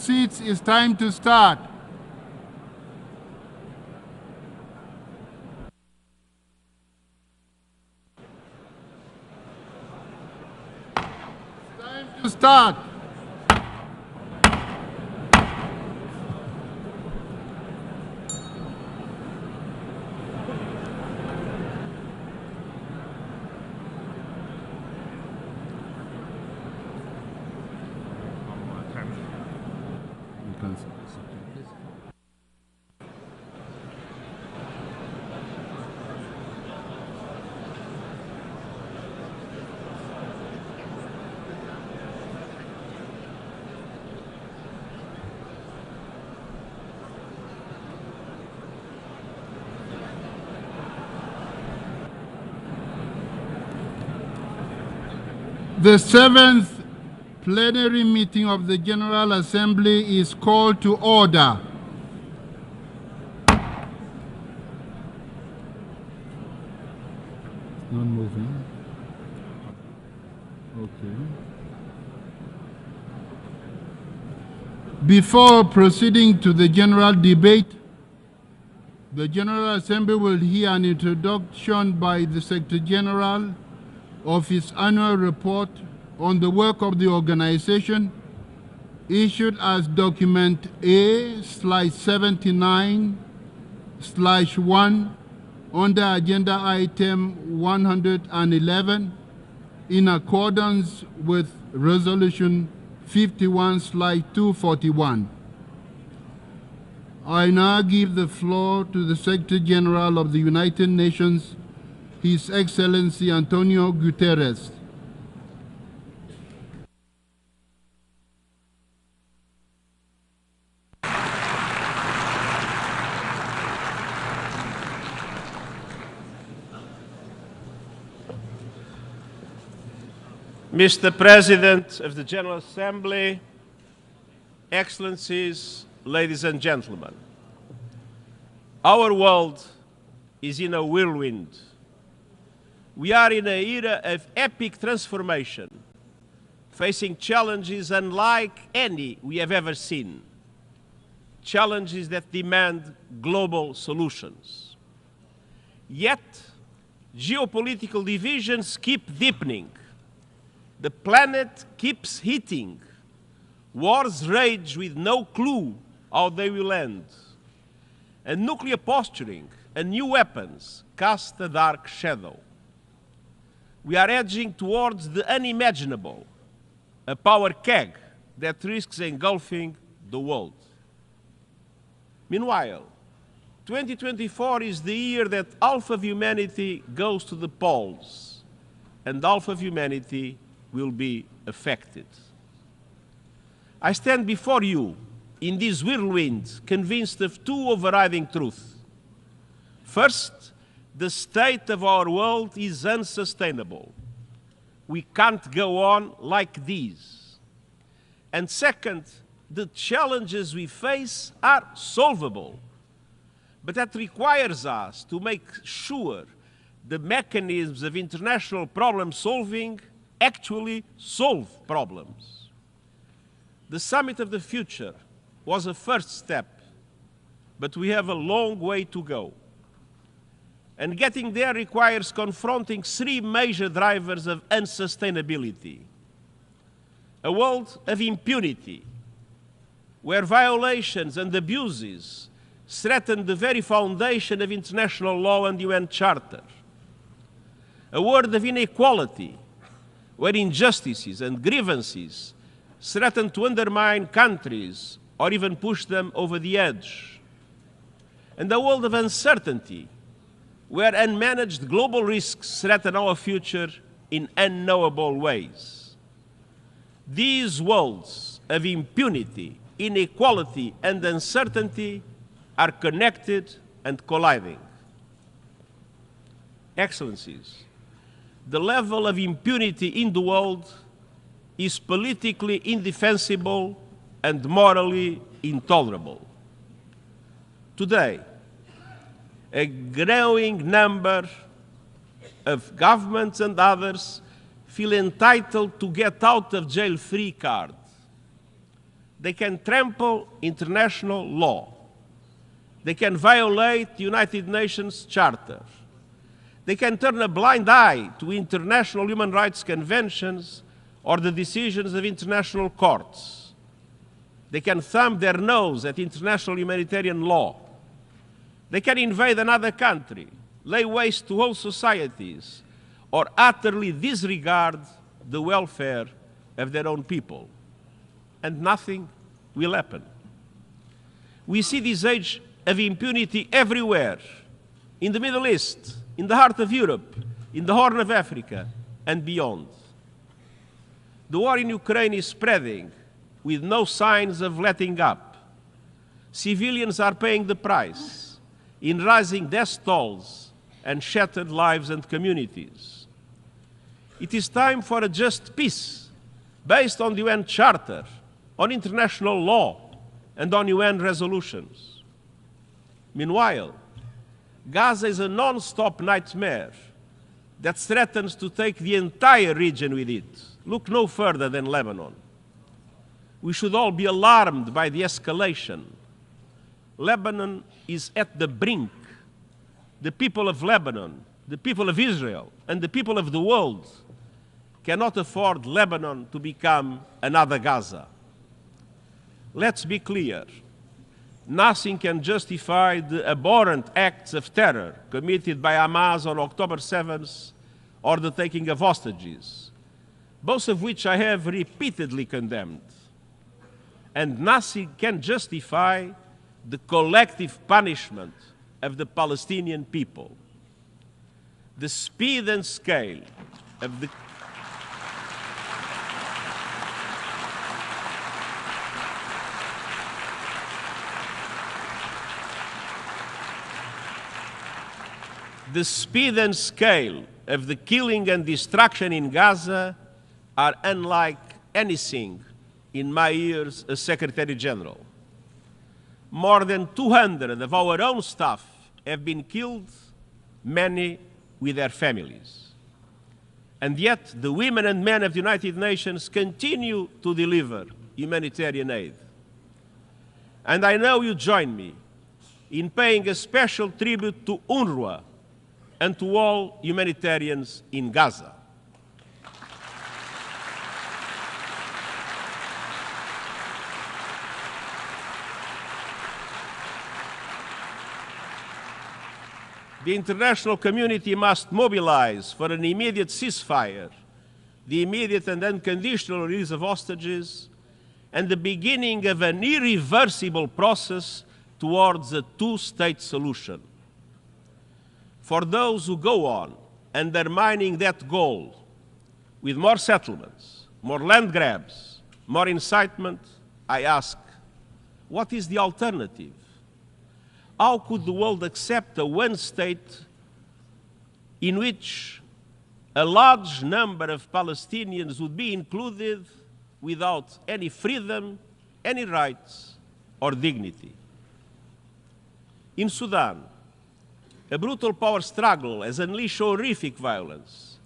seats. It's time to start. It's time to start. The 7th plenary meeting of the General Assembly is called to order. Not moving. Okay. Before proceeding to the general debate, the General Assembly will hear an introduction by the Secretary General of his annual report on the work of the organization, issued as document A/79/1 under agenda item 111 in accordance with resolution 51/241. I now give the floor to the Secretary General of the United Nations, His Excellency Antonio Guterres. Mr. President of the General Assembly, Excellencies, ladies and gentlemen, our world is in a whirlwind. We are in an era of epic transformation, facing challenges unlike any we have ever seen, challenges that demand global solutions. Yet, geopolitical divisions keep deepening. The planet keeps heating. Wars rage with no clue how they will end. And nuclear posturing and new weapons cast a dark shadow. We are edging towards the unimaginable, a power keg that risks engulfing the world. Meanwhile, 2024 is the year that half of humanity goes to the polls, and half of humanity will be affected. I stand before you in this whirlwind, convinced of two overriding truths. First, the state of our world is unsustainable. We can't go on like this. And second, the challenges we face are solvable. But that requires us to make sure the mechanisms of international problem solving actually solve problems. The Summit of the Future was a first step, but we have a long way to go. And getting there requires confronting three major drivers of unsustainability. A world of impunity, where violations and abuses threaten the very foundation of international law and UN Charter. A world of inequality, where injustices and grievances threaten to undermine countries or even push them over the edge. And a world of uncertainty, where unmanaged global risks threaten our future in unknowable ways. These worlds of impunity, inequality, and uncertainty are connected and colliding. Excellencies, the level of impunity in the world is politically indefensible and morally intolerable. Today, a growing number of governments and others feel entitled to get out of jail free card. They can trample international law. They can violate the United Nations Charter. They can turn a blind eye to international human rights conventions or the decisions of international courts. They can thumb their nose at international humanitarian law. They can invade another country, lay waste to whole societies, or utterly disregard the welfare of their own people. And nothing will happen. We see this age of impunity everywhere, in the Middle East, in the heart of Europe, in the Horn of Africa, and beyond. The war in Ukraine is spreading with no signs of letting up. Civilians are paying the price in rising death tolls and shattered lives and communities. It is time for a just peace based on the UN Charter, on international law, and on UN resolutions. Meanwhile, Gaza is a non-stop nightmare that threatens to take the entire region with it. Look no further than Lebanon. We should all be alarmed by the escalation. Lebanon is at the brink. The people of Lebanon, the people of Israel, and the people of the world cannot afford Lebanon to become another Gaza. Let's be clear. Nothing can justify the abhorrent acts of terror committed by Hamas on October 7th or the taking of hostages, both of which I have repeatedly condemned. And nothing can justify the collective punishment of the Palestinian people. The speed and scale of the speed and scale of the killing and destruction in Gaza are unlike anything in my years as Secretary General. More than 200 of our own staff have been killed, many with their families. And yet, the women and men of the United Nations continue to deliver humanitarian aid. And I know you join me in paying a special tribute to UNRWA and to all humanitarians in Gaza. The international community must mobilize for an immediate ceasefire, the immediate and unconditional release of hostages, and the beginning of an irreversible process towards a two-state solution. For those who go on undermining that goal with more settlements, more land grabs, more incitement, I ask, what is the alternative? How could the world accept a one state in which a large number of Palestinians would be included without any freedom, any rights, or dignity? In Sudan, a brutal power struggle has unleashed horrific violence,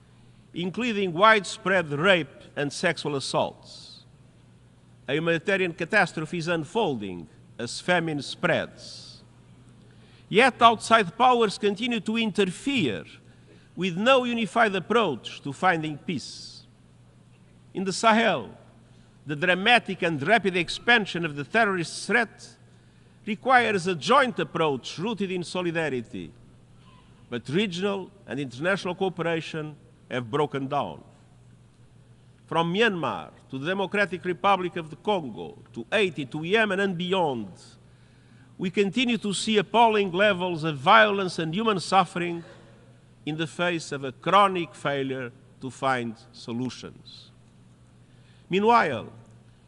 including widespread rape and sexual assaults. A humanitarian catastrophe is unfolding as famine spreads. Yet outside powers continue to interfere with no unified approach to finding peace. In the Sahel, the dramatic and rapid expansion of the terrorist threat requires a joint approach rooted in solidarity, but regional and international cooperation have broken down. From Myanmar to the Democratic Republic of the Congo, to Haiti, to Yemen and beyond, we continue to see appalling levels of violence and human suffering in the face of a chronic failure to find solutions. Meanwhile,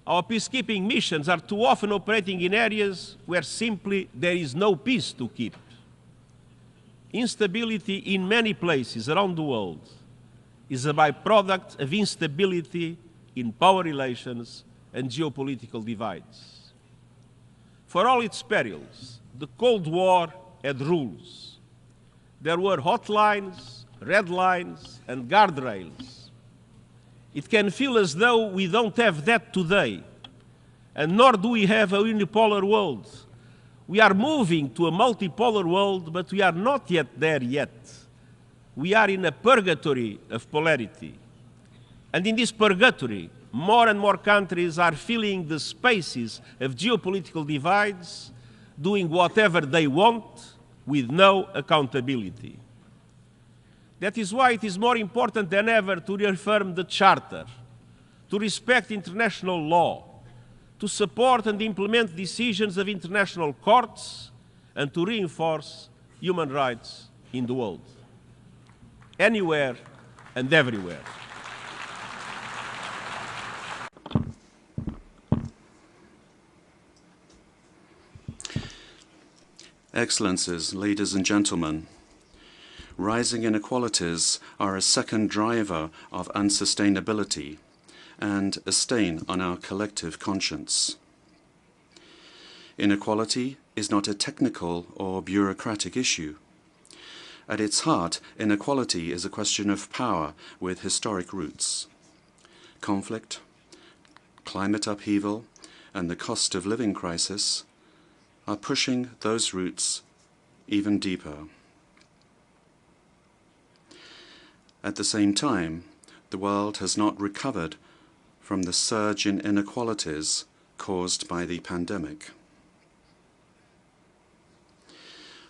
our peacekeeping missions are too often operating in areas where simply there is no peace to keep. Instability in many places around the world is a byproduct of instability in power relations and geopolitical divides. For all its perils, the Cold War had rules. There were hotlines, red lines, and guardrails. It can feel as though we don't have that today, and nor do we have a unipolar world. We are moving to a multipolar world, but we are not yet there yet. We are in a purgatory of polarity. And in this purgatory, more and more countries are filling the spaces of geopolitical divides, doing whatever they want with no accountability. That is why it is more important than ever to reaffirm the Charter, to respect international law, to support and implement decisions of international courts, and to reinforce human rights in the world, anywhere and everywhere. Excellencies, ladies and gentlemen, rising inequalities are a second driver of unsustainability and a stain on our collective conscience. Inequality is not a technical or bureaucratic issue. At its heart, inequality is a question of power with historic roots. Conflict, climate upheaval, and the cost of living crisis are pushing those roots even deeper. At the same time, the world has not recovered from the surge in inequalities caused by the pandemic.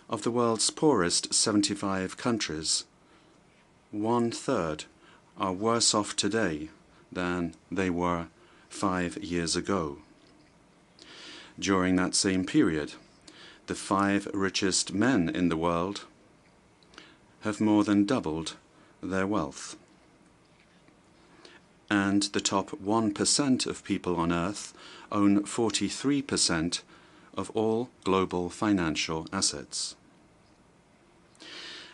Of the world's poorest 75 countries, 1/3 are worse off today than they were 5 years ago. During that same period, the 5 richest men in the world have more than doubled their wealth. And the top 1% of people on Earth own 43% of all global financial assets.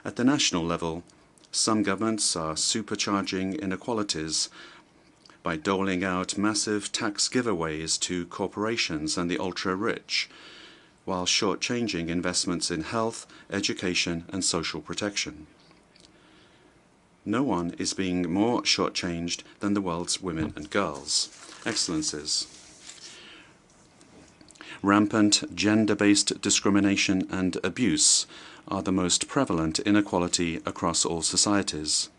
At the national level, some governments are supercharging inequalities by doling out massive tax giveaways to corporations and the ultra-rich, while shortchanging investments in health, education, and social protection. No one is being more shortchanged than the world's women and girls. Excellencies, rampant gender-based discrimination and abuse are the most prevalent inequality across all societies.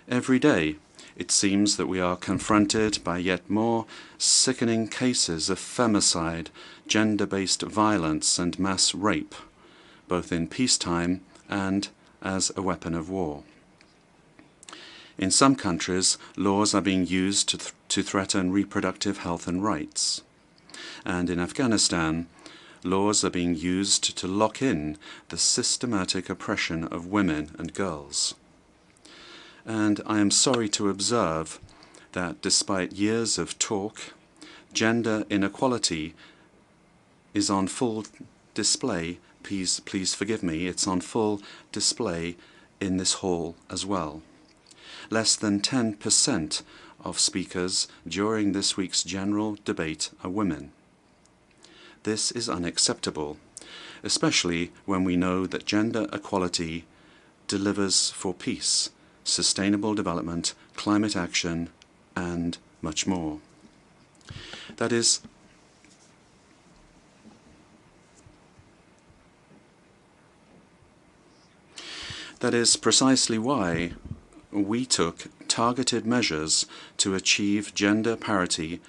Every day, it seems that we are confronted by yet more sickening cases of femicide, gender-based violence, and mass rape, both in peacetime and as a weapon of war. In some countries, laws are being used to threaten reproductive health and rights. And in Afghanistan, laws are being used to lock in the systematic oppression of women and girls. And I am sorry to observe that despite years of talk, gender inequality is on full display. Please forgive me, it's on full display in this hall as well. Less than 10% of speakers during this week's general debate are women. This is unacceptable, especially when we know that gender equality delivers for peace, sustainable development, climate action, and much more. That is precisely why we took targeted measures to achieve gender parity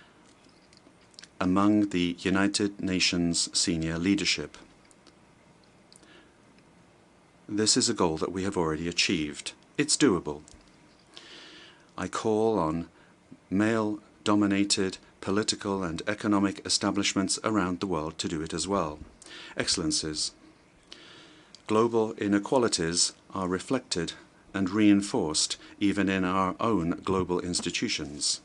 among the United Nations senior leadership. This is a goal that we have already achieved. It's doable. I call on male-dominated political and economic establishments around the world to do it as well. Excellencies, global inequalities are reflected and reinforced even in our own global institutions.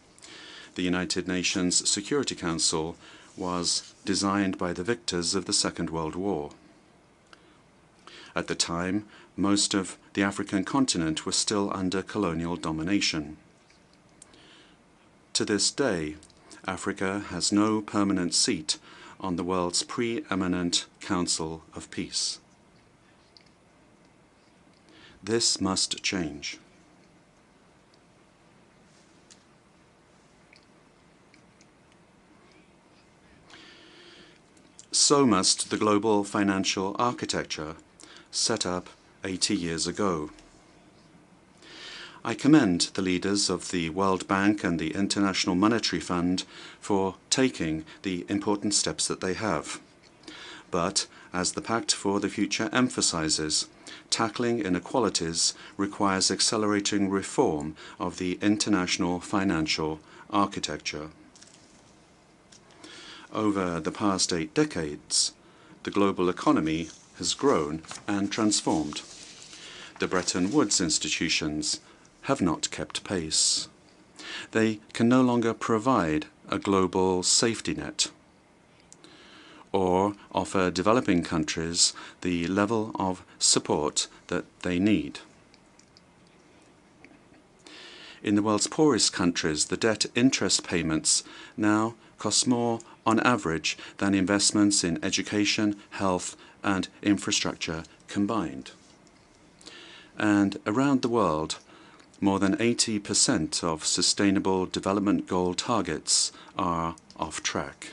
The United Nations Security Council was designed by the victors of the Second World War. At the time, most of the African continent was still under colonial domination. To this day, Africa has no permanent seat on the world's preeminent Council of Peace. This must change. so must the global financial architecture set up 80 years ago. I commend the leaders of the World Bank and the International Monetary Fund for taking the important steps that they have. But, as the Pact for the Future emphasizes, tackling inequalities requires accelerating reform of the international financial architecture. Over the past 8 decades, the global economy has grown and transformed. The Bretton Woods institutions have not kept pace. They can no longer provide a global safety net or offer developing countries the level of support that they need. In the world's poorest countries, the debt interest payments now cost more on average than investments in education, health, and infrastructure combined. And around the world, more than 80% of Sustainable Development Goal targets are off track.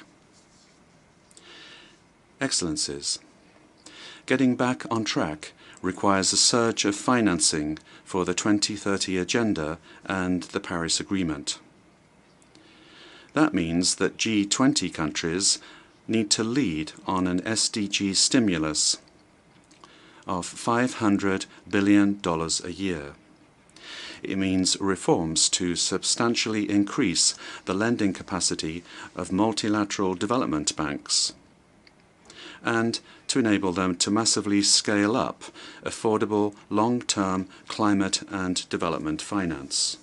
Excellencies, getting back on track requires a surge of financing for the 2030 Agenda and the Paris Agreement. That means that G20 countries need to lead on an SDG stimulus of $500 billion a year. It means reforms to substantially increase the lending capacity of multilateral development banks and to enable them to massively scale up affordable long-term climate and development finance.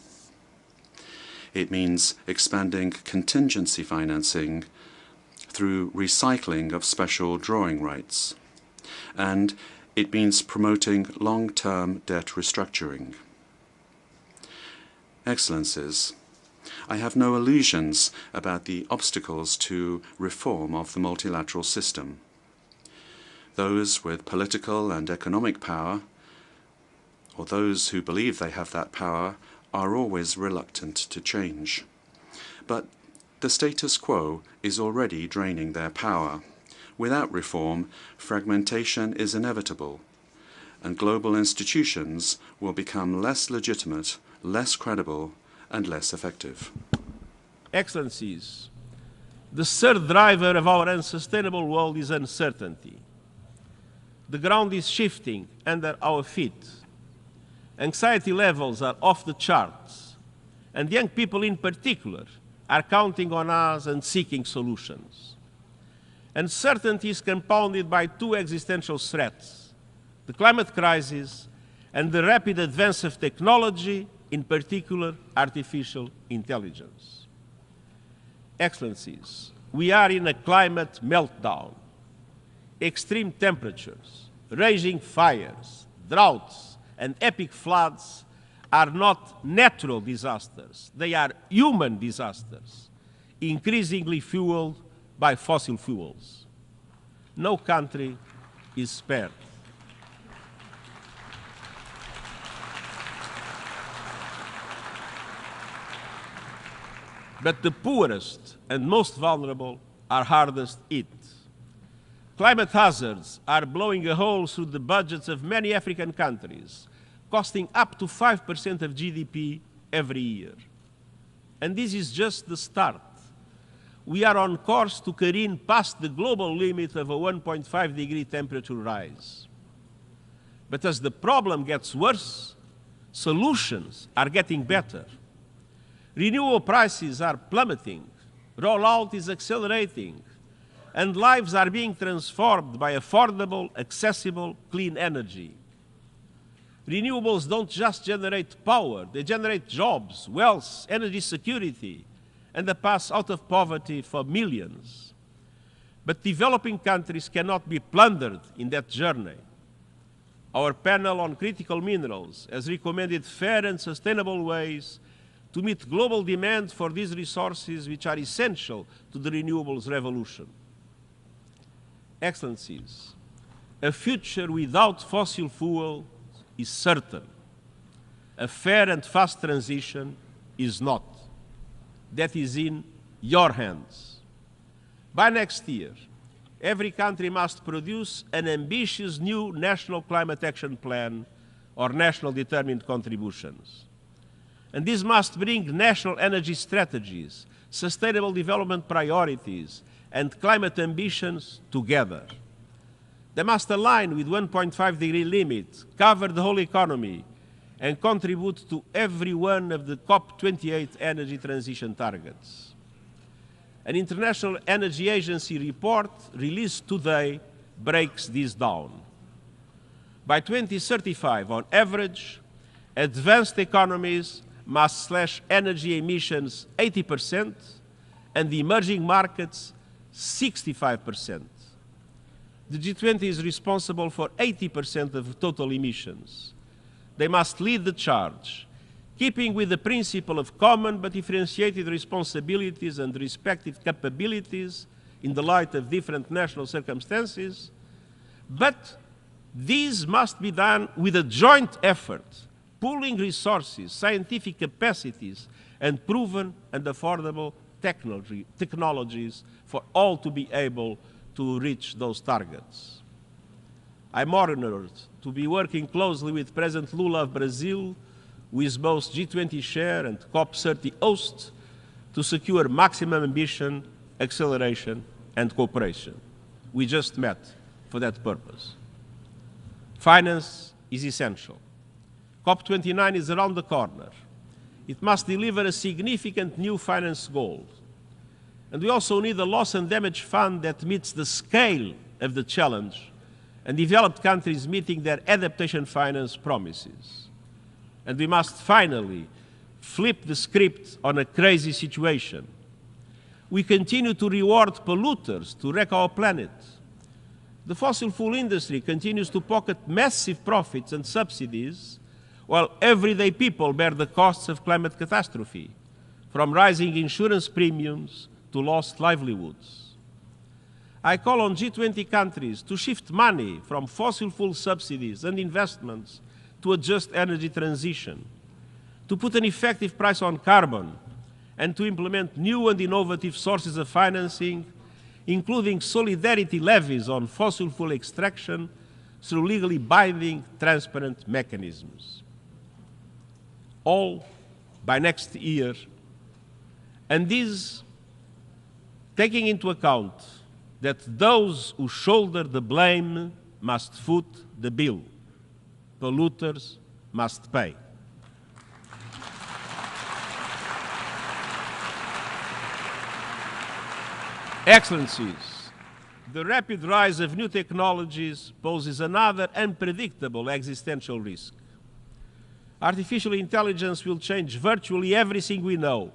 It means expanding contingency financing through recycling of special drawing rights. And it means promoting long-term debt restructuring. Excellencies, I have no illusions about the obstacles to reform of the multilateral system. Those with political and economic power, or those who believe they have that power, are always reluctant to change. But the status quo is already draining their power. Without reform, fragmentation is inevitable, and global institutions will become less legitimate, less credible, and less effective. Excellencies, the third driver of our unsustainable world is uncertainty. The ground is shifting under our feet. Anxiety levels are off the charts, and young people in particular are counting on us and seeking solutions. Uncertainty is compounded by 2 existential threats: the climate crisis and the rapid advance of technology, in particular artificial intelligence. Excellencies, we are in a climate meltdown. Extreme temperatures, raging fires, droughts, and epic floods are not natural disasters. They are human disasters, increasingly fueled by fossil fuels. No country is spared. But the poorest and most vulnerable are hardest hit. Climate hazards are blowing a hole through the budgets of many African countries, costing up to 5% of GDP every year. And this is just the start. We are on course to careen past the global limit of a 1.5-degree temperature rise. But as the problem gets worse, solutions are getting better. Renewable prices are plummeting, rollout is accelerating, and lives are being transformed by affordable, accessible, clean energy. Renewables don't just generate power, they generate jobs, wealth, energy security, and a path out of poverty for millions. But developing countries cannot be plundered in that journey. Our panel on critical minerals has recommended fair and sustainable ways to meet global demand for these resources which are essential to the renewables revolution. Excellencies, a future without fossil fuels is certain. A fair and fast transition is not. That is in your hands. By next year, every country must produce an ambitious new national climate action plan or national determined contributions. And this must bring national energy strategies, sustainable development priorities, and climate ambitions together. They must align with 1.5-degree limit, cover the whole economy, and contribute to every one of the COP28 energy transition targets. An International Energy Agency report released today breaks this down. By 2035, on average, advanced economies must slash energy emissions 80% and the emerging markets 65%. The G20 is responsible for 80% of total emissions. They must lead the charge, keeping with the principle of common but differentiated responsibilities and respective capabilities in the light of different national circumstances, but these must be done with a joint effort, pooling resources, scientific capacities, and proven and affordable technologies for all to be able to reach those targets. I'm honored to be working closely with President Lula of Brazil, who is both G20 chair and COP30 host, to secure maximum ambition, acceleration, and cooperation. We just met for that purpose. Finance is essential. COP29 is around the corner. It must deliver a significant new finance goal. And we also need a loss and damage fund that meets the scale of the challenge and developed countries meeting their adaptation finance promises. And we must finally flip the script on a crazy situation. We continue to reward polluters to wreck our planet. The fossil fuel industry continues to pocket massive profits and subsidies, while everyday people bear the costs of climate catastrophe, from rising insurance premiums to lost livelihoods. I call on G20 countries to shift money from fossil fuel subsidies and investments to a just energy transition, to put an effective price on carbon, and to implement new and innovative sources of financing, including solidarity levies on fossil fuel extraction through legally binding, transparent mechanisms. All by next year, and this taking into account that those who shoulder the blame must foot the bill. Polluters must pay. Excellencies, the rapid rise of new technologies poses another unpredictable existential risk. Artificial intelligence will change virtually everything we know,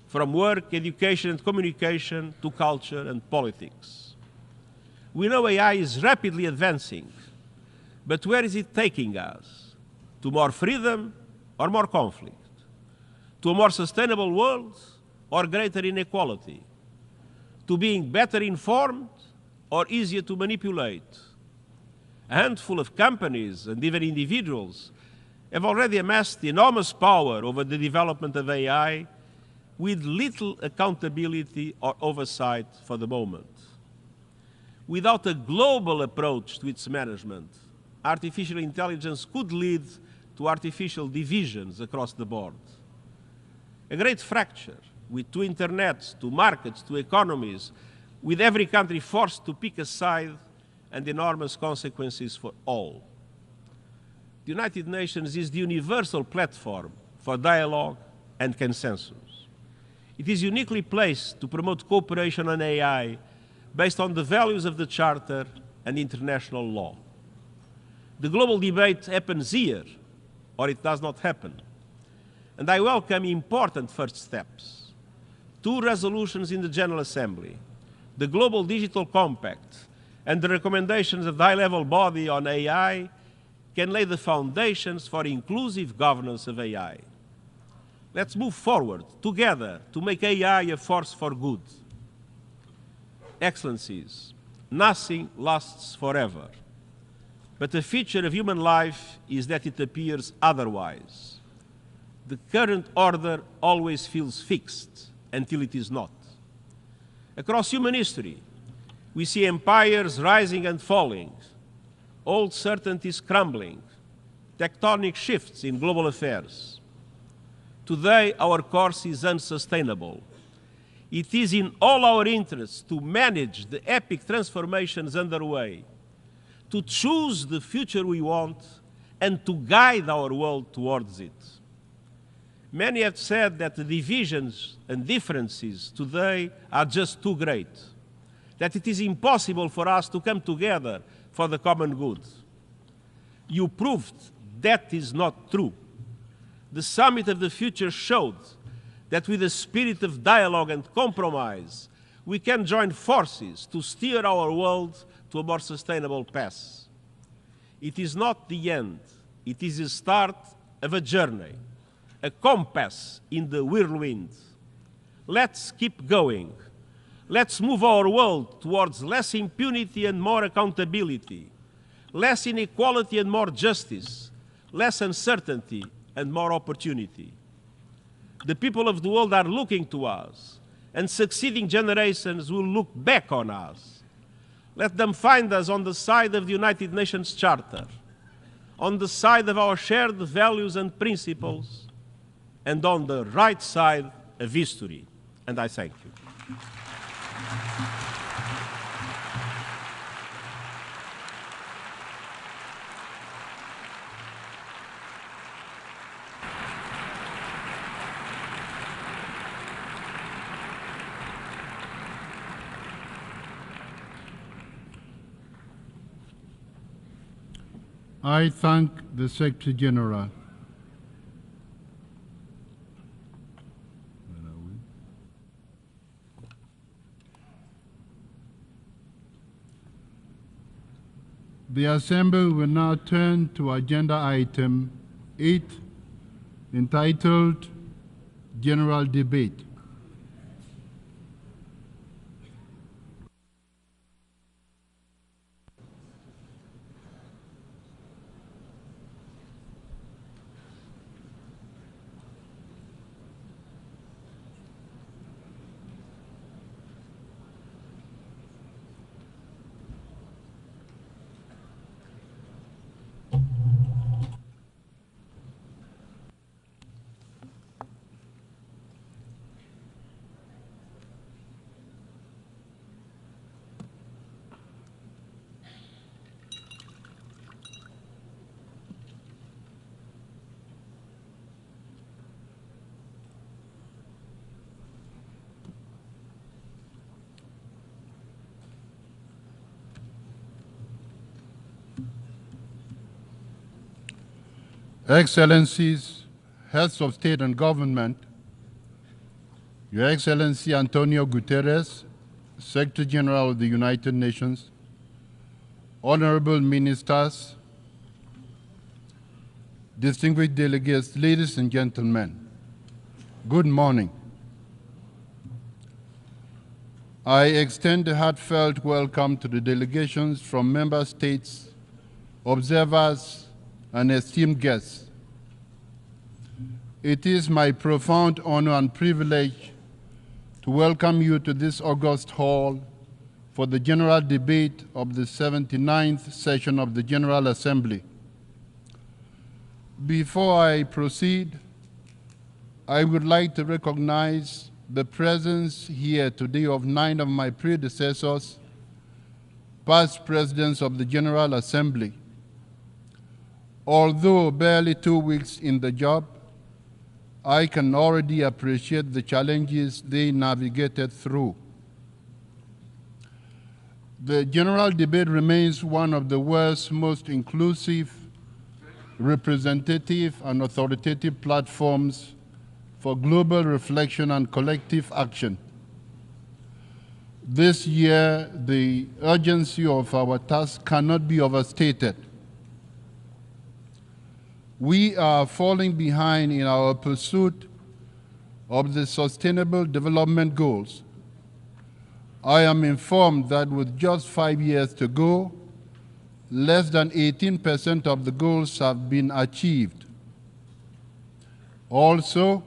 from work, education and communication to culture and politics. We know AI is rapidly advancing, but where is it taking us? To more freedom or more conflict? To a more sustainable world or greater inequality? To being better informed or easier to manipulate? A handful of companies and even individuals have already amassed enormous power over the development of AI with little accountability or oversight for the moment. Without a global approach to its management, artificial intelligence could lead to artificial divisions across the board. A great fracture with two internets, two markets, two economies, with every country forced to pick a side and enormous consequences for all. The United Nations is the universal platform for dialogue and consensus. It is uniquely placed to promote cooperation on AI based on the values of the Charter and international law. The global debate happens here, or it does not happen. And I welcome important first steps. 2 resolutions in the General Assembly, the Global Digital Compact, and the recommendations of the high-level body on AI can lay the foundations for inclusive governance of AI. Let's move forward together to make AI a force for good. Excellencies, nothing lasts forever, but a feature of human life is that it appears otherwise. The current order always feels fixed until it is not. Across human history, We see empires rising and falling, old certainties crumbling, tectonic shifts in global affairs. Today, our course is unsustainable. It is in all our interests to manage the epic transformations underway, to choose the future we want, and to guide our world towards it. Many have said that the divisions and differences today are just too great, that it is impossible for us to come together for the common good. You proved that is not true. The Summit of the Future showed that with a spirit of dialogue and compromise, we can join forces to steer our world to a more sustainable path. It is not the end. It is the start of a journey, a compass in the whirlwind. Let's keep going. Let's move our world towards less impunity and more accountability, less inequality and more justice, less uncertainty and more opportunity. The people of the world are looking to us, and succeeding generations will look back on us. Let them find us on the side of the United Nations Charter, on the side of our shared values and principles, and on the right side of history. And I thank you. I thank the Secretary General. The Assembly will now turn to agenda item 8, entitled General Debate. Excellencies, Heads of State and Government, Your Excellency Antonio Guterres, Secretary General of the United Nations, Honorable Ministers, distinguished delegates, ladies and gentlemen, good morning. I extend a heartfelt welcome to the delegations from member states, observers, and esteemed guests. It is my profound honor and privilege to welcome you to this august hall for the general debate of the 79th session of the General Assembly. Before I proceed, I would like to recognize the presence here today of 9 of my predecessors, past presidents of the General Assembly. Although barely 2 weeks in the job, I can already appreciate the challenges they navigated through. The general debate remains one of the world's most inclusive, representative, and authoritative platforms for global reflection and collective action. This year, the urgency of our task cannot be overstated. We are falling behind in our pursuit of the Sustainable Development Goals. I am informed that with just 5 years to go, less than 18% of the goals have been achieved. Also,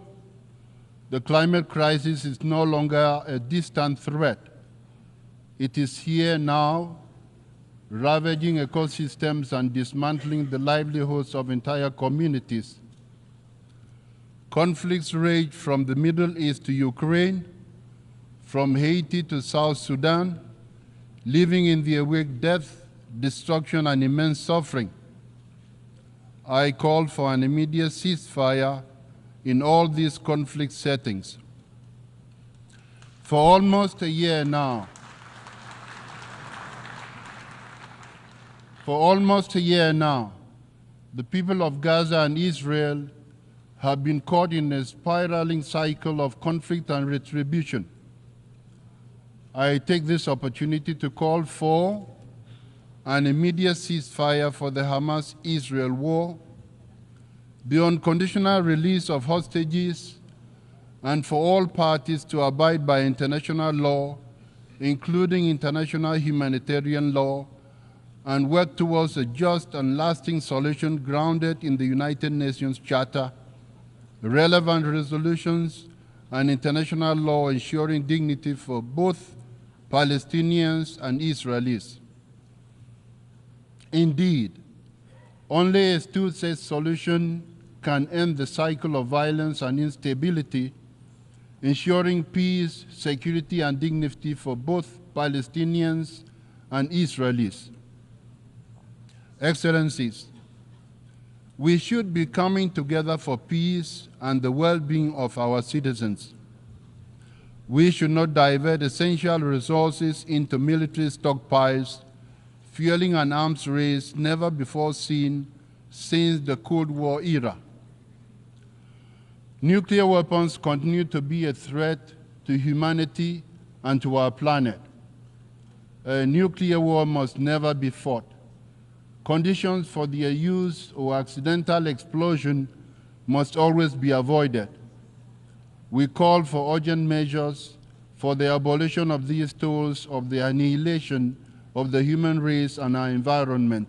the climate crisis is no longer a distant threat. It is here now, ravaging ecosystems and dismantling the livelihoods of entire communities. Conflicts rage from the Middle East to Ukraine, from Haiti to South Sudan, leaving in their wake death, destruction, and immense suffering. I call for an immediate ceasefire in all these conflict settings. For almost a year now, the people of Gaza and Israel have been caught in a spiraling cycle of conflict and retribution. I take this opportunity to call for an immediate ceasefire for the Hamas-Israel war, the unconditional release of hostages, and for all parties to abide by international law, including international humanitarian law, and work towards a just and lasting solution grounded in the United Nations Charter, relevant resolutions, and international law ensuring dignity for both Palestinians and Israelis. Indeed, only a two-state solution can end the cycle of violence and instability, ensuring peace, security, and dignity for both Palestinians and Israelis. Excellencies, we should be coming together for peace and the well-being of our citizens. We should not divert essential resources into military stockpiles, fueling an arms race never before seen since the Cold War era. Nuclear weapons continue to be a threat to humanity and to our planet. A nuclear war must never be fought. Conditions for their use or accidental explosion must always be avoided. We call for urgent measures for the abolition of these tools of the annihilation of the human race and our environment.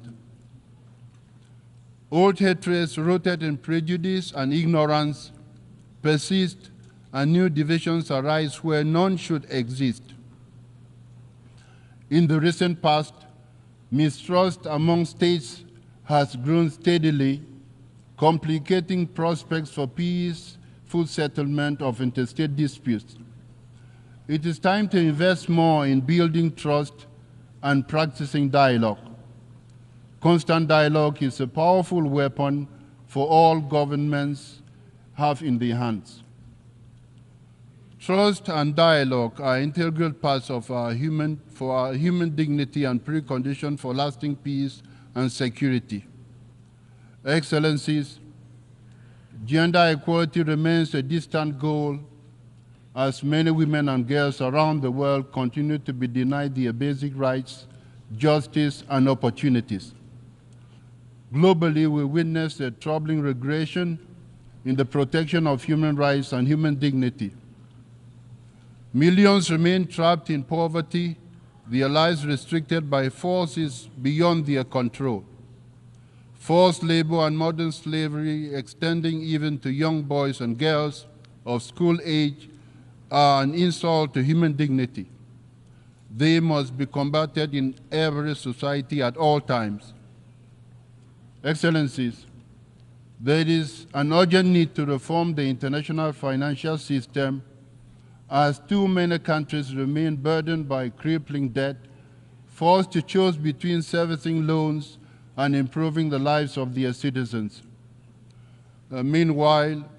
Old hatreds rooted in prejudice and ignorance persist, and new divisions arise where none should exist. In the recent past, mistrust among states has grown steadily, complicating prospects for peaceful settlement of interstate disputes. It is time to invest more in building trust and practicing dialogue. Constant dialogue is a powerful weapon for all governments have in their hands. Trust and dialogue are integral parts of our human dignity and precondition for lasting peace and security. Excellencies, gender equality remains a distant goal as many women and girls around the world continue to be denied their basic rights, justice, and opportunities. Globally, we witness a troubling regression in the protection of human rights and human dignity. Millions remain trapped in poverty, their lives restricted by forces beyond their control. Forced labor and modern slavery, extending even to young boys and girls of school age, are an insult to human dignity. They must be combated in every society at all times. Excellencies, there is an urgent need to reform the international financial system as too many countries remain burdened by crippling debt, forced to choose between servicing loans and improving the lives of their citizens. Meanwhile,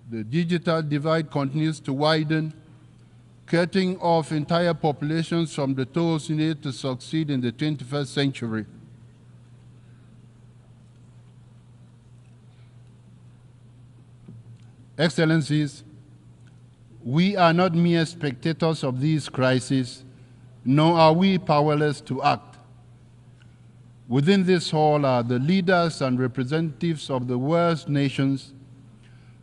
the digital divide continues to widen, cutting off entire populations from the tools needed to succeed in the 21st century. Excellencies, we are not mere spectators of these crises, nor are we powerless to act. Within this hall are the leaders and representatives of the world's nations,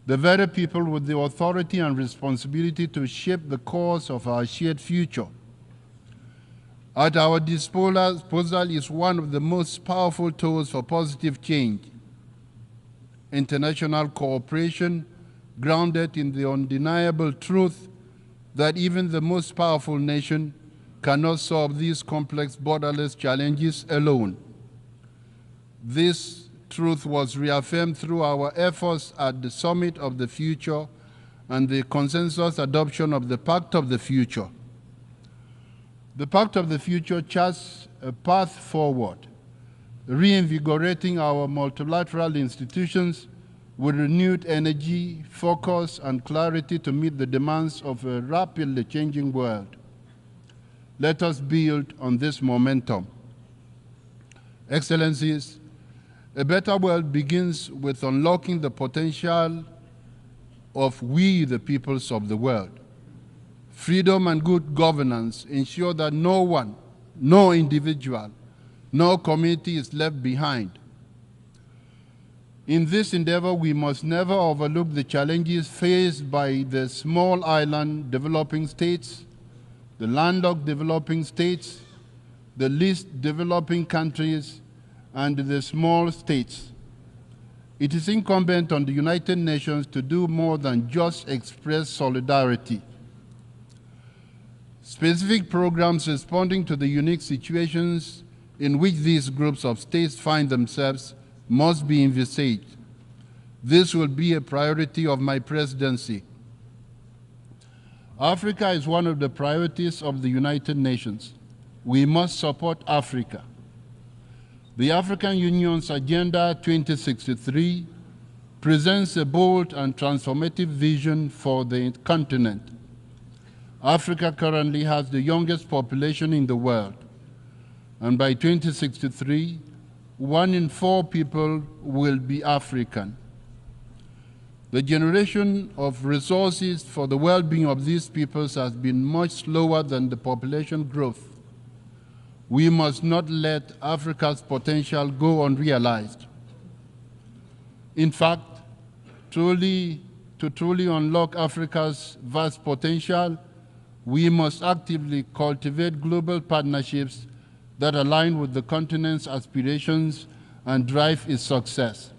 the very people with the authority and responsibility to shape the course of our shared future. At our disposal is one of the most powerful tools for positive change: international cooperation grounded in the undeniable truth that even the most powerful nation cannot solve these complex borderless challenges alone. This truth was reaffirmed through our efforts at the Summit of the Future and the consensus adoption of the Pact of the Future. The Pact of the Future charts a path forward, reinvigorating our multilateral institutions with renewed energy, focus, and clarity to meet the demands of a rapidly changing world. Let us build on this momentum. Excellencies, a better world begins with unlocking the potential of we, the peoples of the world. Freedom and good governance ensure that no one, no individual, no community is left behind. In this endeavor, we must never overlook the challenges faced by the small island developing states, the landlocked developing states, the least developing countries, and the small states. It is incumbent on the United Nations to do more than just express solidarity. Specific programs responding to the unique situations in which these groups of states find themselves must be envisaged. This will be a priority of my presidency. Africa is one of the priorities of the United Nations. We must support Africa. The African Union's Agenda 2063 presents a bold and transformative vision for the continent. Africa currently has the youngest population in the world, and by 2063, 1 in 4 people will be African. The generation of resources for the well-being of these peoples has been much slower than the population growth. We must not let Africa's potential go unrealized. In fact, to truly unlock Africa's vast potential, we must actively cultivate global partnerships that align with the continent's aspirations and drive its success.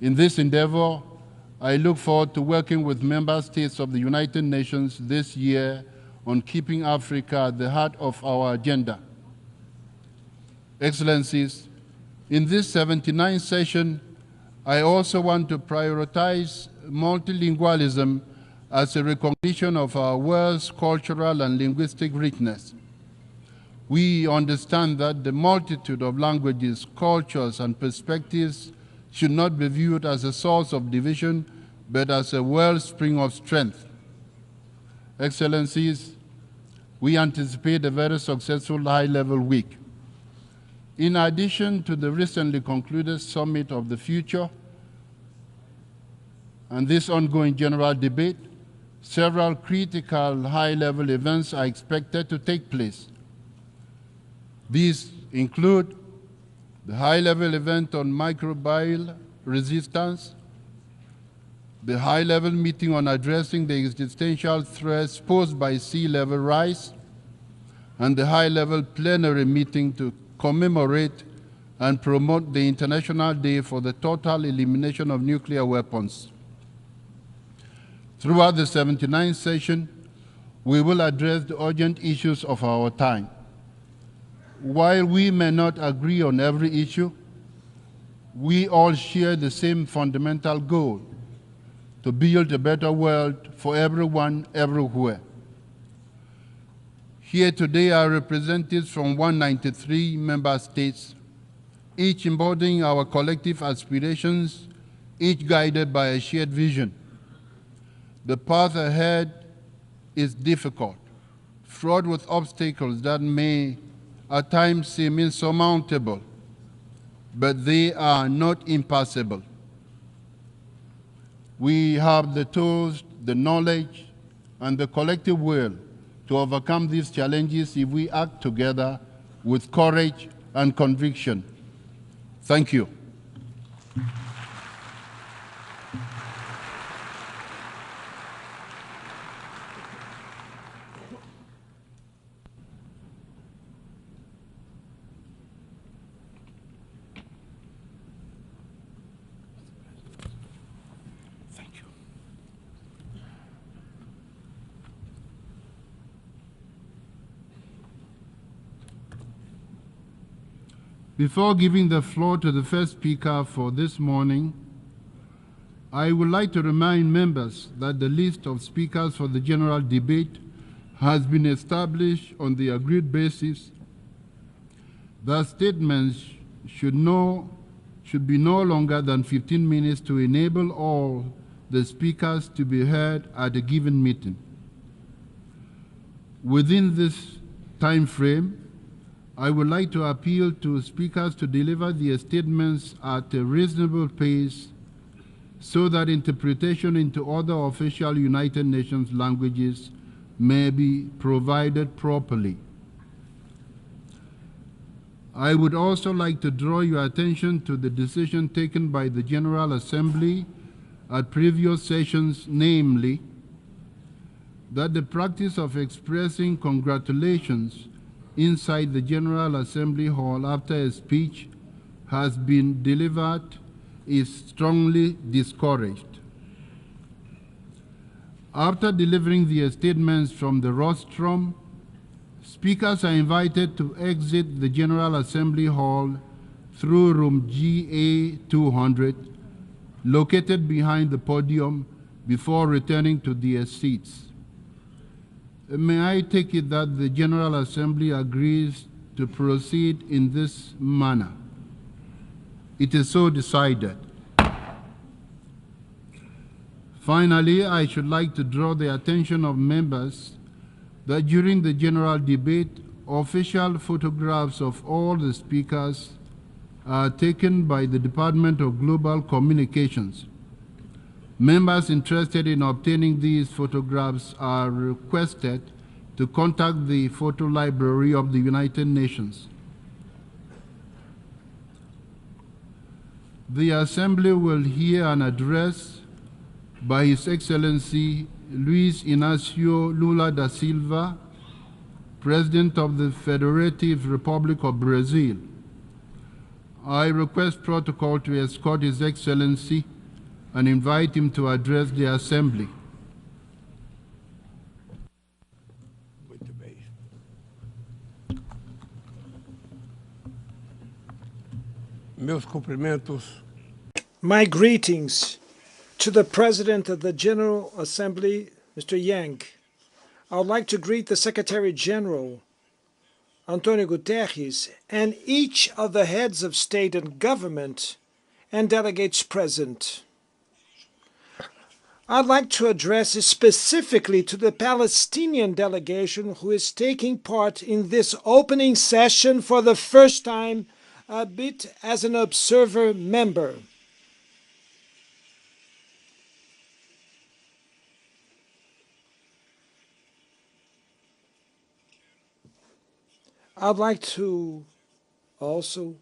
In this endeavor, I look forward to working with member states of the United Nations this year on keeping Africa at the heart of our agenda. Excellencies, in this 79th session, I also want to prioritize multilingualism as a recognition of our world's cultural and linguistic richness. We understand that the multitude of languages, cultures, and perspectives should not be viewed as a source of division, but as a wellspring of strength. Excellencies, we anticipate a very successful high-level week. In addition to the recently concluded Summit of the Future and this ongoing general debate, several critical high-level events are expected to take place. These include the high-level event on microbial resistance, the high-level meeting on addressing the existential threats posed by sea level rise, and the high-level plenary meeting to commemorate and promote the International Day for the Total Elimination of Nuclear Weapons. Throughout the 79th session, we will address the urgent issues of our time. While we may not agree on every issue, we all share the same fundamental goal: to build a better world for everyone, everywhere. Here today are representatives from 193 member states, each embodying our collective aspirations, each guided by a shared vision. The path ahead is difficult, fraught with obstacles that may at times seem insurmountable, but they are not impassable. We have the tools, the knowledge, and the collective will to overcome these challenges if we act together with courage and conviction. Thank you. Before giving the floor to the first speaker for this morning, I would like to remind members that the list of speakers for the general debate has been established on the agreed basis that statements should be no longer than 15 minutes to enable all the speakers to be heard at a given meeting. Within this time frame, I would like to appeal to speakers to deliver their statements at a reasonable pace so that interpretation into other official United Nations languages may be provided properly. I would also like to draw your attention to the decision taken by the General Assembly at previous sessions, namely, that the practice of expressing congratulations inside the General Assembly Hall after a speech has been delivered is strongly discouraged. After delivering their statements from the rostrum, speakers are invited to exit the General Assembly Hall through room GA 200, located behind the podium, before returning to their seats. May I take it that the General Assembly agrees to proceed in this manner? It is so decided. Finally, I should like to draw the attention of members that during the general debate, official photographs of all the speakers are taken by the Department of Global Communications. Members interested in obtaining these photographs are requested to contact the Photo Library of the United Nations. The Assembly will hear an address by His Excellency Luis Inácio Lula da Silva, President of the Federative Republic of Brazil. I request protocol to escort His Excellency and invite him to address the Assembly. Meus cumprimentos. My greetings to the President of the General Assembly, Mr. Yang. I would like to greet the Secretary General, Antonio Guterres, and each of the heads of state and government and delegates present. I'd like to address specifically to the Palestinian delegation who is taking part in this opening session for the first time, albeit as an observer member. I'd like to also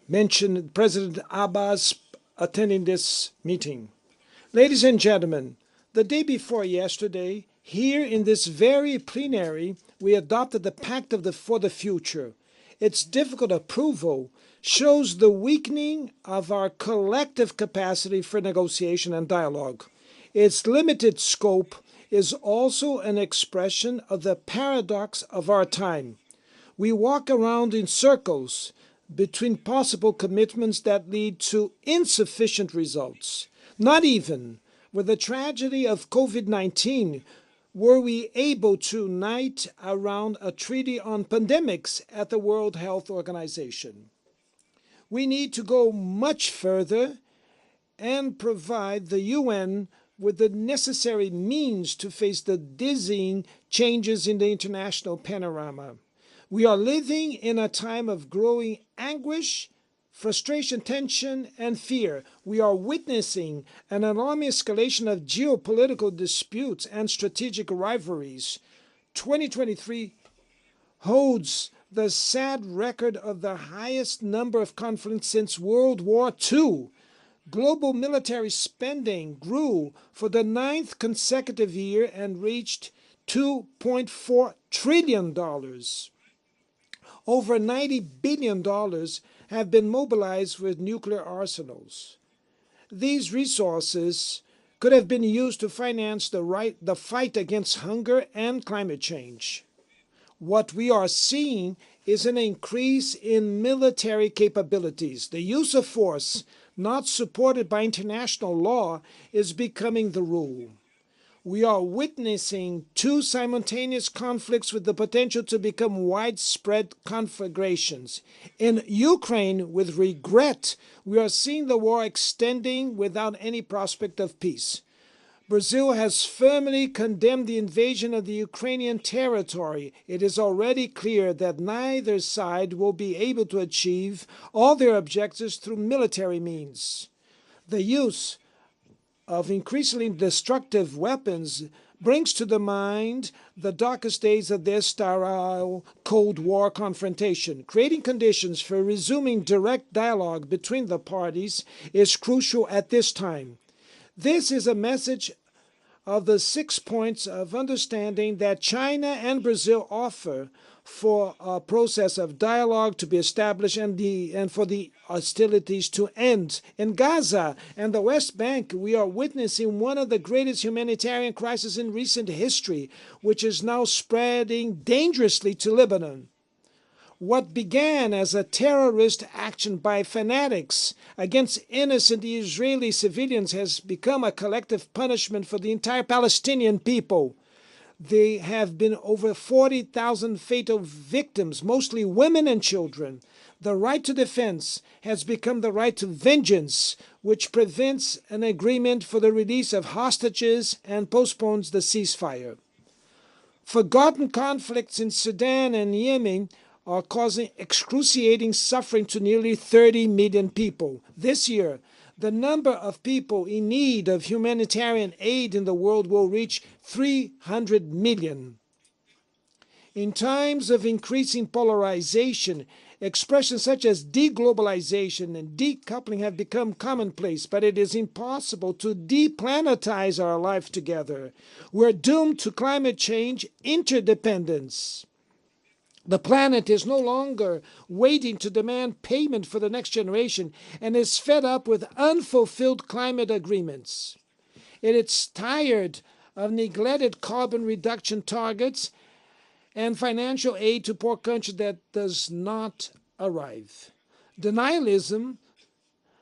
mention President Abbas attending this meeting. Ladies and gentlemen, the day before yesterday, here in this very plenary, we adopted the Pact for the Future. Its difficult approval shows the weakening of our collective capacity for negotiation and dialogue. Its limited scope is also an expression of the paradox of our time. We walk around in circles between possible commitments that lead to insufficient results. Not even with the tragedy of COVID-19 were we able to unite around a treaty on pandemics at the World Health Organization. We need to go much further and provide the UN with the necessary means to face the dizzying changes in the international panorama. We are living in a time of growing anguish, frustration, tension, and fear. We are witnessing an alarming escalation of geopolitical disputes and strategic rivalries. 2023 holds the sad record of the highest number of conflicts since World War II. Global military spending grew for the 9th consecutive year and reached $2.4 trillion. Over $90 billion have been mobilized with nuclear arsenals. These resources could have been used to finance the fight against hunger and climate change. What we are seeing is an increase in military capabilities. The use of force, not supported by international law, is becoming the rule. We are witnessing two simultaneous conflicts with the potential to become widespread conflagrations. In Ukraine, with regret, we are seeing the war extending without any prospect of peace. Brazil has firmly condemned the invasion of the Ukrainian territory. It is already clear that neither side will be able to achieve all their objectives through military means. The use of increasingly destructive weapons brings to the mind the darkest days of this sterile Cold War confrontation. Creating conditions for resuming direct dialogue between the parties is crucial at this time. This is a message of the 6 points of understanding that China and Brazil offer for a process of dialogue to be established and for the hostilities to end. In Gaza and the West Bank, we are witnessing one of the greatest humanitarian crises in recent history, which is now spreading dangerously to Lebanon. What began as a terrorist action by fanatics against innocent Israeli civilians has become a collective punishment for the entire Palestinian people. There have been over 40,000 fatal victims, mostly women and children. The right to defense has become the right to vengeance, which prevents an agreement for the release of hostages and postpones the ceasefire. Forgotten conflicts in Sudan and Yemen are causing excruciating suffering to nearly 30 million people. This year, the number of people in need of humanitarian aid in the world will reach 300 million. In times of increasing polarization, expressions such as deglobalization and decoupling have become commonplace, but it is impossible to deplanetize our life together. We're doomed to climate change interdependence. The planet is no longer waiting to demand payment for the next generation and is fed up with unfulfilled climate agreements. It is tired of neglected carbon reduction targets and financial aid to poor countries that does not arrive. Denialism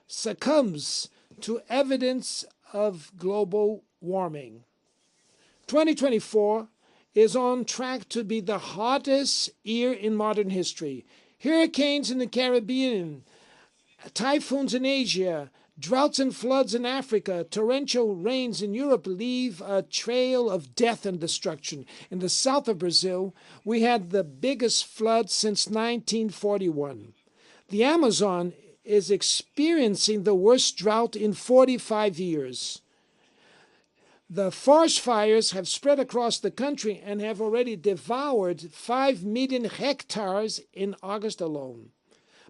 succumbs to evidence of global warming. 2024 is on track to be the hottest year in modern history. Hurricanes in the Caribbean, typhoons in Asia, droughts and floods in Africa, torrential rains in Europe leave a trail of death and destruction. In the south of Brazil, we had the biggest flood since 1941. The Amazon is experiencing the worst drought in 45 years. The forest fires have spread across the country and have already devoured 5 million hectares in August alone.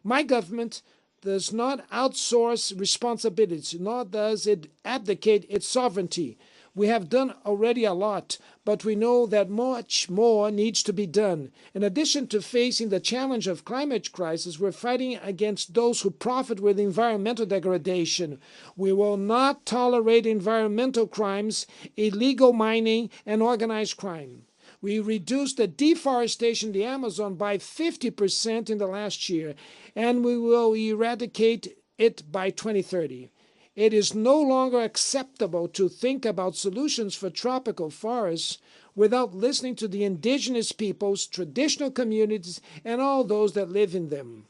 My government does not outsource responsibilities, nor does it abdicate its sovereignty. We have done already a lot, but we know that much more needs to be done. In addition to facing the challenge of climate crisis, we're fighting against those who profit with environmental degradation. We will not tolerate environmental crimes, illegal mining, and organized crime. We reduced the deforestation in the Amazon by 50% in the last year, and we will eradicate it by 2030. It is no longer acceptable to think about solutions for tropical forests without listening to the indigenous peoples, traditional communities, and all those that live in them.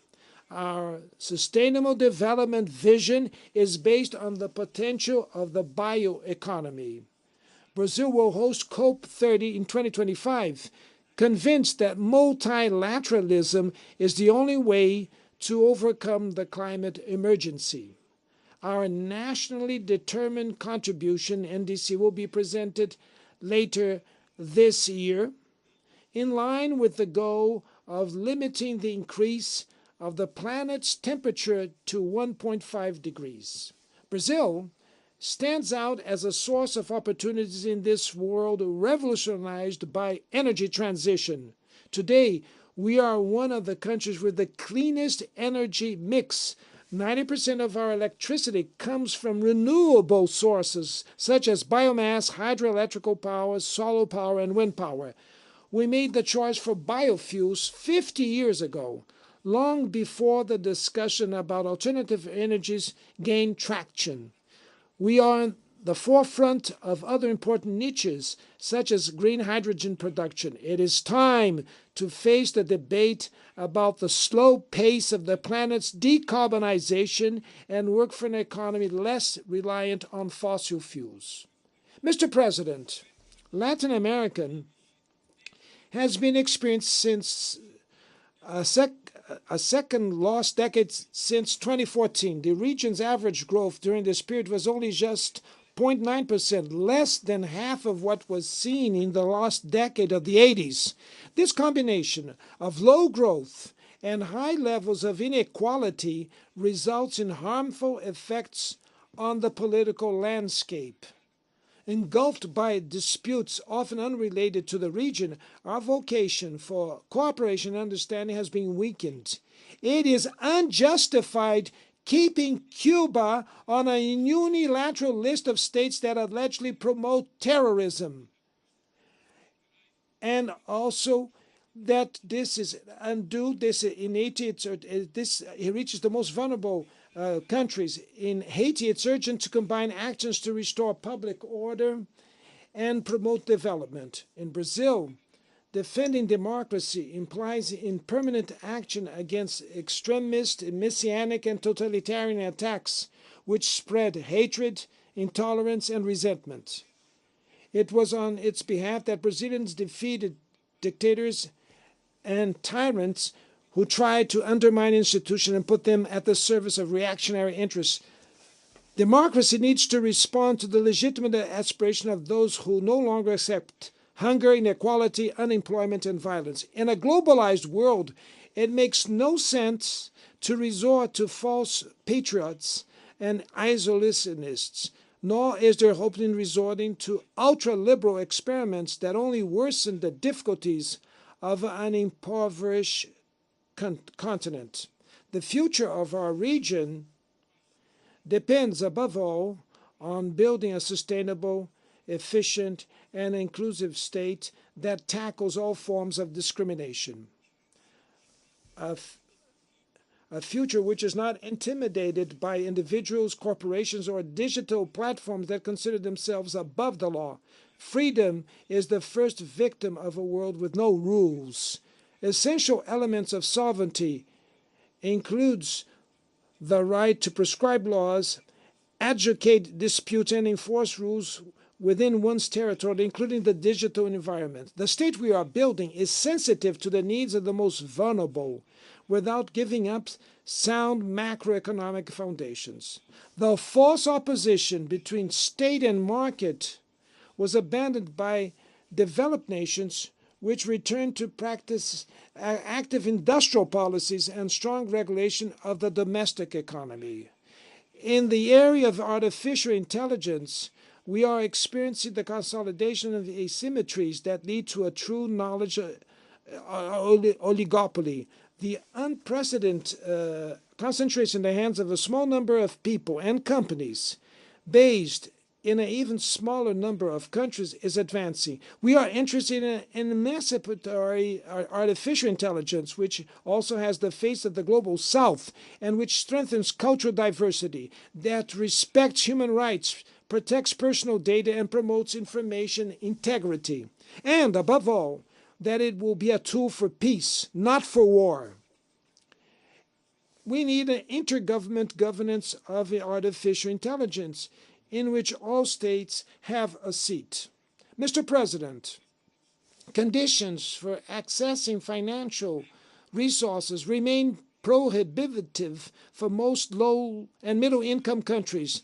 Our sustainable development vision is based on the potential of the bioeconomy. Brazil will host COP30 in 2025, convinced that multilateralism is the only way to overcome the climate emergency. Our nationally determined contribution, NDC, will be presented later this year, in line with the goal of limiting the increase of the planet's temperature to 1.5 degrees. Brazil stands out as a source of opportunities in this world revolutionized by energy transition. Today, we are one of the countries with the cleanest energy mix. 90% of our electricity comes from renewable sources, such as biomass, hydroelectrical power, solar power, and wind power. we made the choice for biofuels 50 years ago, long before the discussion about alternative energies gained traction. We are on the forefront of other important niches, such as green hydrogen production. It is time to face the debate about the slow pace of the planet's decarbonization and work for an economy less reliant on fossil fuels. Mr. President, Latin America has been experienced since a second lost decade since 2014. The region's average growth during this period was only just 0.9%, less than half of what was seen in the lost decade of the 80s. This combination of low growth and high levels of inequality results in harmful effects on the political landscape. Engulfed by disputes often unrelated to the region, our vocation for cooperation and understanding has been weakened. It is unjustified keeping Cuba on a unilateral list of states that allegedly promote terrorism. And also that this is undue, this reaches the most vulnerable countries. In Haiti, it's urgent to combine actions to restore public order and promote development. In Brazil, defending democracy implies impermanent action against extremist, messianic, and totalitarian attacks which spread hatred, intolerance, and resentment. It was on its behalf that Brazilians defeated dictators and tyrants who tried to undermine institutions and put them at the service of reactionary interests. Democracy needs to respond to the legitimate aspiration of those who no longer accept hunger, inequality, unemployment, and violence. In a globalized world, it makes no sense to resort to false patriots and isolationists, nor is there hope in resorting to ultra-liberal experiments that only worsen the difficulties of an impoverished continent. The future of our region depends, above all, on building a sustainable, efficient, and inclusive state that tackles all forms of discrimination. A future which is not intimidated by individuals, corporations, or digital platforms that consider themselves above the law. Freedom is the first victim of a world with no rules. Essential elements of sovereignty includes the right to prescribe laws, adjudicate disputes, and enforce rules within one's territory, including the digital environment. The state we are building is sensitive to the needs of the most vulnerable, without giving up sound macroeconomic foundations. The false opposition between state and market was abandoned by developed nations which returned to practice active industrial policies and strong regulation of the domestic economy. In the area of artificial intelligence, we are experiencing the consolidation of asymmetries that lead to a true knowledge oligopoly. The unprecedented concentration in the hands of a small number of people and companies based in an even smaller number of countries is advancing. We are interested in emancipatory artificial intelligence, which also has the face of the global south and which strengthens cultural diversity, that respects human rights, protects personal data, and promotes information integrity. And, above all, that it will be a tool for peace, not for war. We need an intergovernment governance of artificial intelligence in which all states have a seat. Mr. President, conditions for accessing financial resources remain prohibitive for most low and middle income countries.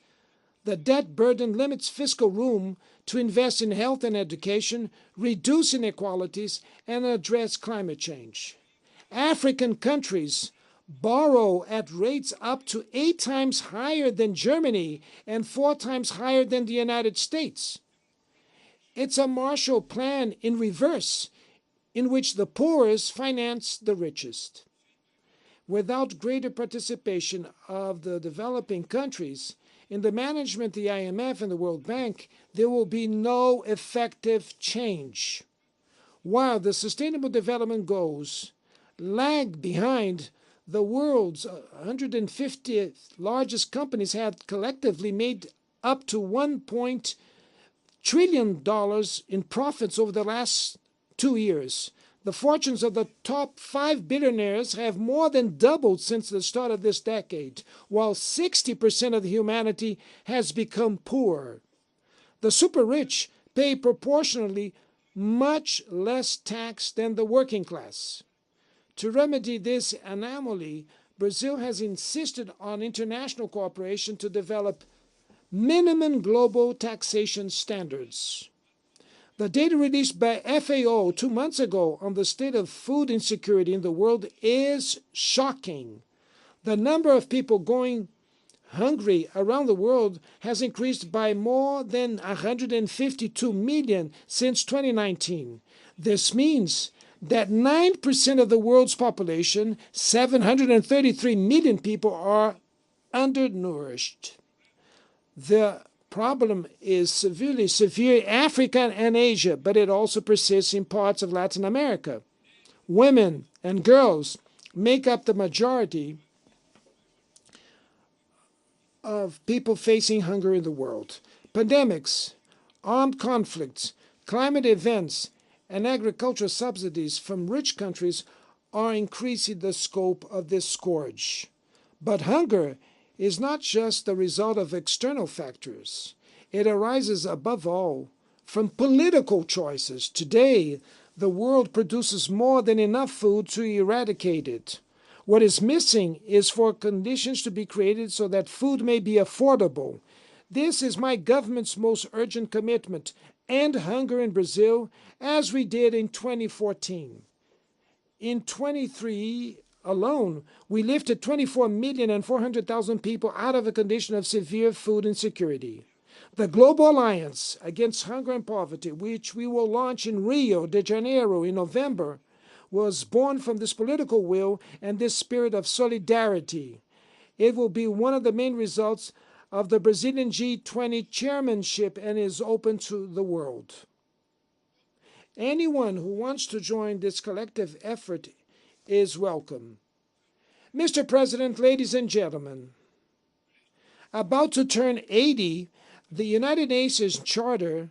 The debt burden limits fiscal room to invest in health and education, reduce inequalities, and address climate change. African countries borrow at rates up to 8 times higher than Germany and 4 times higher than the United States. It's a Marshall Plan in reverse, in which the poorest finance the richest. Without greater participation of the developing countries in the management of the IMF and the World Bank, there will be no effective change. While the Sustainable Development Goals lag behind, the world's 150 largest companies had collectively made up to $1 trillion in profits over the last 2 years. The fortunes of the top 5 billionaires have more than doubled since the start of this decade, while 60% of humanity has become poor. The super rich pay proportionally much less tax than the working class. To remedy this anomaly, Brazil has insisted on international cooperation to develop minimum global taxation standards. The data released by FAO 2 months ago on the state of food insecurity in the world is shocking. The number of people going hungry around the world has increased by more than 152 million since 2019. This means that 9% of the world's population, 733 million people, are undernourished. The problem is severe in Africa and Asia, but it also persists in parts of Latin America. Women and girls make up the majority of people facing hunger in the world. Pandemics, armed conflicts, climate events, and agricultural subsidies from rich countries are increasing the scope of this scourge. But hunger is not just the result of external factors. It arises above all from political choices. Today, the world produces more than enough food to eradicate it. What is missing is for conditions to be created so that food may be affordable. This is my government's most urgent commitment: end hunger in Brazil, as we did in 2014. In 23 alone, we lifted 24,400,000 people out of a condition of severe food insecurity. The Global Alliance Against Hunger and Poverty, which we will launch in Rio de Janeiro in November, was born from this political will and this spirit of solidarity. It will be one of the main results of the Brazilian G20 chairmanship and is open to the world. Anyone who wants to join this collective effort is welcome. Mr. President, ladies and gentlemen, about to turn 80, the United Nations Charter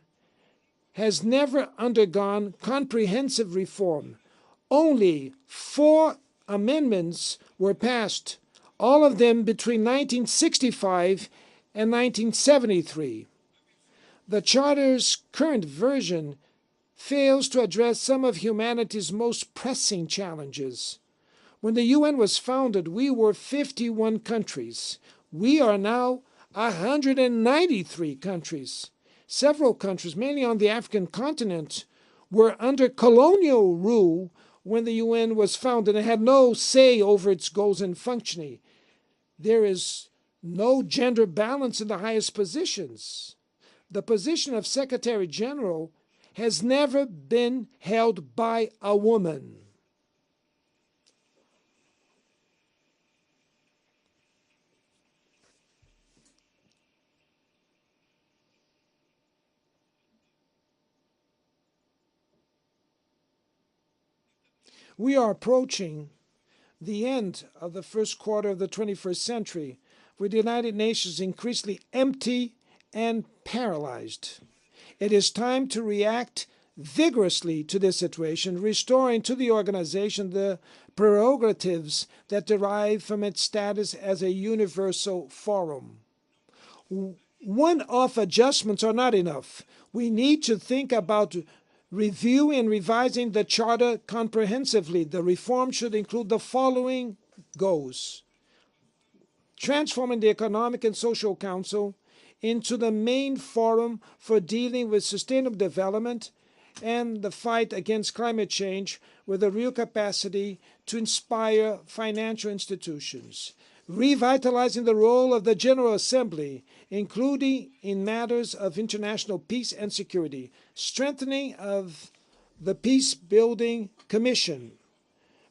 has never undergone comprehensive reform. Only 4 amendments were passed, all of them between 1965 and 1973. The Charter's current version fails to address some of humanity's most pressing challenges. When the UN was founded, we were 51 countries. We are now 193 countries. Several countries, mainly on the African continent, were under colonial rule when the UN was founded and had no say over its goals and functioning. There is no gender balance in the highest positions. The position of Secretary General has never been held by a woman. We are approaching the end of the first quarter of the 21st century, with the United Nations increasingly empty and paralyzed. It is time to react vigorously to this situation, restoring to the organization the prerogatives that derive from its status as a universal forum. One-off adjustments are not enough. We need to think about reviewing and revising the Charter comprehensively. The reform should include the following goals: transforming the Economic and Social Council into the main forum for dealing with sustainable development and the fight against climate change with a real capacity to inspire financial institutions. Revitalizing the role of the General Assembly, including in matters of international peace and security. Strengthening of the Peace-Building Commission.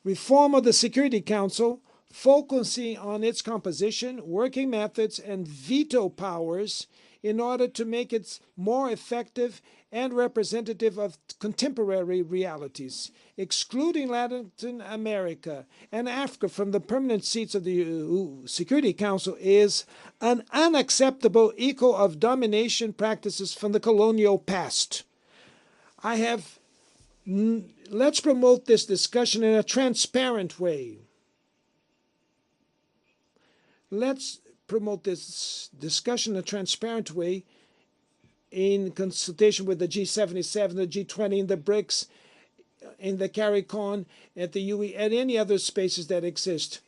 Reform of the Security Council, focusing on its composition, working methods, and veto powers in order to make it more effective and representative of contemporary realities. Excluding Latin America and Africa from the permanent seats of the Security Council is an unacceptable echo of domination practices from the colonial past. Let's promote this discussion in a transparent way. Let's promote this discussion in a transparent way in consultation with the G77, the G20, the BRICS, in the CARICOM, at the UE, and any other spaces that exist.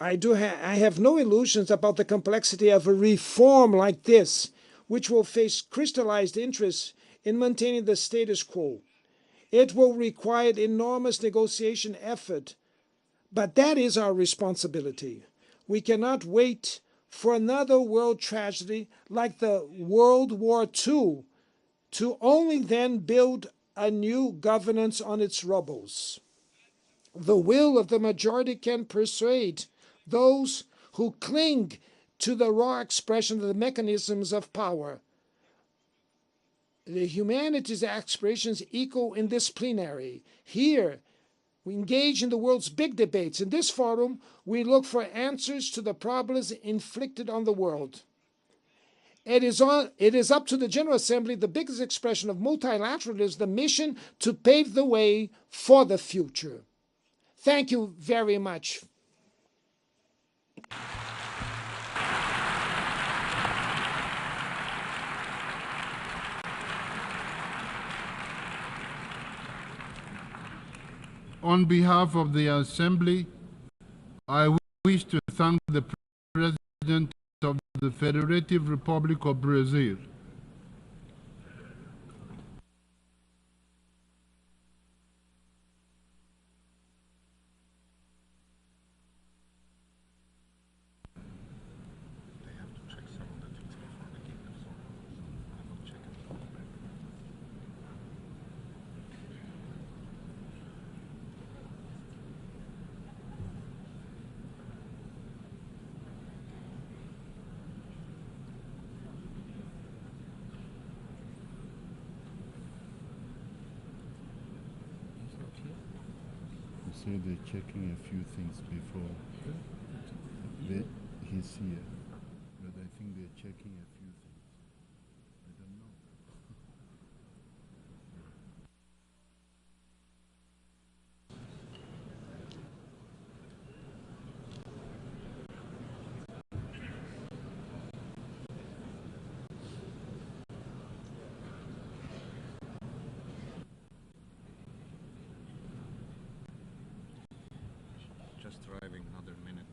I have no illusions about the complexity of a reform like this, which will face crystallized interests in maintaining the status quo. It will require enormous negotiation effort, but that is our responsibility. We cannot wait for another world tragedy like the World War II to only then build a new governance on its rubbles. The will of the majority can persuade those who cling to the raw expression of the mechanisms of power. The humanities aspirations echo in this plenary. Here, we engage in the world's big debates. In this forum, we look for answers to the problems inflicted on the world. It is up to the General Assembly, the biggest expression of multilateralism, the mission to pave the way for the future. Thank you very much. On behalf of the Assembly, I wish to thank the President of the Federative Republic of Brazil, so they're checking a few things before he's here, but I think they're checking a few things. I don't know. Just driving another minute.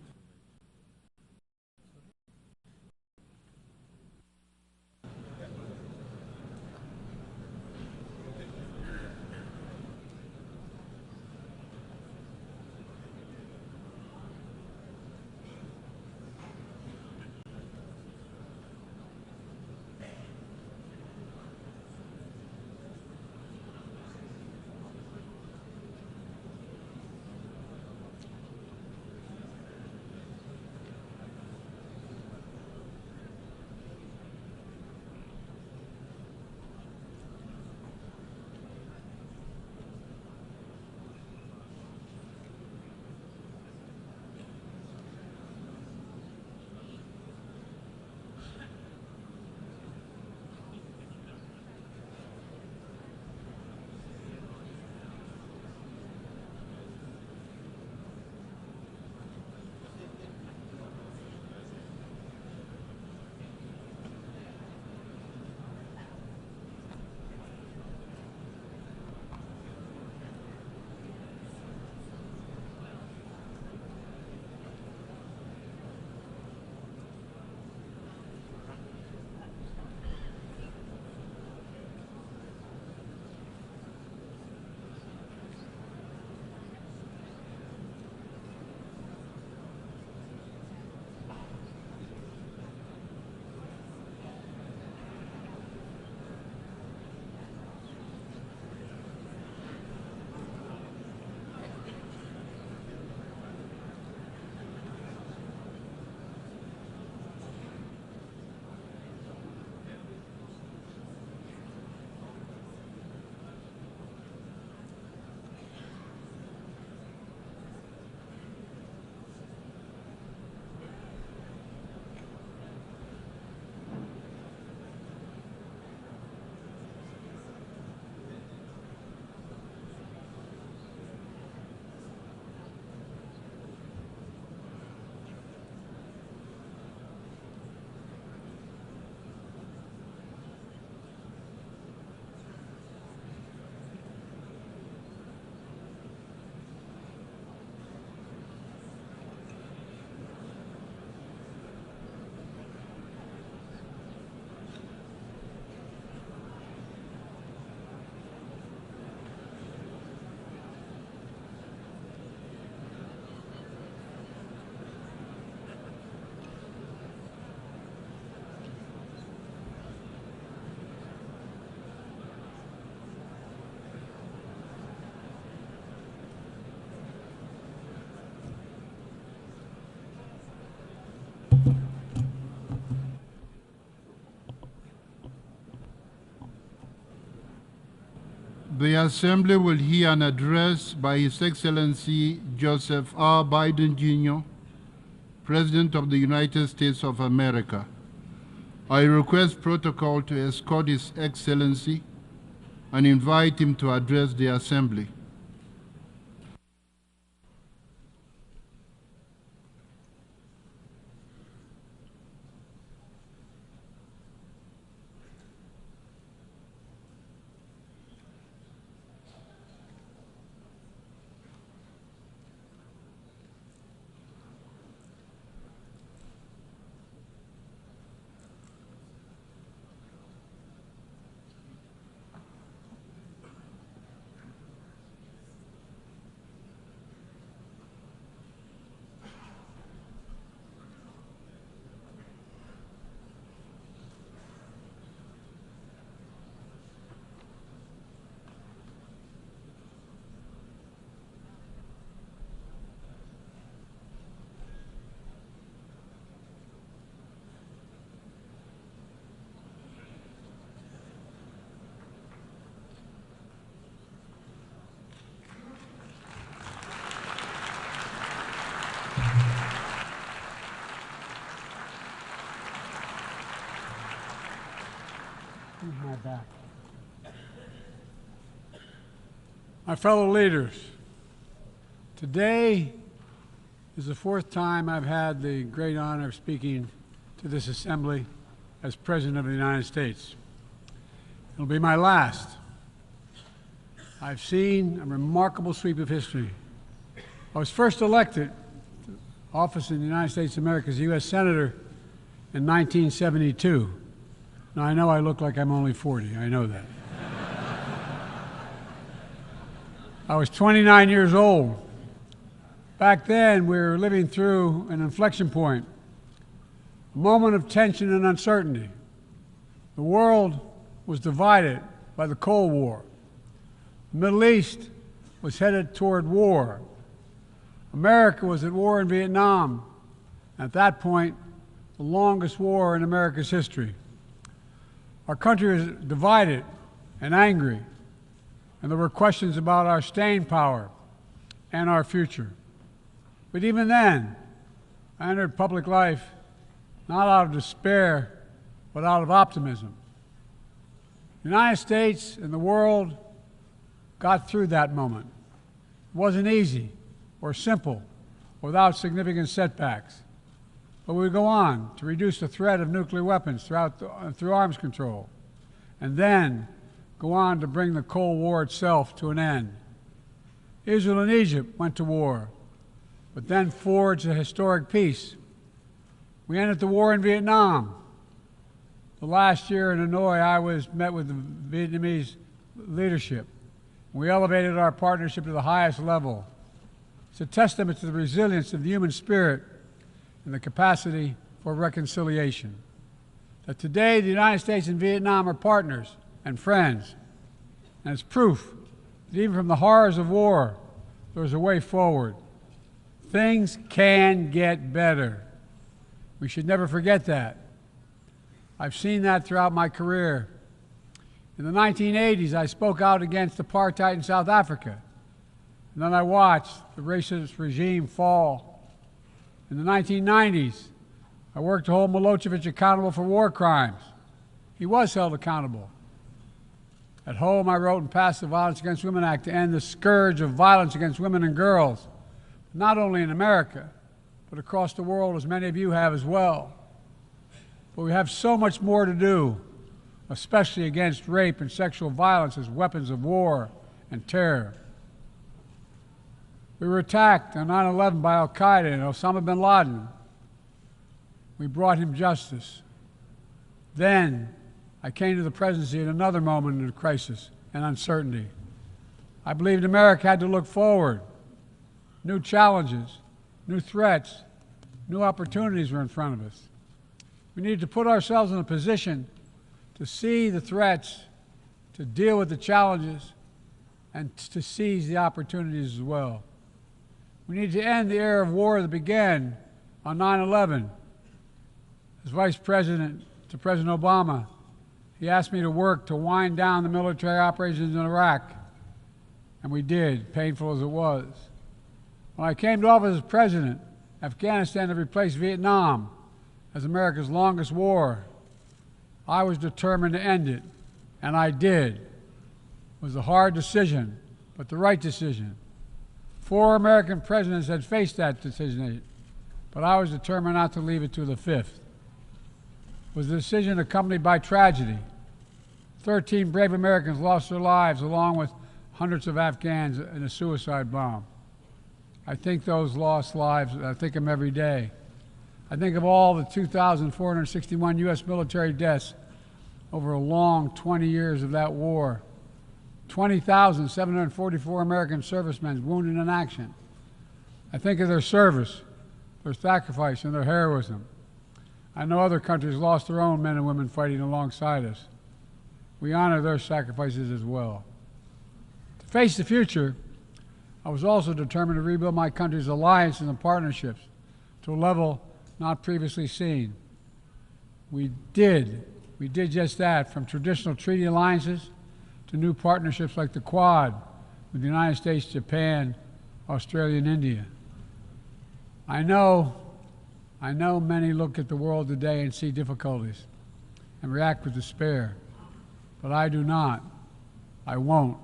The Assembly will hear an address by His Excellency Joseph R. Biden Jr., President of the United States of America. I request protocol to escort His Excellency and invite him to address the Assembly. My back. My fellow leaders, today is the fourth time I've had the great honor of speaking to this assembly as President of the United States. It'll be my last. I've seen a remarkable sweep of history. I was first elected to office in the United States of America as a U.S. Senator in 1972. Now, I know I look like I'm only 40. I know that. I was 29 years old. Back then, we were living through an inflection point, a moment of tension and uncertainty. The world was divided by the Cold War. The Middle East was headed toward war. America was at war in Vietnam. At that point, the longest war in America's history. Our country was divided and angry, and there were questions about our staying power and our future. But even then, I entered public life not out of despair, but out of optimism. The United States and the world got through that moment. It wasn't easy or simple without significant setbacks. But we would go on to reduce the threat of nuclear weapons through arms control, and then go on to bring the Cold War itself to an end. Israel and Egypt went to war, but then forged a historic peace. We ended the war in Vietnam. The last year in Hanoi, I met with the Vietnamese leadership. We elevated our partnership to the highest level. It's a testament to the resilience of the human spirit and the capacity for reconciliation. That today the United States and Vietnam are partners and friends, and it's proof that even from the horrors of war, there's a way forward. Things can get better. We should never forget that. I've seen that throughout my career. In the 1980s, I spoke out against apartheid in South Africa, and then I watched the racist regime fall. In the 1990s, I worked to hold Milosevic accountable for war crimes. He was held accountable. At home, I wrote and passed the Violence Against Women Act to end the scourge of violence against women and girls, not only in America, but across the world, as many of you have as well. But we have so much more to do, especially against rape and sexual violence as weapons of war and terror. We were attacked on 9/11 by al-Qaeda and Osama bin Laden. We brought him justice. Then I came to the presidency at another moment of crisis and uncertainty. I believed America had to look forward. New challenges, new threats, new opportunities were in front of us. We needed to put ourselves in a position to see the threats, to deal with the challenges, and to seize the opportunities as well. We need to end the era of war that began on 9/11. As Vice President to President Obama, he asked me to work to wind down the military operations in Iraq and we did, painful as it was. When I came to office as president, Afghanistan had replaced Vietnam as America's longest war. I was determined to end it, and I did. It was a hard decision, but the right decision. 4 American presidents had faced that decision, but I was determined not to leave it to the 5th. It was a decision accompanied by tragedy. 13 brave Americans lost their lives, along with hundreds of Afghans in a suicide bomb. I think those lost lives, I think of them every day. I think of all the 2,461 U.S. military deaths over a long 20 years of that war. 20,744 American servicemen wounded in action. I think of their service, their sacrifice, and their heroism. I know other countries lost their own men and women fighting alongside us. We honor their sacrifices as well. To face the future, I was also determined to rebuild my country's alliances and partnerships to a level not previously seen. We did just that, from traditional treaty alliances to new partnerships like the Quad with the United States, Japan, Australia, and India. I know many look at the world today and see difficulties and react with despair, but I do not. I won't.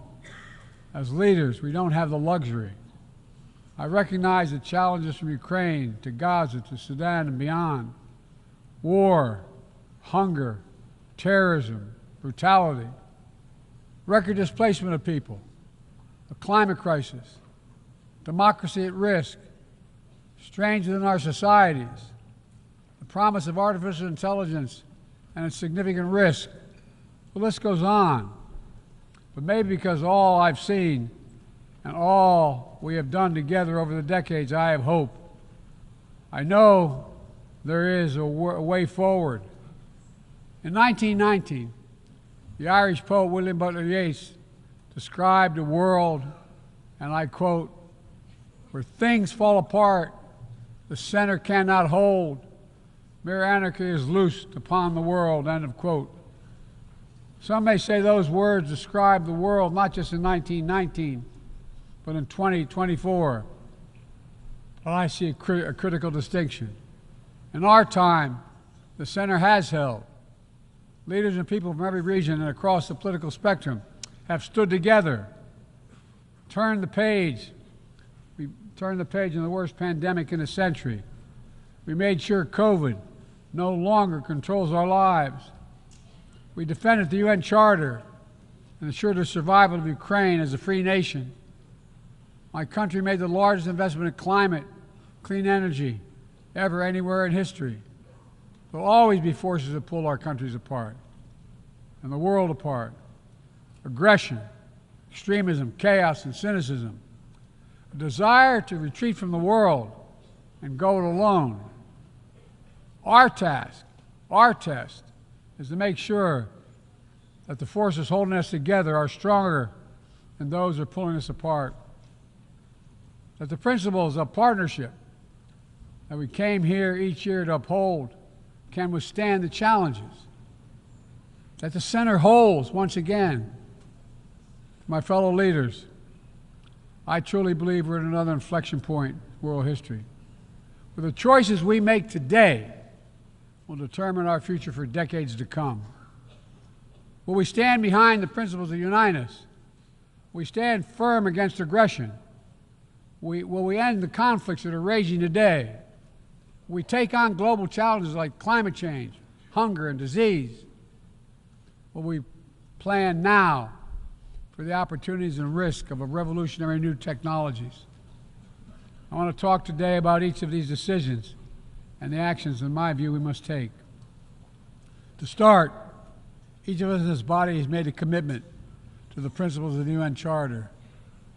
As leaders, we don't have the luxury. I recognize the challenges from Ukraine to Gaza to Sudan and beyond. War, hunger, terrorism, brutality, record displacement of people, a climate crisis, democracy at risk, strains within our societies, the promise of artificial intelligence and its significant risk. The list goes on. But maybe because all I've seen and all we have done together over the decades, I have hope. I know there is a way forward. In 1919, the Irish poet William Butler Yeats described a world, and I quote, "where things fall apart, the center cannot hold, mere anarchy is loosed upon the world," end of quote. Some may say those words describe the world not just in 1919, but in 2024. But I see a critical distinction. In our time, the center has held. Leaders and people from every region and across the political spectrum have stood together, turned the page. We turned the page in the worst pandemic in a century. We made sure COVID no longer controls our lives. We defended the UN Charter and ensured the survival of Ukraine as a free nation. My country made the largest investment in climate, clean energy, ever anywhere in history. There will always be forces that pull our countries apart and the world apart. Aggression, extremism, chaos, and cynicism. A desire to retreat from the world and go it alone. Our task, our test, is to make sure that the forces holding us together are stronger than those that are pulling us apart. That the principles of partnership that we came here each year to uphold can withstand the challenges. That the center holds once again. My fellow leaders, I truly believe we're at another inflection point in world history, where the choices we make today will determine our future for decades to come. Will we stand behind the principles that unite us? Will we stand firm against aggression? Will we end the conflicts that are raging today? Will we take on global challenges like climate change, hunger, and disease? Will we plan now for the opportunities and risk of a revolutionary new technologies? I want to talk today about each of these decisions and the actions, in my view, we must take. To start, each of us in this body has made a commitment to the principles of the UN Charter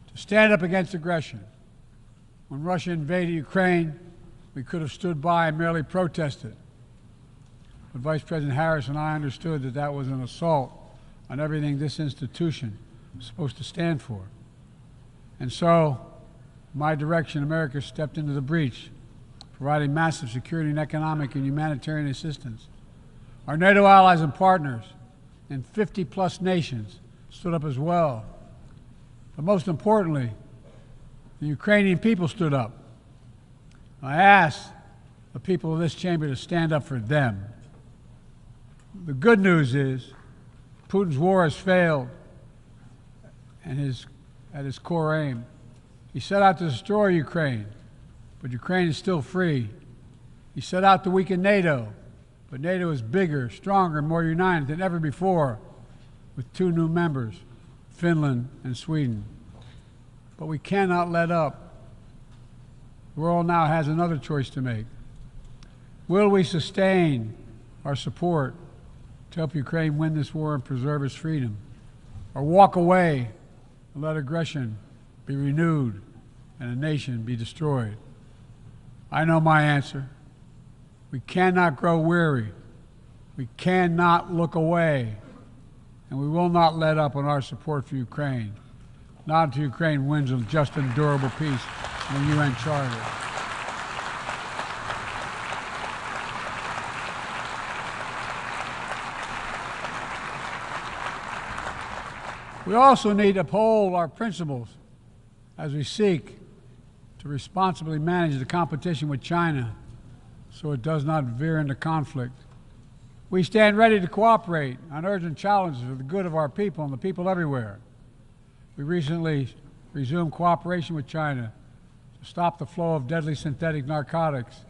to stand up against aggression. When Russia invaded Ukraine, we could have stood by and merely protested. But Vice President Harris and I understood that that was an assault on everything this institution was supposed to stand for. And so, in my direction, America stepped into the breach, providing massive security and economic and humanitarian assistance. Our NATO allies and partners in 50-plus nations stood up as well. But most importantly, the Ukrainian people stood up. I asked the people of this chamber to stand up for them. The good news is Putin's war has failed and at his core aim. He set out to destroy Ukraine, but Ukraine is still free. He set out to weaken NATO, but NATO is bigger, stronger, and more united than ever before, with 2 new members, Finland and Sweden. But we cannot let up. The world now has another choice to make. Will we sustain our support to help Ukraine win this war and preserve its freedom, or walk away and let aggression be renewed and a nation be destroyed? I know my answer. We cannot grow weary. We cannot look away. And we will not let up on our support for Ukraine, not until Ukraine wins a just and durable peace in the UN Charter. We also need to uphold our principles as we seek to responsibly manage the competition with China so it does not veer into conflict. We stand ready to cooperate on urgent challenges for the good of our people and the people everywhere. We recently resumed cooperation with China to stop the flow of deadly synthetic narcotics.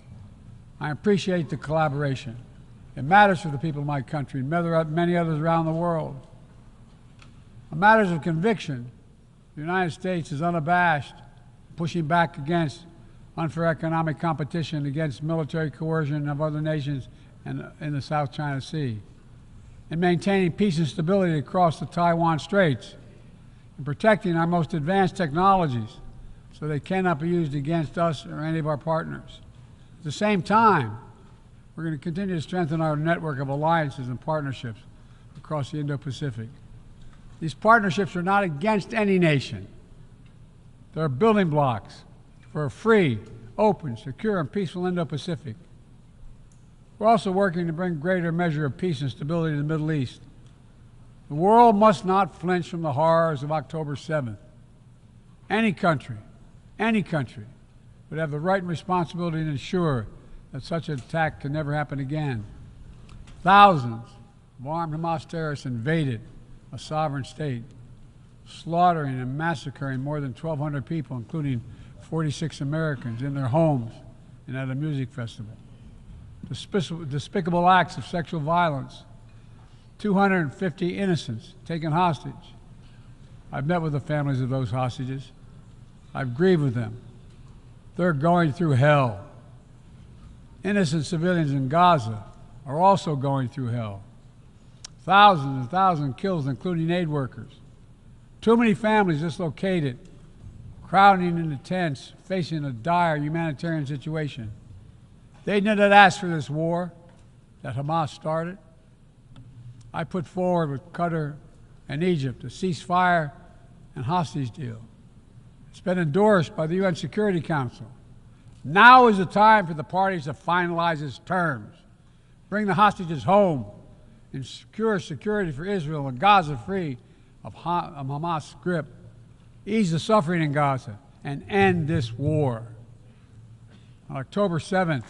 I appreciate the collaboration. It matters for the people of my country and many others around the world. On matters of conviction, the United States is unabashed, pushing back against unfair economic competition, against military coercion of other nations in the South China Sea, and maintaining peace and stability across the Taiwan Straits, and protecting our most advanced technologies so they cannot be used against us or any of our partners. At the same time, we're going to continue to strengthen our network of alliances and partnerships across the Indo-Pacific. These partnerships are not against any nation. They're building blocks for a free, open, secure, and peaceful Indo-Pacific. We're also working to bring greater measure of peace and stability to the Middle East. The world must not flinch from the horrors of October 7th. Any country would have the right and responsibility to ensure that such an attack can never happen again. Thousands of armed Hamas terrorists invaded a sovereign state, slaughtering and massacring more than 1,200 people, including 46 Americans, in their homes and at a music festival. Despicable acts of sexual violence, 250 innocents taken hostage. I've met with the families of those hostages. I've grieved with them. They're going through hell. Innocent civilians in Gaza are also going through hell. Thousands and thousands killed, including aid workers. Too many families dislocated, crowding into tents, facing a dire humanitarian situation. They did not ask for this war that Hamas started. I put forward with Qatar and Egypt a ceasefire and hostage deal. It's been endorsed by the UN Security Council. Now is the time for the parties to finalize its terms, bring the hostages home, and secure security for Israel and Gaza free of Hamas' grip, ease the suffering in Gaza, and end this war. On October 7th,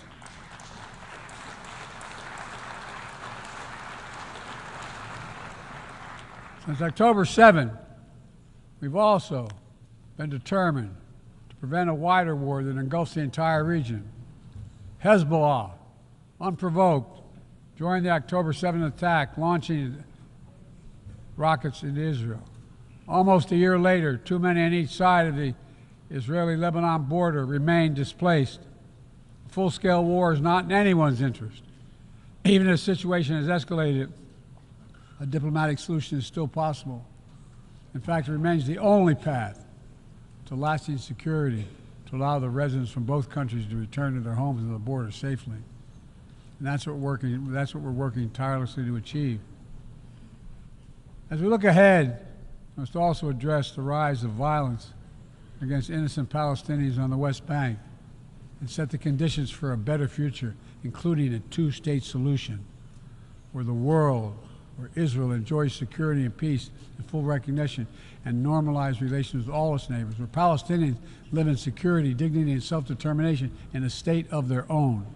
since October 7th, we've also been determined to prevent a wider war that engulfs the entire region. Hezbollah, unprovoked, joined the October 7th attack, launching rockets into Israel. Almost a year later, too many on each side of the Israeli-Lebanon border remain displaced. A full-scale war is not in anyone's interest. Even if the situation has escalated, a diplomatic solution is still possible. In fact, it remains the only path to lasting security to allow the residents from both countries to return to their homes and the border safely. And that's what we're working tirelessly to achieve. As we look ahead, we must also address the rise of violence against innocent Palestinians on the West Bank and set the conditions for a better future, including a two-state solution where the world where Israel enjoys security and peace and full recognition and normalized relations with all its neighbors, where Palestinians live in security, dignity, and self-determination in a state of their own.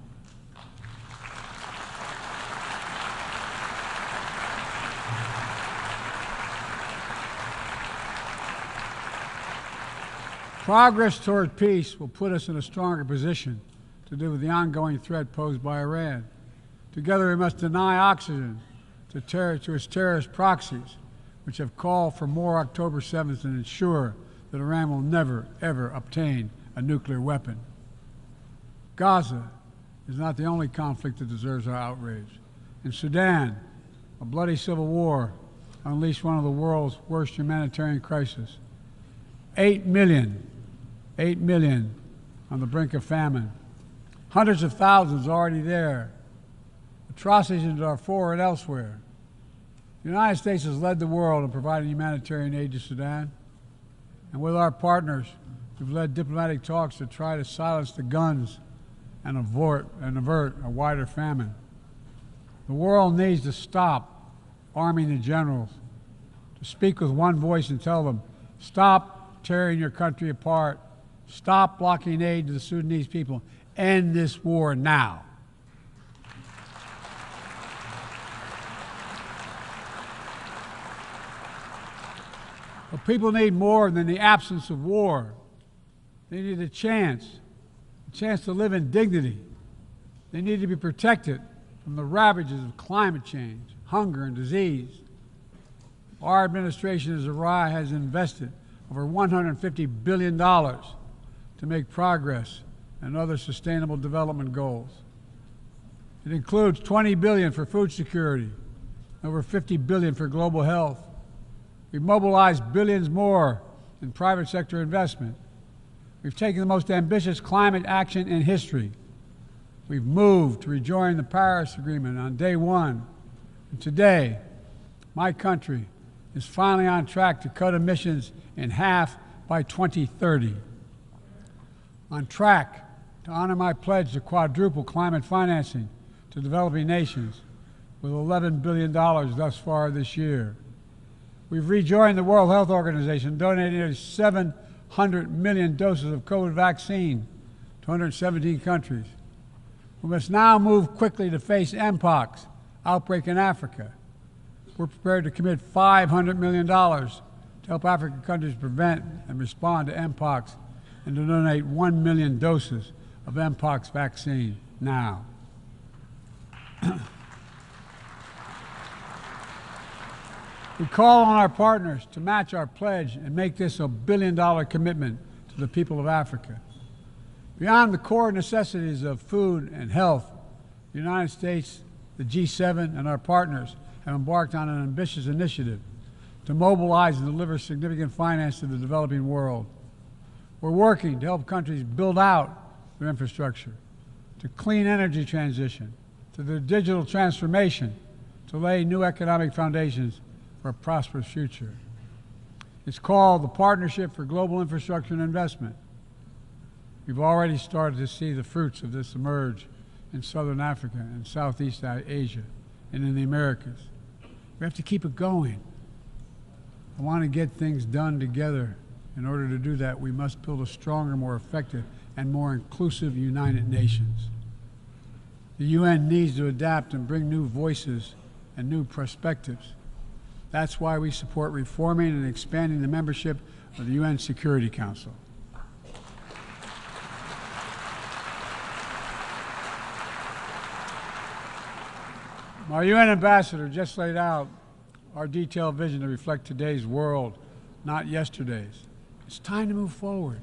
Progress toward peace will put us in a stronger position to deal with the ongoing threat posed by Iran. Together we must deny oxygen to its terrorist proxies, which have called for more October 7th and ensure that Iran will never, ever obtain a nuclear weapon. Gaza is not the only conflict that deserves our outrage. In Sudan, a bloody civil war unleashed one of the world's worst humanitarian crises. 8 million on the brink of famine. Hundreds of thousands already there. Atrocities in Darfur and elsewhere. The United States has led the world in providing humanitarian aid to Sudan. And with our partners, we've led diplomatic talks to try to silence the guns and avert a wider famine. The world needs to stop arming the generals, to speak with one voice and tell them, stop tearing your country apart, stop blocking aid to the Sudanese people, end this war now. But people need more than the absence of war. They need a chance to live in dignity. They need to be protected from the ravages of climate change, hunger, and disease. Our administration has invested over $150 billion to make progress and other sustainable development goals. It includes $20 billion for food security, over $50 billion for global health. We've mobilized billions more in private sector investment. We've taken the most ambitious climate action in history. We've moved to rejoin the Paris Agreement on day one. And today, my country is finally on track to cut emissions in half by 2030. On track to honor my pledge to quadruple climate financing to developing nations with $11 billion thus far this year. We've rejoined the World Health Organization, donating nearly 700 million doses of COVID vaccine to 117 countries. We must now move quickly to face Mpox outbreak in Africa. We're prepared to commit $500 million to help African countries prevent and respond to Mpox and to donate 1 million doses of Mpox vaccine now. We call on our partners to match our pledge and make this a billion-dollar commitment to the people of Africa. Beyond the core necessities of food and health, the United States, the G7, and our partners have embarked on an ambitious initiative to mobilize and deliver significant finance to the developing world. We're working to help countries build out their infrastructure, to clean energy transition, to their digital transformation, to lay new economic foundations for a prosperous future. It's called the Partnership for Global Infrastructure and Investment. We've already started to see the fruits of this emerge in Southern Africa and Southeast Asia and in the Americas. We have to keep it going. I want to get things done together. In order to do that, we must build a stronger, more effective, and more inclusive United Nations. The UN needs to adapt and bring new voices and new perspectives. That's why we support reforming and expanding the membership of the UN Security Council. Our UN ambassador just laid out our detailed vision to reflect today's world, not yesterday's. It's time to move forward.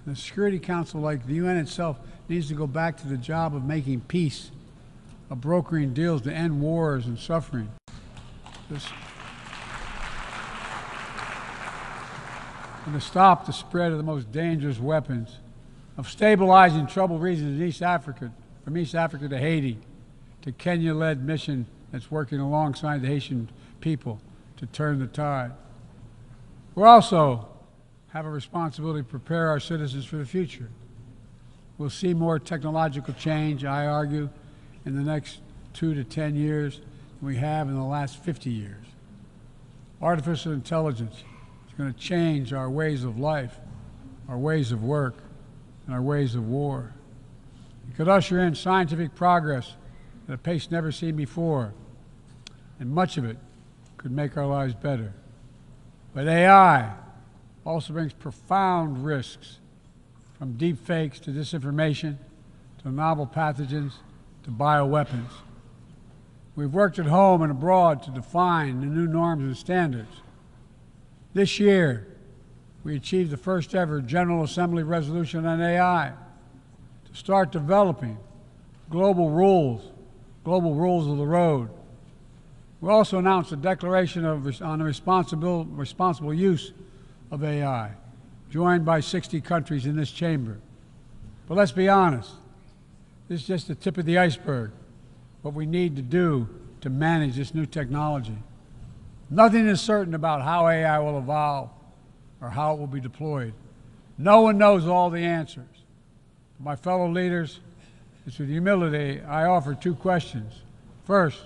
The Security Council, like the UN itself, needs to go back to the job of making peace, of brokering deals to end wars and suffering. And to stop the spread of the most dangerous weapons, of stabilizing troubled regions in East Africa, from East Africa to Haiti, to Kenya-led mission that's working alongside the Haitian people to turn the tide. We also have a responsibility to prepare our citizens for the future. We'll see more technological change, I argue, in the next 2 to 10 years than we have in the last 50 years. Artificial intelligence is going to change our ways of life, our ways of work, and our ways of war. It could usher in scientific progress at a pace never seen before, and much of it could make our lives better. But AI also brings profound risks, from deep fakes to disinformation, to novel pathogens, to bioweapons. We've worked at home and abroad to define the new norms and standards. This year, we achieved the first ever General Assembly resolution on AI to start developing global rules of the road. We also announced a declaration on the responsible use of AI, joined by 60 countries in this chamber. But let's be honest, this is just the tip of the iceberg, what we need to do to manage this new technology. Nothing is certain about how AI will evolve or how it will be deployed. No one knows all the answers. My fellow leaders, it's with humility I offer two questions. First,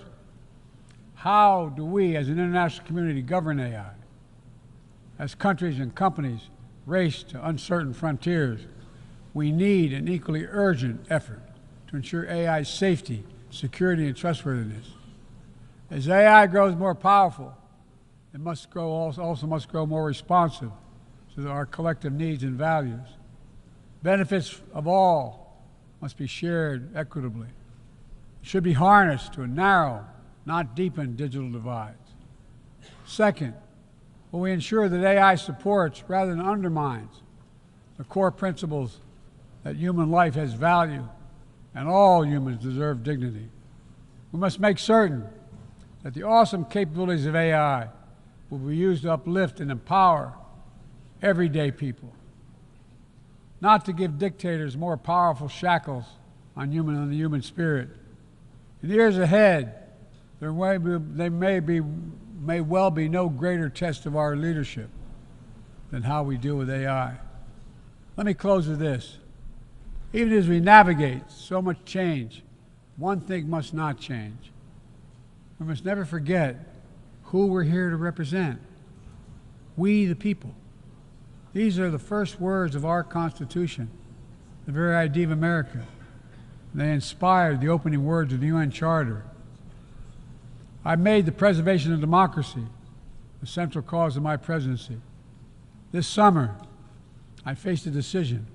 how do we as an international community govern AI? As countries and companies race to uncertain frontiers, we need an equally urgent effort to ensure AI's safety, security, and trustworthiness. As AI grows more powerful, it also must grow more responsive to our collective needs and values. Benefits of all must be shared equitably. It should be harnessed to narrow, not deepen, digital divides. Second, will we ensure that AI supports rather than undermines the core principles that human life has value and all humans deserve dignity? We must make certain that the awesome capabilities of AI will be used to uplift and empower everyday people, not to give dictators more powerful shackles on the human spirit. In the years ahead, there may well be no greater test of our leadership than how we deal with AI. Let me close with this. Even as we navigate so much change, one thing must not change. We must never forget who we're here to represent. We, the people. These are the first words of our Constitution, the very idea of America. They inspired the opening words of the UN Charter. I made the preservation of democracy the central cause of my presidency. This summer, I faced a decision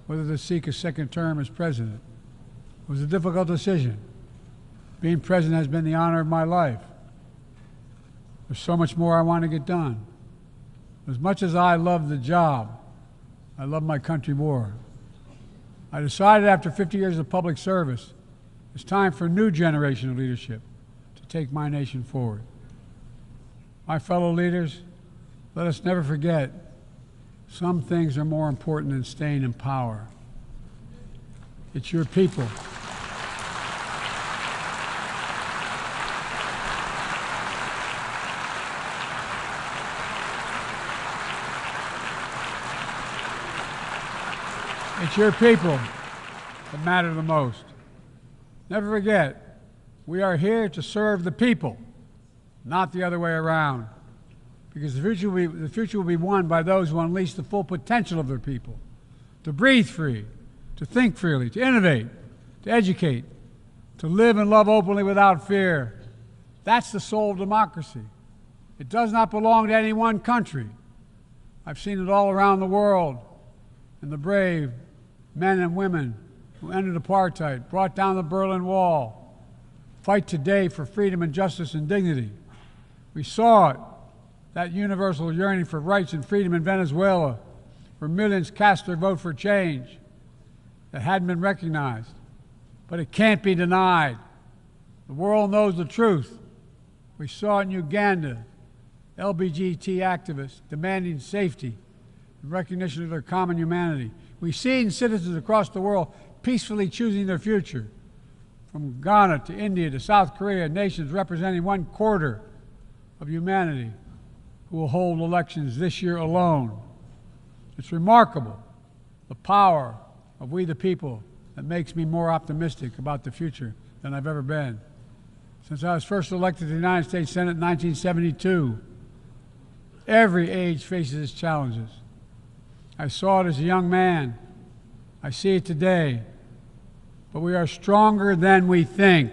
whether to seek a second term as president. It was a difficult decision. Being president has been the honor of my life. There's so much more I want to get done. As much as I love the job, I love my country more. I decided after 50 years of public service, it's time for a new generation of leadership to take my nation forward. My fellow leaders, let us never forget, some things are more important than staying in power. It's your people. It's your people that matter the most. Never forget, we are here to serve the people, not the other way around. Because the future will be won by those who unleash the full potential of their people, to breathe free, to think freely, to innovate, to educate, to live and love openly without fear. That's the soul of democracy. It does not belong to any one country. I've seen it all around the world, and the brave men and women who ended apartheid, brought down the Berlin Wall, fight today for freedom and justice and dignity. We saw it, that universal yearning for rights and freedom in Venezuela, where millions cast their vote for change that hadn't been recognized. But it can't be denied. The world knows the truth. We saw it in Uganda, LGBT activists demanding safety and recognition of their common humanity. We see in citizens across the world peacefully choosing their future. From Ghana to India to South Korea, nations representing 1/4 of humanity who will hold elections this year alone. It's remarkable, the power of we the people, that makes me more optimistic about the future than I've ever been. since I was first elected to the United States Senate in 1972. Every age faces its challenges. I saw it as a young man. I see it today. But we are stronger than we think.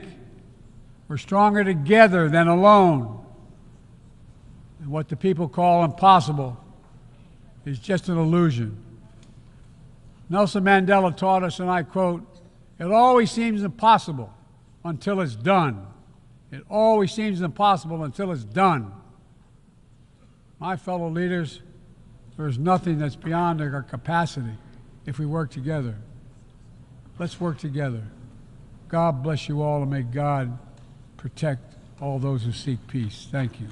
We're stronger together than alone. And what the people call impossible is just an illusion. Nelson Mandela taught us, and I quote, "It always seems impossible until it's done." It always seems impossible until it's done. My fellow leaders, there is nothing that's beyond our capacity if we work together. Let's work together. God bless you all, and may God protect all those who seek peace. Thank you.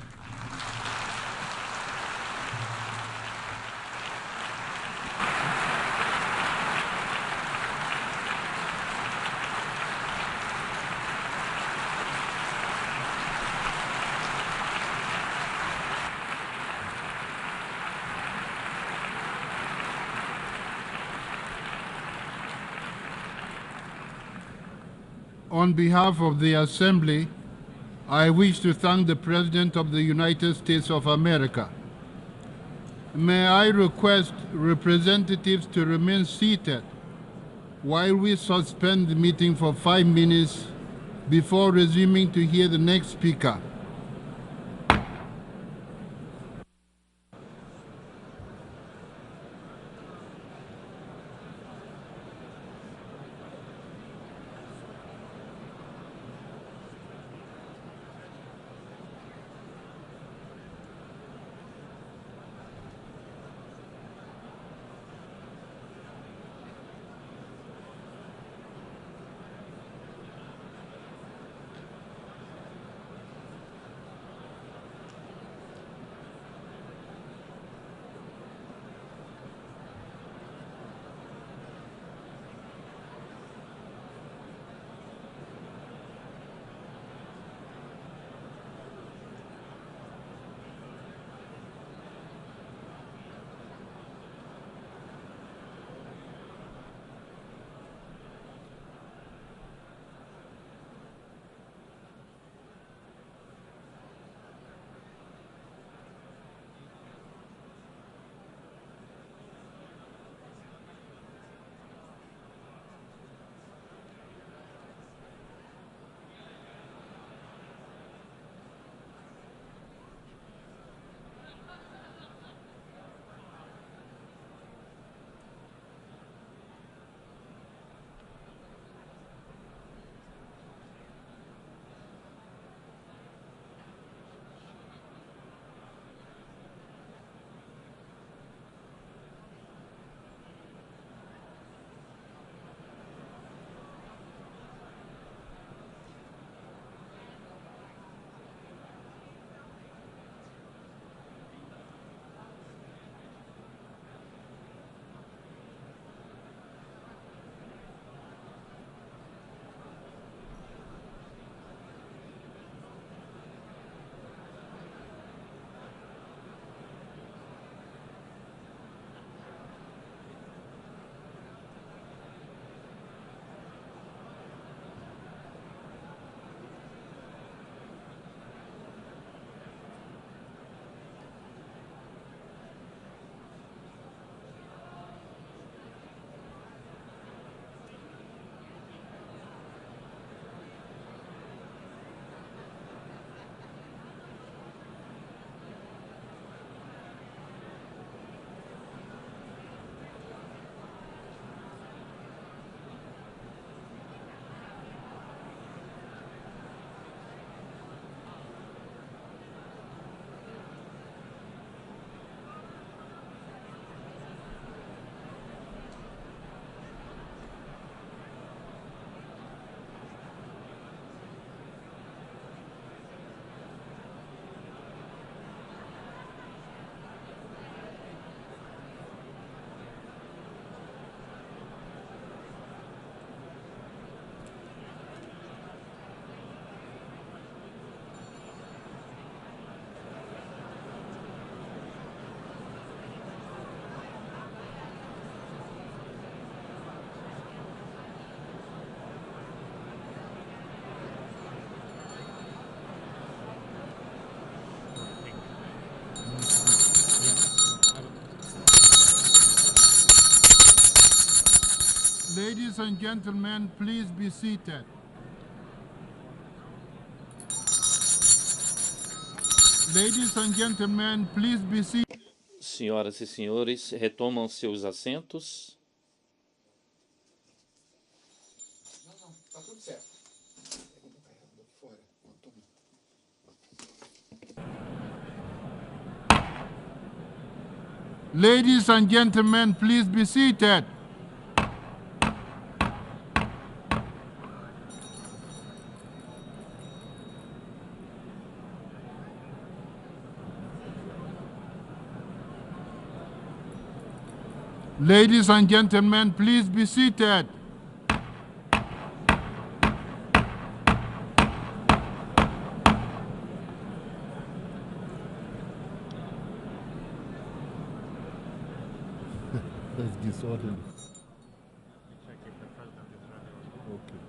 On behalf of the Assembly, I wish to thank the President of the United States of America. May I request representatives to remain seated while we suspend the meeting for 5 minutes before resuming to hear the next speaker. Ladies and gentlemen, please be seated. Ladies and gentlemen, please be seated. Senhoras e senhores, retomam seus assentos. Ladies and gentlemen, please be seated. Ladies and gentlemen, please be seated. That's disorderly. Okay.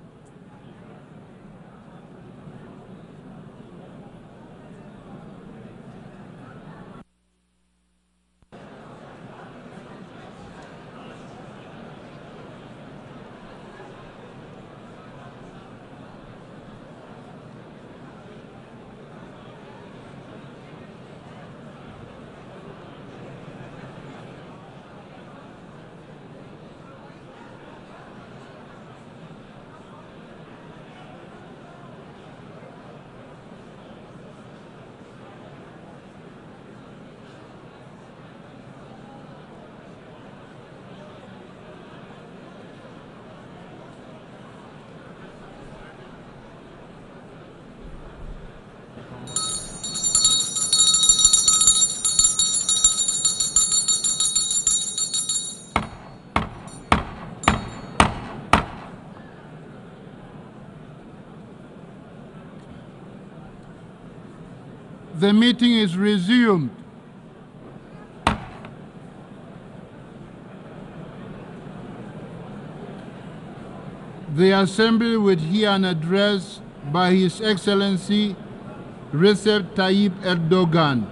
The meeting is resumed. The Assembly will hear an address by His Excellency Recep Tayyip Erdogan,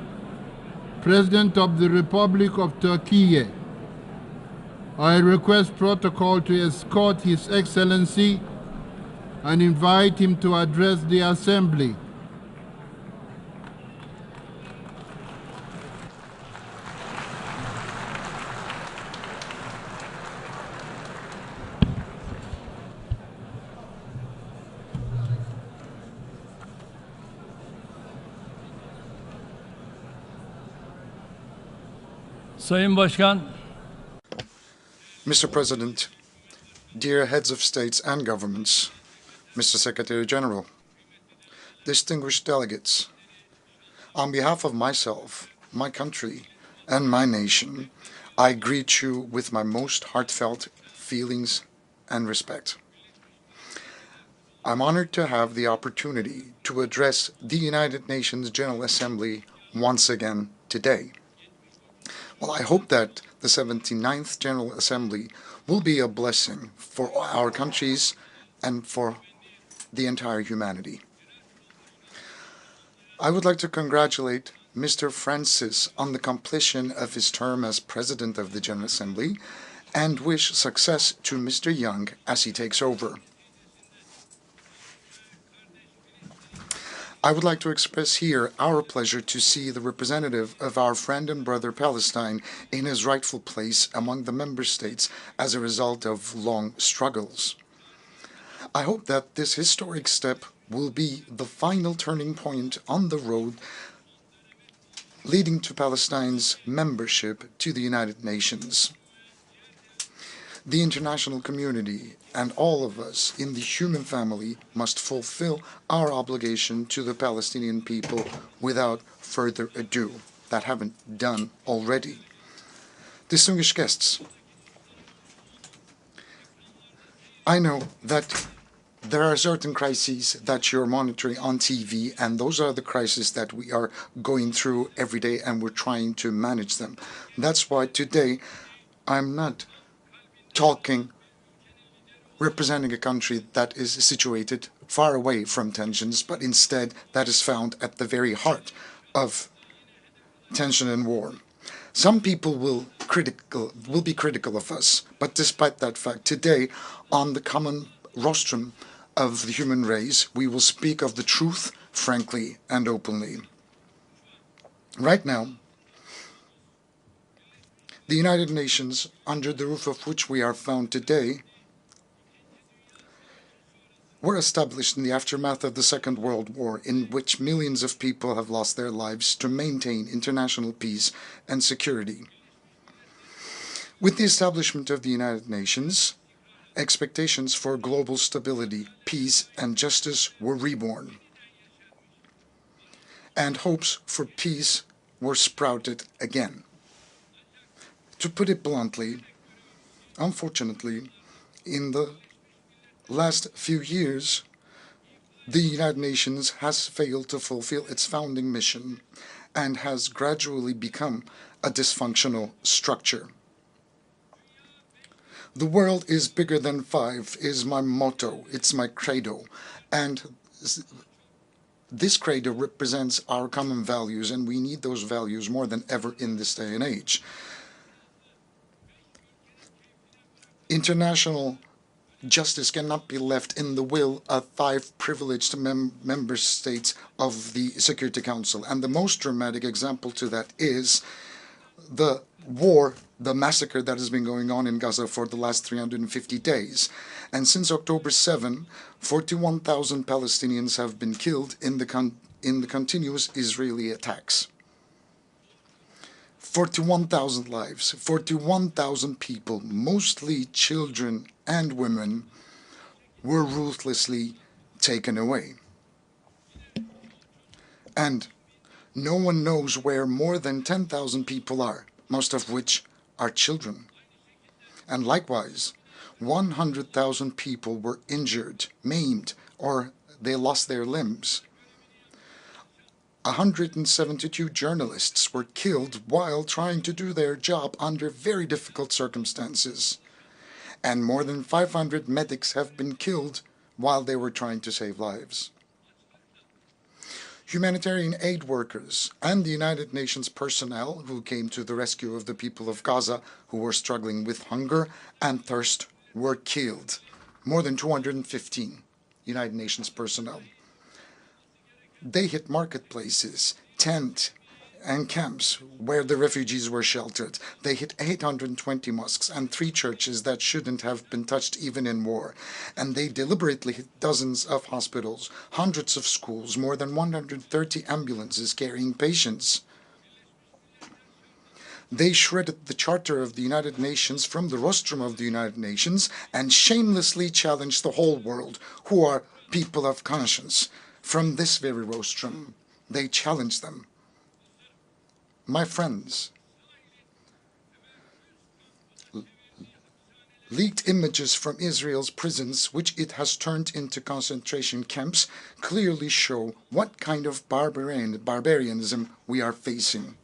President of the Republic of Turkey. I request protocol to escort His Excellency and invite him to address the Assembly. Sayın Başkan, Mr. President, dear heads of states and governments, Mr. Secretary General, distinguished delegates, on behalf of myself, my country, and my nation, I greet you with my most heartfelt feelings and respect. I'm honored to have the opportunity to address the United Nations General Assembly once again today. Well, I hope that the 79th General Assembly will be a blessing for our countries and for the entire humanity. I would like to congratulate Mr. Francis on the completion of his term as President of the General Assembly and wish success to Mr. Young as he takes over. I would like to express here our pleasure to see the representative of our friend and brother Palestine in his rightful place among the member states as a result of long struggles. I hope that this historic step will be the final turning point on the road leading to Palestine's membership to the United Nations. The international community and all of us in the human family must fulfill our obligation to the Palestinian people without further ado, that haven't done already. Distinguished guests, I know that there are certain crises that you're monitoring on TV, and those are the crises that we are going through every day, and we're trying to manage them. That's why today I'm not talking representing a country that is situated far away from tensions, but instead that is found at the very heart of tension and war. Some people will critical of us. But despite that fact, today, on the common rostrum of the human race, we will speak of the truth frankly and openly. Right now, the United Nations, under the roof of which we are found today, were established in the aftermath of the Second World War, in which millions of people have lost their lives to maintain international peace and security. With the establishment of the United Nations, expectations for global stability, peace, and justice were reborn. And hopes for peace were sprouted again. To put it bluntly, unfortunately, in the last few years, the United Nations has failed to fulfill its founding mission and has gradually become a dysfunctional structure. The world is bigger than five is my motto, it's my credo, and this credo represents our common values, and we need those values more than ever in this day and age. International justice cannot be left in the will of five privileged member states of the Security Council. And the most dramatic example to that is the war, the massacre that has been going on in Gaza for the last 350 days. And since October 7, 41,000 Palestinians have been killed in the continuous Israeli attacks. 41,000 lives, 41,000 people, mostly children and women, were ruthlessly taken away. And no one knows where more than 10,000 people are, most of which are children. And likewise, 100,000 people were injured, maimed, or they lost their limbs. 172 journalists were killed while trying to do their job under very difficult circumstances. And more than 500 medics have been killed while they were trying to save lives. Humanitarian aid workers and the United Nations personnel who came to the rescue of the people of Gaza who were struggling with hunger and thirst were killed. More than 215 United Nations personnel. They hit marketplaces, tents, and camps where the refugees were sheltered. They hit 820 mosques and 3 churches that shouldn't have been touched even in war. And they deliberately hit dozens of hospitals, hundreds of schools, more than 130 ambulances carrying patients. They shredded the Charter of the United Nations from the rostrum of the United Nations and shamelessly challenged the whole world, who are people of conscience. From this very rostrum, they challenged them. My friends, leaked images from Israel's prisons, which it has turned into concentration camps, clearly show what kind of barbarianism we are facing.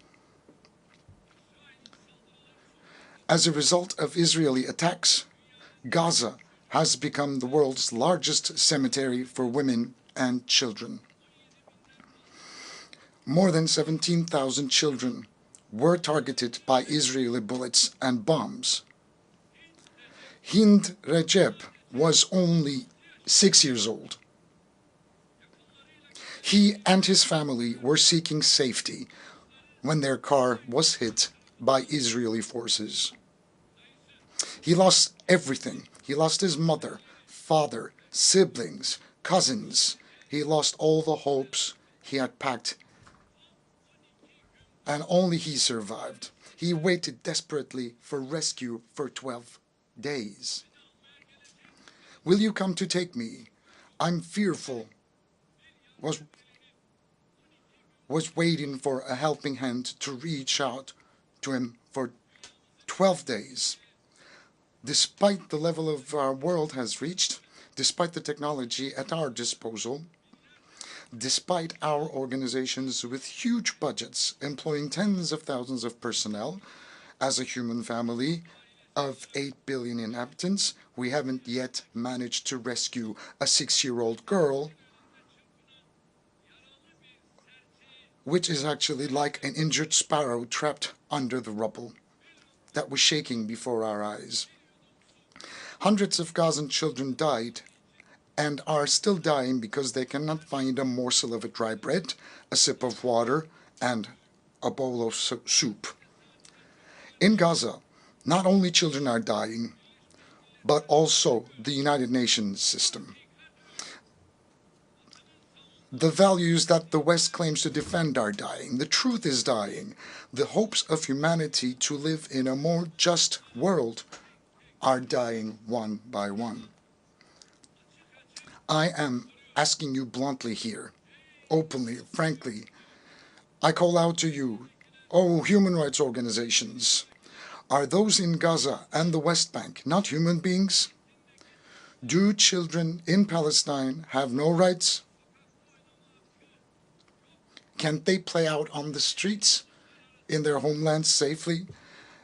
As a result of Israeli attacks, Gaza has become the world's largest cemetery for women and children. More than 17,000 children were targeted by Israeli bullets and bombs. Hind Recep was only 6 years old. He and his family were seeking safety when their car was hit by Israeli forces. He lost everything. He lost his mother, father, siblings, cousins. He lost all the hopes he had packed, and only he survived. He waited desperately for rescue for 12 days. Will you come to take me? I'm fearful. Was waiting for a helping hand to reach out to him for 12 days. Despite the level of our world has reached, despite the technology at our disposal, despite our organizations with huge budgets employing tens of thousands of personnel, as a human family of 8 billion inhabitants, we haven't yet managed to rescue a 6-year-old girl, which is actually like an injured sparrow trapped under the rubble. that was shaking before our eyes. Hundreds of Gazan children died and are still dying because they cannot find a morsel of a dry bread, a sip of water, and a bowl of soup. In Gaza, not only children are dying, but also the United Nations system. The values that the West claims to defend are dying. The truth is dying. The hopes of humanity to live in a more just world are dying one by one. I am asking you bluntly here, openly, frankly. I call out to you, oh, human rights organizations. Are those in Gaza and the West Bank not human beings? Do children in Palestine have no rights? Can't they play out on the streets in their homelands safely?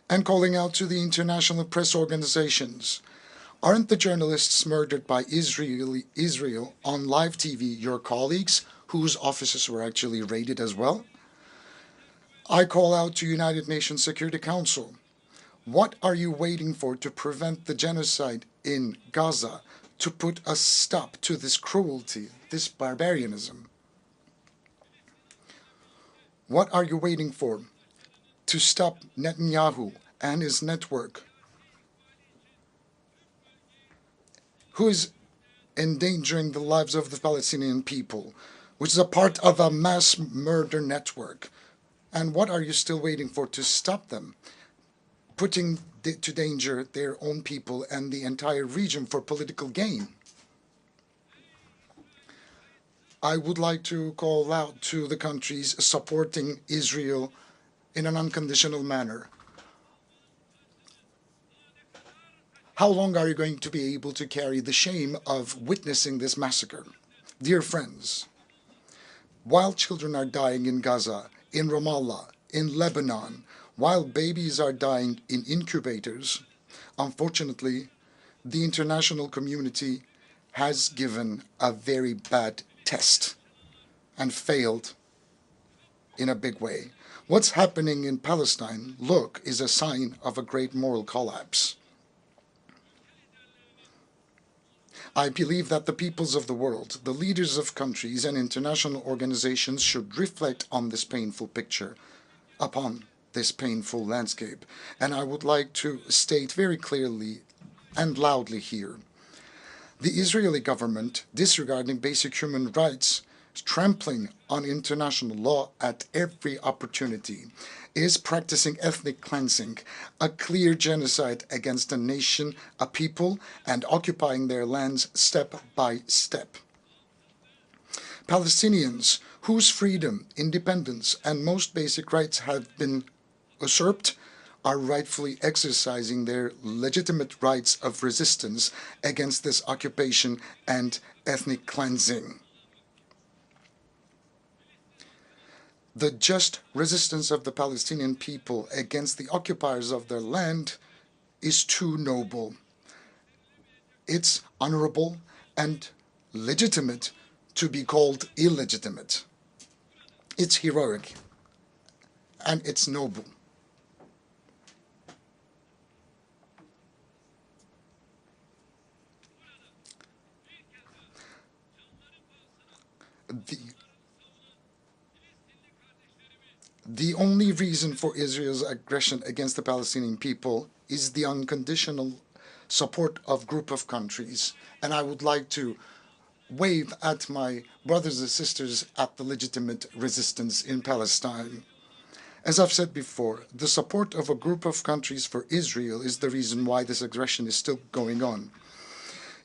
And calling out to the international press organizations, aren't the journalists murdered by Israel on live TV your colleagues, whose offices were actually raided as well? I call out to United Nations Security Council. What are you waiting for to prevent the genocide in Gaza, to put a stop to this cruelty, this barbarianism? What are you waiting for to stop Netanyahu and his network, who is endangering the lives of the Palestinian people, which is a part of a mass murder network? And what are you still waiting for to stop them, putting to danger their own people and the entire region for political gain? I would like to call out to the countries supporting Israel in an unconditional manner. How long are you going to be able to carry the shame of witnessing this massacre? Dear friends, while children are dying in Gaza, in Ramallah, in Lebanon, while babies are dying in incubators, unfortunately, the international community has given a very bad test and failed in a big way. What's happening in Palestine, look, is a sign of a great moral collapse. I believe that the peoples of the world, the leaders of countries and international organizations should reflect on this painful picture, upon this painful landscape. And I would like to state very clearly and loudly here, the Israeli government, disregarding basic human rights, trampling on international law at every opportunity, is practicing ethnic cleansing, a clear genocide against a nation, a people, and occupying their lands step by step. Palestinians, whose freedom, independence, and most basic rights have been usurped, are rightfully exercising their legitimate rights of resistance against this occupation and ethnic cleansing. The just resistance of the Palestinian people against the occupiers of their land is too noble. It's honorable and legitimate to be called illegitimate. It's heroic and it's noble. The only reason for Israel's aggression against the Palestinian people is the unconditional support of a group of countries. And I would like to wave at my brothers and sisters at the legitimate resistance in Palestine. As I've said before, the support of a group of countries for Israel is the reason why this aggression is still going on.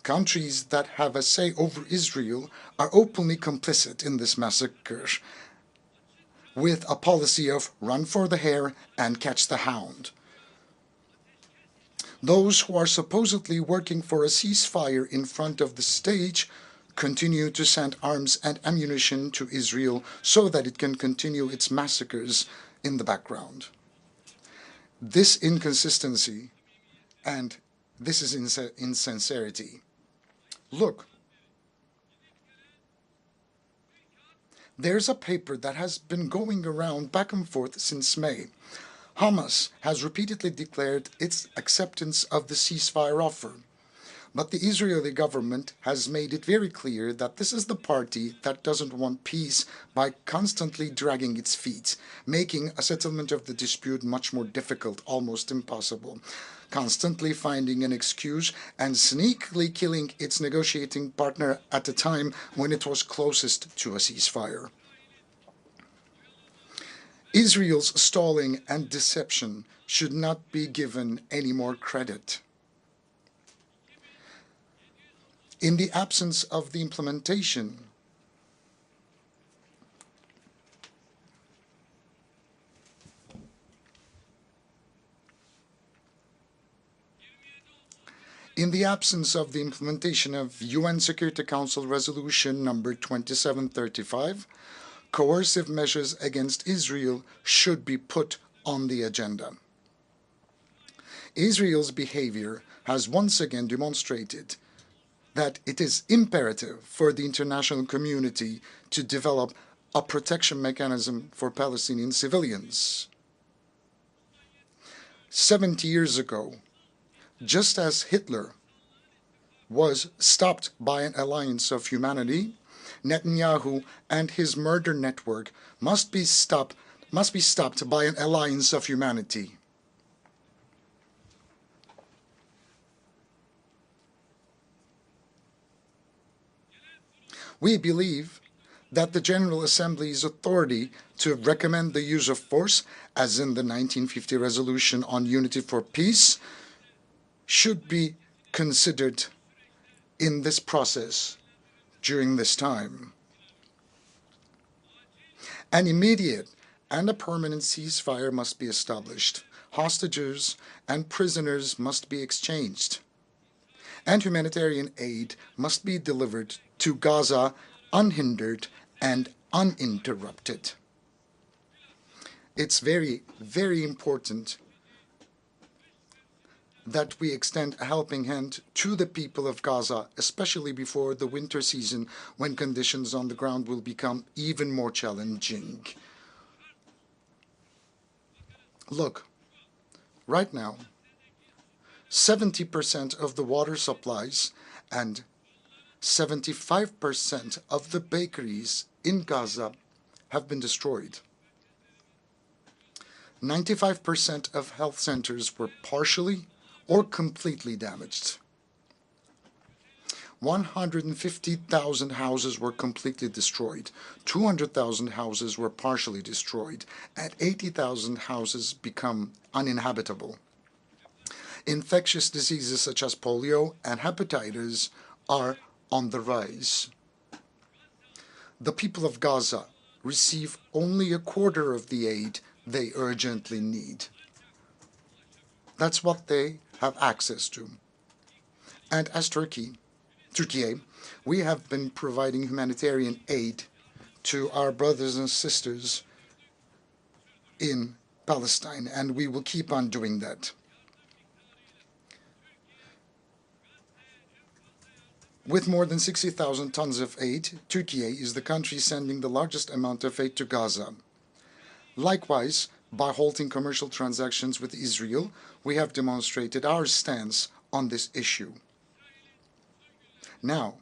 Countries that have a say over Israel are openly complicit in this massacre, with a policy of run for the hare and catch the hound. Those who are supposedly working for a ceasefire in front of the stage continue to send arms and ammunition to Israel so that it can continue its massacres in the background. This inconsistency and this is insincerity. Look, there's a paper that has been going around back and forth since May. Hamas has repeatedly declared its acceptance of the ceasefire offer, but the Israeli government has made it very clear that this is the party that doesn't want peace by constantly dragging its feet, making a settlement of the dispute much more difficult, almost impossible, constantly finding an excuse and sneakily killing its negotiating partner at a time when it was closest to a ceasefire. Israel's stalling and deception should not be given any more credit. In the absence of the implementation of UN Security Council Resolution number 2735, coercive measures against Israel should be put on the agenda. Israel's behavior has once again demonstrated that it is imperative for the international community to develop a protection mechanism for Palestinian civilians. 70 years ago, just as Hitler was stopped by an alliance of humanity, Netanyahu and his murder network must be stopped by an alliance of humanity. We believe that the General Assembly's authority to recommend the use of force, as in the 1950 Resolution on Unity for Peace, should be considered in this process during this time. An immediate and a permanent ceasefire must be established. Hostages and prisoners must be exchanged, and humanitarian aid must be delivered to Gaza unhindered and uninterrupted. It's very, very important that we extend a helping hand to the people of Gaza, especially before the winter season, when conditions on the ground will become even more challenging. Look, right now, 70% of the water supplies and 75% of the bakeries in Gaza have been destroyed. 95% of health centers were partially or completely damaged. 150,000 houses were completely destroyed, 200,000 houses were partially destroyed, and 80,000 houses become uninhabitable. Infectious diseases such as polio and hepatitis are on the rise. The people of Gaza receive only a quarter of the aid they urgently need. That's what they have access to. And as Turkey, we have been providing humanitarian aid to our brothers and sisters in Palestine, and we will keep on doing that. With more than 60,000 tons of aid, Turkey is the country sending the largest amount of aid to Gaza. Likewise, by halting commercial transactions with Israel, we have demonstrated our stance on this issue. Now,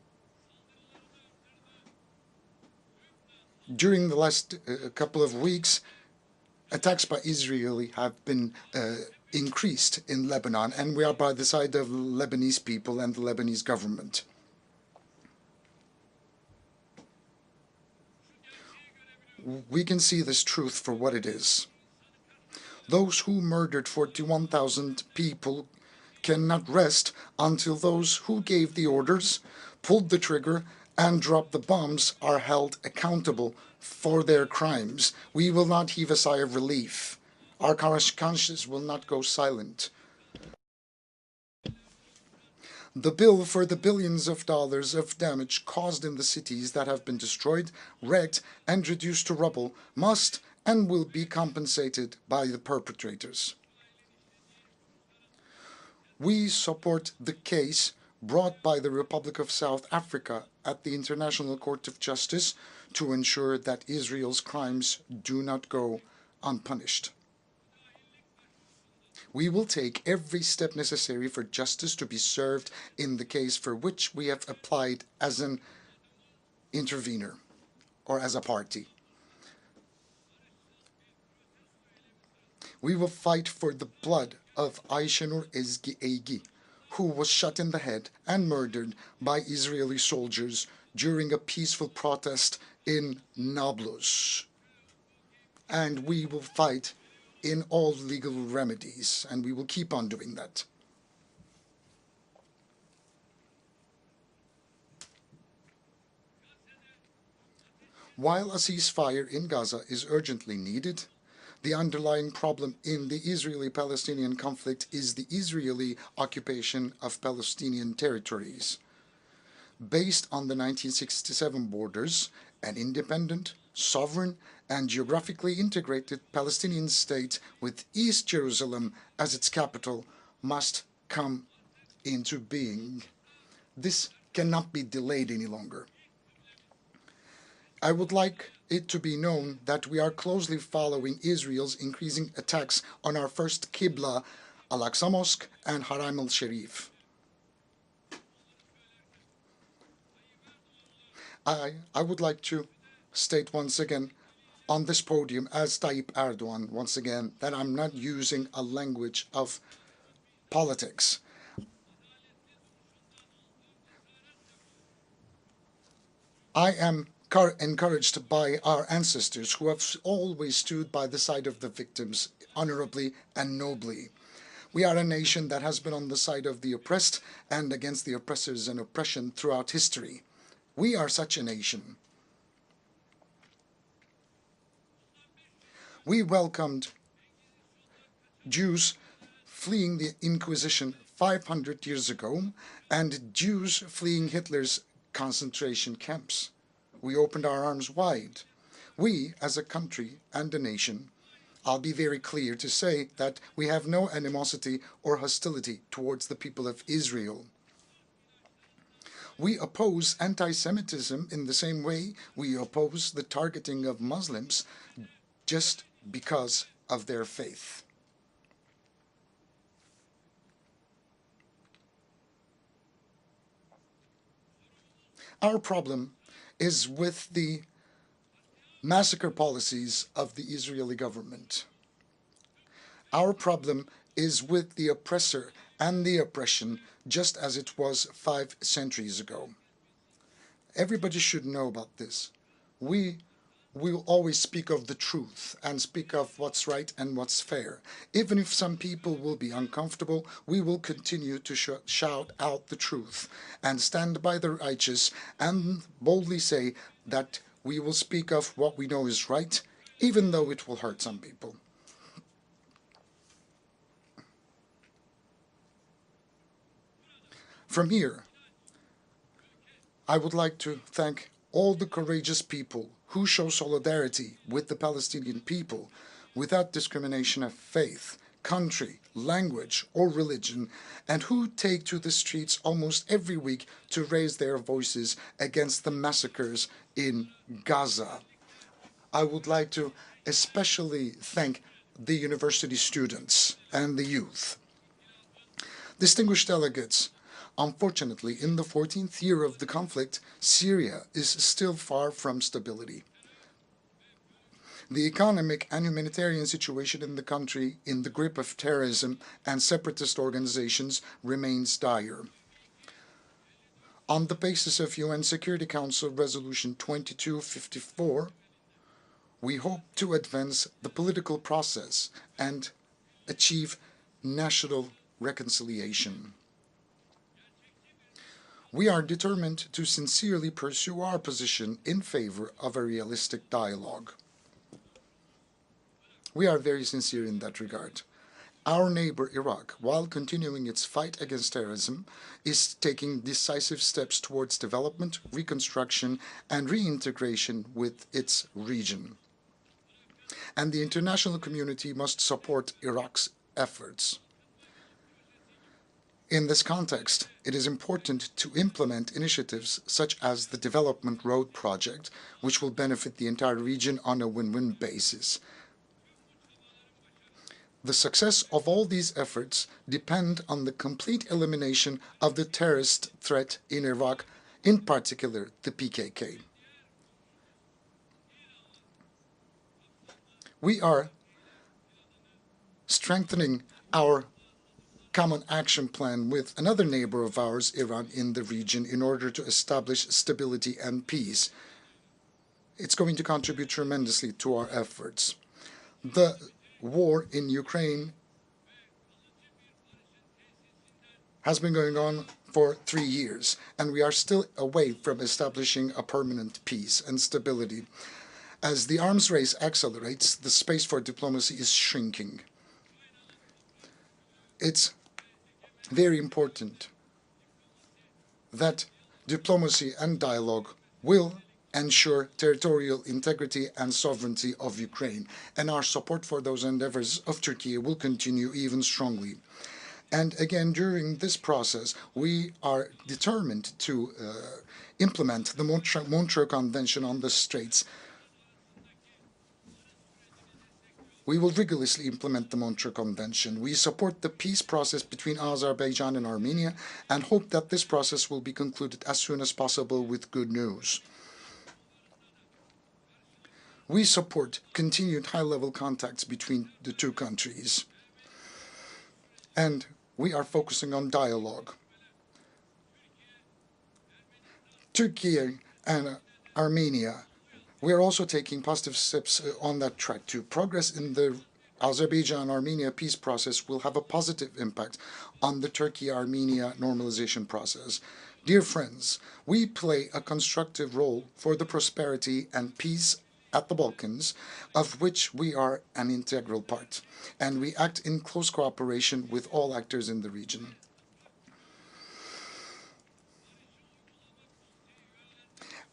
during the last couple of weeks, attacks by Israel have been increased in Lebanon, and we are by the side of Lebanese people and the Lebanese government. We can see this truth for what it is. Those who murdered 41,000 people cannot rest until those who gave the orders, pulled the trigger, and dropped the bombs are held accountable for their crimes. We will not heave a sigh of relief. Our conscience will not go silent. The bill for the billions of dollars of damage caused in the cities that have been destroyed, wrecked, and reduced to rubble must and will be compensated by the perpetrators. We support the case brought by the Republic of South Africa at the International Court of Justice to ensure that Israel's crimes do not go unpunished. We will take every step necessary for justice to be served in the case for which we have applied as an intervener or as a party. We will fight for the blood of Ayşenur Ezgi Eygi, who was shot in the head and murdered by Israeli soldiers during a peaceful protest in Nablus. And we will fight in all legal remedies, and we will keep on doing that. While a ceasefire in Gaza is urgently needed, the underlying problem in the Israeli-Palestinian conflict is the Israeli occupation of Palestinian territories. Based on the 1967 borders, an independent, sovereign, and geographically integrated Palestinian state with East Jerusalem as its capital must come into being. This cannot be delayed any longer. I would like it to be known that we are closely following Israel's increasing attacks on our first Qibla, Al-Aqsa Mosque and Haram al-Sharif. I would like to state once again on this podium as Tayyip Erdogan once again that I'm not using a language of politics. I am encouraged by our ancestors who have always stood by the side of the victims honorably and nobly. We are a nation that has been on the side of the oppressed and against the oppressors and oppression throughout history. We are such a nation. We welcomed Jews fleeing the Inquisition 500 years ago and Jews fleeing Hitler's concentration camps. We opened our arms wide. We, as a country and a nation, I'll be very clear to say that we have no animosity or hostility towards the people of Israel. We oppose anti-Semitism in the same way we oppose the targeting of Muslims just because of their faith. Our problem is with the massacre policies of the Israeli government. Our problem is with the oppressor and the oppression, just as it was 5 centuries ago. Everybody should know about this. We will always speak of the truth and speak of what's right and what's fair. Even if some people will be uncomfortable, we will continue to shout out the truth and stand by the righteous and boldly say that we will speak of what we know is right, even though it will hurt some people. From here, I would like to thank all the courageous people who show solidarity with the Palestinian people without discrimination of faith, country, language, or religion, and who take to the streets almost every week to raise their voices against the massacres in Gaza. I would like to especially thank the university students and the youth. Distinguished delegates, unfortunately, in the 14th year of the conflict, Syria is still far from stability. The economic and humanitarian situation in the country, in the grip of terrorism and separatist organizations, remains dire. On the basis of UN Security Council Resolution 2254, we hope to advance the political process and achieve national reconciliation. We are determined to sincerely pursue our position in favor of a realistic dialogue. We are very sincere in that regard. Our neighbor Iraq, while continuing its fight against terrorism, is taking decisive steps towards development, reconstruction, and reintegration with its region. And the international community must support Iraq's efforts. In this context, it is important to implement initiatives such as the Development Road Project, which will benefit the entire region on a win-win basis. The success of all these efforts depend on the complete elimination of the terrorist threat in Iraq, in particular the PKK. We are strengthening our common action plan with another neighbor of ours, Iran, in the region in order to establish stability and peace. It's going to contribute tremendously to our efforts. The war in Ukraine has been going on for 3 years, and we are still away from establishing a permanent peace and stability. As the arms race accelerates, the space for diplomacy is shrinking. It's very important that diplomacy and dialogue will ensure territorial integrity and sovereignty of Ukraine, and our support for those endeavors of Turkey will continue even strongly. And again, during this process, we are determined to implement the Montreux Convention on the Straits. We will rigorously implement the Montreux Convention. We support the peace process between Azerbaijan and Armenia and hope that this process will be concluded as soon as possible with good news. We support continued high-level contacts between the two countries. And we are focusing on dialogue. Turkey and Armenia, we are also taking positive steps on that track too. Progress in the Azerbaijan-Armenia peace process will have a positive impact on the Turkey-Armenia normalization process. Dear friends, we play a constructive role for the prosperity and peace at the Balkans, of which we are an integral part, and we act in close cooperation with all actors in the region.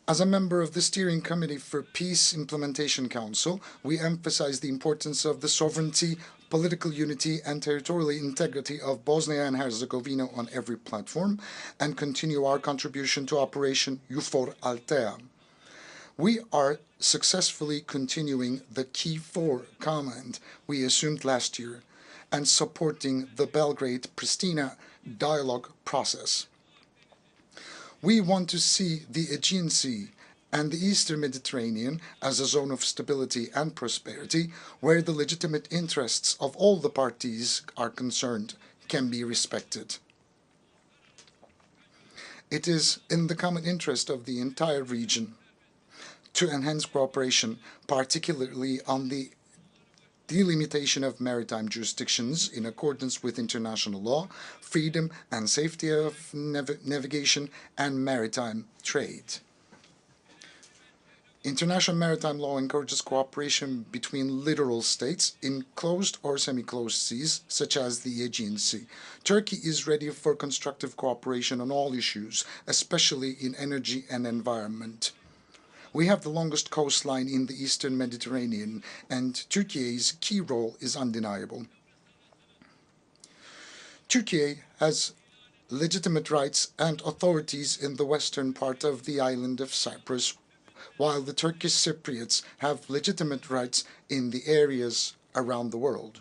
As a member of the Steering Committee for Peace Implementation Council, we emphasize the importance of the sovereignty, political unity, and territorial integrity of Bosnia and Herzegovina on every platform, and continue our contribution to Operation EUFOR Althea. We are successfully continuing the Key 4 command we assumed last year and supporting the Belgrade-Pristina dialogue process. We want to see the Aegean Sea and the Eastern Mediterranean as a zone of stability and prosperity where the legitimate interests of all the parties are concerned can be respected. It is in the common interest of the entire region to enhance cooperation, particularly on the delimitation of maritime jurisdictions in accordance with international law, freedom and safety of navigation, and maritime trade. International maritime law encourages cooperation between littoral states in closed or semi-closed seas, such as the Aegean Sea. Turkey is ready for constructive cooperation on all issues, especially in energy and environment. We have the longest coastline in the Eastern Mediterranean, and Turkey's key role is undeniable. Turkey has legitimate rights and authorities in the western part of the island of Cyprus, while the Turkish Cypriots have legitimate rights in the areas around the world.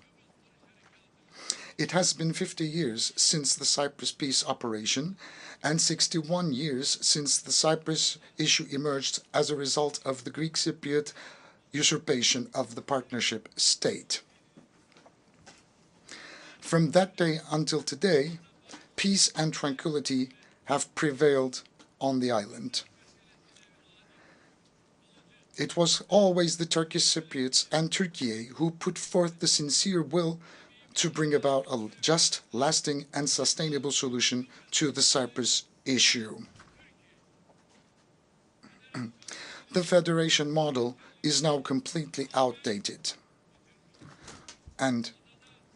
It has been 50 years since the Cyprus peace operation, and 61 years since the Cyprus issue emerged as a result of the Greek Cypriot usurpation of the partnership state. From that day until today, peace and tranquility have prevailed on the island. It was always the Turkish Cypriots and Turkey who put forth the sincere will to bring about a just, lasting, and sustainable solution to the Cyprus issue. The federation model is now completely outdated, and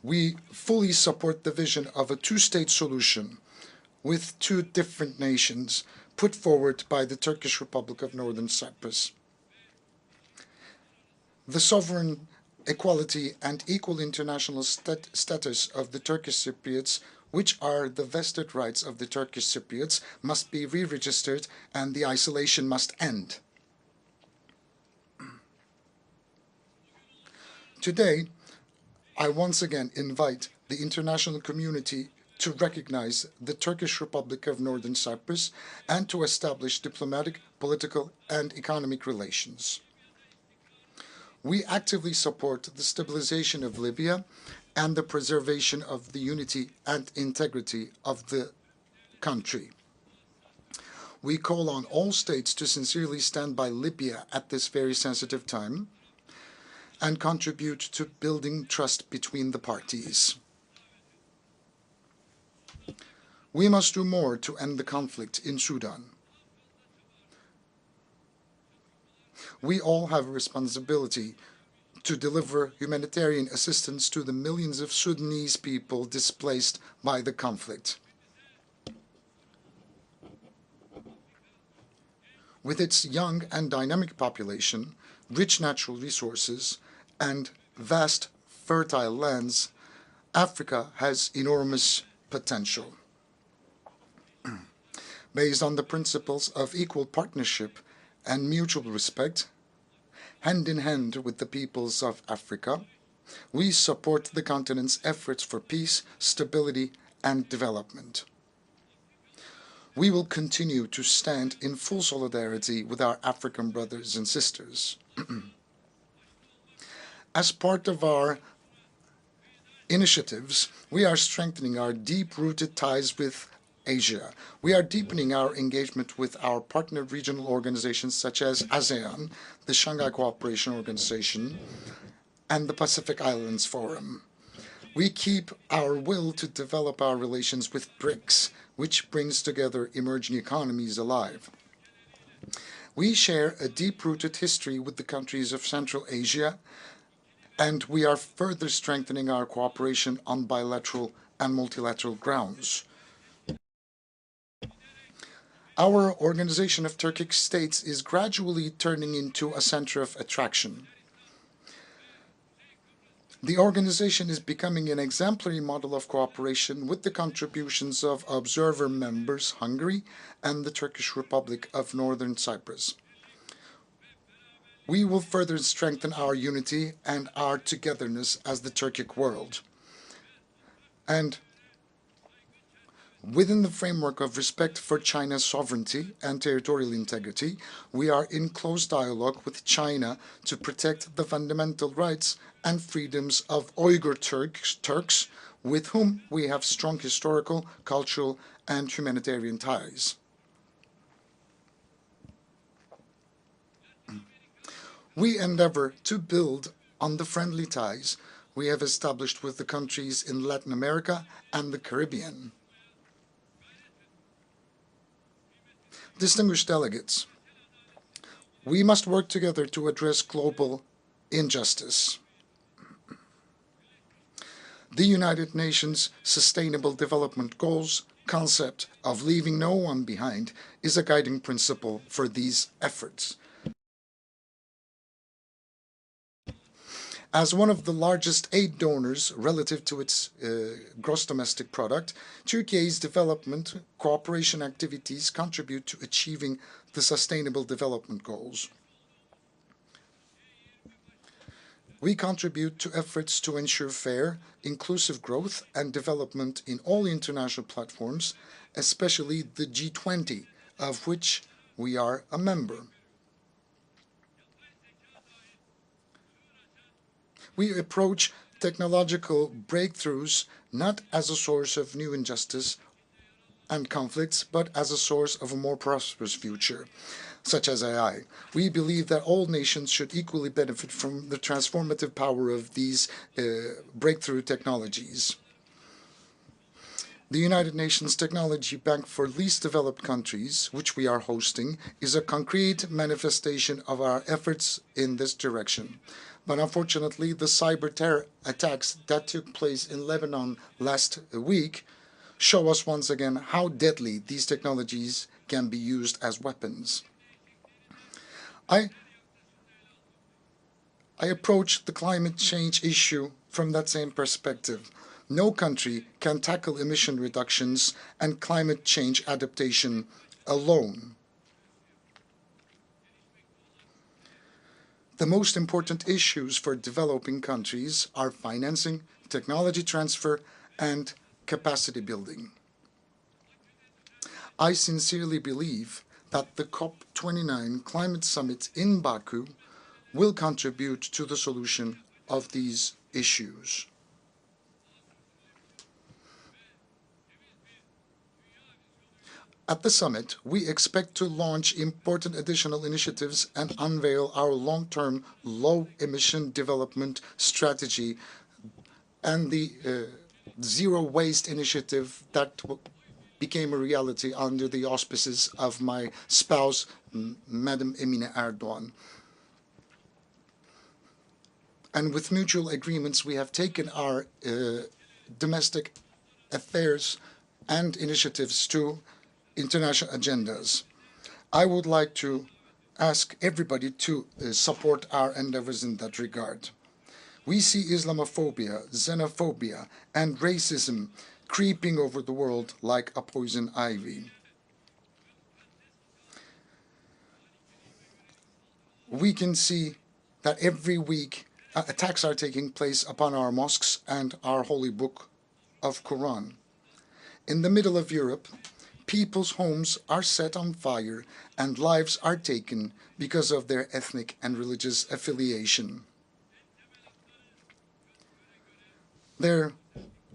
we fully support the vision of a two-state solution with two different nations put forward by the Turkish Republic of Northern Cyprus. The sovereign, equality, and equal international status of the Turkish Cypriots, which are the vested rights of the Turkish Cypriots, must be re-registered and the isolation must end. Today, I once again invite the international community to recognize the Turkish Republic of Northern Cyprus and to establish diplomatic, political, and economic relations. We actively support the stabilization of Libya and the preservation of the unity and integrity of the country. We call on all states to sincerely stand by Libya at this very sensitive time and contribute to building trust between the parties. We must do more to end the conflict in Sudan. We all have a responsibility to deliver humanitarian assistance to the millions of Sudanese people displaced by the conflict. With its young and dynamic population, rich natural resources, and vast fertile lands, Africa has enormous potential. Based on the principles of equal partnership and mutual respect, hand in hand with the peoples of Africa, we support the continent's efforts for peace, stability, and development. We will continue to stand in full solidarity with our African brothers and sisters. As part of our initiatives, we are strengthening our deep-rooted ties with Asia. We are deepening our engagement with our partner regional organizations such as ASEAN, the Shanghai Cooperation Organization, and the Pacific Islands Forum. We keep our will to develop our relations with BRICS, which brings together emerging economies alive. We share a deep-rooted history with the countries of Central Asia, and we are further strengthening our cooperation on bilateral and multilateral grounds. Our Organization of Turkic States is gradually turning into a center of attraction. The organization is becoming an exemplary model of cooperation with the contributions of observer members Hungary and the Turkish Republic of Northern Cyprus. We will further strengthen our unity and our togetherness as the Turkic world. And within the framework of respect for China's sovereignty and territorial integrity, we are in close dialogue with China to protect the fundamental rights and freedoms of Uyghur Turks, with whom we have strong historical, cultural, and humanitarian ties. We endeavor to build on the friendly ties we have established with the countries in Latin America and the Caribbean. Distinguished delegates, we must work together to address global injustice. The United Nations Sustainable Development Goals concept of leaving no one behind is a guiding principle for these efforts. As one of the largest aid donors relative to its gross domestic product, Turkey's development cooperation activities contribute to achieving the Sustainable Development Goals. We contribute to efforts to ensure fair, inclusive growth and development in all international platforms, especially the G20, of which we are a member. We approach technological breakthroughs not as a source of new injustice and conflicts, but as a source of a more prosperous future, such as AI. We believe that all nations should equally benefit from the transformative power of these breakthrough technologies. The United Nations Technology Bank for Least Developed Countries, which we are hosting, is a concrete manifestation of our efforts in this direction. But unfortunately, the cyber terror attacks that took place in Lebanon last week show us once again how deadly these technologies can be used as weapons. I approach the climate change issue from that same perspective. No country can tackle emission reductions and climate change adaptation alone. The most important issues for developing countries are financing, technology transfer, and capacity building. I sincerely believe that the COP29 climate summit in Baku will contribute to the solution of these issues. At the summit, we expect to launch important additional initiatives and unveil our long-term low-emission development strategy and the zero waste initiative that became a reality under the auspices of my spouse, Madam Emine Erdogan. And with mutual agreements, we have taken our domestic affairs and initiatives to international agendas. I would like to ask everybody to support our endeavors in that regard. We see Islamophobia, xenophobia, and racism creeping over the world like a poison ivy. We can see that every week attacks are taking place upon our mosques and our holy book of Quran. In the middle of Europe, people's homes are set on fire and lives are taken because of their ethnic and religious affiliation. Their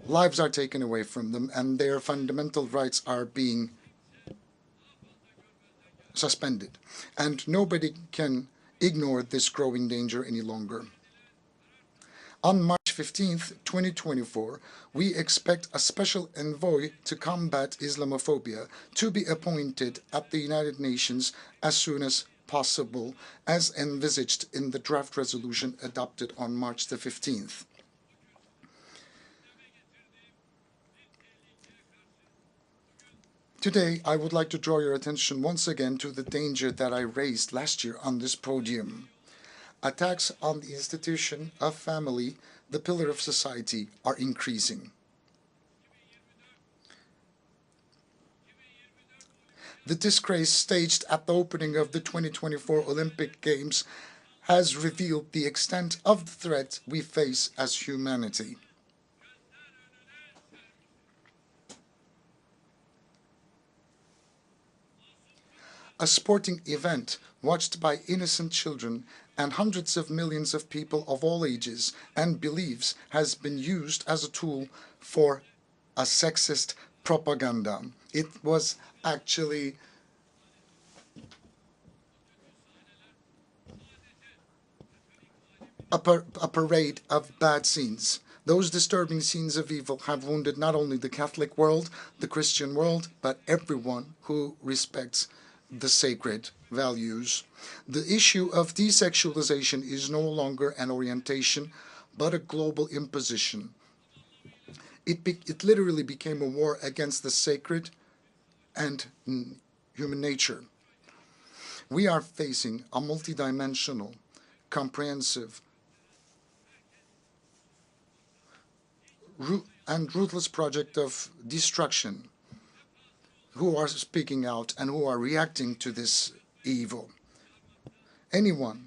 lives are taken away from them and their fundamental rights are being suspended. And nobody can ignore this growing danger any longer. On March 15th, 2024, we expect a special envoy to combat Islamophobia to be appointed at the United Nations as soon as possible, as envisaged in the draft resolution adopted on March the 15th. Today, I would like to draw your attention once again to the danger that I raised last year on this podium. Attacks on the institution of family, the pillar of society, are increasing. The disgrace staged at the opening of the 2024 Olympic Games has revealed the extent of the threat we face as humanity. A sporting event watched by innocent children and hundreds of millions of people of all ages and beliefs has been used as a tool for a sexist propaganda. It was actually a parade of bad scenes. Those disturbing scenes of evil have wounded not only the Catholic world, the Christian world, but everyone who respects the sacred values. The issue of desexualization is no longer an orientation, but a global imposition. It literally became a war against the sacred and human nature. We are facing a multidimensional, comprehensive, and ruthless project of destruction, who are speaking out and who are reacting to this evil. Anyone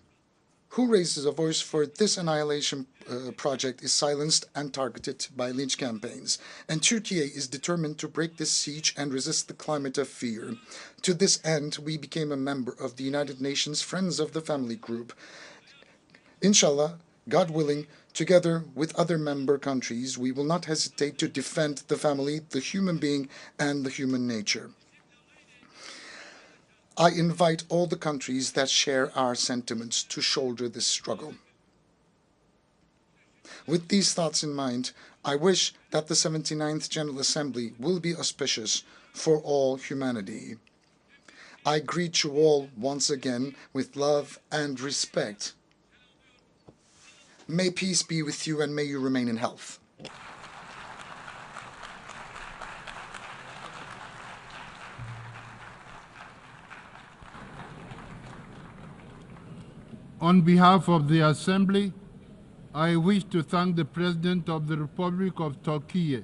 who raises a voice for this annihilation project is silenced and targeted by lynch campaigns. And Turkey is determined to break this siege and resist the climate of fear. To this end, we became a member of the United Nations Friends of the Family Group. Inshallah, God willing, together with other member countries, we will not hesitate to defend the family, the human being, and the human nature. I invite all the countries that share our sentiments to shoulder this struggle. With these thoughts in mind, I wish that the 79th General Assembly will be auspicious for all humanity. I greet you all once again with love and respect. May peace be with you and may you remain in health. On behalf of the Assembly, I wish to thank the President of the Republic of Turkey,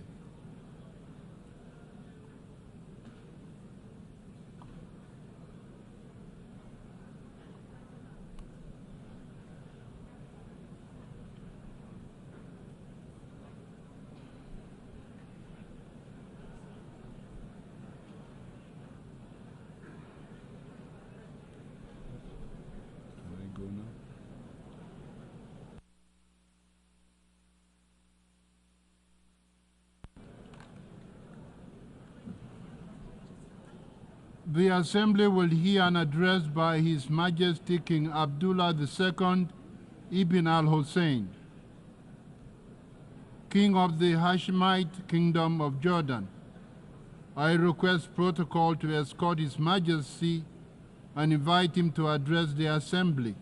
The Assembly will hear an address by His Majesty King Abdullah II Ibn al-Hussein, King of the Hashemite Kingdom of Jordan. I request protocol to escort His Majesty and invite him to address the Assembly.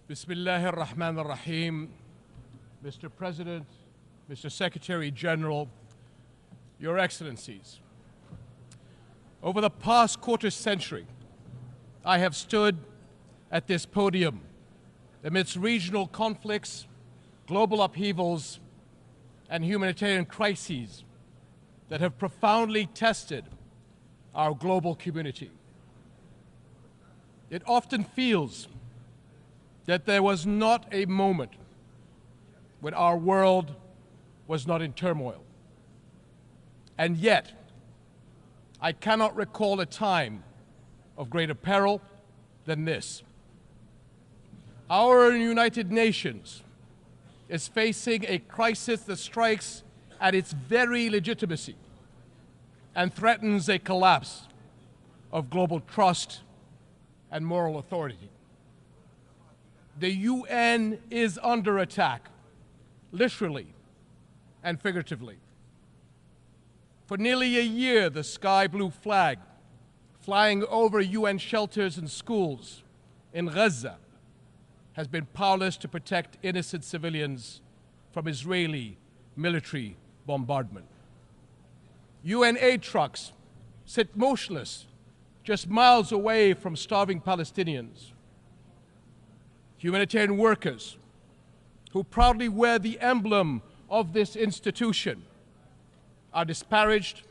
Bismillahir Rahmanir Rahim. Mr. President, Mr. Secretary General, Your Excellencies. Over the past quarter century, I have stood at this podium amidst regional conflicts, global upheavals, and humanitarian crises that have profoundly tested our global community. It often feels that there was not a moment when our world was not in turmoil. And yet, I cannot recall a time of greater peril than this. Our United Nations is facing a crisis that strikes at its very legitimacy and threatens a collapse of global trust and moral authority. The UN is under attack, literally and figuratively. For nearly a year, the sky blue flag flying over UN shelters and schools in Gaza has been powerless to protect innocent civilians from Israeli military bombardment. UN aid trucks sit motionless just miles away from starving Palestinians. Humanitarian workers who proudly wear the emblem of this institution are disparaged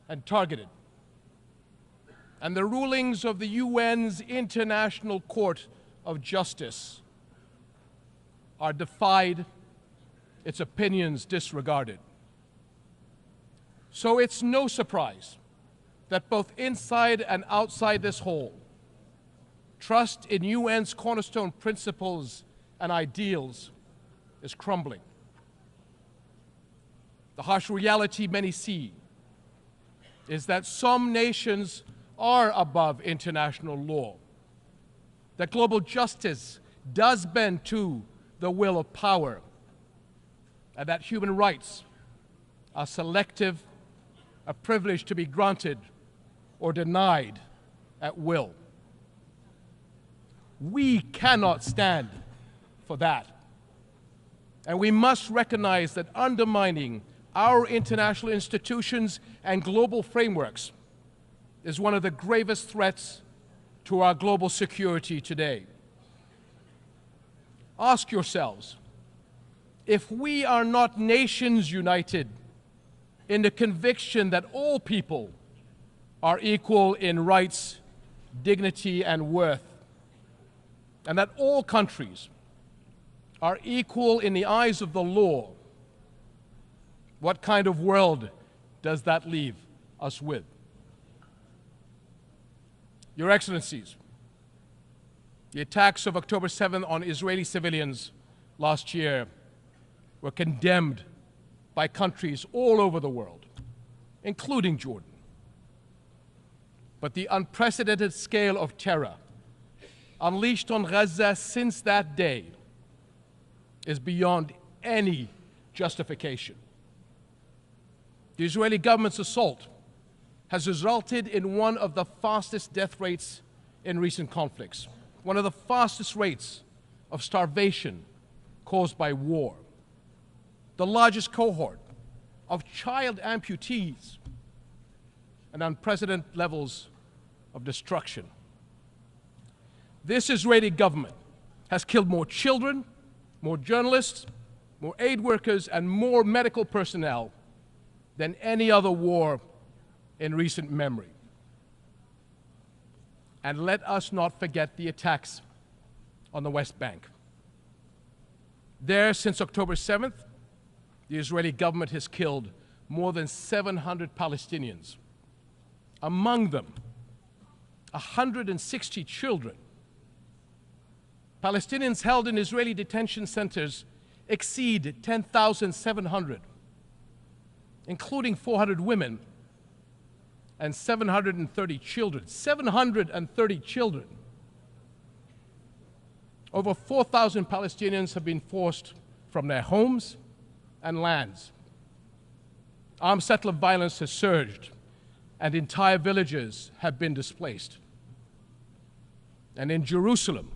and targeted. And the rulings of the UN's International Court of Justice are defied, its opinions disregarded. So it's no surprise that both inside and outside this hall, trust in UN's cornerstone principles and ideals is crumbling. The harsh reality many see is that some nations are above international law, that global justice does bend to the will of power, and that human rights are selective, a privilege to be granted or denied at will. We cannot stand for that. And we must recognize that undermining our international institutions and global frameworks is one of the gravest threats to our global security today. Ask yourselves, if we are not nations united in the conviction that all people are equal in rights, dignity, and worth, and that all countries are equal in the eyes of the law, what kind of world does that leave us with? Your Excellencies, the attacks of October 7th on Israeli civilians last year were condemned by countries all over the world, including Jordan. But the unprecedented scale of terror unleashed on Gaza since that day is beyond any justification. The Israeli government's assault has resulted in one of the fastest death rates in recent conflicts, one of the fastest rates of starvation caused by war, the largest cohort of child amputees, and unprecedented levels of destruction. This Israeli government has killed more children, more journalists, more aid workers, and more medical personnel than any other war in recent memory. And let us not forget the attacks on the West Bank. There, since October 7th, the Israeli government has killed more than 700 Palestinians, among them 160 children. Palestinians held in Israeli detention centers exceed 10,700, including 400 women and 730 children. 730 children. Over 4,000 Palestinians have been forced from their homes and lands. Armed settler violence has surged, and entire villages have been displaced. And in Jerusalem,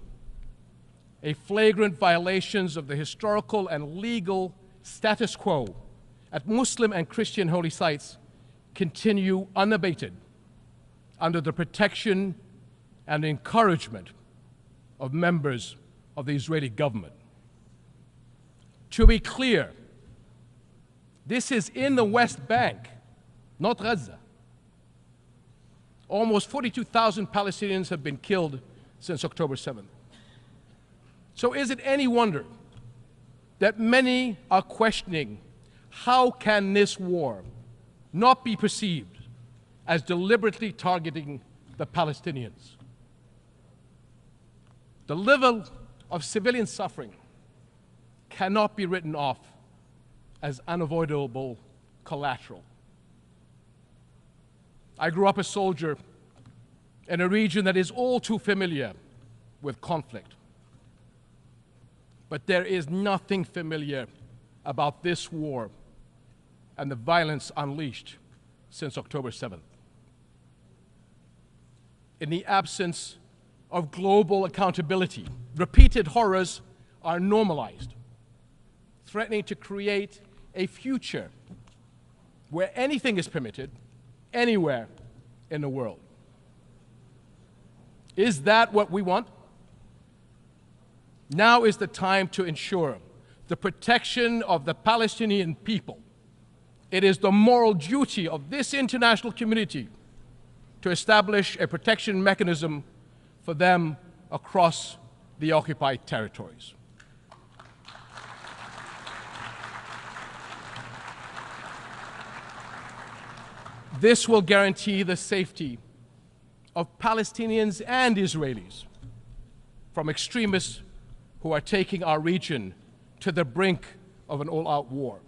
a flagrant violations of the historical and legal status quo at Muslim and Christian holy sites continue unabated under the protection and encouragement of members of the Israeli government. To be clear, this is in the West Bank, not Gaza. Almost 42,000 Palestinians have been killed since October 7th. So is it any wonder that many are questioning how can this war not be perceived as deliberately targeting the Palestinians? The level of civilian suffering cannot be written off as unavoidable collateral. I grew up a soldier in a region that is all too familiar with conflict. But there is nothing familiar about this war and the violence unleashed since October 7th. In the absence of global accountability, repeated horrors are normalized, threatening to create a future where anything is permitted, anywhere in the world. Is that what we want? Now is the time to ensure the protection of the Palestinian people. It is the moral duty of this international community to establish a protection mechanism for them across the occupied territories. This will guarantee the safety of Palestinians and Israelis from extremists who are taking our region to the brink of an all-out war.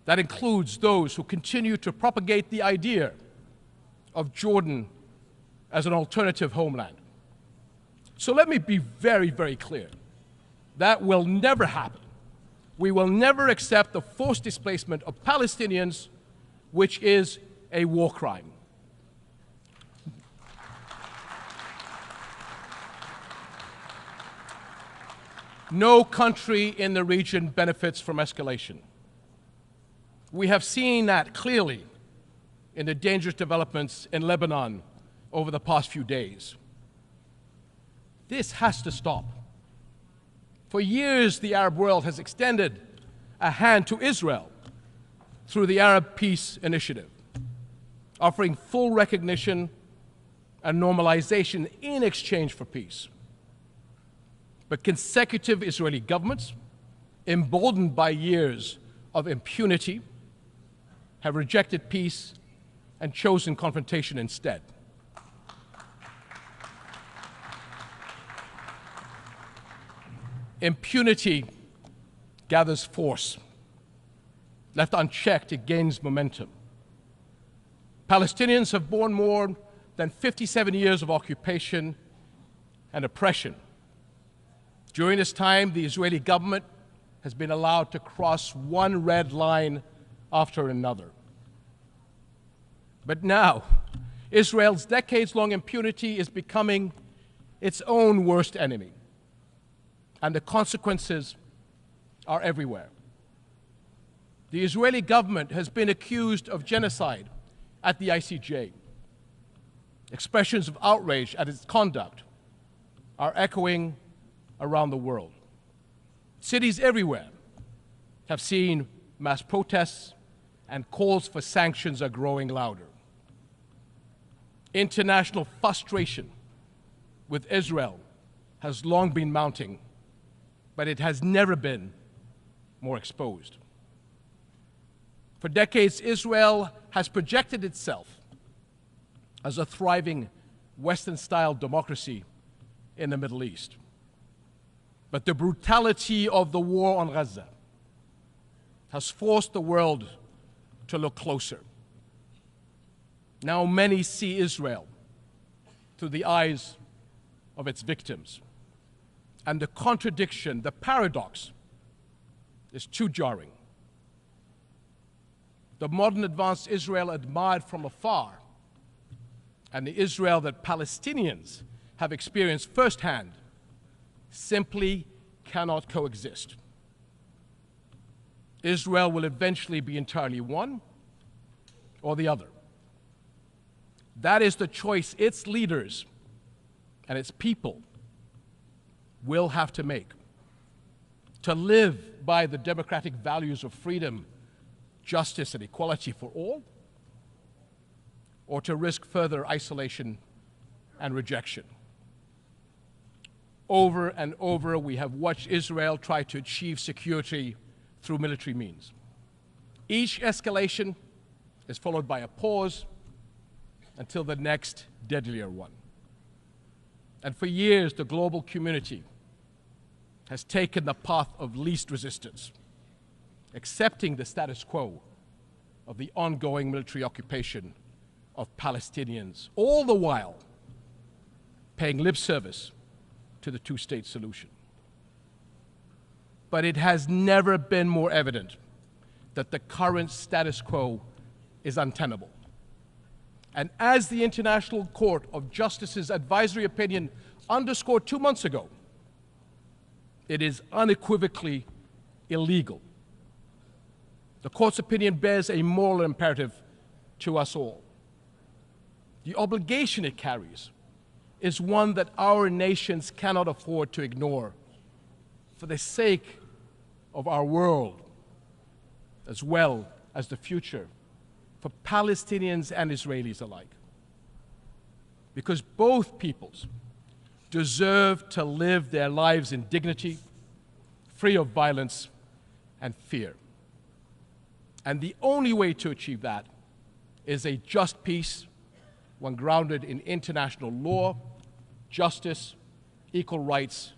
That includes those who continue to propagate the idea of Jordan as an alternative homeland. So let me be very, very clear. That will never happen. We will never accept the forced displacement of Palestinians, which is a war crime. No country in the region benefits from escalation. We have seen that clearly in the dangerous developments in Lebanon over the past few days. This has to stop. For years, the Arab world has extended a hand to Israel through the Arab Peace Initiative, offering full recognition and normalization in exchange for peace. But consecutive Israeli governments, emboldened by years of impunity, have rejected peace and chosen confrontation instead. Impunity gathers force. Left unchecked, it gains momentum. Palestinians have borne more than 57 years of occupation and oppression. During this time, the Israeli government has been allowed to cross one red line after another. But now, Israel's decades-long impunity is becoming its own worst enemy, and the consequences are everywhere. The Israeli government has been accused of genocide at the ICJ. Expressions of outrage at its conduct are echoing around the world. Cities everywhere have seen mass protests, and calls for sanctions are growing louder. International frustration with Israel has long been mounting, but it has never been more exposed. For decades, Israel has projected itself as a thriving Western-style democracy in the Middle East. But the brutality of the war on Gaza has forced the world to look closer. Now many see Israel through the eyes of its victims. And the contradiction, the paradox, is too jarring. The modern advanced Israel admired from afar, and the Israel that Palestinians have experienced firsthand, simply cannot coexist. Israel will eventually be entirely one or the other. That is the choice its leaders and its people will have to make. To live by the democratic values of freedom, justice, and equality for all, or to risk further isolation and rejection. Over and over, we have watched Israel try to achieve security through military means. Each escalation is followed by a pause until the next deadlier one. And for years, the global community has taken the path of least resistance, accepting the status quo of the ongoing military occupation of Palestinians, all the while paying lip service to the two-state solution. But it has never been more evident that the current status quo is untenable. And as the International Court of Justice's advisory opinion underscored 2 months ago, it is unequivocally illegal. The court's opinion bears a moral imperative to us all. The obligation it carries is one that our nations cannot afford to ignore for the sake of our world, as well as the future for Palestinians and Israelis alike. Because both peoples deserve to live their lives in dignity, free of violence and fear. And the only way to achieve that is a just peace, one grounded in international law, justice, equal rights,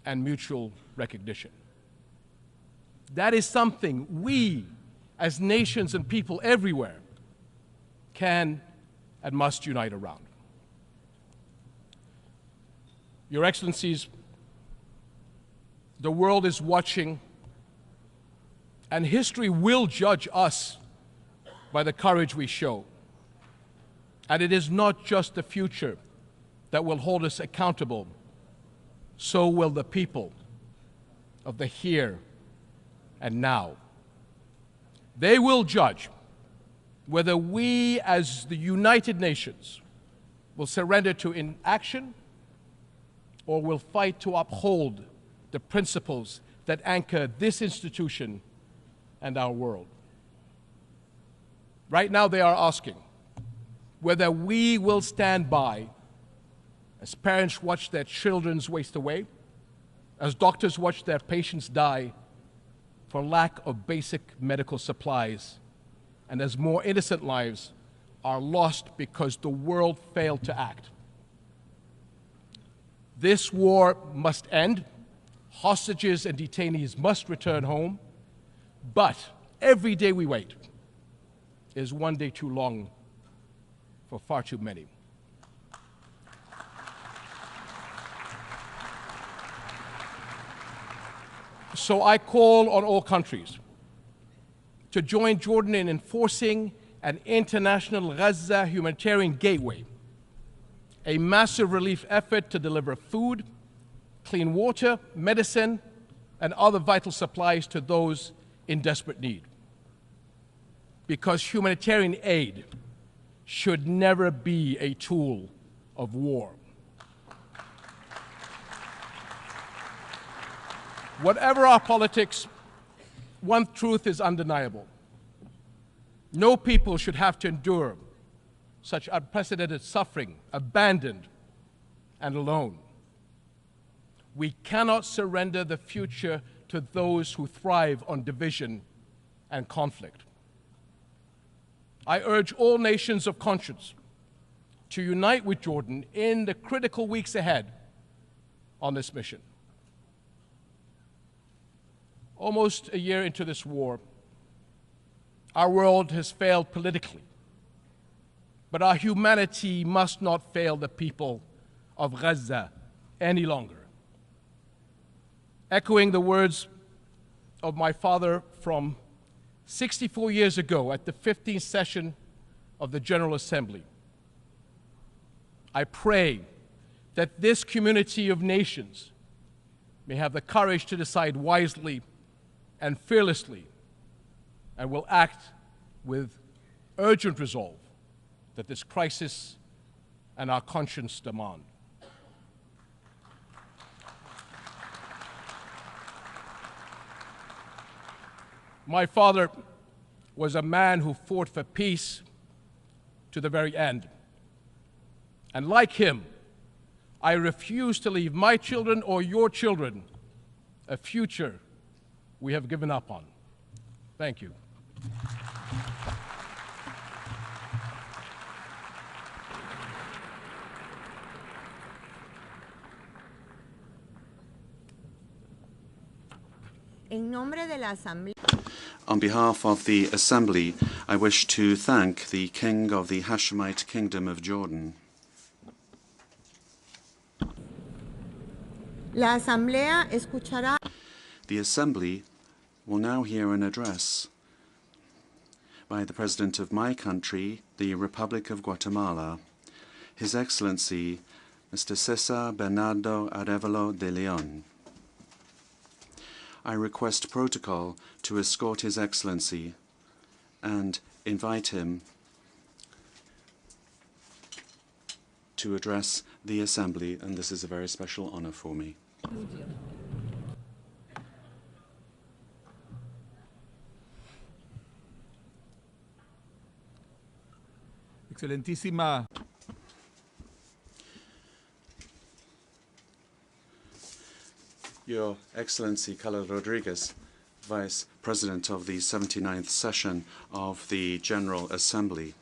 and mutual recognition. That is something we, as nations and people everywhere, can and must unite around. Your Excellencies, the world is watching, and history will judge us by the courage we show. And it is not just the future that will hold us accountable, so will the people of the here and now. They will judge whether we, as the United Nations, will surrender to inaction or will fight to uphold the principles that anchor this institution and our world. Right now, they are asking whether we will stand by as parents watch their children waste away, as doctors watch their patients die for lack of basic medical supplies, and as more innocent lives are lost because the world failed to act. This war must end. Hostages and detainees must return home. But every day we wait is one day too long for far too many. So I call on all countries to join Jordan in enforcing an international Gaza humanitarian gateway, a massive relief effort to deliver food, clean water, medicine, and other vital supplies to those in desperate need. Because humanitarian aid should never be a tool of war. Whatever our politics, one truth is undeniable. No people should have to endure such unprecedented suffering, abandoned and alone. We cannot surrender the future to those who thrive on division and conflict. I urge all nations of conscience to unite with Jordan in the critical weeks ahead on this mission. Almost a year into this war, our world has failed politically, but our humanity must not fail the people of Gaza any longer. Echoing the words of my father from 64 years ago at the 15th session of the General Assembly, I pray that this community of nations may have the courage to decide wisely and fearlessly, and will act with urgent resolve that this crisis and our conscience demand. My father was a man who fought for peace to the very end. And like him, I refuse to leave my children or your children a future we have given up on. Thank you. On behalf of the Assembly, I wish to thank the King of the Hashemite Kingdom of Jordan. La Asamblea escuchará. The Assembly will now hear an address by the President of my country, the Republic of Guatemala, His Excellency Mr. Cesar Bernardo Arevalo de Leon. I request protocol to escort His Excellency and invite him to address the Assembly, and this is a very special honor for me. Excelentísima. Your Excellency Carlos Rodriguez, Vice President of the 79th session of the General Assembly.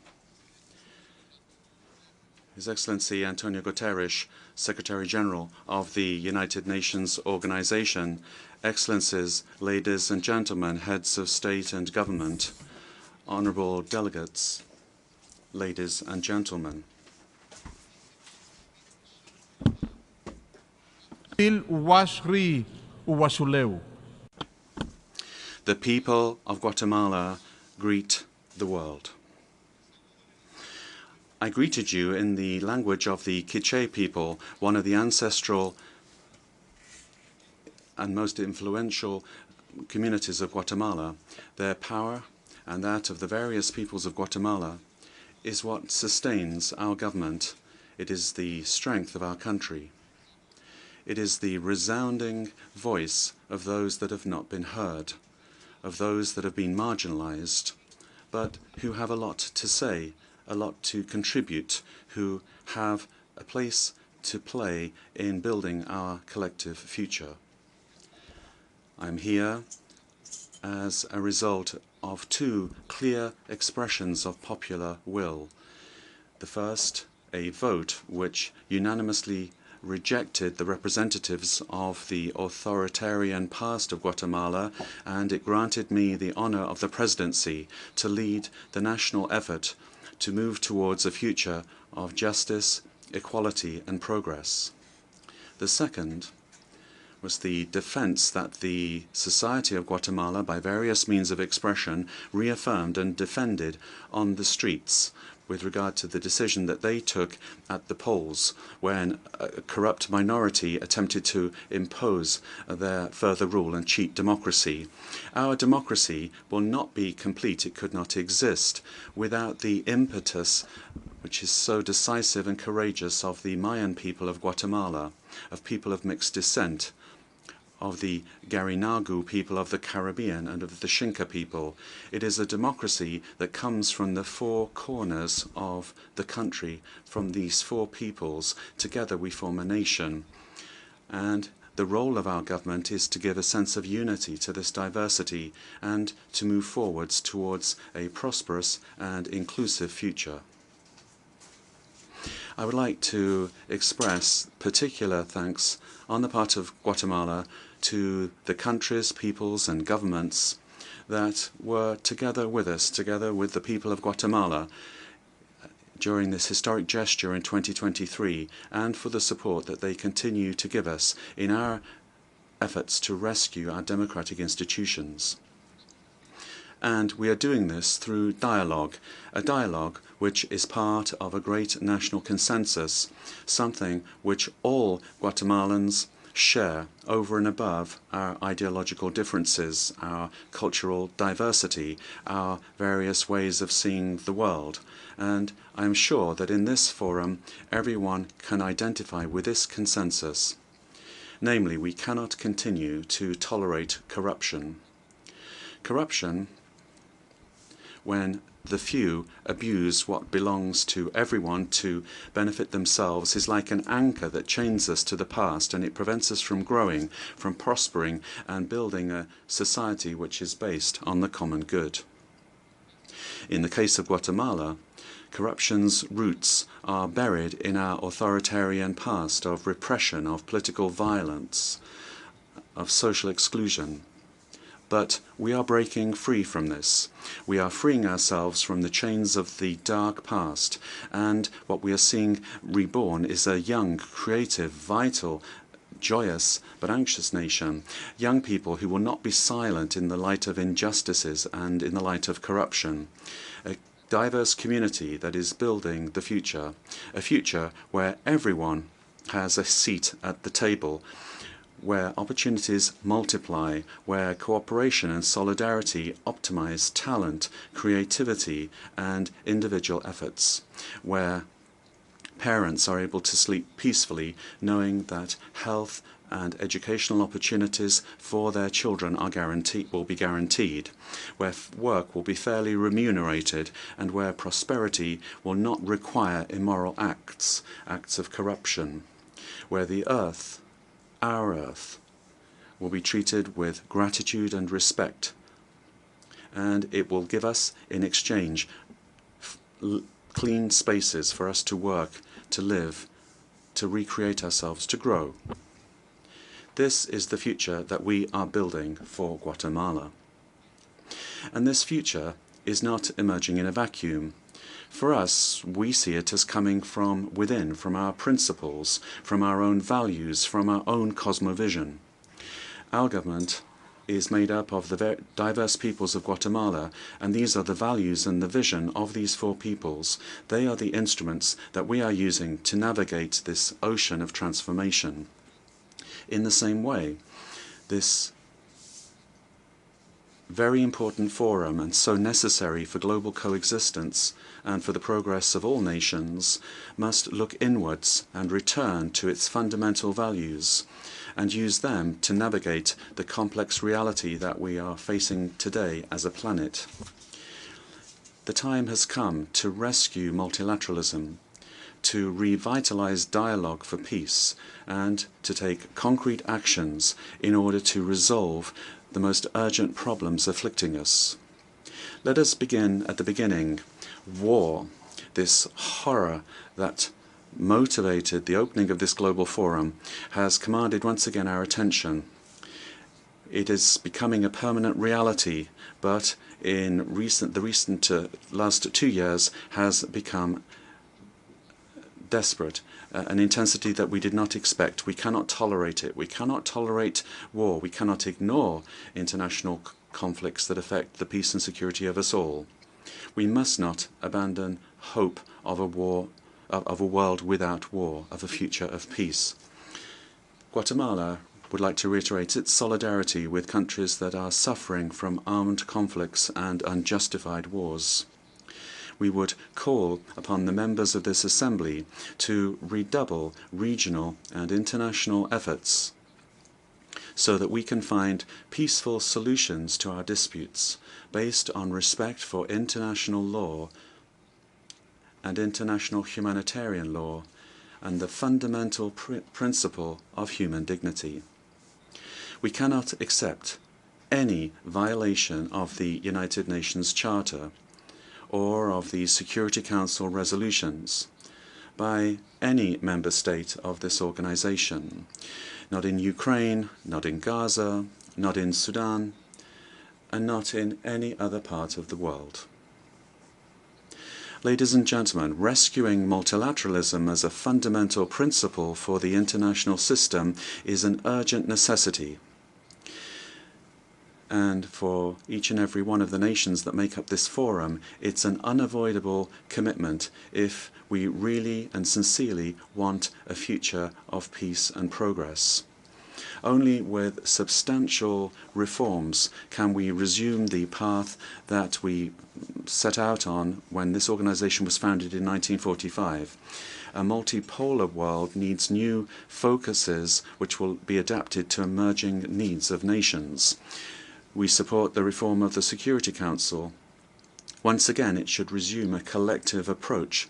His Excellency Antonio Guterres, Secretary General of the United Nations Organization, Excellencies, ladies and gentlemen, heads of state and government, honorable delegates, ladies and gentlemen. The people of Guatemala greet the world. I greeted you in the language of the Quiché people, one of the ancestral and most influential communities of Guatemala. Their power and that of the various peoples of Guatemala is what sustains our government. It is the strength of our country. It is the resounding voice of those that have not been heard, of those that have been marginalized, but who have a lot to say, a lot to contribute, who have a place to play in building our collective future. I'm here as a result of two clear expressions of popular will. The first, a vote which unanimously rejected the representatives of the authoritarian past of Guatemala, and it granted me the honor of the presidency to lead the national effort to move towards a future of justice, equality, and progress. The second was the defense that the society of Guatemala, by various means of expression, reaffirmed and defended on the streets with regard to the decision that they took at the polls when a corrupt minority attempted to impose their further rule and cheat democracy. Our democracy will not be complete, it could not exist, without the impetus which is so decisive and courageous of the Mayan people of Guatemala, of people of mixed descent, of the Garinagu people of the Caribbean and of the Xinca people. It is a democracy that comes from the four corners of the country. From these four peoples, together we form a nation. And the role of our government is to give a sense of unity to this diversity and to move forwards towards a prosperous and inclusive future. I would like to express particular thanks on the part of Guatemala to the countries, peoples and governments that were together with us, together with the people of Guatemala during this historic gesture in 2023, and for the support that they continue to give us in our efforts to rescue our democratic institutions. And we are doing this through dialogue, a dialogue which is part of a great national consensus, something which all Guatemalans share over and above our ideological differences, our cultural diversity, our various ways of seeing the world. And I am sure that in this forum everyone can identify with this consensus. Namely, we cannot continue to tolerate corruption. Corruption, when the few abuse what belongs to everyone to benefit themselves, is like an anchor that chains us to the past, and it prevents us from growing, from prospering and building a society which is based on the common good. In the case of Guatemala, corruption's roots are buried in our authoritarian past of repression, of political violence, of social exclusion. But we are breaking free from this. We are freeing ourselves from the chains of the dark past, and what we are seeing reborn is a young, creative, vital, joyous but anxious nation. Young people who will not be silent in the light of injustices and in the light of corruption. A diverse community that is building the future, a future where everyone has a seat at the table, where opportunities multiply, where cooperation and solidarity optimize talent, creativity, and individual efforts, where parents are able to sleep peacefully knowing that health and educational opportunities for their children are will be guaranteed, where work will be fairly remunerated, and where prosperity will not require immoral acts of corruption, where the earth, our earth, will be treated with gratitude and respect, and it will give us in exchange clean spaces for us to work, to live, to recreate ourselves, to grow. This is the future that we are building for Guatemala. And this future is not emerging in a vacuum. For us, we see it as coming from within, from our principles, from our own values, from our own cosmovision. Our government is made up of the diverse peoples of Guatemala, and these are the values and the vision of these four peoples. They are the instruments that we are using to navigate this ocean of transformation. In the same way, this very important forum, and so necessary for global coexistence and for the progress of all nations, must look inwards and return to its fundamental values and use them to navigate the complex reality that we are facing today as a planet. The time has come to rescue multilateralism, to revitalize dialogue for peace, and to take concrete actions in order to resolve the most urgent problems afflicting us. Let us begin at the beginning. War, this horror that motivated the opening of this global forum, has commanded once again our attention. It is becoming a permanent reality, but in the recent last 2 years has become desperate, an intensity that we did not expect. We cannot tolerate it. We cannot tolerate war. We cannot ignore international conflicts that affect the peace and security of us all. We must not abandon hope of a world without war, of a future of peace. Guatemala would like to reiterate its solidarity with countries that are suffering from armed conflicts and unjustified wars. We would call upon the members of this Assembly to redouble regional and international efforts so that we can find peaceful solutions to our disputes based on respect for international law and international humanitarian law and the fundamental principle of human dignity. We cannot accept any violation of the United Nations Charter or of the Security Council resolutions, by any member state of this organization. Not in Ukraine, not in Gaza, not in Sudan, and not in any other part of the world. Ladies and gentlemen, rescuing multilateralism as a fundamental principle for the international system is an urgent necessity. And for each and every one of the nations that make up this forum, it's an unavoidable commitment if we really and sincerely want a future of peace and progress. Only with substantial reforms can we resume the path that we set out on when this organization was founded in 1945. A multipolar world needs new focuses which will be adapted to emerging needs of nations. We support the reform of the Security Council. Once again, it should resume a collective approach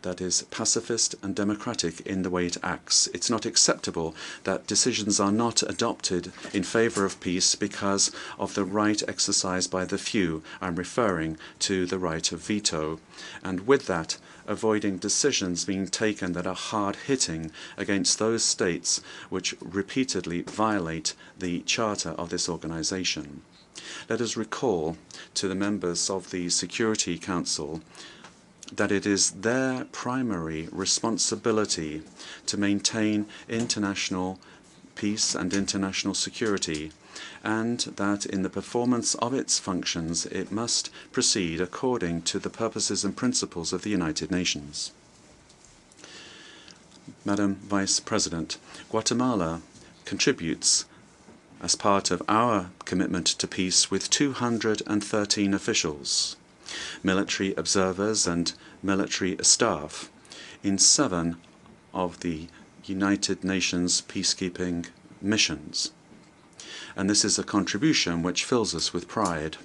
that is pacifist and democratic in the way it acts. It's not acceptable that decisions are not adopted in favor of peace because of the right exercised by the few. I'm referring to the right of veto. And with that, avoiding decisions being taken that are hard-hitting against those states which repeatedly violate the charter of this organization. Let us recall to the members of the Security Council that it is their primary responsibility to maintain international peace and international security, and that in the performance of its functions it must proceed according to the purposes and principles of the United Nations. Madam Vice President, Guatemala contributes as part of our commitment to peace with 213 officials, military observers and military staff in 7 of the United Nations peacekeeping missions. And this is a contribution which fills us with pride.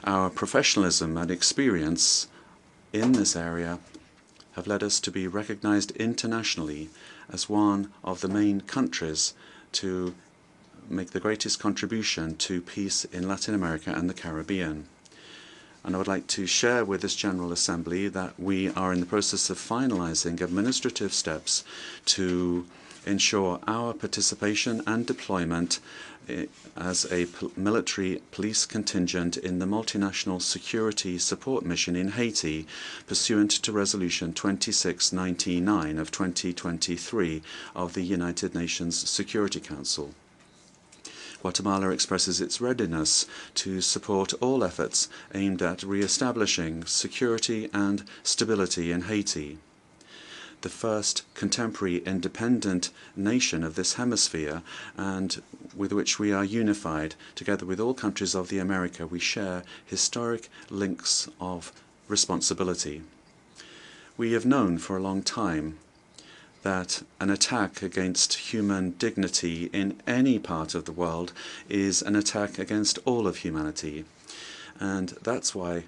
Our professionalism and experience in this area have led us to be recognized internationally as one of the main countries to make the greatest contribution to peace in Latin America and the Caribbean. And I would like to share with this General Assembly that we are in the process of finalizing administrative steps to ensure our participation and deployment as a military police contingent in the multinational security support mission in Haiti, pursuant to Resolution 2699 of 2023 of the United Nations Security Council. Guatemala expresses its readiness to support all efforts aimed at re-establishing security and stability in Haiti, the first contemporary independent nation of this hemisphere, and with which we are unified. Together with all countries of the America, we share historic links of responsibility. We have known for a long time that an attack against human dignity in any part of the world is an attack against all of humanity. And that's why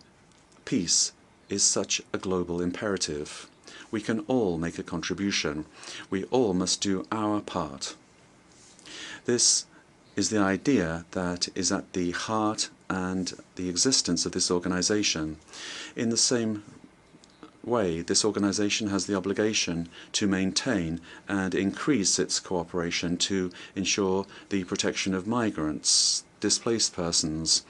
peace is such a global imperative. We can all make a contribution. We all must do our part. This is the idea that is at the heart and the existence of this organization. In the same way, this organization has the obligation to maintain and increase its cooperation to ensure the protection of migrants, displaced persons,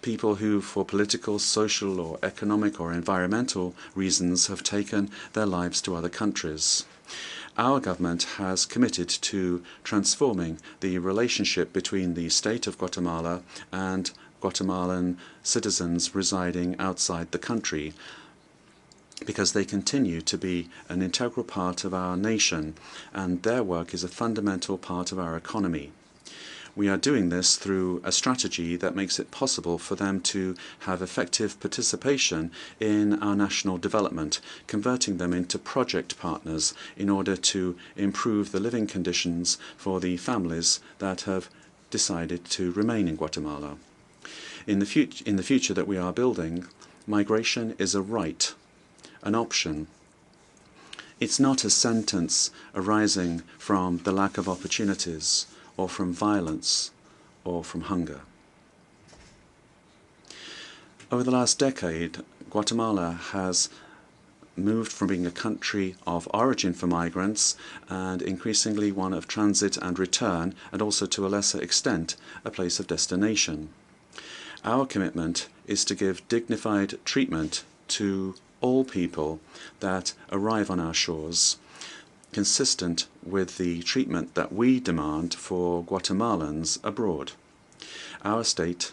people who, for political, social, or economic or environmental reasons, have taken their lives to other countries. Our government has committed to transforming the relationship between the state of Guatemala and Guatemalan citizens residing outside the country, because they continue to be an integral part of our nation, and their work is a fundamental part of our economy. We are doing this through a strategy that makes it possible for them to have effective participation in our national development, converting them into project partners in order to improve the living conditions for the families that have decided to remain in Guatemala. In the future that we are building, migration is a right, an option. It's not a sentence arising from the lack of opportunities, or from violence, or from hunger. Over the last decade, Guatemala has moved from being a country of origin for migrants and increasingly one of transit and return, and also to a lesser extent a place of destination. Our commitment is to give dignified treatment to all people that arrive on our shores, consistent with the treatment that we demand for Guatemalans abroad. Our state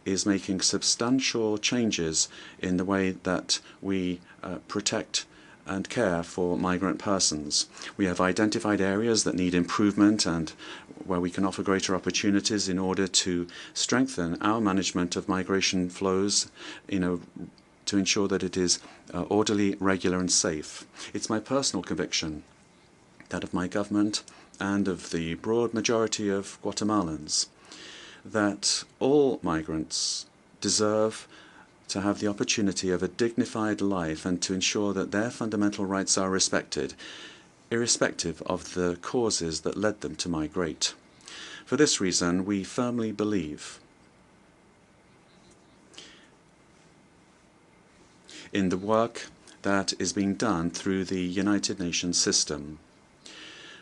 is making substantial changes in the way that we protect and care for migrant persons. We have identified areas that need improvement and where we can offer greater opportunities in order to strengthen our management of migration flows, to ensure that it is orderly, regular and safe. It's my personal conviction, that of my government and of the broad majority of Guatemalans, that all migrants deserve to have the opportunity of a dignified life and to ensure that their fundamental rights are respected, irrespective of the causes that led them to migrate. For this reason, we firmly believe in the work that is being done through the United Nations system.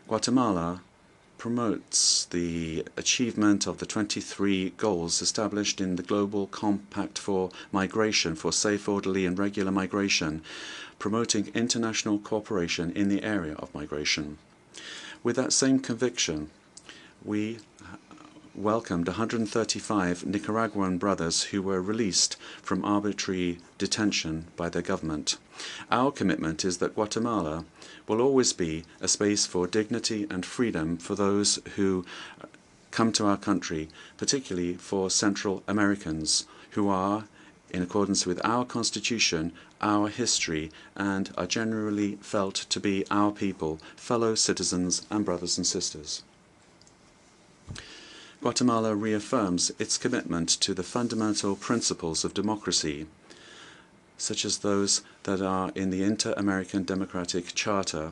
Guatemala promotes the achievement of the 23 goals established in the Global Compact for Migration, for safe, orderly and regular migration, promoting international cooperation in the area of migration. With that same conviction, we welcomed 135 Nicaraguan brothers who were released from arbitrary detention by their government. Our commitment is that Guatemala will always be a space for dignity and freedom for those who come to our country, particularly for Central Americans who are, in accordance with our constitution, our history, and are generally felt to be our people, fellow citizens and brothers and sisters. Guatemala reaffirms its commitment to the fundamental principles of democracy, such as those that are in the Inter-American Democratic Charter,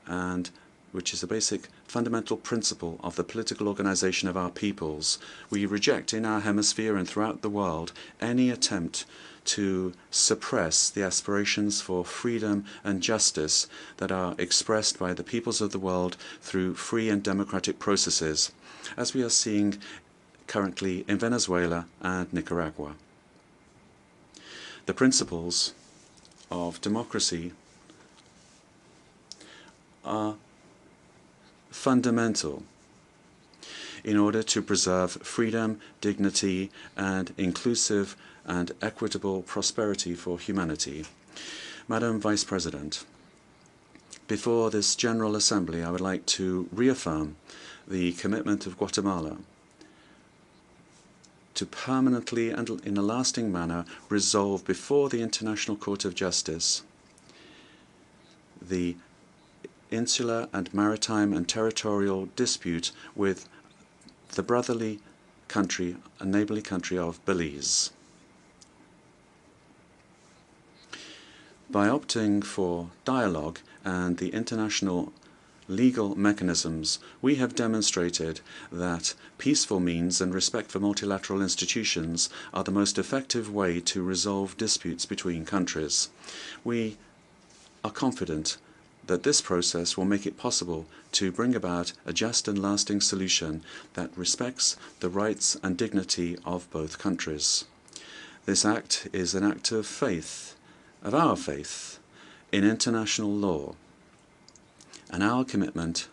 and which is a basic fundamental principle of the political organization of our peoples. We reject in our hemisphere and throughout the world any attempt to suppress the aspirations for freedom and justice that are expressed by the peoples of the world through free and democratic processes, as we are seeing currently in Venezuela and Nicaragua. The principles of democracy are fundamental in order to preserve freedom, dignity, and inclusive and equitable prosperity for humanity. Madam Vice President, before this General Assembly, I would like to reaffirm the commitment of Guatemala to permanently and in a lasting manner resolve before the International Court of Justice the insular and maritime and territorial dispute with the brotherly country and neighborly country of Belize. By opting for dialogue and the international legal mechanisms, we have demonstrated that peaceful means and respect for multilateral institutions are the most effective way to resolve disputes between countries. We are confident that this process will make it possible to bring about a just and lasting solution that respects the rights and dignity of both countries. This act is an act of faith, of our faith, in international law, and our commitment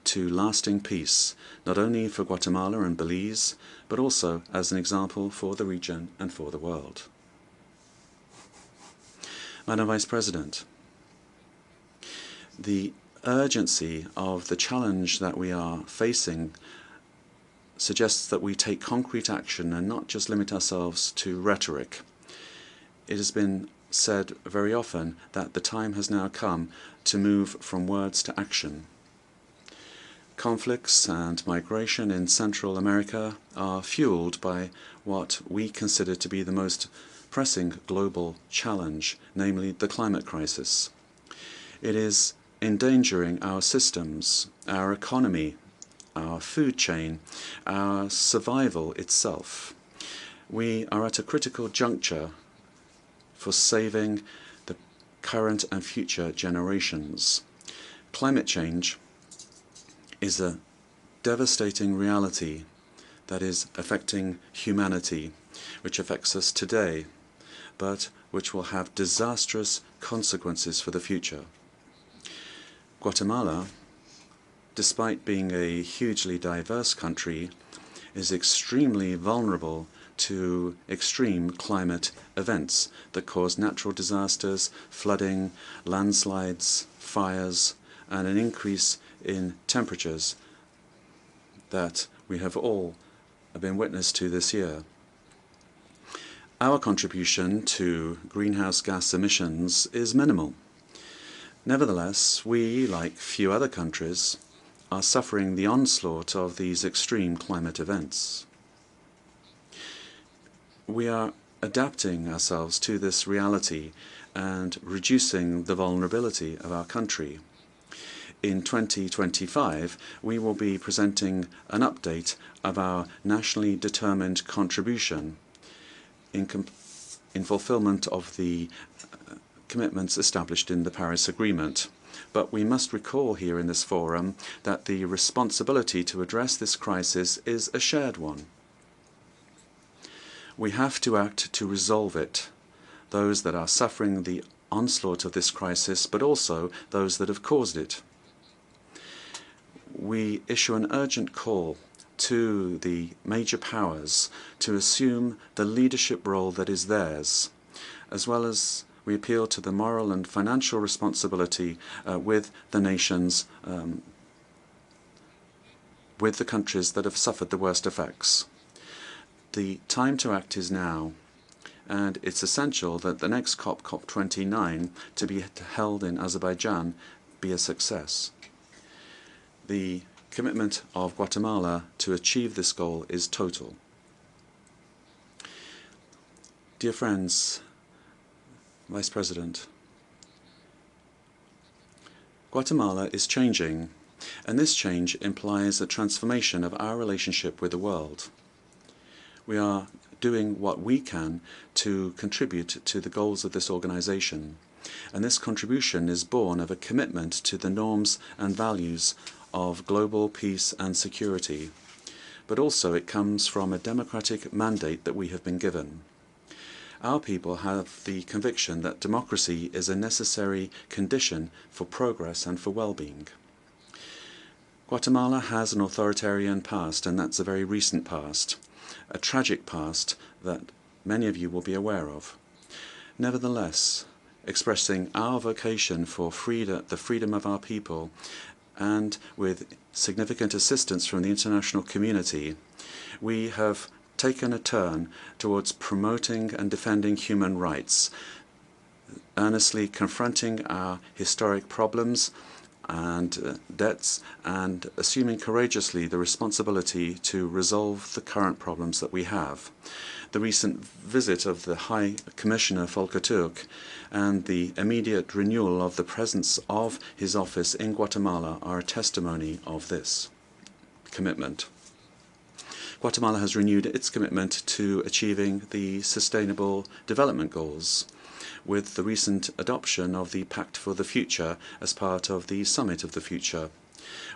to lasting peace, not only for Guatemala and Belize, but also as an example for the region and for the world. Madam Vice President, the urgency of the challenge that we are facing suggests that we take concrete action and not just limit ourselves to rhetoric. It has been said very often that the time has now come to move from words to action. Conflicts and migration in Central America are fueled by what we consider to be the most pressing global challenge, namely the climate crisis. It is endangering our systems, our economy, our food chain, our survival itself. We are at a critical juncture for saving the current and future generations. Climate change is a devastating reality that is affecting humanity, which affects us today, but which will have disastrous consequences for the future. Guatemala, despite being a hugely diverse country, is extremely vulnerable to extreme climate events that cause natural disasters, flooding, landslides, fires, and an increase in temperatures that we have all been witness to this year. Our contribution to greenhouse gas emissions is minimal. Nevertheless, we, like few other countries, are suffering the onslaught of these extreme climate events. We are adapting ourselves to this reality and reducing the vulnerability of our country. In 2025, we will be presenting an update of our nationally determined contribution in fulfillment of the commitments established in the Paris Agreement. But we must recall here in this forum that the responsibility to address this crisis is a shared one. We have to act to resolve it, those that are suffering the onslaught of this crisis, but also those that have caused it. We issue an urgent call to the major powers to assume the leadership role that is theirs, as well as we appeal to the moral and financial responsibility with the nations, with the countries that have suffered the worst effects. The time to act is now, and it's essential that the next COP, COP29, to be held in Azerbaijan, be a success. The commitment of Guatemala to achieve this goal is total. Dear friends, Vice President, Guatemala is changing, and this change implies a transformation of our relationship with the world. We are doing what we can to contribute to the goals of this organization, and this contribution is born of a commitment to the norms and values of global peace and security, but also it comes from a democratic mandate that we have been given. Our people have the conviction that democracy is a necessary condition for progress and for well-being. Guatemala has an authoritarian past, and that's a very recent past, a tragic past that many of you will be aware of. Nevertheless, expressing our vocation for the freedom of our people, and with significant assistance from the international community, we have taken a turn towards promoting and defending human rights, earnestly confronting our historic problems and debts, and assuming courageously the responsibility to resolve the current problems that we have. The recent visit of the High Commissioner Volker Turk and the immediate renewal of the presence of his office in Guatemala are a testimony of this commitment. Guatemala has renewed its commitment to achieving the Sustainable Development Goals with the recent adoption of the Pact for the Future as part of the Summit of the Future.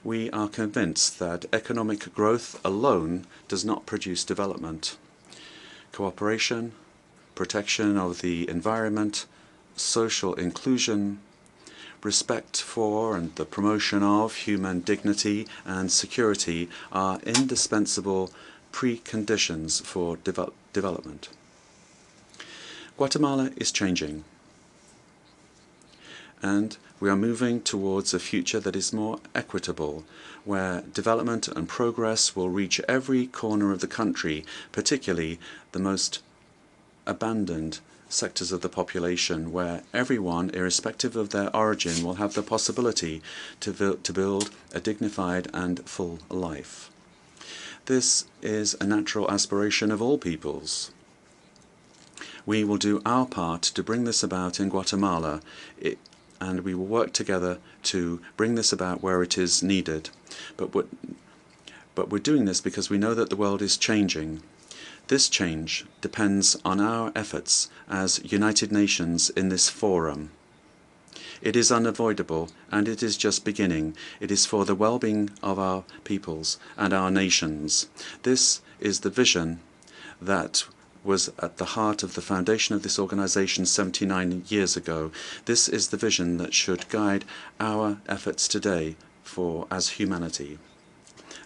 We are convinced that economic growth alone does not produce development. Cooperation, protection of the environment, social inclusion, respect for and the promotion of human dignity and security are indispensable preconditions for development. Guatemala is changing, and we are moving towards a future that is more equitable, where development and progress will reach every corner of the country, particularly the most abandoned sectors of the population, where everyone, irrespective of their origin, will have the possibility to build a dignified and full life. This is a natural aspiration of all peoples. We will do our part to bring this about in Guatemala, and we will work together to bring this about where it is needed. But we're doing this because we know that the world is changing. This change depends on our efforts as United Nations in this forum. It is unavoidable, and it is just beginning. It is for the well-being of our peoples and our nations. This is the vision that was at the heart of the foundation of this organization 79 years ago. This is the vision that should guide our efforts today as humanity.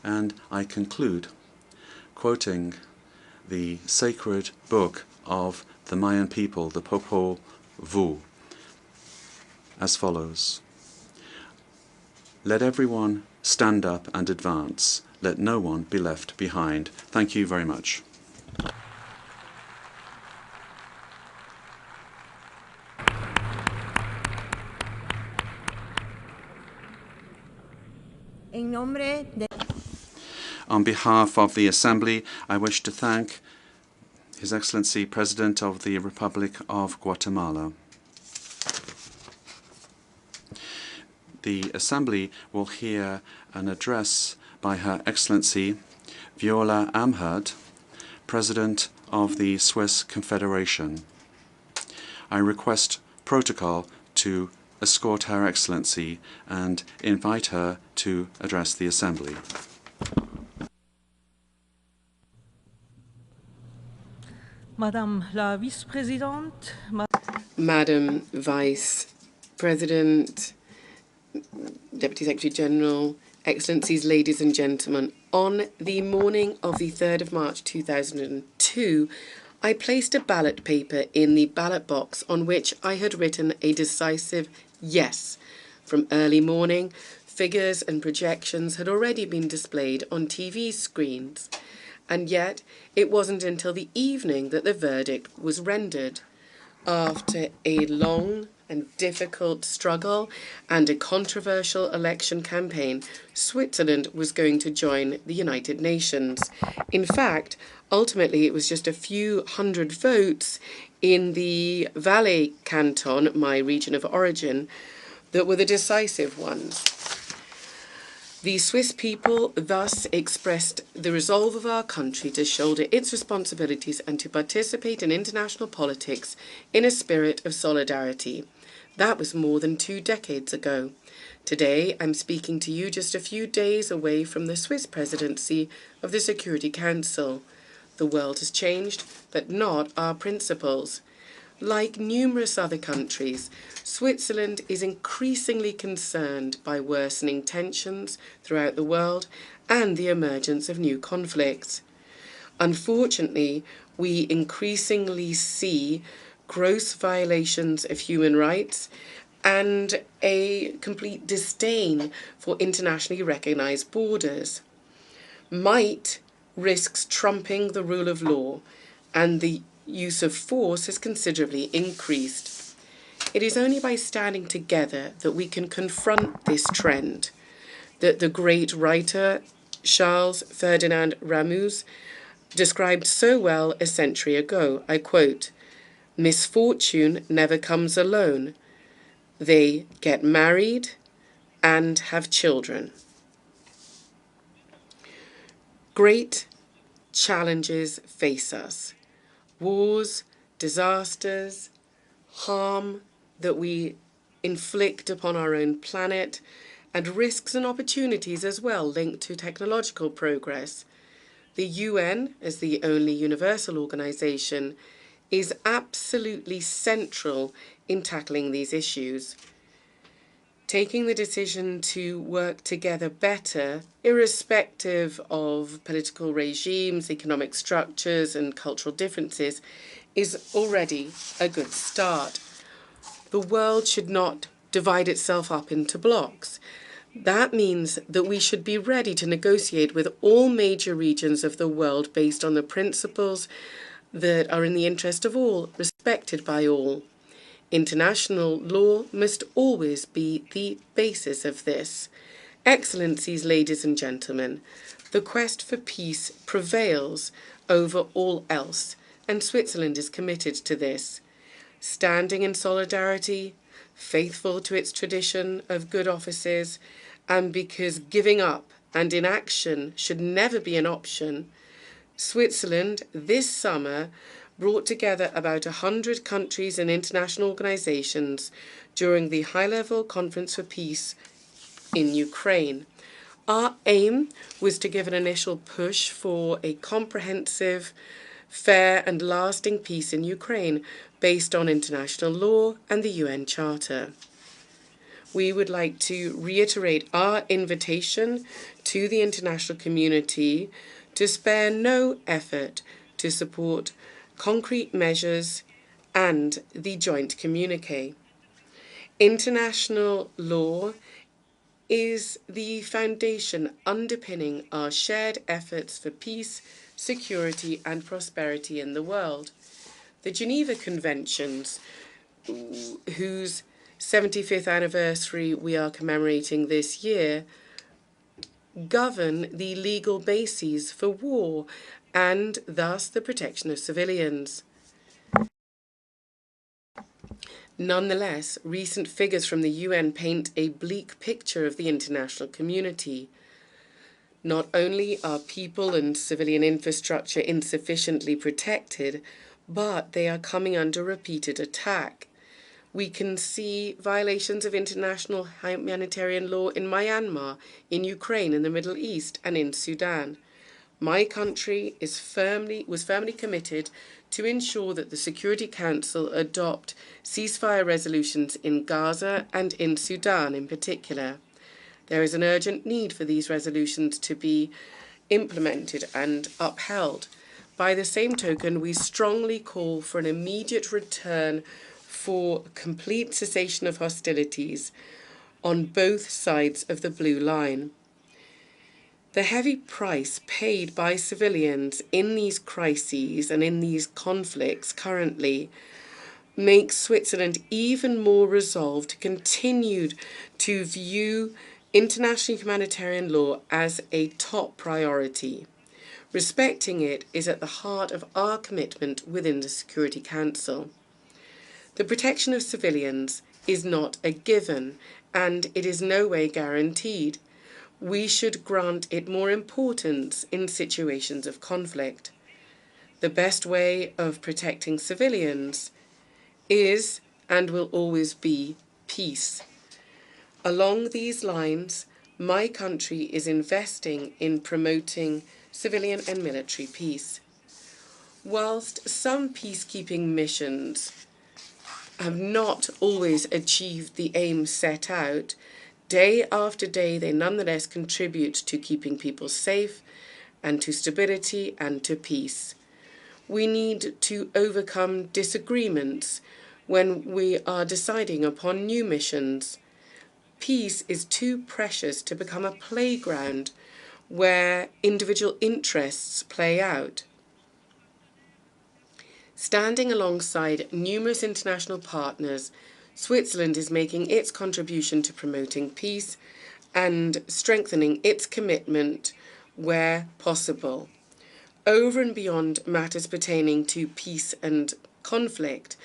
And I conclude quoting the sacred book of the Mayan people, the Popol Vuh, as follows: "Let everyone stand up and advance. Let no one be left behind." Thank you very much. On behalf of the Assembly, I wish to thank His Excellency President of the Republic of Guatemala. The Assembly will hear an address by Her Excellency Viola Amherd, President of the Swiss Confederation. I request protocol to escort Her Excellency and invite her to address the Assembly. Madame la Vice-Présidente, Madam Vice President, Deputy Secretary General, Excellencies, ladies and gentlemen, on the morning of the 3rd of March 2002, I placed a ballot paper in the ballot box on which I had written a decisive yes. From early morning, figures and projections had already been displayed on TV screens, and yet it wasn't until the evening that the verdict was rendered. After a long and difficult struggle and a controversial election campaign, Switzerland was going to join the United Nations. In fact, ultimately it was just a few hundred votes in the Valais canton, my region of origin, that were the decisive ones. The Swiss people thus expressed the resolve of our country to shoulder its responsibilities and to participate in international politics in a spirit of solidarity. That was more than 2 decades ago. Today, I'm speaking to you just a few days away from the Swiss presidency of the Security Council. The world has changed, but not our principles. Like numerous other countries, Switzerland is increasingly concerned by worsening tensions throughout the world and the emergence of new conflicts. Unfortunately, we increasingly see gross violations of human rights and a complete disdain for internationally recognized borders. Might risks trumping the rule of law, and the use of force has considerably increased. It is only by standing together that we can confront this trend that the great writer Charles Ferdinand Ramuz described so well a century ago. I quote, "Misfortune never comes alone. They get married and have children." Great challenges face us. Wars, disasters, harm that we inflict upon our own planet, and risks and opportunities as well linked to technological progress. The UN, as the only universal organization, is absolutely central in tackling these issues. Taking the decision to work together better, irrespective of political regimes, economic structures, and cultural differences, is already a good start. The world should not divide itself up into blocks. That means that we should be ready to negotiate with all major regions of the world based on the principles that are in the interest of all, respected by all. International law must always be the basis of this. Excellencies, ladies and gentlemen, the quest for peace prevails over all else, and Switzerland is committed to this. Standing in solidarity, faithful to its tradition of good offices, and because giving up and inaction should never be an option, Switzerland this summer brought together about 100 countries and international organizations during the high-level Conference for Peace in Ukraine. Our aim was to give an initial push for a comprehensive, fair and lasting peace in Ukraine based on international law and the UN Charter. We would like to reiterate our invitation to the international community to spare no effort to support concrete measures and the joint communiqué. International law is the foundation underpinning our shared efforts for peace, security and prosperity in the world. The Geneva Conventions, whose 75th anniversary we are commemorating this year, govern the legal bases for war and thus the protection of civilians. Nonetheless, recent figures from the UN paint a bleak picture of the international community. Not only are people and civilian infrastructure insufficiently protected, but they are coming under repeated attack. We can see violations of international humanitarian law in Myanmar, in Ukraine, in the Middle East, and in Sudan. My country was firmly committed to ensure that the Security Council adopt ceasefire resolutions in Gaza and in Sudan in particular. There is an urgent need for these resolutions to be implemented and upheld. By the same token, we strongly call for an immediate return for complete cessation of hostilities on both sides of the blue line. The heavy price paid by civilians in these crises and in these conflicts currently makes Switzerland even more resolved to continue to view international humanitarian law as a top priority. Respecting it is at the heart of our commitment within the Security Council. The protection of civilians is not a given, and it is no way guaranteed. We should grant it more importance in situations of conflict. The best way of protecting civilians is and will always be peace. Along these lines, my country is investing in promoting civilian and military peace. Whilst some peacekeeping missions have not always achieved the aims set out, day after day they nonetheless contribute to keeping people safe and to stability and to peace. We need to overcome disagreements when we are deciding upon new missions. Peace is too precious to become a playground where individual interests play out. Standing alongside numerous international partners, Switzerland is making its contribution to promoting peace and strengthening its commitment where possible. Over and beyond matters pertaining to peace and conflict,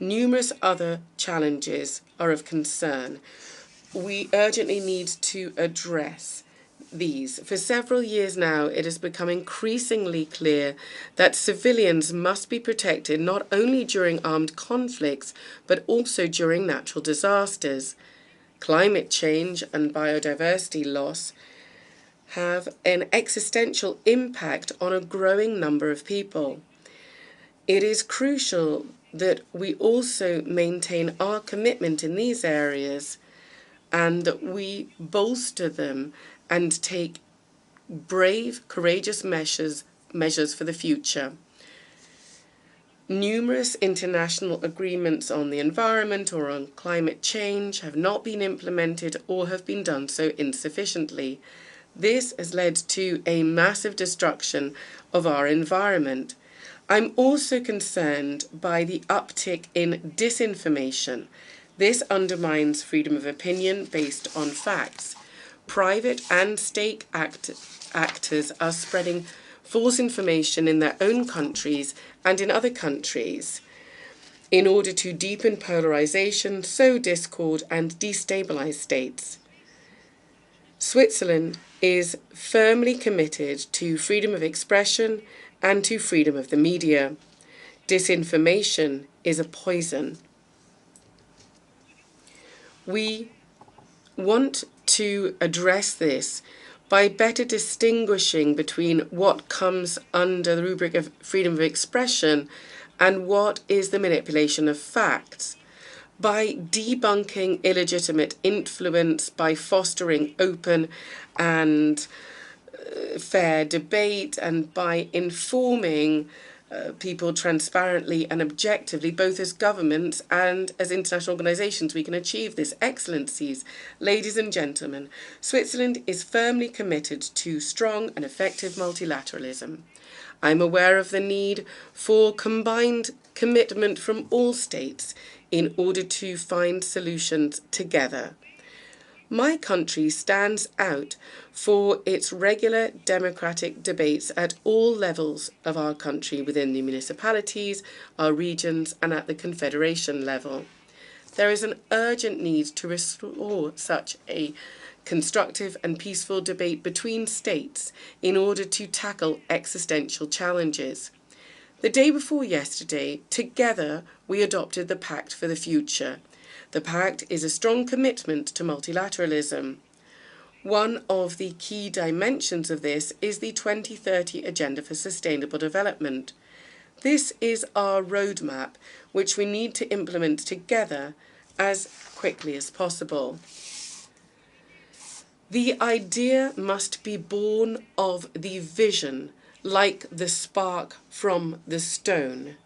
numerous other challenges are of concern. We urgently need to address these. For several years now, it has become increasingly clear that civilians must be protected not only during armed conflicts, but also during natural disasters. Climate change and biodiversity loss have an existential impact on a growing number of people. It is crucial that we also maintain our commitment in these areas and that we bolster them and take brave, courageous measures for the future. Numerous international agreements on the environment or on climate change have not been implemented or have been done so insufficiently. This has led to a massive destruction of our environment. I'm also concerned by the uptick in disinformation. This undermines freedom of opinion based on facts. Private and state actors are spreading false information in their own countries and in other countries in order to deepen polarization, sow discord, and destabilize states. Switzerland is firmly committed to freedom of expression and to freedom of the media. Disinformation is a poison. We want to address this by better distinguishing between what comes under the rubric of freedom of expression and what is the manipulation of facts, by debunking illegitimate influence, by fostering open and fair debate, and by informing people transparently and objectively, both as governments and as international organisations. We can achieve this. Excellencies, ladies and gentlemen, Switzerland is firmly committed to strong and effective multilateralism. I'm aware of the need for combined commitment from all states in order to find solutions together. My country stands out for its regular democratic debates at all levels of our country, within the municipalities, our regions, and at the confederation level. There is an urgent need to restore such a constructive and peaceful debate between states in order to tackle existential challenges. The day before yesterday, together, we adopted the Pact for the Future. The Pact is a strong commitment to multilateralism. One of the key dimensions of this is the 2030 Agenda for Sustainable Development. This is our roadmap, which we need to implement together as quickly as possible. The idea must be born of the vision, like the spark from the stone.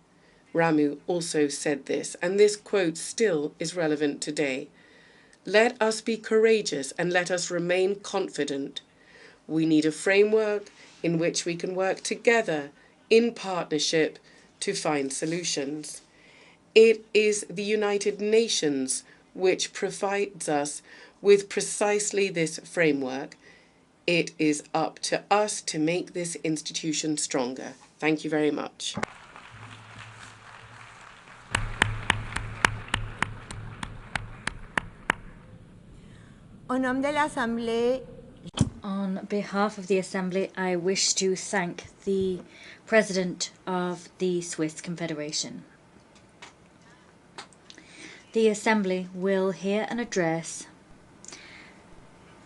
Ramu also said this, and this quote still is relevant today. Let us be courageous and let us remain confident. We need a framework in which we can work together in partnership to find solutions. It is the United Nations which provides us with precisely this framework. It is up to us to make this institution stronger. Thank you very much. On behalf of the Assembly, I wish to thank the President of the Swiss Confederation. The Assembly will hear an address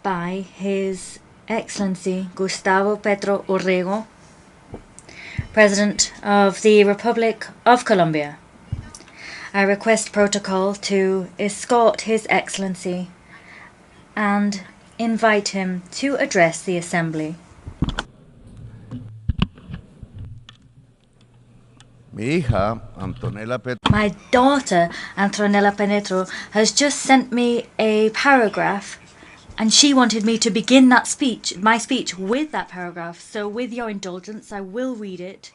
by His Excellency Gustavo Petro Urrego, President of the Republic of Colombia. I request protocol to escort His Excellency and invite him to address the Assembly. My daughter, Antonella Petro, has just sent me a paragraph, and she wanted me to begin my speech with that paragraph. So with your indulgence, I will read it.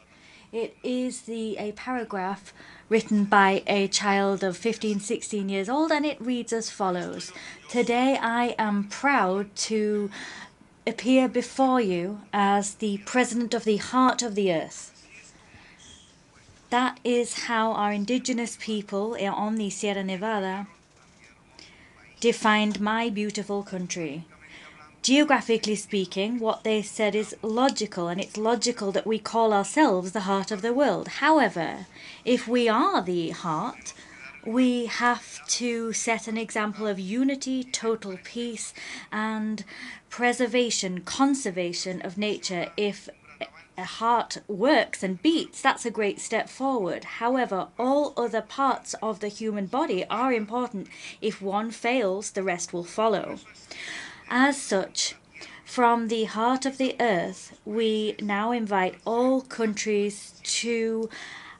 It is a paragraph written by a child of 15, 16 years old, and it reads as follows. Today I am proud to appear before you as the President of the Heart of the Earth. That is how our indigenous people on the Sierra Nevada defined my beautiful country. Geographically speaking, what they said is logical, and it's logical that we call ourselves the heart of the world. However, if we are the heart, we have to set an example of unity, total peace, and preservation, conservation of nature. If a heart works and beats, that's a great step forward. However, all other parts of the human body are important. If one fails, the rest will follow. As such, from the heart of the earth, we now invite all countries to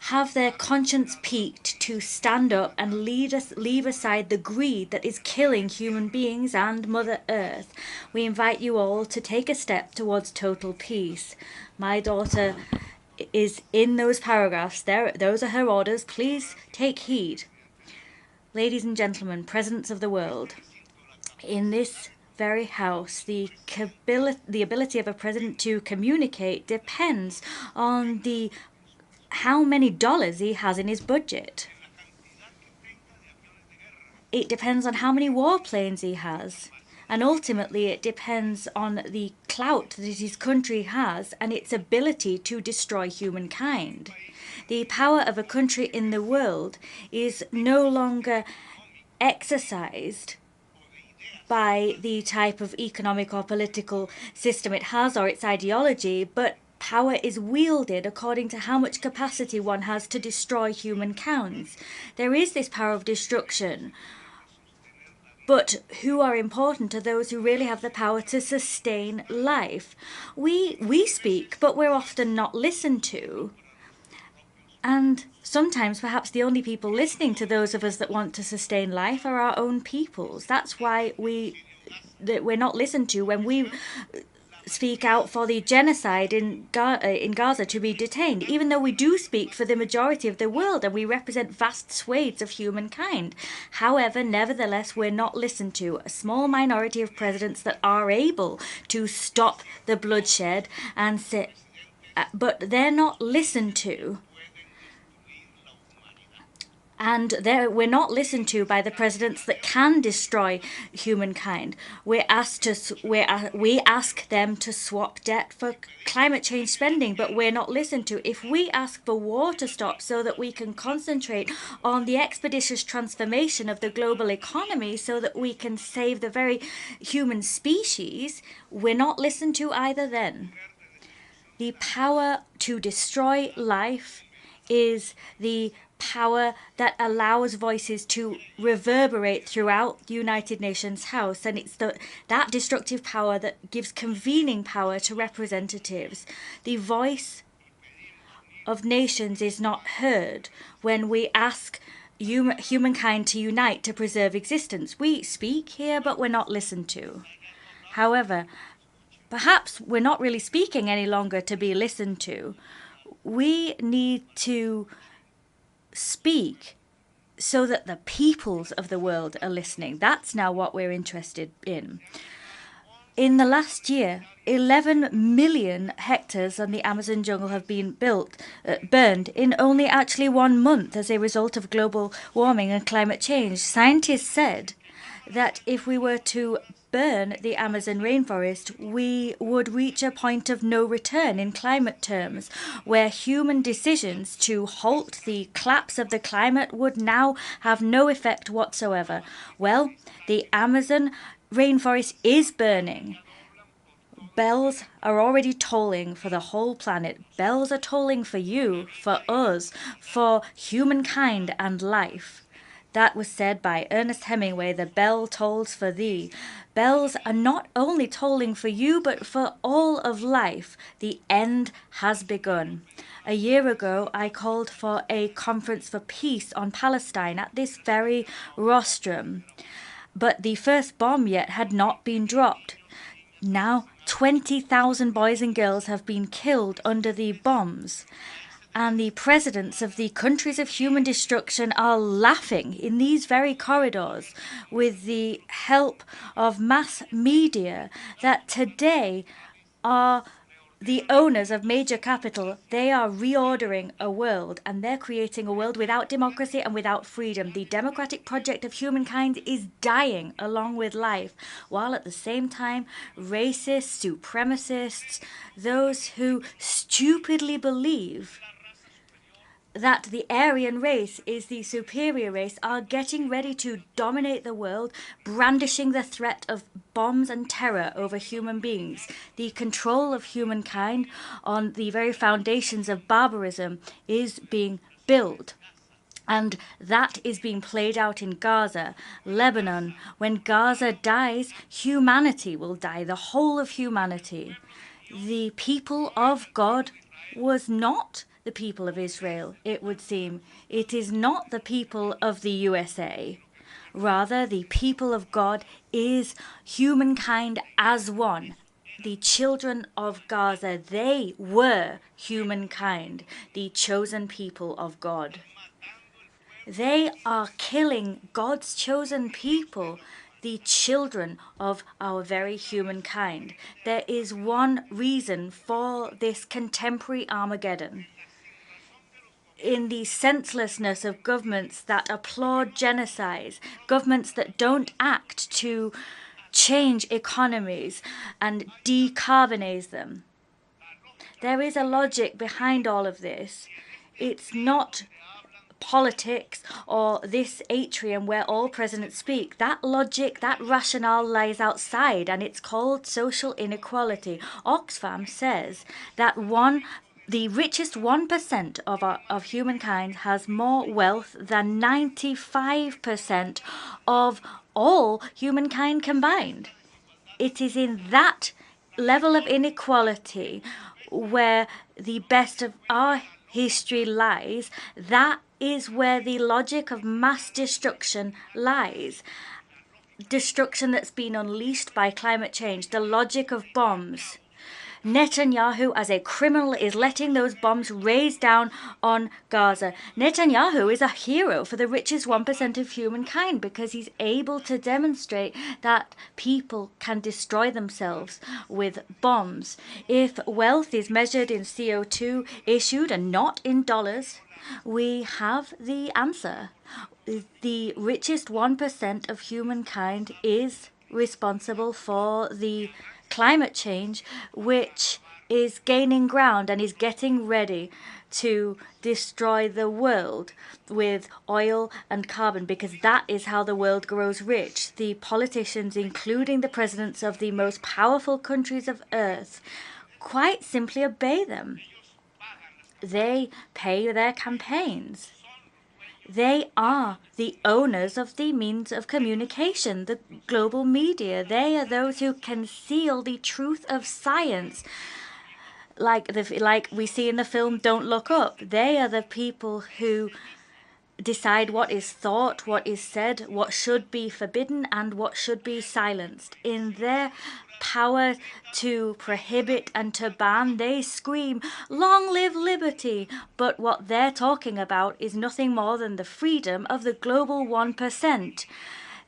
have their conscience piqued, to stand up and leave aside the greed that is killing human beings and Mother Earth. We invite you all to take a step towards total peace. My daughter is in those paragraphs. Those are her orders. Please take heed. Ladies and gentlemen, presidents of the world, in this very house, the ability of a president to communicate depends on how many dollars he has in his budget. It depends on how many warplanes he has. And ultimately, it depends on the clout that his country has and its ability to destroy humankind. The power of a country in the world is no longer exercised by the type of economic or political system it has or its ideology, but power is wielded according to how much capacity one has to destroy humankind. There is this power of destruction, but who are important are those who really have the power to sustain life. We speak, but we're often not listened to. And sometimes perhaps the only people listening to those of us that want to sustain life are our own peoples. That's why we're not listened to when we speak out for the genocide in Gaza to be detained, even though we do speak for the majority of the world and we represent vast swathes of humankind. However, nevertheless, we're not listened to. A small minority of presidents that are able to stop the bloodshed and sit, but they're not listened to. And we're not listened to by the presidents that can destroy humankind. We ask them to swap debt for climate change spending, but we're not listened to. If we ask for war to stop so that we can concentrate on the expeditious transformation of the global economy so that we can save the very human species, we're not listened to either then. The power to destroy life is the power that allows voices to reverberate throughout the United Nations House, and it's that destructive power that gives convening power to representatives. The voice of nations is not heard when we ask humankind to unite to preserve existence. We speak here, but we're not listened to. However, perhaps we're not really speaking any longer to be listened to. We need to speak so that the peoples of the world are listening. That's now what we're interested in. In the last year, 11 million hectares on the Amazon jungle have been burned in only actually 1 month as a result of global warming and climate change. Scientists said that if we were to burn the Amazon rainforest, we would reach a point of no return in climate terms, where human decisions to halt the collapse of the climate would now have no effect whatsoever. Well, the Amazon rainforest is burning. Bells are already tolling for the whole planet. Bells are tolling for you, for us, for humankind and life. That was said by Ernest Hemingway, "The bell tolls for thee." Bells are not only tolling for you, but for all of life. The end has begun. A year ago, I called for a conference for peace on Palestine at this very rostrum. But the first bomb yet had not been dropped. Now, 20,000 boys and girls have been killed under the bombs. And the presidents of the countries of human destruction are laughing in these very corridors with the help of mass media that today are the owners of major capital. They are reordering a world, and they're creating a world without democracy and without freedom. The democratic project of humankind is dying along with life, while at the same time, racists, supremacists, those who stupidly believe that the Aryan race is the superior race are getting ready to dominate the world, brandishing the threat of bombs and terror over human beings. The control of humankind on the very foundations of barbarism is being built. And that is being played out in Gaza, Lebanon. When Gaza dies, humanity will die, the whole of humanity. The people of God was not the people of Israel, it would seem. It is not the people of the USA. Rather, the people of God is humankind as one. The children of Gaza, they were humankind, the chosen people of God. They are killing God's chosen people, the children of our very humankind. There is one reason for this contemporary Armageddon. In the senselessness of governments that applaud genocide, governments that don't act to change economies and decarbonize them. There is a logic behind all of this. It's not politics or this atrium where all presidents speak. That logic, that rationale lies outside, and it's called social inequality. Oxfam says that the richest 1% of humankind has more wealth than 95% of all humankind combined. It is in that level of inequality where the best of our history lies. That is where the logic of mass destruction lies. Destruction that's been unleashed by climate change, the logic of bombs. Netanyahu, as a criminal, is letting those bombs raise down on Gaza. Netanyahu is a hero for the richest 1% of humankind because he's able to demonstrate that people can destroy themselves with bombs. If wealth is measured in CO2 issued and not in dollars, we have the answer. The richest 1% of humankind is responsible for the climate change, which is gaining ground and is getting ready to destroy the world with oil and carbon, because that is how the world grows rich. The politicians, including the presidents of the most powerful countries of earth, quite simply obey them. They pay their campaigns. They are the owners of the means of communication, the global media. They are those who conceal the truth of science, like we see in the film Don't Look Up. They are the people who decide what is thought, what is said, what should be forbidden, and what should be silenced. In their power to prohibit and to ban, they scream, "Long live liberty!" But what they're talking about is nothing more than the freedom of the global 1%.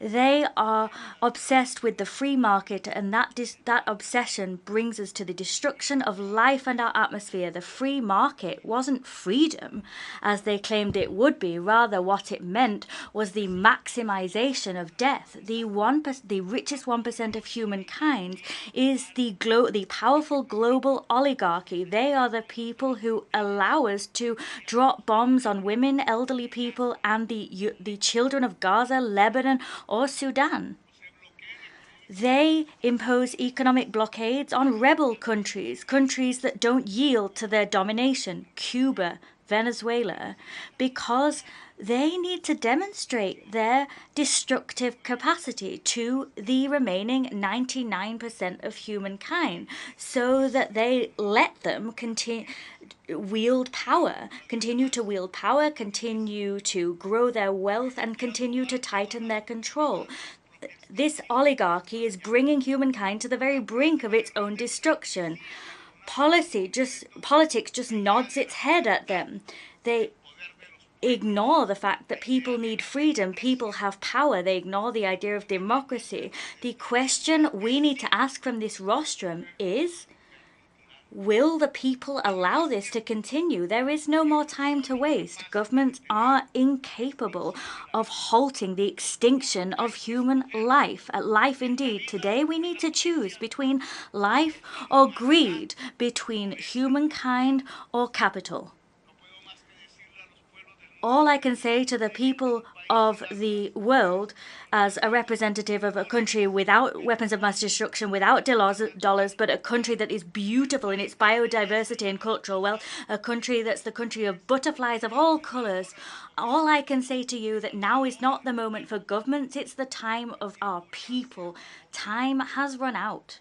They are obsessed with the free market, and that obsession brings us to the destruction of life and our atmosphere. The free market wasn't freedom, as they claimed it would be. Rather, what it meant was the maximization of death. The richest 1% of humankind is the powerful global oligarchy. They are the people who allow us to drop bombs on women, elderly people, and the children of Gaza, Lebanon, or Sudan. They impose economic blockades on rebel countries, countries that don't yield to their domination, Cuba, Venezuela, because they need to demonstrate their destructive capacity to the remaining 99% of humankind, so that they let them continue to wield power, continue to grow their wealth, and continue to tighten their control. This oligarchy is bringing humankind to the very brink of its own destruction. Politics just nods its head at them. They ignore the fact that people need freedom, people have power. They ignore the idea of democracy. The question we need to ask from this rostrum is, will the people allow this to continue? There is no more time to waste. Governments are incapable of halting the extinction of human life. Life indeed. Today we need to choose between life or greed, between humankind or capital. All I can say to the people of the world, as a representative of a country without weapons of mass destruction, without dollars, but a country that is beautiful in its biodiversity and cultural wealth, a country that's the country of butterflies of all colours, all I can say to you that now is not the moment for governments, it's the time of our people. Time has run out.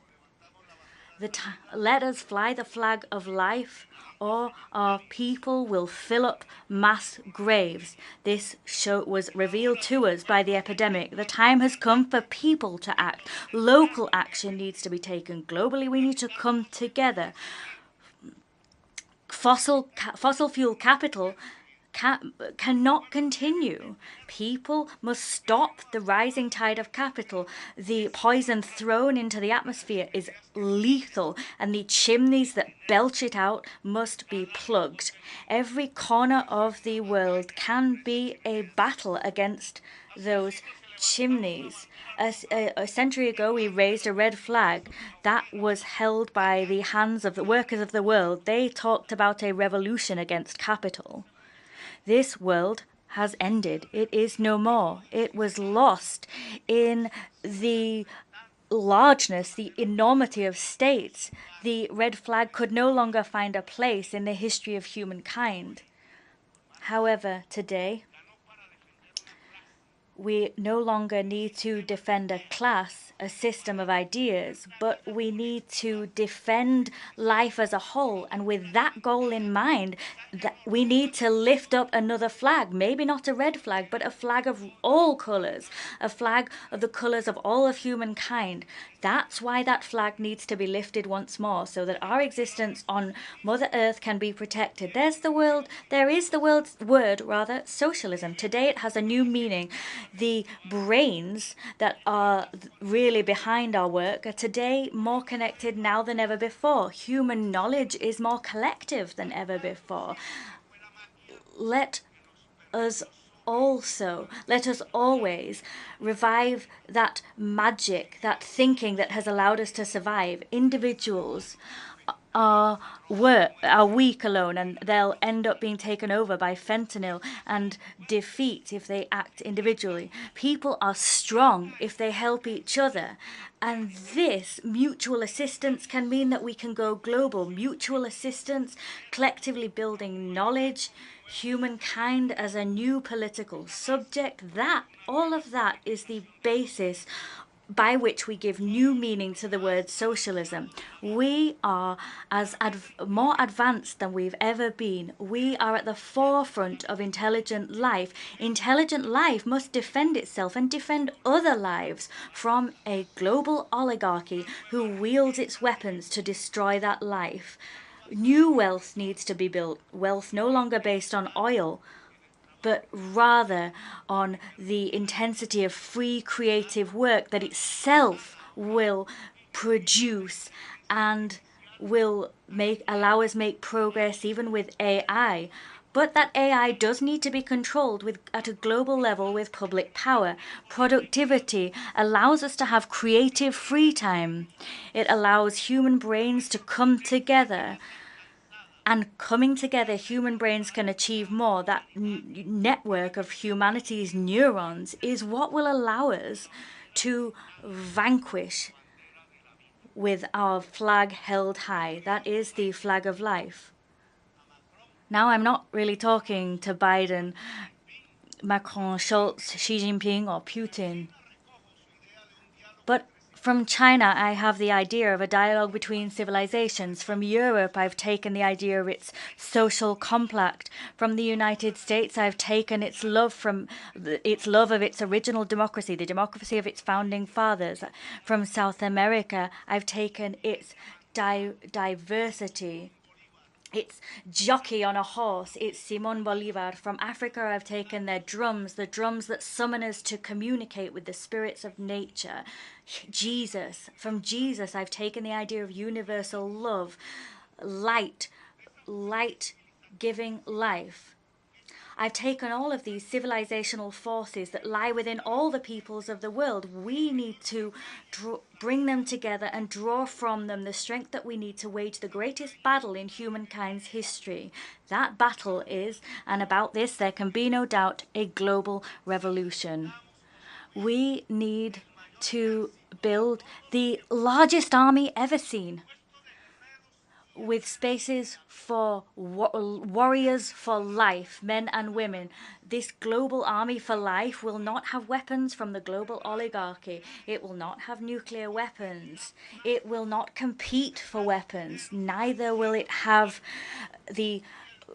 Let us fly the flag of life, or our people will fill up mass graves. This was revealed to us by the epidemic. The time has come for people to act. Local action needs to be taken. Globally, we need to come together. Fossil fuel capital cannot continue. People must stop the rising tide of capital. The poison thrown into the atmosphere is lethal, and the chimneys that belch it out must be plugged. Every corner of the world can be a battle against those chimneys. A century ago, we raised a red flag that was held by the hands of the workers of the world. They talked about a revolution against capital. This world has ended. It is no more. It was lost in the largeness, the enormity of states. The red flag could no longer find a place in the history of humankind. However, today, we no longer need to defend a class, a system of ideas, but we need to defend life as a whole. And with that goal in mind, we need to lift up another flag, maybe not a red flag, but a flag of all colours, a flag of the colours of all of humankind. That's why that flag needs to be lifted once more, so that our existence on Mother Earth can be protected. There is the world's word, socialism. Today it has a new meaning. The brains that are really behind our work are today more connected now than ever before. Human knowledge is more collective than ever before. Let us always revive that magic, that thinking that has allowed us to survive. Individuals are weak alone, and they'll end up being taken over by fentanyl and defeat if they act individually. People are strong if they help each other. And this mutual assistance can mean that we can go global. Mutual assistance, collectively building knowledge, humankind as a new political subject, all of that is the basis by which we give new meaning to the word socialism. We are more advanced than we've ever been. We are at the forefront of intelligent life. Intelligent life must defend itself and defend other lives from a global oligarchy who wields its weapons to destroy that life. New wealth needs to be built, wealth no longer based on oil, but rather on the intensity of free creative work that itself will produce and will allow us make progress even with AI. But that AI does need to be controlled at a global level with public power. Productivity allows us to have creative free time. It allows human brains to come together. And coming together, human brains can achieve more. That network of humanity's neurons is what will allow us to vanquish with our flag held high. That is the flag of life. Now, I'm not really talking to Biden, Macron, Schultz, Xi Jinping, or Putin. But from China, I have the idea of a dialogue between civilizations. From Europe, I've taken the idea of its social compact. From the United States, I've taken its love of its original democracy, the democracy of its founding fathers. From South America, I've taken its diversity. It's jockey on a horse. It's Simon Bolivar. From Africa, I've taken their drums, the drums that summon us to communicate with the spirits of nature. Jesus. From Jesus, I've taken the idea of universal love, light giving life. I've taken all of these civilizational forces that lie within all the peoples of the world. We need to bring them together and draw from them the strength that we need to wage the greatest battle in humankind's history. That battle is, and about this there can be no doubt, a global revolution. We need to build the largest army ever seen, with spaces for warriors for life, men and women. This global army for life will not have weapons from the global oligarchy. It will not have nuclear weapons. It will not compete for weapons. Neither will it have the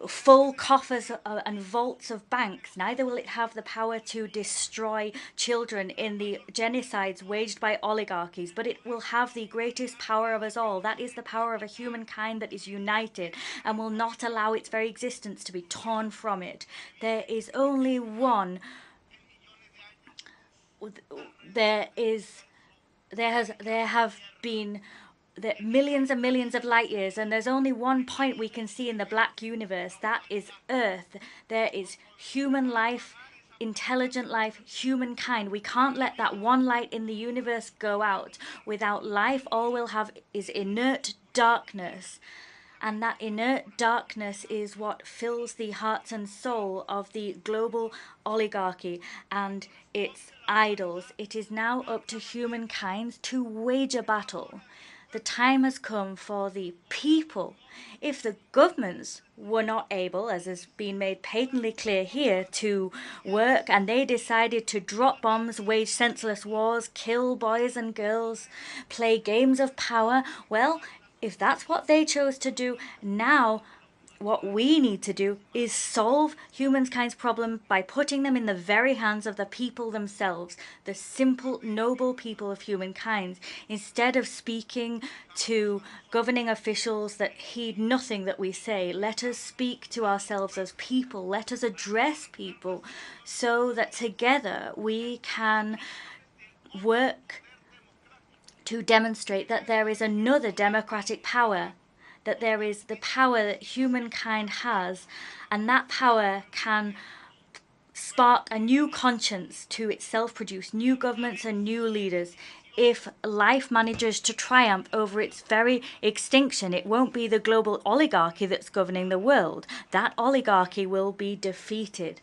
full coffers and vaults of banks. Neither will it have the power to destroy children in the genocides waged by oligarchies, but it will have the greatest power of us all. That is the power of a humankind that is united and will not allow its very existence to be torn from it. There is only one. There have been millions and millions of light years, and there's only one point we can see in the black universe. That is Earth. There is human life intelligent life, humankind. We can't let that one light in the universe go out. Without life, all we'll have is inert darkness. And that inert darkness is what fills the hearts and soul of the global oligarchy and its idols. It is now up to humankind to wage a battle. The time has come for the people. If the governments were not able, as has been made patently clear here, to work, and they decided to drop bombs, wage senseless wars, kill boys and girls, play games of power, well, if that's what they chose to do, now what we need to do is solve humankind's problem by putting them in the very hands of the people themselves, the simple, noble people of humankind, instead of speaking to governing officials that heed nothing that we say. Let us speak to ourselves as people. Let us address people so that together we can work to demonstrate that there is another democratic power, that there is the power that humankind has, and that power can spark a new conscience to itself produce new governments and new leaders. If life manages to triumph over its very extinction, it won't be the global oligarchy that's governing the world. That oligarchy will be defeated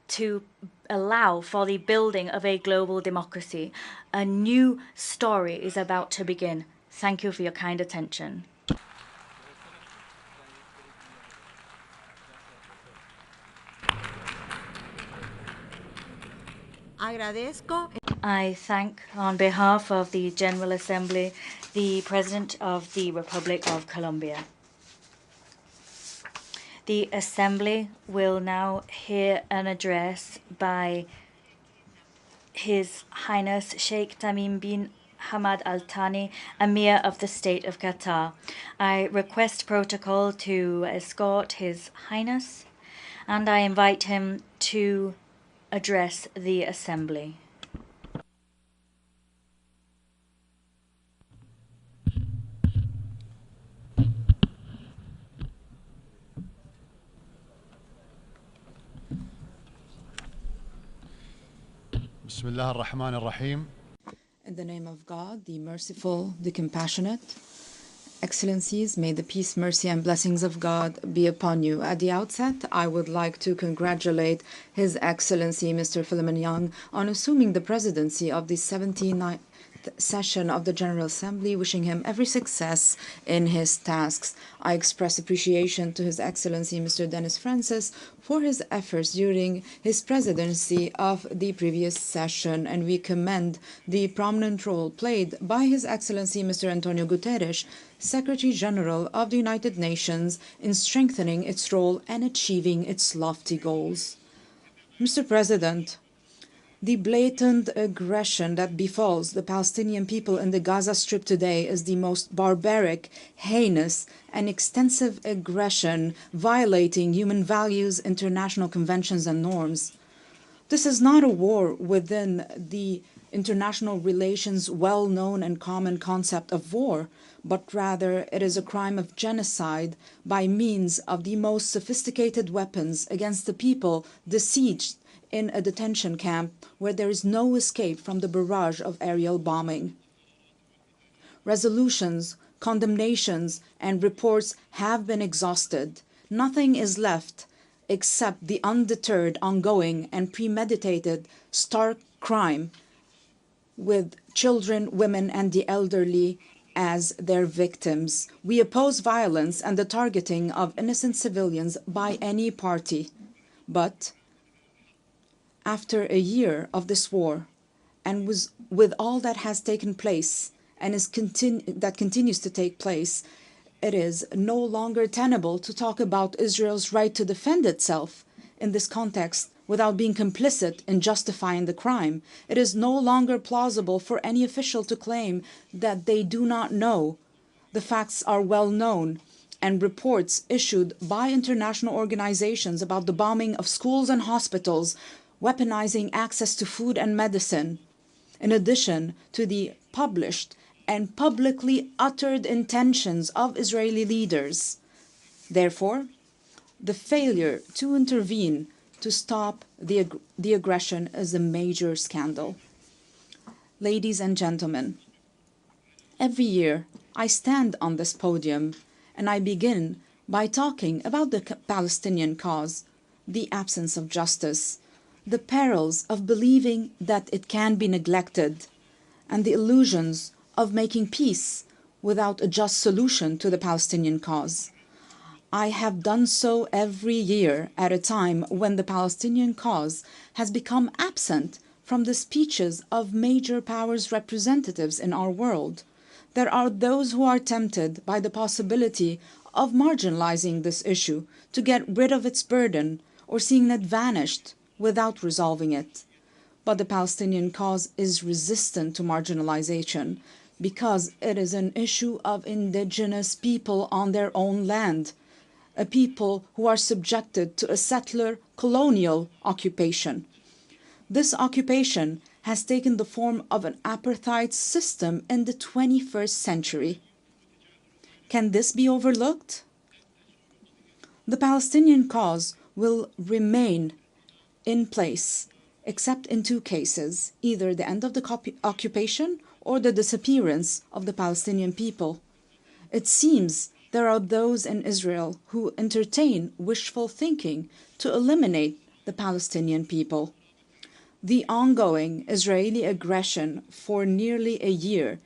to allow for the building of a global democracy. A new story is about to begin. Thank you for your kind attention. I thank, on behalf of the General Assembly, the President of the Republic of Colombia. The Assembly will now hear an address by His Highness Sheikh Tamim bin Hamad Al Thani, Amir of the State of Qatar. I request protocol to escort His Highness, and I invite him to address the Assembly. Bismillah ar-Rahman ar-Rahim. In the name of God, the merciful, the compassionate. Excellencies, may the peace, mercy, and blessings of God be upon you. At the outset, I would like to congratulate His Excellency Mr. Philemon Young on assuming the presidency of the 79th session of the General Assembly, wishing him every success in his tasks. I express appreciation to His Excellency Mr. Dennis Francis for his efforts during his presidency of the previous session, and we commend the prominent role played by His Excellency Mr. Antonio Guterres, Secretary General of the United Nations, in strengthening its role and achieving its lofty goals. Mr. President, the blatant aggression that befalls the Palestinian people in the Gaza Strip today is the most barbaric, heinous, and extensive aggression violating human values, international conventions, and norms. This is not a war within the international relations well-known and common concept of war, but rather it is a crime of genocide by means of the most sophisticated weapons against the people besieged in a detention camp where there is no escape from the barrage of aerial bombing. Resolutions, condemnations, and reports have been exhausted. Nothing is left except the undeterred, ongoing, and premeditated stark crime with children, women, and the elderly as their victims. We oppose violence and the targeting of innocent civilians by any party. But after a year of this war, and with all that has taken place and that continues to take place, it is no longer tenable to talk about Israel's right to defend itself in this context without being complicit in justifying the crime. It is no longer plausible for any official to claim that they do not know. The facts are well known, and reports issued by international organizations about the bombing of schools and hospitals, weaponizing access to food and medicine, in addition to the published and publicly uttered intentions of Israeli leaders. Therefore, the failure to intervene to stop the aggression is a major scandal. Ladies and gentlemen, every year I stand on this podium and I begin by talking about the Palestinian cause, the absence of justice, the perils of believing that it can be neglected, and the illusions of making peace without a just solution to the Palestinian cause. I have done so every year at a time when the Palestinian cause has become absent from the speeches of major powers' representatives in our world. There are those who are tempted by the possibility of marginalizing this issue to get rid of its burden or seeing it vanished without resolving it. But the Palestinian cause is resistant to marginalization because it is an issue of indigenous people on their own land, a people who are subjected to a settler colonial occupation. This occupation has taken the form of an apartheid system in the 21st century. Can this be overlooked? The Palestinian cause will remain in place, except in two cases, either the end of the occupation or the disappearance of the Palestinian people. It seems there are those in Israel who entertain wishful thinking to eliminate the Palestinian people. The ongoing Israeli aggression for nearly a year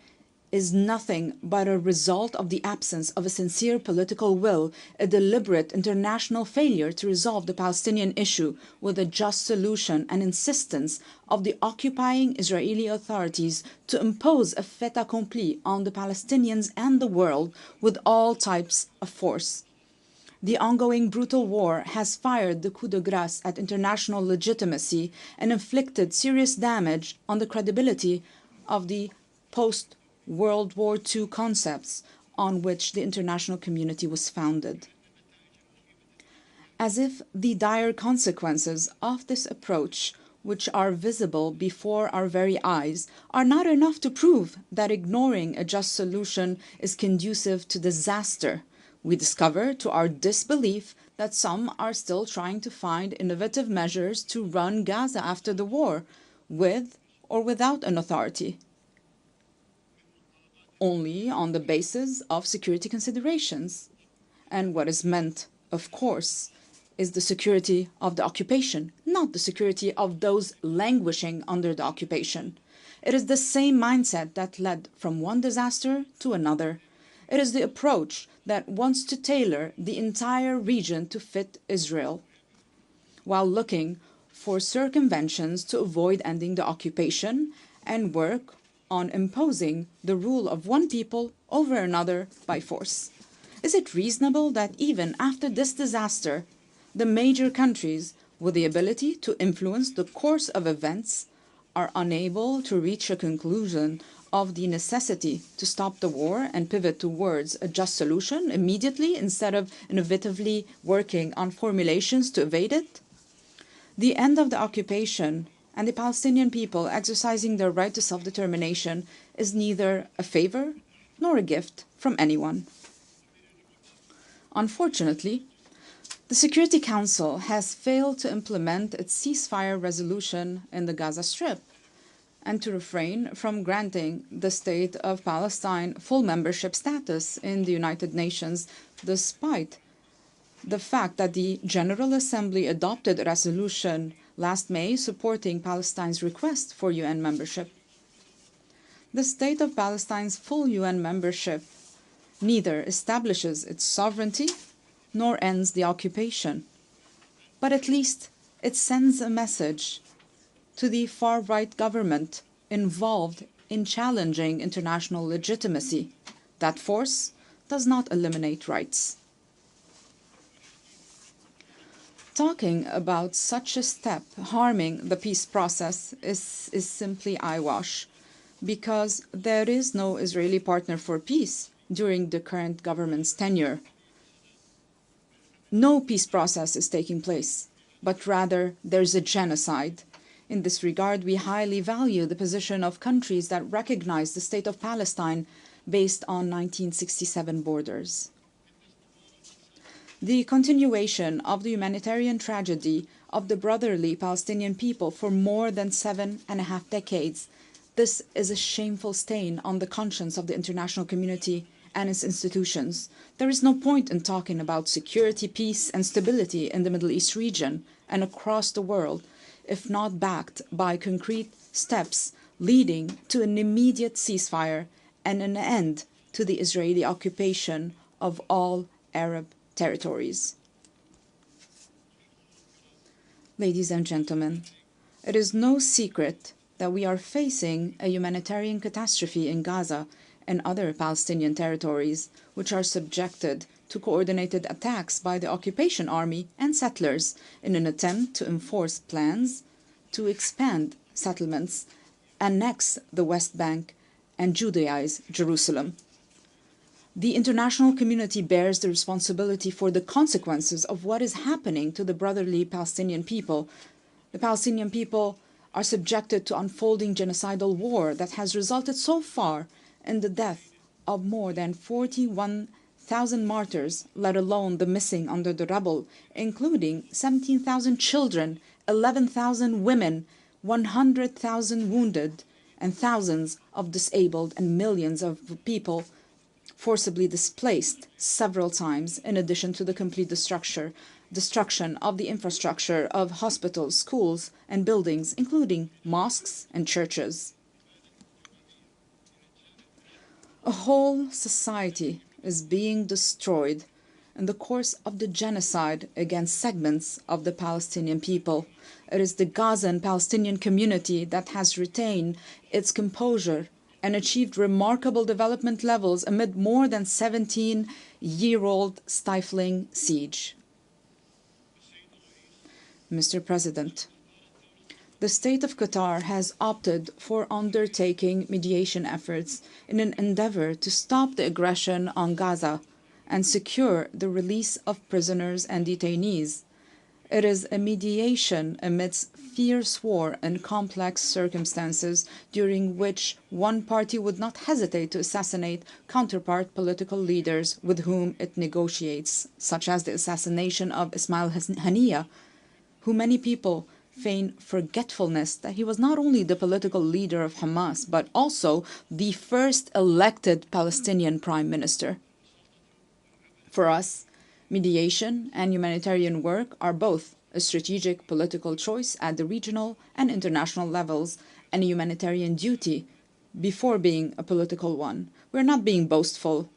is nothing but a result of the absence of a sincere political will, a deliberate international failure to resolve the Palestinian issue with a just solution, and insistence of the occupying Israeli authorities to impose a fait accompli on the Palestinians and the world with all types of force. The ongoing brutal war has fired the coup de grâce at international legitimacy and inflicted serious damage on the credibility of the post-World War II concepts on which the international community was founded. As if the dire consequences of this approach, which are visible before our very eyes, are not enough to prove that ignoring a just solution is conducive to disaster, we discover to our disbelief that some are still trying to find innovative measures to run Gaza after the war, with or without an authority, only on the basis of security considerations. And what is meant, of course, is the security of the occupation, not the security of those languishing under the occupation. It is the same mindset that led from one disaster to another. It is the approach that wants to tailor the entire region to fit Israel, while looking for circumventions to avoid ending the occupation and work on imposing the rule of one people over another by force. Is it reasonable that even after this disaster, the major countries with the ability to influence the course of events are unable to reach a conclusion of the necessity to stop the war and pivot towards a just solution immediately instead of innovatively working on formulations to evade it? The end of the occupation and the Palestinian people exercising their right to self-determination is neither a favor nor a gift from anyone. Unfortunately, the Security Council has failed to implement its ceasefire resolution in the Gaza Strip and to refrain from granting the State of Palestine full membership status in the United Nations, despite the fact that the General Assembly adopted a resolution last May supporting Palestine's request for UN membership. The State of Palestine's full UN membership neither establishes its sovereignty nor ends the occupation, but at least it sends a message to the far-right government involved in challenging international legitimacy that force does not eliminate rights. Talking about such a step harming the peace process is simply eyewash, because there is no Israeli partner for peace during the current government's tenure. No peace process is taking place, but rather there's a genocide. In this regard, we highly value the position of countries that recognize the State of Palestine based on 1967 borders. the continuation of the humanitarian tragedy of the brotherly Palestinian people for more than 7.5 decades. This is a shameful stain on the conscience of the international community and its institutions. There is no point in talking about security, peace, and stability in the Middle East region and across the world if not backed by concrete steps leading to an immediate ceasefire and an end to the Israeli occupation of all Arab territories. Ladies and gentlemen, it is no secret that we are facing a humanitarian catastrophe in Gaza and other Palestinian territories, which are subjected to coordinated attacks by the occupation army and settlers in an attempt to enforce plans to expand settlements, annex the West Bank, and Judaize Jerusalem. The international community bears the responsibility for the consequences of what is happening to the brotherly Palestinian people. The Palestinian people are subjected to unfolding genocidal war that has resulted so far in the death of more than 41,000 martyrs, let alone the missing under the rubble, including 17,000 children, 11,000 women, 100,000 wounded, and thousands of disabled and millions of people forcibly displaced several times, in addition to the complete destruction of the infrastructure of hospitals, schools, and buildings, including mosques and churches. A whole society is being destroyed in the course of the genocide against segments of the Palestinian people. It is the Gazan Palestinian community that has retained its composure and achieved remarkable development levels amid more than 17-year-old stifling siege. Mr. President, the state of Qatar has opted for undertaking mediation efforts in an endeavor to stop the aggression on Gaza and secure the release of prisoners and detainees. It is a mediation amidst fierce war and complex circumstances during which one party would not hesitate to assassinate counterpart political leaders with whom it negotiates, such as the assassination of Ismail Haniyeh, who many people feign forgetfulness that he was not only the political leader of Hamas, but also the first elected Palestinian prime minister. For us, mediation and humanitarian work are both a strategic political choice at the regional and international levels and a humanitarian duty before being a political one. We're not being boastful.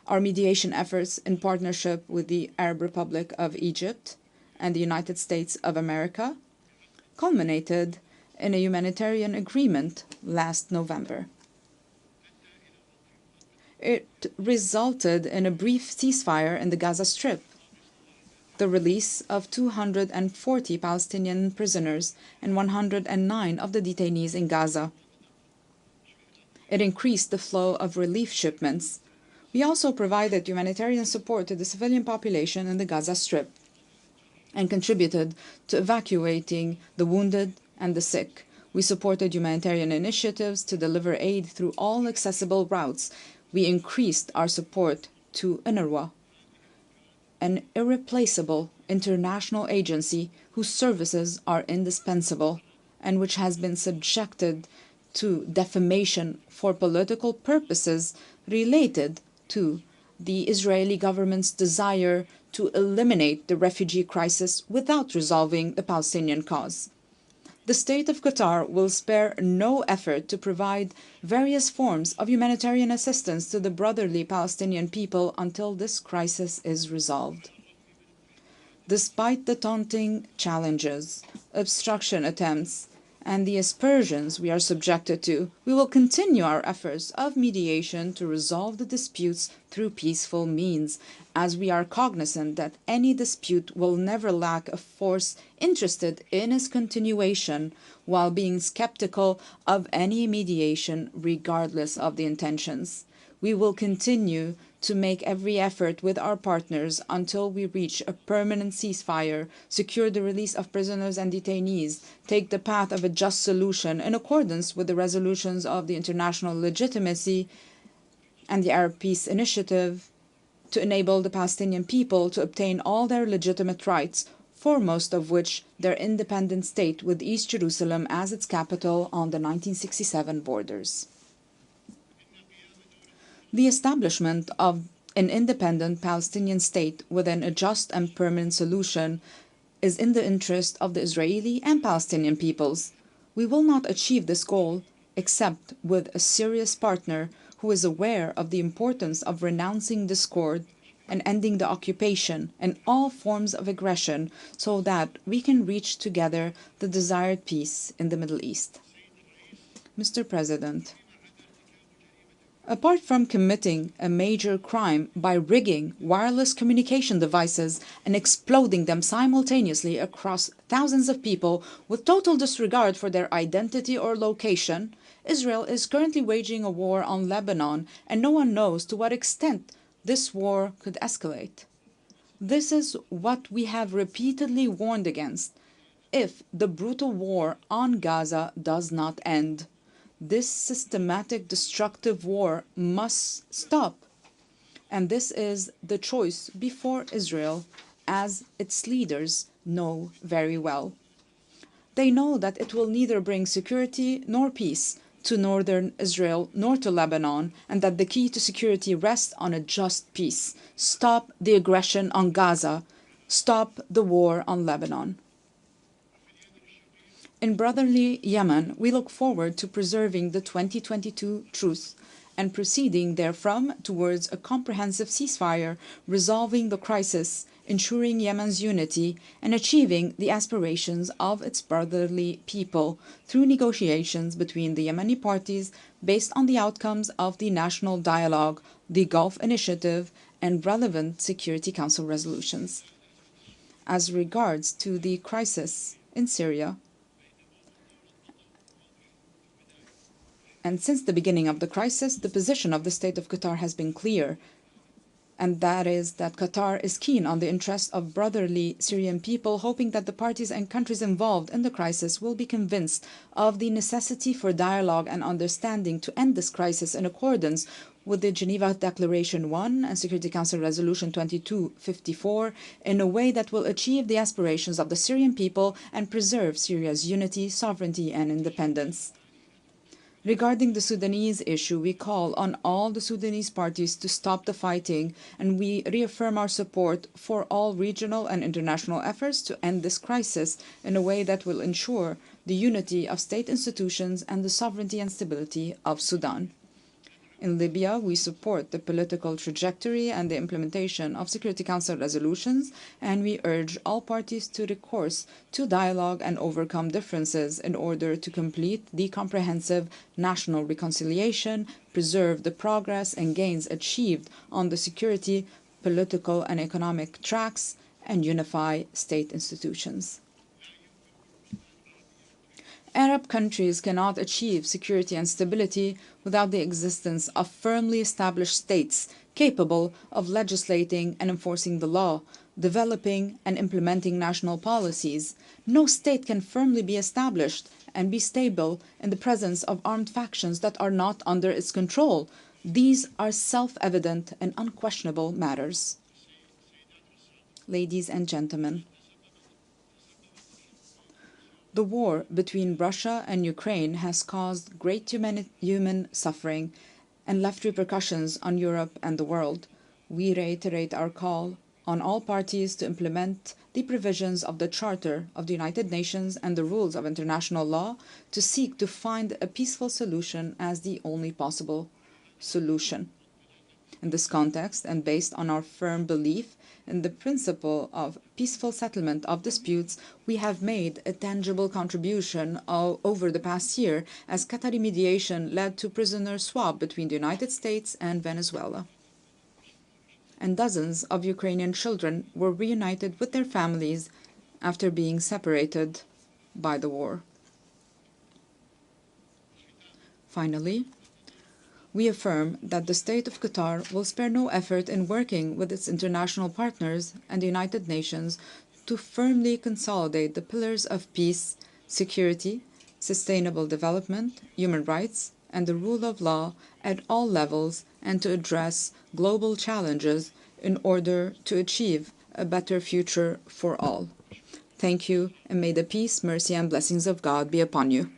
Our mediation efforts in partnership with the Arab Republic of Egypt and the United States of America culminated in a humanitarian agreement last November. It resulted in a brief ceasefire in the Gaza Strip, the release of 240 Palestinian prisoners and 109 of the detainees in Gaza. It increased the flow of relief shipments. We also provided humanitarian support to the civilian population in the Gaza Strip and contributed to evacuating the wounded and the sick. We supported humanitarian initiatives to deliver aid through all accessible routes. We increased our support to UNRWA, an irreplaceable international agency whose services are indispensable and which has been subjected to defamation for political purposes related to the Israeli government's desire to eliminate the refugee crisis without resolving the Palestinian cause. The state of Qatar will spare no effort to provide various forms of humanitarian assistance to the brotherly Palestinian people until this crisis is resolved. Despite the daunting challenges, obstruction attempts, and the aspersions we are subjected to, we will continue our efforts of mediation to resolve the disputes through peaceful means, as we are cognizant that any dispute will never lack a force interested in its continuation, while being skeptical of any mediation regardless of the intentions. We will continue to make every effort with our partners until we reach a permanent ceasefire, secure the release of prisoners and detainees, take the path of a just solution in accordance with the resolutions of the international legitimacy and the Arab Peace Initiative, to enable the Palestinian people to obtain all their legitimate rights, foremost of which their independent state with East Jerusalem as its capital on the 1967 borders. The establishment of an independent Palestinian state within a just and permanent solution is in the interest of the Israeli and Palestinian peoples. We will not achieve this goal except with a serious partner who is aware of the importance of renouncing discord and ending the occupation and all forms of aggression so that we can reach together the desired peace in the Middle East. Mr. President, apart from committing a major crime by rigging wireless communication devices and exploding them simultaneously across thousands of people with total disregard for their identity or location, Israel is currently waging a war on Lebanon, and no one knows to what extent this war could escalate. This is what we have repeatedly warned against. If the brutal war on Gaza does not end, this systematic destructive war must stop. And this is the choice before Israel, as its leaders know very well. They know that it will neither bring security nor peace to northern Israel nor to Lebanon, and that the key to security rests on a just peace. Stop the aggression on Gaza. Stop the war on Lebanon. In brotherly Yemen, we look forward to preserving the 2022 truce and proceeding therefrom towards a comprehensive ceasefire, resolving the crisis, ensuring Yemen's unity, and achieving the aspirations of its brotherly people through negotiations between the Yemeni parties based on the outcomes of the national dialogue, the Gulf Initiative, and relevant Security Council resolutions. As regards to the crisis in Syria, and since the beginning of the crisis, the position of the State of Qatar has been clear, and that is that Qatar is keen on the interests of brotherly Syrian people, hoping that the parties and countries involved in the crisis will be convinced of the necessity for dialogue and understanding to end this crisis in accordance with the Geneva Declaration 1 and Security Council Resolution 2254 in a way that will achieve the aspirations of the Syrian people and preserve Syria's unity, sovereignty, and independence. Regarding the Sudanese issue, we call on all the Sudanese parties to stop the fighting, and we reaffirm our support for all regional and international efforts to end this crisis in a way that will ensure the unity of state institutions and the sovereignty and stability of Sudan. In Libya, we support the political trajectory and the implementation of Security Council resolutions, and we urge all parties to recourse to dialogue and overcome differences in order to complete the comprehensive national reconciliation, preserve the progress and gains achieved on the security, political, and economic tracks, and unify state institutions. Arab countries cannot achieve security and stability without the existence of firmly established states capable of legislating and enforcing the law, developing and implementing national policies. No state can firmly be established and be stable in the presence of armed factions that are not under its control. These are self-evident and unquestionable matters. Ladies and gentlemen, the war between Russia and Ukraine has caused great human suffering and left repercussions on Europe and the world. We reiterate our call on all parties to implement the provisions of the Charter of the United Nations and the rules of international law to seek to find a peaceful solution as the only possible solution. In this context, and based on our firm belief in the principle of peaceful settlement of disputes, we have made a tangible contribution over the past year as Qatari mediation led to prisoner swap between the United States and Venezuela. And dozens of Ukrainian children were reunited with their families after being separated by the war. Finally, we affirm that the State of Qatar will spare no effort in working with its international partners and the United Nations to firmly consolidate the pillars of peace, security, sustainable development, human rights, and the rule of law at all levels, and to address global challenges in order to achieve a better future for all. Thank you, and may the peace, mercy, and blessings of God be upon you.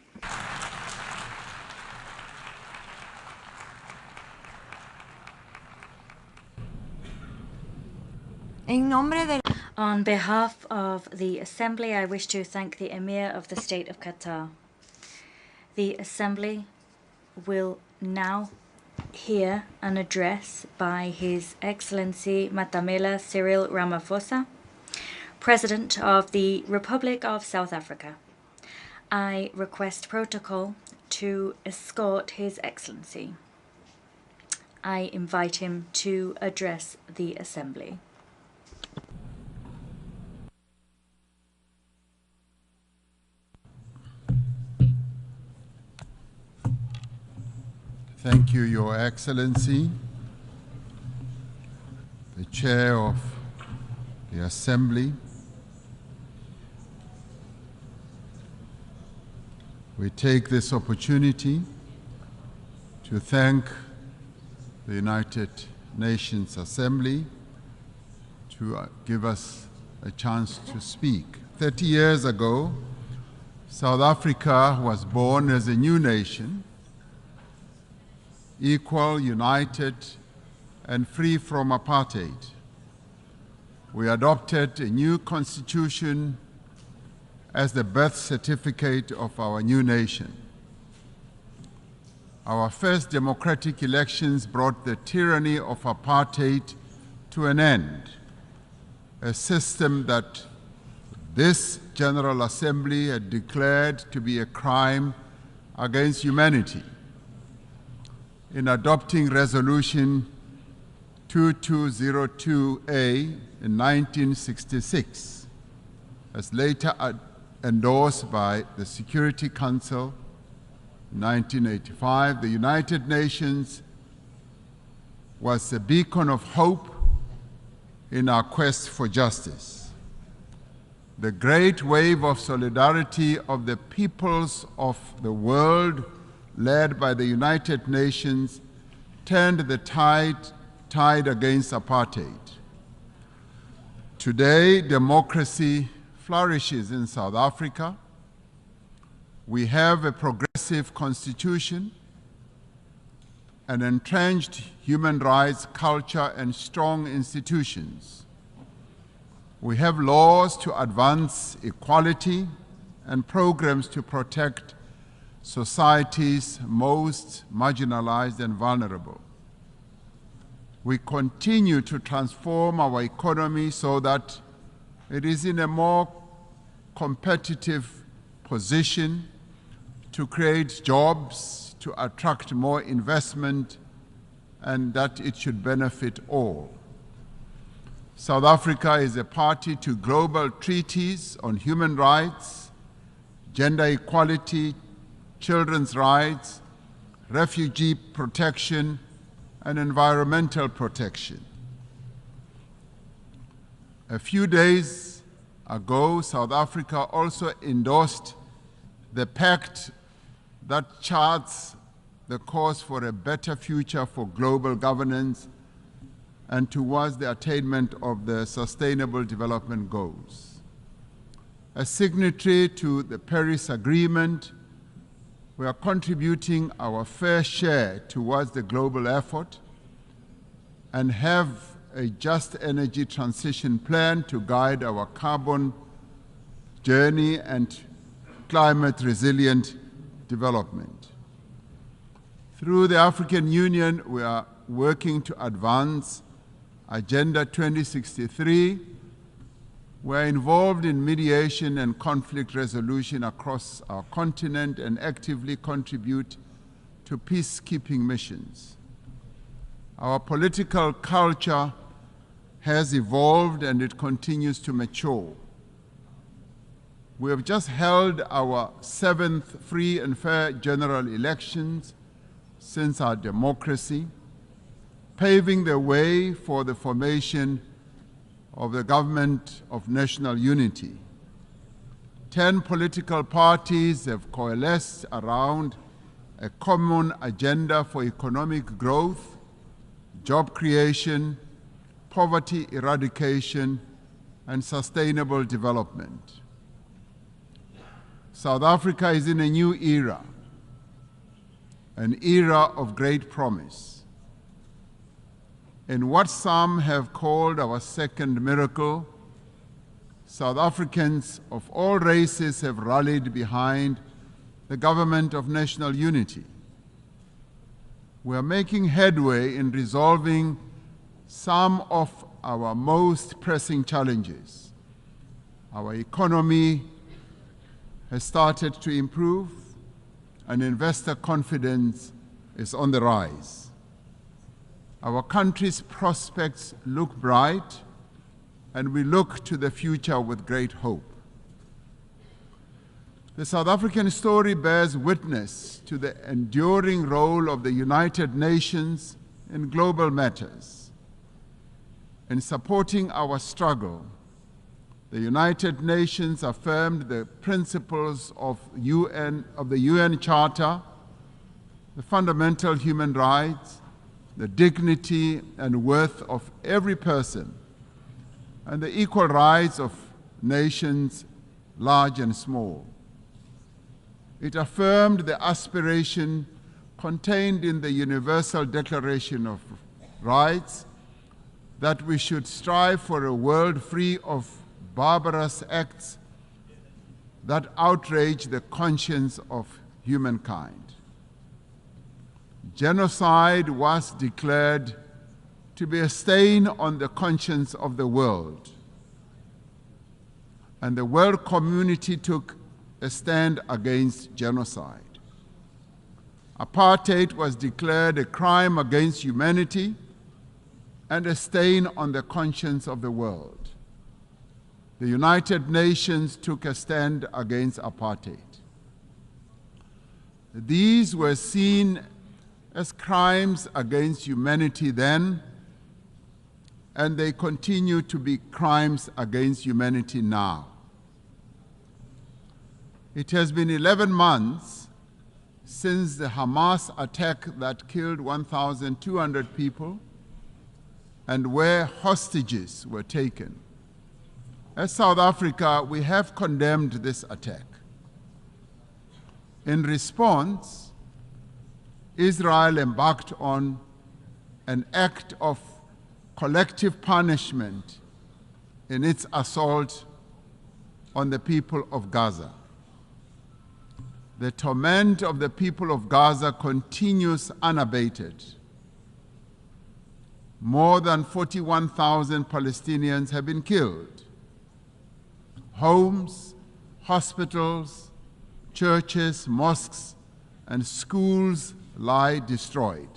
On behalf of the Assembly, I wish to thank the Amir of the State of Qatar. The Assembly will now hear an address by His Excellency Matamela Cyril Ramaphosa, President of the Republic of South Africa. I request protocol to escort His Excellency. I invite him to address the Assembly. Thank you, Your Excellency, the Chair of the Assembly. We take this opportunity to thank the United Nations Assembly to give us a chance to speak. 30 years ago, South Africa was born as a new nation, equal, united, and free from apartheid. We adopted a new constitution as the birth certificate of our new nation. Our first democratic elections brought the tyranny of apartheid to an end, a system that this General Assembly had declared to be a crime against humanity. In adopting Resolution 2202A in 1966, as later endorsed by the Security Council in 1985, the United Nations was a beacon of hope in our quest for justice. The great wave of solidarity of the peoples of the world, led by the United Nations, turned the tide against apartheid. Today, democracy flourishes in South Africa. We have a progressive constitution, an entrenched human rights culture, and strong institutions. We have laws to advance equality and programs to protect society's most marginalized and vulnerable. We continue to transform our economy so that it is in a more competitive position to create jobs, to attract more investment, and that it should benefit all. South Africa is a party to global treaties on human rights, gender equality, children's rights, refugee protection, and environmental protection. A few days ago, South Africa also endorsed the pact that charts the course for a better future for global governance and towards the attainment of the Sustainable Development Goals. As signatory to the Paris Agreement, we are contributing our fair share towards the global effort and have a just energy transition plan to guide our carbon journey and climate resilient development. Through the African Union, we are working to advance Agenda 2063. We are involved in mediation and conflict resolution across our continent and actively contribute to peacekeeping missions. Our political culture has evolved and it continues to mature. We have just held our 7th free and fair general elections since our democracy, paving the way for the formation of the Government of National Unity. 10 political parties have coalesced around a common agenda for economic growth, job creation, poverty eradication, and sustainable development. South Africa is in a new era, an era of great promise. In what some have called our second miracle, South Africans of all races have rallied behind the government of national unity. We are making headway in resolving some of our most pressing challenges. Our economy has started to improve, and investor confidence is on the rise. Our country's prospects look bright, and we look to the future with great hope. The South African story bears witness to the enduring role of the United Nations in global matters. In supporting our struggle, the United Nations affirmed the principles of the UN Charter, the fundamental human rights, the dignity and worth of every person, and the equal rights of nations, large and small. It affirmed the aspiration contained in the Universal Declaration of Rights that we should strive for a world free of barbarous acts that outrage the conscience of humankind. Genocide was declared to be a stain on the conscience of the world, and the world community took a stand against genocide. Apartheid was declared a crime against humanity and a stain on the conscience of the world. The United Nations took a stand against apartheid. These were seen as crimes against humanity then, and they continue to be crimes against humanity now. It has been 11 months since the Hamas attack that killed 1,200 people and where hostages were taken. As South Africa, we have condemned this attack. In response, Israel embarked on an act of collective punishment in its assault on the people of Gaza. The torment of the people of Gaza continues unabated. More than 41,000 Palestinians have been killed. Homes, hospitals, churches, mosques, and schools lie destroyed.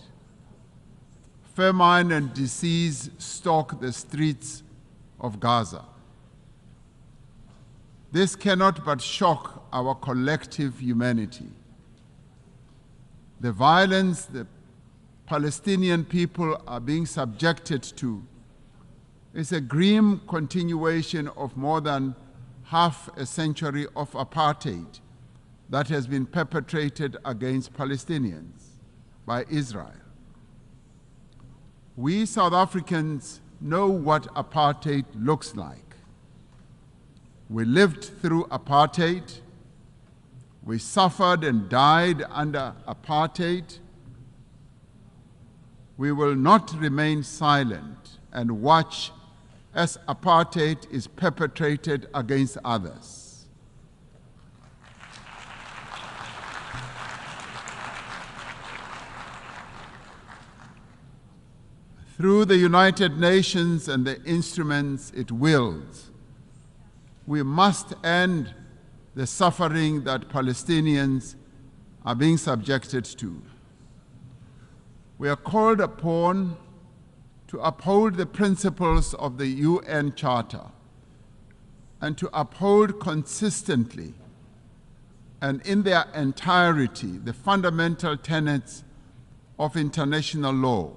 Famine and disease stalk the streets of Gaza. This cannot but shock our collective humanity. The violence the Palestinian people are being subjected to is a grim continuation of more than half a century of apartheid that has been perpetrated against Palestinians by Israel. We South Africans know what apartheid looks like. We lived through apartheid. We suffered and died under apartheid. We will not remain silent and watch as apartheid is perpetrated against others. Through the United Nations and the instruments it wields, we must end the suffering that Palestinians are being subjected to. We are called upon to uphold the principles of the UN Charter and to uphold consistently and in their entirety the fundamental tenets of international law.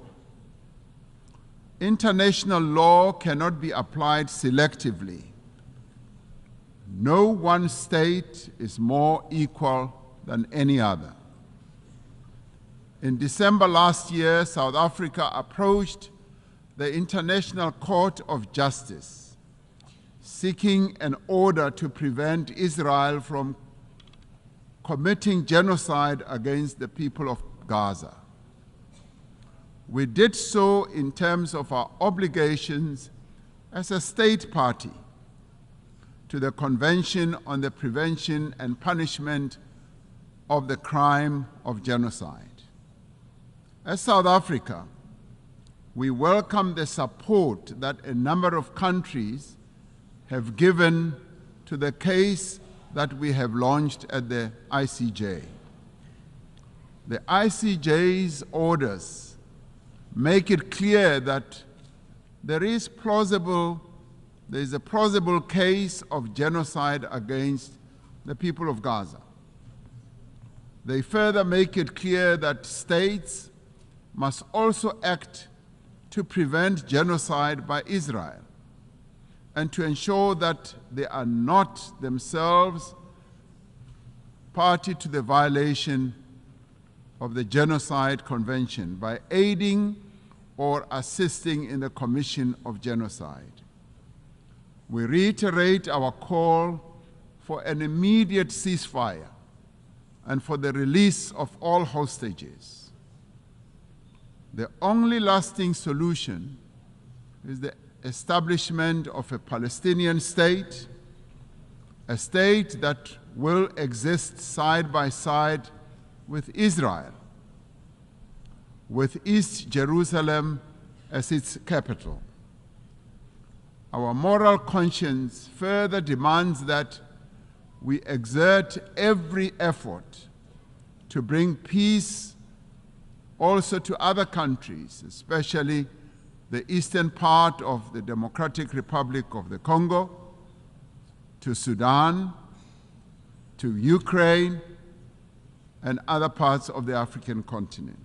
International law cannot be applied selectively. No one state is more equal than any other. In December last year, South Africa approached the International Court of Justice, seeking an order to prevent Israel from committing genocide against the people of Gaza. We did so in terms of our obligations as a state party to the Convention on the Prevention and Punishment of the Crime of Genocide. As South Africa, we welcome the support that a number of countries have given to the case that we have launched at the ICJ. The ICJ's orders make it clear that there is a plausible case of genocide against the people of Gaza. They further make it clear that states must also act to prevent genocide by Israel and to ensure that they are not themselves party to the violation of the Genocide Convention by aiding or assisting in the commission of genocide. We reiterate our call for an immediate ceasefire and for the release of all hostages. The only lasting solution is the establishment of a Palestinian state, a state that will exist side by side with Israel, with East Jerusalem as its capital. Our moral conscience further demands that we exert every effort to bring peace also to other countries, especially the eastern part of the Democratic Republic of the Congo, to Sudan, to Ukraine, and other parts of the African continent.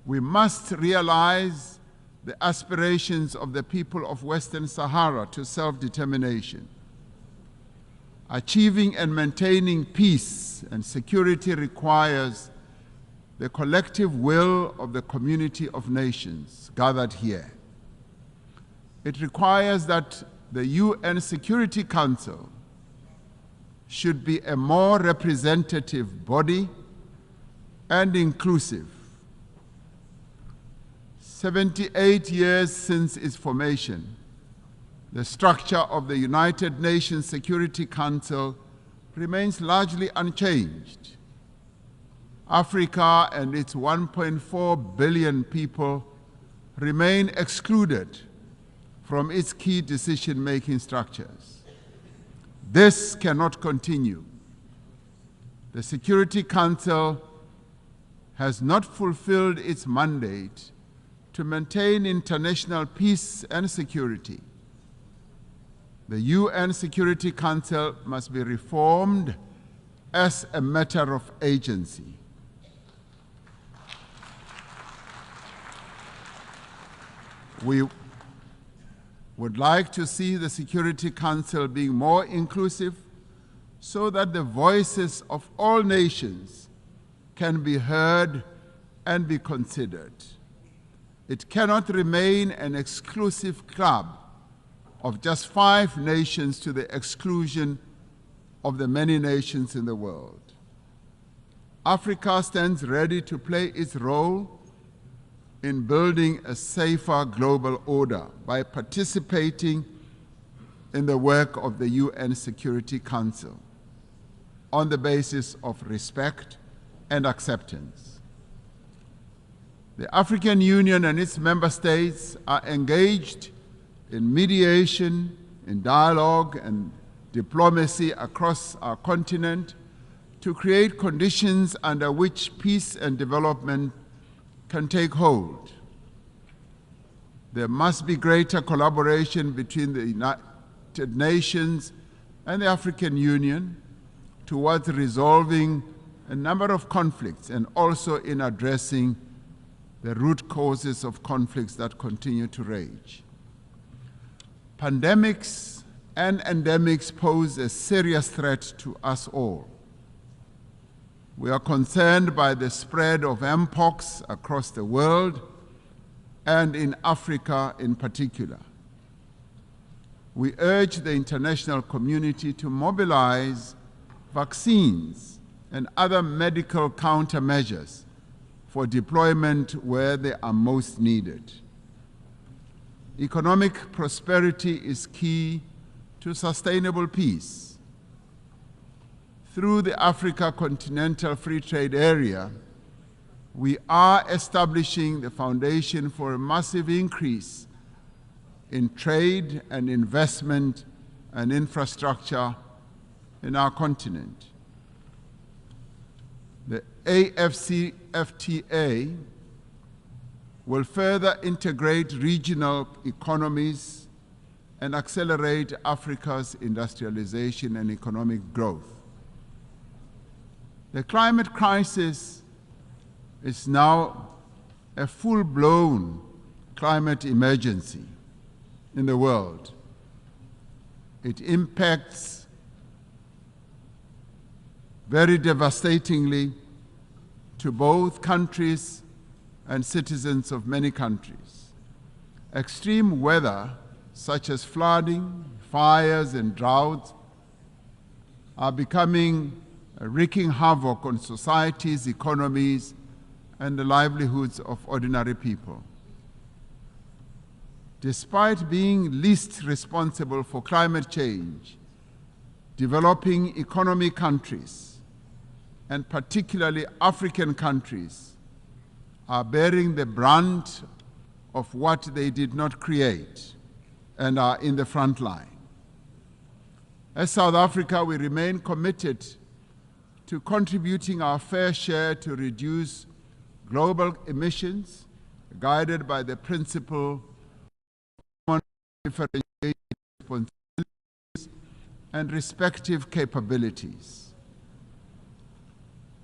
We must realize the aspirations of the people of Western Sahara to self-determination. Achieving and maintaining peace and security requires the collective will of the community of nations gathered here. It requires that the UN Security Council should be a more representative body and inclusive. 78 years since its formation, the structure of the United Nations Security Council remains largely unchanged. Africa and its 1.4 billion people remain excluded from its key decision-making structures. This cannot continue. The Security Council has not fulfilled its mandate to maintain international peace and security. The UN Security Council must be reformed as a matter of agency. We would like to see the Security Council being more inclusive so that the voices of all nations can be heard and be considered. It cannot remain an exclusive club of just 5 nations to the exclusion of the many nations in the world. Africa stands ready to play its role in building a safer global order by participating in the work of the UN Security Council on the basis of respect and acceptance. The African Union and its member states are engaged in mediation, in dialogue and diplomacy across our continent to create conditions under which peace and development can take hold. There must be greater collaboration between the United Nations and the African Union towards resolving a number of conflicts and also in addressing the root causes of conflicts that continue to rage. Pandemics and endemics pose a serious threat to us all. We are concerned by the spread of mpox across the world and in Africa in particular. We urge the international community to mobilize vaccines and other medical countermeasures for deployment where they are most needed. Economic prosperity is key to sustainable peace. Through the Africa Continental Free Trade Area, we are establishing the foundation for a massive increase in trade and investment and infrastructure in our continent. The AFCFTA will further integrate regional economies and accelerate Africa's industrialization and economic growth. The climate crisis is now a full-blown climate emergency in the world. It impacts very devastatingly to both countries and citizens of many countries. Extreme weather, such as flooding, fires, and droughts, are wreaking havoc on societies, economies, and the livelihoods of ordinary people. Despite being least responsible for climate change, developing economy countries, and particularly African countries, are bearing the brunt of what they did not create and are in the front line. As South Africa, we remain committed to contributing our fair share to reduce global emissions, guided by the principle of differentiated responsibilities and respective capabilities.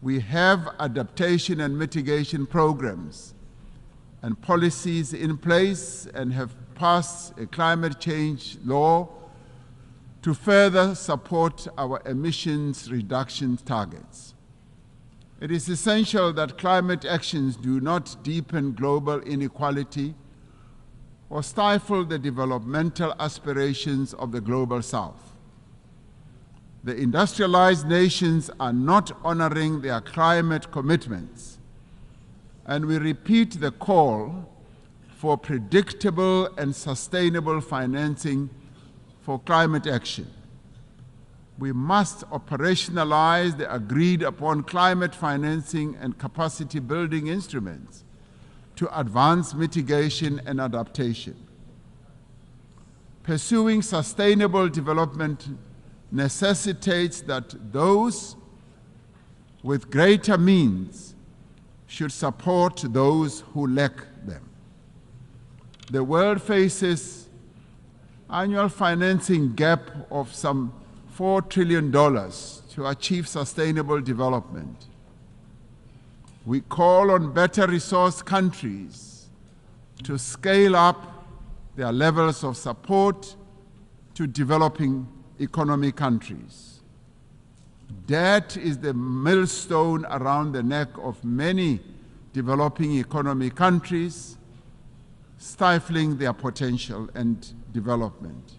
We have adaptation and mitigation programs and policies in place and have passed a climate change law to further support our emissions reduction targets. It is essential that climate actions do not deepen global inequality or stifle the developmental aspirations of the Global South. The industrialized nations are not honoring their climate commitments, and we repeat the call for predictable and sustainable financing for climate action. We must operationalize the agreed-upon climate financing and capacity building instruments to advance mitigation and adaptation. Pursuing sustainable development necessitates that those with greater means should support those who lack them. The world faces annual financing gap of some $4 trillion to achieve sustainable development. We call on better resourced countries to scale up their levels of support to developing economy countries. Debt is the millstone around the neck of many developing economy countries, stifling their potential and development.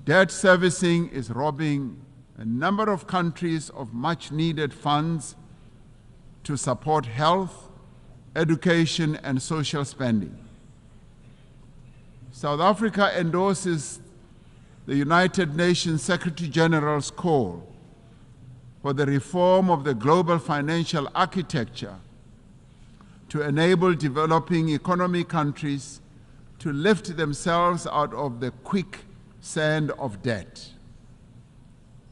Debt servicing is robbing a number of countries of much-needed funds to support health, education, and social spending. South Africa endorses the United Nations Secretary General's call for the reform of the global financial architecture to enable developing economy countries to lift themselves out of the quicksand of debt.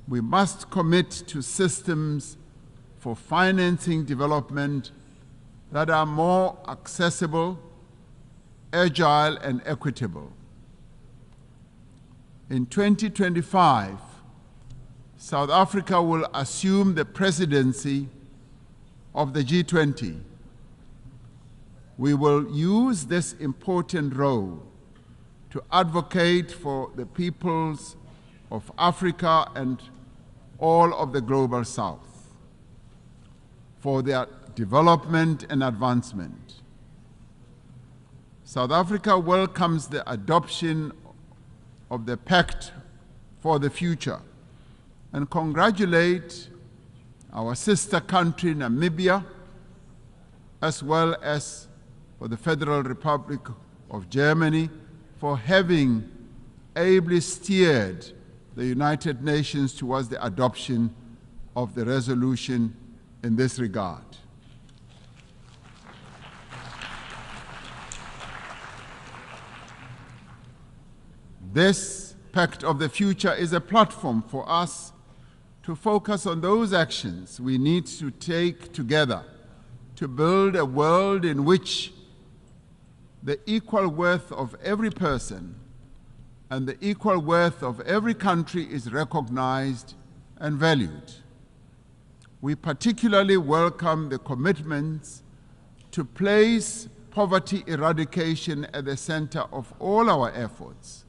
We must commit to systems for financing development that are more accessible, agile, and equitable. In 2025, South Africa will assume the presidency of the G20. We will use this important role to advocate for the peoples of Africa and all of the Global South, for their development and advancement. South Africa welcomes the adoption of the Pact for the Future and congratulate our sister country, Namibia, as well as for the Federal Republic of Germany for having ably steered the United Nations towards the adoption of the resolution in this regard. This Pact of the Future is a platform for us to focus on those actions we need to take together to build a world in which the equal worth of every person and the equal worth of every country is recognized and valued. We particularly welcome the commitments to place poverty eradication at the center of all our efforts,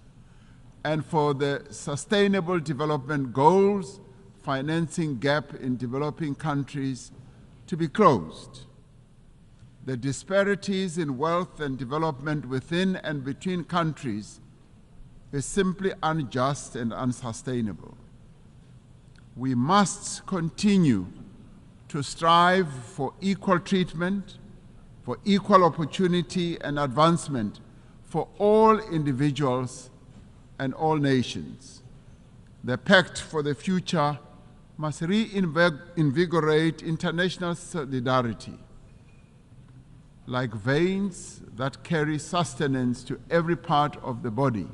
and for the Sustainable Development Goals financing gap in developing countries to be closed. The disparities in wealth and development within and between countries is simply unjust and unsustainable. We must continue to strive for equal treatment, for equal opportunity and advancement for all individuals and all nations. The Pact for the Future must reinvigorate international solidarity, like veins that carry sustenance to every part of the body.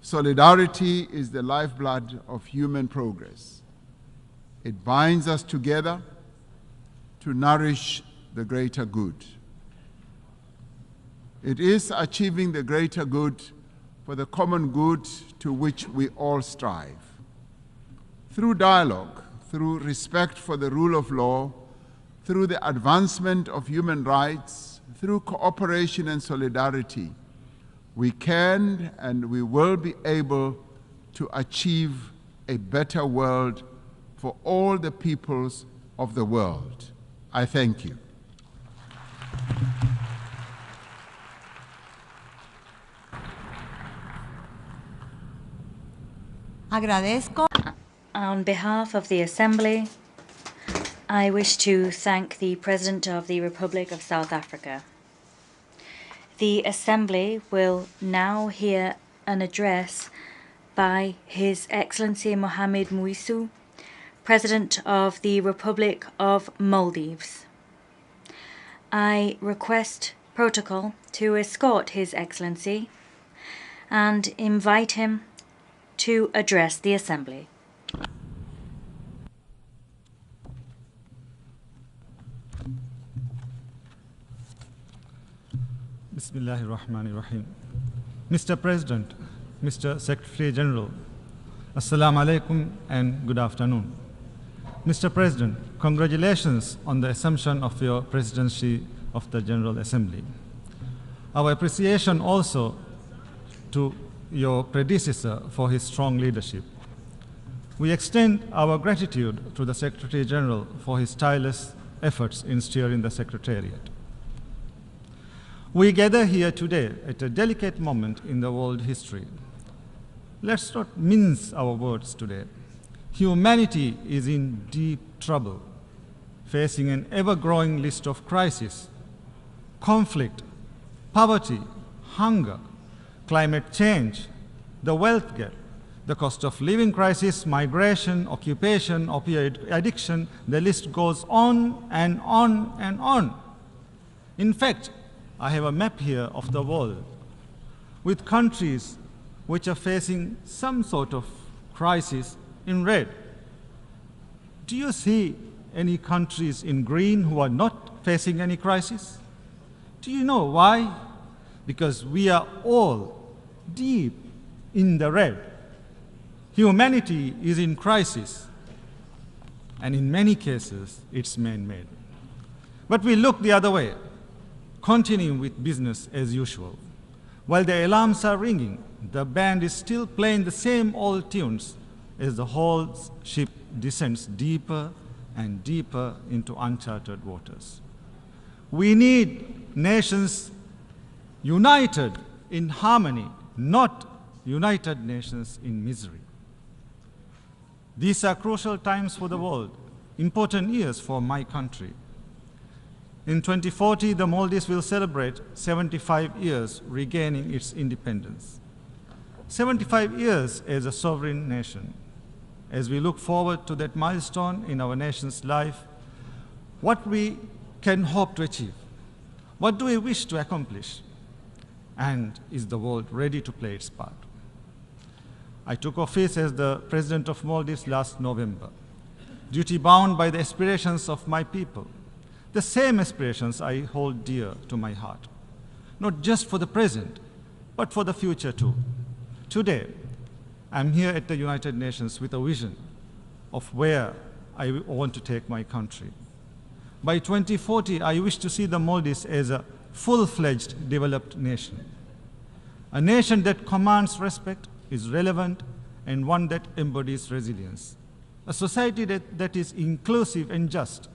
Solidarity is the lifeblood of human progress. It binds us together to nourish the greater good. It is achieving the greater good for the common good to which we all strive. Through dialogue, through respect for the rule of law, through the advancement of human rights, through cooperation and solidarity, we can and we will be able to achieve a better world for all the peoples of the world. I thank you. Agradezco. On behalf of the Assembly, I wish to thank the President of the Republic of South Africa. The Assembly will now hear an address by His Excellency Mohamed Muizzu, President of the Republic of Maldives. I request protocol to escort His Excellency and invite him to address the Assembly. Bismillahir Rahmanir Rahim. Mr. President, Mr. Secretary General, Assalamu alaikum and good afternoon. Mr. President, congratulations on the assumption of your presidency of the General Assembly. Our appreciation also to your predecessor for his strong leadership. We extend our gratitude to the Secretary General for his tireless efforts in steering the Secretariat. We gather here today at a delicate moment in the world history. Let's not mince our words today. Humanity is in deep trouble, facing an ever-growing list of crises: conflict, poverty, hunger, climate change, the wealth gap, the cost of living crisis, migration, occupation, opioid addiction. The list goes on and on and on. In fact, I have a map here of the world with countries which are facing some sort of crisis in red. Do you see any countries in green who are not facing any crisis? Do you know why? Because we are all deep in the red. Humanity is in crisis, and in many cases, it's man-made. But we look the other way, continuing with business as usual. While the alarms are ringing, the band is still playing the same old tunes as the whole ship descends deeper and deeper into uncharted waters. We need nations united in harmony, not United Nations in misery. These are crucial times for the world, important years for my country. In 2040, the Maldives will celebrate 75 years regaining its independence. 75 years as a sovereign nation. As we look forward to that milestone in our nation's life, what we can hope to achieve? What do we wish to accomplish? And is the world ready to play its part? I took office as the President of Maldives last November, duty-bound by the aspirations of my people, the same aspirations I hold dear to my heart, not just for the present, but for the future too. Today, I'm here at the United Nations with a vision of where I want to take my country. By 2040, I wish to see the Maldives as a full-fledged developed nation, a nation that commands respect, is relevant, and one that embodies resilience, a society that is inclusive and just,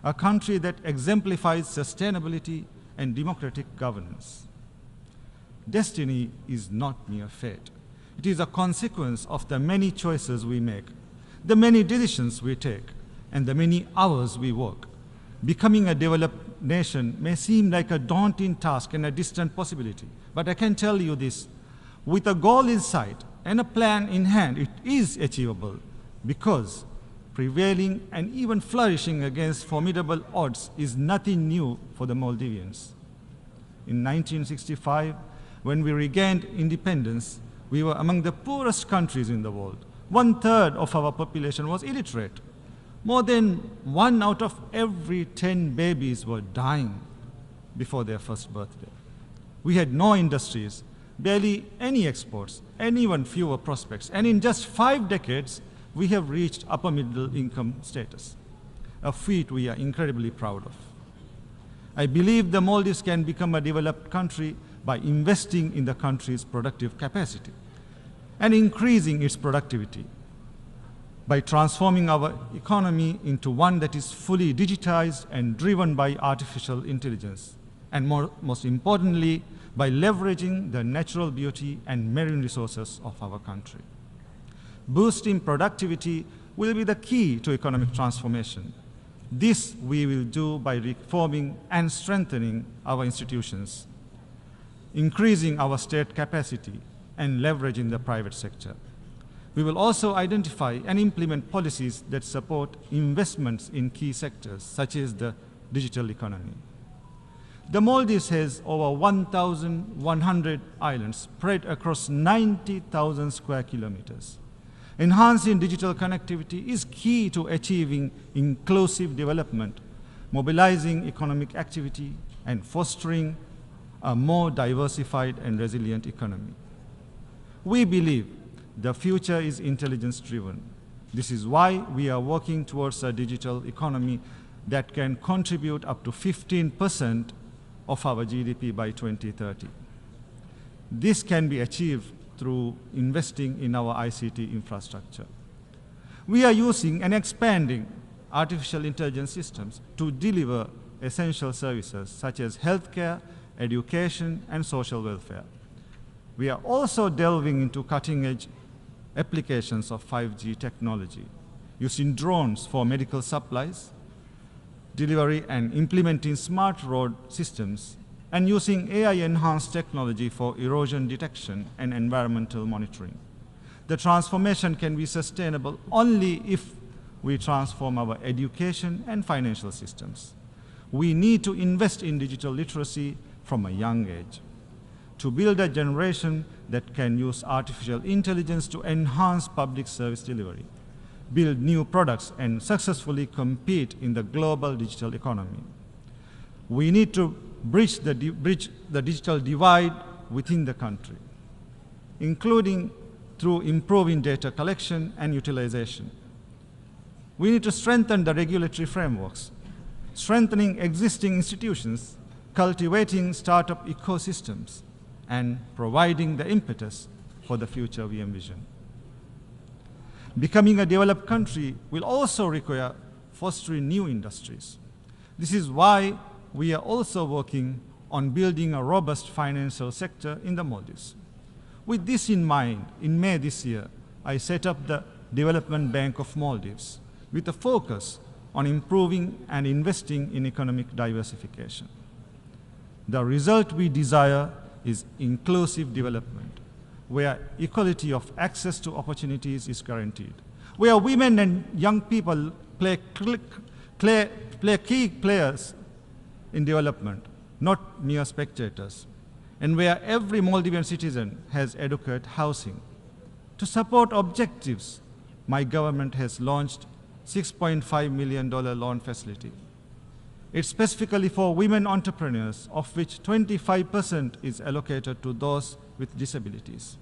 a country that exemplifies sustainability and democratic governance. Destiny is not mere fate. It is a consequence of the many choices we make, the many decisions we take, and the many hours we work. Becoming a developed nation may seem like a daunting task and a distant possibility, but I can tell you this, with a goal in sight and a plan in hand, it is achievable because prevailing and even flourishing against formidable odds is nothing new for the Maldivians. In 1965, when we regained independence, we were among the poorest countries in the world. 1/3 of our population was illiterate. More than 1 out of every 10 babies were dying before their first birthday. We had no industries, barely any exports, and even fewer prospects. And in just 5 decades, we have reached upper middle income status, a feat we are incredibly proud of. I believe the Maldives can become a developed country by investing in the country's productive capacity and increasing its productivity, by transforming our economy into one that is fully digitized and driven by artificial intelligence, and most importantly, by leveraging the natural beauty and marine resources of our country. Boosting productivity will be the key to economic transformation. This we will do by reforming and strengthening our institutions, increasing our state capacity, and leveraging the private sector. We will also identify and implement policies that support investments in key sectors, such as the digital economy. The Maldives has over 1,100 islands spread across 90,000 square kilometers. Enhancing digital connectivity is key to achieving inclusive development, mobilizing economic activity, and fostering a more diversified and resilient economy. We believe the future is intelligence-driven. This is why we are working towards a digital economy that can contribute up to 15% of our GDP by 2030. This can be achieved through investing in our ICT infrastructure. We are using and expanding artificial intelligence systems to deliver essential services such as healthcare, education, and social welfare. We are also delving into cutting-edge applications of 5G technology, using drones for medical supplies, delivery and implementing smart road systems, and using AI-enhanced technology for erosion detection and environmental monitoring. The transformation can be sustainable only if we transform our education and financial systems. We need to invest in digital literacy from a young age, to build a generation that can use artificial intelligence to enhance public service delivery, build new products, and successfully compete in the global digital economy. We need to bridge the digital divide within the country, including through improving data collection and utilization. We need to strengthen the regulatory frameworks, strengthening existing institutions, cultivating startup ecosystems, and providing the impetus for the future we envision. Becoming a developed country will also require fostering new industries. This is why we are also working on building a robust financial sector in the Maldives. With this in mind, in May this year, I set up the Development Bank of Maldives with a focus on improving and investing in economic diversification. The result we desire is inclusive development, where equality of access to opportunities is guaranteed, where women and young people play key players in development, not mere spectators, and where every Maldivian citizen has adequate housing. To support objectives, my government has launched $6.5 million loan facility. It's specifically for women entrepreneurs, of which 25% is allocated to those with disabilities.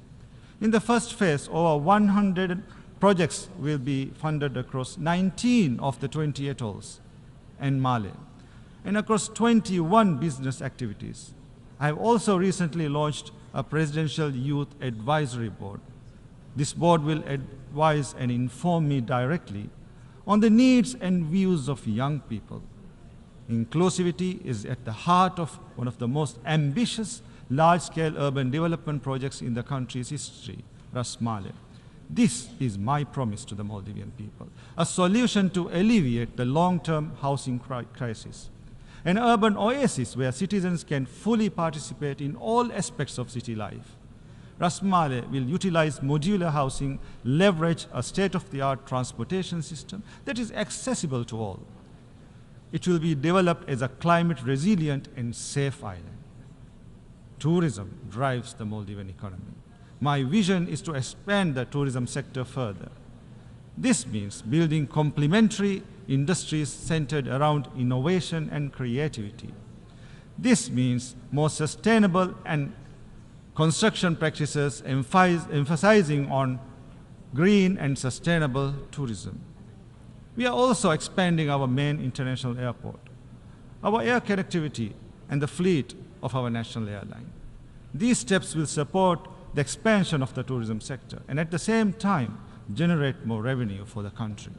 In the first phase, over 100 projects will be funded across 19 of the 20 atolls and Male, and across 21 business activities. I have also recently launched a Presidential Youth Advisory Board. This board will advise and inform me directly on the needs and views of young people. Inclusivity is at the heart of one of the most ambitious large-scale urban development projects in the country's history, Ras Male. This is my promise to the Maldivian people, a solution to alleviate the long-term housing crisis, an urban oasis where citizens can fully participate in all aspects of city life. Ras Male will utilize modular housing, leverage a state-of-the-art transportation system that is accessible to all. It will be developed as a climate-resilient and safe island. Tourism drives the Maldivian economy. My vision is to expand the tourism sector further. This means building complementary industries centered around innovation and creativity. This means more sustainable and construction practices emphasizing on green and sustainable tourism. We are also expanding our main international airport, our air connectivity, and the fleet of our national airline. These steps will support the expansion of the tourism sector and at the same time generate more revenue for the country.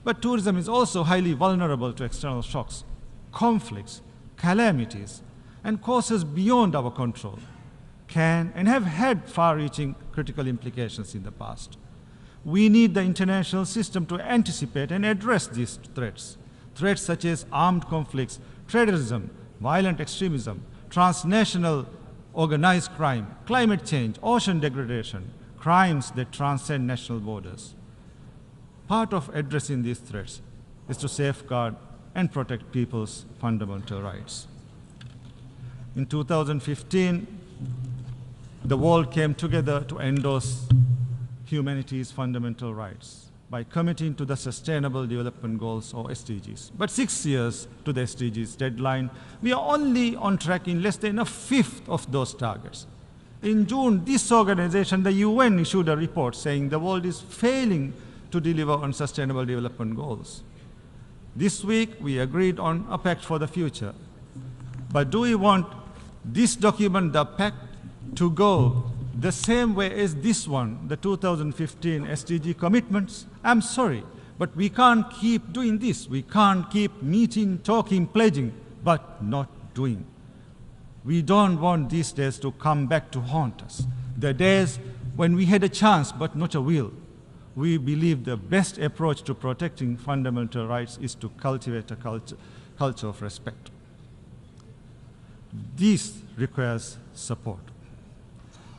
But tourism is also highly vulnerable to external shocks, conflicts, calamities, and causes beyond our control can and have had far-reaching critical implications in the past. We need the international system to anticipate and address these threats. Threats such as armed conflicts, terrorism, violent extremism, transnational organized crime, climate change, ocean degradation, crimes that transcend national borders. Part of addressing these threats is to safeguard and protect people's fundamental rights. In 2015, the world came together to endorse humanity's fundamental rights by committing to the Sustainable Development Goals, or SDGs. But 6 years to the SDGs deadline, we are only on track in less than a fifth of those targets. In June, this organization, the UN, issued a report saying the world is failing to deliver on Sustainable Development Goals. This week, we agreed on a pact for the future. But do we want this document, the pact, to go the same way as this one, the 2015 SDG commitments? I'm sorry, but we can't keep doing this. We can't keep meeting, talking, pledging, but not doing. We don't want these days to come back to haunt us. The days when we had a chance but not a will. We believe the best approach to protecting fundamental rights is to cultivate a culture of respect. This requires support.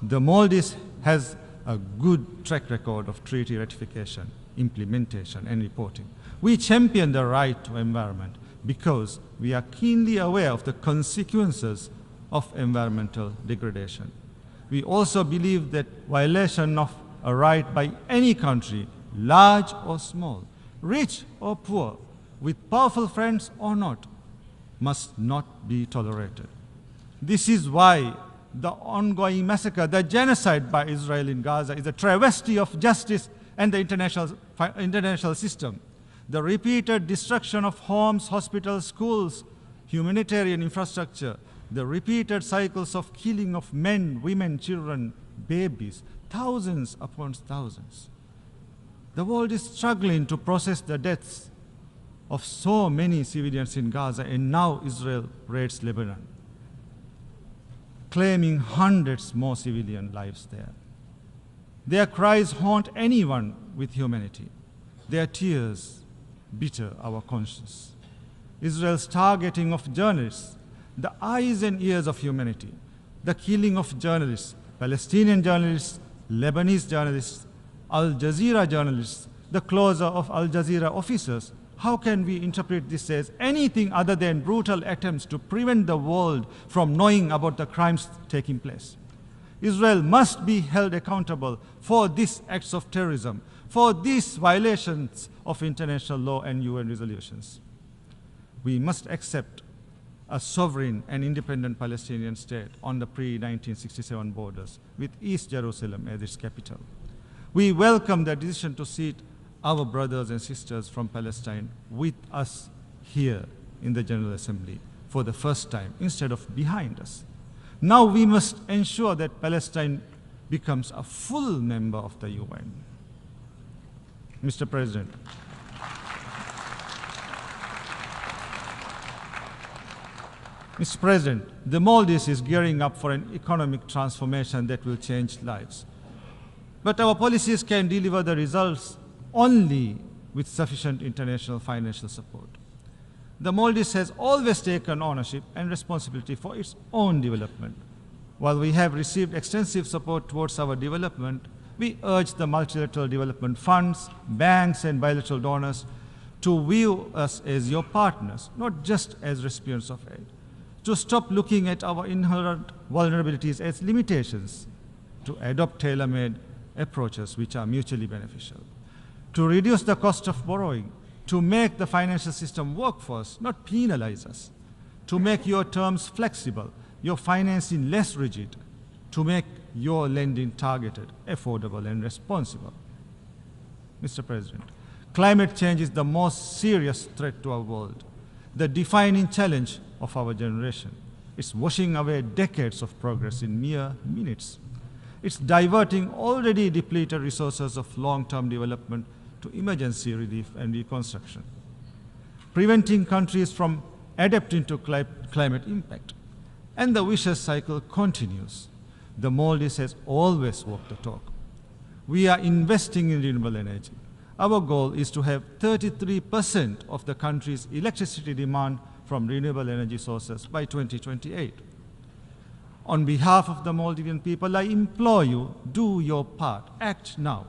The Maldives has a good track record of treaty ratification, implementation, and reporting. We champion the right to environment because we are keenly aware of the consequences of environmental degradation. We also believe that violation of a right by any country, large or small, rich or poor, with powerful friends or not, must not be tolerated. This is why the ongoing massacre, the genocide by Israel in Gaza, is a travesty of justice and the international system. The repeated destruction of homes, hospitals, schools, humanitarian infrastructure, the repeated cycles of killing of men, women, children, babies, thousands upon thousands. The world is struggling to process the deaths of so many civilians in Gaza, and now Israel raids Lebanon. claiming hundreds more civilian lives there. Their cries haunt anyone with humanity. Their tears bitter our conscience. Israel's targeting of journalists, the eyes and ears of humanity, the killing of journalists, Palestinian journalists, Lebanese journalists, Al Jazeera journalists, the closure of Al Jazeera officers. How can we interpret this as anything other than brutal attempts to prevent the world from knowing about the crimes taking place? Israel must be held accountable for these acts of terrorism, for these violations of international law and UN resolutions. We must accept a sovereign and independent Palestinian state on the pre-1967 borders with East Jerusalem as its capital. We welcome the decision to seat our brothers and sisters from Palestine with us here in the General Assembly for the first time instead of behind us. Now we must ensure that Palestine becomes a full member of the UN. Mr. President, Mr. President, the Maldives is gearing up for an economic transformation that will change lives. But our policies can deliver the results only with sufficient international financial support. The Maldives has always taken ownership and responsibility for its own development. While we have received extensive support towards our development, we urge the multilateral development funds, banks, and bilateral donors to view us as your partners, not just as recipients of aid, to stop looking at our inherent vulnerabilities as limitations, to adopt tailor-made approaches which are mutually beneficial, to reduce the cost of borrowing, to make the financial system work for us, not penalize us, to make your terms flexible, your financing less rigid, to make your lending targeted, affordable, and responsible. Mr. President, climate change is the most serious threat to our world, the defining challenge of our generation. It's washing away decades of progress in mere minutes. It's diverting already depleted resources of long-term development to emergency relief and reconstruction, preventing countries from adapting to climate impact. And the vicious cycle continues. The Maldives has always walked the talk. We are investing in renewable energy. Our goal is to have 33% of the country's electricity demand from renewable energy sources by 2028. On behalf of the Maldivian people, I implore you, do your part, act now.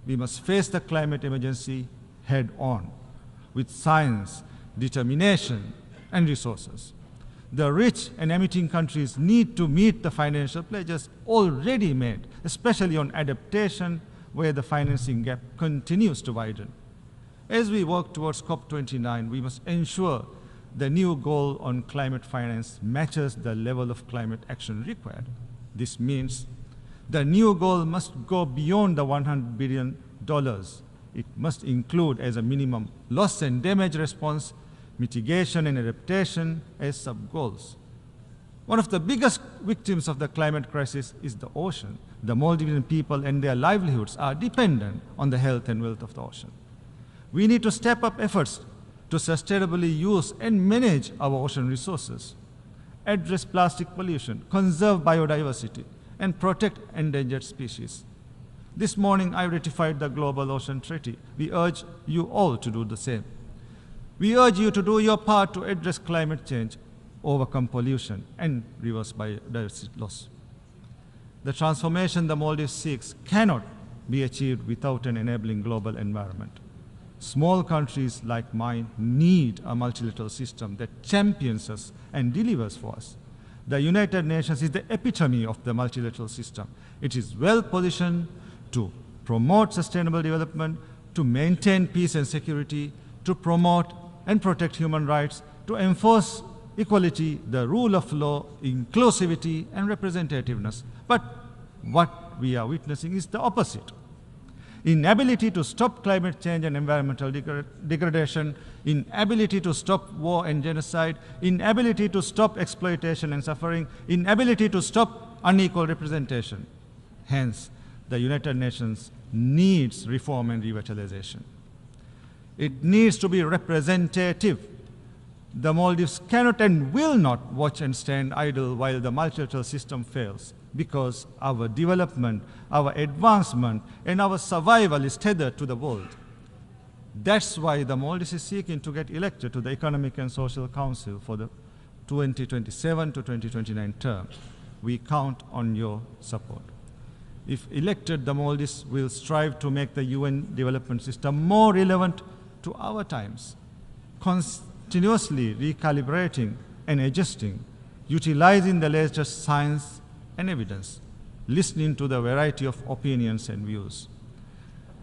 We must face the climate emergency head on with science, determination, and resources. The rich and emitting countries need to meet the financial pledges already made, especially on adaptation, where the financing gap continues to widen. As we work towards COP29, we must ensure the new goal on climate finance matches the level of climate action required. This means the new goal must go beyond the $100 billion. It must include as a minimum loss and damage response, mitigation and adaptation as sub-goals. One of the biggest victims of the climate crisis is the ocean. The Maldivian people and their livelihoods are dependent on the health and wealth of the ocean. We need to step up efforts to sustainably use and manage our ocean resources, address plastic pollution, conserve biodiversity, and protect endangered species. This morning, I ratified the Global Ocean Treaty. We urge you all to do the same. We urge you to do your part to address climate change, overcome pollution, and reverse biodiversity loss. The transformation the Maldives seeks cannot be achieved without an enabling global environment. Small countries like mine need a multilateral system that champions us and delivers for us. The United Nations is the epitome of the multilateral system. It is well positioned to promote sustainable development, to maintain peace and security, to promote and protect human rights, to enforce equality, the rule of law, inclusivity, and representativeness. But what we are witnessing is the opposite. Inability to stop climate change and environmental degradation, inability to stop war and genocide, inability to stop exploitation and suffering, inability to stop unequal representation. Hence, the United Nations needs reform and revitalization. It needs to be representative. The Maldives cannot and will not watch and stand idle while the multilateral system fails, because our development, our advancement, and our survival is tethered to the world. That's why the Maldives is seeking to get elected to the Economic and Social Council for the 2027 to 2029 term. We count on your support. If elected, the Maldives will strive to make the UN development system more relevant to our times, continuously recalibrating and adjusting, utilizing the latest science and evidence, listening to the variety of opinions and views.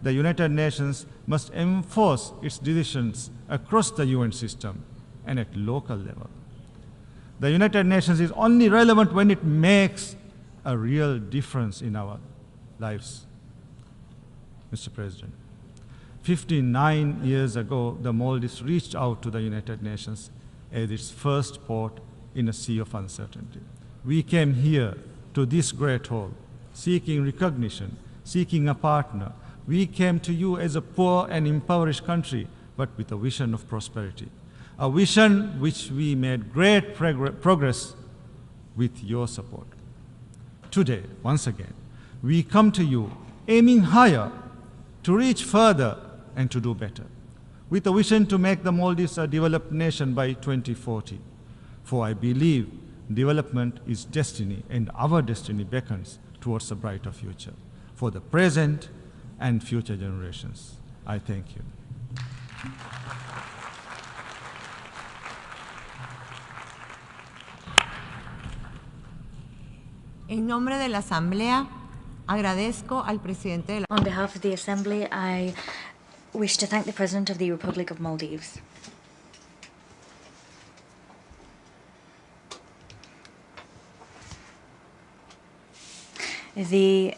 The United Nations must enforce its decisions across the UN system and at local level. The United Nations is only relevant when it makes a real difference in our lives. Mr. President, 59 years ago, the Maldives reached out to the United Nations as its first port in a sea of uncertainty. We came here to this great hall, seeking recognition, seeking a partner. We came to you as a poor and impoverished country, but with a vision of prosperity, a vision which we made great progress with your support. Today, once again, we come to you aiming higher, to reach further, and to do better, with a vision to make the Maldives a developed nation by 2040. For I believe development is destiny, and our destiny beckons towards a brighter future for the present and future generations. I thank you. En nombre de la Asamblea, agradezco al presidente de la... On behalf of the Assembly, I wish to thank the President of the Republic of Maldives. The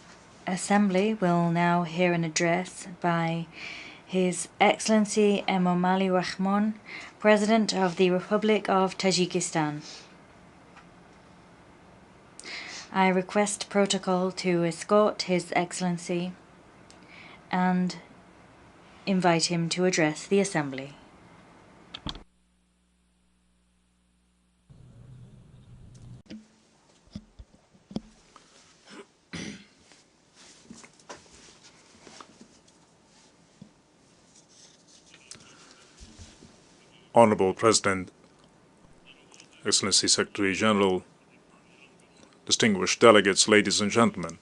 Assembly will now hear an address by His Excellency Emomali Rahmon, President of the Republic of Tajikistan. I request protocol to escort His Excellency and invite him to address the Assembly. Honourable President, Excellency Secretary General, distinguished delegates, ladies and gentlemen,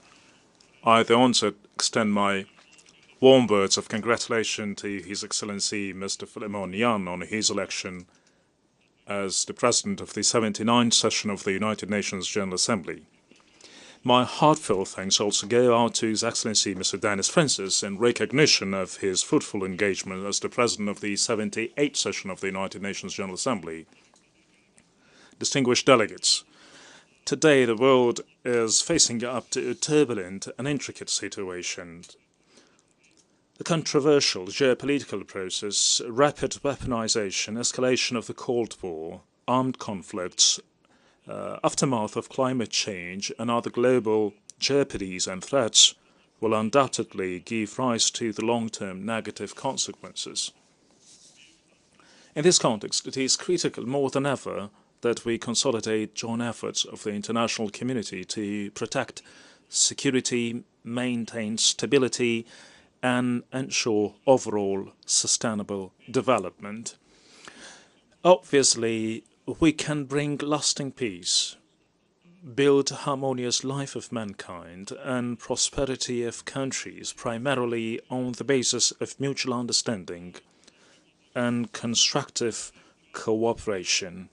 I at the onset extend my warm words of congratulation to His Excellency Mr. Ramaphosa on his election as the President of the 79th session of the United Nations General Assembly. My heartfelt thanks also go out to His Excellency Mr. Dennis Francis in recognition of his fruitful engagement as the President of the 78th session of the United Nations General Assembly. Distinguished delegates, today the world is facing up to a turbulent and intricate situation. The controversial geopolitical process, rapid weaponization, escalation of the Cold War, armed conflicts, aftermath of climate change and other global jeopardies and threats will undoubtedly give rise to the long-term negative consequences. In this context, it is critical more than ever that we consolidate joint efforts of the international community to protect security, maintain stability, and ensure overall sustainable development. Obviously, we can bring lasting peace, build a harmonious life of mankind and prosperity of countries primarily on the basis of mutual understanding and constructive cooperation.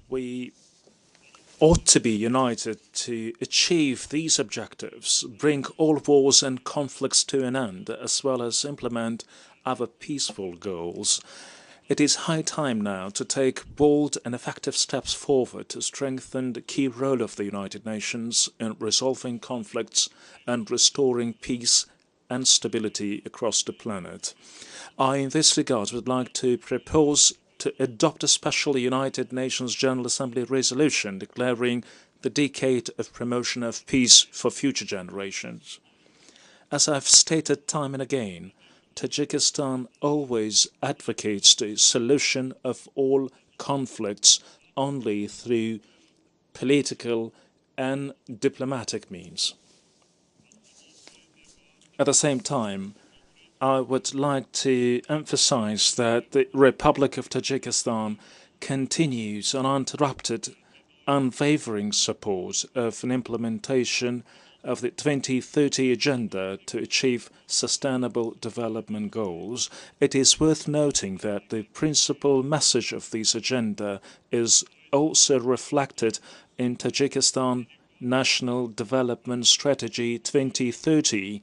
We ought to be united to achieve these objectives, bring all wars and conflicts to an end, as well as implement other peaceful goals. It is high time now to take bold and effective steps forward to strengthen the key role of the United Nations in resolving conflicts and restoring peace and stability across the planet. I, in this regard, would like to propose to adopt a special United Nations General Assembly resolution declaring the decade of promotion of peace for future generations. As I've stated time and again, Tajikistan always advocates the solution of all conflicts only through political and diplomatic means. At the same time, I would like to emphasize that the Republic of Tajikistan continues uninterrupted, unwavering support of an implementation of the 2030 Agenda to achieve Sustainable Development Goals. It is worth noting that the principal message of this agenda is also reflected in Tajikistan National Development Strategy 2030,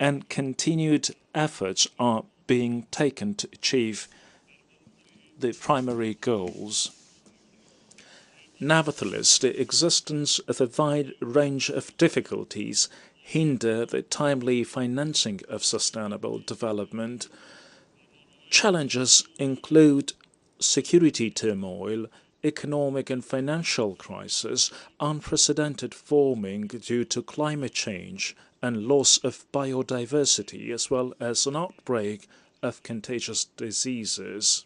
and continued efforts are being taken to achieve the primary goals. Nevertheless, the existence of a wide range of difficulties hinder the timely financing of sustainable development. Challenges include security turmoil, economic and financial crisis, unprecedented warming due to climate change, and loss of biodiversity, as well as an outbreak of contagious diseases.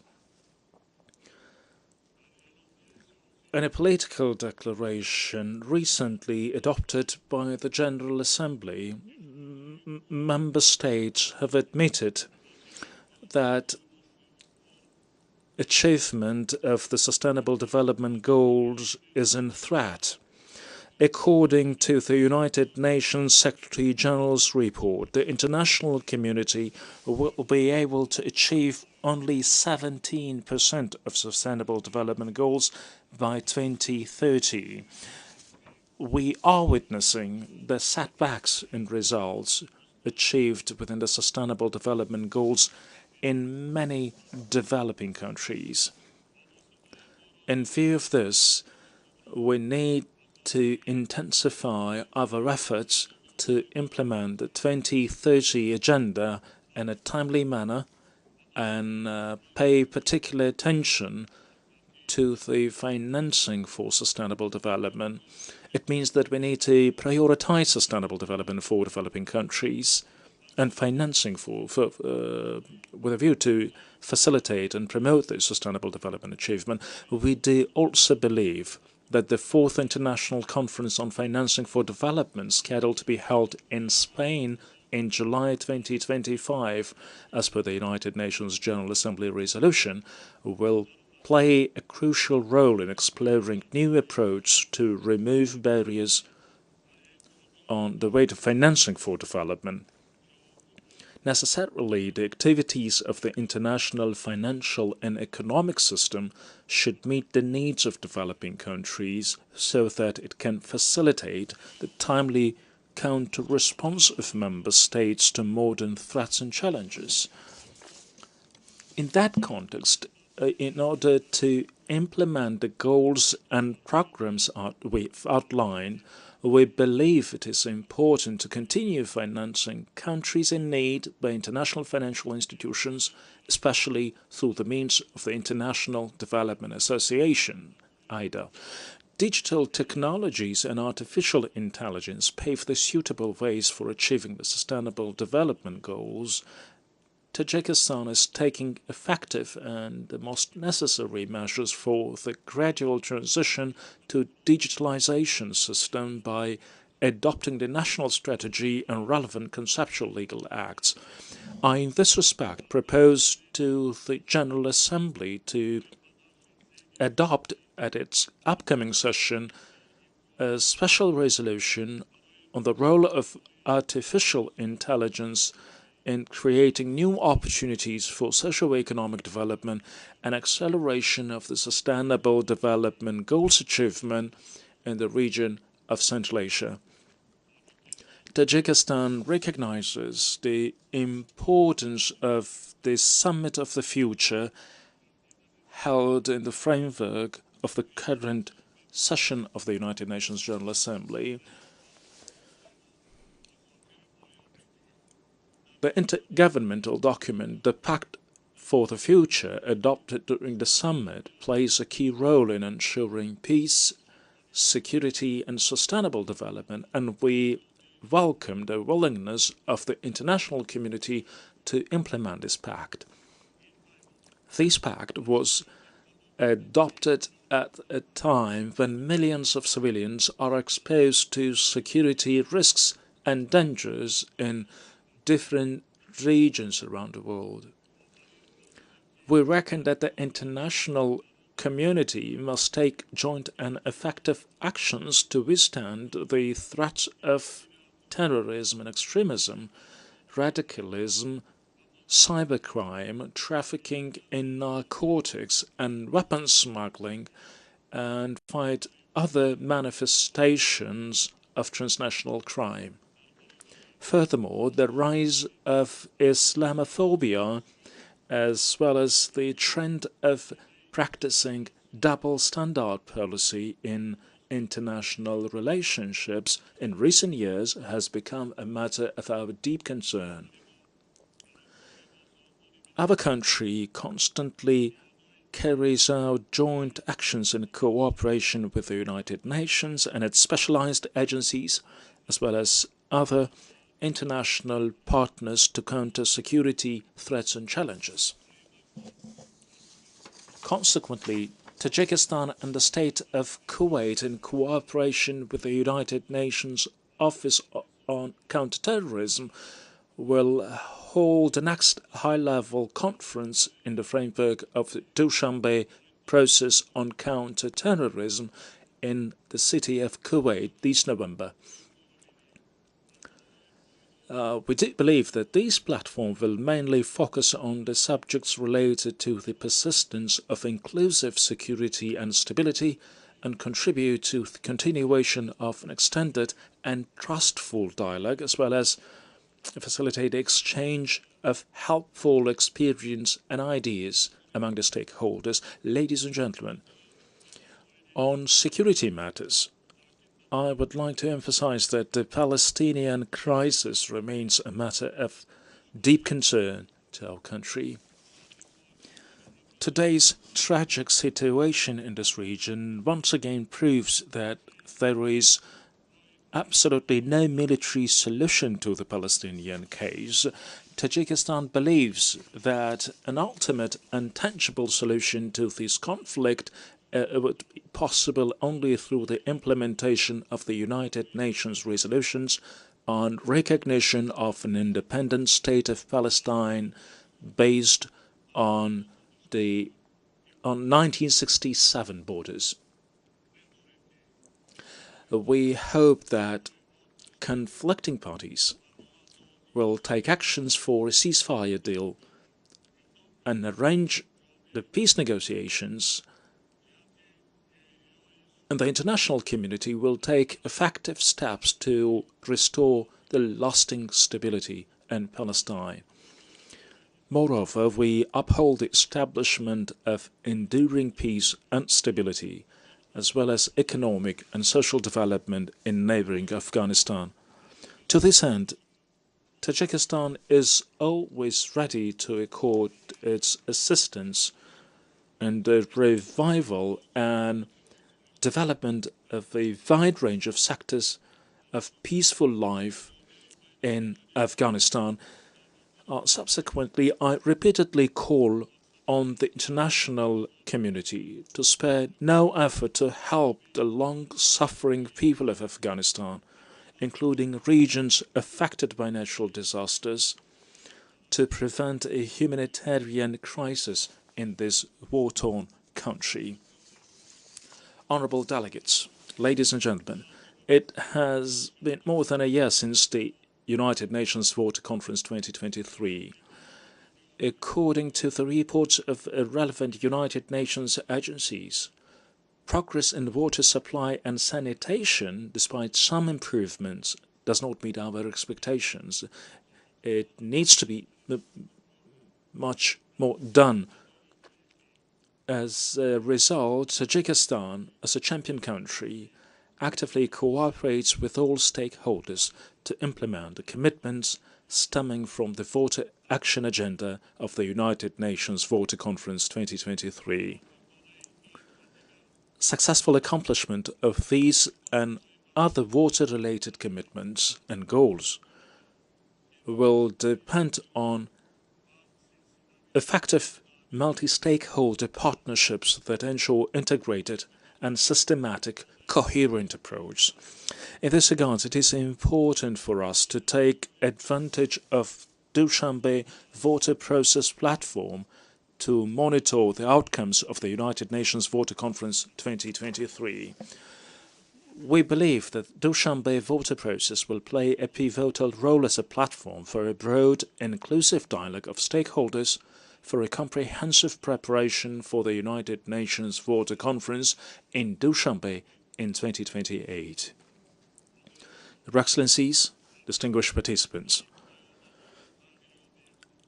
In a political declaration recently adopted by the General Assembly, member states have admitted that achievement of the Sustainable Development Goals is in threat. According to the United Nations Secretary General's report, the international community will be able to achieve only 17% of Sustainable Development Goals by 2030. We are witnessing the setbacks in results achieved within the Sustainable Development Goals in many developing countries. In view of this, we need to intensify our efforts to implement the 2030 Agenda in a timely manner and pay particular attention to the financing for sustainable development. It means that we need to prioritize sustainable development for developing countries and financing with a view to facilitate and promote the sustainable development achievement. We do also believe that the 4th International Conference on Financing for Development, scheduled to be held in Spain in July 2025, as per the United Nations General Assembly resolution, will play a crucial role in exploring new approaches to remove barriers on the way to financing for development. Necessarily, the activities of the international financial and economic system should meet the needs of developing countries so that it can facilitate the timely counter-response of member states to modern threats and challenges. In that context, in order to implement the goals and programs we've outlined, we believe it is important to continue financing countries in need by international financial institutions, especially through the means of the International Development Association, IDA. Digital technologies and artificial intelligence pave the suitable ways for achieving the Sustainable Development Goals. Tajikistan is taking effective and the most necessary measures for the gradual transition to digitalization system by adopting the national strategy and relevant conceptual legal acts. I, in this respect, propose to the General Assembly to adopt at its upcoming session a special resolution on the role of artificial intelligence in creating new opportunities for socio-economic development and acceleration of the Sustainable Development Goals achievement in the region of Central Asia. Tajikistan recognizes the importance of the Summit of the Future held in the framework of the current session of the United Nations General Assembly. The intergovernmental document, the Pact for the Future, adopted during the summit, plays a key role in ensuring peace, security and sustainable development, and we welcome the willingness of the international community to implement this pact. This pact was adopted at a time when millions of civilians are exposed to security risks and dangers in different regions around the world. We reckon that the international community must take joint and effective actions to withstand the threats of terrorism and extremism, radicalism, cybercrime, trafficking in narcotics and weapons smuggling, and fight other manifestations of transnational crime. Furthermore, the rise of Islamophobia, as well as the trend of practicing double standard policy in international relationships in recent years, has become a matter of our deep concern. Our country constantly carries out joint actions in cooperation with the United Nations and its specialized agencies, as well as other international partners to counter security threats and challenges. Consequently, Tajikistan and the state of Kuwait, in cooperation with the United Nations Office on Counterterrorism, will hold the next high-level conference in the framework of the Dushanbe process on counter-terrorism in the city of Kuwait this November. We do believe that this platform will mainly focus on the subjects related to the persistence of inclusive security and stability, and contribute to the continuation of an extended and trustful dialogue, as well as facilitate the exchange of helpful experience and ideas among the stakeholders. Ladies and gentlemen, on security matters, I would like to emphasize that the Palestinian crisis remains a matter of deep concern to our country. Today's tragic situation in this region once again proves that there is absolutely no military solution to the Palestinian case. Tajikistan believes that an ultimate and tangible solution to this conflict would be possible only through the implementation of the United Nations resolutions on recognition of an independent state of Palestine based on 1967 borders. We hope that conflicting parties will take actions for a ceasefire deal and arrange the peace negotiations, and the international community will take effective steps to restore the lasting stability in Palestine. Moreover, we uphold the establishment of enduring peace and stability, as well as economic and social development in neighboring Afghanistan. To this end, Tajikistan is always ready to accord its assistance in the revival and development of a wide range of sectors of peaceful life in Afghanistan. Subsequently, I repeatedly call on the international community to spare no effort to help the long-suffering people of Afghanistan, including regions affected by natural disasters, to prevent a humanitarian crisis in this war-torn country. Honourable delegates, ladies and gentlemen, it has been more than a year since the United Nations Water Conference 2023. According to the reports of relevant United Nations agencies, progress in water supply and sanitation, despite some improvements, does not meet our expectations. It needs to be much more done. As a result, Tajikistan, as a champion country, actively cooperates with all stakeholders to implement the commitments stemming from the Water Action Agenda of the United Nations Water Conference 2023. Successful accomplishment of these and other water-related commitments and goals will depend on effective multi-stakeholder partnerships that ensure integrated and systematic, coherent approach. In this regard, it is important for us to take advantage of Dushanbe Water Process Platform to monitor the outcomes of the United Nations Water Conference 2023. We believe that Dushanbe Water Process will play a pivotal role as a platform for a broad, inclusive dialogue of stakeholders for a comprehensive preparation for the United Nations Water Conference in Dushanbe in 2028. Your Excellencies, distinguished participants,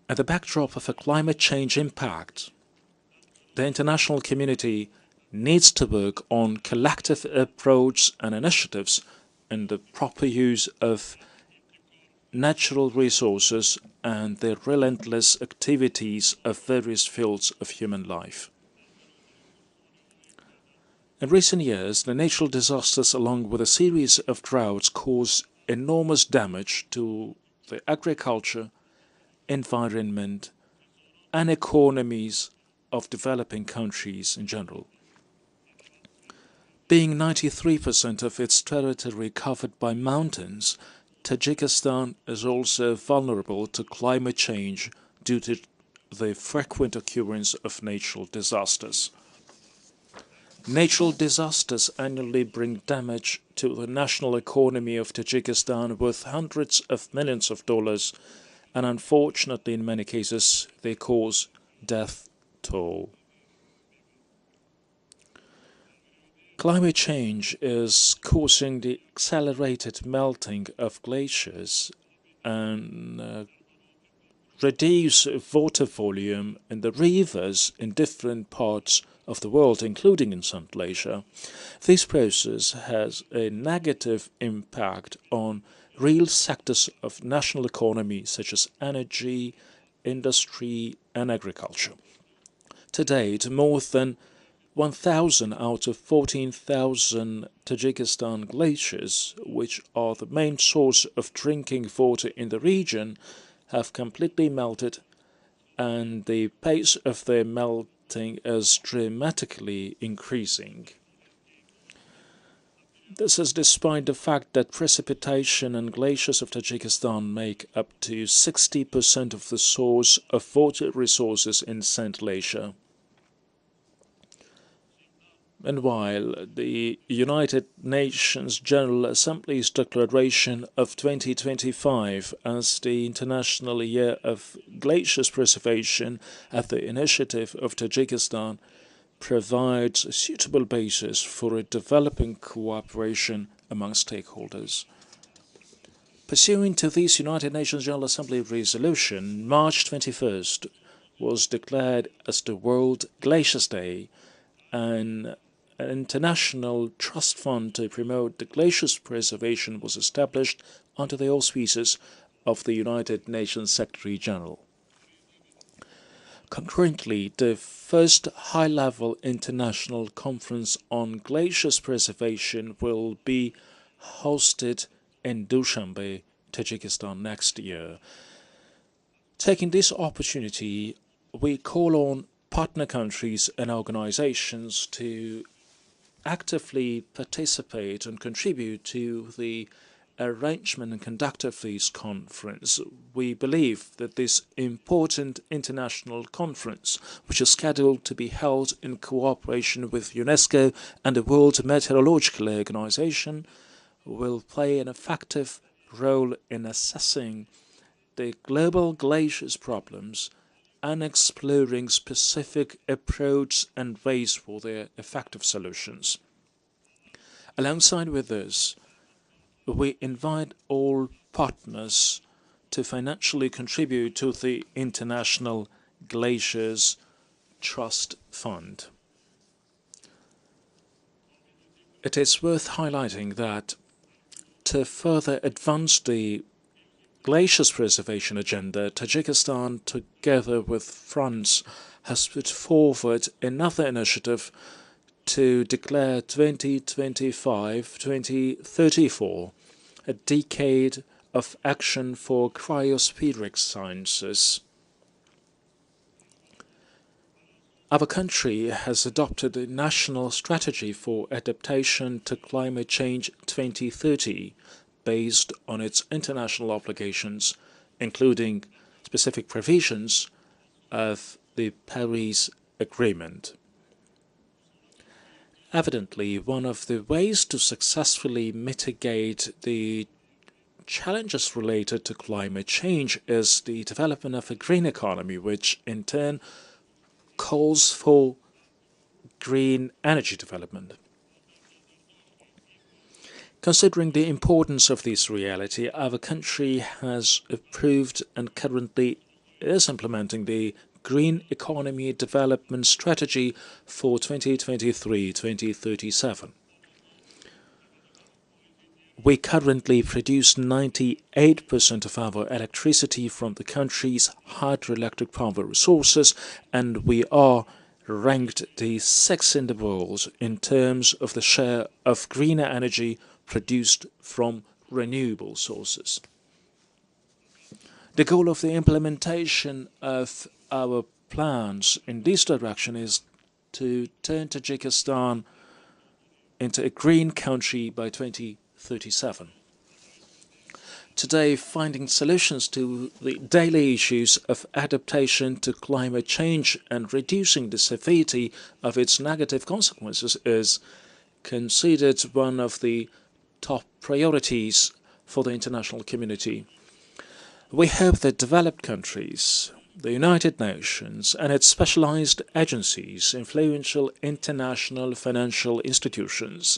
at the backdrop of a climate change impact, the international community needs to work on collective approach and initiatives in the proper use of natural resources and the relentless activities of various fields of human life. In recent years, the natural disasters along with a series of droughts caused enormous damage to the agriculture, environment and economies of developing countries in general. Being 93% of its territory covered by mountains, Tajikistan is also vulnerable to climate change due to the frequent occurrence of natural disasters. Natural disasters annually bring damage to the national economy of Tajikistan worth hundreds of millions of dollars, and unfortunately in many cases they cause death toll. Climate change is causing the accelerated melting of glaciers and reduce water volume in the rivers in different parts of the world, including in Central Asia. This process has a negative impact on real sectors of national economy such as energy, industry and agriculture. To date, more than 1,000 out of 14,000 Tajikistan glaciers, which are the main source of drinking water in the region, have completely melted, and the pace of their melting is dramatically increasing. This is despite the fact that precipitation and glaciers of Tajikistan make up to 60% of the source of water resources in Central Asia. And while the United Nations General Assembly's declaration of 2025 as the International Year of Glaciers Preservation at the initiative of Tajikistan provides a suitable basis for a developing cooperation among stakeholders. Pursuant to this United Nations General Assembly resolution, March 21st was declared as the World Glaciers Day, and an international trust fund to promote the glaciers preservation was established under the auspices of the United Nations Secretary General. Concurrently, the first high-level international conference on glaciers preservation will be hosted in Dushanbe, Tajikistan next year. Taking this opportunity, we call on partner countries and organizations to actively participate and contribute to the arrangement and conduct of this conference. We believe that this important international conference, which is scheduled to be held in cooperation with UNESCO and the World Meteorological Organization, will play an effective role in assessing the global glaciers problems and exploring specific approaches and ways for their effective solutions. Alongside with this, we invite all partners to financially contribute to the International Glaciers Trust Fund. It is worth highlighting that to further advance the glaciers preservation agenda, Tajikistan, together with France, has put forward another initiative to declare 2025-2034 a decade of action for cryospheric sciences. Our country has adopted a national strategy for adaptation to climate change 2030 based on its international obligations, including specific provisions of the Paris Agreement. Evidently, one of the ways to successfully mitigate the challenges related to climate change is the development of a green economy, which in turn calls for green energy development. Considering the importance of this reality, our country has approved and currently is implementing the Green Economy Development Strategy for 2023-2037. We currently produce 98% of our electricity from the country's hydroelectric power resources, and we are ranked the 6th in the world in terms of the share of greener energy produced from renewable sources. The goal of the implementation of our plans in this direction is to turn Tajikistan into a green country by 2037. Today, finding solutions to the daily issues of adaptation to climate change and reducing the severity of its negative consequences is considered one of the top priorities for the international community. We hope that developed countries, the United Nations and its specialized agencies, influential international financial institutions,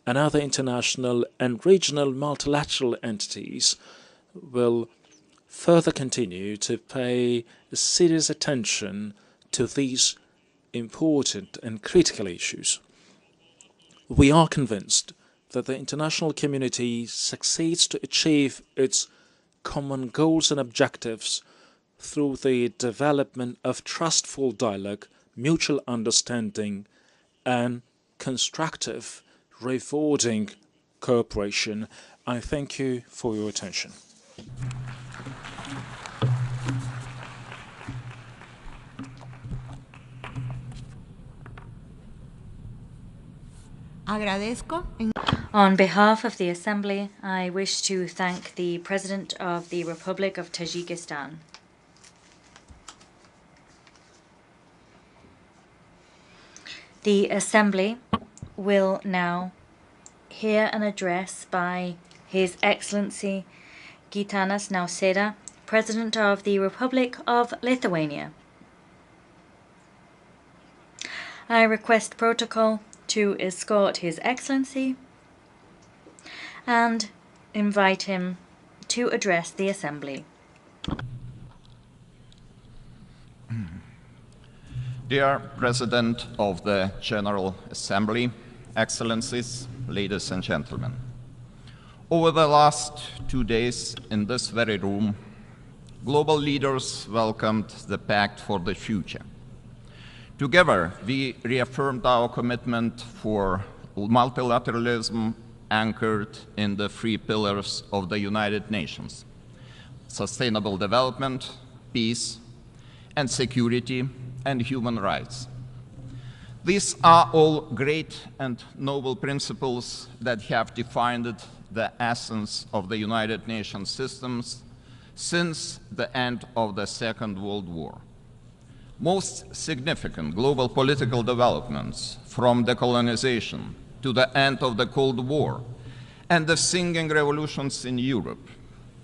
and other international and regional multilateral entities will further continue to pay serious attention to these important and critical issues. We are convinced that the international community succeeds to achieve its common goals and objectives through the development of trustful dialogue, mutual understanding, and constructive, rewarding cooperation. I thank you for your attention. On behalf of the Assembly, I wish to thank the President of the Republic of Tajikistan. The Assembly will now hear an address by His Excellency Gitanas Nauseda, President of the Republic of Lithuania. I request protocol to escort His Excellency and invite him to address the Assembly. Dear President of the General Assembly, Excellencies, ladies and gentlemen, over the last 2 days in this very room, global leaders welcomed the Pact for the Future. Together, we reaffirmed our commitment for multilateralism anchored in the 3 pillars of the United Nations: sustainable development, peace, and security, and human rights. These are all great and noble principles that have defined the essence of the United Nations systems since the end of the Second World War. Most significant global political developments, from decolonization to the end of the Cold War and the singing revolutions in Europe,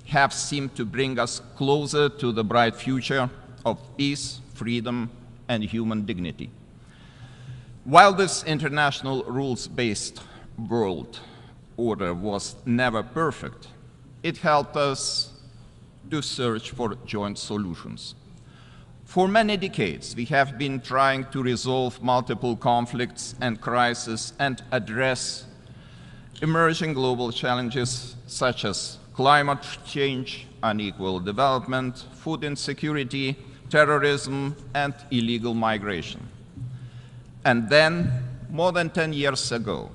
have seemed to bring us closer to the bright future of peace, freedom, and human dignity. While this international rules-based world order was never perfect, it helped us to search for joint solutions. For many decades, we have been trying to resolve multiple conflicts and crises and address emerging global challenges such as climate change, unequal development, food insecurity, terrorism, and illegal migration. And then, more than 10 years ago,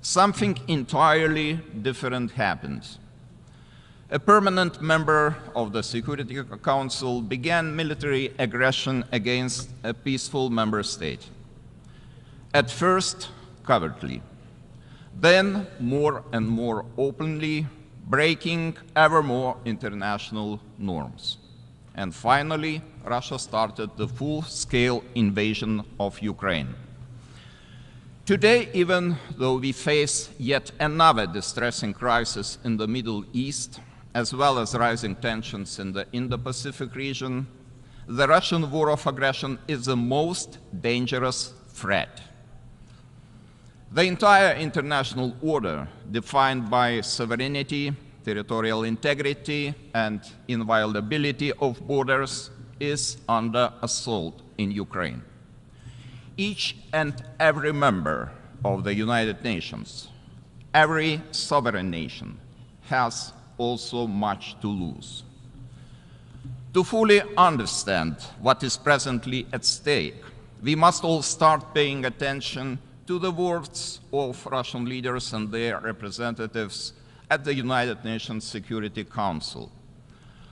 something entirely different happened. A permanent member of the Security Council began military aggression against a peaceful member state. At first, covertly, then more and more openly, breaking ever more international norms. And finally, Russia started the full-scale invasion of Ukraine. Today, even though we face yet another distressing crisis in the Middle East, as well as rising tensions in the Indo-Pacific region, the Russian war of aggression is the most dangerous threat. The entire international order, defined by sovereignty, territorial integrity, and inviolability of borders, is under assault in Ukraine. Each and every member of the United Nations, every sovereign nation, has also much to lose. To fully understand what is presently at stake, we must all start paying attention to the words of Russian leaders and their representatives at the United Nations Security Council.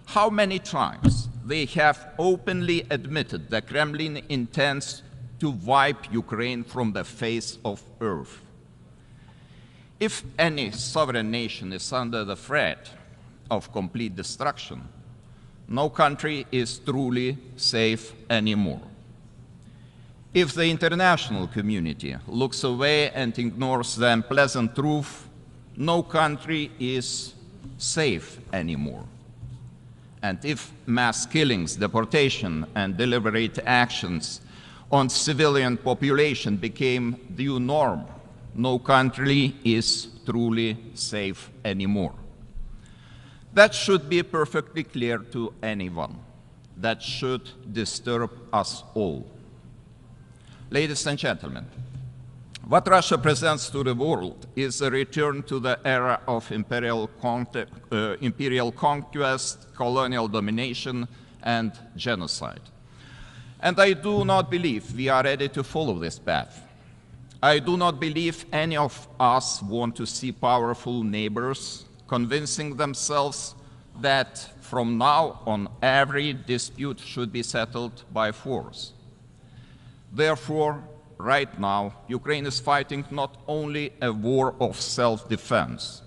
How many times they have openly admitted the Kremlin intends to wipe Ukraine from the face of earth. If any sovereign nation is under the threat of complete destruction, no country is truly safe anymore. If the international community looks away and ignores the unpleasant truth, no country is safe anymore. And if mass killings, deportation, and deliberate actions on civilian population became the new norm, no country is truly safe anymore. That should be perfectly clear to anyone. That should disturb us all. Ladies and gentlemen, what Russia presents to the world is a return to the era of imperial conquest, colonial domination, and genocide. And I do not believe we are ready to follow this path. I do not believe any of us want to see powerful neighbors convincing themselves that from now on every dispute should be settled by force. Therefore, right now, Ukraine is fighting not only a war of self-defense.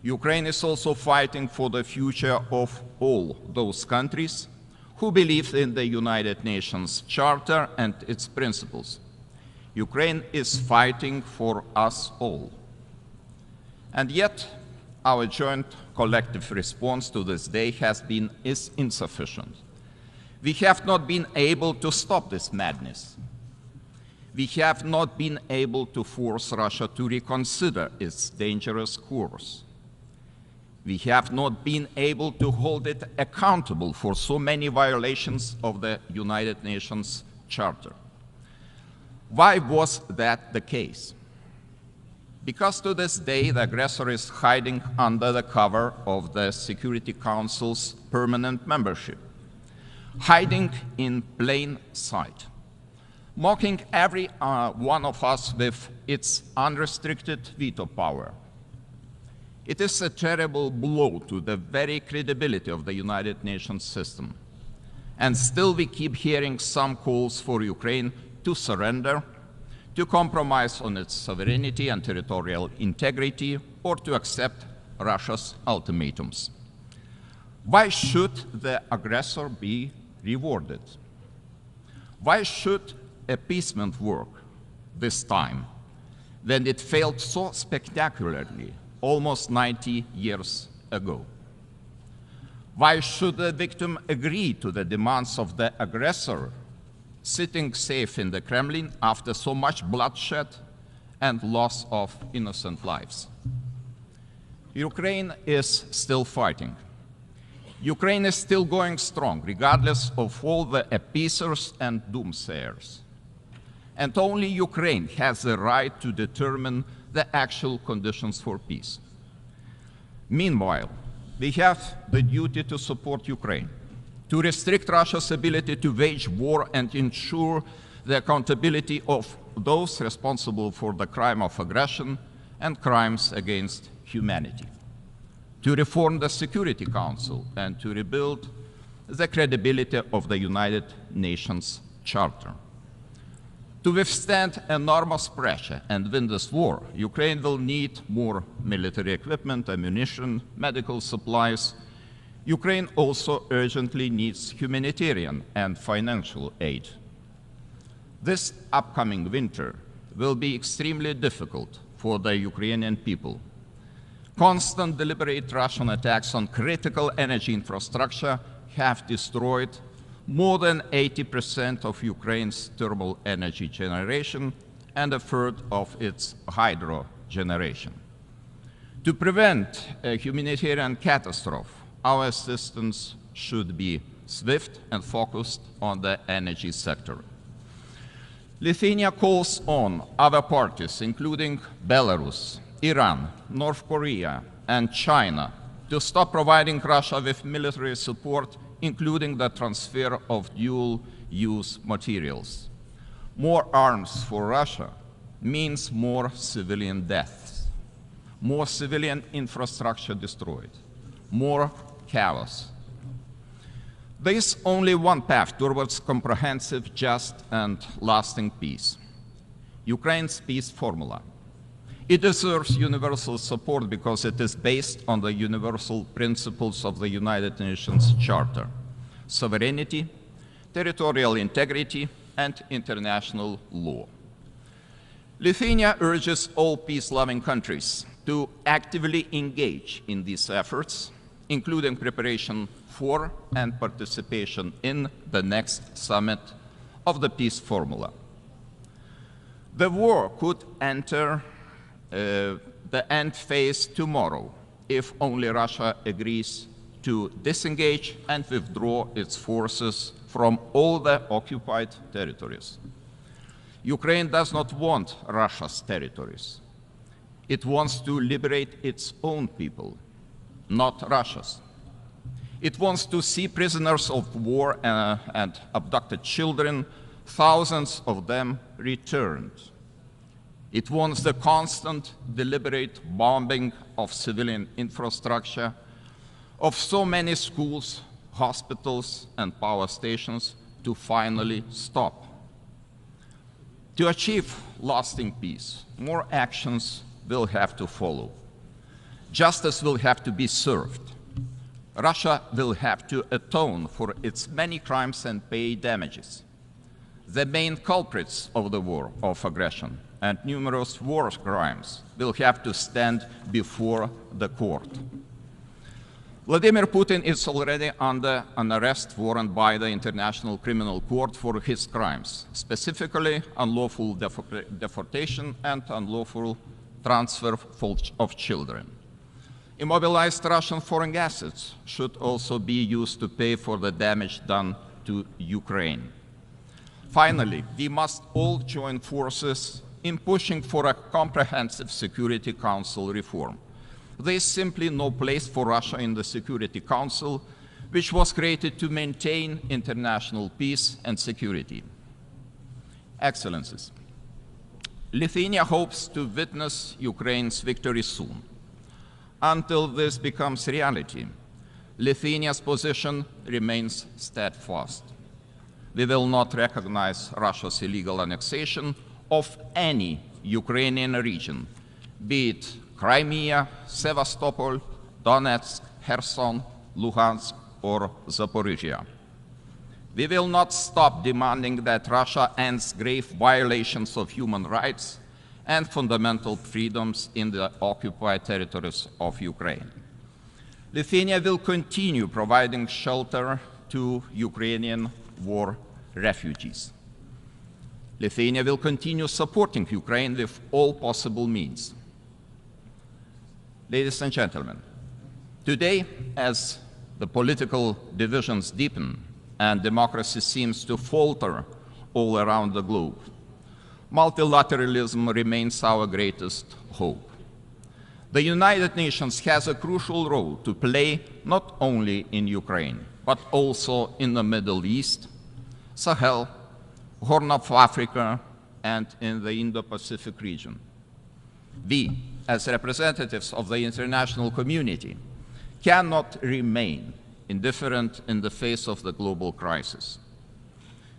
Ukraine is also fighting for the future of all those countries who believe in the United Nations Charter and its principles. Ukraine is fighting for us all. And yet, our joint collective response to this day is insufficient. We have not been able to stop this madness. We have not been able to force Russia to reconsider its dangerous course. We have not been able to hold it accountable for so many violations of the United Nations Charter. Why was that the case? Because to this day, the aggressor is hiding under the cover of the Security Council's permanent membership, hiding in plain sight, mocking every one of us with its unrestricted veto power. It is a terrible blow to the very credibility of the United Nations system. And still we keep hearing some calls for Ukraine to surrender, to compromise on its sovereignty and territorial integrity, or to accept Russia's ultimatums. Why should the aggressor be rewarded? Why should appeasement work this time when it failed so spectacularly almost 90 years ago? Why should the victim agree to the demands of the aggressor, sitting safe in the Kremlin after so much bloodshed and loss of innocent lives? Ukraine is still fighting. Ukraine is still going strong, regardless of all the appeasers and doomsayers. And only Ukraine has the right to determine the actual conditions for peace. Meanwhile, we have the duty to support Ukraine, to restrict Russia's ability to wage war and ensure the accountability of those responsible for the crime of aggression and crimes against humanity, to reform the Security Council and to rebuild the credibility of the United Nations Charter. To withstand enormous pressure and win this war, Ukraine will need more military equipment, ammunition, medical supplies. Ukraine also urgently needs humanitarian and financial aid. This upcoming winter will be extremely difficult for the Ukrainian people. Constant deliberate Russian attacks on critical energy infrastructure have destroyed more than 80% of Ukraine's thermal energy generation and a third of its hydro generation. To prevent a humanitarian catastrophe, our assistance should be swift and focused on the energy sector. Lithuania calls on other parties, including Belarus, Iran, North Korea, and China, to stop providing Russia with military support, including the transfer of dual-use materials. More arms for Russia means more civilian deaths, more civilian infrastructure destroyed, more chaos. There is only one path towards comprehensive, just, and lasting peace: Ukraine's peace formula. It deserves universal support because it is based on the universal principles of the United Nations Charter: sovereignty, territorial integrity, and international law. Lithuania urges all peace-loving countries to actively engage in these efforts, including preparation for and participation in the next summit of the peace formula. The war could enter the end phase tomorrow if only Russia agrees to disengage and withdraw its forces from all the occupied territories. Ukraine does not want Russia's territories. It wants to liberate its own people, not Russia's. It wants to see prisoners of war and abducted children, thousands of them, returned. It wants the constant, deliberate bombing of civilian infrastructure, of so many schools, hospitals, and power stations to finally stop. To achieve lasting peace, more actions will have to follow. Justice will have to be served. Russia will have to atone for its many crimes and pay damages. The main culprits of the war of aggression and numerous war crimes will have to stand before the court. Vladimir Putin is already under an arrest warrant by the International Criminal Court for his crimes, specifically unlawful deportation and unlawful transfer of children. Immobilized Russian foreign assets should also be used to pay for the damage done to Ukraine. Finally, we must all join forces in pushing for a comprehensive Security Council reform. There is simply no place for Russia in the Security Council, which was created to maintain international peace and security. Excellencies, Lithuania hopes to witness Ukraine's victory soon. Until this becomes reality, Lithuania's position remains steadfast. We will not recognize Russia's illegal annexation of any Ukrainian region, be it Crimea, Sevastopol, Donetsk, Kherson, Luhansk, or Zaporizhia. We will not stop demanding that Russia ends grave violations of human rights and fundamental freedoms in the occupied territories of Ukraine. Lithuania will continue providing shelter to Ukrainian war refugees. Lithuania will continue supporting Ukraine with all possible means. Ladies and gentlemen, today, as the political divisions deepen and democracy seems to falter all around the globe, multilateralism remains our greatest hope. The United Nations has a crucial role to play not only in Ukraine, but also in the Middle East, Sahel, Horn of Africa, and in the Indo-Pacific region. We, as representatives of the international community, cannot remain indifferent in the face of the global crisis.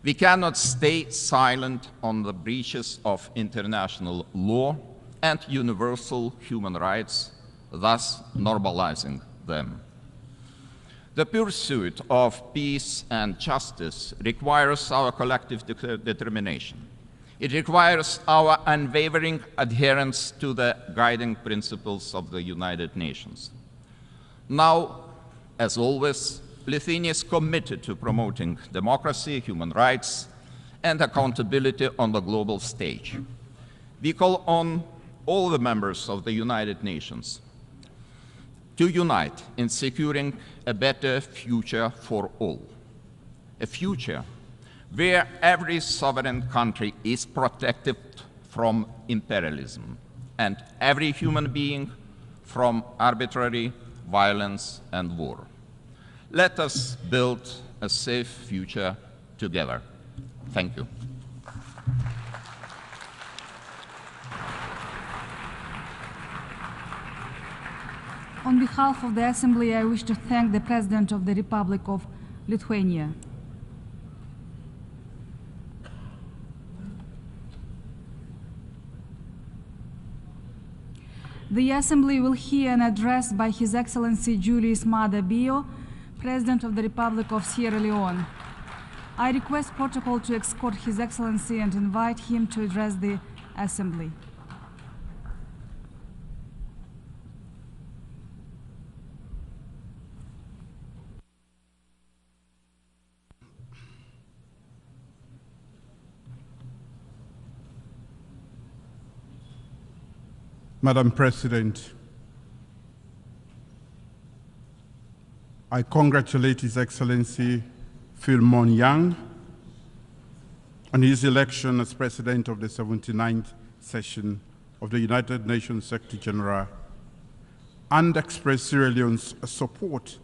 We cannot stay silent on the breaches of international law and universal human rights, thus normalizing them. The pursuit of peace and justice requires our collective determination. It requires our unwavering adherence to the guiding principles of the United Nations. Now, as always, Lithuania is committed to promoting democracy, human rights, and accountability on the global stage. We call on all the members of the United Nations to unite in securing a better future for all. A future where every sovereign country is protected from imperialism and every human being from arbitrary violence and war. Let us build a safe future together. Thank you. On behalf of the Assembly, I wish to thank the President of the Republic of Lithuania. The Assembly will hear an address by His Excellency Julius Maada Bio, President of the Republic of Sierra Leone. I request protocol to escort His Excellency and invite him to address the Assembly. Madam President, I congratulate His Excellency Philmon Yang on his election as President of the 79th session of the United Nations Secretary General and express Sierra Leone's support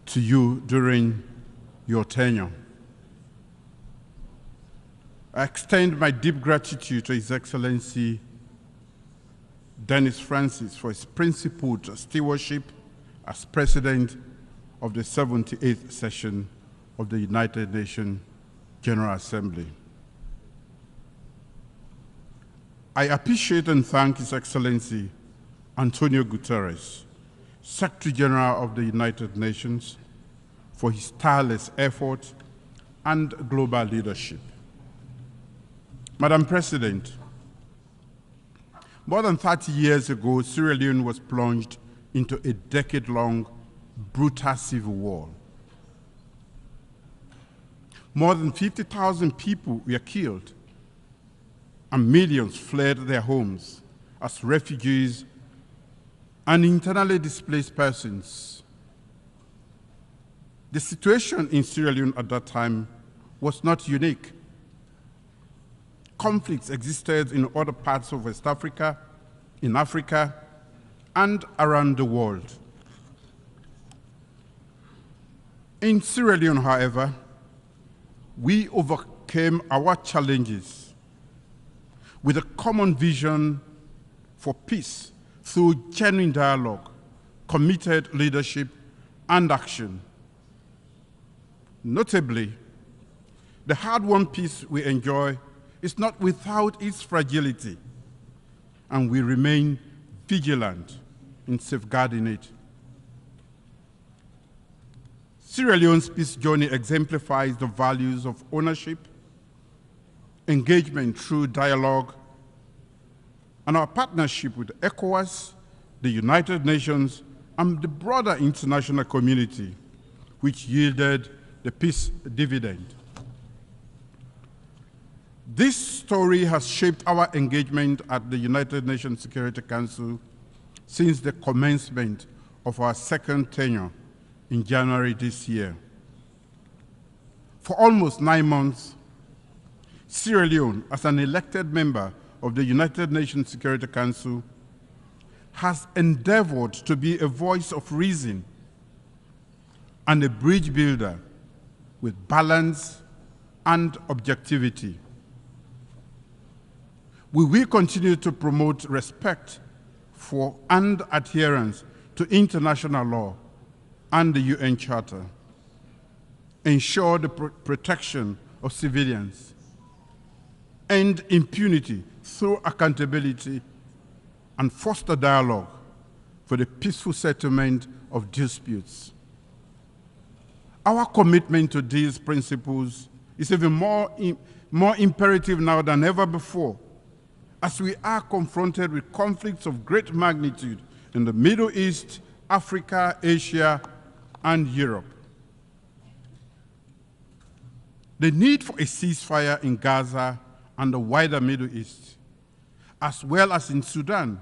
to you during your tenure. I extend my deep gratitude to His Excellency Dennis Francis for his principled stewardship as President of the 78th session of the United Nations General Assembly. I appreciate and thank His Excellency Antonio Guterres, Secretary General of the United Nations, for his tireless effort and global leadership. Madam President, more than 30 years ago, Sierra Leone was plunged into a decade-long brutal civil war. More than 50,000 people were killed, and millions fled their homes as refugees and internally displaced persons. The situation in Sierra Leone at that time was not unique. Conflicts existed in other parts of West Africa, in Africa, and around the world. In Sierra Leone, however, we overcame our challenges with a common vision for peace through genuine dialogue, committed leadership, and action. Notably, the hard-won peace we enjoy is not without its fragility, and we remain vigilant in safeguarding it. Sierra Leone's peace journey exemplifies the values of ownership, engagement through dialogue, and our partnership with ECOWAS, the United Nations, and the broader international community, which yielded the peace dividend. This story has shaped our engagement at the United Nations Security Council since the commencement of our second tenure in January this year. For almost 9 months, Sierra Leone, as an elected member of the United Nations Security Council, has endeavored to be a voice of reason and a bridge builder with balance, and objectivity. We will continue to promote respect for and adherence to international law and the UN Charter, ensure the protection of civilians, end impunity through accountability, and foster dialogue for the peaceful settlement of disputes. Our commitment to these principles is even more imperative now than ever before, as we are confronted with conflicts of great magnitude in the Middle East, Africa, Asia, and Europe. The need for a ceasefire in Gaza and the wider Middle East, as well as in Sudan,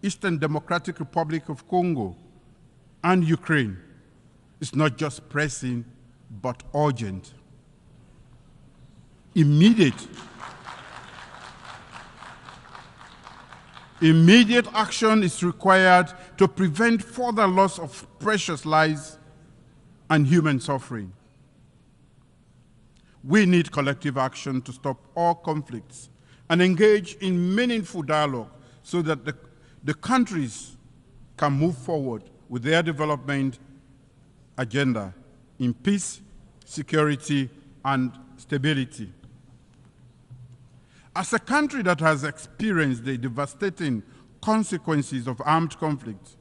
Eastern Democratic Republic of Congo, and Ukraine, is not just pressing, but urgent. Immediate action is required to prevent further loss of precious lives and human suffering. We need collective action to stop all conflicts and engage in meaningful dialogue so that the countries can move forward with their development agenda in peace, security, and stability. As a country that has experienced the devastating consequences of armed conflict,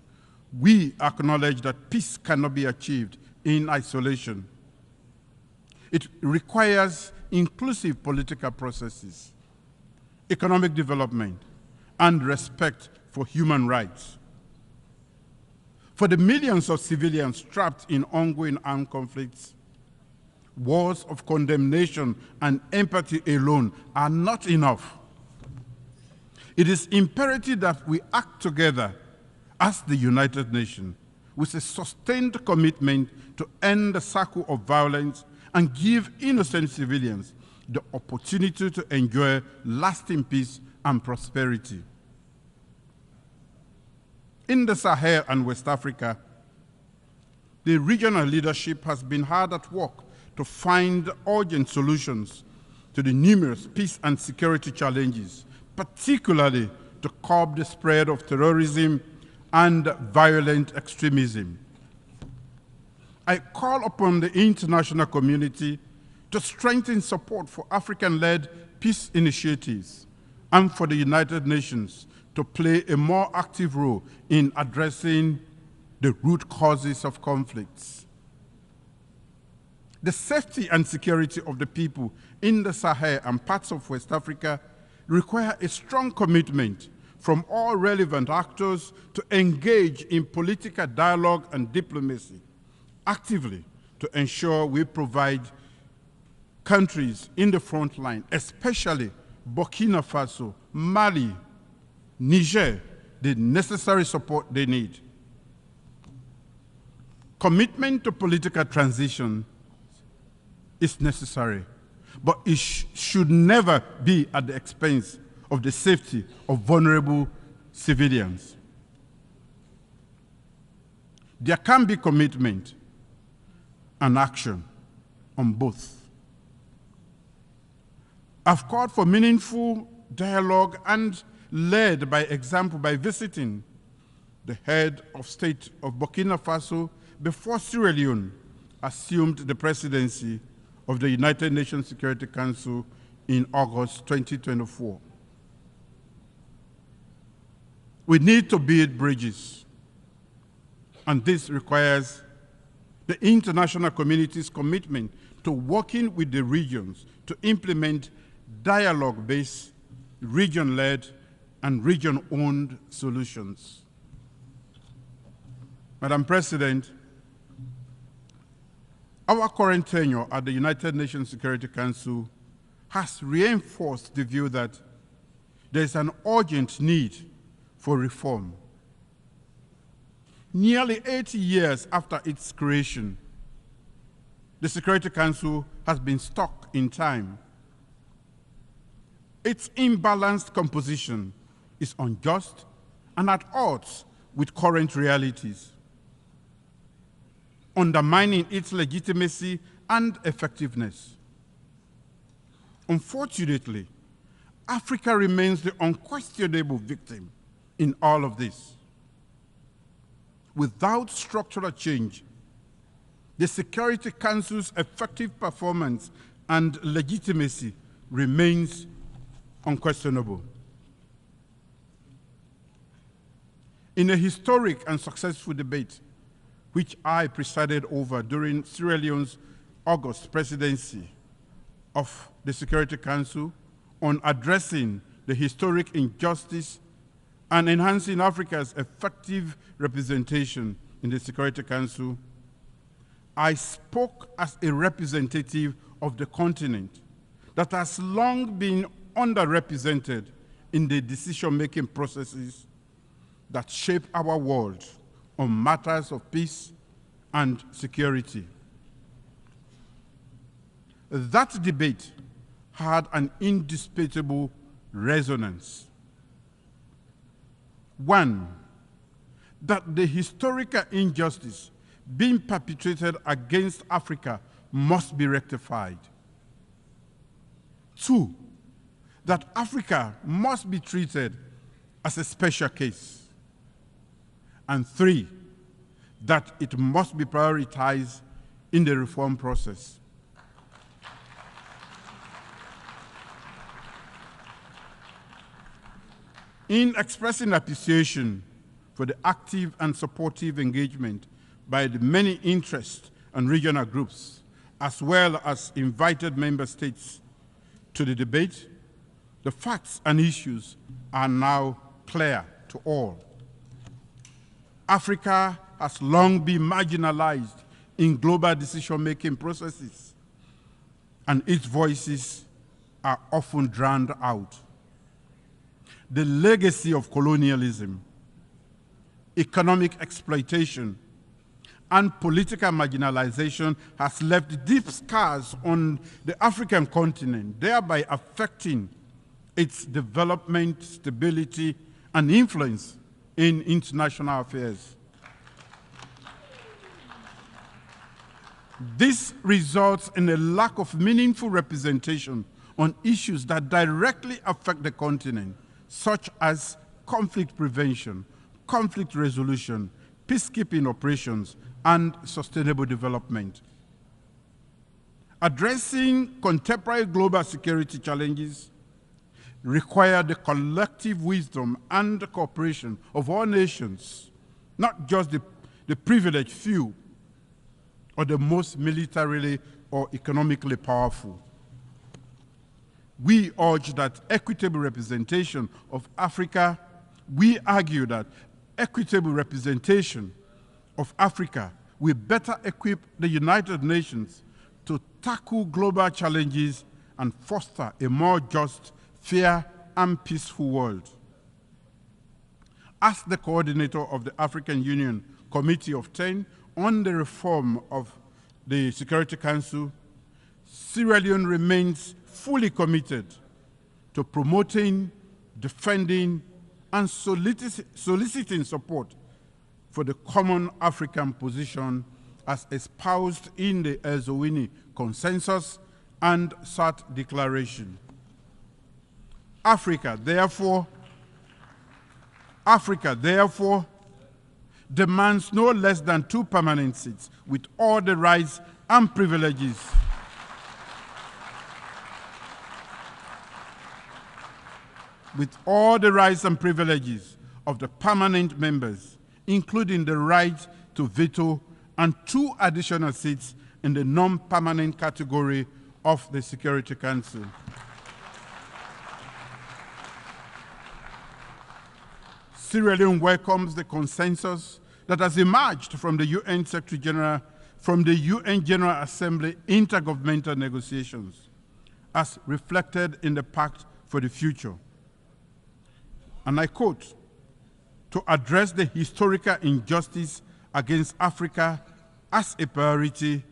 we acknowledge that peace cannot be achieved in isolation. It requires inclusive political processes, economic development, and respect for human rights. For the millions of civilians trapped in ongoing armed conflicts, words of condemnation and empathy alone are not enough. It is imperative that we act together as the United Nations with a sustained commitment to end the cycle of violence and give innocent civilians the opportunity to enjoy lasting peace and prosperity. In the Sahel and West Africa, the regional leadership has been hard at work to find urgent solutions to the numerous peace and security challenges, particularly to curb the spread of terrorism and violent extremism. I call upon the international community to strengthen support for African-led peace initiatives and for the United Nations to play a more active role in addressing the root causes of conflicts. The safety and security of the people in the Sahel and parts of West Africa require a strong commitment from all relevant actors to engage in political dialogue and diplomacy actively to ensure we provide countries in the front line, especially Burkina Faso, Mali, Niger, the necessary support they need. Commitment to political transition is necessary, but it should never be at the expense of the safety of vulnerable civilians. There can be commitment and action on both. I've called for meaningful dialogue and led by example by visiting the head of state of Burkina Faso before Sierra Leone assumed the presidency of the United Nations Security Council in August 2024. We need to build bridges, and this requires the international community's commitment to working with the regions to implement dialogue-based, region-led, and region-owned solutions. Madam President, our current tenure at the United Nations Security Council has reinforced the view that there is an urgent need for reform. Nearly 80 years after its creation, the Security Council has been stuck in time. Its imbalanced composition is unjust and at odds with current realities, undermining its legitimacy and effectiveness. Unfortunately, Africa remains the unquestionable victim in all of this. Without structural change, the Security Council's effective performance and legitimacy remains unquestionable. In a historic and successful debate, which I presided over during Sierra Leone's August presidency of the Security Council on addressing the historic injustice and enhancing Africa's effective representation in the Security Council, I spoke as a representative of the continent that has long been underrepresented in the decision-making processes that shape our world on matters of peace and security. That debate had an indisputable resonance. One, that the historical injustice being perpetrated against Africa must be rectified. Two, that Africa must be treated as a special case. And three, that it must be prioritized in the reform process. In expressing appreciation for the active and supportive engagement by the many interest and regional groups, as well as invited member states to the debate, the facts and issues are now clear to all. Africa has long been marginalized in global decision-making processes, and its voices are often drowned out. The legacy of colonialism, economic exploitation, and political marginalization has left deep scars on the African continent, thereby affecting its development, stability, and influence in international affairs. This results in a lack of meaningful representation on issues that directly affect the continent, such as conflict prevention, conflict resolution, peacekeeping operations, and sustainable development. Addressing contemporary global security challenges require the collective wisdom and the cooperation of all nations, not just the privileged few or the most militarily or economically powerful. We urge that equitable representation of Africa, we argue that equitable representation of Africa will better equip the United Nations to tackle global challenges and foster a more just, fair, and peaceful world. As the coordinator of the African Union Committee of 10 on the reform of the Security Council, Sierra Leone remains fully committed to promoting, defending, and soliciting support for the common African position as espoused in the Ghazouani Consensus and SAT Declaration. Africa, therefore, demands no less than 2 permanent seats with all the rights and privileges of the permanent members, including the right to veto, and 2 additional seats in the non-permanent category of the Security Council. Sierra Leone welcomes the consensus that has emerged from the UN Secretary General, from the UN General Assembly intergovernmental negotiations, as reflected in the Pact for the Future. And I quote, "To address the historical injustice against Africa as a priority,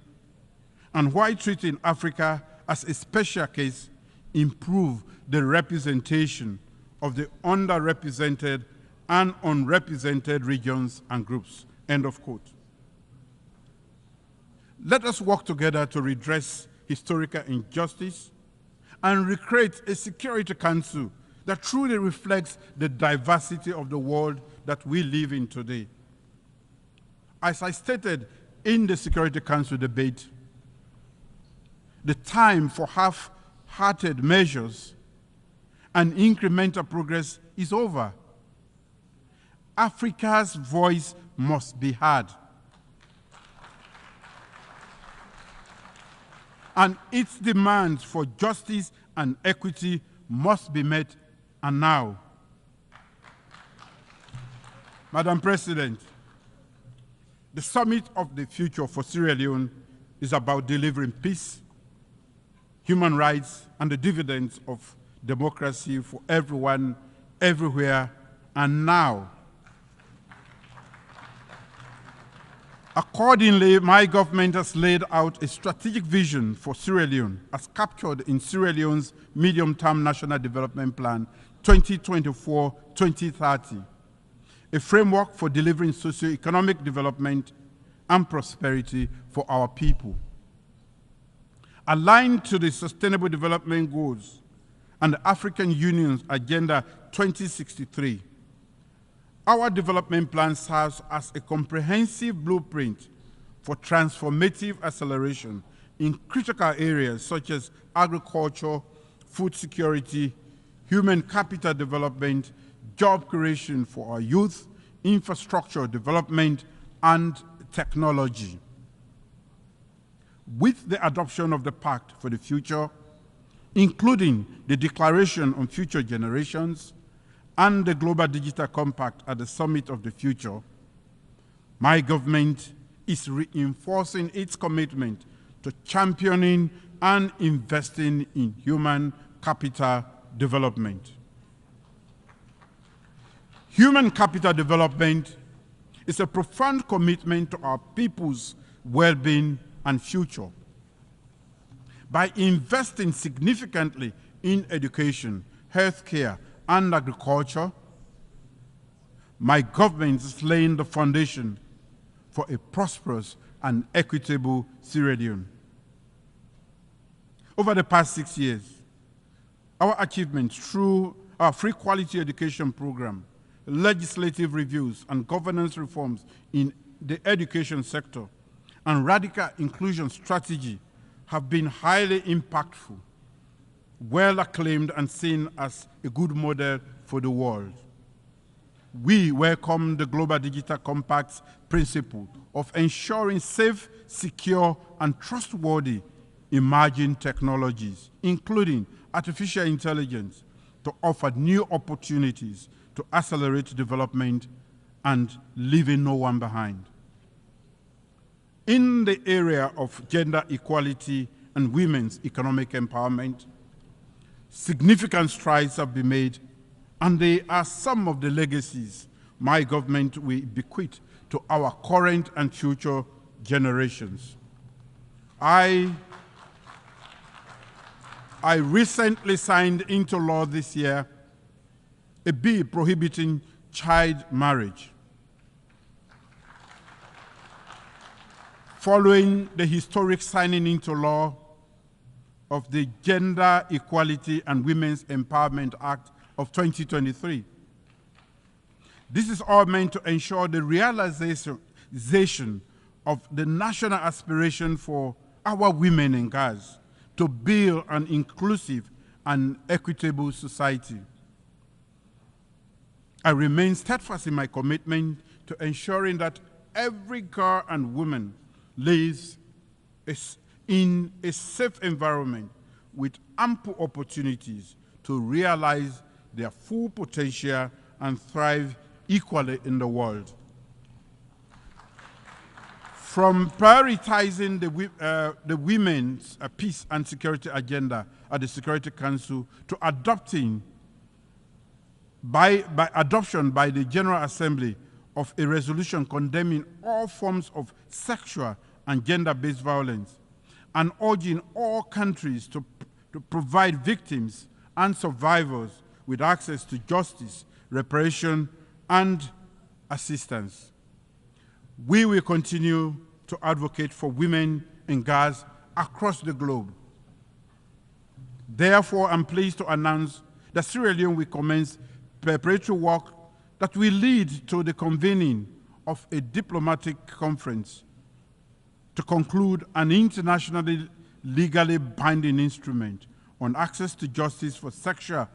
and while treating Africa as a special case, improve the representation of the underrepresented and unrepresented regions and groups." End of quote. Let us work together to redress historical injustice and recreate a Security Council that truly reflects the diversity of the world that we live in today. As I stated in the Security Council debate, the time for half-hearted measures and incremental progress is over. Africa's voice must be heard. And its demands for justice and equity must be met, and now. Madam President, the Summit of the Future for Sierra Leone is about delivering peace, human rights, and the dividends of democracy for everyone, everywhere, and now. Accordingly, my government has laid out a strategic vision for Sierra Leone as captured in Sierra Leone's Medium-Term National Development Plan 2024-2030, a framework for delivering socio-economic development and prosperity for our people. Aligned to the Sustainable Development Goals and the African Union's Agenda 2063, our development plan serves as a comprehensive blueprint for transformative acceleration in critical areas such as agriculture, food security, human capital development, job creation for our youth, infrastructure development, and technology. With the adoption of the Pact for the Future, including the Declaration on Future Generations, and the Global Digital Compact at the Summit of the Future, my government is reinforcing its commitment to championing and investing in human capital development. Human capital development is a profound commitment to our people's well-being and future. By investing significantly in education, healthcare, and agriculture, my government is laying the foundation for a prosperous and equitable Sierra Leone. Over the past 6 years, our achievements through our free quality education program, legislative reviews and governance reforms in the education sector, and radical inclusion strategy have been highly impactful, well acclaimed and seen as a good model for the world. We welcome the Global Digital Compact's principle of ensuring safe, secure, and trustworthy emerging technologies, including artificial intelligence, to offer new opportunities to accelerate development and leaving no one behind. In the area of gender equality and women's economic empowerment, significant strides have been made, and they are some of the legacies my government will bequeath to our current and future generations. I recently signed into law this year a bill prohibiting child marriage. Following the historic signing into law of the Gender Equality and Women's Empowerment Act of 2023. This is all meant to ensure the realization of the national aspiration for our women and girls to build an inclusive and equitable society. I remain steadfast in my commitment to ensuring that every girl and woman lives in a safe environment with ample opportunities to realize their full potential and thrive equally in the world. From prioritizing the women's peace and security agenda at the Security Council to adoption by the General Assembly of a resolution condemning all forms of sexual and gender-based violence, and urging all countries to provide victims and survivors with access to justice, reparation, and assistance. We will continue to advocate for women and girls across the globe. Therefore, I'm pleased to announce that Sierra Leone will commence preparatory work that will lead to the convening of a diplomatic conference to conclude an internationally legally binding instrument on access to justice for sexual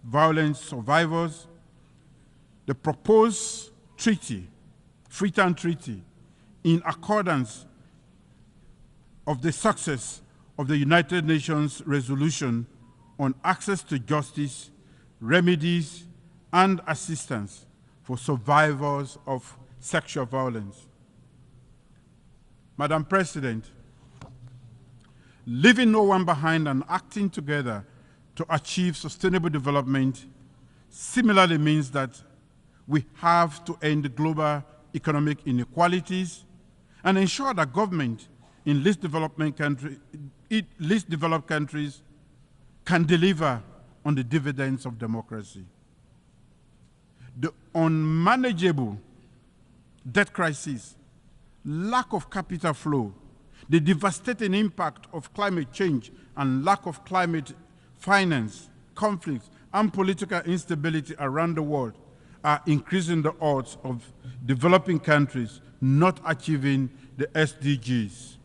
violence survivors. The proposed treaty, Freetown Treaty, in accordance of the success of the United Nations resolution on access to justice, remedies, and assistance for survivors of sexual violence. Madam President, leaving no one behind and acting together to achieve sustainable development similarly means that we have to end global economic inequalities and ensure that government in least developed countries can deliver on the dividends of democracy. The unmanageable debt crisis, lack of capital flow, the devastating impact of climate change and lack of climate finance, conflicts, and political instability around the world are increasing the odds of developing countries not achieving the SDGs.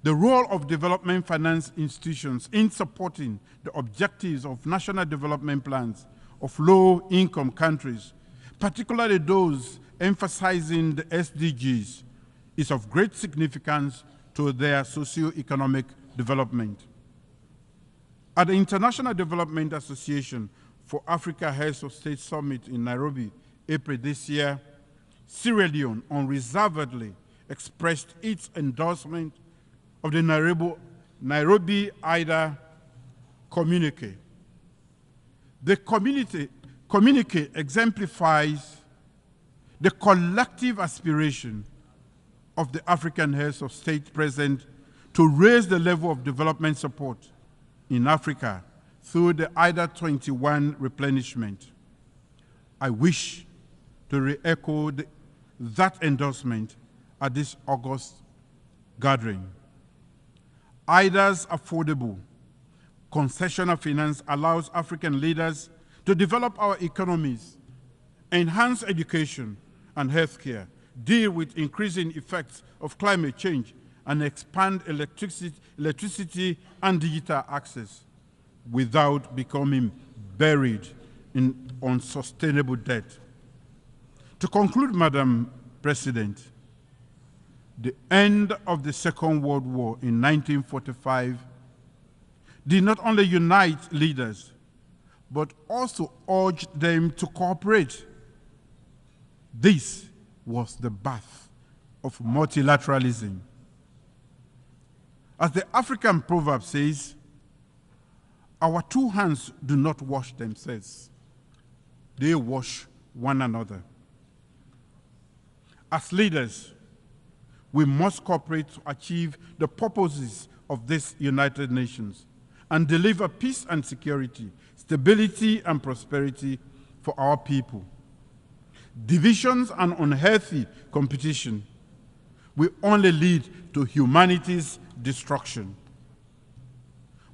The role of development finance institutions in supporting the objectives of national development plans of low-income countries, particularly those emphasizing the SDGs, is of great significance to their socio-economic development. At the International Development Association for Africa Heads of State Summit in Nairobi, April this year, Sierra Leone unreservedly expressed its endorsement of the Nairobi IDA communique. The communique exemplifies the collective aspiration of the African heads of state present to raise the level of development support in Africa through the IDA 21 replenishment. I wish to re-echo that endorsement at this August gathering. IDA's affordable concessional finance allows African leaders to develop our economies, enhance education and healthcare, deal with increasing effects of climate change, and expand electricity and digital access without becoming buried in unsustainable debt. To conclude, Madam President, the end of the Second World War in 1945 did not only unite leaders, but also urged them to cooperate. This was the birth of multilateralism. As the African proverb says, our two hands do not wash themselves, they wash one another. As leaders, we must cooperate to achieve the purposes of this United Nations and deliver peace and security, stability and prosperity for our people. Divisions and unhealthy competition will only lead to humanity's destruction.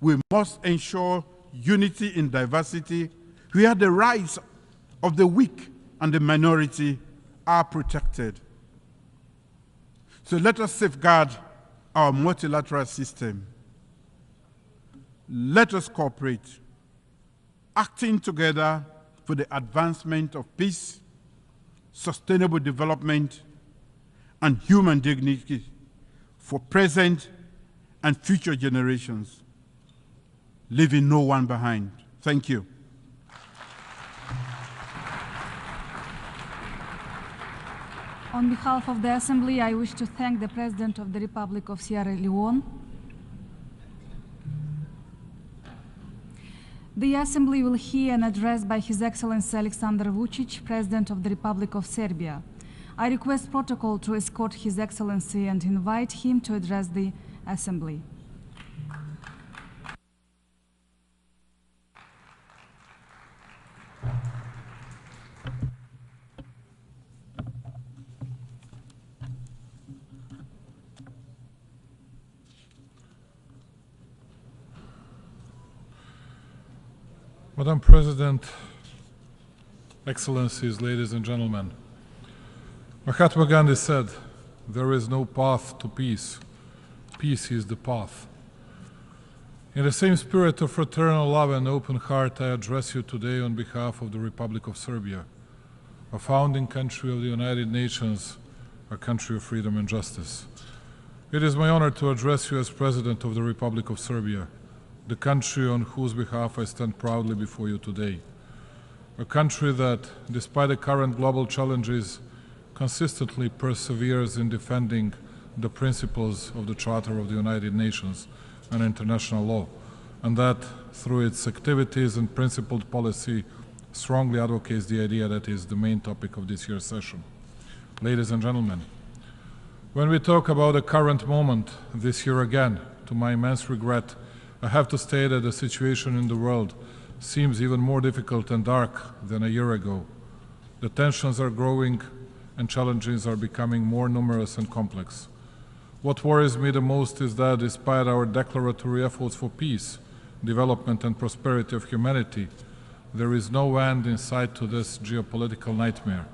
We must ensure unity in diversity, where the rights of the weak and the minority are protected. So let us safeguard our multilateral system. Let us cooperate, acting together for the advancement of peace, sustainable development, and human dignity for present and future generations, leaving no one behind. Thank you. On behalf of the Assembly, I wish to thank the President of the Republic of Sierra Leone. The Assembly will hear an address by His Excellency Alexander Vucic, President of the Republic of Serbia. I request protocol to escort His Excellency and invite him to address the Assembly. Madam President, Excellencies, ladies and gentlemen, Mahatma Gandhi said, "There is no path to peace. Peace is the path." In the same spirit of fraternal love and open heart, I address you today on behalf of the Republic of Serbia, a founding country of the United Nations, a country of freedom and justice. It is my honor to address you as President of the Republic of Serbia, the country on whose behalf I stand proudly before you today. A country that, despite the current global challenges, consistently perseveres in defending the principles of the Charter of the United Nations and international law, and that, through its activities and principled policy, strongly advocates the idea that is the main topic of this year's session. Ladies and gentlemen, when we talk about the current moment this year again, to my immense regret, I have to state that the situation in the world seems even more difficult and dark than a year ago. The tensions are growing and challenges are becoming more numerous and complex. What worries me the most is that despite our declaratory efforts for peace, development and prosperity of humanity, there is no end in sight to this geopolitical nightmare.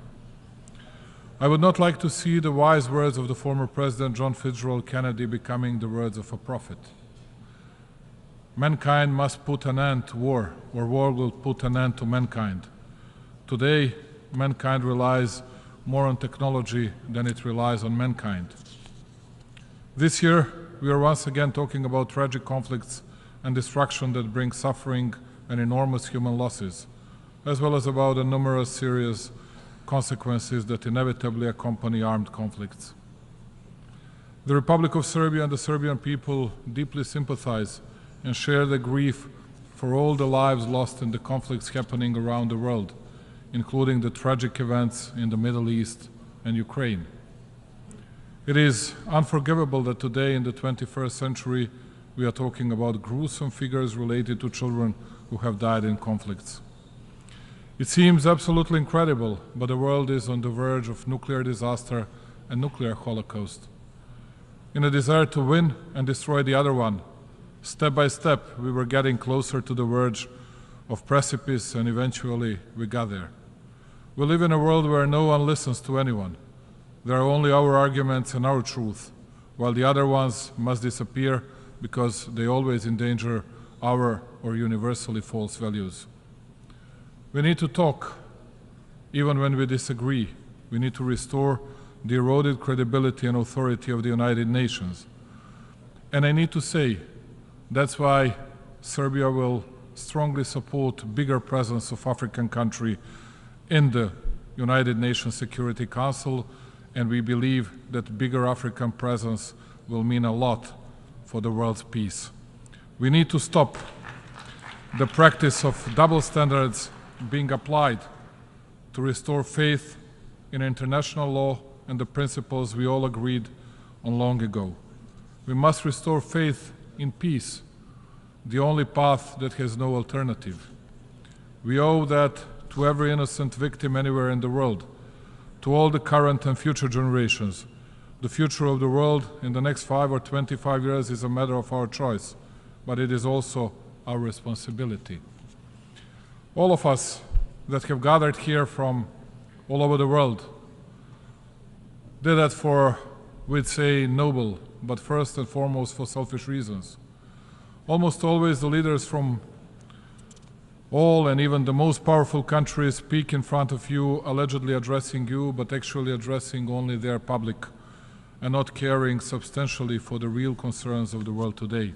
I would not like to see the wise words of the former President John Fitzgerald Kennedy becoming the words of a prophet. Mankind must put an end to war, or war will put an end to mankind. Today, mankind relies more on technology than it relies on mankind. This year, we are once again talking about tragic conflicts and destruction that bring suffering and enormous human losses, as well as about the numerous serious consequences that inevitably accompany armed conflicts. The Republic of Serbia and the Serbian people deeply sympathize and share the grief for all the lives lost in the conflicts happening around the world, including the tragic events in the Middle East and Ukraine. It is unforgivable that today, in the 21st century, we are talking about gruesome figures related to children who have died in conflicts. It seems absolutely incredible, but the world is on the verge of nuclear disaster and nuclear holocaust. In a desire to win and destroy the other one, step by step, we were getting closer to the verge of precipice, and eventually we got there. We live in a world where no one listens to anyone. There are only our arguments and our truth, while the other ones must disappear because they always endanger our or universally false values. We need to talk, even when we disagree. We need to restore the eroded credibility and authority of the United Nations. And I need to say, that's why Serbia will strongly support bigger presence of African country in the United Nations Security Council, and we believe that bigger African presence will mean a lot for the world's peace. We need to stop the practice of double standards being applied to restore faith in international law and the principles we all agreed on long ago. We must restore faith in peace, the only path that has no alternative. We owe that to every innocent victim anywhere in the world, to all the current and future generations. The future of the world in the next 5 or 25 years is a matter of our choice, but it is also our responsibility. All of us that have gathered here from all over the world did that for, we'd say, noble, but first and foremost for selfish reasons. Almost always the leaders from all and even the most powerful countries speak in front of you, allegedly addressing you, but actually addressing only their public and not caring substantially for the real concerns of the world today.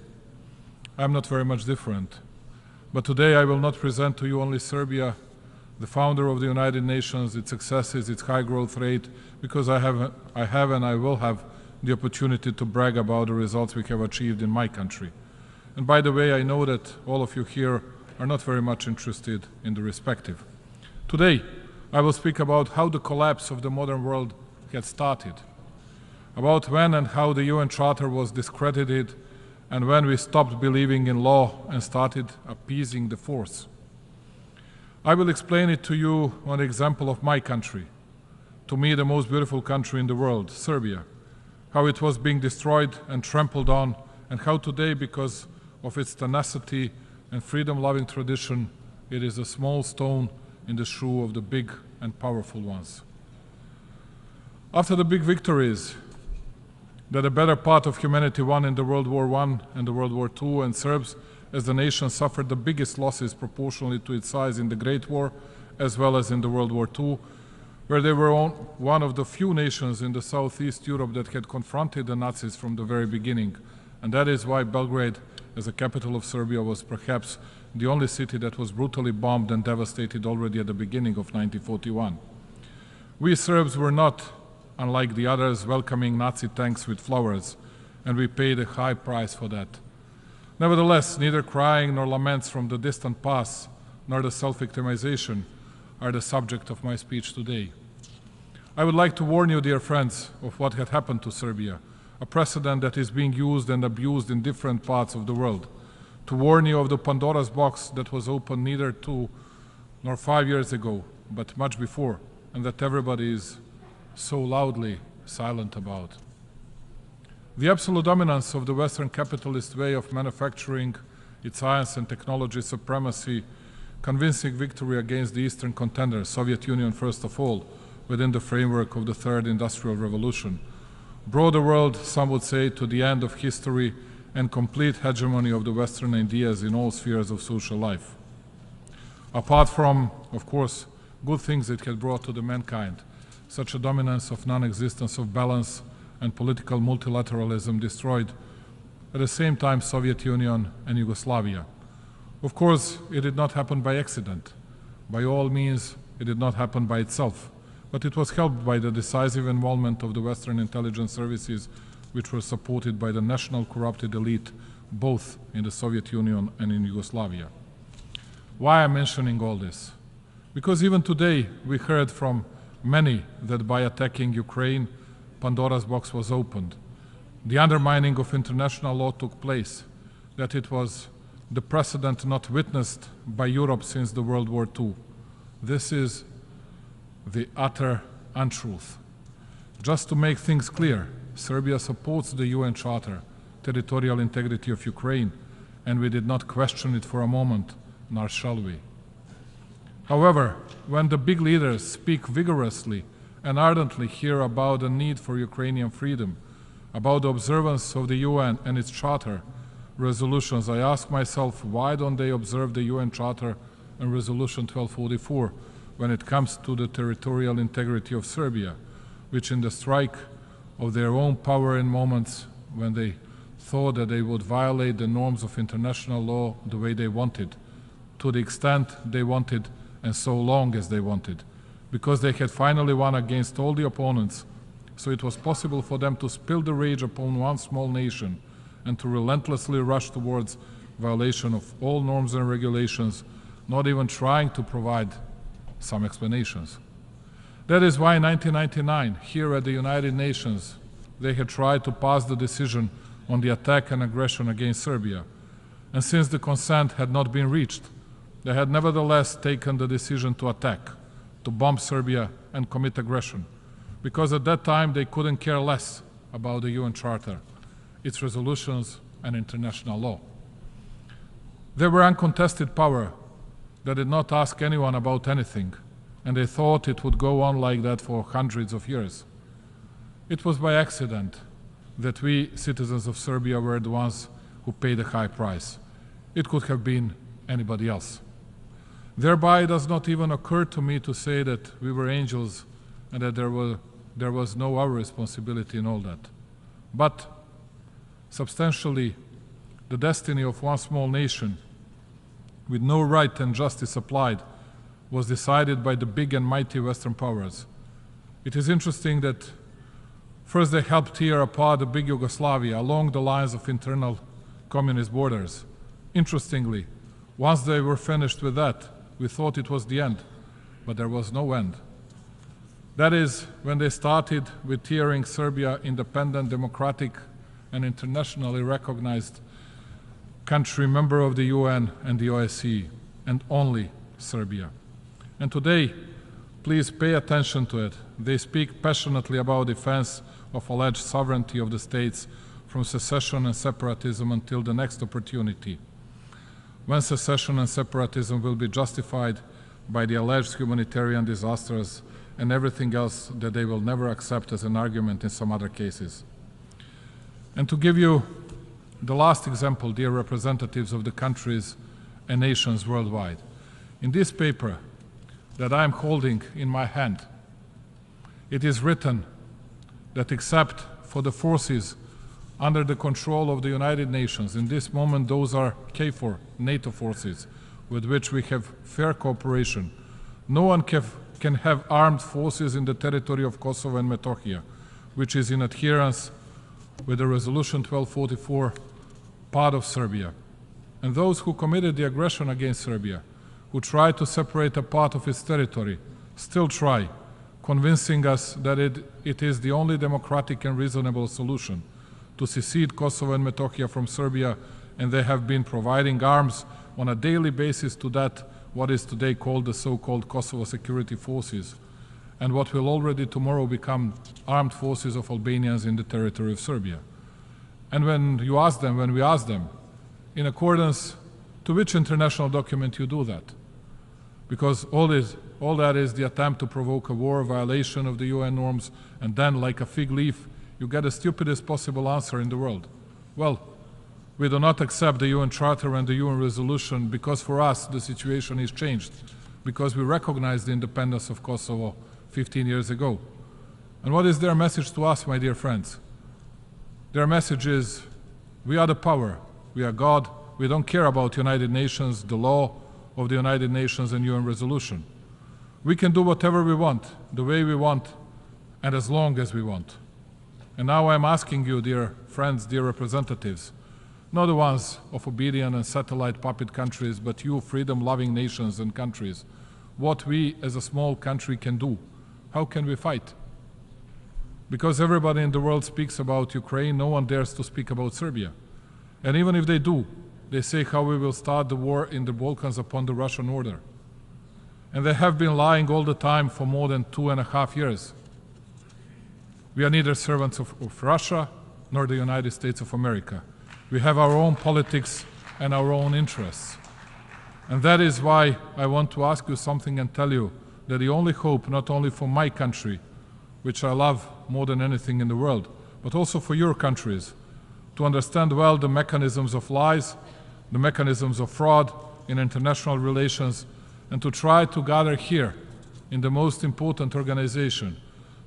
I'm not very much different. But today I will not present to you only Serbia, the founder of the United Nations, its successes, its high growth rate, because I have and I will have the opportunity to brag about the results we have achieved in my country. And by the way, I know that all of you here are not very much interested in the respective. Today, I will speak about how the collapse of the modern world had started, about when and how the UN Charter was discredited, and when we stopped believing in law and started appeasing the force. I will explain it to you on the example of my country, to me the most beautiful country in the world, Serbia, how it was being destroyed and trampled on, and how today, because of its tenacity and freedom-loving tradition, it is a small stone in the shoe of the big and powerful ones. After the big victories that a better part of humanity won in the World War I and the World War II, and Serbs as the nation suffered the biggest losses proportionally to its size in the Great War as well as in the World War II, where they were one of the few nations in the Southeast Europe that had confronted the Nazis from the very beginning. And that is why Belgrade, as the capital of Serbia, was perhaps the only city that was brutally bombed and devastated already at the beginning of 1941. We Serbs were not, unlike the others, welcoming Nazi tanks with flowers, and we paid a high price for that. Nevertheless, neither crying nor laments from the distant past, nor the self-victimization are the subject of my speech today. I would like to warn you, dear friends, of what had happened to Serbia, a precedent that is being used and abused in different parts of the world. To warn you of the Pandora's box that was opened neither 2 nor 5 years ago, but much before, and that everybody is so loudly silent about. The absolute dominance of the Western capitalist way of manufacturing, its science and technology supremacy, convincing victory against the Eastern contenders, Soviet Union first of all, within the framework of the Third Industrial Revolution, brought the world, some would say, to the end of history and complete hegemony of the Western ideas in all spheres of social life. Apart from, of course, good things it had brought to the mankind, such a dominance of non-existence of balance and political multilateralism destroyed at the same time Soviet Union and Yugoslavia. Of course, it did not happen by accident. By all means, it did not happen by itself, but it was helped by the decisive involvement of the Western intelligence services, which were supported by the national corrupted elite, both in the Soviet Union and in Yugoslavia. Why am I mentioning all this? Because even today, we heard from many that by attacking Ukraine, Pandora's box was opened. The undermining of international law took place, that it was the precedent not witnessed by Europe since the World War II. This is the utter untruth. Just to make things clear, Serbia supports the UN Charter, territorial integrity of Ukraine, and we did not question it for a moment, nor shall we. However, when the big leaders speak vigorously and ardently here about the need for Ukrainian freedom, about the observance of the UN and its Charter resolutions, I ask myself, why don't they observe the UN Charter and Resolution 1244 when it comes to the territorial integrity of Serbia, which in the strike of their own power in moments when they thought that they would violate the norms of international law the way they wanted, to the extent they wanted and so long as they wanted, because they had finally won against all the opponents, so it was possible for them to spill the rage upon one small nation and to relentlessly rush towards violation of all norms and regulations, not even trying to provide some explanations. That is why in 1999, here at the United Nations, they had tried to pass the decision on the attack and aggression against Serbia. And since the consent had not been reached, they had nevertheless taken the decision to attack, to bomb Serbia and commit aggression, because at that time they couldn't care less about the UN Charter, its resolutions and international law. They were uncontested power that did not ask anyone about anything, and they thought it would go on like that for hundreds of years. It was by accident that we, citizens of Serbia, were the ones who paid a high price. It could have been anybody else. Thereby, it does not even occur to me to say that we were angels and that there was no our responsibility in all that. But substantially, the destiny of one small nation, with no right and justice applied, was decided by the big and mighty Western powers. It is interesting that first they helped tear apart the big Yugoslavia along the lines of internal communist borders. Interestingly, once they were finished with that, we thought it was the end, but there was no end. That is when they started with tearing Serbia independent, democratic, and internationally recognized country, member of the UN and the OSCE, and only Serbia. And today, please pay attention to it. They speak passionately about defense of alleged sovereignty of the states from secession and separatism until the next opportunity. when secession and separatism will be justified by the alleged humanitarian disasters and everything else that they will never accept as an argument in some other cases. And to give you the last example, dear representatives of the countries and nations worldwide, in this paper that I am holding in my hand, it is written that except for the forces under the control of the United Nations, in this moment those are KFOR, NATO forces, with which we have fair cooperation, no one can have armed forces in the territory of Kosovo and Metohija, which is in adherence with the Resolution 1244, part of Serbia. And those who committed the aggression against Serbia, who tried to separate a part of its territory, still try, convincing us that it is the only democratic and reasonable solution to secede Kosovo and Metohija from Serbia, and they have been providing arms on a daily basis to that what is today called the so-called Kosovo Security Forces, and what will already tomorrow become armed forces of Albanians in the territory of Serbia. And when we ask them, in accordance to which international document you do that? Because all that is the attempt to provoke a war, violation of the UN norms, and then, like a fig leaf, you get the stupidest possible answer in the world. Well, we do not accept the UN Charter and the UN resolution because for us the situation is changed, because we recognize the independence of Kosovo 15 years ago. And what is their message to us, my dear friends? Their message is, we are the power, we are God, we don't care about United Nations, the law of the United Nations and UN resolution. We can do whatever we want, the way we want, and as long as we want. And now I'm asking you, dear friends, dear representatives, not the ones of obedient and satellite puppet countries, but you freedom-loving nations and countries, what we as a small country can do. How can we fight? Because everybody in the world speaks about Ukraine, no one dares to speak about Serbia. And even if they do, they say how we will start the war in the Balkans upon the Russian order. And they have been lying all the time for more than 2.5 years. We are neither servants of Russia nor the United States of America. We have our own politics and our own interests. And that is why I want to ask you something and tell you that the only hope, not only for my country, which I love more than anything in the world, but also for your countries, to understand well the mechanisms of lies, the mechanisms of fraud in international relations, and to try to gather here in the most important organization,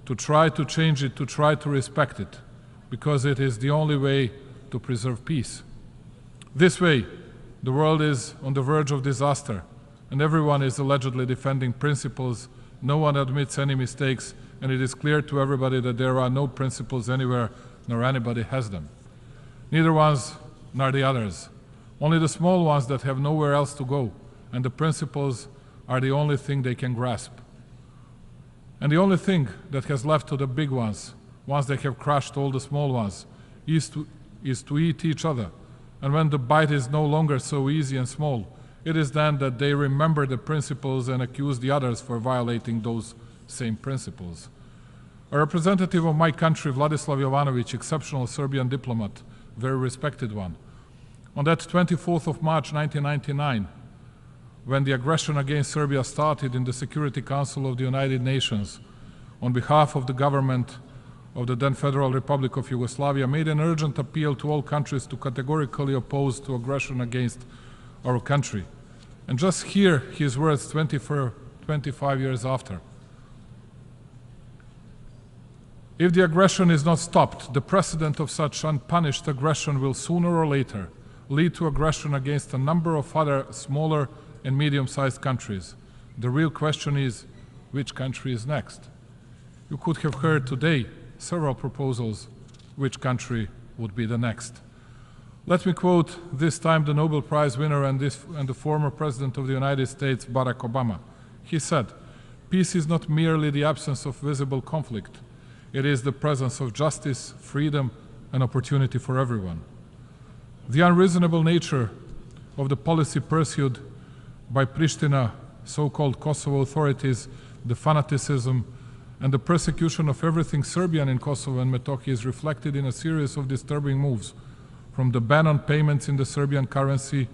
to try to change it, to try to respect it, because it is the only way to preserve peace. This way, the world is on the verge of disaster, and everyone is allegedly defending principles. No one admits any mistakes, and it is clear to everybody that there are no principles anywhere, nor anybody has them. Neither ones nor the others. Only the small ones that have nowhere else to go, and the principles are the only thing they can grasp. And the only thing that has left to the big ones, once they have crushed all the small ones, is to eat each other. And when the bite is no longer so easy and small, it is then that they remember the principles and accuse the others for violating those same principles. A representative of my country, Vladislav Jovanovic, exceptional Serbian diplomat, very respected one, on that 24th of March 1999, when the aggression against Serbia started in the Security Council of the United Nations, on behalf of the government of the then Federal Republic of Yugoslavia, made an urgent appeal to all countries to categorically oppose to aggression against our country. And just hear his words 25 years after. If the aggression is not stopped, the precedent of such unpunished aggression will sooner or later lead to aggression against a number of other smaller and medium-sized countries. The real question is, which country is next? You could have heard today several proposals which country would be the next. Let me quote this time the Nobel Prize winner and the former President of the United States, Barack Obama. He said, "Peace is not merely the absence of visible conflict. It is the presence of justice, freedom, and opportunity for everyone." The unreasonable nature of the policy pursued by Pristina, so-called Kosovo authorities, the fanaticism, and the persecution of everything Serbian in Kosovo and Metohija is reflected in a series of disturbing moves, from the ban on payments in the Serbian currency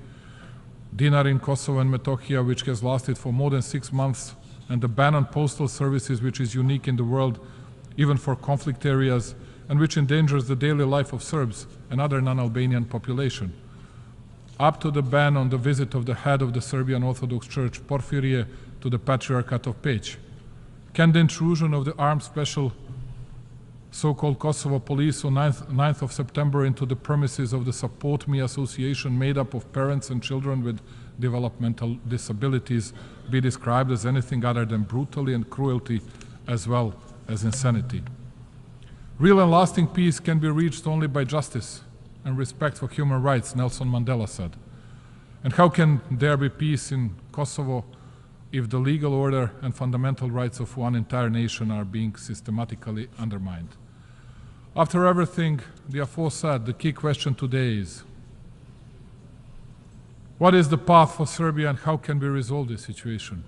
dinar in Kosovo and Metohija, which has lasted for more than 6 months, and the ban on postal services, which is unique in the world, even for conflict areas, and which endangers the daily life of Serbs and other non-Albanian population, up to the ban on the visit of the head of the Serbian Orthodox Church, Porfirije, to the Patriarchate of Peć. Can the intrusion of the armed special so-called Kosovo police on 9th of September into the premises of the Support Me Association, made up of parents and children with developmental disabilities, be described as anything other than brutality and cruelty, as well as insanity? Real and lasting peace can be reached only by justice and respect for human rights, Nelson Mandela said. And how can there be peace in Kosovo if the legal order and fundamental rights of one entire nation are being systematically undermined? After everything the aforesaid, the key question today is, what is the path for Serbia and how can we resolve this situation?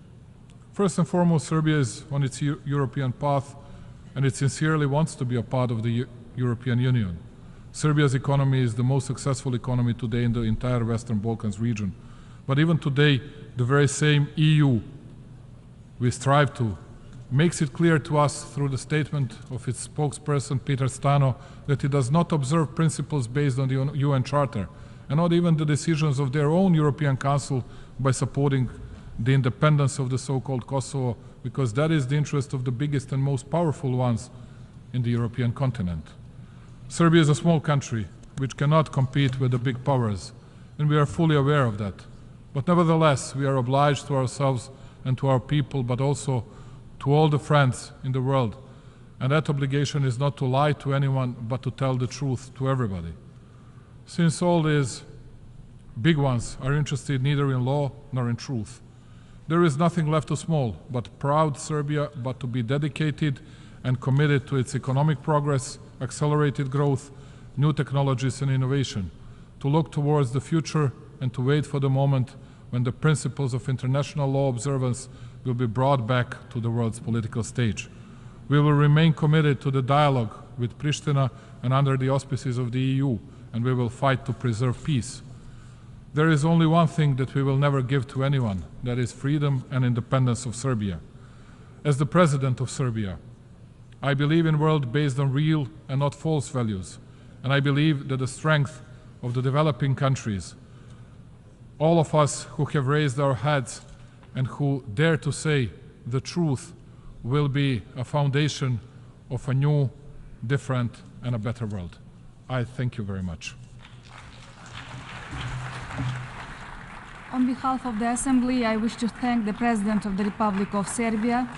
First and foremost, Serbia is on its European path and it sincerely wants to be a part of the European Union. Serbia's economy is the most successful economy today in the entire Western Balkans region. But even today, the very same EU we strive to makes it clear to us through the statement of its spokesperson, Peter Stano, that it does not observe principles based on the UN Charter, and not even the decisions of their own European Council by supporting the independence of the so-called Kosovo, because that is the interest of the biggest and most powerful ones in the European continent. Serbia is a small country which cannot compete with the big powers, and we are fully aware of that. But nevertheless, we are obliged to ourselves and to our people, but also to all the friends in the world. And that obligation is not to lie to anyone, but to tell the truth to everybody. Since all these big ones are interested neither in law nor in truth, there is nothing left to small but proud Serbia, but to be dedicated and committed to its economic progress, accelerated growth, new technologies and innovation, to look towards the future and to wait for the moment when the principles of international law observance will be brought back to the world's political stage. We will remain committed to the dialogue with Pristina and under the auspices of the EU, and we will fight to preserve peace. There is only one thing that we will never give to anyone, that is freedom and independence of Serbia. As the President of Serbia, I believe in a world based on real and not false values, and I believe that the strength of the developing countries, all of us who have raised our heads and who dare to say the truth, will be a foundation of a new, different, and a better world. I thank you very much. On behalf of the Assembly, I wish to thank the President of the Republic of Serbia,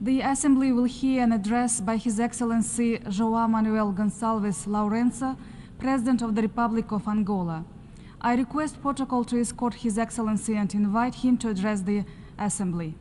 the Assembly will hear an address by His Excellency João Manuel Gonçalves Lourenco, President of the Republic of Angola. I request protocol to escort His Excellency and invite him to address the Assembly.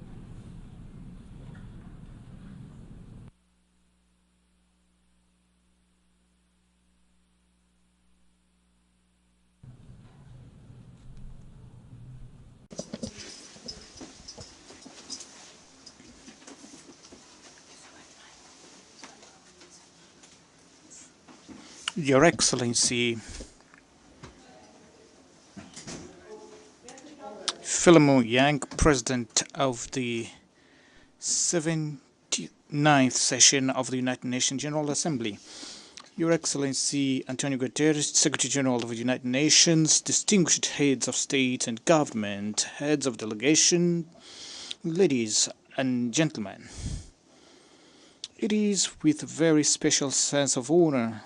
Your Excellency, Philemon Yang, President of the 79th session of the United Nations General Assembly, Your Excellency Antonio Guterres, Secretary General of the United Nations, distinguished heads of state and government, heads of delegation, ladies and gentlemen. It is with a very special sense of honor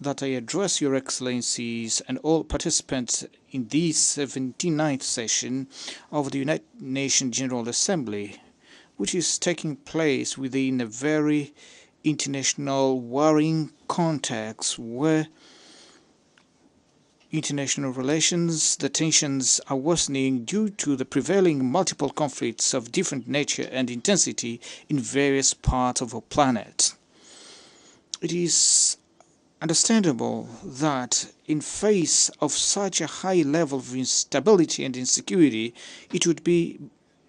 that I address Your Excellencies and all participants in this 79th session of the United Nations General Assembly, which is taking place within a very international worrying context where international relations, the tensions are worsening due to the prevailing multiple conflicts of different nature and intensity in various parts of our planet. It is understandable that in face of such a high level of instability and insecurity, it would be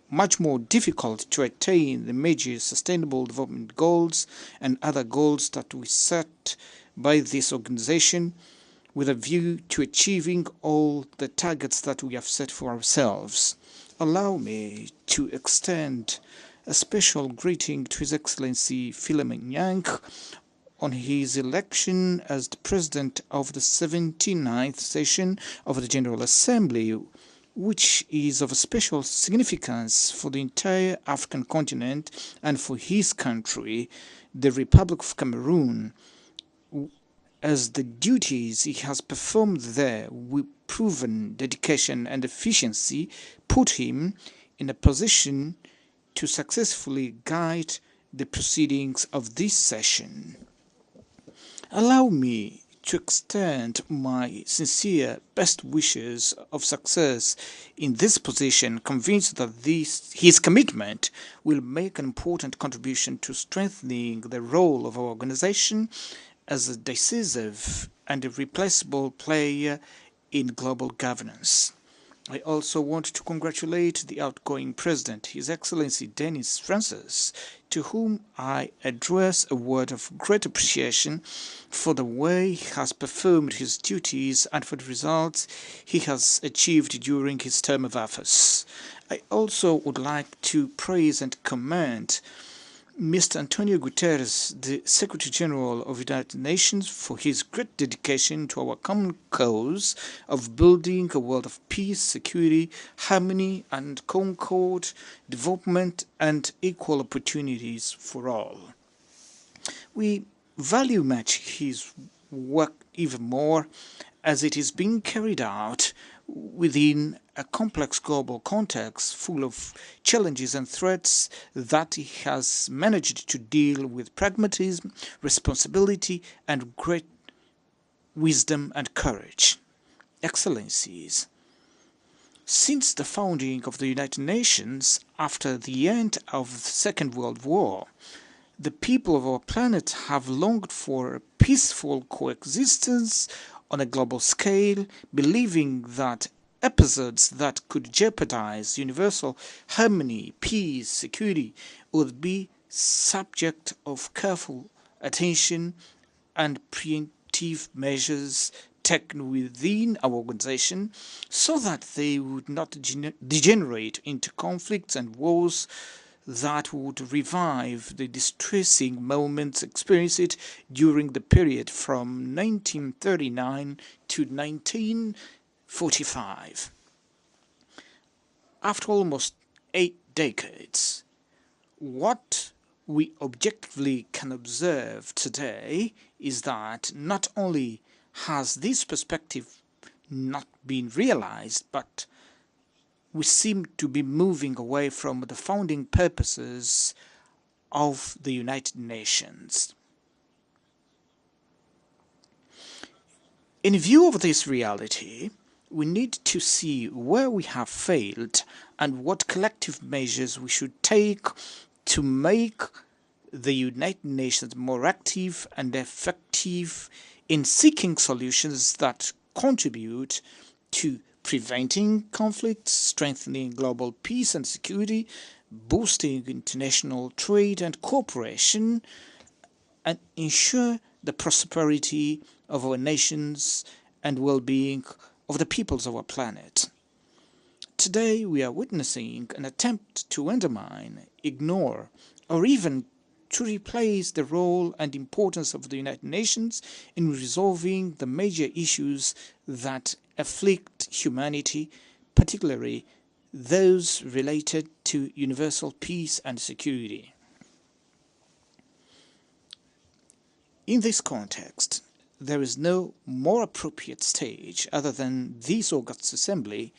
much more difficult to attain the major sustainable development goals and other goals that we set by this organization with a view to achieving all the targets that we have set for ourselves. Allow me to extend a special greeting to His Excellency Philemon Yang on his election as the President of the 79th session of the General Assembly, which is of a special significance for the entire African continent and for his country, the Republic of Cameroon, as the duties he has performed there with proven dedication and efficiency put him in a position to successfully guide the proceedings of this session. Allow me to extend my sincere best wishes of success in this position, convinced that his commitment will make an important contribution to strengthening the role of our organization as a decisive and irreplaceable player in global governance. I also want to congratulate the outgoing President, His Excellency Denis Francis, to whom I address a word of great appreciation for the way he has performed his duties and for the results he has achieved during his term of office. I also would like to praise and commend Mr. Antonio Guterres, the Secretary General of the United Nations, for his great dedication to our common cause of building a world of peace, security, harmony and concord, development and equal opportunities for all. We value much his work even more as it is being carried out within a complex global context full of challenges and threats that he has managed to deal with pragmatism, responsibility, and great wisdom and courage. Excellencies, since the founding of the United Nations after the end of the Second World War, the people of our planet have longed for a peaceful coexistence on a global scale, believing that episodes that could jeopardize universal harmony, peace, security would be subject of careful attention and preemptive measures taken within our organization so that they would not degenerate into conflicts and wars that would revive the distressing moments experienced during the period from 1939 to 1945. After almost 8 decades, what we objectively can observe today is that not only has this perspective not been realized, but we seem to be moving away from the founding purposes of the United Nations. In view of this reality, we need to see where we have failed and what collective measures we should take to make the United Nations more active and effective in seeking solutions that contribute to preventing conflicts, strengthening global peace and security, boosting international trade and cooperation, and ensure the prosperity of our nations and well-being of the peoples of our planet. Today we are witnessing an attempt to undermine, ignore, or even to replace the role and importance of the United Nations in resolving the major issues that afflict humanity, particularly those related to universal peace and security. In this context, there is no more appropriate stage other than this August Assembly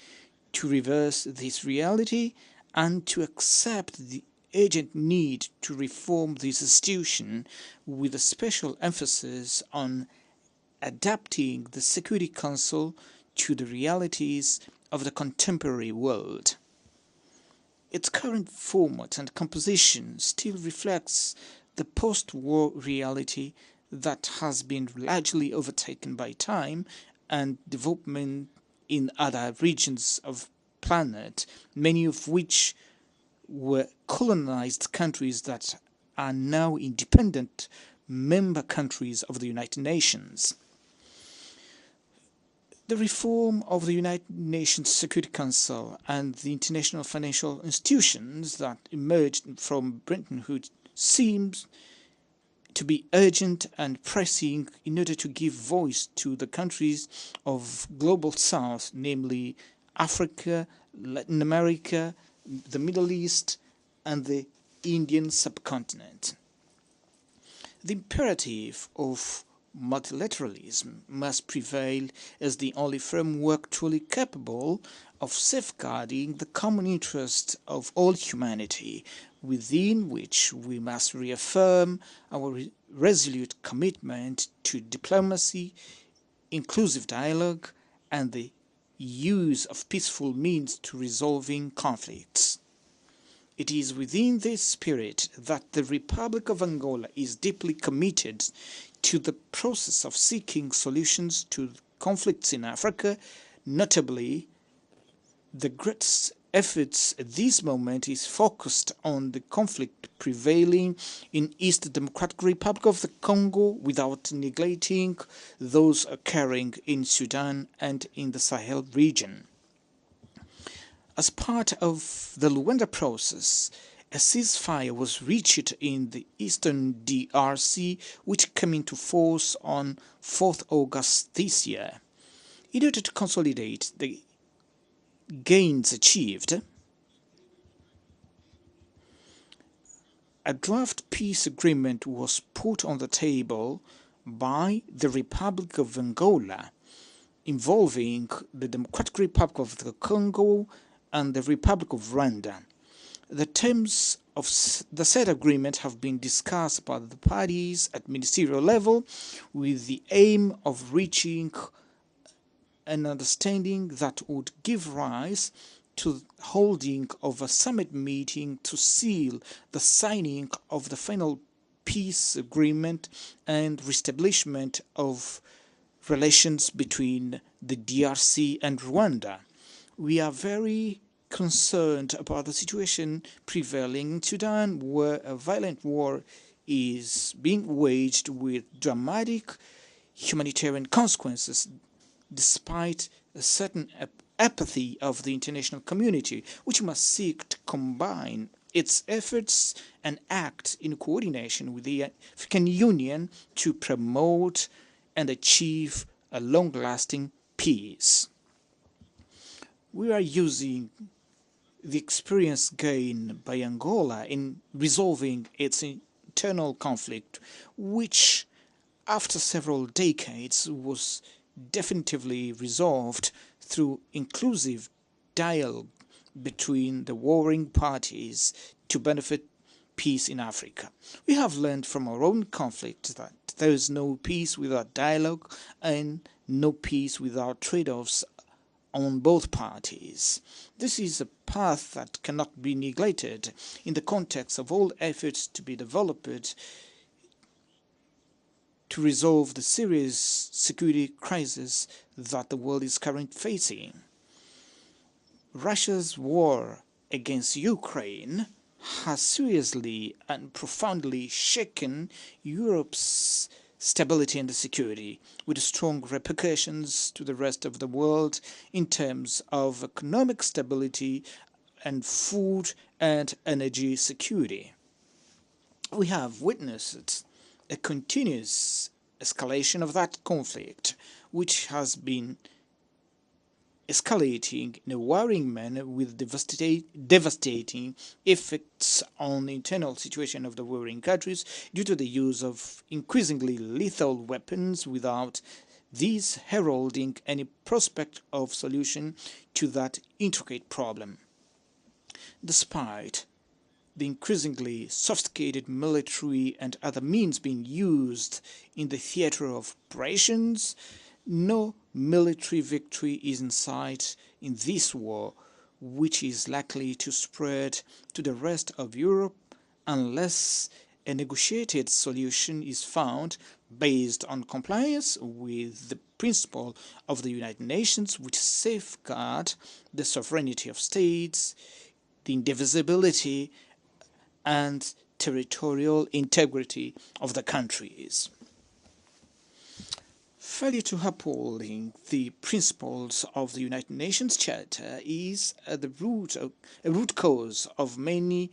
to reverse this reality and to accept the urgent need to reform this institution with a special emphasis on adapting the Security Council to the realities of the contemporary world. Its current format and composition still reflects the post-war reality that has been largely overtaken by time and development in other regions of the planet, many of which were colonized countries that are now independent member countries of the United Nations. The reform of the United Nations Security Council and the international financial institutions that emerged from Bretton Woods seems to be urgent and pressing in order to give voice to the countries of Global South, namely Africa, Latin America, the Middle East, and the Indian subcontinent. The imperative of multilateralism must prevail as the only framework truly capable of safeguarding the common interest of all humanity, within which we must reaffirm our resolute commitment to diplomacy, inclusive dialogue, and the use of peaceful means to resolving conflicts. It is within this spirit that the Republic of Angola is deeply committed to the process of seeking solutions to conflicts in Africa. Notably, the greatest efforts at this moment is focused on the conflict prevailing in East Democratic Republic of the Congo, without neglecting those occurring in Sudan and in the Sahel region. As part of the Luanda process, a ceasefire was reached in the eastern DRC, which came into force on 4th August this year. In order to consolidate the gains achieved, a draft peace agreement was put on the table by the Republic of Angola, involving the Democratic Republic of the Congo and the Republic of Rwanda. The terms of the said agreement have been discussed by the parties at ministerial level with the aim of reaching an understanding that would give rise to holding of a summit meeting to seal the signing of the final peace agreement and reestablishment of relations between the DRC and Rwanda. We are very concerned about the situation prevailing in Sudan, where a violent war is being waged with dramatic humanitarian consequences, despite a certain apathy of the international community, which must seek to combine its efforts and act in coordination with the African Union to promote and achieve a long-lasting peace. We are using the experience gained by Angola in resolving its internal conflict, which after several decades was definitively resolved through inclusive dialogue between the warring parties to benefit peace in Africa. We have learned from our own conflict that there is no peace without dialogue and no peace without trade-offs on both parties. This is a path that cannot be neglected in the context of all efforts to be developed to resolve the serious security crisis that the world is currently facing. Russia's war against Ukraine has seriously and profoundly shaken Europe's stability and security, with strong repercussions to the rest of the world in terms of economic stability and food and energy security. We have witnessed a continuous escalation of that conflict, which has been escalating in a worrying manner with devastating effects on the internal situation of the warring countries due to the use of increasingly lethal weapons, without these heralding any prospect of solution to that intricate problem. Despite the increasingly sophisticated military and other means being used in the theater of operations, no military victory is in sight in this war, which is likely to spread to the rest of Europe unless a negotiated solution is found based on compliance with the principle of the United Nations, which safeguard the sovereignty of states, the indivisibility and territorial integrity of the countries. Failure to upholding the principles of the United Nations Charter is at the root cause of many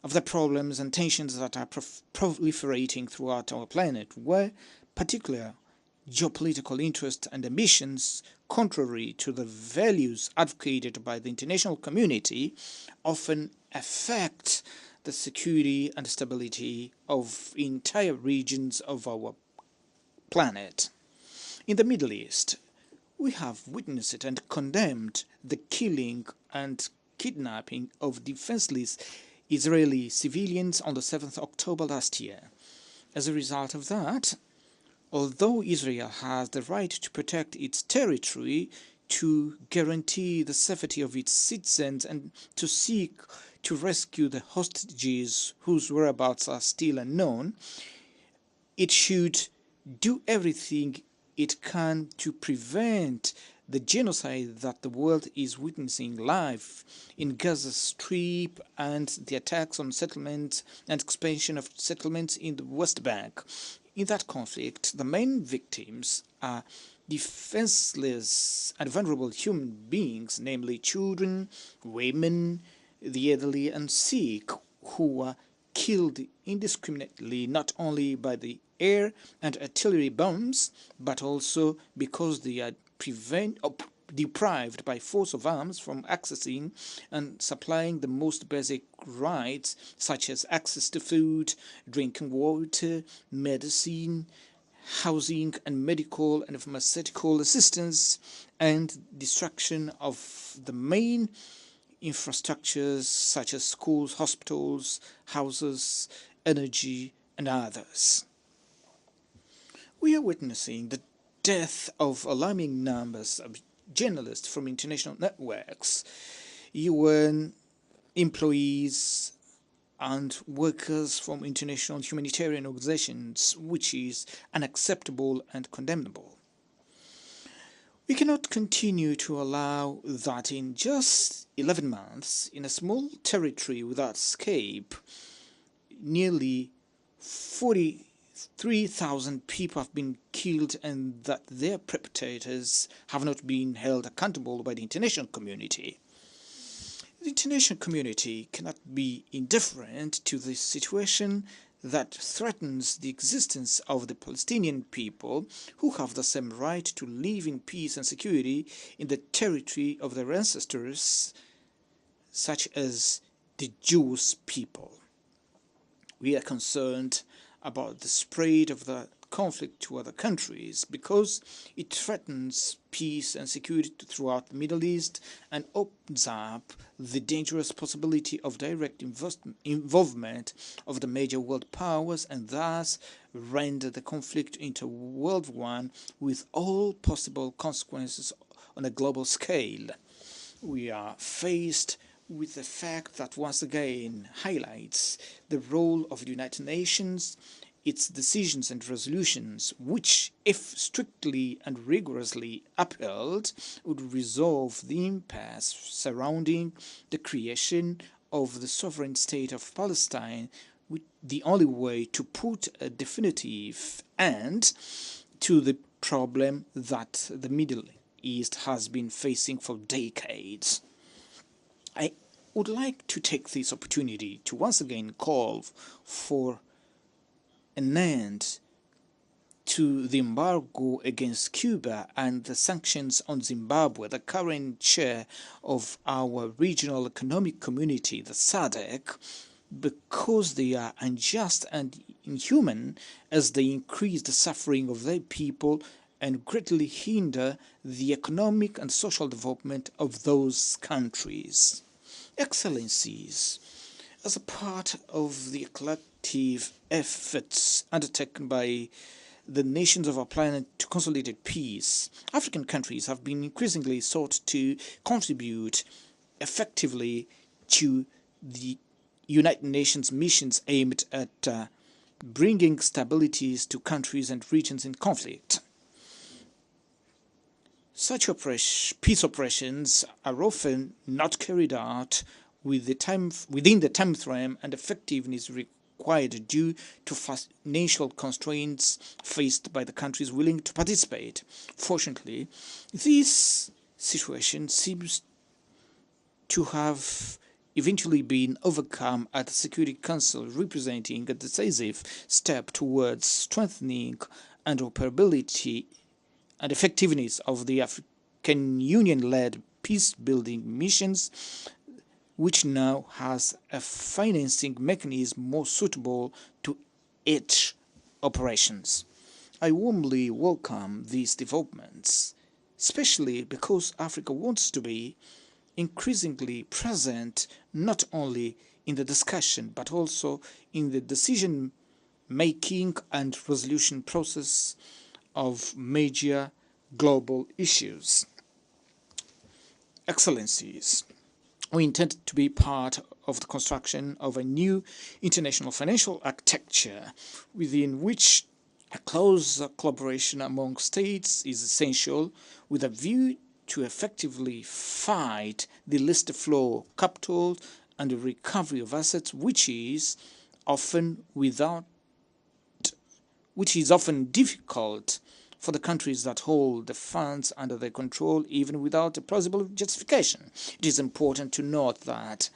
of the problems and tensions that are proliferating throughout our planet, where particular geopolitical interests and ambitions, contrary to the values advocated by the international community, often affect the security and stability of entire regions of our planet. In the Middle East, we have witnessed and condemned the killing and kidnapping of defenseless Israeli civilians on the 7th of October last year. As a result of that, although Israel has the right to protect its territory, to guarantee the safety of its citizens, and to seek to rescue the hostages whose whereabouts are still unknown, it should do everything it can to prevent the genocide that the world is witnessing live in Gaza Strip and the attacks on settlements and expansion of settlements in the West Bank. In that conflict, the main victims are defenseless and vulnerable human beings, namely children, women, the elderly and sick, who are killed indiscriminately not only by the air and artillery bombs, but also because they are deprived by force of arms from accessing and supplying the most basic rights, such as access to food, drinking water, medicine, housing and medical and pharmaceutical assistance, and destruction of the main infrastructures such as schools, hospitals, houses, energy, and others. We are witnessing the death of alarming numbers of journalists from international networks, UN employees, and workers from international humanitarian organizations, which is unacceptable and condemnable. We cannot continue to allow that in just 11 months, in a small territory without escape, nearly 43,000 people have been killed and that their perpetrators have not been held accountable by the international community. The international community cannot be indifferent to this situation that threatens the existence of the Palestinian people, who have the same right to live in peace and security in the territory of their ancestors, such as the Jewish people. We are concerned about the spread of the conflict to other countries because it threatens peace and security throughout the Middle East and opens up the dangerous possibility of direct involvement of the major world powers, and thus render the conflict into World War with all possible consequences on a global scale. We are faced with the fact that once again highlights the role of the United Nations, its decisions and resolutions, which, if strictly and rigorously upheld, would resolve the impasse surrounding the creation of the sovereign state of Palestine, with the only way to put a definitive end to the problem that the Middle East has been facing for decades. I would like to take this opportunity to once again call for an end to the embargo against Cuba and the sanctions on Zimbabwe, the current chair of our regional economic community, the SADC, because they are unjust and inhuman as they increase the suffering of their people and greatly hinder the economic and social development of those countries. Excellencies, as a part of the collective efforts undertaken by the nations of our planet to consolidate peace, African countries have been increasingly sought to contribute effectively to the United Nations missions aimed at bringing stabilities to countries and regions in conflict. Such peace operations are often not carried out within the time frame and effectiveness required due to financial constraints faced by the countries willing to participate. Fortunately, this situation seems to have eventually been overcome at the Security Council, representing a decisive step towards strengthening interoperability and effectiveness of the African Union-led peace-building missions, which now has a financing mechanism more suitable to its operations. I warmly welcome these developments, especially because Africa wants to be increasingly present not only in the discussion but also in the decision-making and resolution process of major global issues. Excellencies, we intend to be part of the construction of a new international financial architecture within which a close collaboration among states is essential, with a view to effectively fight the illicit flow of capital and the recovery of assets, which is often difficult for the countries that hold the funds under their control, even without a plausible justification. It is important to note that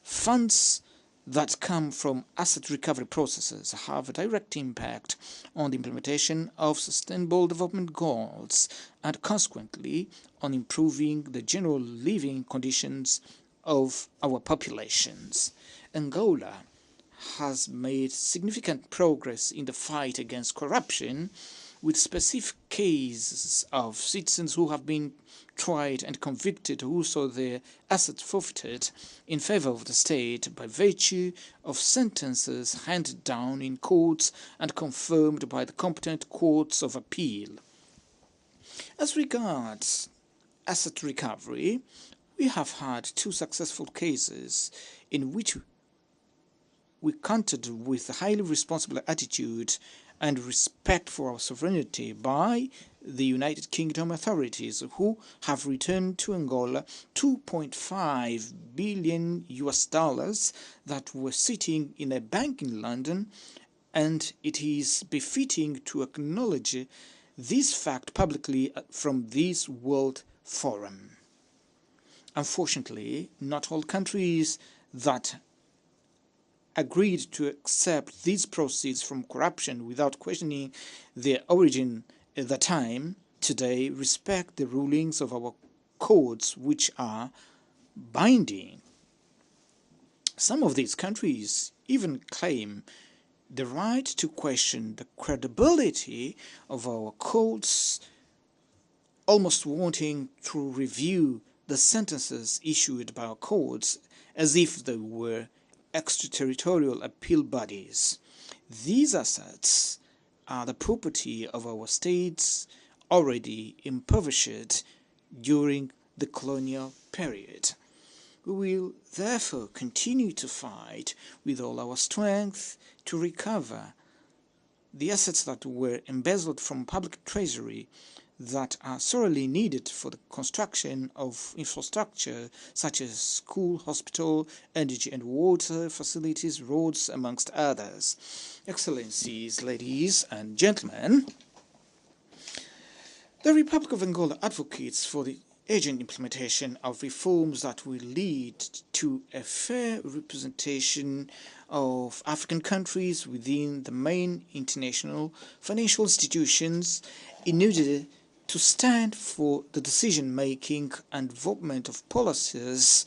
funds that come from asset recovery processes have a direct impact on the implementation of sustainable development goals and consequently on improving the general living conditions of our populations. Angola has made significant progress in the fight against corruption, with specific cases of citizens who have been tried and convicted who saw their assets forfeited in favor of the state by virtue of sentences handed down in courts and confirmed by the competent courts of appeal. As regards asset recovery, we have had 2 successful cases in which we countered with a highly responsible attitude and respect for our sovereignty by the United Kingdom authorities, who have returned to Angola $2.5 billion that were sitting in a bank in London, and it is befitting to acknowledge this fact publicly from this World Forum. Unfortunately, not all countries that agreed to accept these proceeds from corruption without questioning their origin at the time, today respect the rulings of our courts, which are binding. Some of these countries even claim the right to question the credibility of our courts, almost wanting to review the sentences issued by our courts as if they were extraterritorial appeal bodies. These assets are the property of our states already impoverished during the colonial period. We will therefore continue to fight with all our strength to recover the assets that were embezzled from public treasury that are sorely needed for the construction of infrastructure such as school, hospital, energy and water facilities, roads, amongst others. Excellencies, ladies and gentlemen, the Republic of Angola advocates for the urgent implementation of reforms that will lead to a fair representation of African countries within the main international financial institutions in order to stand for the decision-making and development of policies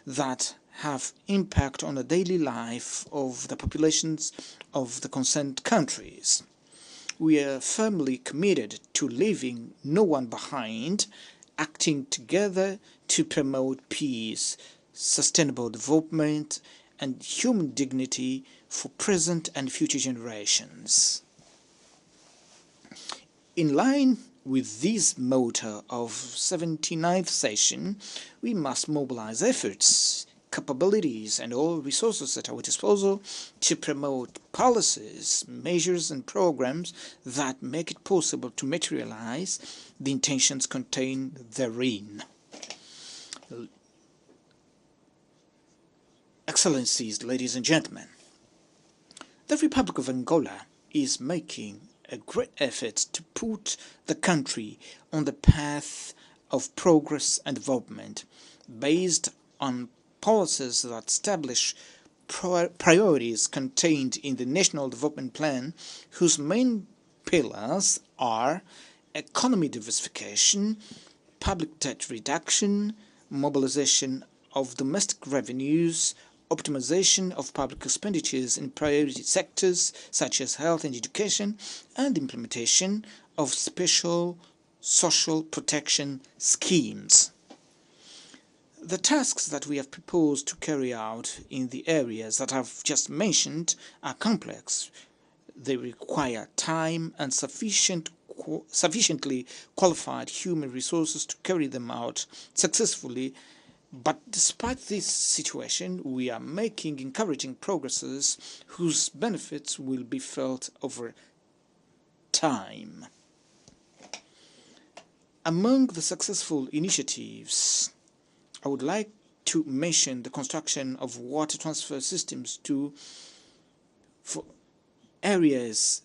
that have impact on the daily life of the populations of the concerned countries. We are firmly committed to leaving no one behind, acting together to promote peace, sustainable development, and human dignity for present and future generations. In line with this motto of 79th session, we must mobilize efforts, capabilities, and all resources at our disposal to promote policies, measures, and programs that make it possible to materialize the intentions contained therein. Excellencies, ladies and gentlemen, The Republic of Angola is making a great effort to put the country on the path of progress and development based on policies that establish priorities contained in the National Development Plan, whose main pillars are economy diversification, public debt reduction, mobilization of domestic revenues, optimization of public expenditures in priority sectors such as health and education, and implementation of special social protection schemes. The tasks that we have proposed to carry out in the areas that I've just mentioned are complex. They require time and sufficiently qualified human resources to carry them out successfully. But despite this situation, we are making encouraging progresses whose benefits will be felt over time. Among the successful initiatives, I would like to mention the construction of water transfer systems for areas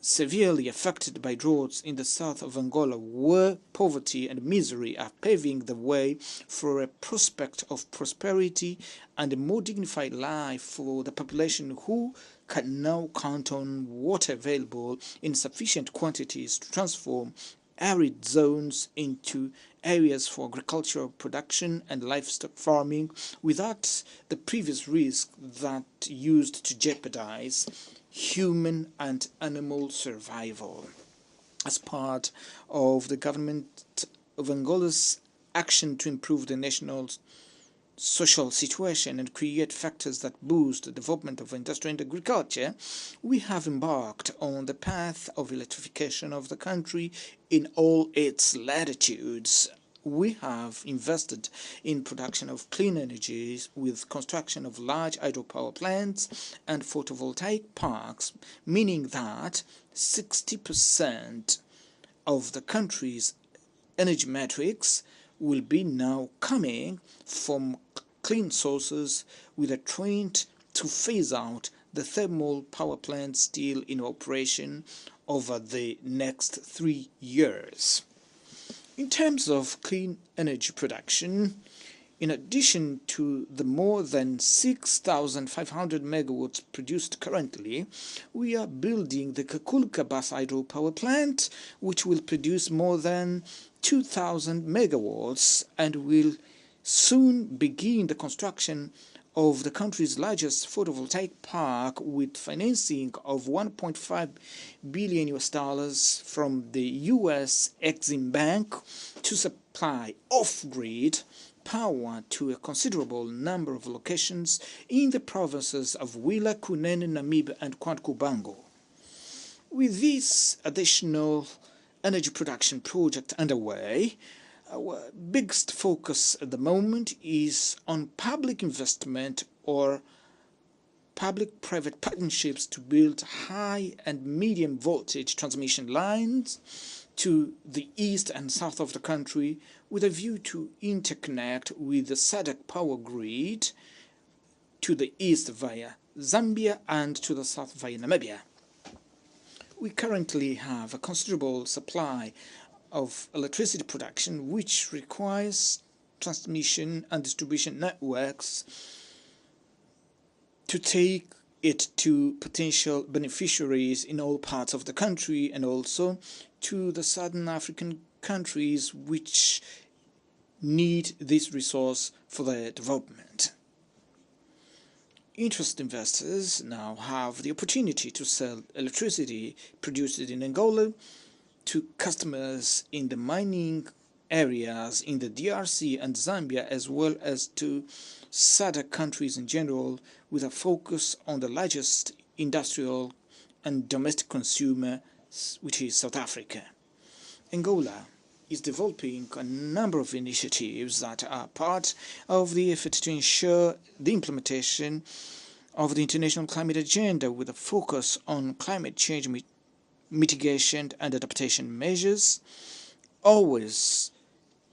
severely affected by droughts in the south of Angola, where poverty and misery are paving the way for a prospect of prosperity and a more dignified life for the population, who can now count on water available in sufficient quantities to transform arid zones into areas for agricultural production and livestock farming without the previous risk that used to jeopardize human and animal survival. As part of the government of Angola's action to improve the national social situation and create factors that boost the development of industry and agriculture, we have embarked on the path of electrification of the country in all its latitudes. We have invested in production of clean energies with construction of large hydropower plants and photovoltaic parks, meaning that 60% of the country's energy matrix will be now coming from clean sources, with a trend to phase out the thermal power plants still in operation over the next 3 years. In terms of clean energy production, in addition to the more than 6,500 megawatts produced currently, we are building the Kakulka Bas hydropower plant, which will produce more than 2,000 megawatts and will soon begin the construction of the country's largest photovoltaic park with financing of $1.5 billion from the US Exim Bank to supply off-grid power to a considerable number of locations in the provinces of Willa, Kunene, Namib and Kwantkubango. With this additional energy production project underway, our biggest focus at the moment is on public investment or public-private partnerships to build high and medium voltage transmission lines to the east and south of the country with a view to interconnect with the SADC power grid to the east via Zambia and to the south via Namibia. We currently have a considerable supply of electricity production, which requires transmission and distribution networks to take it to potential beneficiaries in all parts of the country and also to the southern African countries which need this resource for their development. Interested investors now have the opportunity to sell electricity produced in Angola to customers in the mining areas in the DRC and Zambia, as well as to SADC countries in general, with a focus on the largest industrial and domestic consumer, which is South Africa. Angola is developing a number of initiatives that are part of the effort to ensure the implementation of the International Climate Agenda, with a focus on climate change mitigation and adaptation measures, always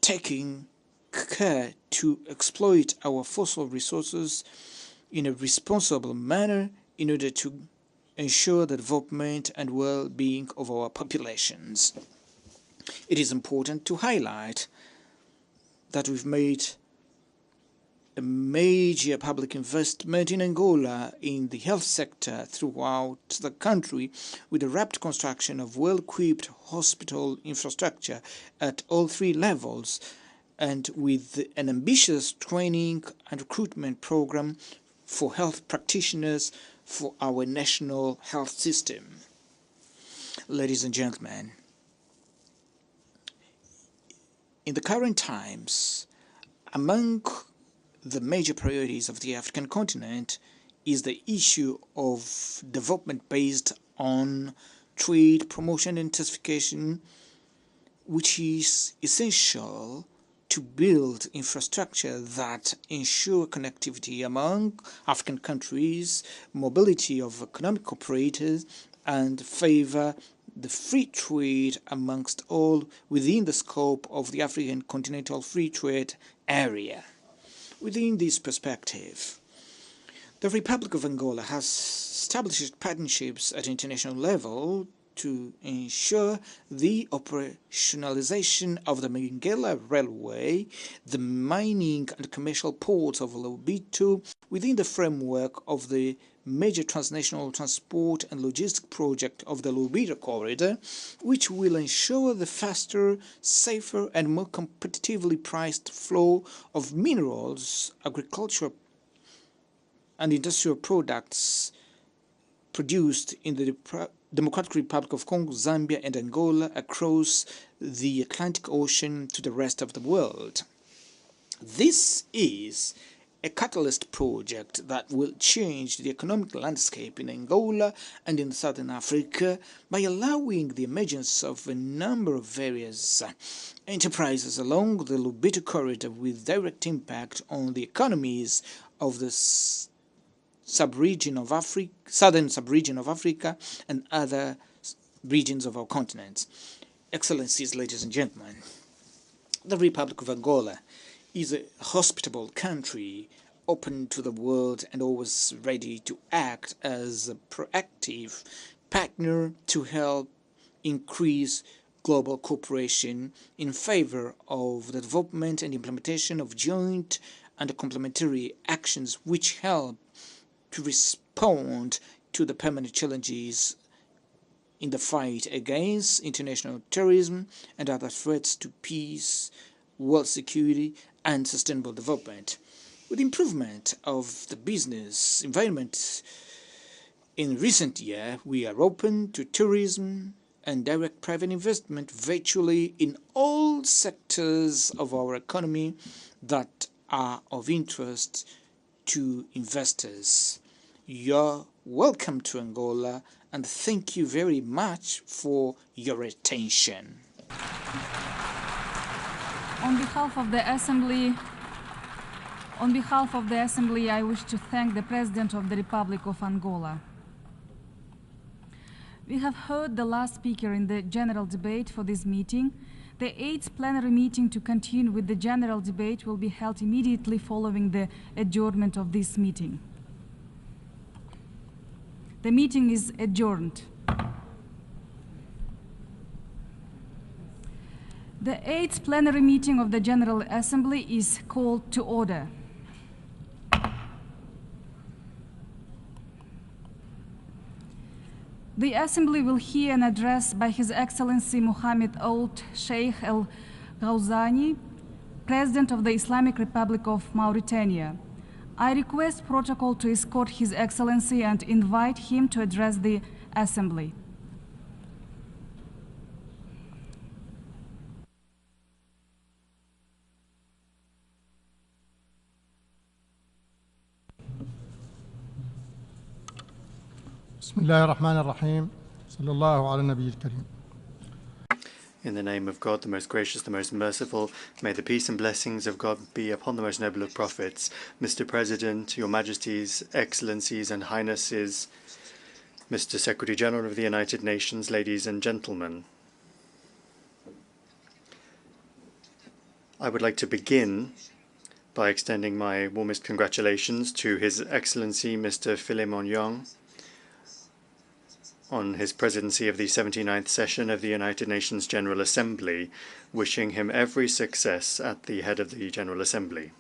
taking care to exploit our fossil resources in a responsible manner in order to ensure the development and well-being of our populations. It is important to highlight that we've made a major public investment in Angola in the health sector throughout the country, with the rapid construction of well-equipped hospital infrastructure at all 3 levels, and with an ambitious training and recruitment program for health practitioners for our national health system. Ladies and gentlemen, in the current times, among the major priorities of the African continent is the issue of development based on trade promotion and intensification, which is essential to build infrastructure that ensure connectivity among African countries, mobility of economic operators, and favor the free trade amongst all within the scope of the African Continental Free Trade Area. Within this perspective, the Republic of Angola has established partnerships at international level to ensure the operationalization of the Benguela Railway, the mining and commercial ports of Lobito within the framework of the major transnational transport and logistic project of the Lobito Corridor, which will ensure the faster, safer and more competitively priced flow of minerals, agricultural and industrial products produced in the Democratic Republic of Congo, Zambia and Angola across the Atlantic Ocean to the rest of the world. This is a catalyst project that will change the economic landscape in Angola and in Southern Africa by allowing the emergence of a number of various enterprises along the Lobito Corridor with direct impact on the economies of the southern sub-region of Africa and other regions of our continent. Excellencies, ladies and gentlemen, the Republic of Angola is a hospitable country, open to the world and always ready to act as a proactive partner to help increase global cooperation in favor of the development and implementation of joint and complementary actions which help to respond to the permanent challenges in the fight against international terrorism and other threats to peace, world security and sustainable development. With improvement of the business environment in recent years, we are open to tourism and direct private investment virtually in all sectors of our economy that are of interest to investors. You're welcome to Angola and thank you very much for your attention. On behalf of the Assembly, I wish to thank the President of the Republic of Angola. We have heard the last speaker in the general debate for this meeting. The 8th plenary meeting to continue with the general debate will be held immediately following the adjournment of this meeting. The meeting is adjourned. The 8th plenary meeting of the General Assembly is called to order. The Assembly will hear an address by His Excellency Mohammed Ould Sheikh Al Ghazouani, President of the Islamic Republic of Mauritania. I request protocol to escort His Excellency and invite him to address the Assembly. بسم الله الرحمن الرحيم صلى الله على النبي الكريم. In the name of God, the most gracious, the most merciful, may the peace and blessings of God be upon the most noble of prophets. Mr. President, Your Majesties, Excellencies and Highnesses, Mr. Secretary General of the United Nations, ladies and gentlemen. I would like to begin by extending my warmest congratulations to His Excellency Mr. Philemon Young, on his presidency of the 79th session of the United Nations General Assembly, wishing him every success at the head of the General Assembly.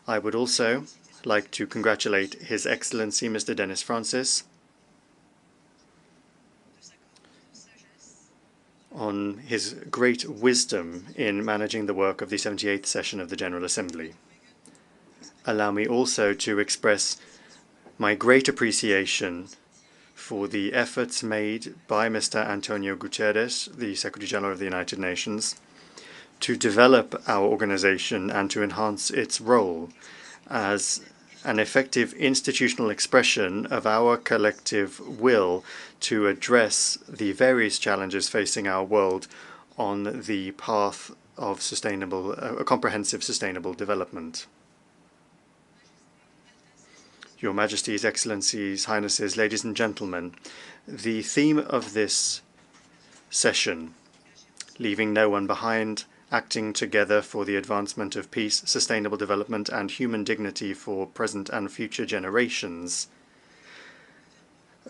I would also like to congratulate His Excellency Mr. Denis Francis on his great wisdom in managing the work of the 78th session of the General Assembly. Allow me also to express my great appreciation for the efforts made by Mr. Antonio Guterres, the Secretary General of the United Nations, to develop our organization and to enhance its role as an effective institutional expression of our collective will to address the various challenges facing our world on the path of comprehensive sustainable development. Your Majesties, Excellencies, Highnesses, ladies and gentlemen, the theme of this session, leaving no one behind, acting together for the advancement of peace, sustainable development, and human dignity for present and future generations,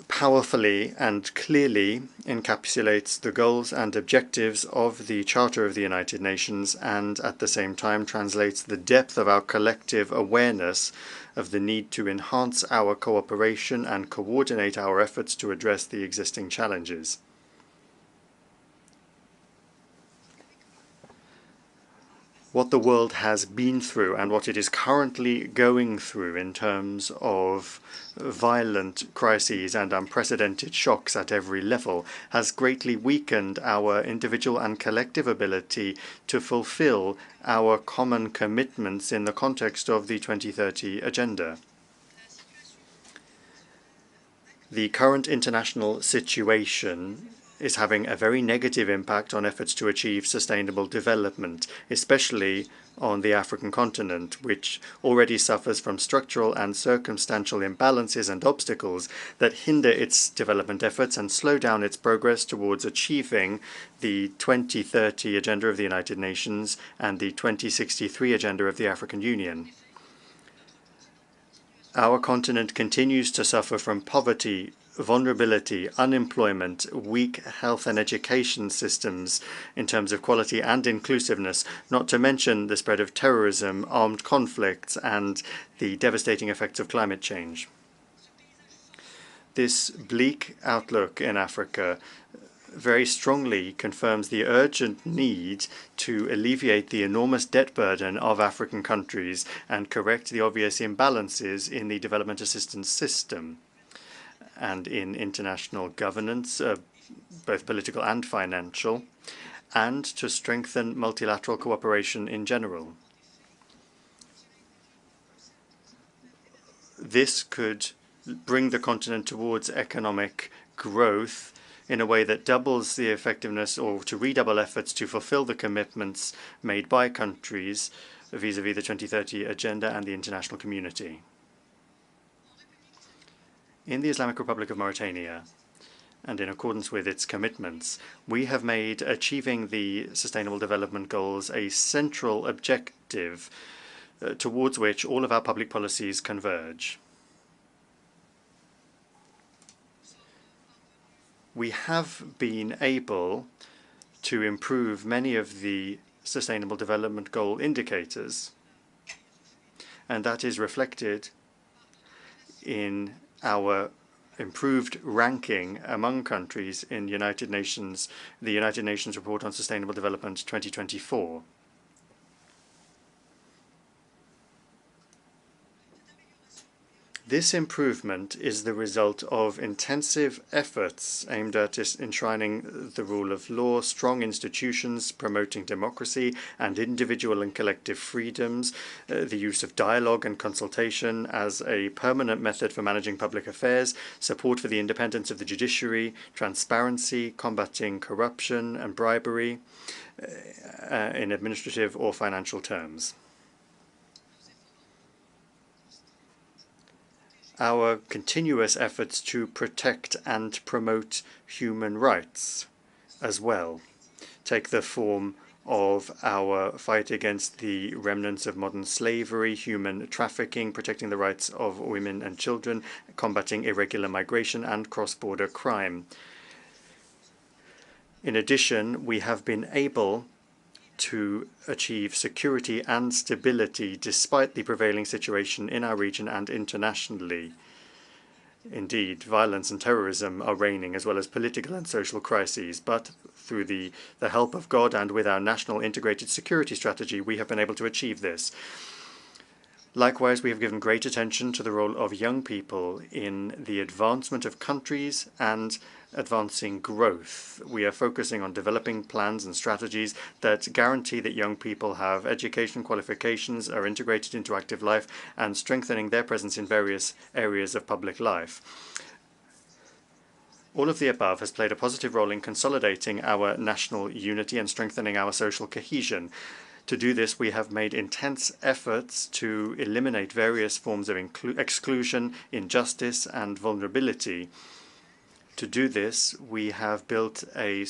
powerfully and clearly encapsulates the goals and objectives of the Charter of the United Nations and at the same time translates the depth of our collective awareness of the need to enhance our cooperation and coordinate our efforts to address the existing challenges. What the world has been through and what it is currently going through in terms of violent crises and unprecedented shocks at every level has greatly weakened our individual and collective ability to fulfill our common commitments in the context of the 2030 Agenda. The current international situation is having a very negative impact on efforts to achieve sustainable development, especially on the African continent, which already suffers from structural and circumstantial imbalances and obstacles that hinder its development efforts and slow down its progress towards achieving the 2030 Agenda of the United Nations and the 2063 Agenda of the African Union. Our continent continues to suffer from poverty, vulnerability, unemployment, weak health and education systems in terms of quality and inclusiveness, not to mention the spread of terrorism, armed conflicts, and the devastating effects of climate change. This bleak outlook in Africa very strongly confirms the urgent need to alleviate the enormous debt burden of African countries and correct the obvious imbalances in the development assistance system and in international governance, both political and financial, and to strengthen multilateral cooperation in general. This could bring the continent towards economic growth in a way that doubles the effectiveness or to redouble efforts to fulfill the commitments made by countries vis-à-vis the 2030 Agenda and the international community. In the Islamic Republic of Mauritania, and in accordance with its commitments, we have made achieving the Sustainable Development Goals a central objective towards which all of our public policies converge. We have been able to improve many of the Sustainable Development Goal indicators, and that is reflected in our improved ranking among countries in the United Nations Report on Sustainable Development 2024. This improvement is the result of intensive efforts aimed at enshrining the rule of law, strong institutions promoting democracy and individual and collective freedoms, the use of dialogue and consultation as a permanent method for managing public affairs, support for the independence of the judiciary, transparency, combating corruption and bribery in administrative or financial terms. Our continuous efforts to protect and promote human rights as well take the form of our fight against the remnants of modern slavery, human trafficking, protecting the rights of women and children, combating irregular migration and cross-border crime. In addition, we have been able to achieve security and stability despite the prevailing situation in our region and internationally. Indeed, violence and terrorism are reigning, as well as political and social crises, but through the help of God and with our national integrated security strategy, we have been able to achieve this. Likewise, we have given great attention to the role of young people in the advancement of countries and advancing growth. We are focusing on developing plans and strategies that guarantee that young people have education qualifications, are integrated into active life, and strengthening their presence in various areas of public life. All of the above has played a positive role in consolidating our national unity and strengthening our social cohesion. To do this, we have made intense efforts to eliminate various forms of exclusion, injustice, and vulnerability. To do this, we have built a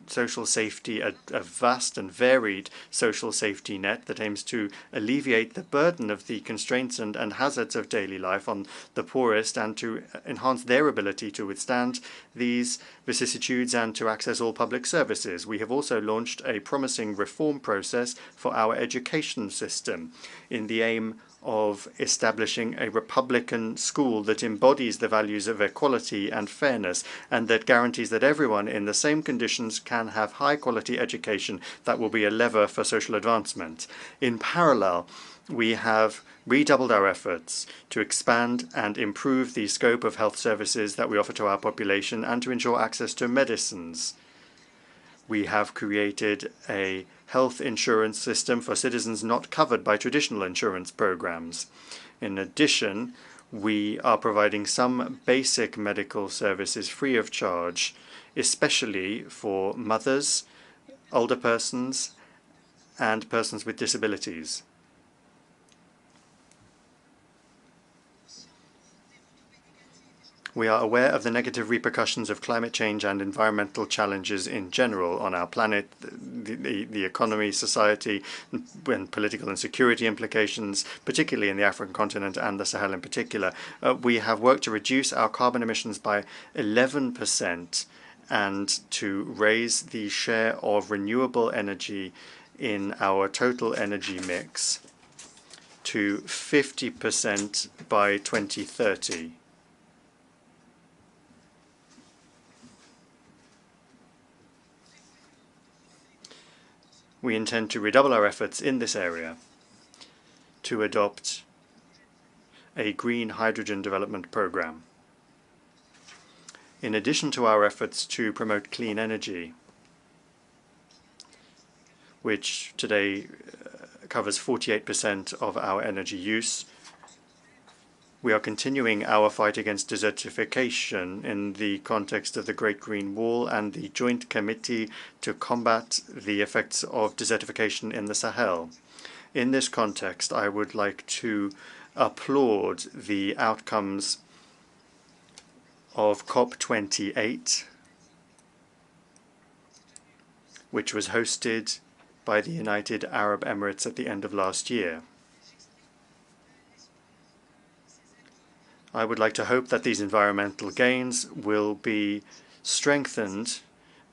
social safety, a vast and varied social safety net that aims to alleviate the burden of the constraints and hazards of daily life on the poorest and to enhance their ability to withstand these vicissitudes and to access all public services. We have also launched a promising reform process for our education system in the aim of establishing a republican school that embodies the values of equality and fairness and that guarantees that everyone in the same conditions can have high-quality education that will be a lever for social advancement. In parallel, we have redoubled our efforts to expand and improve the scope of health services that we offer to our population and to ensure access to medicines. We have created a health insurance system for citizens not covered by traditional insurance programs. In addition, we are providing some basic medical services free of charge, especially for mothers, older persons, and persons with disabilities. We are aware of the negative repercussions of climate change and environmental challenges in general on our planet, the economy, society, and political and security implications, particularly in the African continent and the Sahel in particular. We have worked to reduce our carbon emissions by 11% and to raise the share of renewable energy in our total energy mix to 50% by 2030. We intend to redouble our efforts in this area to adopt a green hydrogen development program. In addition to our efforts to promote clean energy, which today covers 48% of our energy use, we are continuing our fight against desertification in the context of the Great Green Wall and the Joint Committee to combat the effects of desertification in the Sahel. In this context, I would like to applaud the outcomes of COP28, which was hosted by the United Arab Emirates at the end of last year. I would like to hope that these environmental gains will be strengthened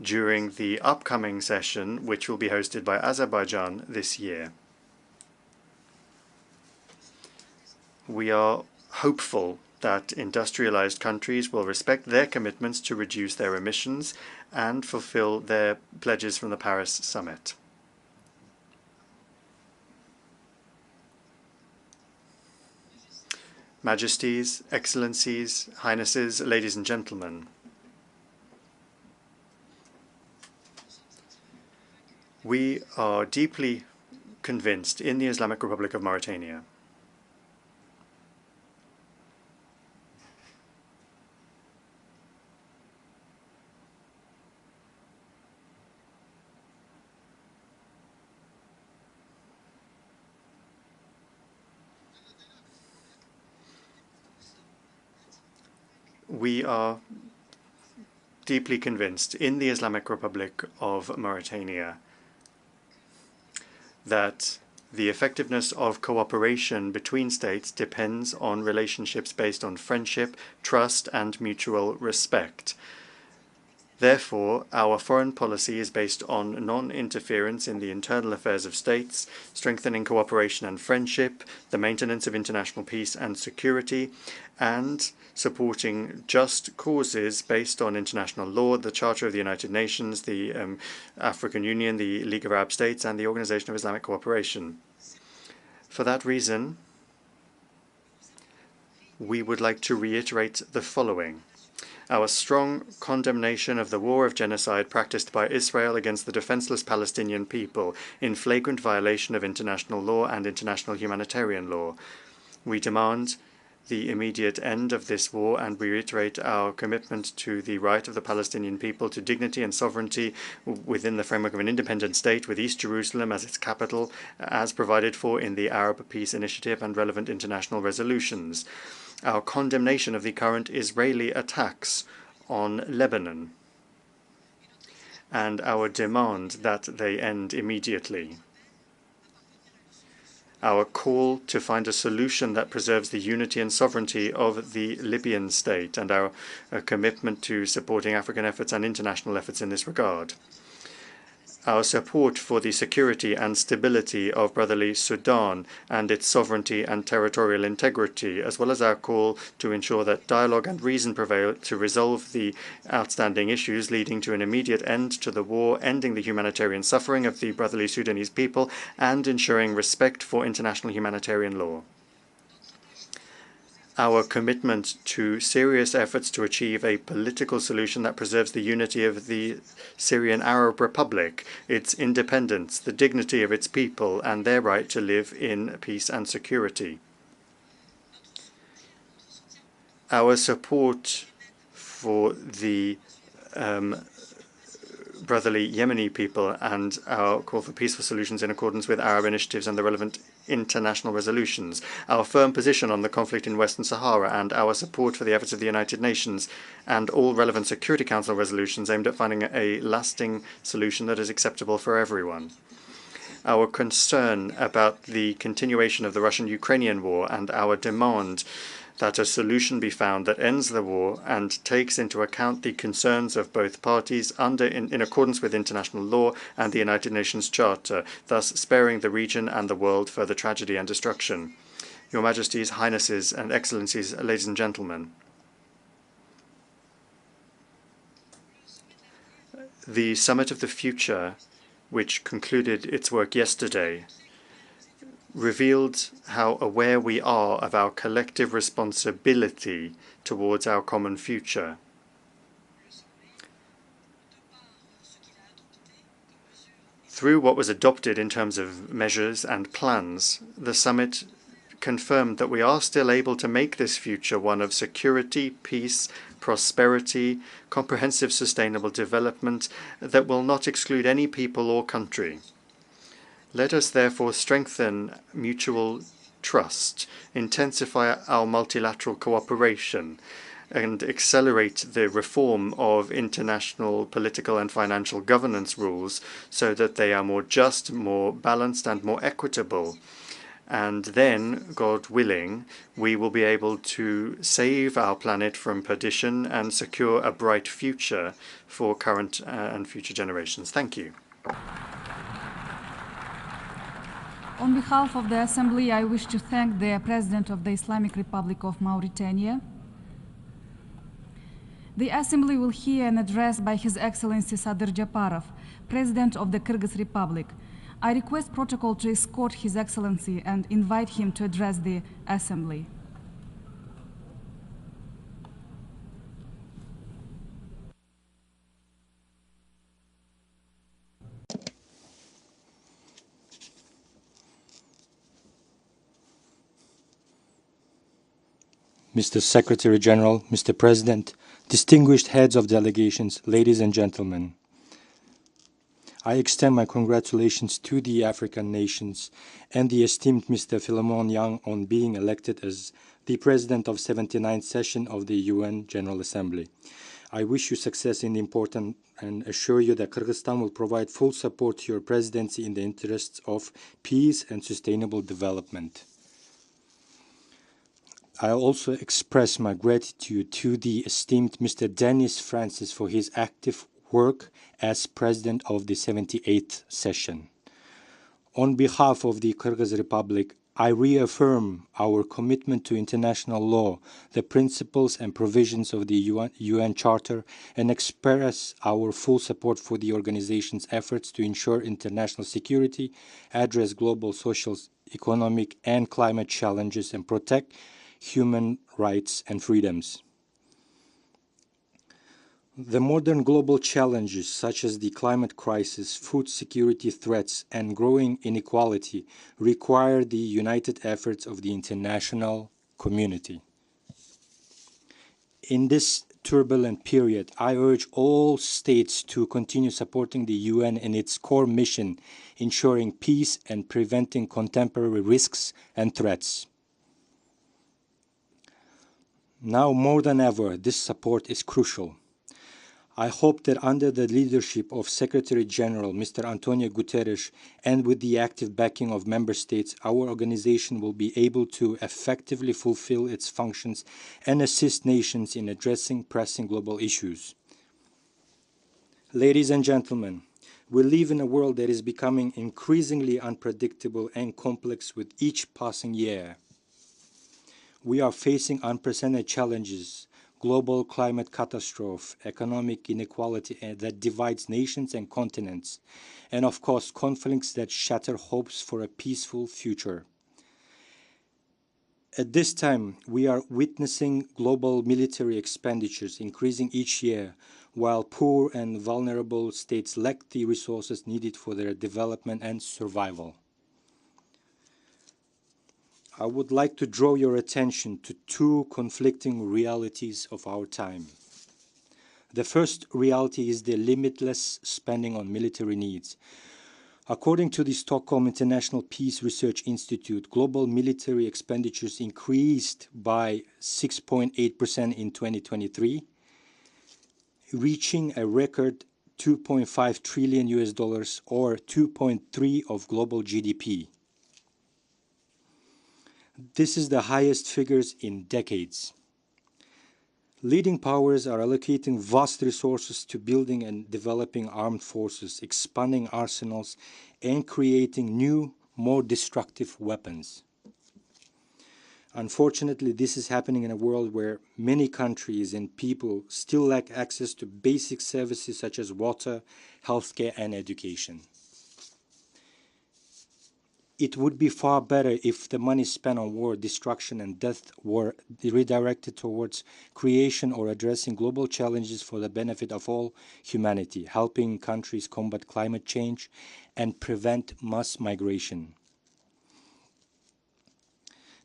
during the upcoming session, which will be hosted by Azerbaijan this year. We are hopeful that industrialized countries will respect their commitments to reduce their emissions and fulfill their pledges from the Paris Summit. Majesties, Excellencies, Highnesses, ladies and gentlemen, we are deeply convinced in the Islamic Republic of Mauritania we are deeply convinced in the Islamic Republic of Mauritania that the effectiveness of cooperation between states depends on relationships based on friendship, trust, and mutual respect. Therefore, our foreign policy is based on non-interference in the internal affairs of states, strengthening cooperation and friendship, the maintenance of international peace and security, and supporting just causes based on international law, the Charter of the United Nations, the African Union, the League of Arab States, and the Organization of Islamic Cooperation. For that reason, we would like to reiterate the following. Our strong condemnation of the war of genocide practiced by Israel against the defenseless Palestinian people in flagrant violation of international law and international humanitarian law. We demand the immediate end of this war and reiterate our commitment to the right of the Palestinian people to dignity and sovereignty within the framework of an independent state with East Jerusalem as its capital, as provided for in the Arab Peace Initiative and relevant international resolutions. Our condemnation of the current Israeli attacks on Lebanon, and our demand that they end immediately. Our call to find a solution that preserves the unity and sovereignty of the Libyan state, and our commitment to supporting African efforts and international efforts in this regard. Our support for the security and stability of brotherly Sudan and its sovereignty and territorial integrity, as well as our call to ensure that dialogue and reason prevail to resolve the outstanding issues leading to an immediate end to the war, ending the humanitarian suffering of the brotherly Sudanese people, and ensuring respect for international humanitarian law. Our commitment to serious efforts to achieve a political solution that preserves the unity of the Syrian Arab Republic, its independence, the dignity of its people, and their right to live in peace and security. Our support for the brotherly Yemeni people and our call for peaceful solutions in accordance with Arab initiatives and the relevant international resolutions, our firm position on the conflict in Western Sahara, and our support for the efforts of the United Nations and all relevant Security Council resolutions aimed at finding a lasting solution that is acceptable for everyone. Our concern about the continuation of the Russian-Ukrainian war and our demand that a solution be found that ends the war and takes into account the concerns of both parties in accordance with international law and the United Nations Charter, thus sparing the region and the world further tragedy and destruction. Your Majesties, Highnesses, and Excellencies, ladies and gentlemen, the Summit of the Future, which concluded its work yesterday, revealed how aware we are of our collective responsibility towards our common future. Through what was adopted in terms of measures and plans, the summit confirmed that we are still able to make this future one of security, peace, prosperity, comprehensive sustainable development that will not exclude any people or country. Let us therefore strengthen mutual trust, intensify our multilateral cooperation, and accelerate the reform of international political and financial governance rules so that they are more just, more balanced, and more equitable. And then, God willing, we will be able to save our planet from perdition and secure a bright future for current and future generations. Thank you. On behalf of the Assembly, I wish to thank the President of the Islamic Republic of Mauritania. The Assembly will hear an address by His Excellency Sadir Japarov, President of the Kyrgyz Republic. I request protocol to escort His Excellency and invite him to address the Assembly. Mr. Secretary General, Mr. President, distinguished heads of delegations, ladies and gentlemen, I extend my congratulations to the African nations and the esteemed Mr. Philemon Yang on being elected as the President of 79th session of the UN General Assembly. I wish you success in the important and assure you that Kyrgyzstan will provide full support to your presidency in the interests of peace and sustainable development. I also express my gratitude to the esteemed Mr. Denis Francis for his active work as President of the 78th session. On behalf of the Kyrgyz Republic, I reaffirm our commitment to international law, the principles and provisions of the UN Charter, and express our full support for the organization's efforts to ensure international security, address global social, economic, and climate challenges, and protect human rights and freedoms. The modern global challenges such as the climate crisis, food security threats, and growing inequality require the united efforts of the international community. In this turbulent period, I urge all states to continue supporting the UN in its core mission, ensuring peace and preventing contemporary risks and threats. Now more than ever, this support is crucial. I hope that under the leadership of Secretary General Mr. Antonio Guterres and with the active backing of member states, our organization will be able to effectively fulfill its functions and assist nations in addressing pressing global issues. Ladies and gentlemen, we live in a world that is becoming increasingly unpredictable and complex with each passing year. We are facing unprecedented challenges: global climate catastrophe, economic inequality that divides nations and continents, and of course conflicts that shatter hopes for a peaceful future. At this time, we are witnessing global military expenditures increasing each year, while poor and vulnerable states lack the resources needed for their development and survival. I would like to draw your attention to two conflicting realities of our time. The first reality is the limitless spending on military needs. According to the Stockholm International Peace Research Institute, global military expenditures increased by 6.8% in 2023, reaching a record $2.5 trillion or 2.3% of global GDP. This is the highest figures in decades. Leading powers are allocating vast resources to building and developing armed forces, expanding arsenals, and creating new, more destructive weapons. Unfortunately, this is happening in a world where many countries and people still lack access to basic services such as water, healthcare, and education. It would be far better if the money spent on war, destruction, and death were redirected towards creation or addressing global challenges for the benefit of all humanity, helping countries combat climate change and prevent mass migration.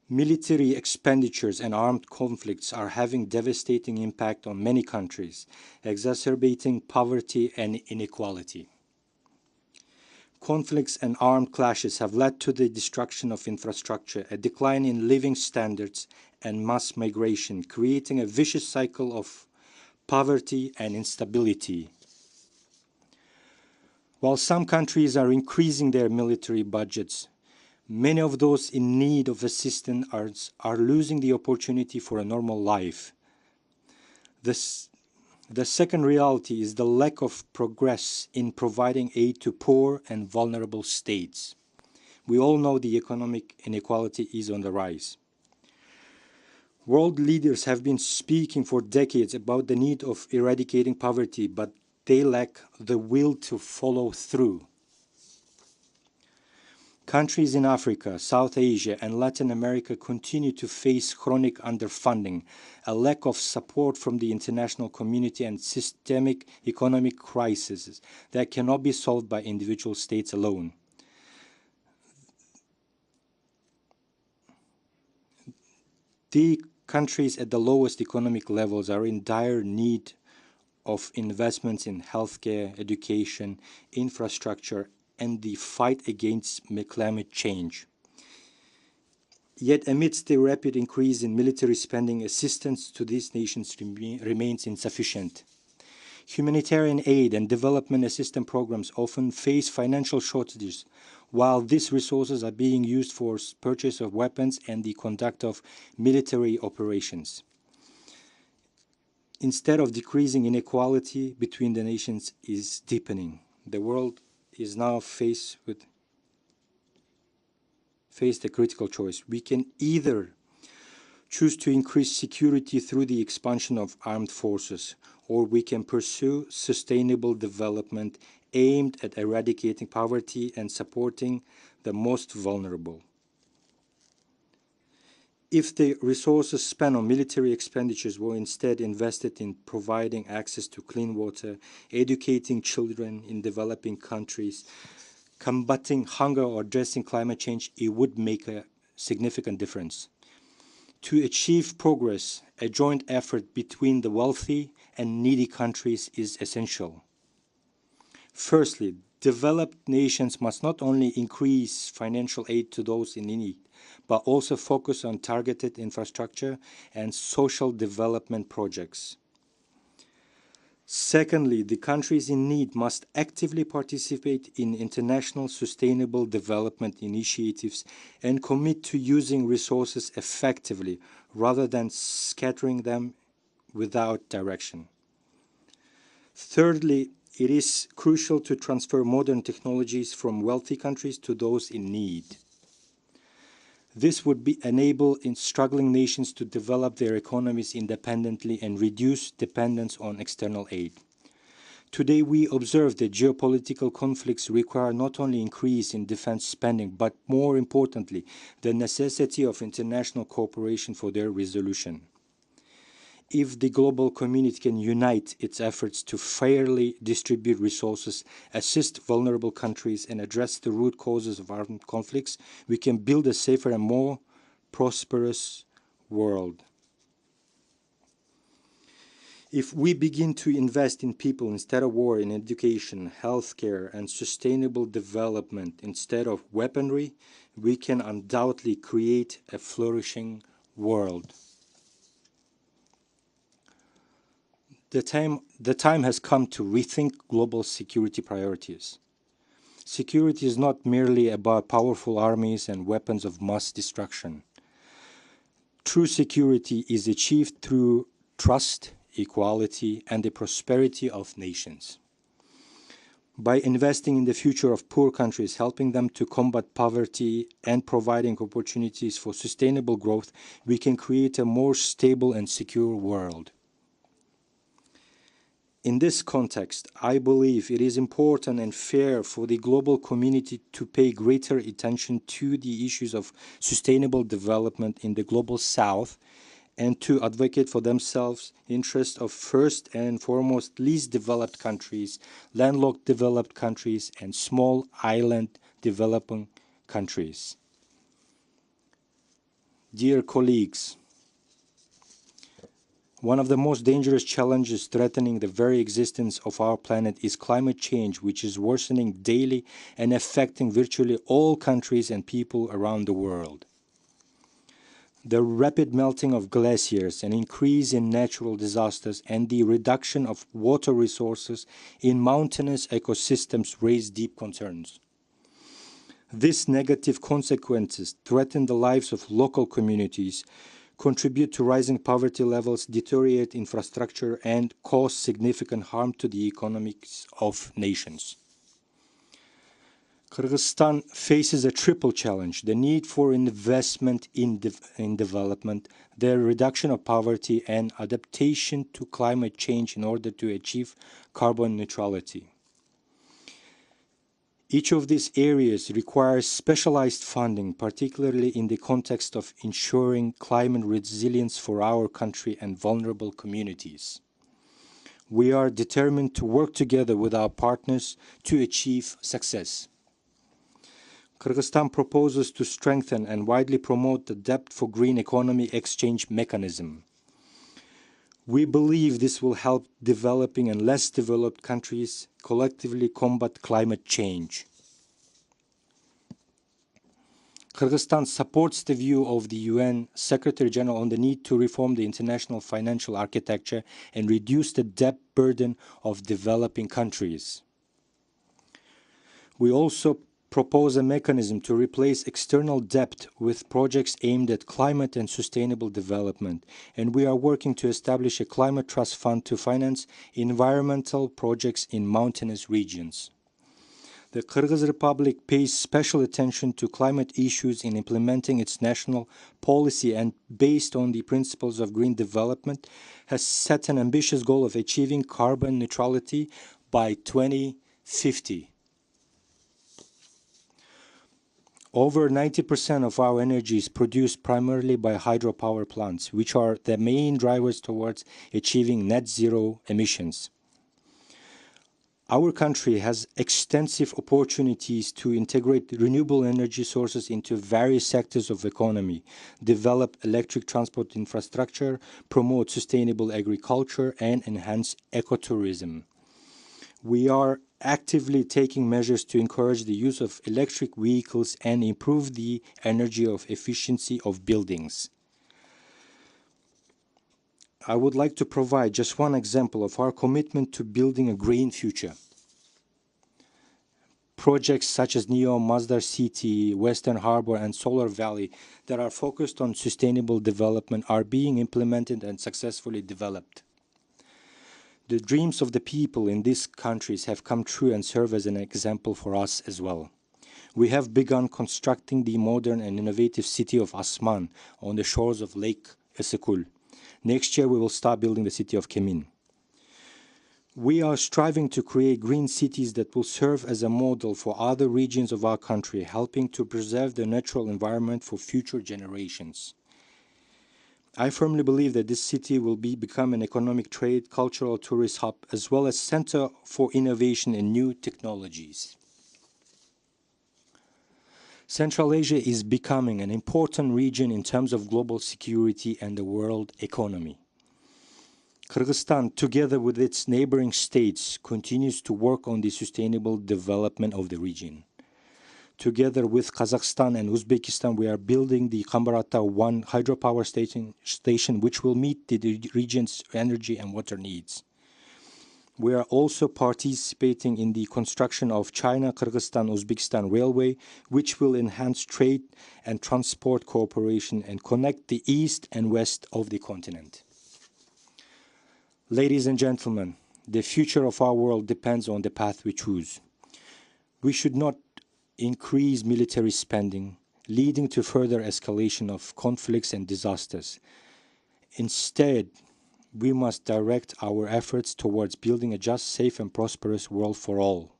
Military expenditures and armed conflicts are having devastating impact on many countries, exacerbating poverty and inequality. Conflicts and armed clashes have led to the destruction of infrastructure, a decline in living standards, and mass migration, creating a vicious cycle of poverty and instability. While some countries are increasing their military budgets, many of those in need of assistance are losing the opportunity for a normal life. The second reality is the lack of progress in providing aid to poor and vulnerable states. We all know the economic inequality is on the rise. World leaders have been speaking for decades about the need of eradicating poverty, but they lack the will to follow through. Countries in Africa, South Asia, and Latin America continue to face chronic underfunding, a lack of support from the international community, and systemic economic crises that cannot be solved by individual states alone. The countries at the lowest economic levels are in dire need of investments in healthcare, education, infrastructure, and the fight against climate change. Yet amidst the rapid increase in military spending, assistance to these nations remains insufficient. Humanitarian aid and development assistance programs often face financial shortages, while these resources are being used for purchase of weapons and the conduct of military operations. Instead of decreasing, inequality between the nations is deepening. The world is now faced a critical choice. We can either choose to increase security through the expansion of armed forces, or we can pursue sustainable development aimed at eradicating poverty and supporting the most vulnerable. If the resources spent on military expenditures were instead invested in providing access to clean water, educating children in developing countries, combating hunger or addressing climate change, it would make a significant difference. To achieve progress, a joint effort between the wealthy and needy countries is essential. Firstly, developed nations must not only increase financial aid to those in need, but also focus on targeted infrastructure and social development projects. Secondly, the countries in need must actively participate in international sustainable development initiatives and commit to using resources effectively rather than scattering them without direction. Thirdly, it is crucial to transfer modern technologies from wealthy countries to those in need. This would enable struggling nations to develop their economies independently and reduce dependence on external aid. Today, we observe that geopolitical conflicts require not only increase in defense spending, but more importantly, the necessity of international cooperation for their resolution. If the global community can unite its efforts to fairly distribute resources, assist vulnerable countries, and address the root causes of armed conflicts, we can build a safer and more prosperous world. If we begin to invest in people instead of war, in education, healthcare, and sustainable development instead of weaponry, we can undoubtedly create a flourishing world. The time has come to rethink global security priorities. Security is not merely about powerful armies and weapons of mass destruction. True security is achieved through trust, equality, and the prosperity of nations. By investing in the future of poor countries, helping them to combat poverty, and providing opportunities for sustainable growth, we can create a more stable and secure world. In this context, I believe it is important and fair for the global community to pay greater attention to the issues of sustainable development in the global south and to advocate for themselves interests of first and foremost least developed countries, landlocked developed countries, and small island developing countries. Dear colleagues, one of the most dangerous challenges threatening the very existence of our planet is climate change, which is worsening daily and affecting virtually all countries and people around the world. The rapid melting of glaciers, an increase in natural disasters, and the reduction of water resources in mountainous ecosystems raise deep concerns. These negative consequences threaten the lives of local communities, contribute to rising poverty levels, deteriorate infrastructure, and cause significant harm to the economies of nations. Kyrgyzstan faces a triple challenge: the need for investment in development, the reduction of poverty, and adaptation to climate change in order to achieve carbon neutrality. Each of these areas requires specialized funding, particularly in the context of ensuring climate resilience for our country and vulnerable communities. We are determined to work together with our partners to achieve success. Kyrgyzstan proposes to strengthen and widely promote the Debt for Green Economy exchange mechanism. We believe this will help developing and less developed countries collectively combat climate change. Kyrgyzstan supports the view of the UN Secretary General on the need to reform the international financial architecture and reduce the debt burden of developing countries. We also propose a mechanism to replace external debt with projects aimed at climate and sustainable development, and we are working to establish a climate trust fund to finance environmental projects in mountainous regions. The Kyrgyz Republic pays special attention to climate issues in implementing its national policy and, based on the principles of green development, has set an ambitious goal of achieving carbon neutrality by 2050. Over 90% of our energy is produced primarily by hydropower plants, which are the main drivers towards achieving net zero emissions. Our country has extensive opportunities to integrate renewable energy sources into various sectors of the economy, develop electric transport infrastructure, promote sustainable agriculture, and enhance ecotourism. We are actively taking measures to encourage the use of electric vehicles and improve the energy efficiency of buildings. I would like to provide just one example of our commitment to building a green future. Projects such as Neo Masdar City, Western Harbor, and Solar Valley that are focused on sustainable development are being implemented and successfully developed. The dreams of the people in these countries have come true and serve as an example for us as well. We have begun constructing the modern and innovative city of Asman on the shores of Lake Esekul. Next year, we will start building the city of Kemin. We are striving to create green cities that will serve as a model for other regions of our country, helping to preserve the natural environment for future generations. I firmly believe that this city will become an economic, trade, cultural, tourist hub, as well as center for innovation and new technologies. Central Asia is becoming an important region in terms of global security and the world economy. Kyrgyzstan, together with its neighboring states, continues to work on the sustainable development of the region. Together with Kazakhstan and Uzbekistan, we are building the Khambarata 1 hydropower station, which will meet the region's energy and water needs. We are also participating in the construction of China-Kyrgyzstan-Uzbekistan Railway, which will enhance trade and transport cooperation and connect the east and west of the continent. Ladies and gentlemen, the future of our world depends on the path we choose. We should not increase military spending, leading to further escalation of conflicts and disasters. Instead, we must direct our efforts towards building a just, safe, and prosperous world for all.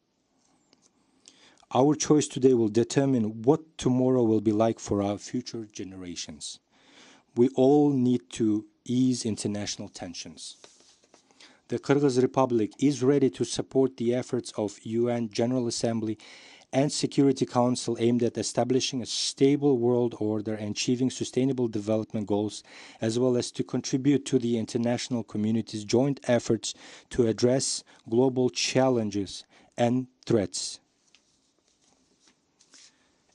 Our choice today will determine what tomorrow will be like for our future generations. We all need to ease international tensions. The Kyrgyz Republic is ready to support the efforts of UN General Assembly and Security Council aimed at establishing a stable world order and achieving sustainable development goals, as well as to contribute to the international community's joint efforts to address global challenges and threats.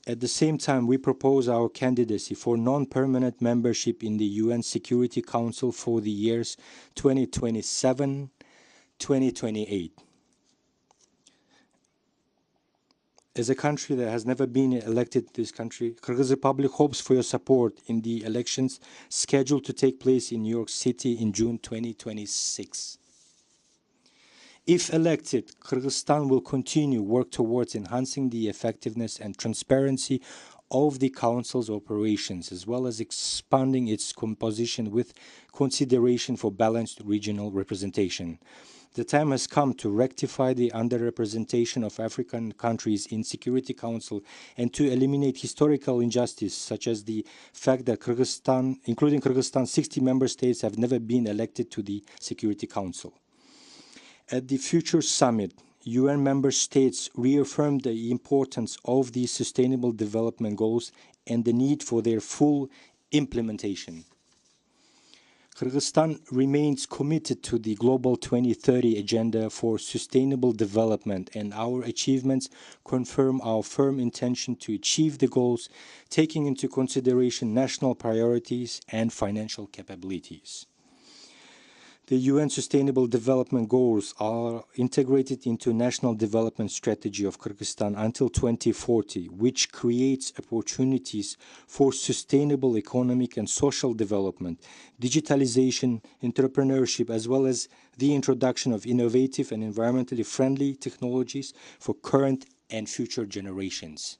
At the same time, we propose our candidacy for non-permanent membership in the UN Security Council for the years 2027-2028. As a country that has never been elected, this country, Kyrgyz Republic hopes for your support in the elections scheduled to take place in New York City in June 2026. If elected, Kyrgyzstan will continue work towards enhancing the effectiveness and transparency of the Council's operations, as well as expanding its composition with consideration for balanced regional representation. The time has come to rectify the underrepresentation of African countries in Security Council and to eliminate historical injustice, such as the fact that Kyrgyzstan, including Kyrgyzstan, 60 member states have never been elected to the Security Council. At the future summit, UN member states reaffirmed the importance of the Sustainable Development Goals and the need for their full implementation. Kyrgyzstan remains committed to the Global 2030 Agenda for Sustainable Development, and our achievements confirm our firm intention to achieve the goals, taking into consideration national priorities and financial capabilities. The UN Sustainable Development Goals are integrated into National Development Strategy of Kyrgyzstan until 2040, which creates opportunities for sustainable economic and social development, digitalization, entrepreneurship, as well as the introduction of innovative and environmentally friendly technologies for current and future generations.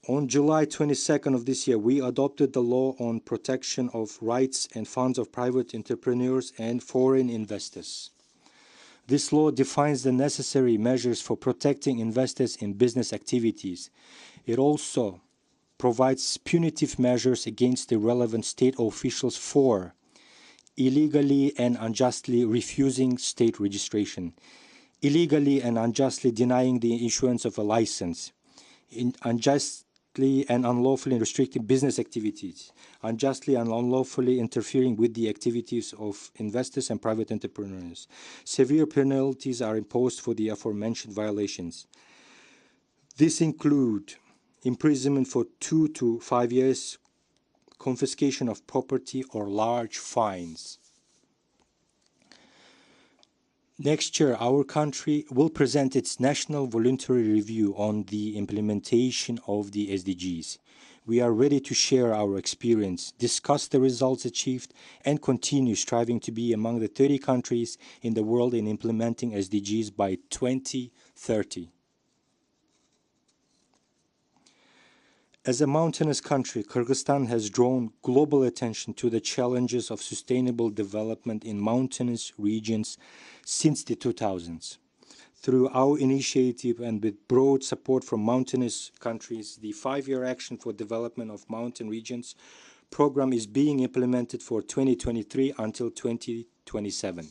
On July 22nd of this year, we adopted the law on protection of rights and funds of private entrepreneurs and foreign investors. This law defines the necessary measures for protecting investors in business activities. It also provides punitive measures against the relevant state officials for illegally and unjustly refusing state registration, illegally and unjustly denying the issuance of a license, unjustly and unlawfully restricting business activities, unjustly and unlawfully interfering with the activities of investors and private entrepreneurs. Severe penalties are imposed for the aforementioned violations. These include imprisonment for 2 to 5 years, confiscation of property, or large fines. Next year, our country will present its national voluntary review on the implementation of the SDGs. We are ready to share our experience, discuss the results achieved, and continue striving to be among the 30 countries in the world in implementing SDGs by 2030. As a mountainous country, Kyrgyzstan has drawn global attention to the challenges of sustainable development in mountainous regions since the 2000s. Through our initiative and with broad support from mountainous countries, the 5-year Action for Development of Mountain Regions program is being implemented for 2023 until 2027.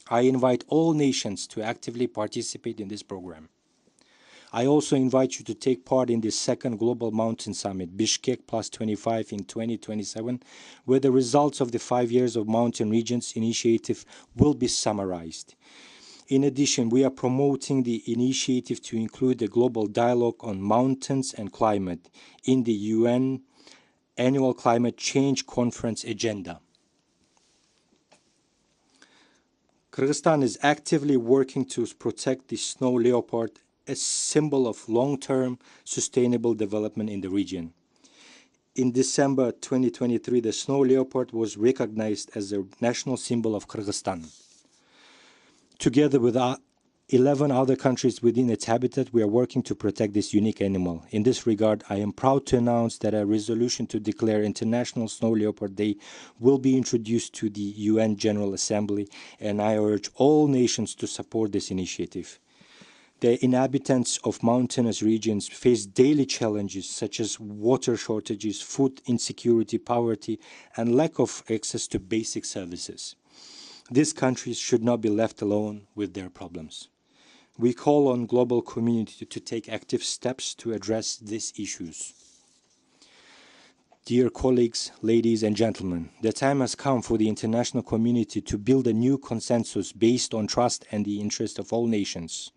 I invite all nations to actively participate in this program. I also invite you to take part in the second Global Mountain Summit, Bishkek +25 in 2027, where the results of the 5 years of Mountain Regions initiative will be summarized. In addition, we are promoting the initiative to include the global dialogue on mountains and climate in the UN Annual Climate Change Conference agenda. Kyrgyzstan is actively working to protect the snow leopard, a symbol of long-term sustainable development in the region. In December 2023, the snow leopard was recognized as a national symbol of Kyrgyzstan. Together with 11 other countries within its habitat, we are working to protect this unique animal. In this regard, I am proud to announce that a resolution to declare International Snow Leopard Day will be introduced to the UN General Assembly, and I urge all nations to support this initiative. The inhabitants of mountainous regions face daily challenges such as water shortages, food insecurity, poverty, and lack of access to basic services. These countries should not be left alone with their problems. We call on the global community to take active steps to address these issues. Dear colleagues, ladies and gentlemen, the time has come for the international community to build a new consensus based on trust and the interest of all nations.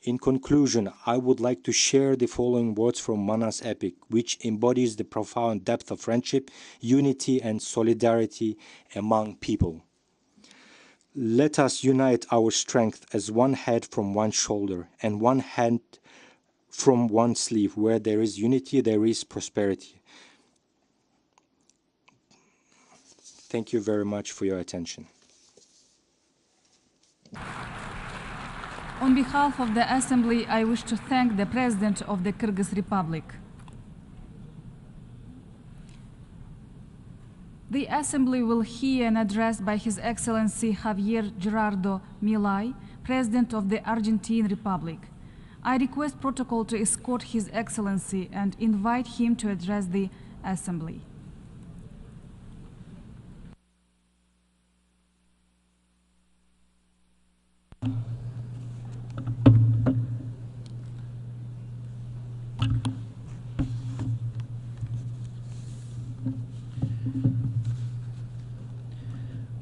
In conclusion, I would like to share the following words from Manas epic, which embodies the profound depth of friendship, unity, and solidarity among people. Let us unite our strength as one head from one shoulder and one hand from one sleeve. Where there is unity, there is prosperity. Thank you very much for your attention. On behalf of the Assembly, I wish to thank the President of the Kyrgyz Republic. The Assembly will hear an address by His Excellency Javier Gerardo Milei, President of the Argentine Republic. I request protocol to escort His Excellency and invite him to address the Assembly.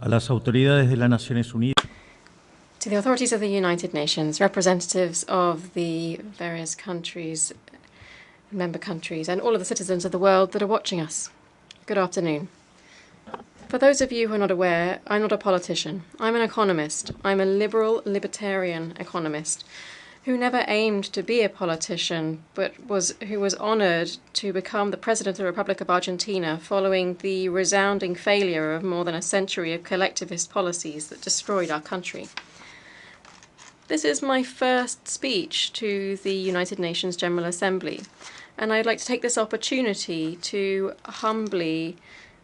las autoridades de las Naciones Unidas. To the authorities of the United Nations, representatives of the various countries, member countries, and all of the citizens of the world that are watching us, good afternoon. For those of you who are not aware, I'm not a politician. I'm an economist. I'm a liberal, libertarian economist who never aimed to be a politician, but who was honored to become the President of the Republic of Argentina following the resounding failure of more than a century of collectivist policies that destroyed our country. This is my first speech to the United Nations General Assembly, and I'd like to take this opportunity to humbly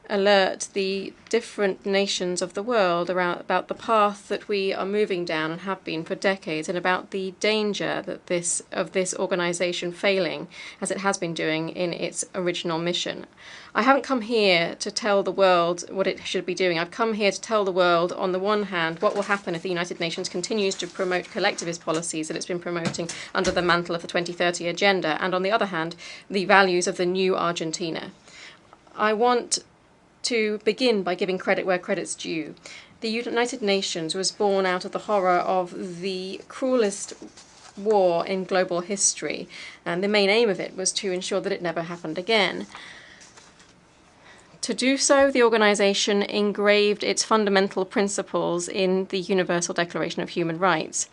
alert the different nations of the world about the path that we are moving down and have been for decades, and about the danger that of this organization failing, as it has been doing in its original mission. I haven't come here to tell the world what it should be doing. I've come here to tell the world, on the one hand, what will happen if the United Nations continues to promote collectivist policies that it's been promoting under the mantle of the 2030 Agenda, and on the other hand, the values of the new Argentina. I want to begin by giving credit where credit's due. The United Nations was born out of the horror of the cruelest war in global history, and the main aim of it was to ensure that it never happened again. To do so, the organization engraved its fundamental principles in the Universal Declaration of Human Rights.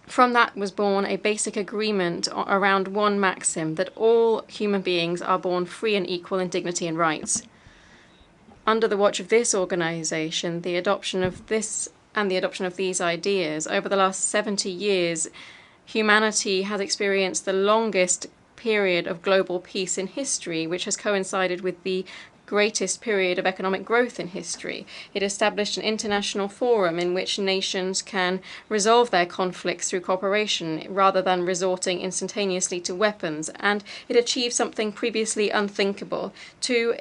From that was born a basic agreement around one maxim, that all human beings are born free and equal in dignity and rights. Under the watch of this organization, the adoption of this and the adoption of these ideas, over the last 70 years, humanity has experienced the longest period of global peace in history, which has coincided with the greatest period of economic growth in history. It established an international forum in which nations can resolve their conflicts through cooperation rather than resorting instantaneously to weapons, and it achieved something previously unthinkable: to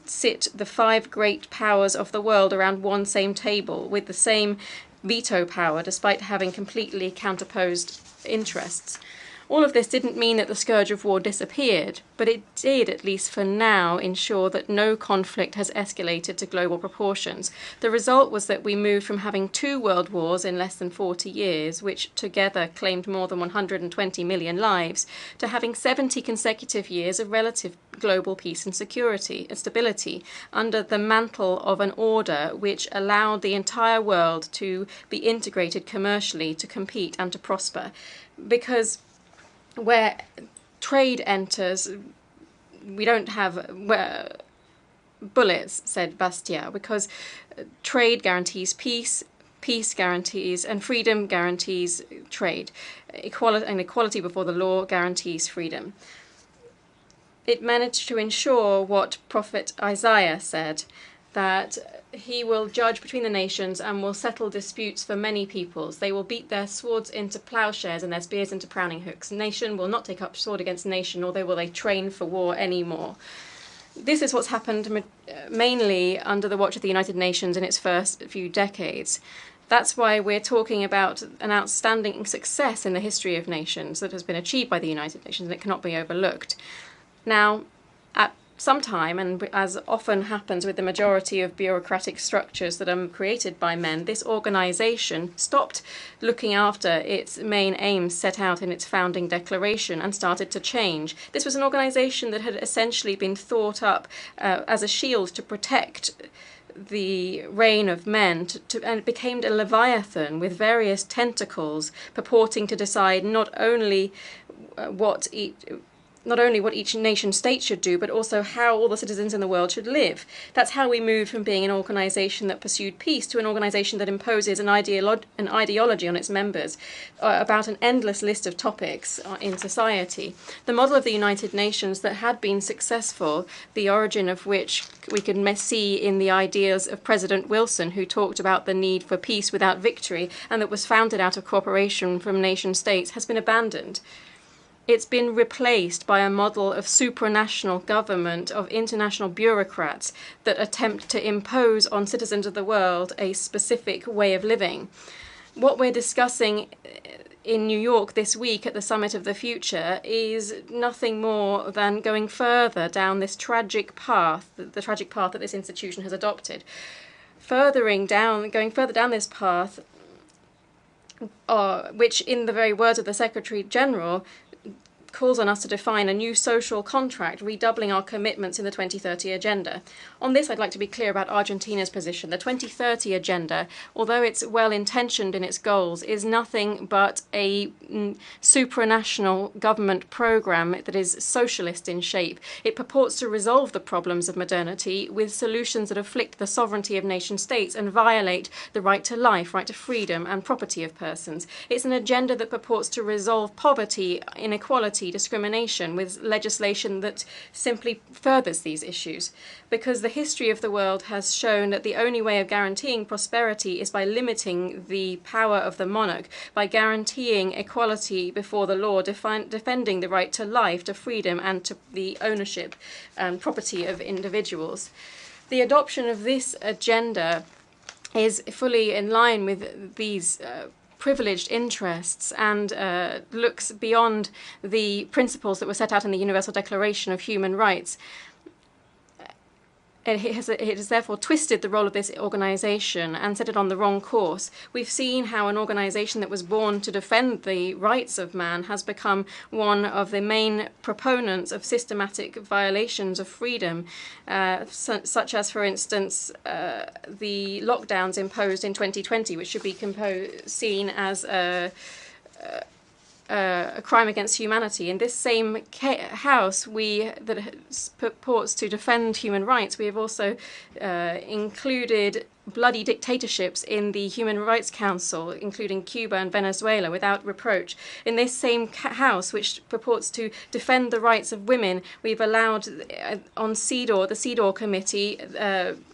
sit the 5 great powers of the world around one same table with the same veto power, despite having completely counterposed interests. All of this didn't mean that the scourge of war disappeared, but it did, at least for now, ensure that no conflict has escalated to global proportions. The result was that we moved from having 2 world wars in less than 40 years, which together claimed more than 120 million lives, to having 70 consecutive years of relative global peace and security and stability under the mantle of an order which allowed the entire world to be integrated commercially, to compete and to prosper. Because where trade enters, we don't have bullets, said Bastia, because trade guarantees peace, peace guarantees, and freedom guarantees trade. Equality before the law guarantees freedom. It managed to ensure what Prophet Isaiah said, that he will judge between the nations and will settle disputes for many peoples. They will beat their swords into plowshares and their spears into pruning hooks. Nation will not take up sword against nation, nor will they train for war anymore. This is what's happened mainly under the watch of the United Nations in its first few decades. That's why we're talking about an outstanding success in the history of nations that has been achieved by the United Nations, and it cannot be overlooked. Now, at some time, and as often happens with the majority of bureaucratic structures that are created by men, this organization stopped looking after its main aims set out in its founding declaration and started to change. This was an organization that had essentially been thought up as a shield to protect the reign of men, and it became a leviathan with various tentacles purporting to decide not only what each nation state should do, but also how all the citizens in the world should live. That's how we moved from being an organization that pursued peace to an organization that imposes an ideology on its members about an endless list of topics in society. The model of the United Nations that had been successful, the origin of which we can see in the ideas of President Wilson, who talked about the need for peace without victory, and that was founded out of cooperation from nation states, has been abandoned. It's been replaced by a model of supranational government, of international bureaucrats that attempt to impose on citizens of the world a specific way of living. What we're discussing in New York this week at the Summit of the Future is nothing more than going further down this tragic path, the tragic path that this institution has adopted. going further down this path, which in the very words of the Secretary General calls on us to define a new social contract, redoubling our commitments in the 2030 agenda. On this, I'd like to be clear about Argentina's position. The 2030 agenda, although it's well-intentioned in its goals, is nothing but a supranational government program that is socialist in shape. It purports to resolve the problems of modernity with solutions that afflict the sovereignty of nation-states and violate the right to life, right to freedom, and property of persons. It's an agenda that purports to resolve poverty, inequality, discrimination with legislation that simply furthers these issues, because the history of the world has shown that the only way of guaranteeing prosperity is by limiting the power of the monarch, by guaranteeing equality before the law, defending the right to life, to freedom, and to the ownership and property of individuals. The adoption of this agenda is fully in line with these privileged interests and looks beyond the principles that were set out in the Universal Declaration of Human Rights. It has therefore twisted the role of this organization and set it on the wrong course. We've seen how an organization that was born to defend the rights of man has become one of the main proponents of systematic violations of freedom, such as, for instance, the lockdowns imposed in 2020, which should be seen as a crime against humanity. In this same house, that purports to defend human rights, we have also included bloody dictatorships in the Human Rights Council, including Cuba and Venezuela, without reproach. In this same house, which purports to defend the rights of women, we've allowed on CEDAW, the CEDAW committee,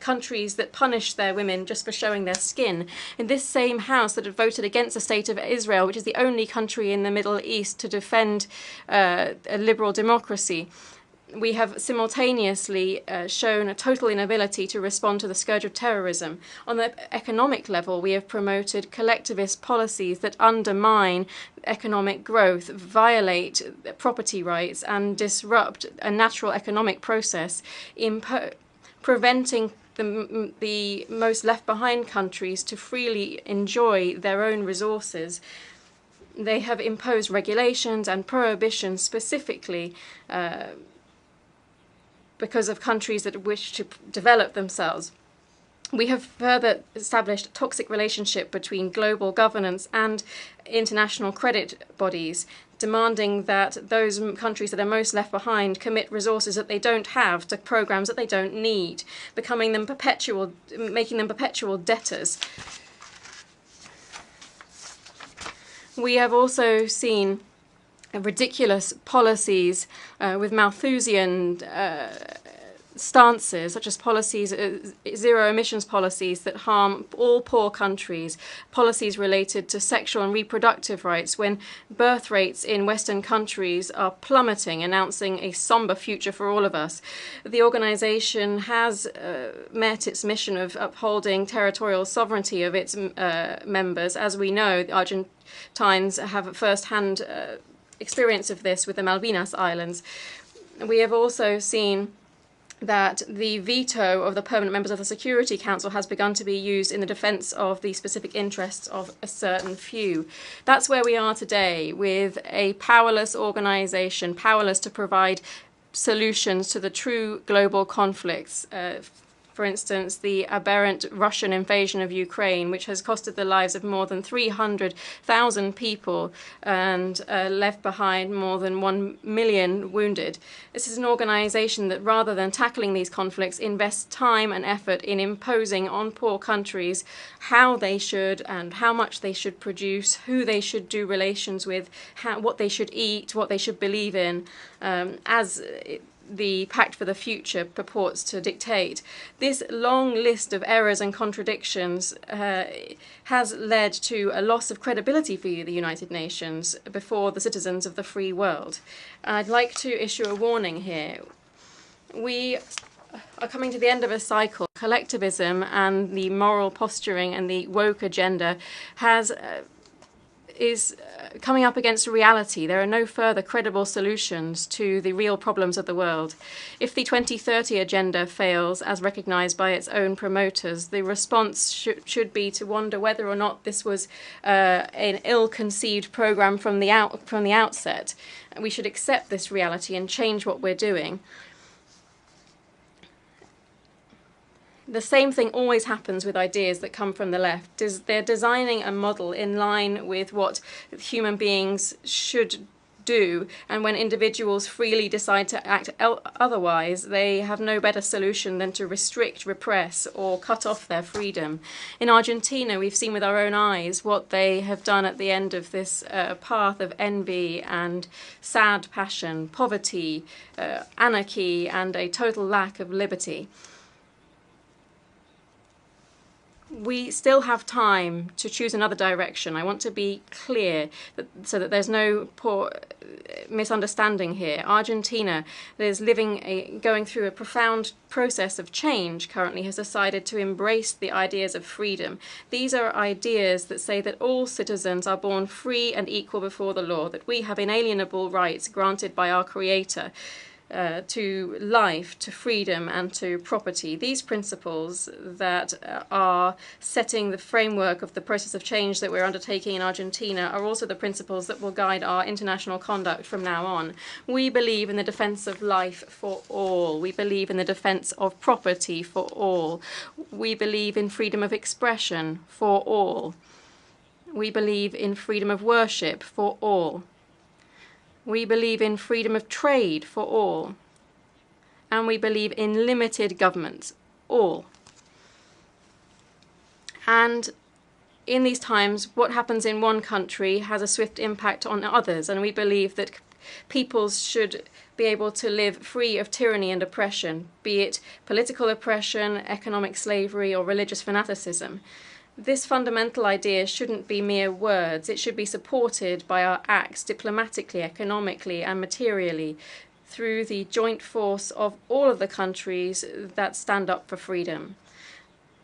countries that punish their women just for showing their skin. In this same house that had voted against the state of Israel, which is the only country in the Middle East to defend a liberal democracy, we have simultaneously shown a total inability to respond to the scourge of terrorism. On the economic level, we have promoted collectivist policies that undermine economic growth, violate property rights, and disrupt a natural economic process, preventing the most left-behind countries to freely enjoy their own resources. They have imposed regulations and prohibitions specifically because of countries that wish to develop themselves. We have further established a toxic relationship between global governance and international credit bodies, demanding that those countries that are most left behind commit resources that they don't have to programs that they don't need, making them perpetual debtors. We have also seen ridiculous policies with Malthusian stances, such as policies, zero emissions policies that harm all poor countries, policies related to sexual and reproductive rights, when birth rates in Western countries are plummeting, announcing a somber future for all of us. The organization has met its mission of upholding territorial sovereignty of its members. As we know, the Argentines have first-hand experience of this with the Malvinas Islands. We have also seen that the veto of the permanent members of the Security Council has begun to be used in the defense of the specific interests of a certain few. That's where we are today, with a powerless organization, powerless to provide solutions to the true global conflicts. For instance, the aberrant Russian invasion of Ukraine, which has costed the lives of more than 300,000 people and left behind more than 1 million wounded. This is an organization that, rather than tackling these conflicts, invests time and effort in imposing on poor countries how they should and how much they should produce, who they should do relations with, what they should eat, what they should believe in, the Pact for the Future purports to dictate. This long list of errors and contradictions has led to a loss of credibility for the United Nations before the citizens of the free world. I'd like to issue a warning here. We are coming to the end of a cycle. Collectivism and the moral posturing and the woke agenda has is coming up against reality. There are no further credible solutions to the real problems of the world. If the 2030 agenda fails, as recognized by its own promoters, the response should be to wonder whether or not this was an ill-conceived program from the outset. We should accept this reality and change what we're doing. The same thing always happens with ideas that come from the left. They're designing a model in line with what human beings should do, and when individuals freely decide to act otherwise, they have no better solution than to restrict, repress, or cut off their freedom. In Argentina, we've seen with our own eyes what they have done at the end of this path of envy and sad passion, poverty, anarchy, and a total lack of liberty. We still have time to choose another direction. I want to be clear so that there's no poor misunderstanding here. Argentina, that is going through a profound process of change currently, has decided to embrace the ideas of freedom. These are ideas that say that all citizens are born free and equal before the law, that we have inalienable rights granted by our Creator, to life, to freedom, and to property. These principles that are setting the framework of the process of change that we're undertaking in Argentina are also the principles that will guide our international conduct from now on. We believe in the defense of life for all. We believe in the defense of property for all. We believe in freedom of expression for all. We believe in freedom of worship for all. We believe in freedom of trade for all. And we believe in limited government, all. And in these times, what happens in one country has a swift impact on others, and we believe that peoples should be able to live free of tyranny and oppression, be it political oppression, economic slavery, or religious fanaticism. This fundamental idea shouldn't be mere words. It should be supported by our acts diplomatically, economically, and materially through the joint force of all of the countries that stand up for freedom.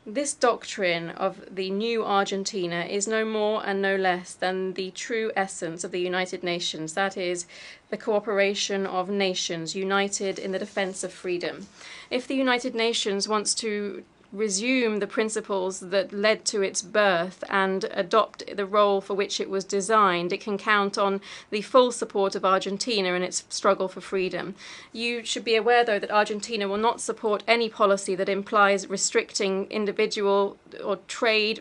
This doctrine of the new Argentina is no more and no less than the true essence of the United Nations. That is, the cooperation of nations united in the defense of freedom. If the United Nations wants to resume the principles that led to its birth and adopt the role for which it was designed, it can count on the full support of Argentina in its struggle for freedom. You should be aware, though, that Argentina will not support any policy that implies restricting individual or trade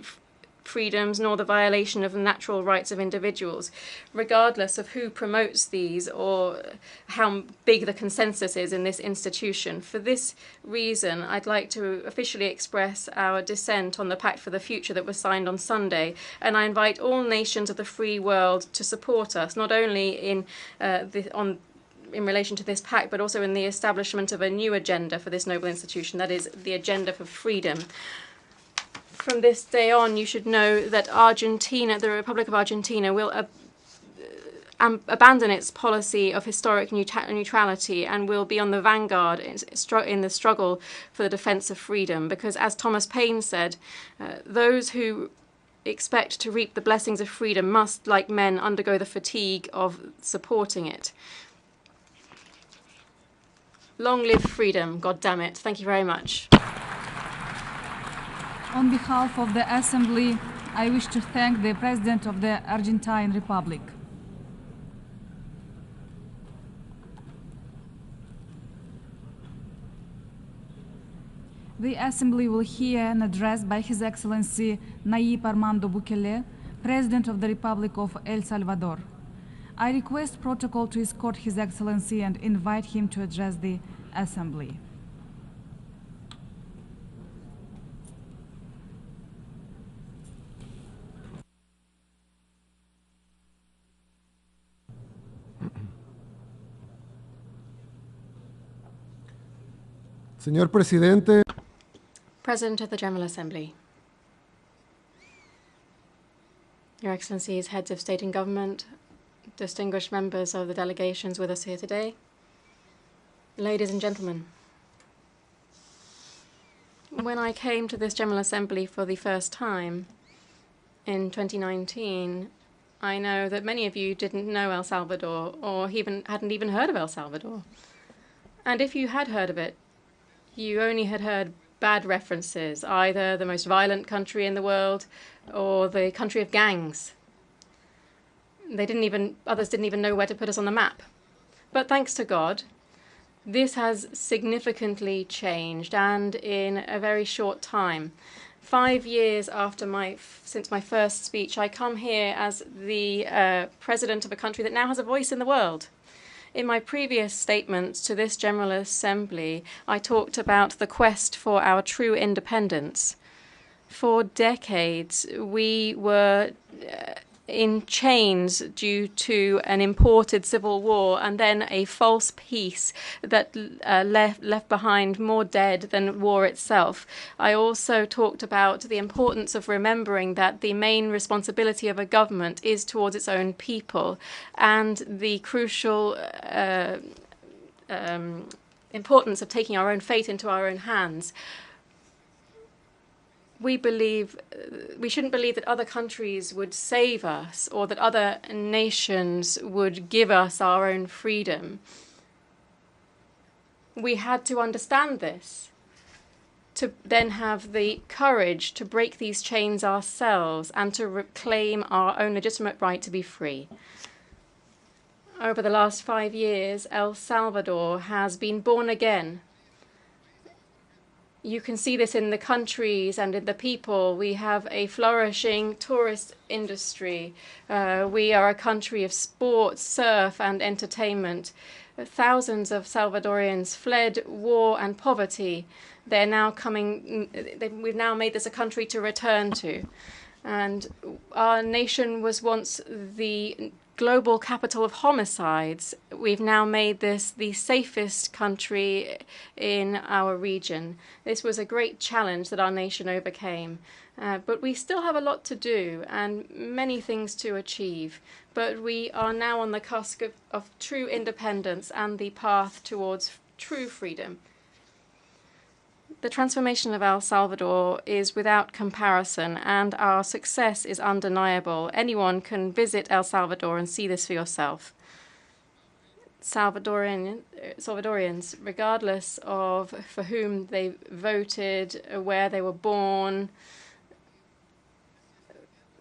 freedoms, nor the violation of the natural rights of individuals, regardless of who promotes these or how big the consensus is in this institution. For this reason, I'd like to officially express our dissent on the Pact for the Future that was signed on Sunday, and I invite all nations of the free world to support us, not only in relation to this pact, but also in the establishment of a new agenda for this noble institution, that is, the agenda for freedom. From this day on, you should know that Argentina, the Republic of Argentina, will abandon its policy of historic neutrality and will be on the vanguard in the struggle for the defense of freedom. Because, as Thomas Paine said, those who expect to reap the blessings of freedom must, like men, undergo the fatigue of supporting it. Long live freedom, God damn it. Thank you very much. On behalf of the Assembly, I wish to thank the President of the Argentine Republic. The Assembly will hear an address by His Excellency Nayib Armando Bukele, President of the Republic of El Salvador. I request protocol to escort His Excellency and invite him to address the Assembly. Señor Presidente, President of the General Assembly, Your Excellencies, heads of state and government, distinguished members of the delegations with us here today, ladies and gentlemen. When I came to this General Assembly for the first time in 2019, I know that many of you didn't know El Salvador or hadn't even heard of El Salvador. And if you had heard of it, you only had heard bad references, either the most violent country in the world or the country of gangs. Others didn't even know where to put us on the map. But thanks to God, this has significantly changed, and in a very short time. 5 years since my first speech, I come here as the president of a country that now has a voice in the world. In my previous statements to this General Assembly, I talked about the quest for our true independence. For decades, we were in chains due to an imported civil war and then a false peace that left behind more dead than war itself. I also talked about the importance of remembering that the main responsibility of a government is towards its own people, and the crucial importance of taking our own fate into our own hands. We shouldn't believe that other countries would save us or that other nations would give us our own freedom. We had to understand this, to then have the courage to break these chains ourselves and to reclaim our own legitimate right to be free. Over the last 5 years, El Salvador has been born again. You can see this in the countries and in the people. We have a flourishing tourist industry. We are a country of sports, surf, and entertainment. Thousands of Salvadorians fled war and poverty. They're now coming. We've now made this a country to return to. And our nation was once the global capital of homicides. We've now made this the safest country in our region. This was a great challenge that our nation overcame. But we still have a lot to do and many things to achieve. But we are now on the cusp of true independence and the path towards true freedom. The transformation of El Salvador is without comparison, and our success is undeniable. Anyone can visit El Salvador and see this for yourself. Salvadorians, regardless of for whom they voted, where they were born,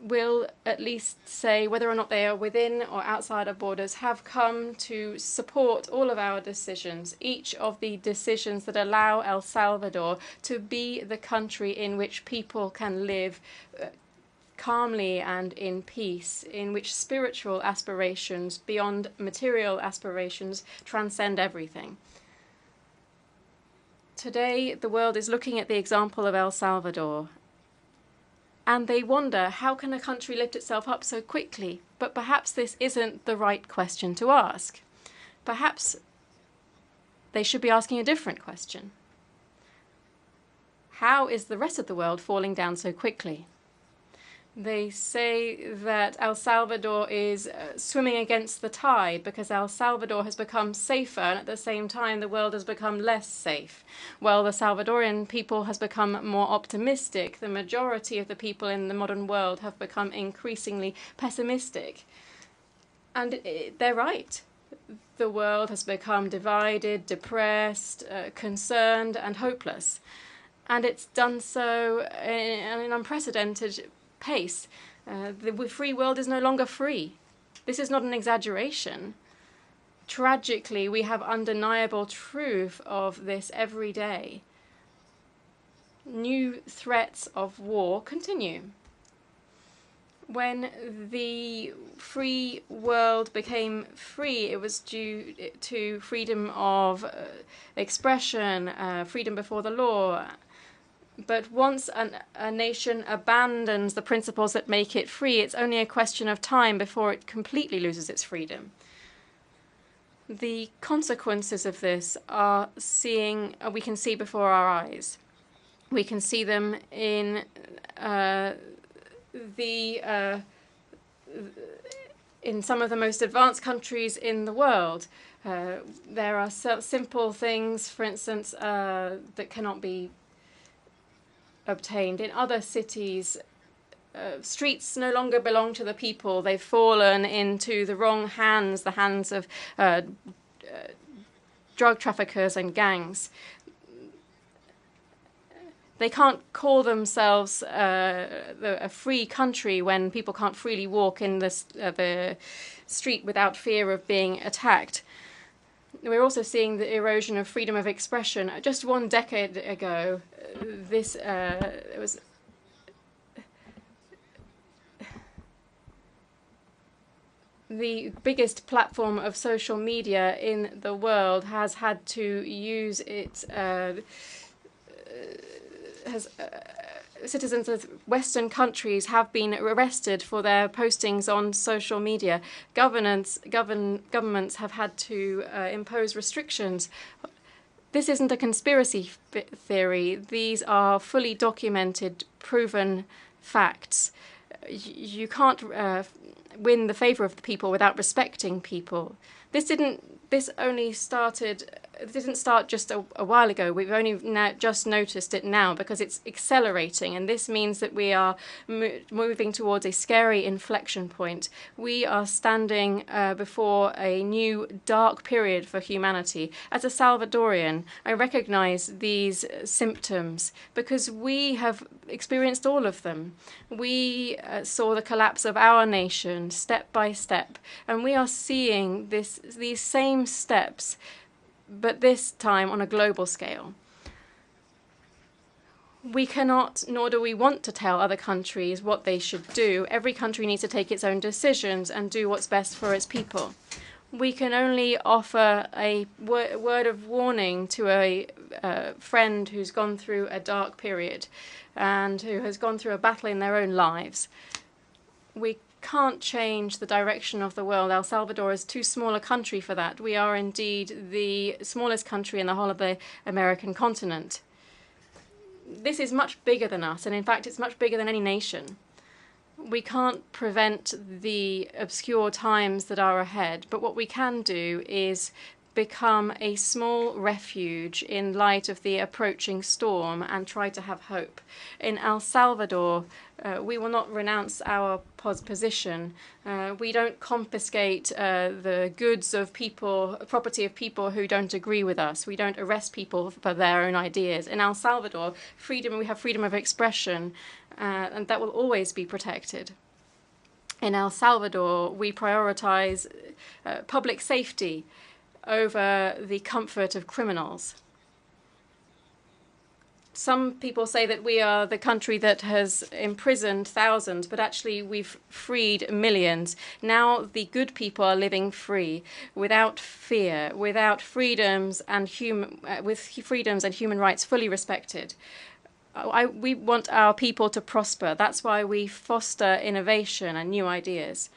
will at least say whether or not they are within or outside our borders, have come to support all of our decisions, each of the decisions that allow El Salvador to be the country in which people can live calmly and in peace, in which spiritual aspirations beyond material aspirations transcend everything. Today, the world is looking at the example of El Salvador, and they wonder, how can a country lift itself up so quickly? But perhaps this isn't the right question to ask. Perhaps they should be asking a different question. How is the rest of the world falling down so quickly? They say that El Salvador is swimming against the tide because El Salvador has become safer and at the same time the world has become less safe. Well, the Salvadorian people has become more optimistic. The majority of the people in the modern world have become increasingly pessimistic. And they're right. The world has become divided, depressed, concerned and hopeless. And it's done so in an unprecedented pace. The free world is no longer free. This is not an exaggeration. Tragically, we have undeniable proof of this every day. New threats of war continue. When the free world became free, it was due to freedom of expression, freedom before the law. But once a nation abandons the principles that make it free, it's only a question of time before it completely loses its freedom. The consequences of this we can see before our eyes. We can see them in in some of the most advanced countries in the world. There are simple things, for instance, that cannot be obtained. In other cities, streets no longer belong to the people. They've fallen into the wrong hands, the hands of drug traffickers and gangs. They can't call themselves a free country when people can't freely walk in the street without fear of being attacked. We're also seeing the erosion of freedom of expression. Just 1 decade ago, it was the biggest platform of social media in the world has had to use its citizens of Western countries have been arrested for their postings on social media. Governments have had to impose restrictions. This isn't a conspiracy theory. These are fully documented, proven facts. You can't win the favor of the people without respecting people. This didn't start just a while ago. We've only just noticed it now because it's accelerating, and this means that we are moving towards a scary inflection point. We are standing before a new dark period for humanity. As a Salvadorian, I recognize these symptoms because we have experienced all of them. We saw the collapse of our nation step by step, and we are seeing these same steps, but this time on a global scale. We cannot, nor do we want to tell other countries what they should do. Every country needs to take its own decisions and do what's best for its people. We can only offer a word of warning to a friend who's gone through a dark period and who has gone through a battle in their own lives. We can't change the direction of the world. El Salvador is too small a country for that. We are indeed the smallest country in the whole of the American continent. This is much bigger than us, and in fact it's much bigger than any nation. We can't prevent the obscure times that are ahead, but what we can do is become a small refuge in light of the approaching storm and try to have hope. In El Salvador, we will not renounce our position. We don't confiscate the goods of people, property of people who don't agree with us. We don't arrest people for their own ideas. In El Salvador, we have freedom of expression, and that will always be protected. In El Salvador, we prioritize public safety over the comfort of criminals. Some people say that we are the country that has imprisoned thousands, but actually we've freed millions. Now the good people are living free, without fear, without freedoms and with freedoms and human rights fully respected. We want our people to prosper. That's why we foster innovation and new ideas.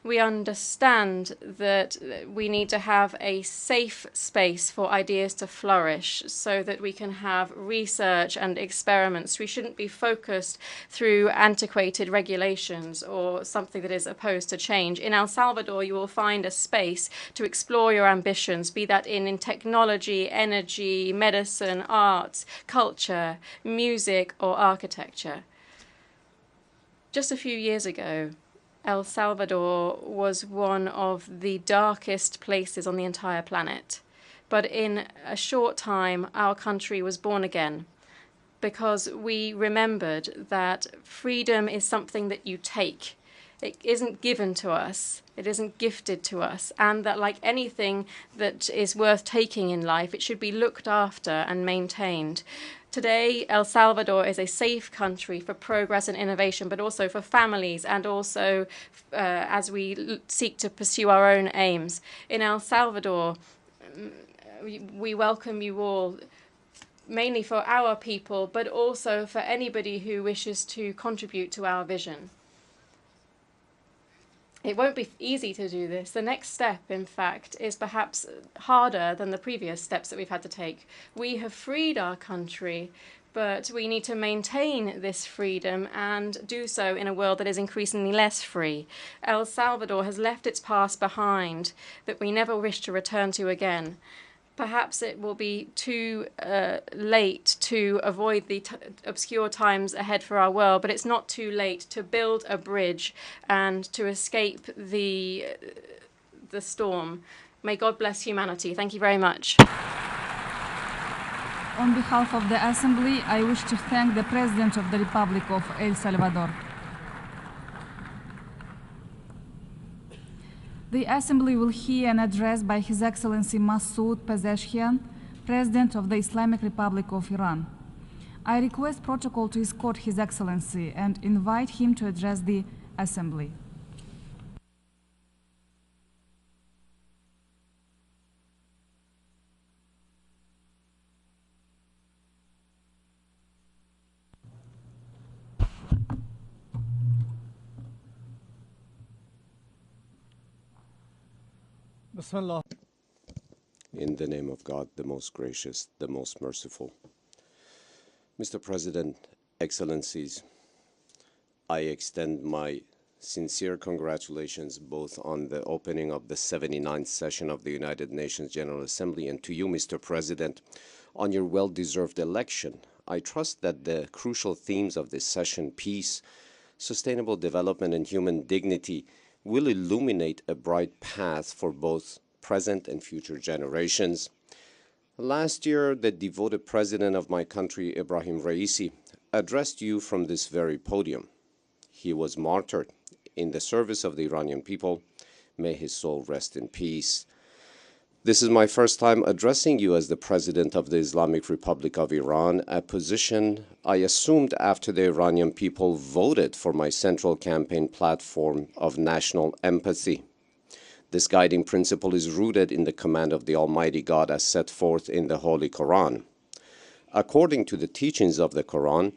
We understand that we need to have a safe space for ideas to flourish so that we can have research and experiments. We shouldn't be focused through antiquated regulations or something that is opposed to change. In El Salvador, you will find a space to explore your ambitions, be that in technology, energy, medicine, arts, culture, music, or architecture. Just a few years ago, El Salvador was one of the darkest places on the entire planet. But in a short time, our country was born again because we remembered that freedom is something that you take. It isn't given to us. It isn't gifted to us. And that like anything that is worth taking in life, it should be looked after and maintained. Today, El Salvador is a safe country for progress and innovation, but also for families and also as we seek to pursue our own aims. In El Salvador, we welcome you all, mainly for our people, but also for anybody who wishes to contribute to our vision. It won't be easy to do this. The next step, in fact, is perhaps harder than the previous steps that we've had to take. We have freed our country, but we need to maintain this freedom and do so in a world that is increasingly less free. El Salvador has left its past behind that we never wish to return to again. Perhaps it will be too late to avoid the obscure times ahead for our world, but it's not too late to build a bridge and to escape the storm. May God bless humanity. Thank you very much. On behalf of the Assembly, I wish to thank the President of the Republic of El Salvador. The Assembly will hear an address by His Excellency Masoud Pezeshkian, President of the Islamic Republic of Iran. I request protocol to escort His Excellency and invite him to address the Assembly. In the name of God, the most gracious, the most merciful. Mr. President, Excellencies, I extend my sincere congratulations both on the opening of the 79th session of the United Nations General Assembly and to you, Mr. President, on your well-deserved election. I trust that the crucial themes of this session, peace, sustainable development, and human dignity, will illuminate a bright path for both present and future generations. Last year, the devoted president of my country, Ibrahim Raisi, addressed you from this very podium. He was martyred in the service of the Iranian people. May his soul rest in peace. This is my first time addressing you as the President of the Islamic Republic of Iran, a position I assumed after the Iranian people voted for my central campaign platform of national empathy. This guiding principle is rooted in the command of the Almighty God as set forth in the Holy Quran. According to the teachings of the Quran,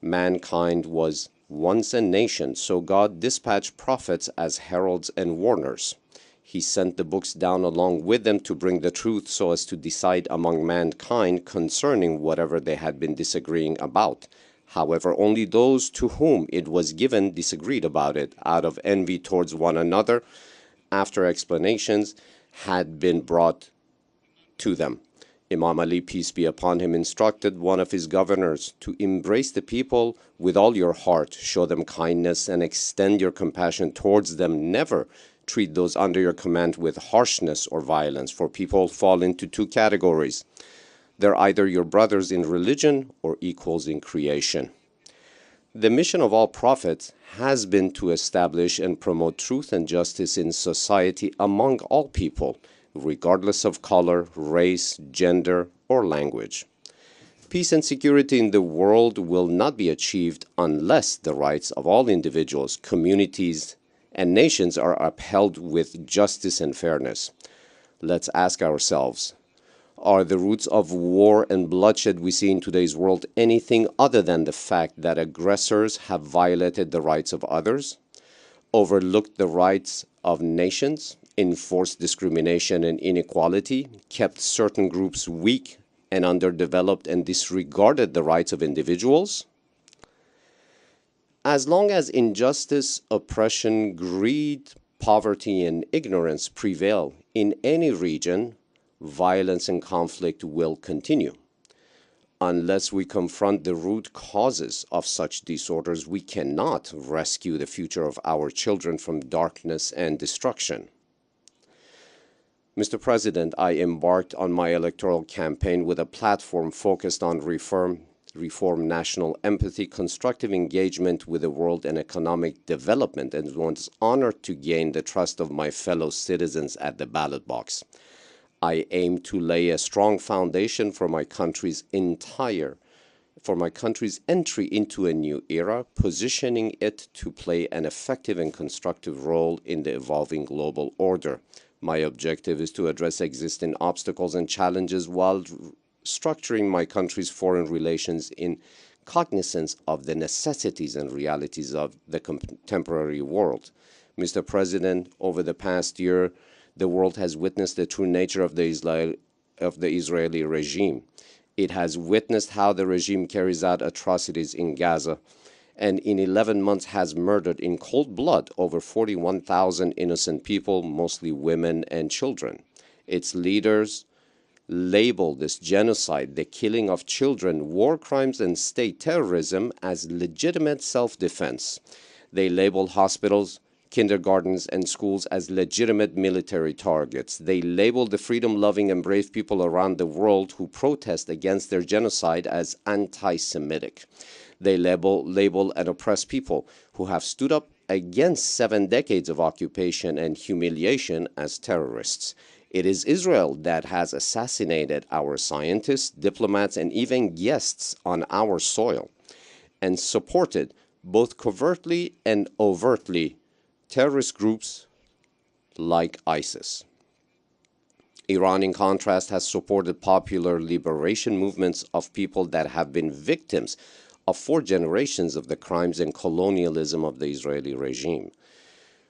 mankind was once a nation, so God dispatched prophets as heralds and warners. He sent the books down along with them to bring the truth so as to decide among mankind concerning whatever they had been disagreeing about. However, only those to whom it was given disagreed about it out of envy towards one another after explanations had been brought to them. Imam Ali, peace be upon him, instructed one of his governors to embrace the people with all your heart, show them kindness, and extend your compassion towards them. Never treat those under your command with harshness or violence, for people fall into two categories. They're either your brothers in religion or equals in creation. The mission of all prophets has been to establish and promote truth and justice in society among all people, regardless of color, race, gender, or language. Peace and security in the world will not be achieved unless the rights of all individuals, communities, and nations are upheld with justice and fairness. Let's ask ourselves, are the roots of war and bloodshed we see in today's world anything other than the fact that aggressors have violated the rights of others, overlooked the rights of nations, enforced discrimination and inequality, kept certain groups weak and underdeveloped, and disregarded the rights of individuals? As long as injustice, oppression, greed, poverty, and ignorance prevail in any region, violence and conflict will continue. Unless we confront the root causes of such disorders, we cannot rescue the future of our children from darkness and destruction. Mr. President, I embarked on my electoral campaign with a platform focused on reform, national empathy, constructive engagement with the world, and economic development, and was honored to gain the trust of my fellow citizens at the ballot box. I aim to lay a strong foundation for my country's entry into a new era, positioning it to play an effective and constructive role in the evolving global order. My objective is to address existing obstacles and challenges while structuring my country's foreign relations in cognizance of the necessities and realities of the contemporary world. Mr. President, over the past year, the world has witnessed the true nature of the Israeli regime. It has witnessed how the regime carries out atrocities in Gaza, and in 11 months has murdered in cold blood over 41,000 innocent people, mostly women and children. Its leaders label this genocide, the killing of children, war crimes, and state terrorism as legitimate self-defense. They label hospitals, kindergartens, and schools as legitimate military targets. They label the freedom-loving and brave people around the world who protest against their genocide as anti-Semitic. They label and oppress people who have stood up against 7 decades of occupation and humiliation as terrorists. It is Israel that has assassinated our scientists, diplomats, and even guests on our soil, and supported, both covertly and overtly, terrorist groups like ISIS. Iran, in contrast, has supported popular liberation movements of people that have been victims of 4 generations of the crimes and colonialism of the Israeli regime.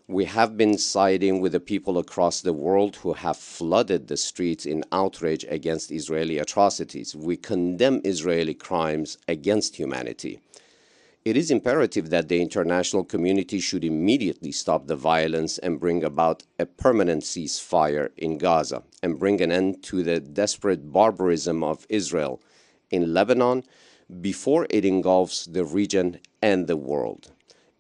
We have been siding with the people across the world who have flooded the streets in outrage against Israeli atrocities. We condemn Israeli crimes against humanity. It is imperative that the international community should immediately stop the violence and bring about a permanent ceasefire in Gaza and bring an end to the desperate barbarism of Israel in Lebanon before it engulfs the region and the world.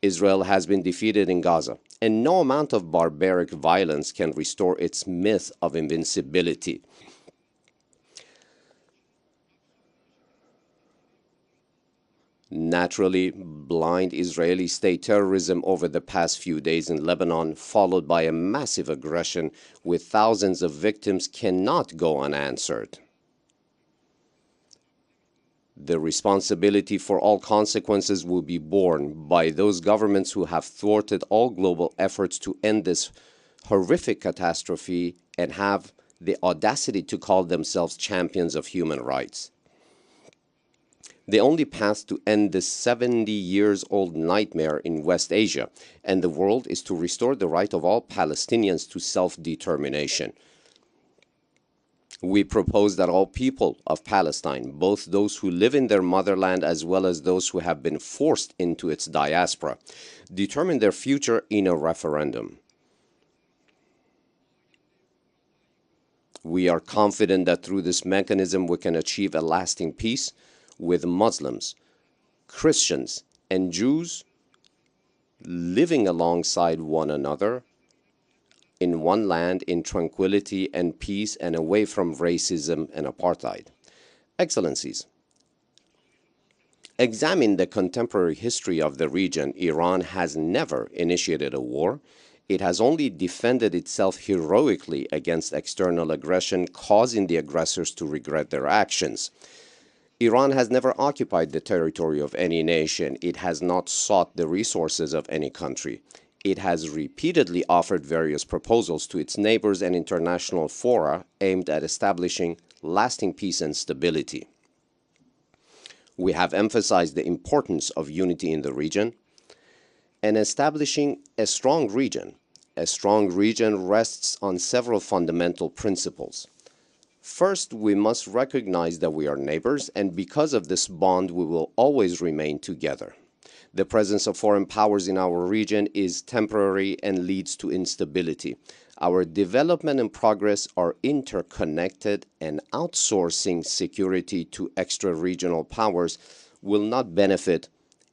Israel has been defeated in Gaza, and no amount of barbaric violence can restore its myth of invincibility. Naturally, blind Israeli state terrorism over the past few days in Lebanon, followed by a massive aggression with thousands of victims, cannot go unanswered. The responsibility for all consequences will be borne by those governments who have thwarted all global efforts to end this horrific catastrophe and have the audacity to call themselves champions of human rights. The only path to end this 70-years-old nightmare in West Asia and the world is to restore the right of all Palestinians to self-determination. We propose that all people of Palestine, both those who live in their motherland as well as those who have been forced into its diaspora, determine their future in a referendum. We are confident that through this mechanism we can achieve a lasting peace with Muslims, Christians, and Jews living alongside one another in one land in tranquility and peace and away from racism and apartheid. Excellencies, examine the contemporary history of the region. Iran has never initiated a war. It has only defended itself heroically against external aggression, causing the aggressors to regret their actions. Iran has never occupied the territory of any nation. It has not sought the resources of any country. It has repeatedly offered various proposals to its neighbors and international fora aimed at establishing lasting peace and stability. We have emphasized the importance of unity in the region and establishing a strong region. A strong region rests on several fundamental principles. First, we must recognize that we are neighbors, and because of this bond, we will always remain together. The presence of foreign powers in our region is temporary and leads to instability. Our development and progress are interconnected, and outsourcing security to extra-regional powers will not benefit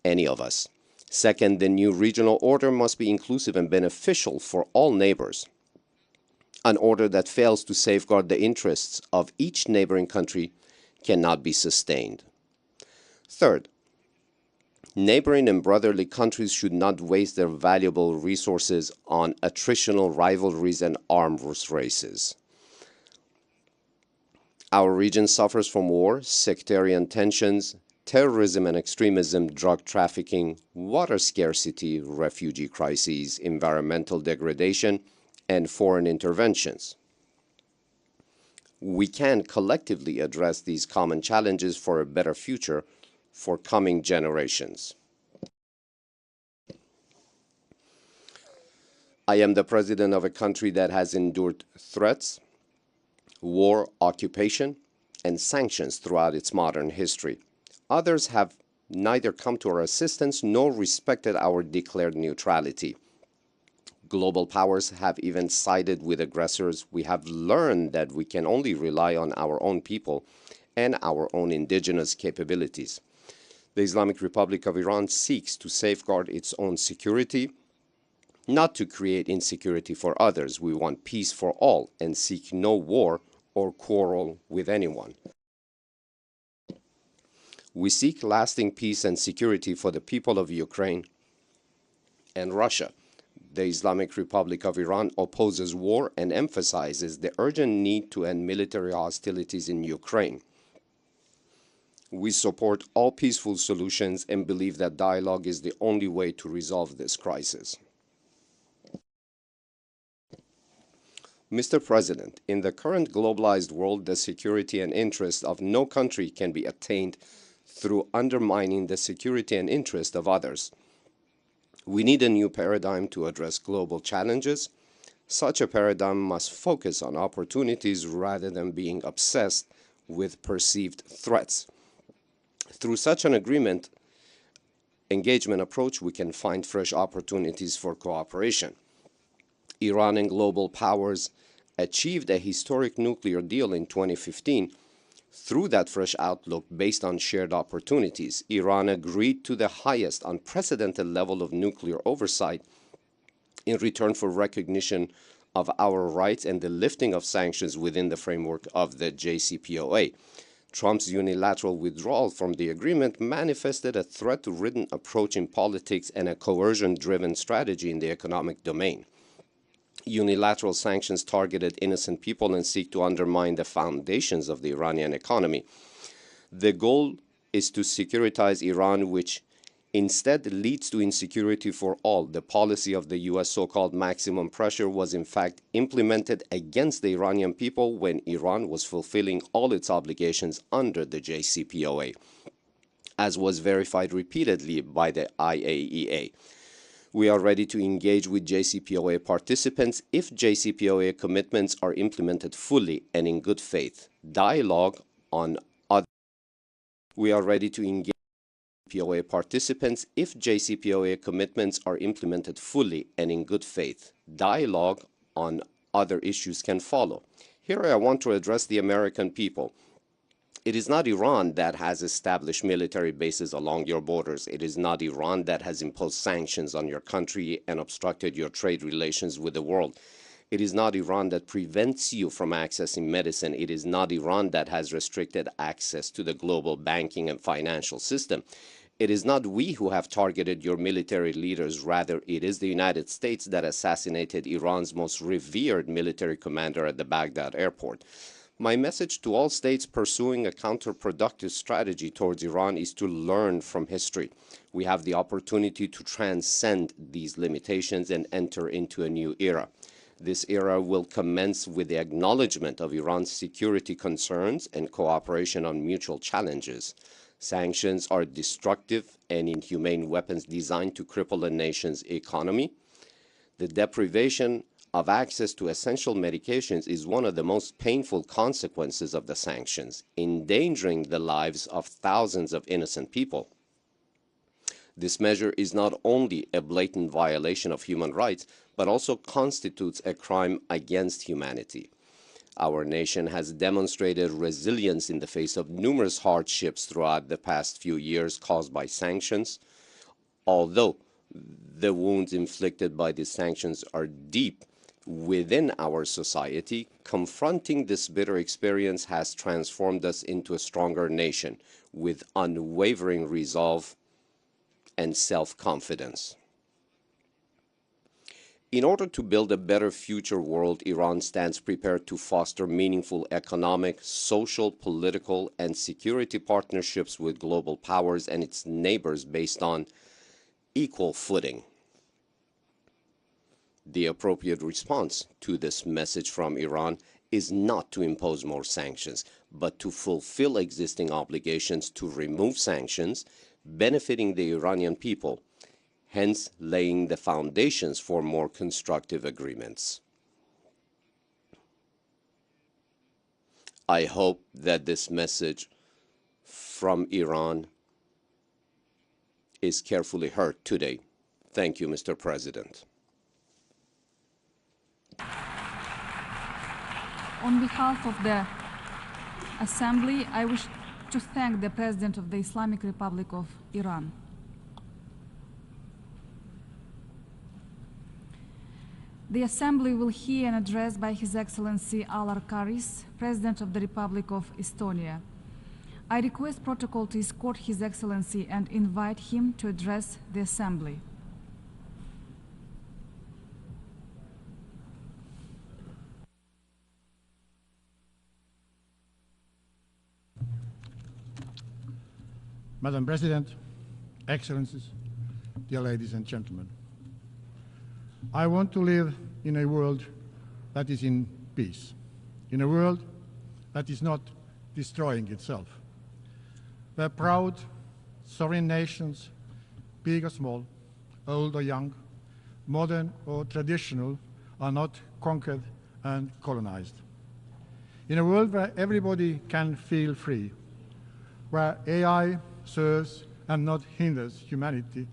any of us. Second, the new regional order must be inclusive and beneficial for all neighbors. An order that fails to safeguard the interests of each neighboring country cannot be sustained. Third, neighboring and brotherly countries should not waste their valuable resources on attritional rivalries and arms races. Our region suffers from war, sectarian tensions, terrorism and extremism, drug trafficking, water scarcity, refugee crises, environmental degradation, and foreign interventions. We can collectively address these common challenges for a better future for coming generations. I am the president of a country that has endured threats, war, occupation, and sanctions throughout its modern history. Others have neither come to our assistance nor respected our declared neutrality. Global powers have even sided with aggressors. We have learned that we can only rely on our own people and our own indigenous capabilities. The Islamic Republic of Iran seeks to safeguard its own security, not to create insecurity for others. We want peace for all and seek no war or quarrel with anyone. We seek lasting peace and security for the people of Ukraine and Russia. The Islamic Republic of Iran opposes war and emphasizes the urgent need to end military hostilities in Ukraine. We support all peaceful solutions and believe that dialogue is the only way to resolve this crisis. Mr. President, in the current globalized world, the security and interest of no country can be attained through undermining the security and interest of others. We need a new paradigm to address global challenges. Such a paradigm must focus on opportunities rather than being obsessed with perceived threats. Through such an engagement approach, we can find fresh opportunities for cooperation. Iran and global powers achieved a historic nuclear deal in 2015. Through that fresh outlook based on shared opportunities, Iran agreed to the highest unprecedented level of nuclear oversight in return for recognition of our rights and the lifting of sanctions within the framework of the JCPOA. Trump's unilateral withdrawal from the agreement manifested a threat-ridden approach in politics and a coercion-driven strategy in the economic domain. Unilateral sanctions targeted innocent people and seek to undermine the foundations of the Iranian economy. The goal is to securitize Iran, which instead leads to insecurity for all. The policy of the U.S. so-called maximum pressure was in fact implemented against the Iranian people when Iran was fulfilling all its obligations under the JCPOA, as was verified repeatedly by the IAEA. We are ready to engage with JCPOA participants if JCPOA commitments are implemented fully and in good faith. Dialogue on other. We are ready to engage with JCPOA participants if JCPOA commitments are implemented fully and in good faith. Dialogue on other issues can follow. Here I want to address the American people. It is not Iran that has established military bases along your borders. It is not Iran that has imposed sanctions on your country and obstructed your trade relations with the world. It is not Iran that prevents you from accessing medicine. It is not Iran that has restricted access to the global banking and financial system. It is not we who have targeted your military leaders. Rather, it is the United States that assassinated Iran's most revered military commander at the Baghdad airport. My message to all states pursuing a counterproductive strategy towards Iran is to learn from history. We have the opportunity to transcend these limitations and enter into a new era. This era will commence with the acknowledgement of Iran's security concerns and cooperation on mutual challenges. Sanctions are destructive and inhumane weapons designed to cripple a nation's economy. The deprivation of access to essential medications is one of the most painful consequences of the sanctions, endangering the lives of thousands of innocent people. This measure is not only a blatant violation of human rights, but also constitutes a crime against humanity. Our nation has demonstrated resilience in the face of numerous hardships throughout the past few years caused by sanctions. Although the wounds inflicted by these sanctions are deep within our society, confronting this bitter experience has transformed us into a stronger nation with unwavering resolve and self-confidence. In order to build a better future world, Iran stands prepared to foster meaningful economic, social, political, and security partnerships with global powers and its neighbors based on equal footing. The appropriate response to this message from Iran is not to impose more sanctions, but to fulfill existing obligations to remove sanctions, benefiting the Iranian people, hence laying the foundations for more constructive agreements. I hope that this message from Iran is carefully heard today. Thank you, Mr. President. On behalf of the Assembly, I wish to thank the President of the Islamic Republic of Iran. The Assembly will hear an address by His Excellency Alar Karis, President of the Republic of Estonia. I request Protocol to escort His Excellency and invite him to address the Assembly. Madam President, Excellencies, dear ladies and gentlemen, I want to live in a world that is in peace, in a world that is not destroying itself, where proud, sovereign nations, big or small, old or young, modern or traditional, are not conquered and colonized. In a world where everybody can feel free, where AI serves and not hinders humanity,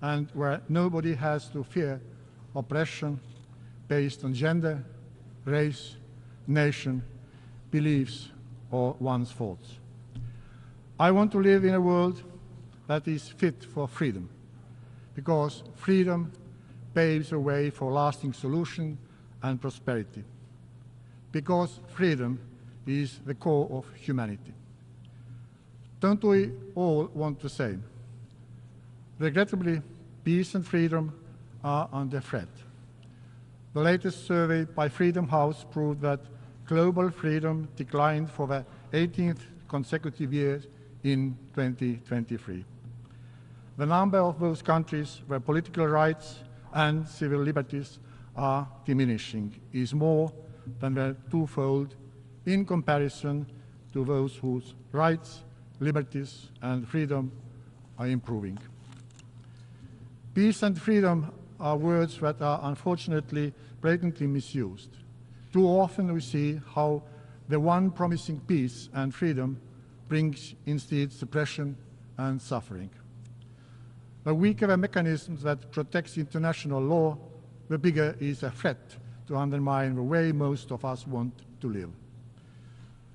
and where nobody has to fear oppression based on gender, race, nation, beliefs, or one's thoughts. I want to live in a world that is fit for freedom, because freedom paves the way for lasting solution and prosperity, because freedom is the core of humanity. Don't we all want the same? Regrettably, peace and freedom are under threat. The latest survey by Freedom House proved that global freedom declined for the 18th consecutive year in 2023. The number of those countries where political rights and civil liberties are diminishing is more than the twofold in comparison to those whose rights, liberties, and freedom are improving. Peace and freedom are words that are unfortunately blatantly misused. Too often we see how the one promising peace and freedom brings instead suppression and suffering. The weaker the mechanism that protects international law, the bigger is a threat to undermine the way most of us want to live.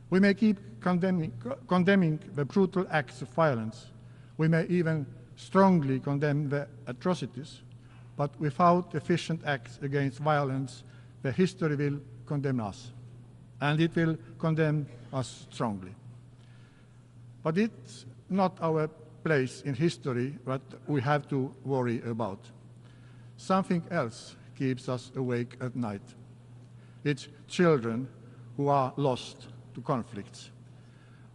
We may keep condemning the brutal acts of violence. We may even strongly condemn the atrocities, but without efficient acts against violence, the history will condemn us, and it will condemn us strongly. But it's not our place in history that we have to worry about. Something else keeps us awake at night. It's children who are lost to conflicts,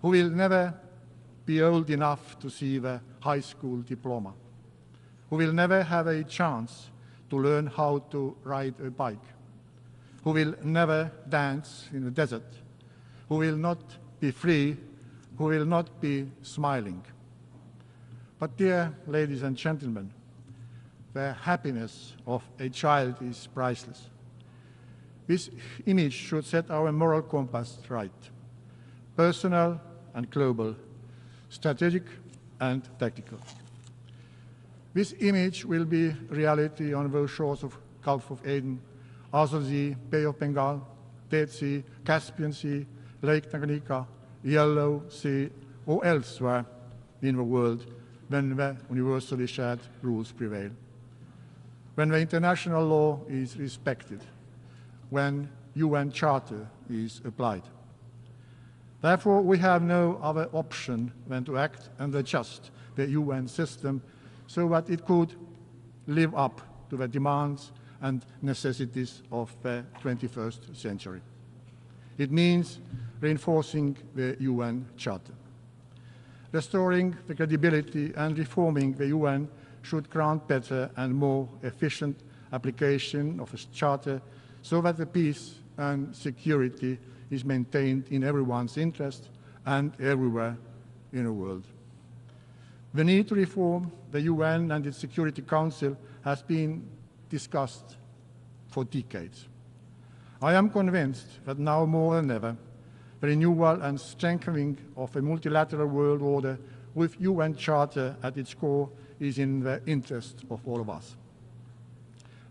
who will never be old enough to see the high school diploma, who will never have a chance to learn how to ride a bike, who will never dance in the desert, who will not be free, who will not be smiling. But dear ladies and gentlemen, the happiness of a child is priceless. This image should set our moral compass right, personal and global, strategic and tactical. This image will be reality on those shores of Gulf of Aden, Azov Sea, Bay of Bengal, Dead Sea, Caspian Sea, Lake Tanganyika, Yellow Sea, or elsewhere in the world when the universally shared rules prevail, when the international law is respected, when UN Charter is applied. Therefore, we have no other option than to act and adjust the UN system so that it could live up to the demands and necessities of the 21st century. It means reinforcing the UN Charter. Restoring the credibility and reforming the UN should grant better and more efficient application of the Charter so that the peace and security is maintained in everyone's interest and everywhere in the world. The need to reform the UN and its Security Council has been discussed for decades. I am convinced that now more than ever, the renewal and strengthening of a multilateral world order with UN Charter at its core is in the interest of all of us.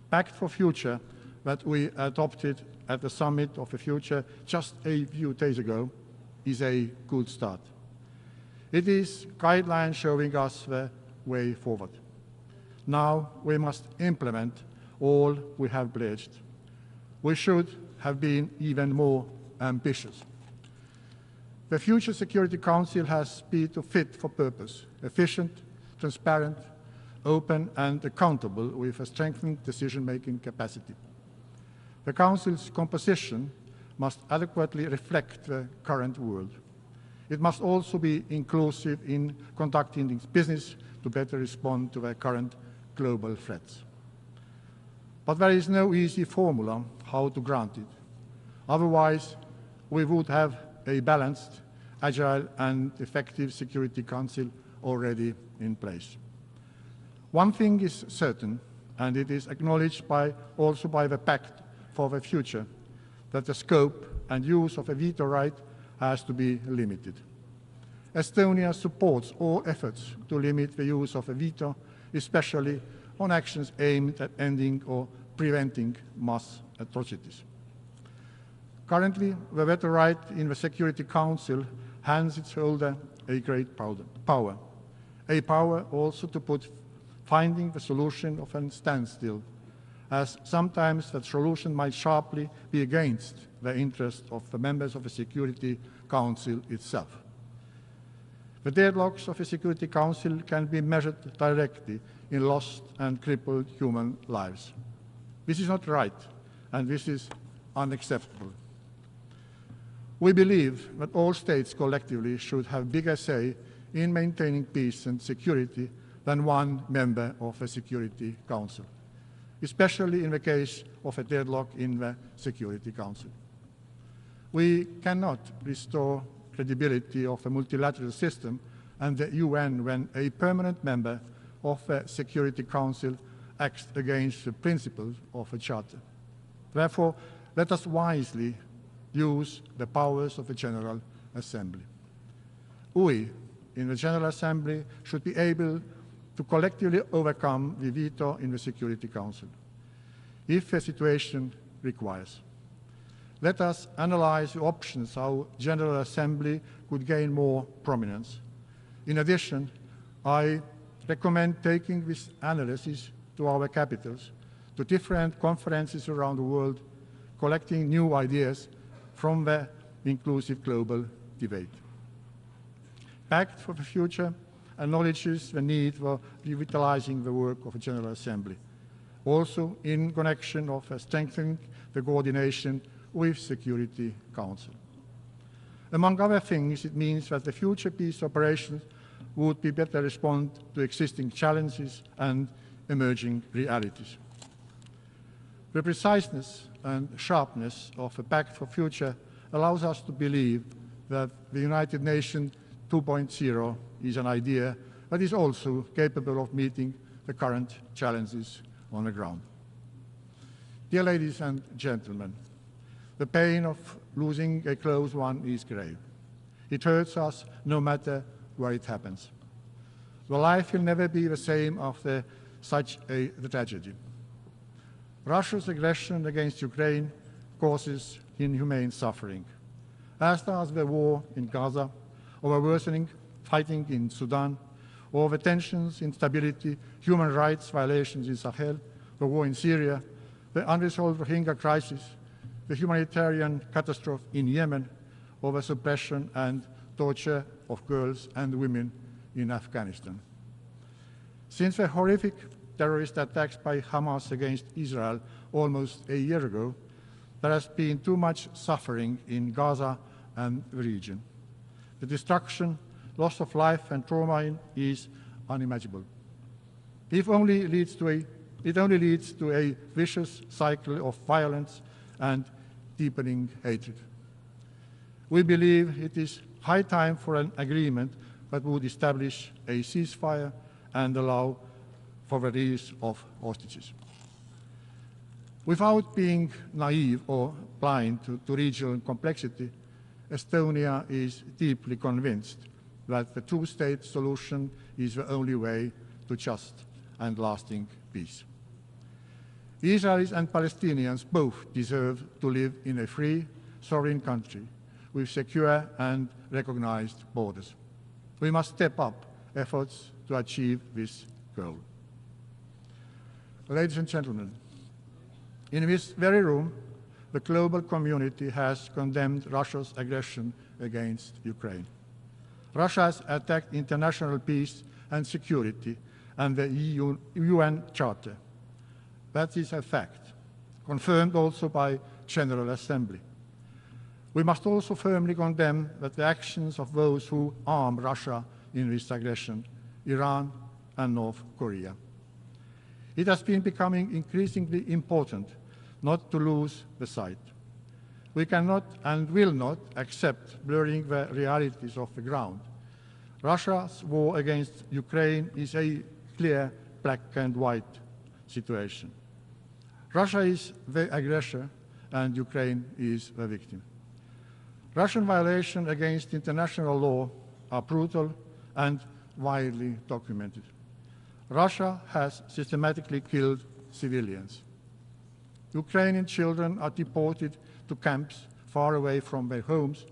Pact for Future that we adopted at the Summit of the Future just a few days ago is a good start. It is guidelines showing us the way forward. Now we must implement all we have pledged. We should have been even more ambitious. The Future Security Council has been fit for purpose, efficient, transparent, open and accountable with a strengthened decision-making capacity. The Council's composition must adequately reflect the current world. It must also be inclusive in conducting its business to better respond to the current global threats. But there is no easy formula how to grant it. Otherwise, we would have a balanced, agile and effective Security Council already in place. One thing is certain, and it is acknowledged also by the Pact for the Future, that the scope and use of a veto right has to be limited. Estonia supports all efforts to limit the use of a veto, especially on actions aimed at ending or preventing mass atrocities. Currently, the veto right in the Security Council hands its holder a great power, a power also to put finding the solution of a standstill, as sometimes that solution might sharply be against the interest of the members of the Security Council itself. The deadlocks of the Security Council can be measured directly in lost and crippled human lives. This is not right, and this is unacceptable. We believe that all states collectively should have bigger say in maintaining peace and security than one member of the Security Council, especially in the case of a deadlock in the Security Council. We cannot restore credibility of the multilateral system and the UN when a permanent member of the Security Council acts against the principles of the Charter. Therefore, let us wisely use the powers of the General Assembly. We, in the General Assembly, should be able to collectively overcome the veto in the Security Council, if the situation requires. Let us analyze the options how General Assembly could gain more prominence. In addition, I recommend taking this analysis to our capitals, to different conferences around the world, collecting new ideas from the inclusive global debate. Pact for the Future acknowledges the need for revitalizing the work of the General Assembly, also in connection of strengthening the coordination with Security Council. Among other things, it means that the future peace operations would be better respond to existing challenges and emerging realities. The preciseness and sharpness of the Pact for Future allows us to believe that the United Nations 2.0 is an idea that is also capable of meeting the current challenges on the ground. Dear ladies and gentlemen, the pain of losing a close one is grave. It hurts us no matter where it happens. The life will never be the same after such a tragedy. Russia's aggression against Ukraine causes inhumane suffering, as does the war in Gaza, or the worsening fighting in Sudan, or the tensions, instability, human rights violations in Sahel, the war in Syria, the unresolved Rohingya crisis, the humanitarian catastrophe in Yemen, or the suppression and torture of girls and women in Afghanistan. Since the horrific terrorist attacks by Hamas against Israel almost a year ago, there has been too much suffering in Gaza and the region. The destruction, loss of life and trauma is unimaginable. It only leads to a vicious cycle of violence and deepening hatred. We believe it is high time for an agreement that would establish a ceasefire and allow for the release of hostages. Without being naive or blind to regional complexity, Estonia is deeply convinced that the two-state solution is the only way to just and lasting peace. Israelis and Palestinians both deserve to live in a free, sovereign country with secure and recognized borders. We must step up efforts to achieve this goal. Ladies and gentlemen, in this very room, the global community has condemned Russia's aggression against Ukraine. Russia has attacked international peace and security and the UN Charter. That is a fact, confirmed also by General Assembly. We must also firmly condemn the actions of those who arm Russia in this aggression, Iran and North Korea. It has been becoming increasingly important not to lose the sight. We cannot and will not accept blurring the realities of the ground. Russia's war against Ukraine is a clear black and white situation. Russia is the aggressor and Ukraine is the victim. Russian violations against international law are brutal and widely documented. Russia has systematically killed civilians. Ukrainian children are deported to camps far away from their homes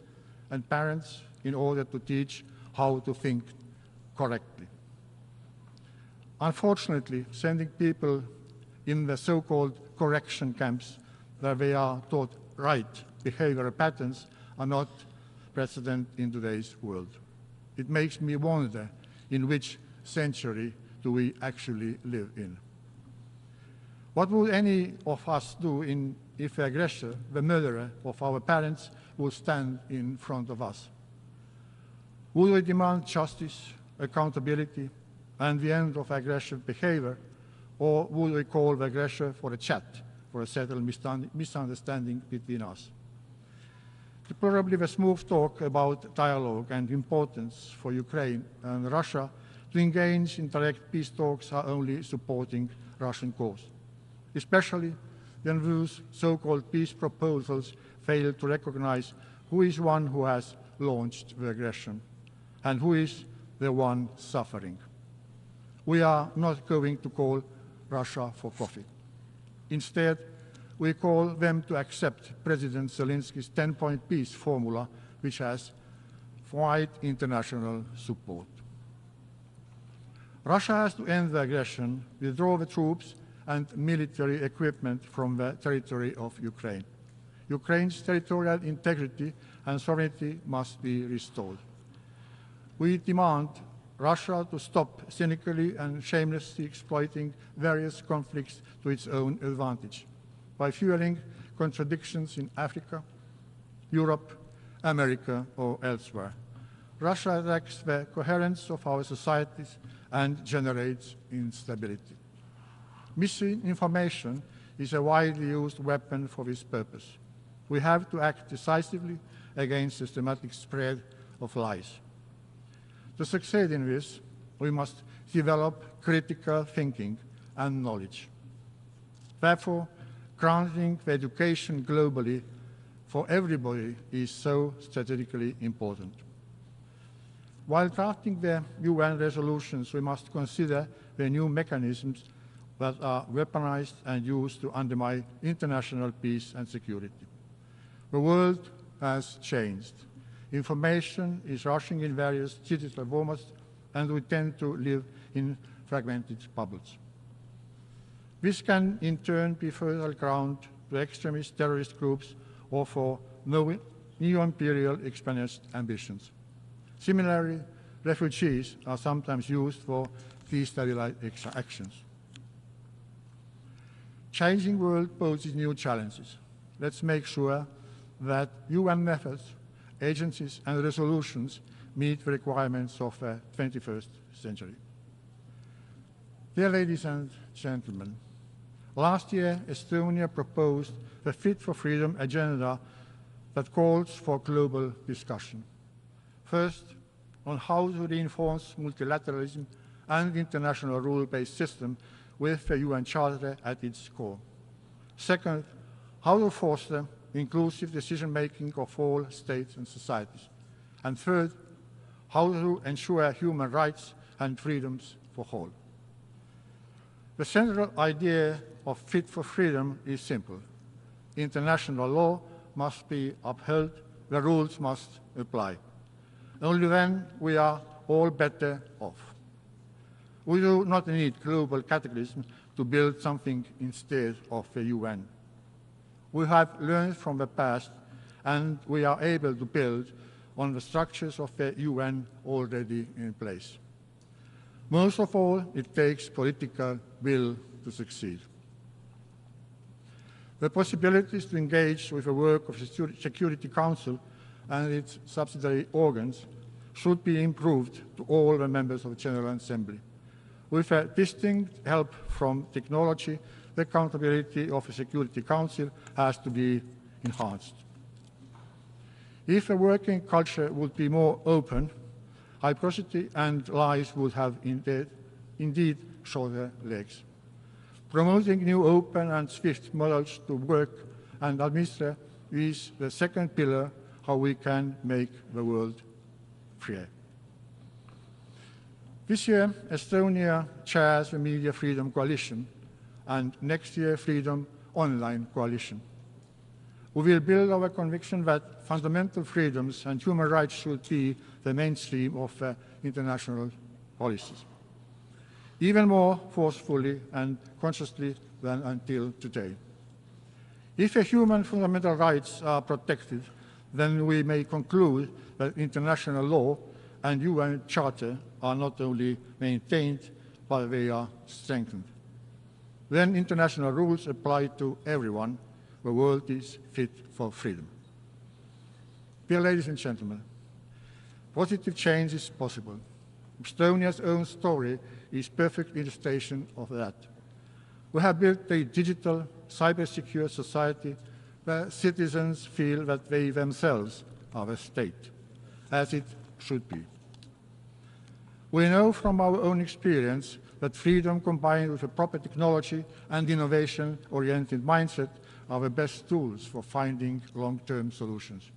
and parents in order to teach how to think correctly. Unfortunately, sending people in the so-called correction camps where they are taught right behavioral patterns are not precedent in today's world. It makes me wonder in which century do we actually live in. What would any of us do if the aggressor, the murderer of our parents, would stand in front of us? Would we demand justice, accountability, and the end of aggressive behavior, or would we call the aggressor for a chat, for a settled misunderstanding between us? Probably the smooth talk about dialogue and importance for Ukraine and Russia to engage in direct peace talks are only supporting Russian cause, especially when those so-called peace proposals fail to recognize who is one who has launched the aggression and who is the one suffering. We are not going to call Russia for coffee. Instead, we call them to accept President Zelensky's 10-point peace formula, which has wide international support. Russia has to end the aggression, withdraw the troops and military equipment from the territory of Ukraine. Ukraine's territorial integrity and sovereignty must be restored. We demand Russia to stop cynically and shamelessly exploiting various conflicts to its own advantage by fueling contradictions in Africa, Europe, America, or elsewhere. Russia attacks the coherence of our societies and generates instability. Misinformation is a widely used weapon for this purpose. We have to act decisively against systematic spread of lies. To succeed in this, we must develop critical thinking and knowledge. Therefore, granting the education globally for everybody is so strategically important. While drafting the UN resolutions, we must consider the new mechanisms that are weaponized and used to undermine international peace and security. The world has changed. Information is rushing in various digital formats, and we tend to live in fragmented bubbles. This can, in turn, be fertile ground to extremist terrorist groups or for neo-imperial expansionist ambitions. Similarly, refugees are sometimes used for destabilizing actions. Changing world poses new challenges. Let's make sure that UN methods, agencies, and resolutions meet the requirements of the 21st century. Dear ladies and gentlemen, last year, Estonia proposed the Fit for Freedom agenda that calls for global discussion. First, on how to reinforce multilateralism and international rule-based system with the UN Charter at its core. Second, how to foster inclusive decision-making of all states and societies. And third, how to ensure human rights and freedoms for all. The central idea of Fit for Freedom is simple. International law must be upheld, the rules must apply. Only then we are all better off. We do not need global cataclysm to build something instead of the UN. We have learned from the past, and we are able to build on the structures of the UN already in place. Most of all, it takes political will to succeed. The possibilities to engage with the work of the Security Council and its subsidiary organs should be improved to all the members of the General Assembly. With a distinct help from technology, the accountability of the Security Council has to be enhanced. If the working culture would be more open, hypocrisy and lies would have indeed shorter legs. Promoting new open and swift models to work and administer is the second pillar how we can make the world freer. This year, Estonia chairs the Media Freedom Coalition, and next year, Freedom Online Coalition. We will build our conviction that fundamental freedoms and human rights should be the mainstream of international policies, even more forcefully and consciously than until today. If human fundamental rights are protected, then we may conclude that international law and UN Charter are not only maintained, but they are strengthened. Then international rules apply to everyone. The world is fit for freedom. Dear ladies and gentlemen, positive change is possible. Estonia's own story is a perfect illustration of that. We have built a digital, cyber-secure society where citizens feel that they themselves are the state, as it should be. We know from our own experience that freedom combined with a proper technology and innovation-oriented mindset are the best tools for finding long-term solutions.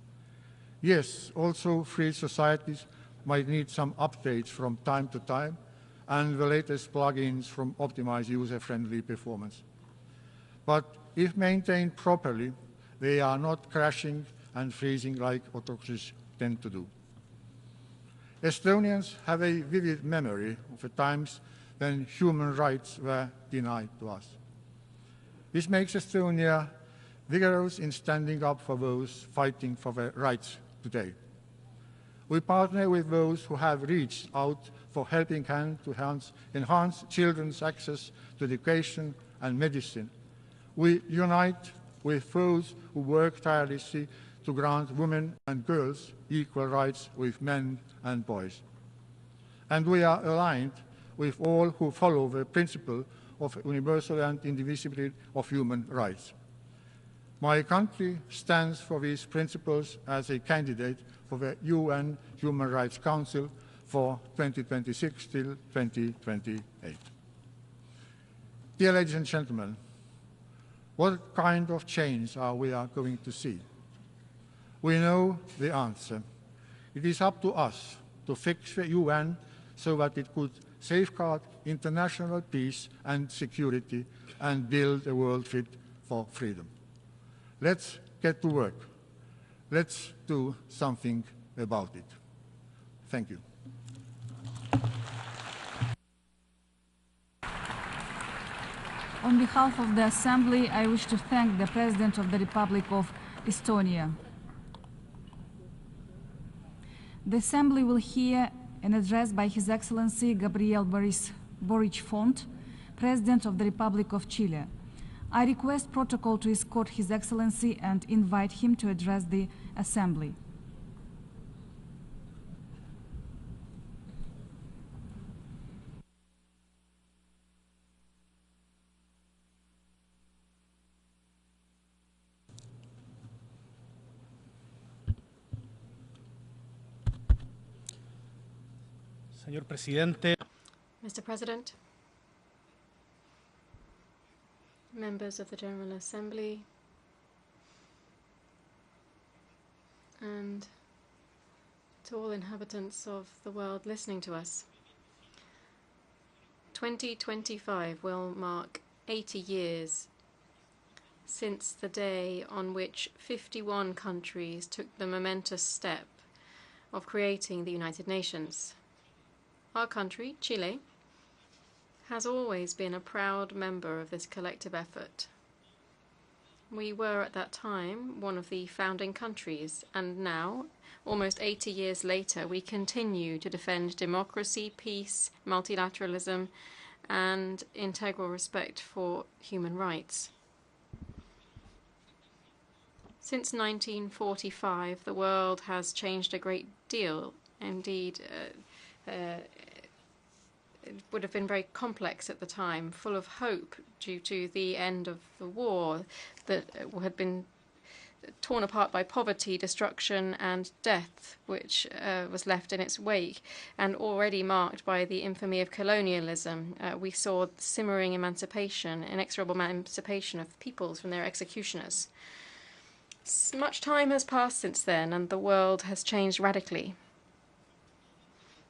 Yes, also free societies might need some updates from time to time and the latest plugins from optimized user-friendly performance. But if maintained properly, they are not crashing and freezing like autocracies tend to do. Estonians have a vivid memory of the times when human rights were denied to us. This makes Estonia vigorous in standing up for those fighting for their rights today. We partner with those who have reached out for helping hand to enhance children's access to education and medicine. We unite with those who work tirelessly to grant women and girls equal rights with men and boys. And we are aligned with all who follow the principle of universal and indivisibility of human rights. My country stands for these principles as a candidate for the UN Human Rights Council for 2026 till 2028. Dear ladies and gentlemen, what kind of change are we going to see? We know the answer. It is up to us to fix the UN so that it could safeguard international peace and security and build a world fit for freedom. Let's get to work. Let's do something about it. Thank you. On behalf of the Assembly, I wish to thank the President of the Republic of Estonia. The Assembly will hear an address by His Excellency Gabriel Boric Font, President of the Republic of Chile. I request protocol to escort His Excellency and invite him to address the Assembly. Señor Presidente. Mr. President, members of the General Assembly, and to all inhabitants of the world listening to us. 2025 will mark 80 years since the day on which 51 countries took the momentous step of creating the United Nations. Our country, Chile, has always been a proud member of this collective effort. We were at that time one of the founding countries, and now, almost 80 years later, we continue to defend democracy, peace, multilateralism, and integral respect for human rights. Since 1945, the world has changed a great deal. Indeed, it would have been very complex at the time, full of hope due to the end of the war that had been torn apart by poverty, destruction, and death, which was left in its wake, and already marked by the infamy of colonialism. We saw simmering emancipation, inexorable emancipation of peoples from their executioners. Much time has passed since then, and the world has changed radically.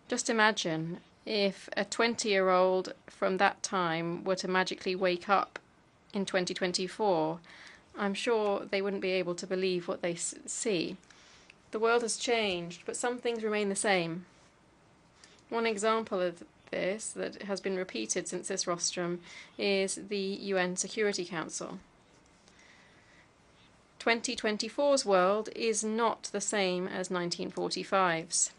Just imagine if a 20-year-old from that time were to magically wake up in 2024. I'm sure they wouldn't be able to believe what they see. The world has changed, but some things remain the same. One example of this that has been repeated since this rostrum is the UN Security Council. 2024's world is not the same as 1945's.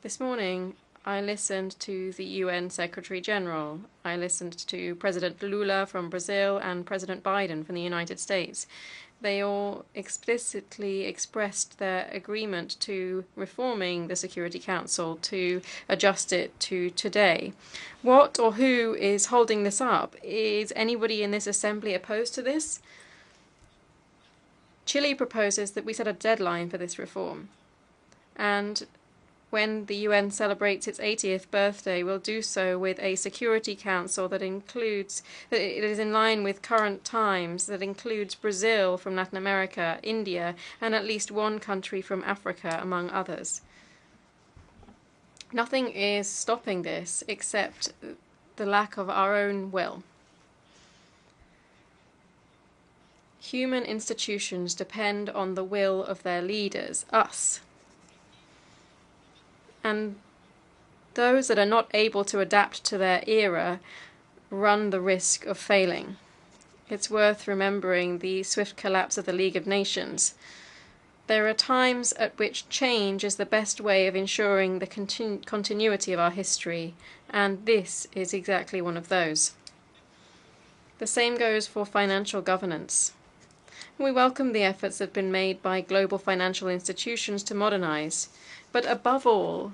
This morning, I listened to the UN Secretary General. I listened to President Lula from Brazil and President Biden from the United States. They all explicitly expressed their agreement to reforming the Security Council to adjust it to today. What or who is holding this up? Is anybody in this assembly opposed to this? Chile proposes that we set a deadline for this reform, and when the UN celebrates its 80th birthday, we'll do so with a Security Council that is in line with current times, that includes Brazil from Latin America, India, and at least one country from Africa, among others. Nothing is stopping this except the lack of our own will. Human institutions depend on the will of their leaders, us. And those that are not able to adapt to their era run the risk of failing. It's worth remembering the swift collapse of the League of Nations. There are times at which change is the best way of ensuring the continuity of our history, and this is exactly one of those. The same goes for financial governance. We welcome the efforts that have been made by global financial institutions to modernize. But above all,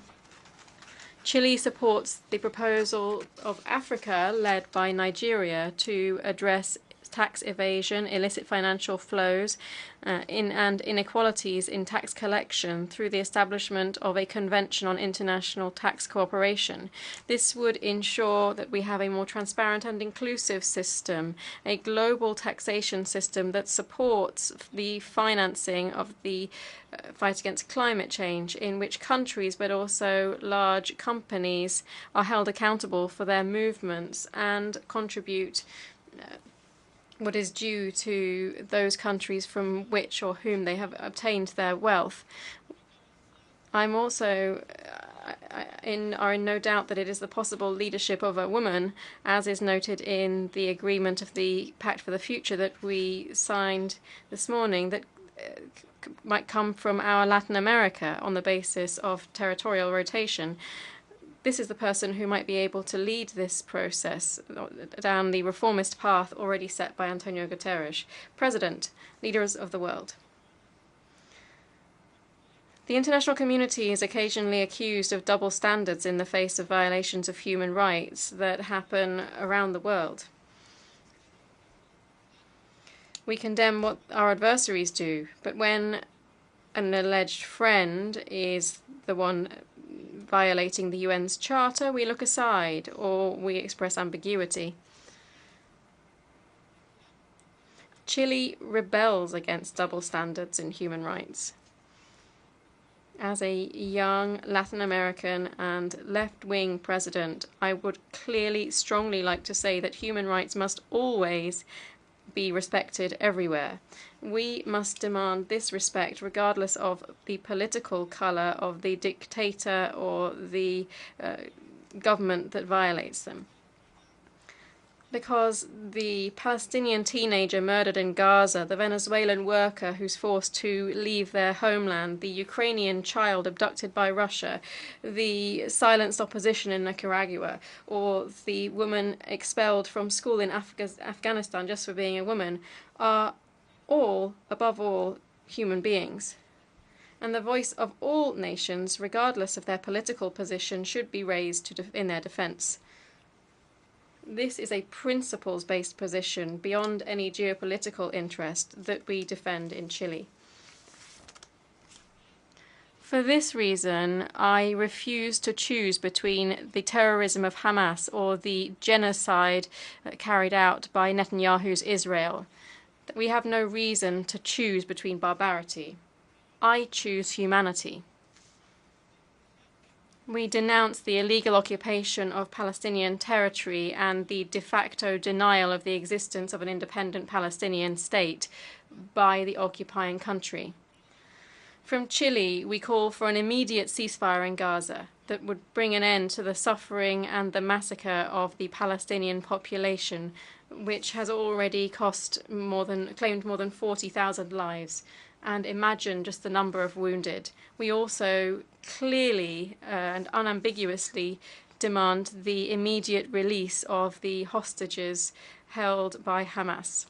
Chile supports the proposal of Africa, led by Nigeria, to address tax evasion, illicit financial flows, and inequalities in tax collection through the establishment of a convention on international tax cooperation. This would ensure that we have a more transparent and inclusive system, a global taxation system that supports the financing of the fight against climate change, in which countries but also large companies are held accountable for their movements and contribute what is due to those countries from which or whom they have obtained their wealth. I'm also in no doubt that it is the possible leadership of a woman, as is noted in the agreement of the Pact for the Future that we signed this morning, that might come from our Latin America on the basis of territorial rotation. This is the person who might be able to lead this process down the reformist path already set by Antonio Guterres. President, leaders of the world. The international community is occasionally accused of double standards in the face of violations of human rights that happen around the world. We condemn what our adversaries do, but when an alleged friend is the one violating the UN's charter, we look aside or we express ambiguity. Chile rebels against double standards in human rights. As a young Latin American and left-wing president, I would clearly, strongly like to say that human rights must always be respected everywhere. We must demand this respect regardless of the political colour of the dictator or the government that violates them. Because the Palestinian teenager murdered in Gaza, the Venezuelan worker who's forced to leave their homeland, the Ukrainian child abducted by Russia, the silenced opposition in Nicaragua, or the woman expelled from school in Afghanistan just for being a woman, are all, above all, human beings. And the voice of all nations, regardless of their political position, should be raised in their defence. This is a principles-based position beyond any geopolitical interest that we defend in Chile. For this reason, I refuse to choose between the terrorism of Hamas or the genocide carried out by Netanyahu's Israel. We have no reason to choose between barbarity. I choose humanity. We denounce the illegal occupation of Palestinian territory and the de facto denial of the existence of an independent Palestinian state by the occupying country. From Chile, we call for an immediate ceasefire in Gaza that would bring an end to the suffering and the massacre of the Palestinian population, which has already claimed more than 40,000 lives. And imagine just the number of wounded. We also clearly and unambiguously demand the immediate release of the hostages held by Hamas.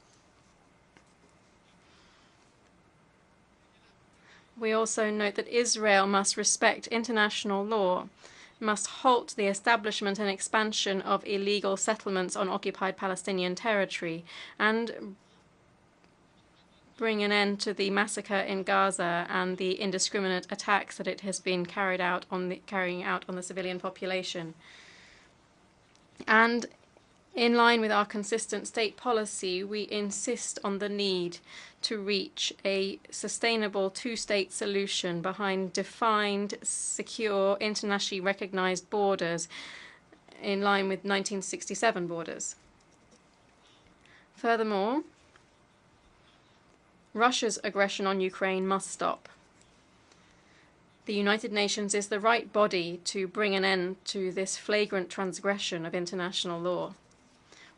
We also note that Israel must respect international law, must halt the establishment and expansion of illegal settlements on occupied Palestinian territory, and bring an end to the massacre in Gaza and the indiscriminate attacks that it has been carrying out on the civilian population. And in line with our consistent state policy, we insist on the need to reach a sustainable two-state solution behind defined, secure, internationally recognized borders in line with 1967 borders. Furthermore, Russia's aggression on Ukraine must stop. The United Nations is the right body to bring an end to this flagrant transgression of international law.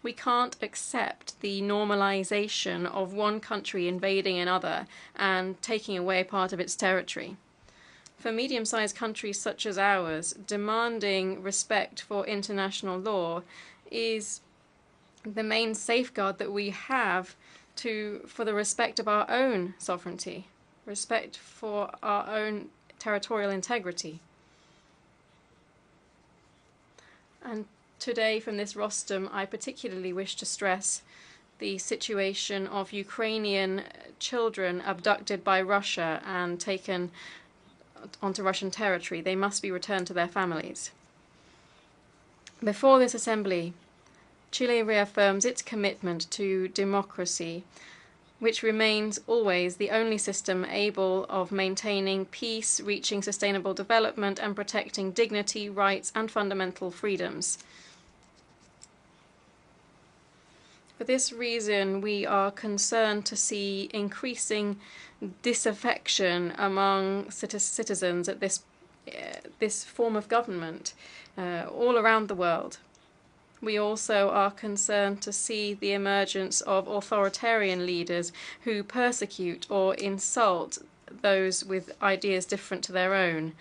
We can't accept the normalization of one country invading another and taking away part of its territory. For medium-sized countries such as ours, demanding respect for international law is the main safeguard that we have for the respect of our own sovereignty, respect for our own territorial integrity. And today, from this rostrum, I particularly wish to stress the situation of Ukrainian children abducted by Russia and taken onto Russian territory. They must be returned to their families. Before this assembly, Chile reaffirms its commitment to democracy, which remains always the only system able of maintaining peace, reaching sustainable development, and protecting dignity, rights, and fundamental freedoms. For this reason, we are concerned to see increasing disaffection among citizens at this form of government all around the world. We also are concerned to see the emergence of authoritarian leaders who persecute or insult those with ideas different to their own.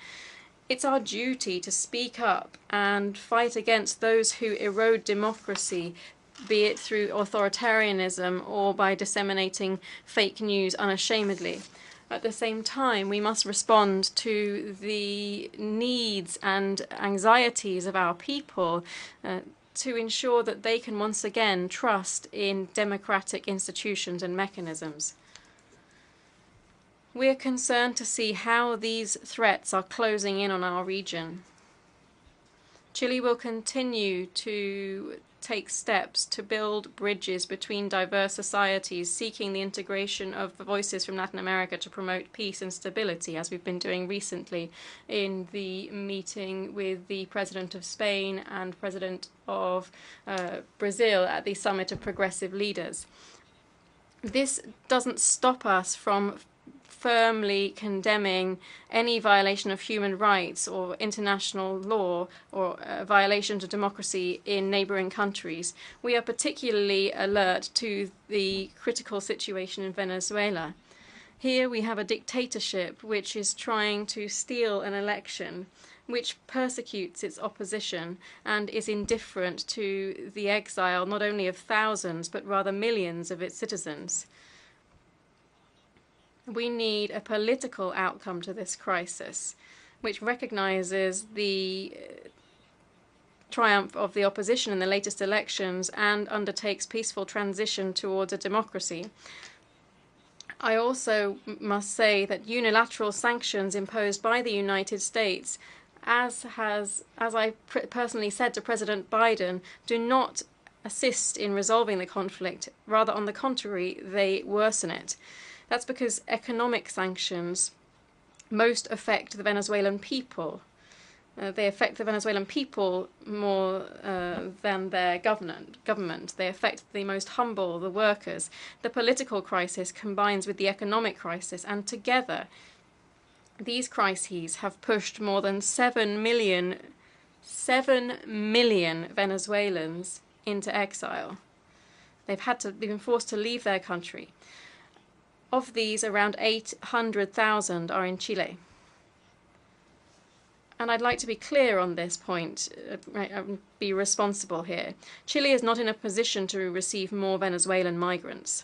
It's our duty to speak up and fight against those who erode democracy, be it through authoritarianism or by disseminating fake news unashamedly. At the same time, we must respond to the needs and anxieties of our people to ensure that they can once again trust in democratic institutions and mechanisms. We are concerned to see how these threats are closing in on our region. Chile will continue to take steps to build bridges between diverse societies, seeking the integration of voices from Latin America to promote peace and stability, as we've been doing recently in the meeting with the President of Spain and President of Brazil at the Summit of Progressive Leaders. This doesn't stop us from firmly condemning any violation of human rights or international law or violations of democracy in neighboring countries. We are particularly alert to the critical situation in Venezuela. Here we have a dictatorship which is trying to steal an election, which persecutes its opposition and is indifferent to the exile not only of thousands but rather millions of its citizens. We need a political outcome to this crisis, which recognizes the triumph of the opposition in the latest elections and undertakes peaceful transition towards a democracy. I also must say that unilateral sanctions imposed by the United States, as I personally said to President Biden, do not assist in resolving the conflict. Rather, on the contrary, they worsen it. That's because economic sanctions most affect the Venezuelan people. They affect the Venezuelan people more than their government. They affect the most humble, the workers. The political crisis combines with the economic crisis, and together these crises have pushed more than 7 million Venezuelans into exile. They've been forced to leave their country. Of these, around 800,000 are in Chile. And I'd like to be clear on this point, be responsible here. Chile is not in a position to receive more Venezuelan migrants.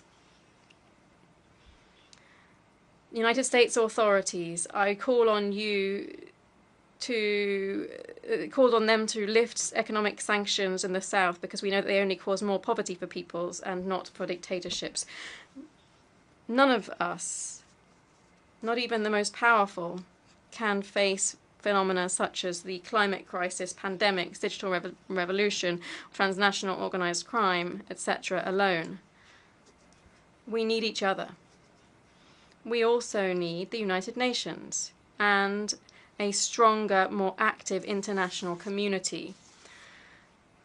United States authorities, I call on you called on them to lift economic sanctions in the south, because we know that they only cause more poverty for peoples and not for dictatorships. None of us, not even the most powerful, can face phenomena such as the climate crisis, pandemics, digital revolution, transnational organized crime, etc. alone. We need each other. We also need the United Nations and a stronger, more active international community.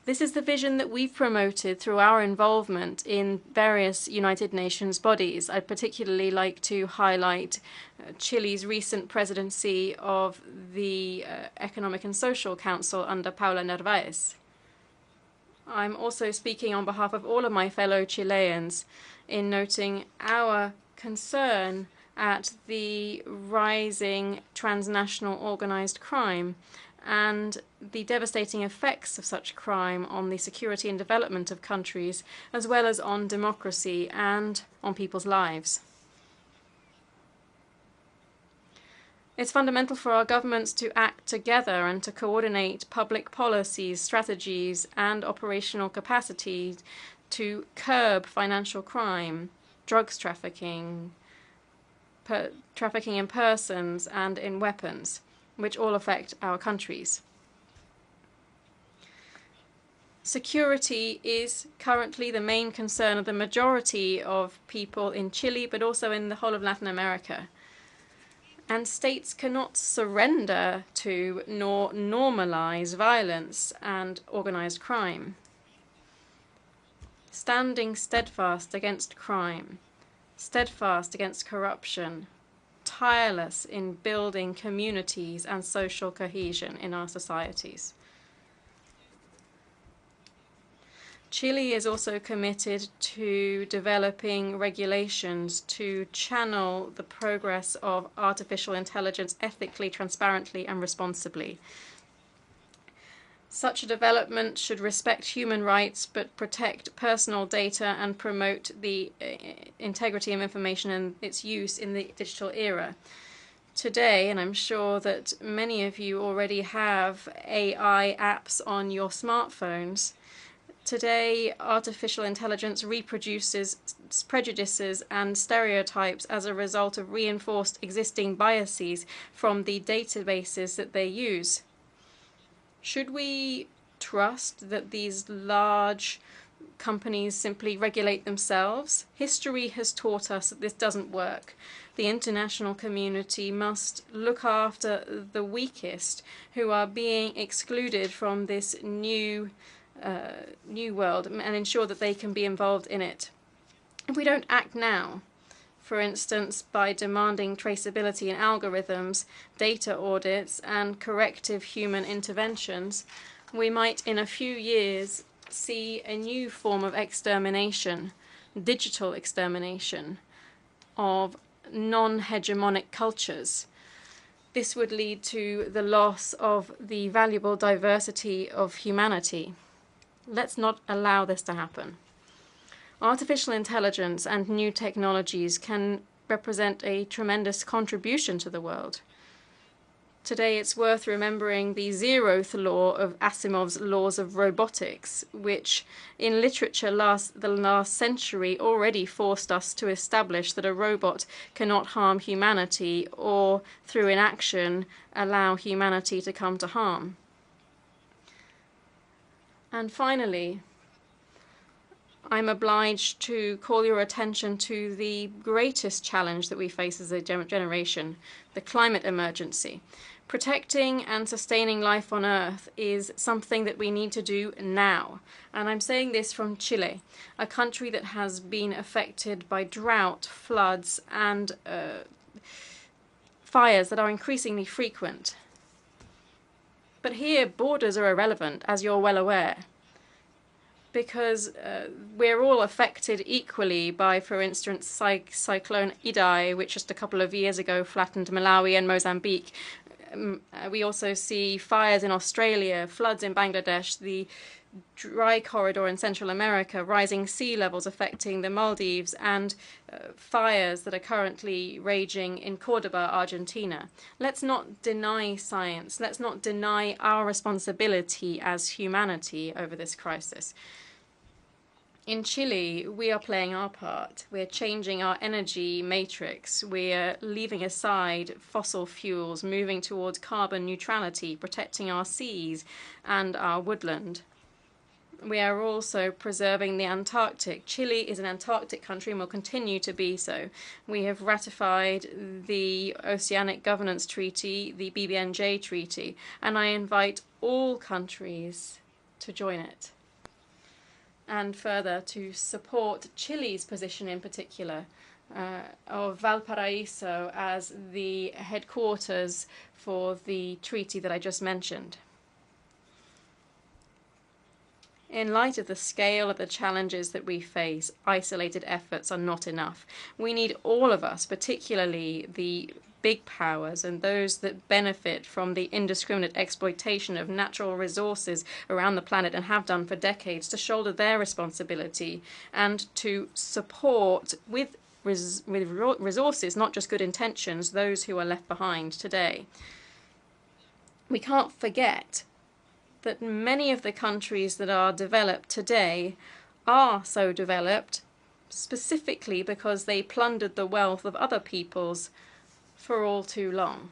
This is the vision that we've promoted through our involvement in various United Nations bodies. I'd particularly like to highlight Chile's recent presidency of the Economic and Social Council under Paula Narváez. I'm also speaking on behalf of all of my fellow Chileans in noting our concern at the rising transnational organized crime and the devastating effects of such crime on the security and development of countries, as well as on democracy and on people's lives. It's fundamental for our governments to act together and to coordinate public policies, strategies, and operational capacity to curb financial crime, drugs trafficking, trafficking in persons and in weapons, which all affect our countries. Security is currently the main concern of the majority of people in Chile, but also in the whole of Latin America. And states cannot surrender to nor normalize violence and organized crime. Standing steadfast against crime, steadfast against corruption, tireless in building communities and social cohesion in our societies. Chile is also committed to developing regulations to channel the progress of artificial intelligence ethically, transparently, and responsibly. Such a development should respect human rights but protect personal data and promote the integrity of information and its use in the digital era. Today, and I'm sure that many of you already have AI apps on your smartphones, today artificial intelligence reproduces prejudices and stereotypes as a result of reinforced existing biases from the databases that they use. Should we trust that these large companies simply regulate themselves. History has taught us that this doesn't work. The international community must look after the weakest who are being excluded from this new world and ensure that they can be involved in it. If we don't act now, for instance, by demanding traceability in algorithms, data audits, and corrective human interventions, we might in a few years see a new form of extermination, digital extermination of non-hegemonic cultures. This would lead to the loss of the valuable diversity of humanity. Let's not allow this to happen. Artificial intelligence and new technologies can represent a tremendous contribution to the world. Today it's worth remembering the zeroth law of Asimov's laws of robotics, which in literature the last century already forced us to establish that a robot cannot harm humanity or, through inaction, allow humanity to come to harm. And finally, I'm obliged to call your attention to the greatest challenge that we face as a generation, the climate emergency. Protecting and sustaining life on Earth is something that we need to do now. And I'm saying this from Chile, a country that has been affected by drought, floods, and fires that are increasingly frequent. But here, borders are irrelevant, as you're well aware, because we're all affected equally by, for instance, Cyclone Idai, which just a couple of years ago flattened Malawi and Mozambique. We also see fires in Australia, floods in Bangladesh, the dry corridor in Central America, rising sea levels affecting the Maldives, and fires that are currently raging in Cordoba, Argentina. Let's not deny science. Let's not deny our responsibility as humanity over this crisis. In Chile, we are playing our part. We're changing our energy matrix. We're leaving aside fossil fuels, moving towards carbon neutrality, protecting our seas and our woodland. We are also preserving the Antarctic. Chile is an Antarctic country and will continue to be so. We have ratified the Oceanic Governance Treaty, the BBNJ Treaty, and I invite all countries to join it. And further, to support Chile's position in particular of Valparaiso as the headquarters for the treaty that I just mentioned. In light of the scale of the challenges that we face, isolated efforts are not enough. We need all of us, particularly the big powers and those that benefit from the indiscriminate exploitation of natural resources around the planet and have done for decades, to shoulder their responsibility and to support with resources, not just good intentions, those who are left behind today. We can't forget that many of the countries that are developed today are so developed specifically because they plundered the wealth of other peoples for all too long,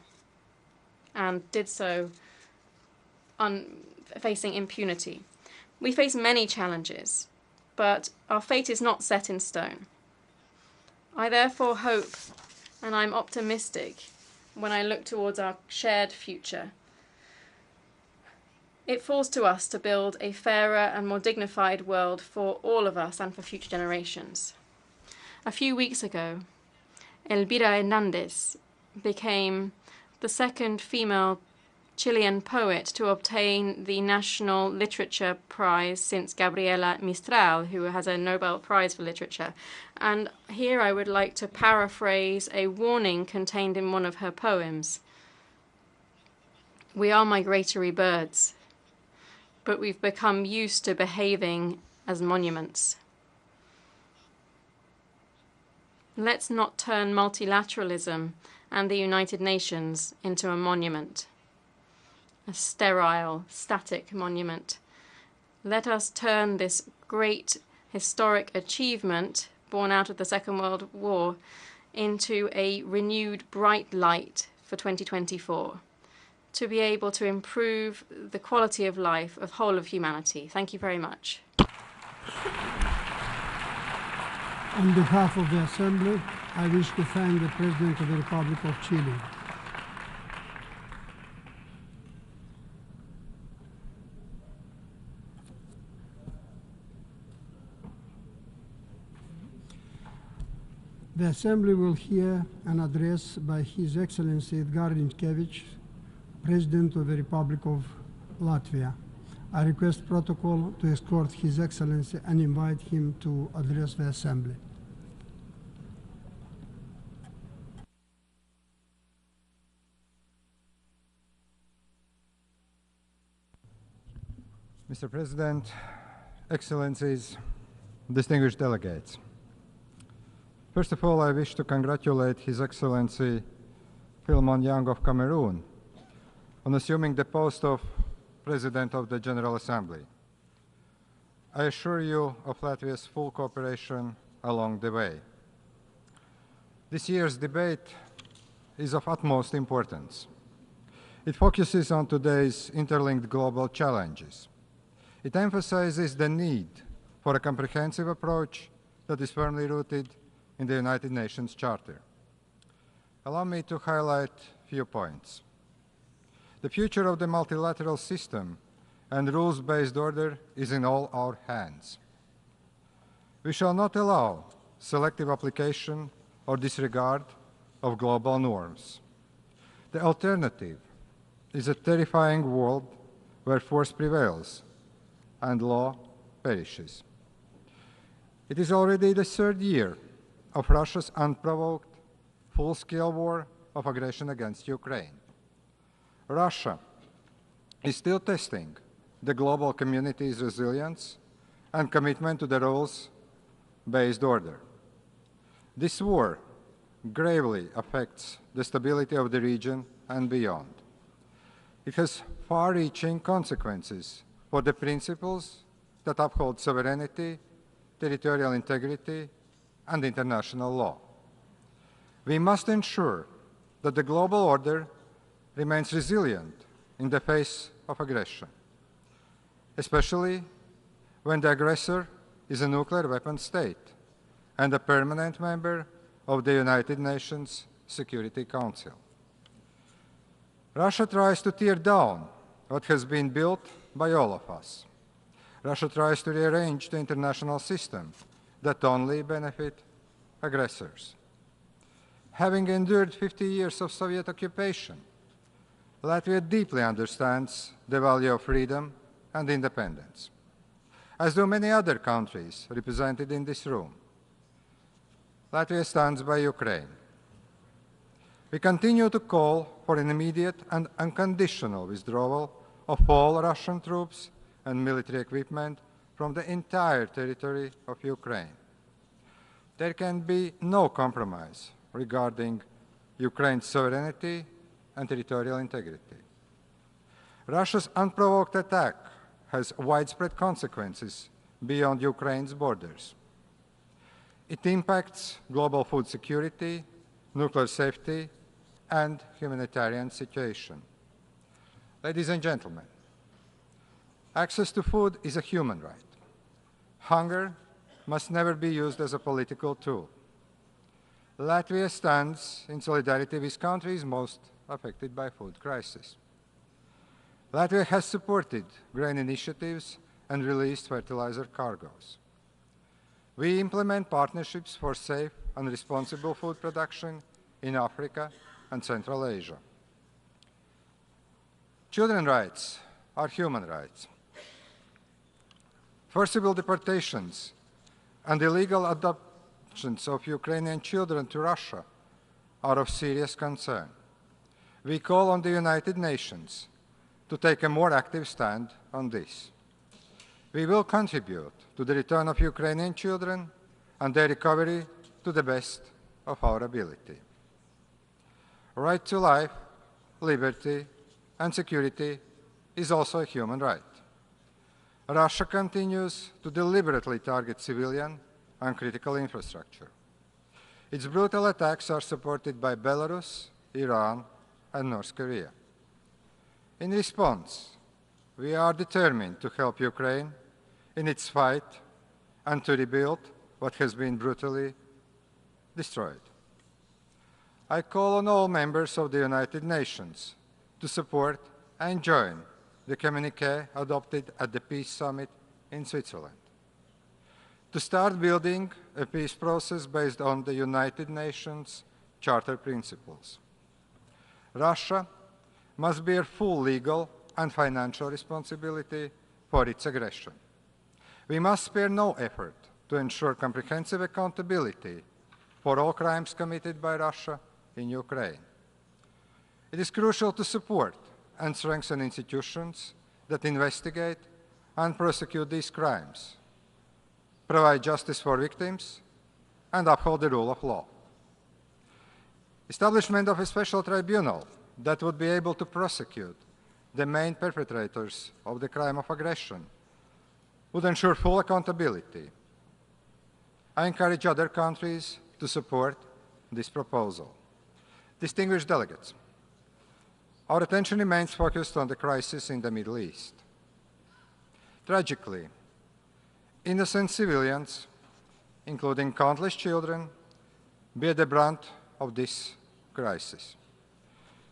and did so facing impunity. We face many challenges, but our fate is not set in stone. I therefore hope, and I'm optimistic when I look towards our shared future. It falls to us to build a fairer and more dignified world for all of us and for future generations. A few weeks ago, Elvira Hernandez became the second female Chilean poet to obtain the National Literature Prize since Gabriela Mistral, who has a Nobel Prize for Literature. And here I would like to paraphrase a warning contained in one of her poems. We are migratory birds, but we've become used to behaving as monuments. Let's not turn multilateralism and the United Nations into a monument, a sterile, static monument. Let us turn this great historic achievement born out of the Second World War into a renewed bright light for 2024. to be able to improve the quality of life of whole of humanity. Thank you very much. On behalf of the Assembly, I wish to thank the President of the Republic of Chile. The Assembly will hear an address by His Excellency Edgar Rinkevics, President of the Republic of Latvia. I request protocol to escort His Excellency and invite him to address the Assembly. Mr. President, Excellencies, distinguished delegates. First of all, I wish to congratulate His Excellency Philmon Yang of Cameroon on assuming the post of President of the General Assembly. I assure you of Latvia's full cooperation along the way. This year's debate is of utmost importance. It focuses on today's interlinked global challenges. It emphasizes the need for a comprehensive approach that is firmly rooted in the United Nations Charter. Allow me to highlight a few points. The future of the multilateral system and rules-based order is in all our hands. We shall not allow selective application or disregard of global norms. The alternative is a terrifying world where force prevails and law perishes. It is already the third year of Russia's unprovoked, full-scale war of aggression against Ukraine. Russia is still testing the global community's resilience and commitment to the rules-based order. This war gravely affects the stability of the region and beyond. It has far-reaching consequences for the principles that uphold sovereignty, territorial integrity, and international law. We must ensure that the global order remains resilient in the face of aggression, especially when the aggressor is a nuclear weapon state and a permanent member of the United Nations Security Council. Russia tries to tear down what has been built by all of us. Russia tries to rearrange the international system that only benefit aggressors. Having endured 50 years of Soviet occupation, Latvia deeply understands the value of freedom and independence, as do many other countries represented in this room. Latvia stands by Ukraine. We continue to call for an immediate and unconditional withdrawal of all Russian troops and military equipment from the entire territory of Ukraine. There can be no compromise regarding Ukraine's sovereignty and territorial integrity. Russia's unprovoked attack has widespread consequences beyond Ukraine's borders. It impacts global food security, nuclear safety, and humanitarian situation. Ladies and gentlemen, access to food is a human right. Hunger must never be used as a political tool. Latvia stands in solidarity with countries most affected by food crisis. Latvia has supported grain initiatives and released fertilizer cargoes. We implement partnerships for safe and responsible food production in Africa and Central Asia. Children's rights are human rights. Forcible deportations and illegal adoptions of Ukrainian children to Russia are of serious concern. We call on the United Nations to take a more active stand on this. We will contribute to the return of Ukrainian children and their recovery to the best of our ability. Right to life, liberty, and security is also a human right. Russia continues to deliberately target civilian and critical infrastructure. Its brutal attacks are supported by Belarus, Iran, and North Korea. In response, we are determined to help Ukraine in its fight and to rebuild what has been brutally destroyed. I call on all members of the United Nations to support and join the communiqué adopted at the Peace Summit in Switzerland, to start building a peace process based on the United Nations Charter principles. Russia must bear full legal and financial responsibility for its aggression. We must spare no effort to ensure comprehensive accountability for all crimes committed by Russia in Ukraine. It is crucial to support and strengthen institutions that investigate and prosecute these crimes, provide justice for victims, and uphold the rule of law. Establishment of a special tribunal that would be able to prosecute the main perpetrators of the crime of aggression would ensure full accountability. I encourage other countries to support this proposal. Distinguished delegates, our attention remains focused on the crisis in the Middle East. Tragically, innocent civilians, including countless children, bear the brunt of this crisis.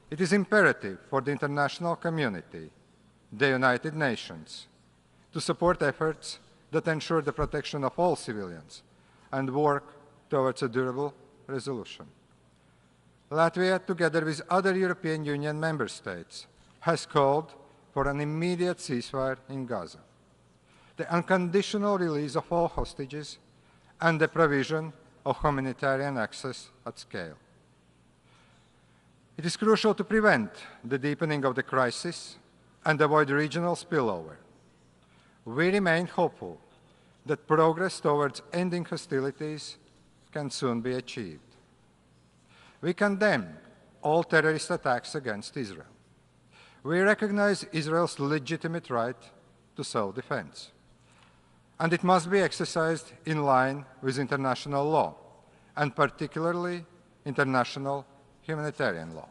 It is imperative for the international community, the United Nations, to support efforts that ensure the protection of all civilians and work towards a durable resolution. Latvia, together with other European Union member states, has called for an immediate ceasefire in Gaza, the unconditional release of all hostages, and the provision of humanitarian access at scale. It is crucial to prevent the deepening of the crisis and avoid regional spillover. We remain hopeful that progress towards ending hostilities can soon be achieved. We condemn all terrorist attacks against Israel. We recognize Israel's legitimate right to self-defense, and it must be exercised in line with international law, and particularly international humanitarian law,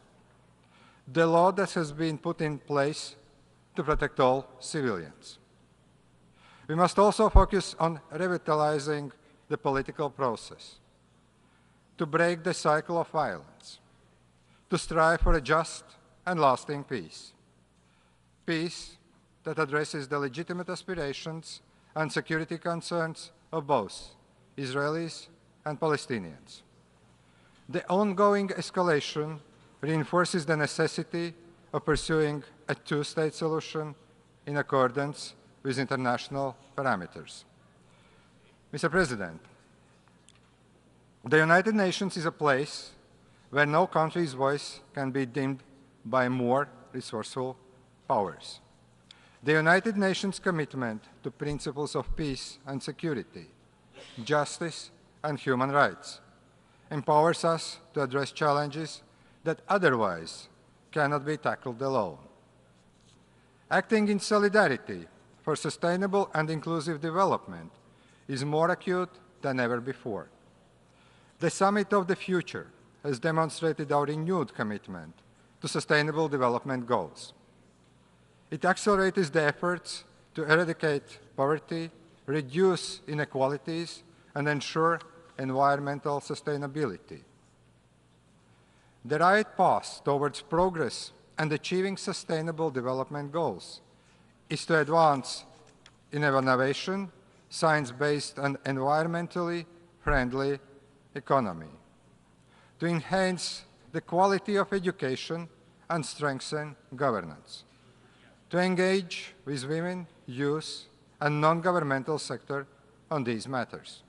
the law that has been put in place to protect all civilians. We must also focus on revitalizing the political process, to break the cycle of violence, to strive for a just and lasting peace. Peace that addresses the legitimate aspirations and security concerns of both Israelis and Palestinians. The ongoing escalation reinforces the necessity of pursuing a two-state solution in accordance with international parameters. Mr. President, the United Nations is a place where no country's voice can be dimmed by more resourceful powers. The United Nations' commitment to principles of peace and security, justice and human rights empowers us to address challenges that otherwise cannot be tackled alone. Acting in solidarity for sustainable and inclusive development is more acute than ever before. The Summit of the Future has demonstrated our renewed commitment to sustainable development goals. It accelerates the efforts to eradicate poverty, reduce inequalities, and ensure environmental sustainability. The right path towards progress and achieving sustainable development goals is to advance in innovation, science-based and environmentally friendly economy, to enhance the quality of education and strengthen governance, to engage with women, youth, and non-governmental sector on these matters.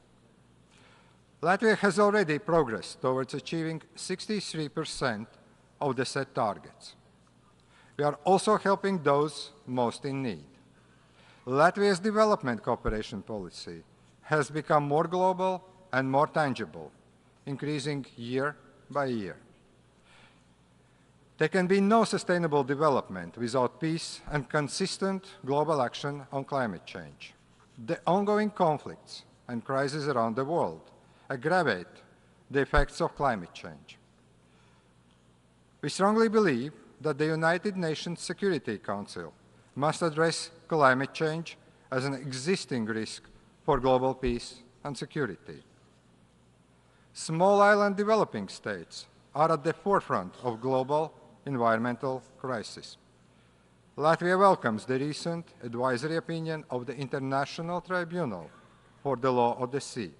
Latvia has already progressed towards achieving 63% of the set targets. We are also helping those most in need. Latvia's development cooperation policy has become more global and more tangible, increasing year by year. There can be no sustainable development without peace and consistent global action on climate change. The ongoing conflicts and crises around the world aggravate the effects of climate change. We strongly believe that the United Nations Security Council must address climate change as an existing risk for global peace and security. Small island developing states are at the forefront of global environmental crisis. Latvia welcomes the recent advisory opinion of the International Tribunal for the Law of the Sea.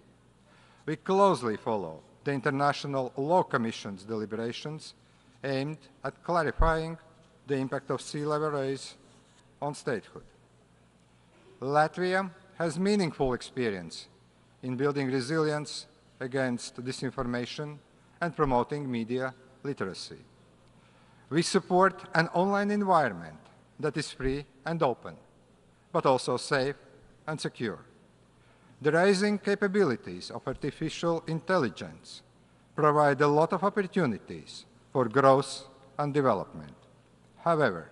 We closely follow the International Law Commission's deliberations aimed at clarifying the impact of sea level rise on statehood. Latvia has meaningful experience in building resilience against disinformation and promoting media literacy. We support an online environment that is free and open, but also safe and secure. The rising capabilities of artificial intelligence provide a lot of opportunities for growth and development. However,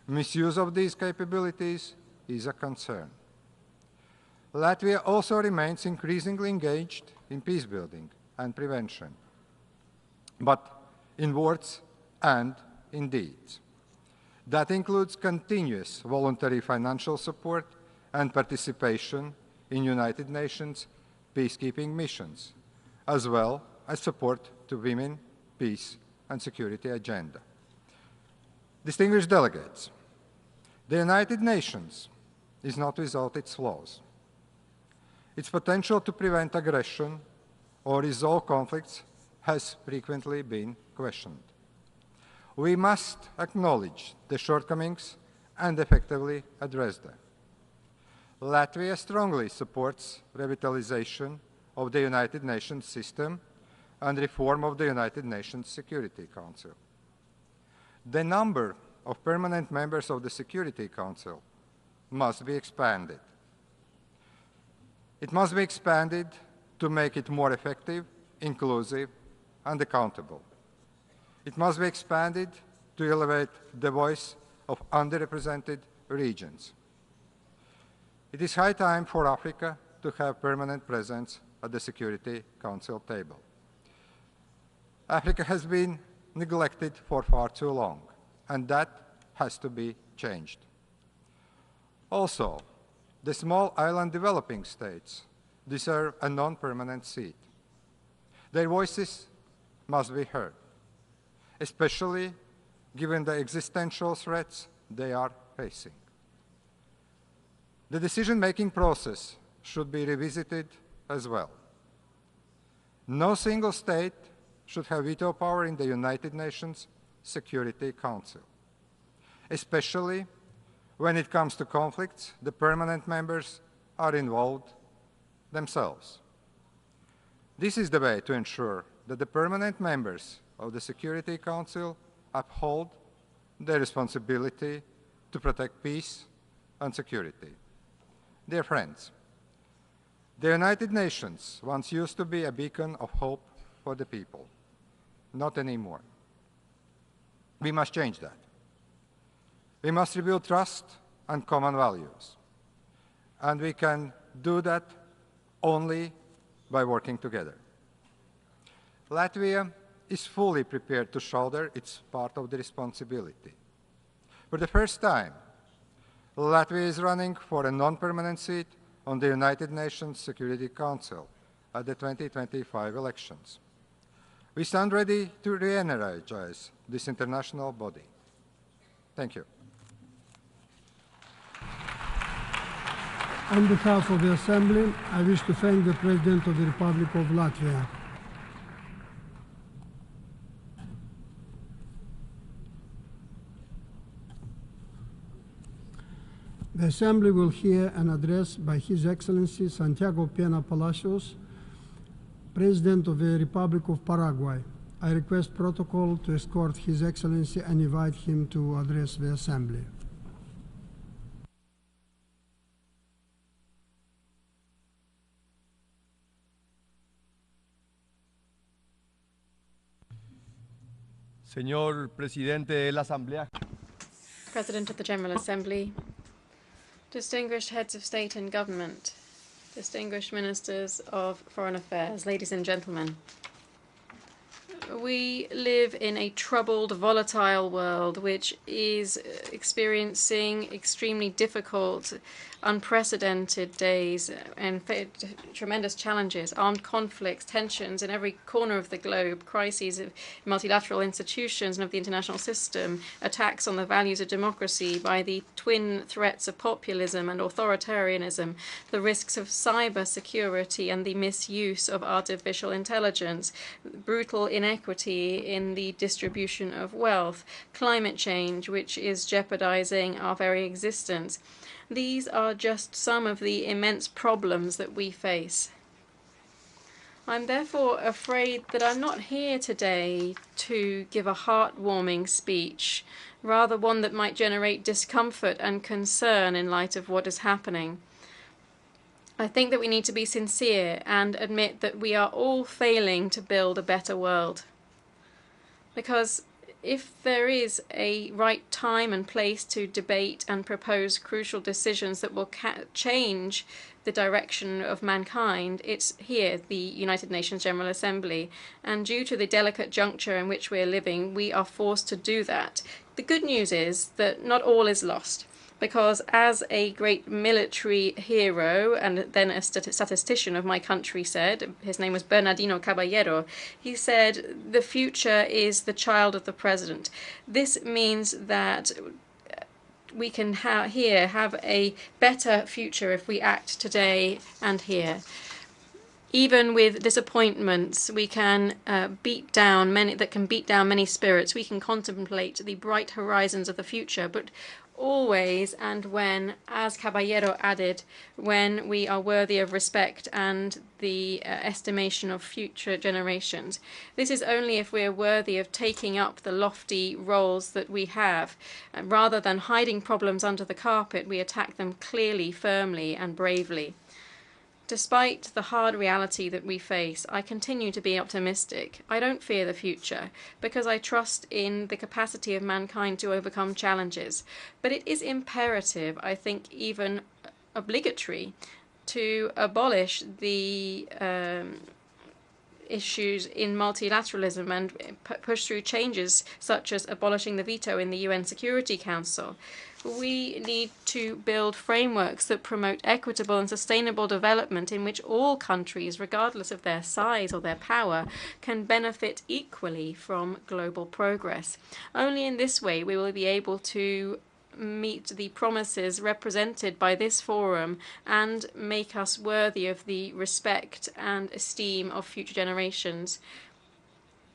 misuse of these capabilities is a concern. Latvia also remains increasingly engaged in peacebuilding and prevention, but in words and in deeds. That includes continuous voluntary financial support and participation in United Nations peacekeeping missions, as well as support to women, peace and security agenda. Distinguished delegates, the United Nations is not without its flaws. Its potential to prevent aggression or resolve conflicts has frequently been questioned. We must acknowledge the shortcomings and effectively address them. Latvia strongly supports revitalization of the United Nations system and reform of the United Nations Security Council. The number of permanent members of the Security Council must be expanded. It must be expanded to make it more effective, inclusive, and accountable. It must be expanded to elevate the voice of underrepresented regions. It is high time for Africa to have permanent presence at the Security Council table. Africa has been neglected for far too long, and that has to be changed. Also, the small island developing states deserve a non-permanent seat. Their voices must be heard, especially given the existential threats they are facing. The decision-making process should be revisited as well. No single state should have veto power in the United Nations Security Council. Especially when it comes to conflicts, the permanent members are involved themselves. This is the way to ensure that the permanent members of the Security Council uphold their responsibility to protect peace and security. Dear friends, the United Nations once used to be a beacon of hope for the people. Not anymore. We must change that. We must rebuild trust and common values. And we can do that only by working together. Latvia is fully prepared to shoulder its part of the responsibility. For the first time, Latvia is running for a non-permanent seat on the United Nations Security Council at the 2025 elections. We stand ready to re-energize this international body. Thank you. On behalf of the Assembly, I wish to thank the President of the Republic of Latvia. The Assembly will hear an address by His Excellency Santiago Pena Palacios, President of the Republic of Paraguay. I request protocol to escort His Excellency and invite him to address the Assembly. Señor Presidente de la Asamblea. President of the General Assembly, distinguished heads of state and government, distinguished ministers of foreign affairs, ladies and gentlemen. We live in a troubled, volatile world which is experiencing extremely difficult, unprecedented days and tremendous challenges, armed conflicts, tensions in every corner of the globe, crises of multilateral institutions and of the international system, attacks on the values of democracy by the twin threats of populism and authoritarianism, the risks of cyber security and the misuse of artificial intelligence, brutal inequity in the distribution of wealth, climate change, which is jeopardizing our very existence. These are just some of the immense problems that we face. I'm therefore afraid that I'm not here today to give a heartwarming speech, rather one that might generate discomfort and concern in light of what is happening. I think that we need to be sincere and admit that we are all failing to build a better world. Because if there is a right time and place to debate and propose crucial decisions that will change the direction of mankind, it's here, the United Nations General Assembly. And due to the delicate juncture in which we're living, we are forced to do that. The good news is that not all is lost, because as a great military hero and then a statistician of my country said, his name was Bernardino Caballero, he said, the future is the child of the president. This means that we can have a better future if we act today and here. Even with disappointments, we can beat down many spirits. We can contemplate the bright horizons of the future, but always and when, as Caballero added, when we are worthy of respect and the estimation of future generations. This is only if we are worthy of taking up the lofty roles that we have. Rather than hiding problems under the carpet, we attack them clearly, firmly, and bravely. Despite the hard reality that we face, I continue to be optimistic. I don't fear the future, because I trust in the capacity of mankind to overcome challenges. But it is imperative, I think even obligatory, to abolish the issues in multilateralism and push through changes such as abolishing the veto in the UN Security Council. We need to build frameworks that promote equitable and sustainable development in which all countries, regardless of their size or their power, can benefit equally from global progress. Only in this way we will be able to meet the promises represented by this forum and make us worthy of the respect and esteem of future generations.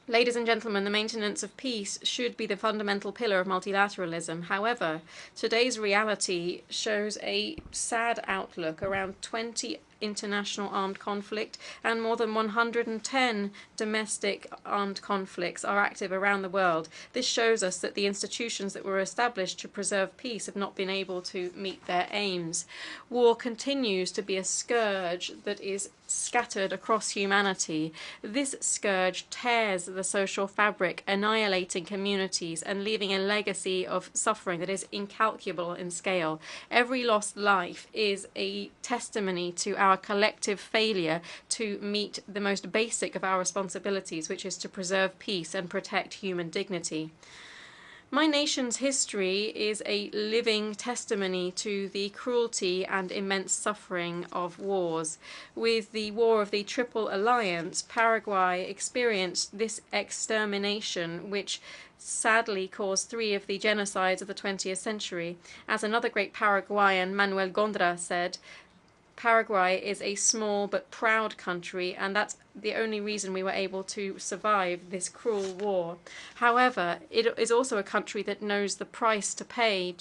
Ladies and gentlemen, the maintenance of peace should be the fundamental pillar of multilateralism. However, today's reality shows a sad outlook. Around 20 international armed conflict and more than 110 domestic armed conflicts are active around the world. This shows us that the institutions that were established to preserve peace have not been able to meet their aims. War continues to be a scourge that is scattered across humanity. This scourge tears the social fabric, annihilating communities and leaving a legacy of suffering that is incalculable in scale. Every lost life is a testimony to our collective failure to meet the most basic of our responsibilities, which is to preserve peace and protect human dignity. My nation's history is a living testimony to the cruelty and immense suffering of wars. With the War of the Triple Alliance, Paraguay experienced this extermination, which sadly caused 3 of the genocides of the 20th century. As another great Paraguayan, Manuel Gondra, said, Paraguay is a small but proud country, and that's the only reason we were able to survive this cruel war. However, it is also a country that knows the price to pay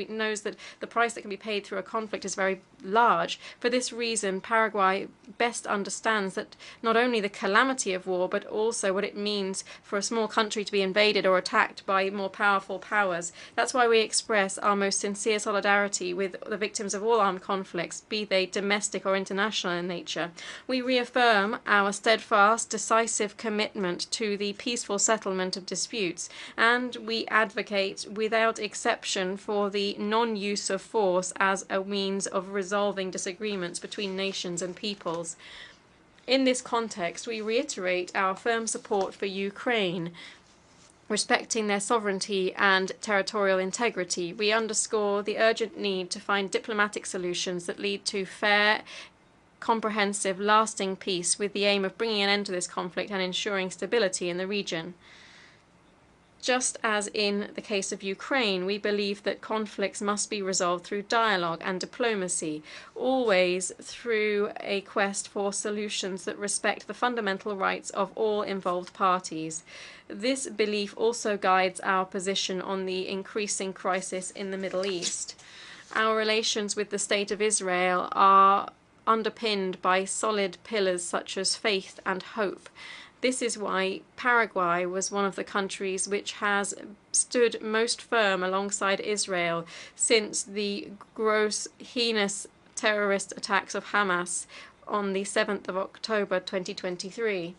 knows that the price that can be paid through a conflict is very large. For this reason, Paraguay best understands that not only the calamity of war, but also what it means for a small country to be invaded or attacked by more powerful powers. That's why we express our most sincere solidarity with the victims of all armed conflicts, be they domestic or international in nature. We reaffirm our steadfast, decisive commitment to the peaceful settlement of disputes, and we advocate without exception for the non-use of force as a means of resolving disagreements between nations and peoples. In this context, we reiterate our firm support for Ukraine, respecting their sovereignty and territorial integrity. We underscore the urgent need to find diplomatic solutions that lead to fair, comprehensive, lasting peace with the aim of bringing an end to this conflict and ensuring stability in the region. Just as in the case of Ukraine, we believe that conflicts must be resolved through dialogue and diplomacy, always through a quest for solutions that respect the fundamental rights of all involved parties. This belief also guides our position on the increasing crisis in the Middle East. Our relations with the State of Israel are underpinned by solid pillars such as faith and hope. This is why Paraguay was one of the countries which has stood most firm alongside Israel since the gross, heinous terrorist attacks of Hamas on the 7th of October 2023.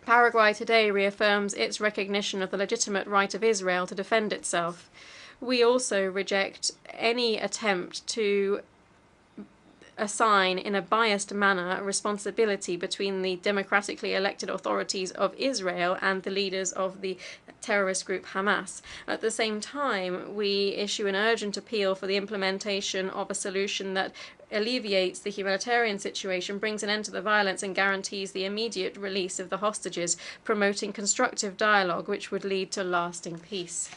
Paraguay today reaffirms its recognition of the legitimate right of Israel to defend itself. We also reject any attempt to assign in a biased manner responsibility between the democratically elected authorities of Israel and the leaders of the terrorist group Hamas. At the same time, we issue an urgent appeal for the implementation of a solution that alleviates the humanitarian situation, brings an end to the violence, and guarantees the immediate release of the hostages, promoting constructive dialogue which would lead to lasting peace.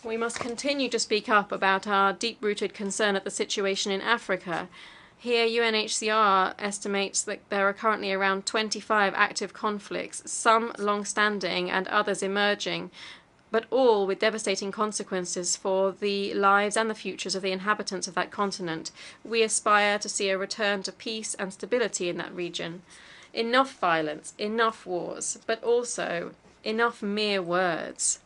We must continue to speak up about our deep-rooted concern at the situation in Africa. Here, UNHCR estimates that there are currently around 25 active conflicts, some long-standing and others emerging, but all with devastating consequences for the lives and the futures of the inhabitants of that continent. We aspire to see a return to peace and stability in that region. Enough violence, enough wars, but also enough mere words.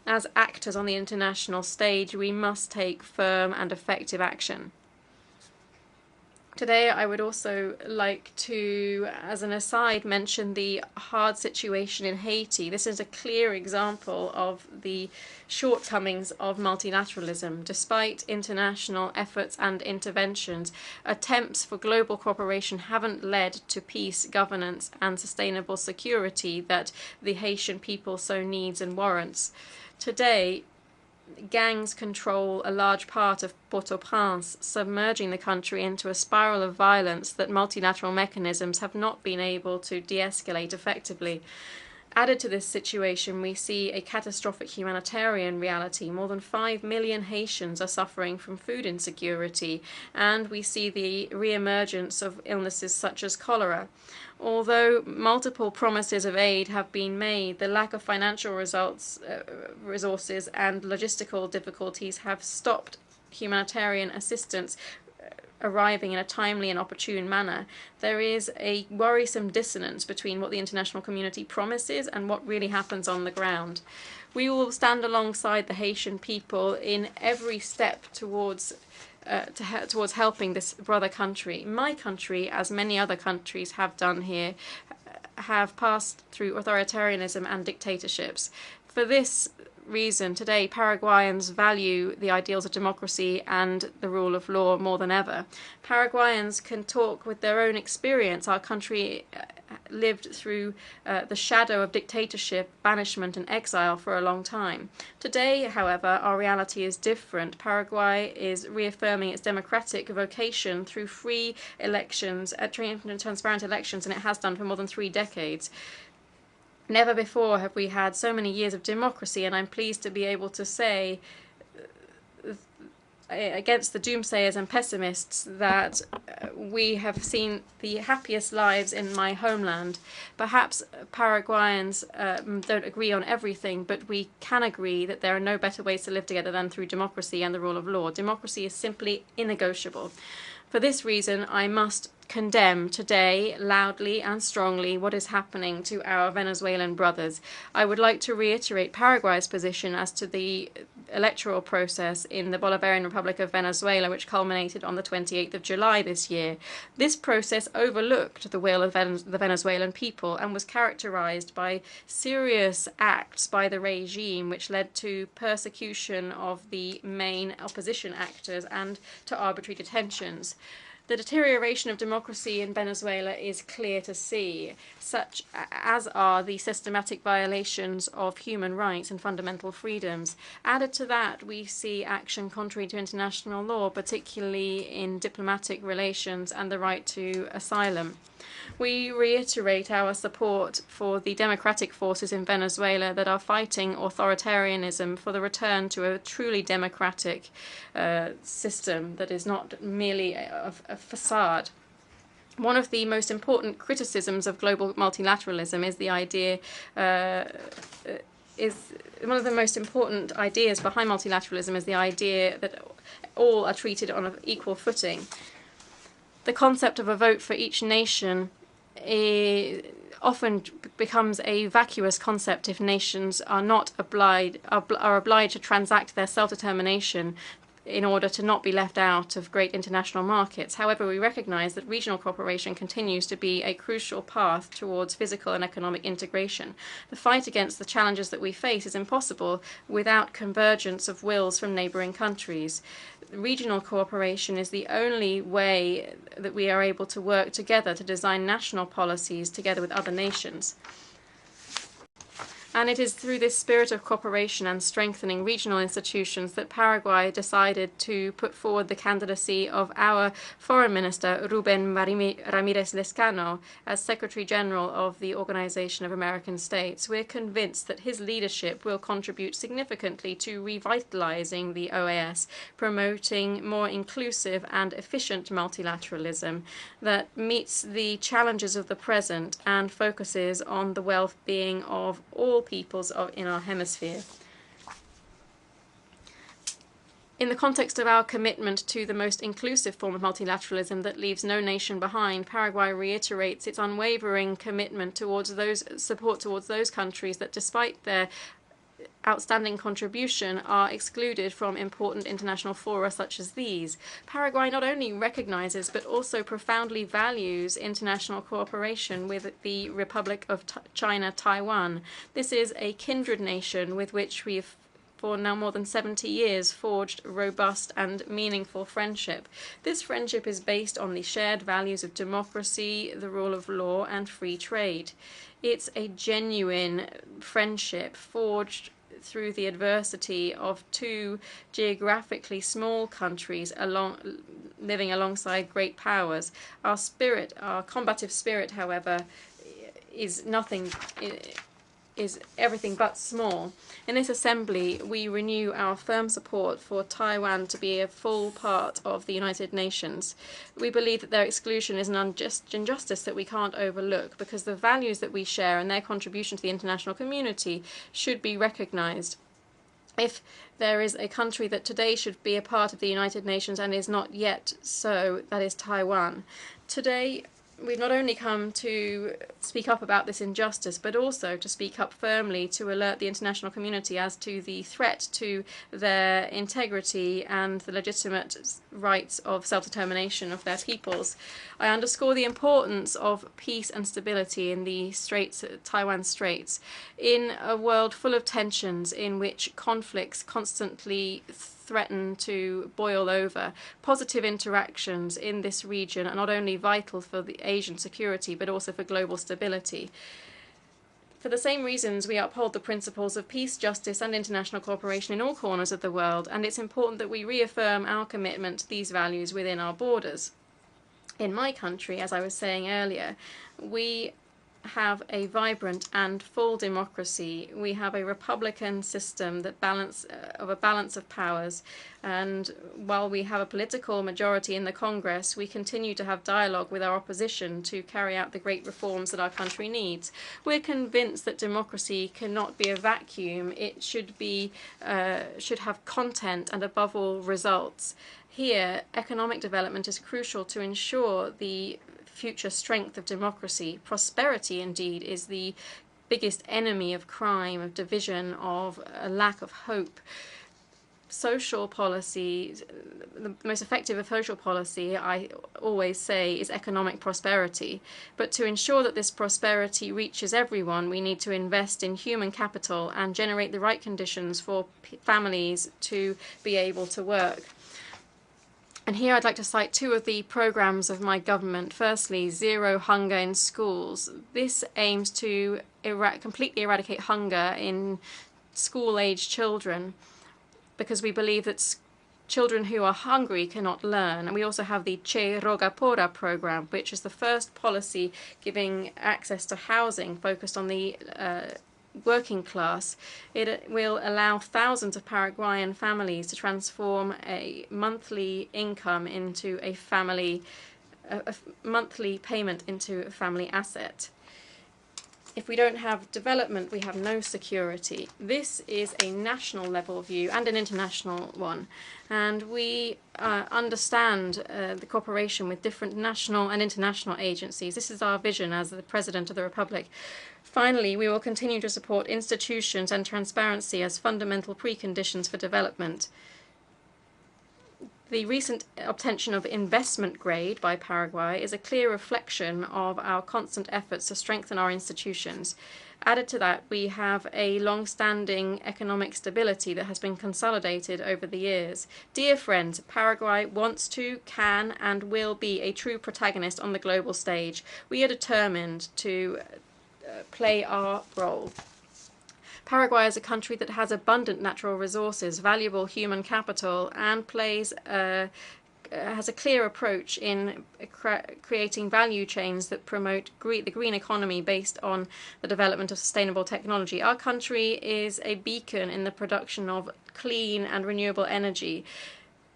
As actors on the international stage, we must take firm and effective action. Today, I would also like to, as an aside, mention the hard situation in Haiti. This is a clear example of the shortcomings of multilateralism. Despite international efforts and interventions, attempts for global cooperation haven't led to peace, governance, and sustainable security that the Haitian people so needs and warrants. Today, gangs control a large part of Port-au-Prince, submerging the country into a spiral of violence that multilateral mechanisms have not been able to de-escalate effectively. Added to this situation, we see a catastrophic humanitarian reality. More than 5 million Haitians are suffering from food insecurity, and we see the re-emergence of illnesses such as cholera. Although multiple promises of aid have been made, the lack of financial resources and logistical difficulties have stopped humanitarian assistance arriving in a timely and opportune manner. There is a worrisome dissonance between what the international community promises and what really happens on the ground. We will stand alongside the Haitian people in every step towards helping this brother country. My country, as many other countries have done here, have passed through authoritarianism and dictatorships. For this reason, today Paraguayans value the ideals of democracy and the rule of law more than ever. Paraguayans can talk with their own experience. Our country lived through the shadow of dictatorship, banishment, and exile for a long time. Today, however, our reality is different. Paraguay is reaffirming its democratic vocation through free elections, transparent elections, and it has done for more than 3 decades. Never before have we had so many years of democracy, and I'm pleased to be able to say, against the doomsayers and pessimists, that we have seen the happiest lives in my homeland. Perhaps Paraguayans don't agree on everything, but we can agree that there are no better ways to live together than through democracy and the rule of law. Democracy is simply innegotiable. For this reason, I must condemn today, loudly and strongly, what is happening to our Venezuelan brothers. I would like to reiterate Paraguay's position as to the electoral process in the Bolivarian Republic of Venezuela, which culminated on the 28th of July this year. This process overlooked the will of the Venezuelan people and was characterized by serious acts by the regime, which led to persecution of the main opposition actors and to arbitrary detentions. The deterioration of democracy in Venezuela is clear to see, such as are the systematic violations of human rights and fundamental freedoms. Added to that, we see action contrary to international law, particularly in diplomatic relations and the right to asylum. We reiterate our support for the democratic forces in Venezuela that are fighting authoritarianism for the return to a truly democratic system that is not merely a facade. One of the most important criticisms of global multilateralism is the idea one of the most important ideas behind multilateralism is the idea that all are treated on an equal footing. The concept of a vote for each nation often becomes a vacuous concept if nations are not obliged to transact their self-determination in order to not be left out of great international markets. However, we recognize that regional cooperation continues to be a crucial path towards physical and economic integration. The fight against the challenges that we face is impossible without convergence of wills from neighboring countries. Regional cooperation is the only way that we are able to work together to design national policies together with other nations. And it is through this spirit of cooperation and strengthening regional institutions that Paraguay decided to put forward the candidacy of our Foreign Minister, Rubén Ramírez Lezcano, as Secretary General of the Organization of American States. We're convinced that his leadership will contribute significantly to revitalizing the OAS, promoting more inclusive and efficient multilateralism that meets the challenges of the present and focuses on the well-being of all peoples in our hemisphere. In the context of our commitment to the most inclusive form of multilateralism that leaves no nation behind, Paraguay reiterates its unwavering commitment towards support towards those countries that, despite their outstanding contribution, are excluded from important international fora such as these. Paraguay not only recognizes but also profoundly values international cooperation with the Republic of China, Taiwan. This is a kindred nation with which we have for now more than 70 years forged robust and meaningful friendship. This friendship is based on the shared values of democracy, the rule of law, and free trade. It's a genuine friendship forged through the adversity of two geographically small countries living alongside great powers. Our combative spirit, however, is everything but small. In this assembly, we renew our firm support for Taiwan to be a full part of the United Nations. We believe that their exclusion is an injustice that we can't overlook, because the values that we share and their contribution to the international community should be recognized. If there is a country that today should be a part of the United Nations and is not yet so, that is Taiwan. Today, we've not only come to speak up about this injustice, but also to speak up firmly to alert the international community as to the threat to their integrity and the legitimate rights of self-determination of their peoples. I underscore the importance of peace and stability in the Taiwan Straits. In a world full of tensions in which conflicts constantly threaten to boil over, positive interactions in this region are not only vital for the Asian security, but also for global stability. For the same reasons, we uphold the principles of peace, justice, and international cooperation in all corners of the world, and it's important that we reaffirm our commitment to these values within our borders. In my country, as I was saying earlier, we have a vibrant and full democracy. We have a republican system that of a balance of powers, and while we have a political majority in the Congress, we continue to have dialogue with our opposition to carry out the great reforms that our country needs. We're convinced that democracy cannot be a vacuum. It should have content and, above all, results. Here, economic development is crucial to ensure the future strength of democracy. Prosperity, indeed, is the biggest enemy of crime, of division, of a lack of hope. Social policy, the most effective of social policy, I always say, is economic prosperity. But to ensure that this prosperity reaches everyone, we need to invest in human capital and generate the right conditions for families to be able to work. And here I'd like to cite two of the programs of my government. Firstly, Zero Hunger in Schools. This aims to completely eradicate hunger in school-aged children, because we believe that children who are hungry cannot learn. And we also have the Che Roga Pora program, which is the first policy giving access to housing focused on the working class. It will allow thousands of Paraguayan families to transform a monthly income into a monthly payment into a family asset. If we don't have development, we have no security. This is a national level view and an international one. And we understand the cooperation with different national and international agencies. This is our vision as the President of the Republic. Finally, we will continue to support institutions and transparency as fundamental preconditions for development. The recent obtention of investment grade by Paraguay is a clear reflection of our constant efforts to strengthen our institutions. Added to that, we have a long-standing economic stability that has been consolidated over the years. Dear friends, Paraguay wants to, can, and will be a true protagonist on the global stage. We are determined to play our role. Paraguay is a country that has abundant natural resources, valuable human capital, and has a clear approach in creating value chains that promote the green economy based on the development of sustainable technology. Our country is a beacon in the production of clean and renewable energy.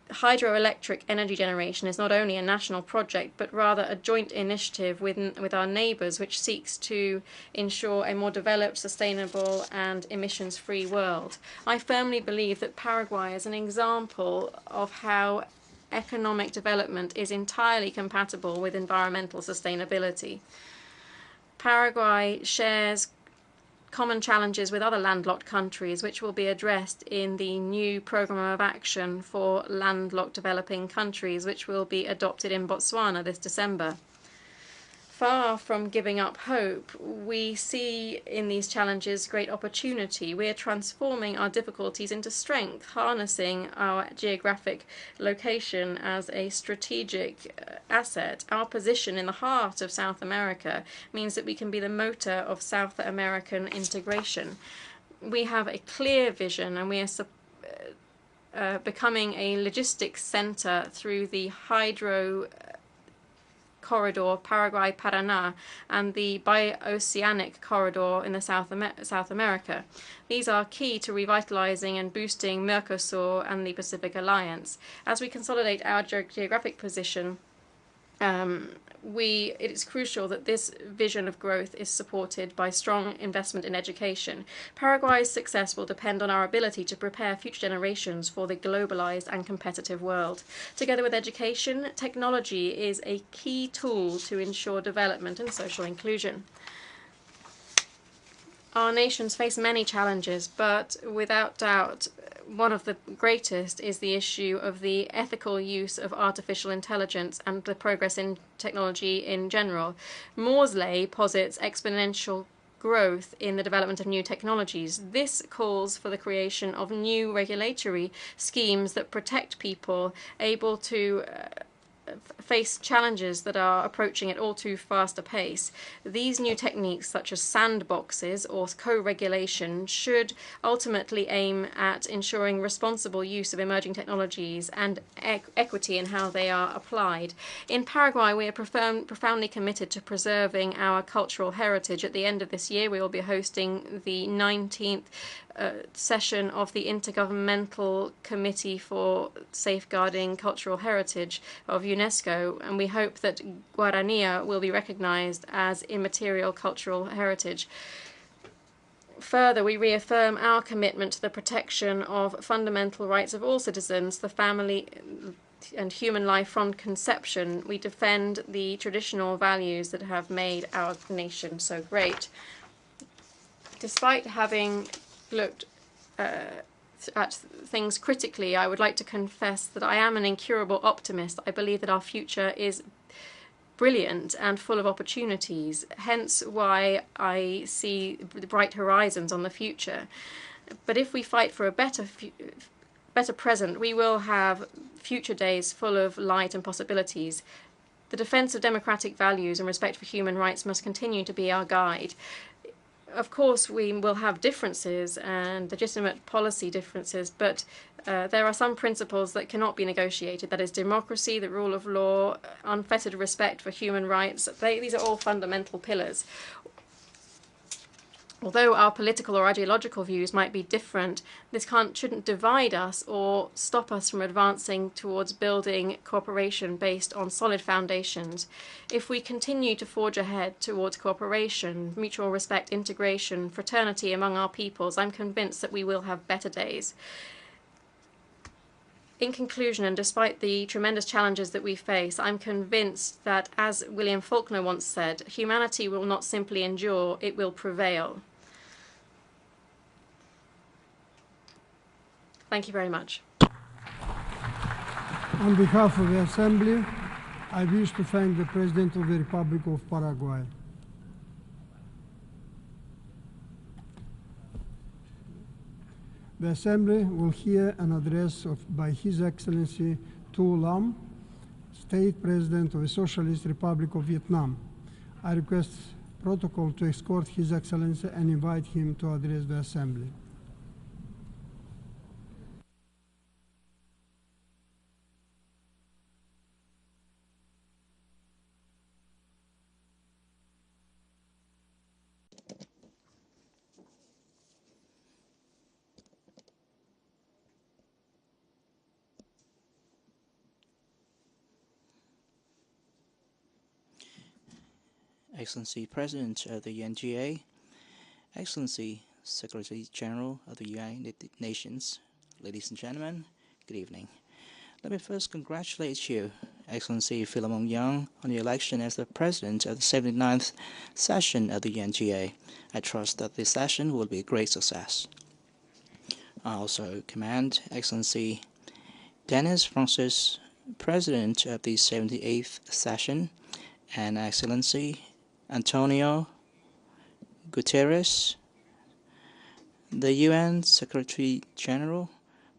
Hydroelectric energy generation is not only a national project, but rather a joint initiative with our neighbours, which seeks to ensure a more developed, sustainable and emissions-free world. I firmly believe that Paraguay is an example of how economic development is entirely compatible with environmental sustainability. Paraguay shares common challenges with other landlocked countries, which will be addressed in the new Programme of Action for Landlocked Developing Countries, which will be adopted in Botswana this December. Far from giving up hope, we see in these challenges great opportunity. We are transforming our difficulties into strength, harnessing our geographic location as a strategic asset. Our position in the heart of South America means that we can be the motor of South American integration. We have a clear vision, and we are becoming a logistics center through the hydro corridor Paraguay-Paraná and the bioceanic corridor in the South America. These are key to revitalizing and boosting Mercosur and the Pacific Alliance. As we consolidate our geographic position, it is crucial that this vision of growth is supported by strong investment in education. Paraguay's success will depend on our ability to prepare future generations for the globalized and competitive world. Together with education, technology is a key tool to ensure development and social inclusion. Our nations face many challenges, but without doubt, one of the greatest is the issue of the ethical use of artificial intelligence and the progress in technology in general. Moore's Law posits exponential growth in the development of new technologies. This calls for the creation of new regulatory schemes that protect people able to face challenges that are approaching at all too fast a pace. These new techniques, such as sandboxes or co-regulation, should ultimately aim at ensuring responsible use of emerging technologies and equity in how they are applied. In Paraguay, we are profoundly committed to preserving our cultural heritage. At the end of this year, we will be hosting the 19th session of the Intergovernmental Committee for Safeguarding Cultural Heritage of UNESCO, and we hope that Guarania will be recognized as immaterial cultural heritage. Further, we reaffirm our commitment to the protection of fundamental rights of all citizens, the family and human life from conception. We defend the traditional values that have made our nation so great. Despite having looked at things critically, I would like to confess that I am an incurable optimist. I believe that our future is brilliant and full of opportunities, hence why I see the bright horizons on the future. But if we fight for a better present, we will have future days full of light and possibilities. The defence of democratic values and respect for human rights must continue to be our guide. Of course, we will have differences and legitimate policy differences, but there are some principles that cannot be negotiated. That is democracy, the rule of law, unfettered respect for human rights. These are all fundamental pillars. Although our political or ideological views might be different, this shouldn't divide us or stop us from advancing towards building cooperation based on solid foundations. If we continue to forge ahead towards cooperation, mutual respect, integration, fraternity among our peoples, I'm convinced that we will have better days. In conclusion, and despite the tremendous challenges that we face, I'm convinced that, as William Faulkner once said, humanity will not simply endure, it will prevail. Thank you very much. On behalf of the Assembly, I wish to thank the President of the Republic of Paraguay. The Assembly will hear an address by His Excellency Thuong Lam, State President of the Socialist Republic of Vietnam. I request protocol to escort His Excellency and invite him to address the Assembly. Excellency President of the UNGA, Excellency Secretary General of the United Nations, ladies and gentlemen, good evening. Let me first congratulate you, Excellency Philemon Yang, on your election as the President of the 79th session of the UNGA. I trust that this session will be a great success. I also commend Excellency Dennis Francis, President of the 78th session, and Excellency Antonio Guterres, the UN Secretary General,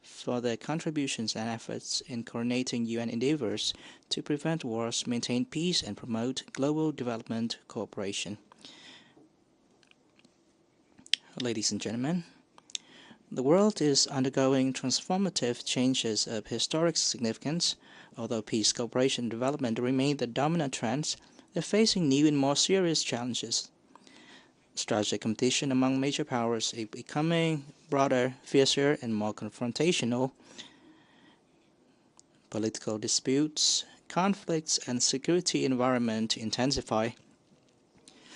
for their contributions and efforts in coordinating UN endeavors to prevent wars, maintain peace, and promote global development cooperation. Ladies and gentlemen, the world is undergoing transformative changes of historic significance. Although peace, cooperation, and development remain the dominant trends, they're facing new and more serious challenges. Strategic competition among major powers is becoming broader, fiercer, and more confrontational. Political disputes, conflicts, and security environment intensify.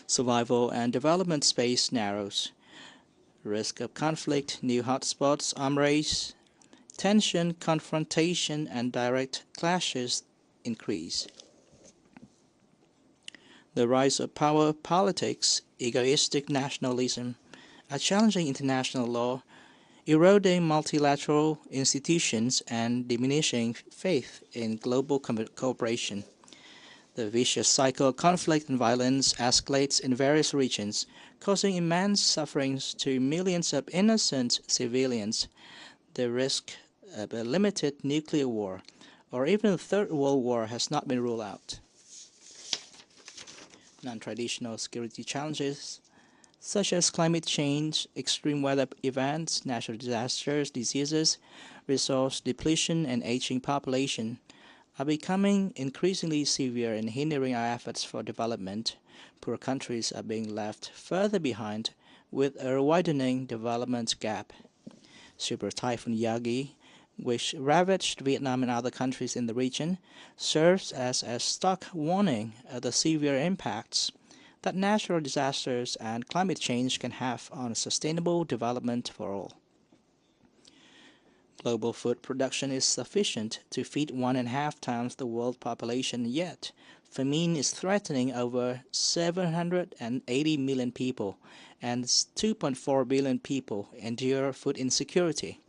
Survival and development space narrows. Risk of conflict, new hotspots, arms race, tension, confrontation, and direct clashes increase. The rise of power politics, egoistic nationalism, are challenging international law, eroding multilateral institutions, and diminishing faith in global cooperation. The vicious cycle of conflict and violence escalates in various regions, causing immense sufferings to millions of innocent civilians. The risk of a limited nuclear war, or even a Third World War, has not been ruled out. Non-traditional security challenges, such as climate change, extreme weather events, natural disasters, diseases, resource depletion, and aging population, are becoming increasingly severe and hindering our efforts for development. Poor countries are being left further behind, with a widening development gap. Super Typhoon Yagi, which ravaged Vietnam and other countries in the region, serves as a stark warning of the severe impacts that natural disasters and climate change can have on sustainable development for all. Global food production is sufficient to feed 1.5 times the world population, yet famine is threatening over 780 million people, and 2.4 billion people endure food insecurity.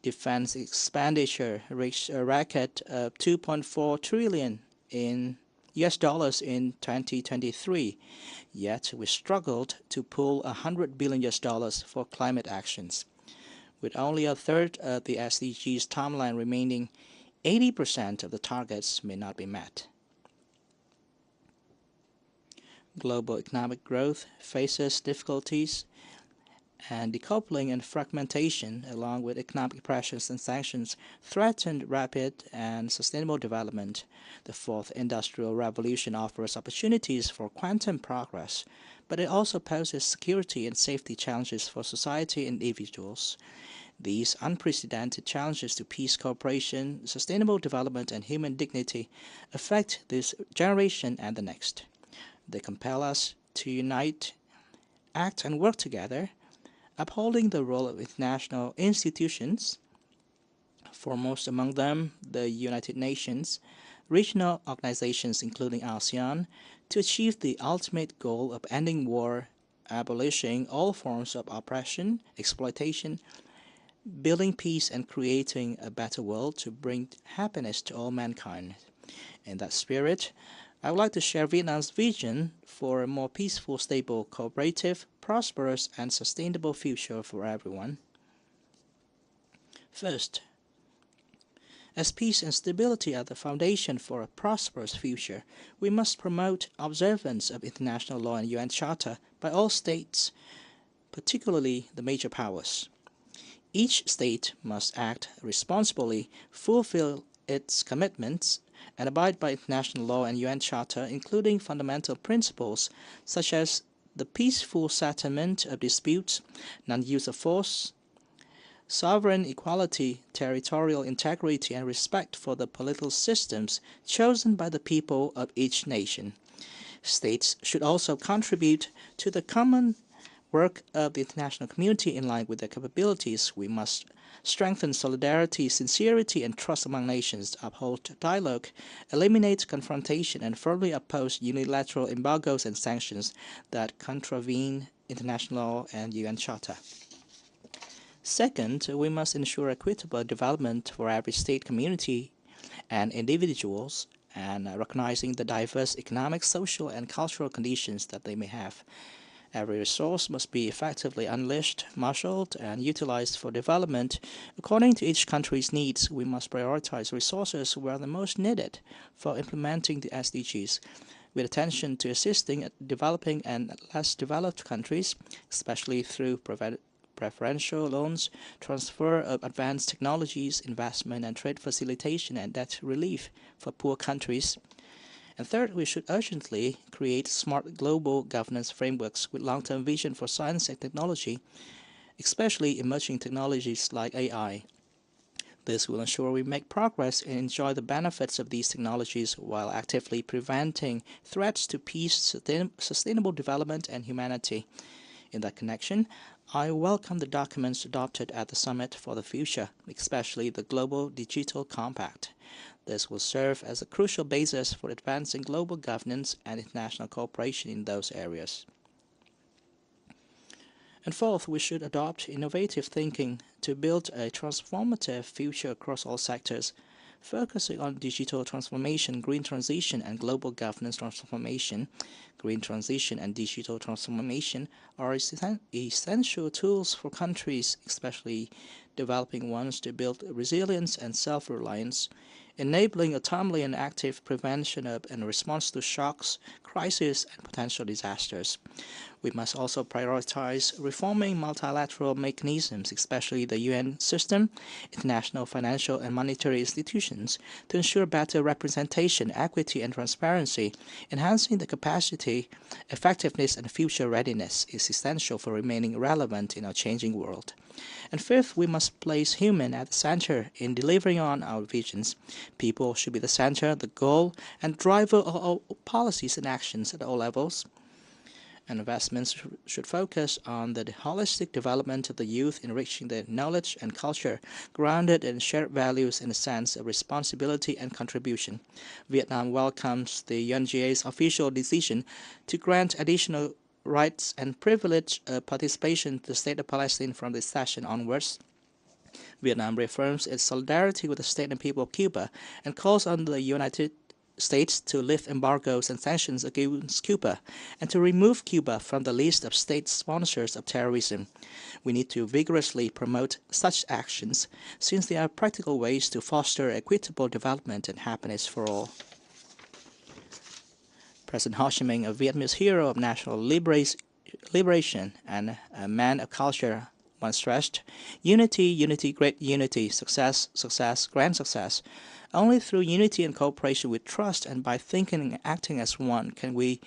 Defense expenditure reached a record of $2.4 trillion in US dollars in 2023, yet we struggled to pull $100 billion US dollars for climate actions. With only a third of the SDGs timeline remaining, 80% of the targets may not be met. Global economic growth faces difficulties, and decoupling and fragmentation, along with economic pressures and sanctions, threaten rapid and sustainable development. The fourth industrial revolution offers opportunities for quantum progress, but it also poses security and safety challenges for society and individuals. These unprecedented challenges to peace, cooperation, sustainable development, and human dignity affect this generation and the next. They compel us to unite, act, and work together, upholding the role of international institutions, foremost among them the United Nations, regional organizations including ASEAN, to achieve the ultimate goal of ending war, abolishing all forms of oppression, exploitation, building peace, and creating a better world to bring happiness to all mankind. In that spirit, I would like to share Vietnam's vision for a more peaceful, stable, cooperative, prosperous, and sustainable future for everyone. First, as peace and stability are the foundation for a prosperous future, we must promote observance of international law and UN Charter by all states, particularly the major powers. Each state must act responsibly, fulfill its commitments, and abide by international law and UN Charter, including fundamental principles such as the peaceful settlement of disputes, non-use of force, sovereign equality, territorial integrity, and respect for the political systems chosen by the people of each nation. States should also contribute to the common work of the international community in line with their capabilities. We must strengthen solidarity, sincerity, and trust among nations, uphold dialogue, eliminate confrontation, and firmly oppose unilateral embargoes and sanctions that contravene international law and UN Charter. Second, we must ensure equitable development for every state, community, and individuals, and recognizing the diverse economic, social, and cultural conditions that they may have. Every resource must be effectively unleashed, marshaled, and utilized for development. According to each country's needs, we must prioritize resources where they're most needed for implementing the SDGs, with attention to assisting developing and less developed countries, especially through preferential loans, transfer of advanced technologies, investment and trade facilitation, and debt relief for poor countries. And third, we should urgently create smart global governance frameworks with long-term vision for science and technology, especially emerging technologies like AI. This will ensure we make progress and enjoy the benefits of these technologies while actively preventing threats to peace, sustainable development, and humanity. In that connection, I welcome the documents adopted at the Summit for the Future, especially the Global Digital Compact. This will serve as a crucial basis for advancing global governance and international cooperation in those areas. And fourth, we should adopt innovative thinking to build a transformative future across all sectors, focusing on digital transformation, green transition, and global governance transformation. Green transition and digital transformation are essential tools for countries, especially developing ones, to build resilience and self-reliance, enabling a timely and active prevention of and response to shocks, crises, and potential disasters. We must also prioritize reforming multilateral mechanisms, especially the UN system, international financial and monetary institutions, to ensure better representation, equity, and transparency. Enhancing the capacity, effectiveness, and future readiness is essential for remaining relevant in our changing world. And fifth, we must place human at the center in delivering on our visions. People should be the center, the goal, and driver of all policies and actions at all levels. And investments should focus on the holistic development of the youth, enriching their knowledge and culture, grounded in shared values and a sense of responsibility and contribution. Vietnam welcomes the UNGA's official decision to grant additional rights and privilege participation to the State of Palestine from this session onwards. Vietnam reaffirms its solidarity with the state and people of Cuba and calls on the United states to lift embargoes and sanctions against Cuba and to remove Cuba from the list of state sponsors of terrorism. We need to vigorously promote such actions since they are practical ways to foster equitable development and happiness for all. President Ho Chi Minh, a Vietnamese hero of national liberation and a man of culture, once stressed, unity, unity, great unity, success, success, grand success. Only through unity and cooperation with trust and by thinking and acting as one can we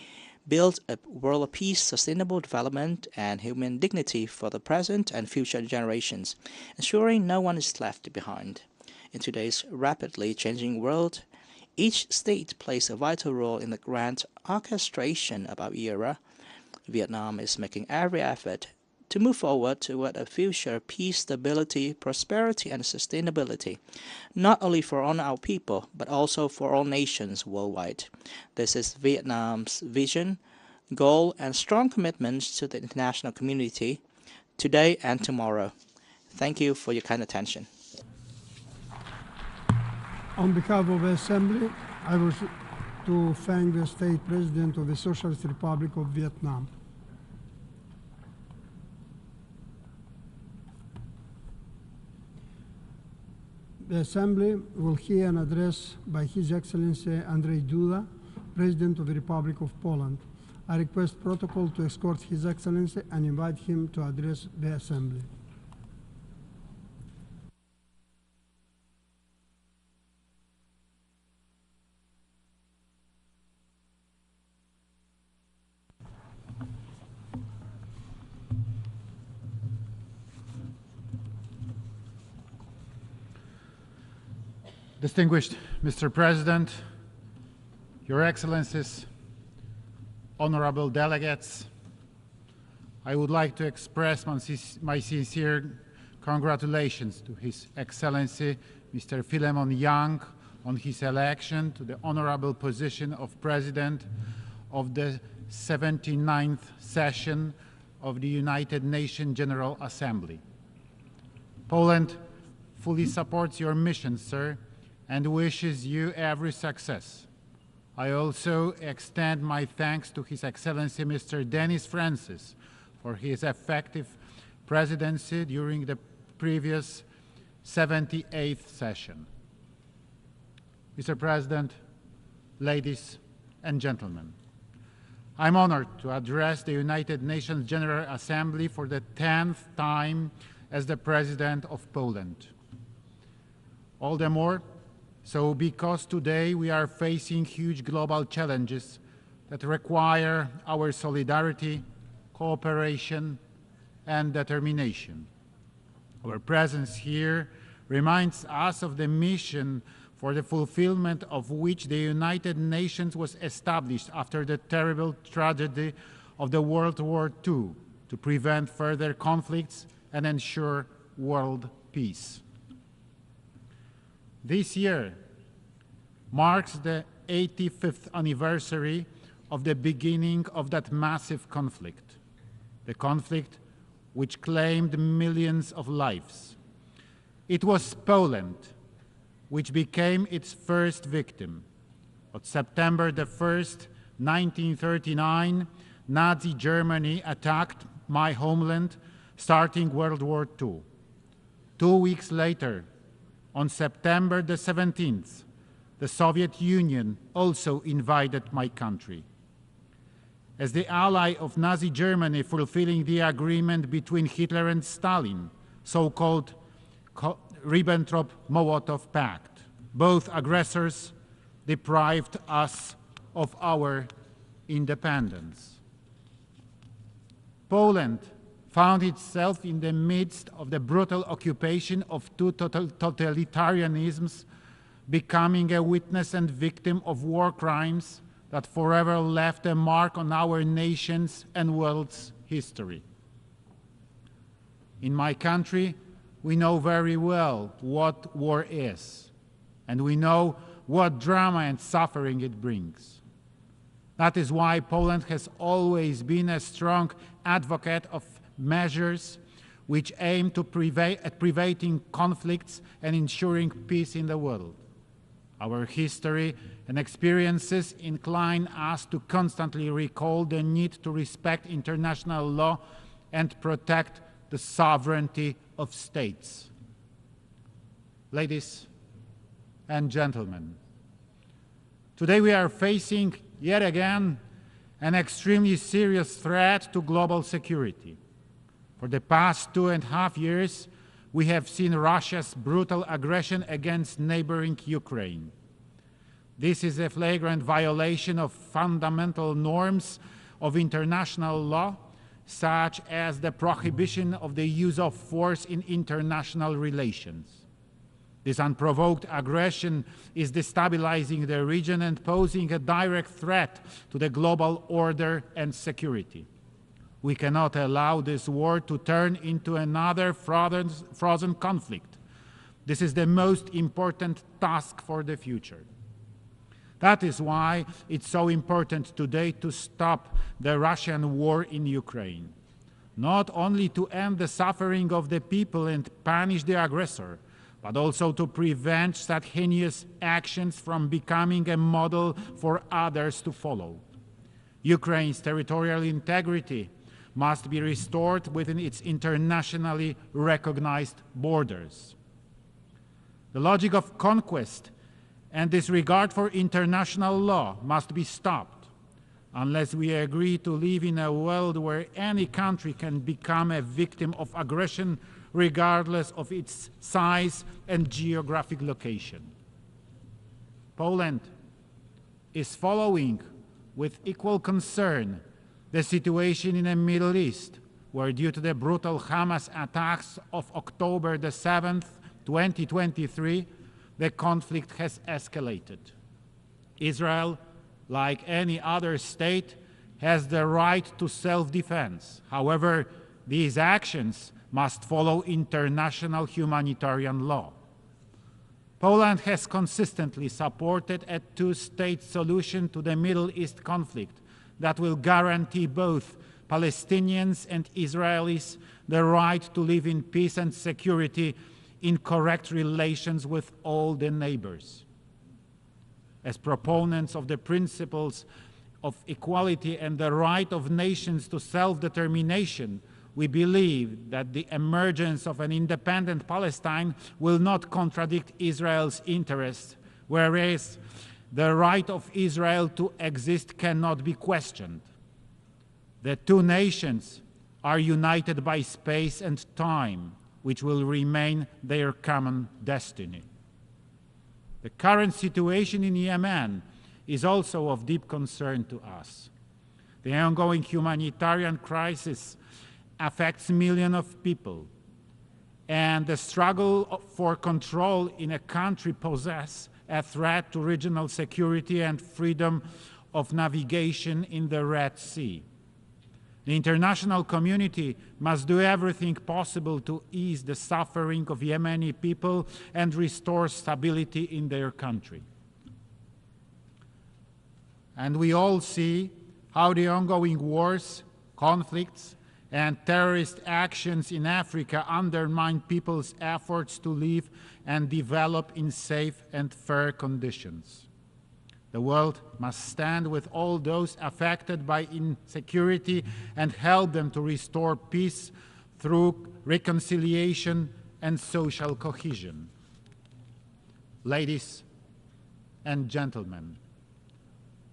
build a world of peace, sustainable development, and human dignity for the present and future generations, ensuring no one is left behind. In today's rapidly changing world, each state plays a vital role in the grand orchestration of our era. Vietnam is making every effort to move forward toward a future of peace, stability, prosperity, and sustainability, not only for all our people, but also for all nations worldwide. This is Vietnam's vision, goal, and strong commitment to the international community, today and tomorrow. Thank you for your kind attention. On behalf of the Assembly, I wish to thank the State President of the Socialist Republic of Vietnam. The Assembly will hear an address by His Excellency Andrzej Duda, President of the Republic of Poland. I request protocol to escort His Excellency and invite him to address the Assembly. Distinguished Mr. President, Your Excellencies, honorable delegates, I would like to express my sincere congratulations to His Excellency Mr. Philemon Yang on his election to the honorable position of President of the 79th session of the United Nations General Assembly. Poland fully supports your mission, sir, and wishes you every success. I also extend my thanks to His Excellency Mr. Denis Francis for his effective presidency during the previous 78th session. Mr. President, ladies and gentlemen, I'm honored to address the United Nations General Assembly for the 10th time as the President of Poland. All the more so because today we are facing huge global challenges that require our solidarity, cooperation, and determination. Our presence here reminds us of the mission for the fulfillment of which the United Nations was established after the terrible tragedy of the World War II, to prevent further conflicts and ensure world peace. This year marks the 85th anniversary of the beginning of that massive conflict, the conflict which claimed millions of lives. It was Poland which became its first victim. On September the 1st, 1939, Nazi Germany attacked my homeland, starting World War II. 2 weeks later, on September the 17th, the Soviet Union also invaded my country. As the ally of Nazi Germany fulfilling the agreement between Hitler and Stalin, so-called Ribbentrop-Molotov Pact, both aggressors deprived us of our independence. Poland found itself in the midst of the brutal occupation of two totalitarianisms, becoming a witness and victim of war crimes that forever left a mark on our nation's and world's history. In my country, we know very well what war is, and we know what drama and suffering it brings. That is why Poland has always been a strong advocate of measures which aim to preventing conflicts and ensuring peace in the world. Our history and experiences incline us to constantly recall the need to respect international law and protect the sovereignty of states. Ladies and gentlemen, today we are facing yet again an extremely serious threat to global security. For the past 2.5 years, we have seen Russia's brutal aggression against neighboring Ukraine. This is a flagrant violation of fundamental norms of international law, such as the prohibition of the use of force in international relations. This unprovoked aggression is destabilizing the region and posing a direct threat to the global order and security. We cannot allow this war to turn into another frozen conflict. This is the most important task for the future. That is why it's so important today to stop the Russian war in Ukraine. Not only to end the suffering of the people and punish the aggressor, but also to prevent such heinous actions from becoming a model for others to follow. Ukraine's territorial integrity must be restored within its internationally recognized borders. The logic of conquest and disregard for international law must be stopped, unless we agree to live in a world where any country can become a victim of aggression regardless of its size and geographic location. Poland is following with equal concern the situation in the Middle East, where due to the brutal Hamas attacks of October the 7th, 2023, the conflict has escalated. Israel, like any other state, has the right to self-defense. However, these actions must follow international humanitarian law. Poland has consistently supported a two-state solution to the Middle East conflict that will guarantee both Palestinians and Israelis the right to live in peace and security in correct relations with all the neighbors. As proponents of the principles of equality and the right of nations to self-determination, we believe that the emergence of an independent Palestine will not contradict Israel's interests, whereas the right of Israel to exist cannot be questioned. The two nations are united by space and time, which will remain their common destiny. The current situation in Yemen is also of deep concern to us. The ongoing humanitarian crisis affects millions of people, and the struggle for control in a country poses a threat to regional security and freedom of navigation in the Red Sea. The international community must do everything possible to ease the suffering of Yemeni people and restore stability in their country. And we all see how the ongoing wars, conflicts, and terrorist actions in Africa undermine people's efforts to live and develop in safe and fair conditions. The world must stand with all those affected by insecurity and help them to restore peace through reconciliation and social cohesion. Ladies and gentlemen,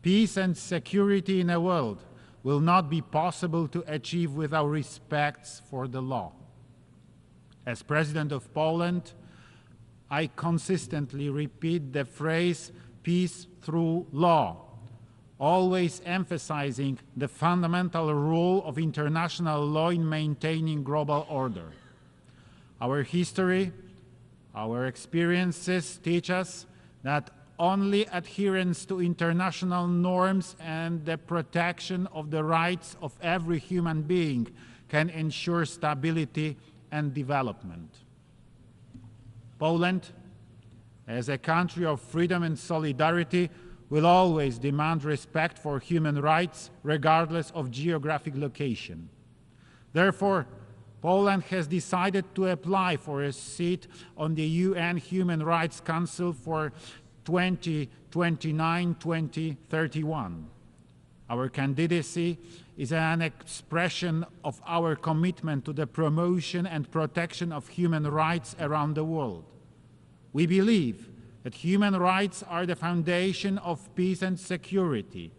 peace and security in a world will not be possible to achieve without respect for the law. As President of Poland, I consistently repeat the phrase peace through law, always emphasizing the fundamental role of international law in maintaining global order. Our history, our experiences teach us that only adherence to international norms and the protection of the rights of every human being can ensure stability and development. Poland, as a country of freedom and solidarity, will always demand respect for human rights regardless of geographic location. Therefore, Poland has decided to apply for a seat on the UN Human Rights Council for 2029-2031. Our candidacy is an expression of our commitment to the promotion and protection of human rights around the world. We believe that human rights are the foundation of peace and security.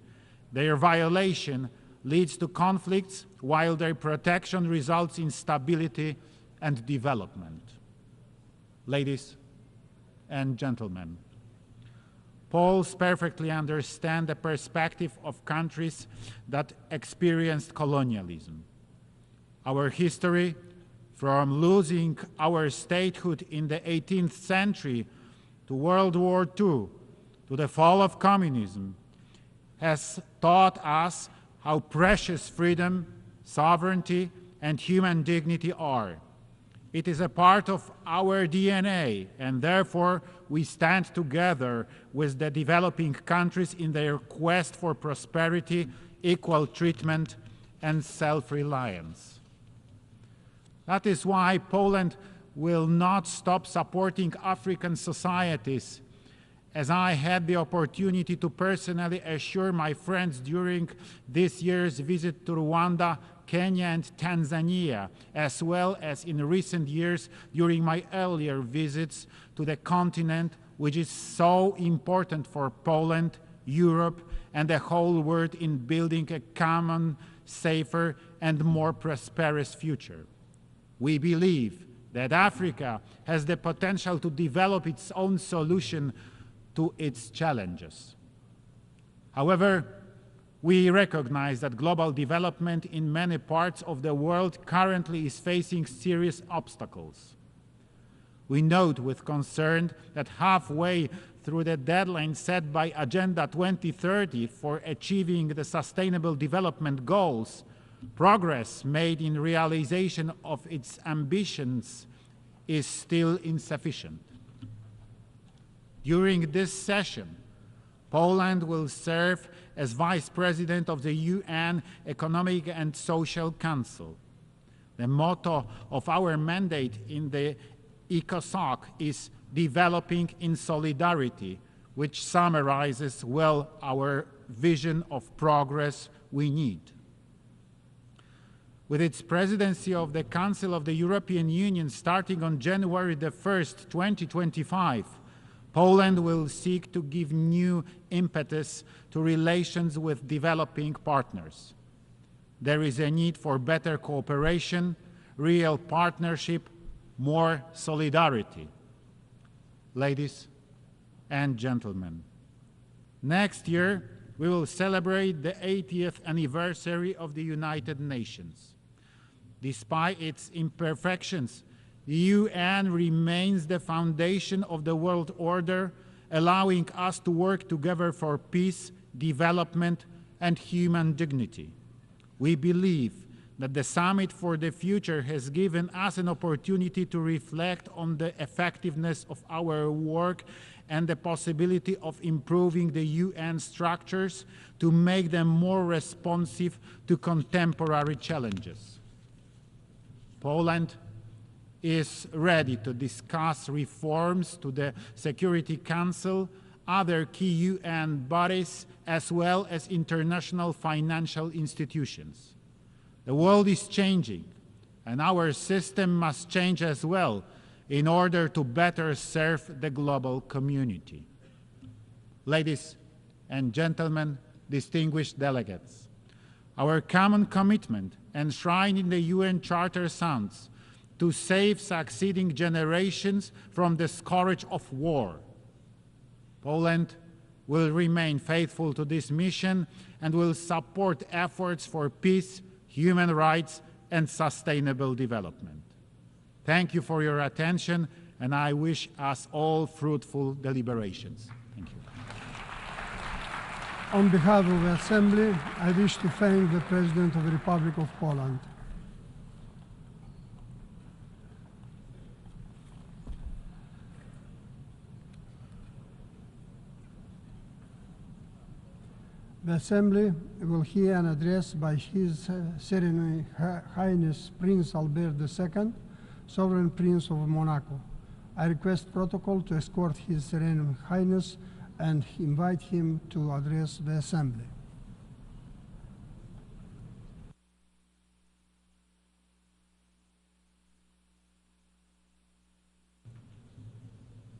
Their violation leads to conflicts, while their protection results in stability and development. Ladies and gentlemen, Poles perfectly understand the perspective of countries that experienced colonialism. Our history, from losing our statehood in the 18th century to World War II, to the fall of communism, has taught us how precious freedom, sovereignty, and human dignity are. It is a part of our DNA, and therefore we stand together with the developing countries in their quest for prosperity, equal treatment, and self-reliance. That is why Poland will not stop supporting African societies, as I had the opportunity to personally assure my friends during this year's visit to Rwanda, Kenya, and Tanzania, as well as in recent years during my earlier visits to the continent, which is so important for Poland, Europe, and the whole world in building a common, safer, and more prosperous future. We believe that Africa has the potential to develop its own solution to its challenges. However, we recognize that global development in many parts of the world currently is facing serious obstacles. We note with concern that halfway through the deadline set by Agenda 2030 for achieving the Sustainable Development Goals, progress made in realization of its ambitions is still insufficient. During this session, Poland will serve as Vice President of the UN Economic and Social Council. The motto of our mandate in the ECOSOC is Developing in Solidarity, which summarizes well our vision of progress we need. With its presidency of the Council of the European Union starting on January the 1st, 2025, Poland will seek to give new impetus to relations with developing partners. There is a need for better cooperation, real partnership, more solidarity. Ladies and gentlemen, next year we will celebrate the 80th anniversary of the United Nations. Despite its imperfections, the UN remains the foundation of the world order, allowing us to work together for peace, development, and human dignity. We believe that the Summit for the Future has given us an opportunity to reflect on the effectiveness of our work and the possibility of improving the UN structures to make them more responsive to contemporary challenges. Poland is ready to discuss reforms to the Security Council, other key UN bodies, as well as international financial institutions. The world is changing, and our system must change as well in order to better serve the global community. Ladies and gentlemen, distinguished delegates, our common commitment enshrined in the UN Charter sounds to save succeeding generations from the scourge of war. Poland will remain faithful to this mission and will support efforts for peace, human rights, and sustainable development. Thank you for your attention, and I wish us all fruitful deliberations. Thank you. On behalf of the Assembly, I wish to thank the President of the Republic of Poland. The Assembly will hear an address by His Serene Highness Prince Albert II, Sovereign Prince of Monaco. I request protocol to escort His Serene Highness and invite him to address the Assembly.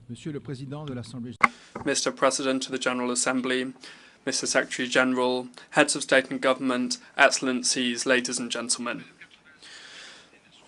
Monsieur le Président de l'Assemblée. Mr. President of the General Assembly, Mr. Secretary General, Heads of State and Government, Excellencies, ladies and gentlemen.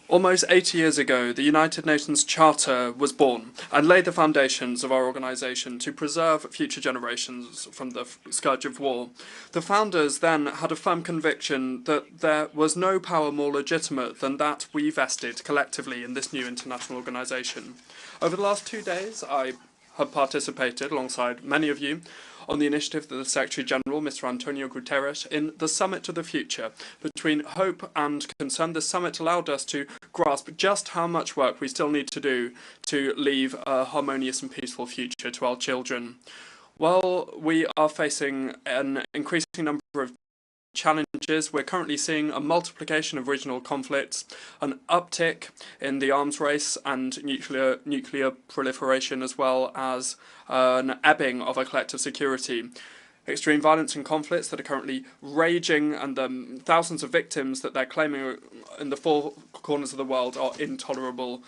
Almost 80 years ago, the United Nations Charter was born and laid the foundations of our organisation to preserve future generations from the scourge of war. The founders then had a firm conviction that there was no power more legitimate than that we vested collectively in this new international organisation. Over the last 2 days, I have participated, alongside many of you, on the initiative of the Secretary-General, Mr. Antonio Guterres, in the Summit to the Future. Between hope and concern, the summit allowed us to grasp just how much work we still need to do to leave a harmonious and peaceful future to our children. While we are facing an increasing number of challenges, we're currently seeing a multiplication of regional conflicts, an uptick in the arms race and nuclear proliferation, as well as an ebbing of our collective security. Extreme violence and conflicts that are currently raging, and the thousands of victims that they're claiming in the four corners of the world are intolerable.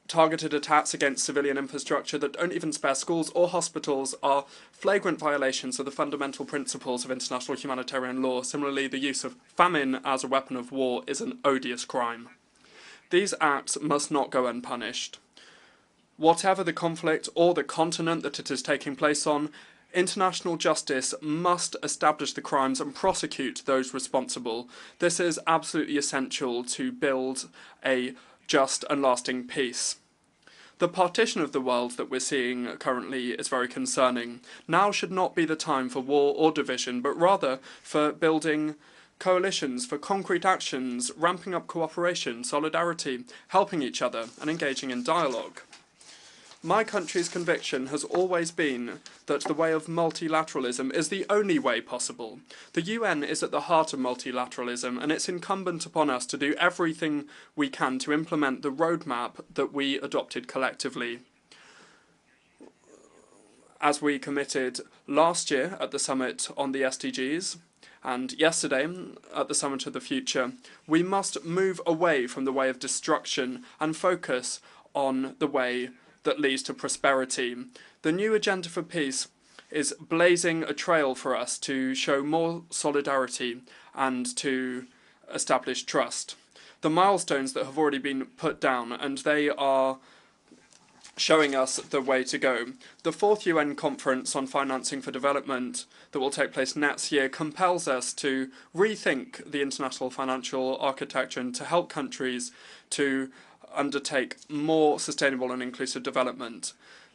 Targeted attacks against civilian infrastructure that don't even spare schools or hospitals are flagrant violations of the fundamental principles of international humanitarian law. Similarly, the use of famine as a weapon of war is an odious crime. These acts must not go unpunished. Whatever the conflict or the continent that it is taking place on, international justice must establish the crimes and prosecute those responsible. This is absolutely essential to build a just and lasting peace. The partition of the world that we're seeing currently is very concerning. Now should not be the time for war or division, but rather for building coalitions, for concrete actions, ramping up cooperation, solidarity, helping each other, and engaging in dialogue. My country's conviction has always been that the way of multilateralism is the only way possible. The UN is at the heart of multilateralism, and it's incumbent upon us to do everything we can to implement the roadmap that we adopted collectively. As we committed last year at the summit on the SDGs, and yesterday at the Summit of the Future, we must move away from the way of destruction and focus on the way that leads to prosperity. The new agenda for peace is blazing a trail for us to show more solidarity and to establish trust. The milestones that have already been put down, and they are showing us the way to go. The 4th UN Conference on Financing for Development that will take place next year compels us to rethink the international financial architecture and to help countries to undertake more sustainable and inclusive development.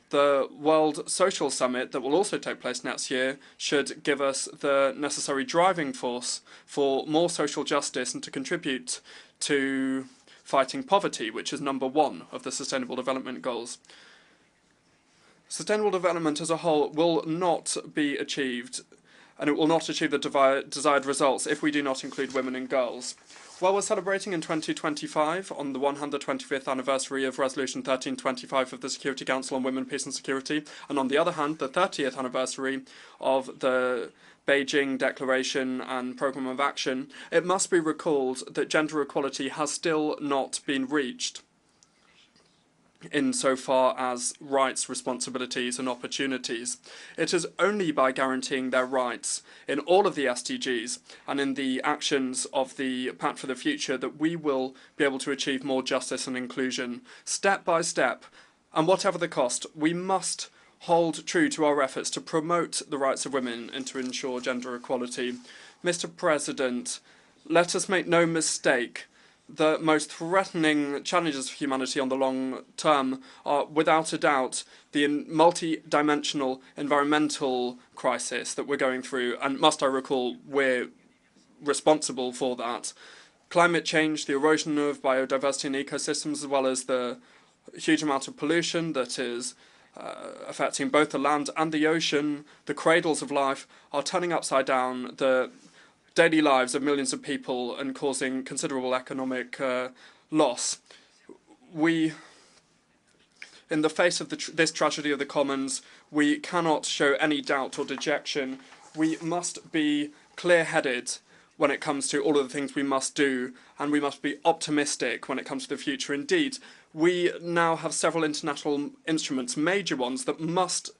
The World Social Summit that will also take place next year should give us the necessary driving force for more social justice and to contribute to fighting poverty, which is number 1 of the Sustainable Development Goals. Sustainable development as a whole will not be achieved, and it will not achieve the desired results if we do not include women and girls. While we're celebrating in 2025 on the 125th anniversary of Resolution 1325 of the Security Council on Women, Peace and Security, and on the other hand, the 30th anniversary of the Beijing Declaration and Programme of Action, it must be recalled that gender equality has still not been reached insofar as rights, responsibilities and opportunities. It is only by guaranteeing their rights in all of the SDGs and in the actions of the Pact for the Future that we will be able to achieve more justice and inclusion. Step by step, and whatever the cost, we must hold true to our efforts to promote the rights of women and to ensure gender equality. Mr. President, let us make no mistake. The most threatening challenges for humanity on the long term are, without a doubt, the multi-dimensional environmental crisis that we're going through, and must I recall, we're responsible for that. Climate change, the erosion of biodiversity and ecosystems, as well as the huge amount of pollution that is affecting both the land and the ocean, the cradles of life, are turning upside down the daily lives of millions of people and causing considerable economic loss. We in the face of this tragedy of the commons, we cannot show any doubt or dejection. We must be clear-headed when it comes to all of the things we must do, and we must be optimistic when it comes to the future. Indeed, we now have several international instruments, major ones, that must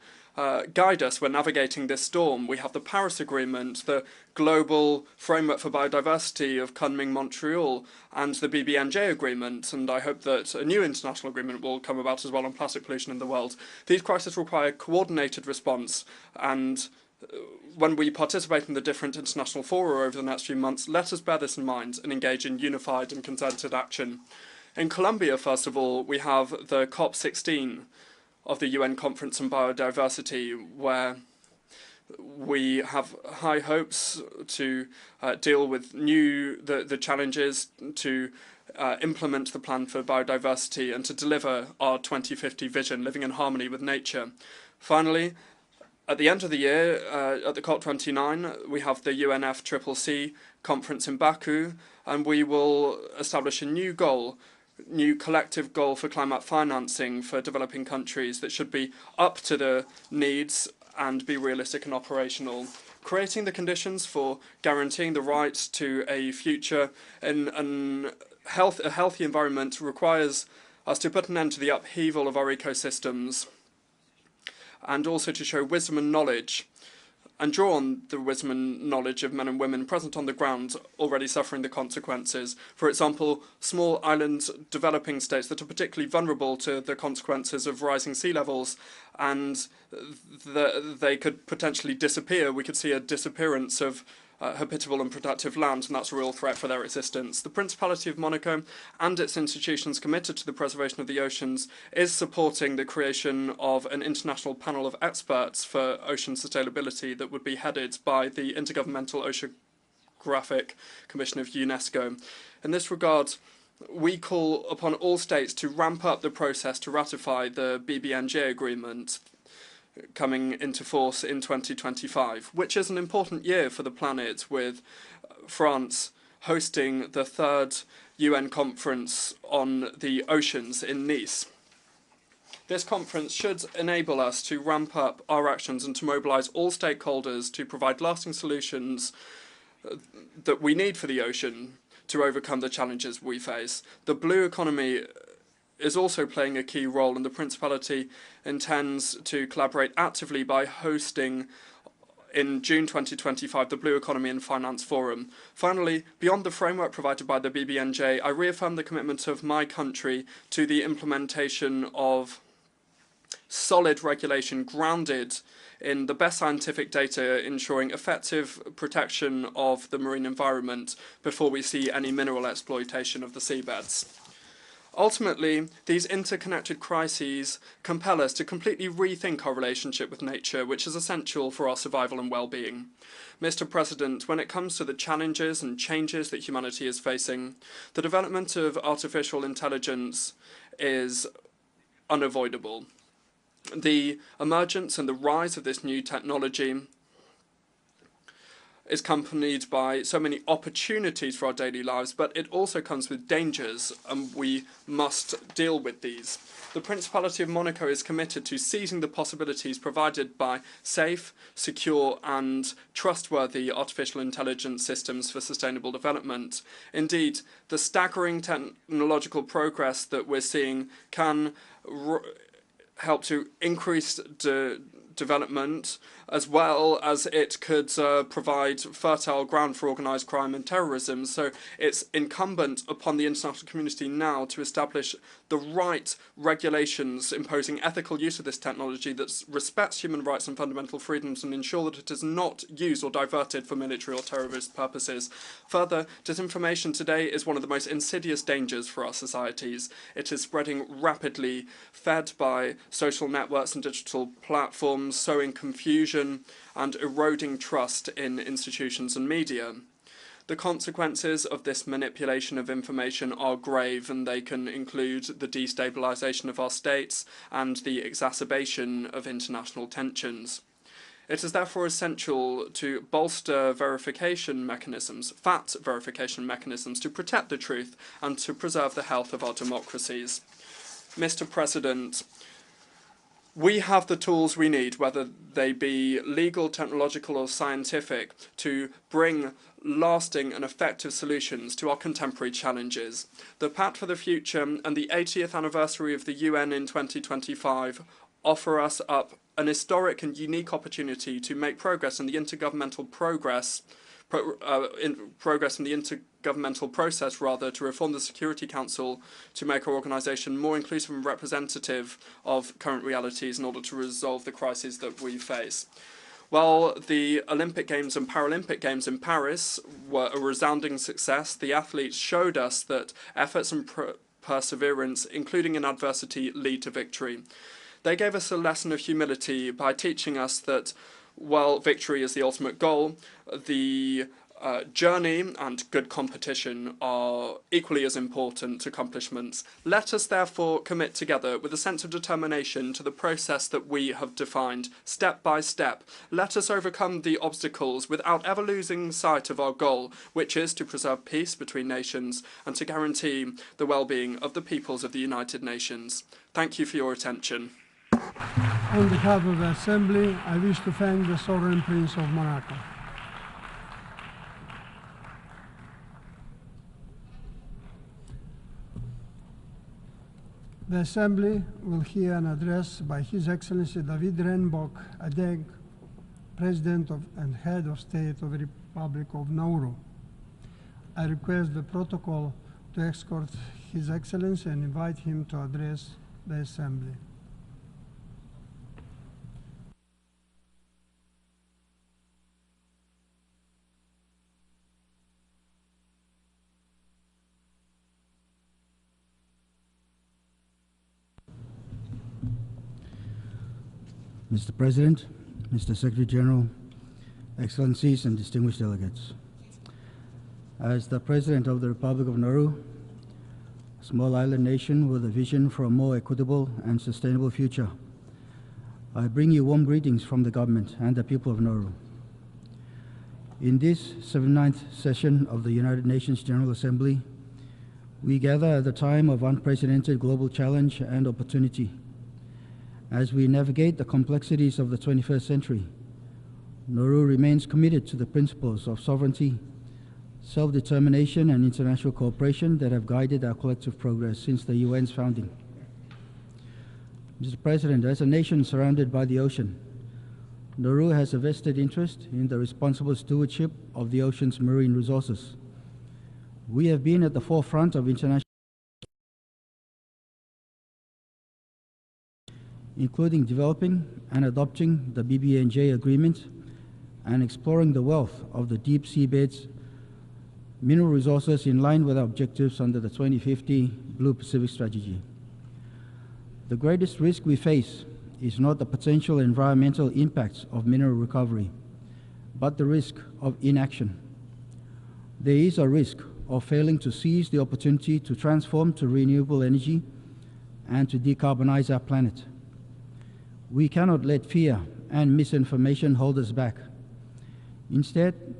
guide us when navigating this storm. We have the Paris Agreement, the Global Framework for Biodiversity of Kunming-Montreal, and the BBNJ Agreement, and I hope that a new international agreement will come about as well on plastic pollution in the world. These crises require coordinated response, and when we participate in the different international fora over the next few months, let us bear this in mind and engage in unified and concerted action. In Colombia, first of all, we have the COP16 of the UN Conference on Biodiversity, where we have high hopes to deal with the challenges, to implement the plan for biodiversity and to deliver our 2050 vision, living in harmony with nature. Finally, at the end of the year, at the COP29, we have the UNFCCC conference in Baku, and we will establish a new collective goal for climate financing for developing countries that should be up to the needs and be realistic and operational. Creating the conditions for guaranteeing the right to a future in a healthy environment requires us to put an end to the upheaval of our ecosystems, and also to show wisdom and knowledge, and draw on the wisdom and knowledge of men and women present on the ground already suffering the consequences. For example, small island developing states that are particularly vulnerable to the consequences of rising sea levels, and they could potentially disappear. We could see a disappearance of habitable and productive land, and that's a real threat for their existence. The Principality of Monaco and its institutions committed to the preservation of the oceans is supporting the creation of an international panel of experts for ocean sustainability that would be headed by the Intergovernmental Oceanographic Commission of UNESCO. In this regard, we call upon all states to ramp up the process to ratify the BBNJ agreement coming into force in 2025, which is an important year for the planet, with France hosting the 3rd UN conference on the oceans in Nice. This conference should enable us to ramp up our actions and to mobilise all stakeholders to provide lasting solutions that we need for the ocean to overcome the challenges we face. The blue economy is also playing a key role, and the Principality intends to collaborate actively by hosting in June 2025 the Blue Economy and Finance Forum. Finally, beyond the framework provided by the BBNJ, I reaffirm the commitment of my country to the implementation of solid regulation grounded in the best scientific data, ensuring effective protection of the marine environment before we see any mineral exploitation of the seabeds. Ultimately, these interconnected crises compel us to completely rethink our relationship with nature, which is essential for our survival and well-being. Mr. President, when it comes to the challenges and changes that humanity is facing, the development of artificial intelligence is unavoidable. The emergence and the rise of this new technology is accompanied by so many opportunities for our daily lives, but it also comes with dangers, and we must deal with these. The Principality of Monaco is committed to seizing the possibilities provided by safe, secure and trustworthy artificial intelligence systems for sustainable development. Indeed, the staggering technological progress that we're seeing can help to increase development, as well as it could provide fertile ground for organised crime and terrorism. So it's incumbent upon the international community now to establish the right regulations imposing ethical use of this technology that respects human rights and fundamental freedoms, and ensure that it is not used or diverted for military or terrorist purposes. Further, disinformation today is one of the most insidious dangers for our societies. It is spreading rapidly, fed by social networks and digital platforms, sowing confusion and eroding trust in institutions and media. The consequences of this manipulation of information are grave, and they can include the destabilisation of our states and the exacerbation of international tensions. It is therefore essential to bolster verification mechanisms, fact verification mechanisms, to protect the truth and to preserve the health of our democracies. Mr. President, We have the tools we need, whether they be legal, technological or scientific, to bring lasting and effective solutions to our contemporary challenges. The Pact for the Future and the 80th anniversary of the UN in 2025 offer us up an historic and unique opportunity to make progress in the intergovernmental process to reform the Security Council, to make our organisation more inclusive and representative of current realities in order to resolve the crises that we face. While the Olympic Games and Paralympic Games in Paris were a resounding success, the athletes showed us that efforts and perseverance, including in adversity, lead to victory. They gave us a lesson of humility by teaching us that while victory is the ultimate goal, the journey and good competition are equally as important accomplishments. Let us therefore commit together with a sense of determination to the process that we have defined, step by step. Let us overcome the obstacles without ever losing sight of our goal, which is to preserve peace between nations and to guarantee the well-being of the peoples of the United Nations. Thank you for your attention. On behalf of the Assembly, I wish to thank the Sovereign Prince of Monaco. The Assembly will hear an address by His Excellency David Renbok Adeg, President and Head of State of the Republic of Nauru. I request the protocol to escort His Excellency and invite him to address the Assembly. Mr. President, Mr. Secretary General, Excellencies and distinguished delegates. As the President of the Republic of Nauru, a small island nation with a vision for a more equitable and sustainable future, I bring you warm greetings from the government and the people of Nauru. In this 79th session of the United Nations General Assembly, we gather at a time of unprecedented global challenge and opportunity. As we navigate the complexities of the 21st century, Nauru remains committed to the principles of sovereignty, self-determination and international cooperation that have guided our collective progress since the UN's founding. Mr. President, as a nation surrounded by the ocean, Nauru has a vested interest in the responsible stewardship of the ocean's marine resources. We have been at the forefront of international, including developing and adopting the BBNJ agreement and exploring the wealth of the deep seabeds mineral resources in line with our objectives under the 2050 Blue Pacific Strategy. The greatest risk we face is not the potential environmental impacts of mineral recovery, but the risk of inaction. There is a risk of failing to seize the opportunity to transform to renewable energy and to decarbonize our planet. We cannot let fear and misinformation hold us back. Instead,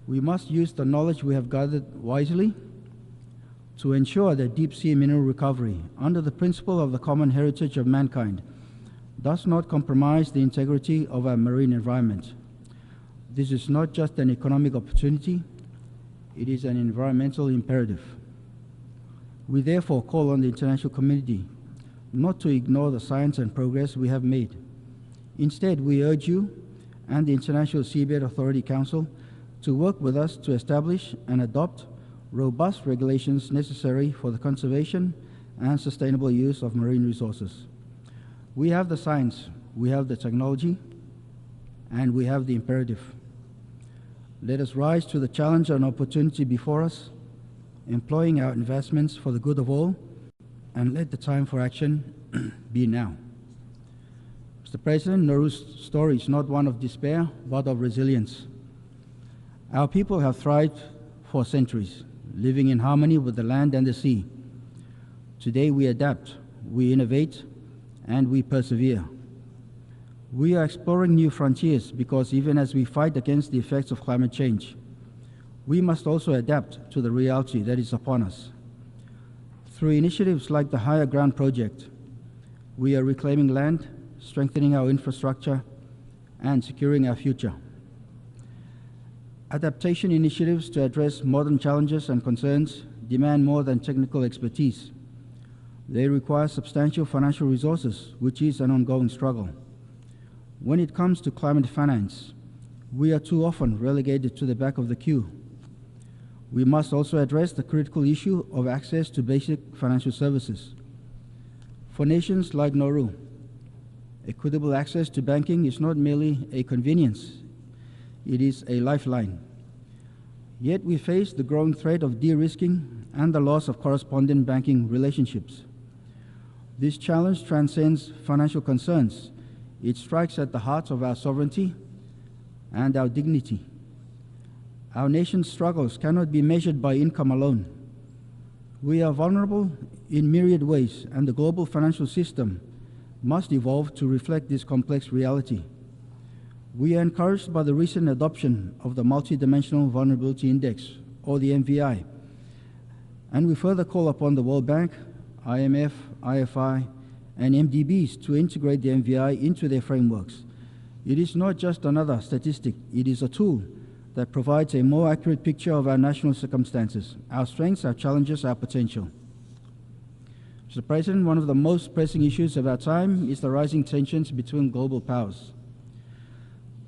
we must use the knowledge we have gathered wisely to ensure that deep-sea mineral recovery, under the principle of the common heritage of mankind, does not compromise the integrity of our marine environment. This is not just an economic opportunity, it is an environmental imperative. We therefore call on the international community not to ignore the science and progress we have made. Instead, we urge you and the International Seabed Authority Council to work with us to establish and adopt robust regulations necessary for the conservation and sustainable use of marine resources. We have the science, we have the technology, and we have the imperative. Let us rise to the challenge and opportunity before us, employing our investments for the good of all, and let the time for action be now. Mr. President, Nauru's story is not one of despair, but of resilience. Our people have thrived for centuries, living in harmony with the land and the sea. Today we adapt, we innovate, and we persevere. We are exploring new frontiers because even as we fight against the effects of climate change, we must also adapt to the reality that is upon us. Through initiatives like the Higher Ground Project, we are reclaiming land, strengthening our infrastructure, and securing our future. Adaptation initiatives to address modern challenges and concerns demand more than technical expertise. They require substantial financial resources, which is an ongoing struggle. When it comes to climate finance, we are too often relegated to the back of the queue. We must also address the critical issue of access to basic financial services. For nations like Nauru, equitable access to banking is not merely a convenience, it is a lifeline. Yet we face the growing threat of de-risking and the loss of correspondent banking relationships. This challenge transcends financial concerns. It strikes at the heart of our sovereignty and our dignity. Our nation's struggles cannot be measured by income alone. We are vulnerable in myriad ways, and the global financial system must evolve to reflect this complex reality. We are encouraged by the recent adoption of the Multidimensional Vulnerability Index, or the MVI, and we further call upon the World Bank, IMF, IFI, and MDBs to integrate the MVI into their frameworks. It is not just another statistic, it is a tool that provides a more accurate picture of our national circumstances, our strengths, our challenges, our potential. Mr. President, one of the most pressing issues of our time is the rising tensions between global powers.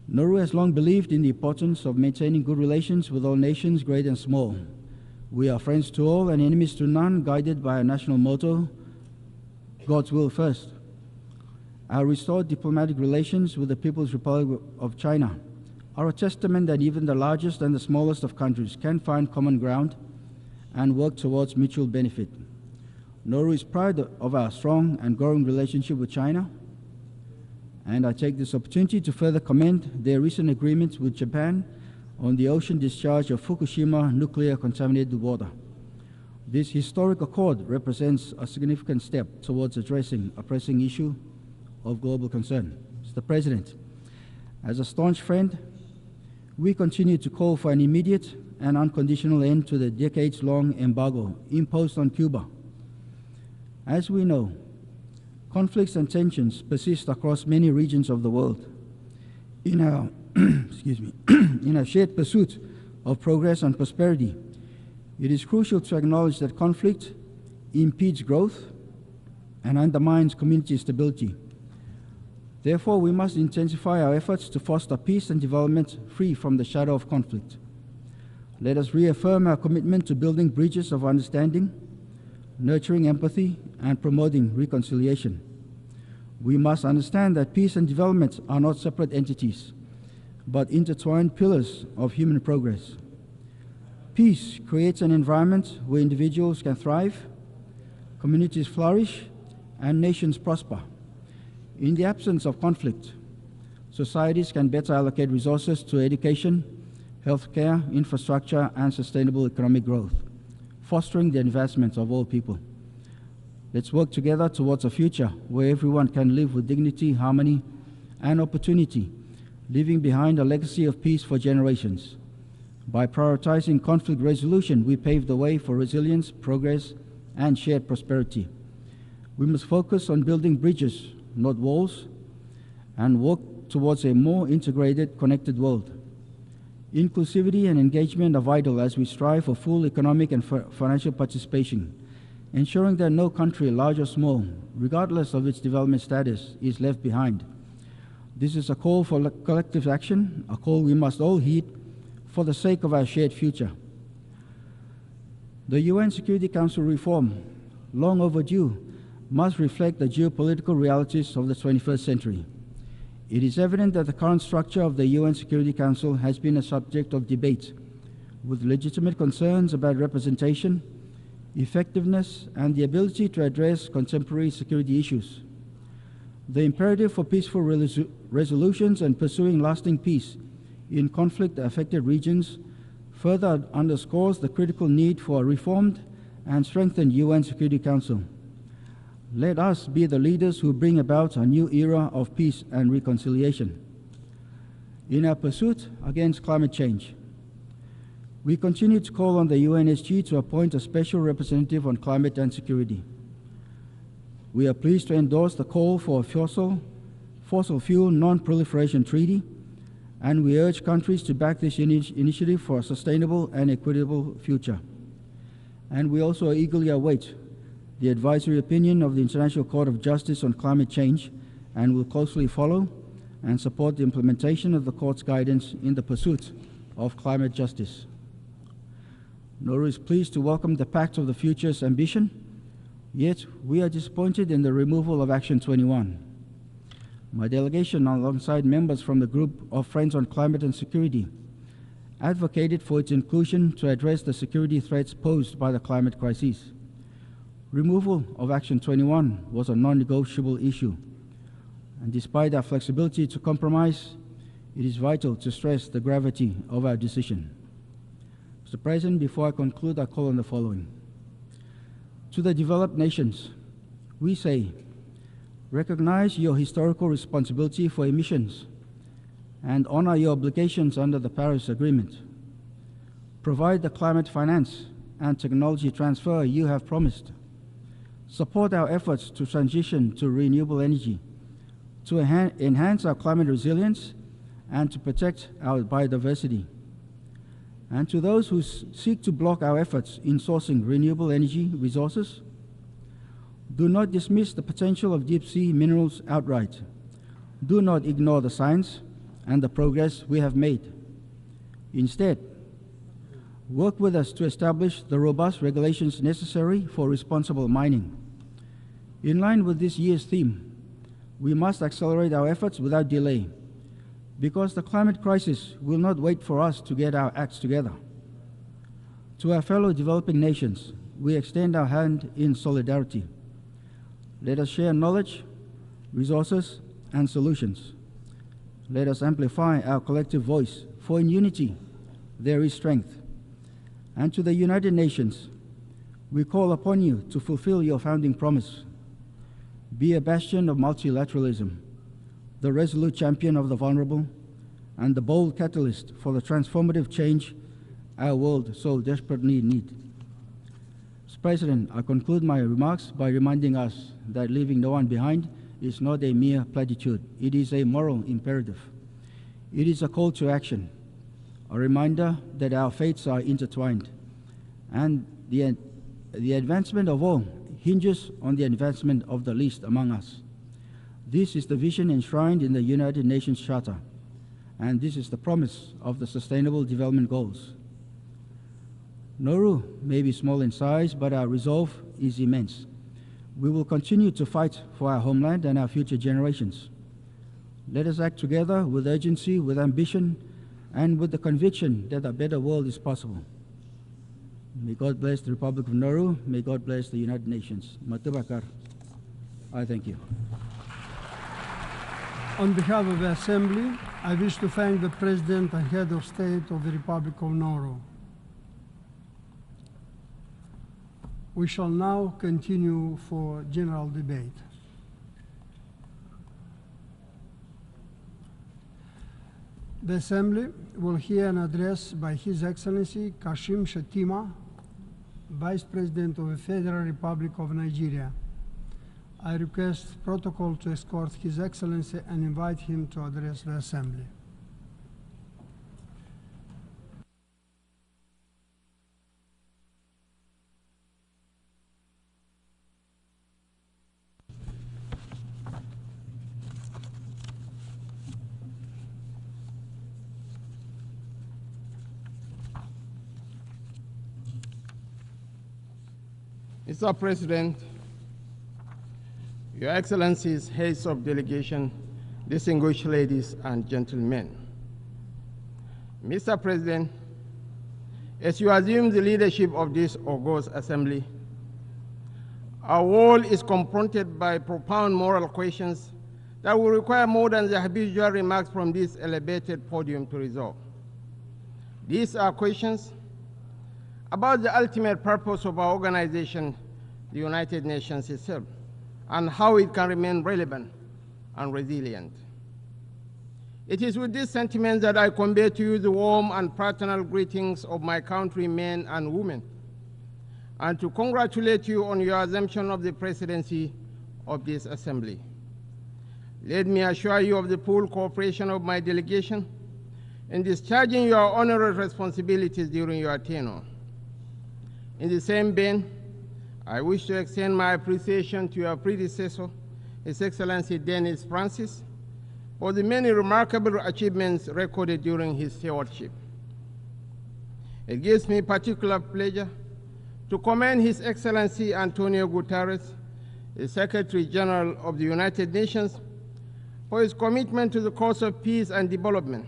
Nauru has long believed in the importance of maintaining good relations with all nations, great and small. We are friends to all and enemies to none, guided by our national motto, God's will first. Our restored diplomatic relations with the People's Republic of China are a testament that even the largest and the smallest of countries can find common ground and work towards mutual benefit. Nauru is proud of our strong and growing relationship with China, and I take this opportunity to further commend their recent agreements with Japan on the ocean discharge of Fukushima nuclear contaminated water. This historic accord represents a significant step towards addressing a pressing issue of global concern. Mr. President, as a staunch friend, we continue to call for an immediate and unconditional end to the decades-long embargo imposed on Cuba. As we know, conflicts and tensions persist across many regions of the world. In our, in our shared pursuit of progress and prosperity, it is crucial to acknowledge that conflict impedes growth and undermines community stability. Therefore, we must intensify our efforts to foster peace and development free from the shadow of conflict. Let us reaffirm our commitment to building bridges of understanding, nurturing empathy, and promoting reconciliation. We must understand that peace and development are not separate entities, but intertwined pillars of human progress. Peace creates an environment where individuals can thrive, communities flourish, and nations prosper. In the absence of conflict, societies can better allocate resources to education, healthcare, infrastructure, and sustainable economic growth, fostering the advancement of all people. Let's work together towards a future where everyone can live with dignity, harmony, and opportunity, leaving behind a legacy of peace for generations. By prioritizing conflict resolution, we pave the way for resilience, progress, and shared prosperity. We must focus on building bridges, not walls, and work towards a more integrated, connected world. Inclusivity and engagement are vital as we strive for full economic and financial participation, ensuring that no country, large or small, regardless of its development status, is left behind. This is a call for collective action, a call we must all heed for the sake of our shared future. The UN Security Council reform, long overdue, must reflect the geopolitical realities of the 21st century. It is evident that the current structure of the UN Security Council has been a subject of debate, with legitimate concerns about representation, effectiveness, and the ability to address contemporary security issues. The imperative for peaceful resolutions and pursuing lasting peace in conflict-affected regions further underscores the critical need for a reformed and strengthened UN Security Council. Let us be the leaders who bring about a new era of peace and reconciliation. In our pursuit against climate change, we continue to call on the UNSG to appoint a special representative on climate and security. We are pleased to endorse the call for a fossil, Fossil Fuel Non-Proliferation Treaty, and we urge countries to back this initiative for a sustainable and equitable future. And we also eagerly await the advisory opinion of the International Court of Justice on climate change, and will closely follow and support the implementation of the Court's guidance in the pursuit of climate justice. Nauru is pleased to welcome the Pact of the Future's ambition, yet we are disappointed in the removal of Action 21. My delegation, alongside members from the Group of Friends on Climate and Security, advocated for its inclusion to address the security threats posed by the climate crisis. Removal of Action 21 was a non-negotiable issue, and despite our flexibility to compromise, it is vital to stress the gravity of our decision. Mr. President, before I conclude, I call on the following. To the developed nations, we say, recognize your historical responsibility for emissions and honor your obligations under the Paris Agreement. Provide the climate finance and technology transfer you have promised. Support our efforts to transition to renewable energy, to enhance our climate resilience, and to protect our biodiversity. And to those who seek to block our efforts in sourcing renewable energy resources, do not dismiss the potential of deep-sea minerals outright. Do not ignore the science and the progress we have made. Instead, work with us to establish the robust regulations necessary for responsible mining. In line with this year's theme, we must accelerate our efforts without delay, because the climate crisis will not wait for us to get our acts together. To our fellow developing nations, we extend our hand in solidarity. Let us share knowledge, resources, and solutions. Let us amplify our collective voice, for in unity there is strength. And to the United Nations, we call upon you to fulfill your founding promise. Be a bastion of multilateralism, the resolute champion of the vulnerable, and the bold catalyst for the transformative change our world so desperately needs. Mr. President, I conclude my remarks by reminding us that leaving no one behind is not a mere platitude. It is a moral imperative. It is a call to action, a reminder that our fates are intertwined, and the advancement of all hinges on the advancement of the least among us. This is the vision enshrined in the United Nations Charter, and this is the promise of the Sustainable Development Goals. Nauru may be small in size, but our resolve is immense. We will continue to fight for our homeland and our future generations. Let us act together with urgency, with ambition, and with the conviction that a better world is possible. May God bless the Republic of Nauru. May God bless the United Nations. Matubakar. I thank you. On behalf of the Assembly, I wish to thank the President and Head of State of the Republic of Nauru. We shall now continue for general debate. The Assembly will hear an address by His Excellency Kashim Shatima, Vice President of the Federal Republic of Nigeria. I request protocol to escort His Excellency and invite him to address the Assembly. Mr. President, Your Excellencies, heads of delegation, distinguished ladies and gentlemen. Mr. President, as you assume the leadership of this august assembly, our world is confronted by profound moral questions that will require more than the habitual remarks from this elevated podium to resolve. These are questions about the ultimate purpose of our organization, the United Nations itself, and how it can remain relevant and resilient. It is with this sentiment that I convey to you the warm and fraternal greetings of my countrymen and women, and to congratulate you on your assumption of the presidency of this assembly. Let me assure you of the full cooperation of my delegation in discharging your onerous responsibilities during your tenure. In the same vein, I wish to extend my appreciation to your predecessor, His Excellency Dennis Francis, for the many remarkable achievements recorded during his stewardship. It gives me particular pleasure to commend His Excellency Antonio Guterres, the Secretary General of the United Nations, for his commitment to the cause of peace and development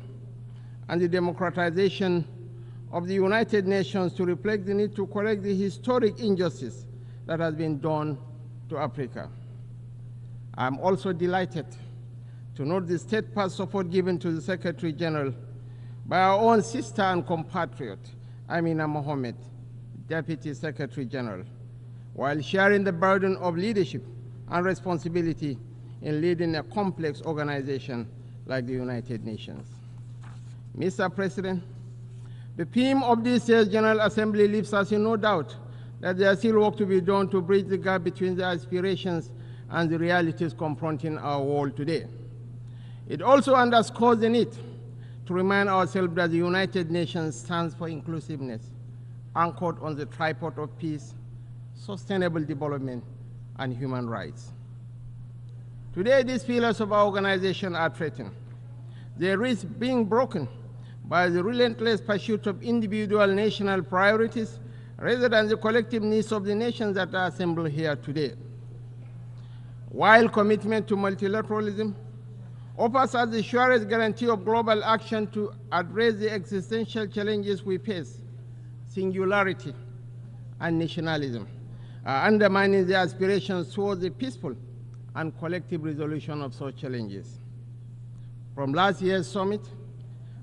and the democratization of the United Nations to reflect the need to correct the historic injustice that has been done to Africa. I am also delighted to note the steadfast support given to the Secretary General by our own sister and compatriot, Amina Mohammed, Deputy Secretary General, while sharing the burden of leadership and responsibility in leading a complex organization like the United Nations. Mr. President, the theme of this year's General Assembly leaves us in no doubt that there is still work to be done to bridge the gap between the aspirations and the realities confronting our world today. It also underscores the need to remind ourselves that the United Nations stands for inclusiveness, anchored on the tripod of peace, sustainable development, and human rights. Today, these pillars of our organization are threatened. They risk being broken by the relentless pursuit of individual national priorities rather than the collective needs of the nations that are assembled here today. While commitment to multilateralism offers us the surest guarantee of global action to address the existential challenges we face, singularity and nationalism are undermining the aspirations towards a peaceful and collective resolution of such challenges. From last year's summit,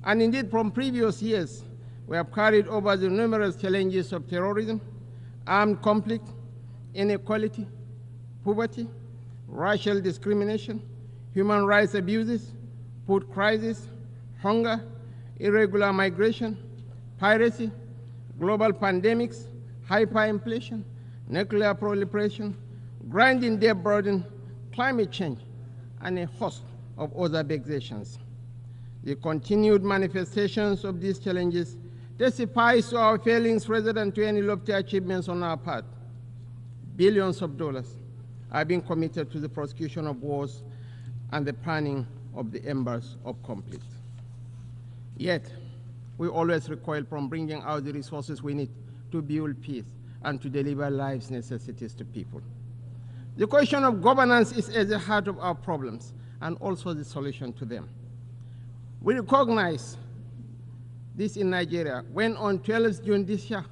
and indeed from previous years, we have carried over the numerous challenges of terrorism, armed conflict, inequality, poverty, racial discrimination, human rights abuses, food crisis, hunger, irregular migration, piracy, global pandemics, hyperinflation, nuclear proliferation, grinding debt burden, climate change, and a host of other vexations. The continued manifestations of these challenges testifies to our failings rather than to any lofty achievements on our part. Billions of dollars are being committed to the prosecution of wars and the planning of the embers of conflict. Yet, we always recoil from bringing out the resources we need to build peace and to deliver life's necessities to people. The question of governance is at the heart of our problems and also the solution to them. We recognize this in Nigeria when on 12th June this year,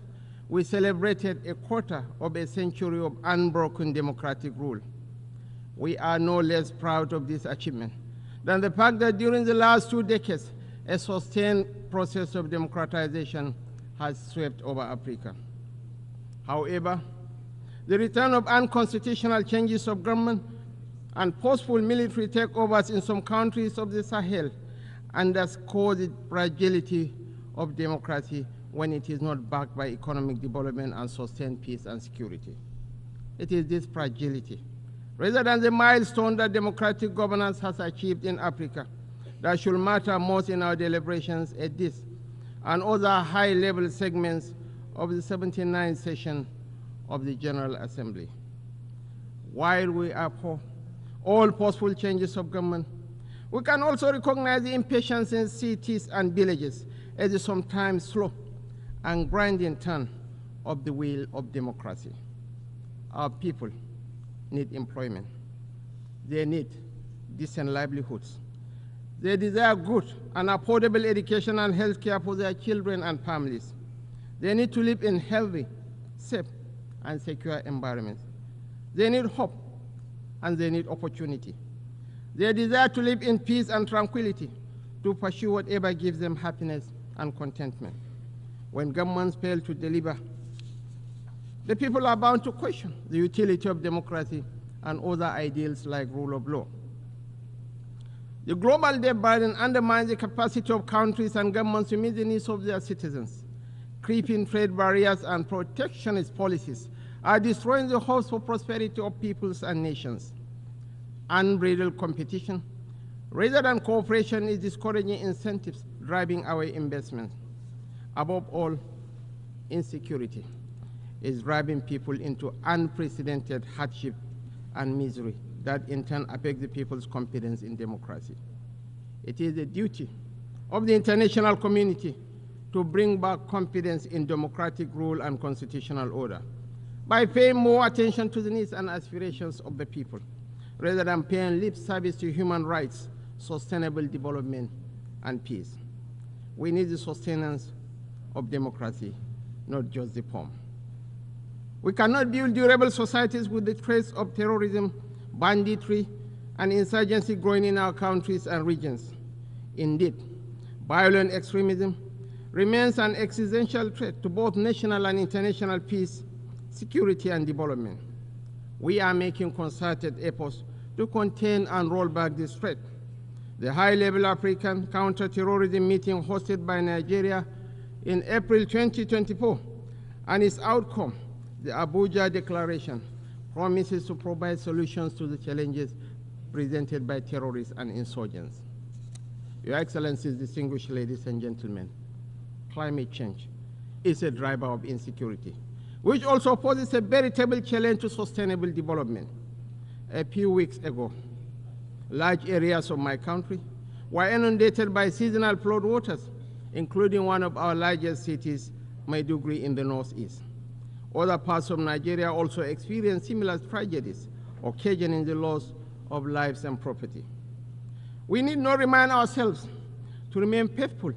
we celebrated a quarter of a century of unbroken democratic rule. We are no less proud of this achievement than the fact that during the last 2 decades, a sustained process of democratization has swept over Africa. However, the return of unconstitutional changes of government and forceful military takeovers in some countries of the Sahel underscore the fragility of democracy when it is not backed by economic development and sustained peace and security. It is this fragility, rather than the milestone that democratic governance has achieved in Africa, that should matter most in our deliberations at this and other high-level segments of the 79th session of the General Assembly. While we abhor all possible changes of government, we can also recognize the impatience in cities and villages as a sometimes slow and grinding turn of the wheel of democracy. Our people need employment. They need decent livelihoods. They desire good and affordable education and health care for their children and families. They need to live in healthy, safe, and secure environments. They need hope, and they need opportunity. They desire to live in peace and tranquility, to pursue whatever gives them happiness and contentment. When governments fail to deliver, the people are bound to question the utility of democracy and other ideals like rule of law. The global debt burden undermines the capacity of countries and governments to meet the needs of their citizens. Creeping trade barriers and protectionist policies are destroying the hopes for prosperity of peoples and nations. Unbridled competition Rather than cooperation, is discouraging incentives driving our investments. Above all, insecurity is driving people into unprecedented hardship and misery that in turn affect the people's confidence in democracy. It is the duty of the international community to bring back confidence in democratic rule and constitutional order by paying more attention to the needs and aspirations of the people, rather than paying lip service to human rights, sustainable development, and peace. We need the sustenance of democracy, not just the form. We cannot build durable societies with the threats of terrorism, banditry, and insurgency growing in our countries and regions. Indeed, violent extremism remains an existential threat to both national and international peace, security, and development. We are making concerted efforts to contain and roll back this threat. The high-level African counter-terrorism meeting hosted by Nigeria in April 2024 and its outcome, the Abuja Declaration, promises to provide solutions to the challenges presented by terrorists and insurgents. Your Excellencies, distinguished ladies and gentlemen, climate change is a driver of insecurity, which also poses a veritable challenge to sustainable development. A few weeks ago, large areas of my country were inundated by seasonal flood waters, including one of our largest cities, Maiduguri, in the northeast. Other parts of Nigeria also experienced similar tragedies, occasioning the loss of lives and property. We need not remind ourselves to remain faithful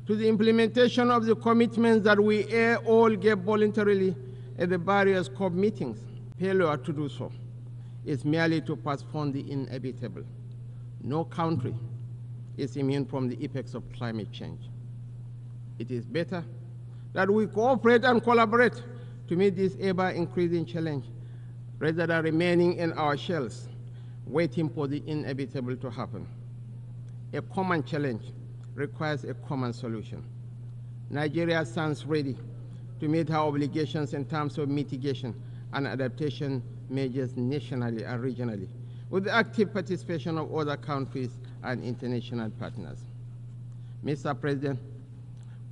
to the implementation of the commitments that we all gave voluntarily at the various COP meetings. Failure to do so is merely to postpone the inevitable. No country is immune from the effects of climate change. It is better that we cooperate and collaborate to meet this ever-increasing challenge, rather than remaining in our shells, waiting for the inevitable to happen. A common challenge requires a common solution. Nigeria stands ready to meet her obligations in terms of mitigation and adaptation measures nationally and regionally, with the active participation of other countries and international partners. Mr. President,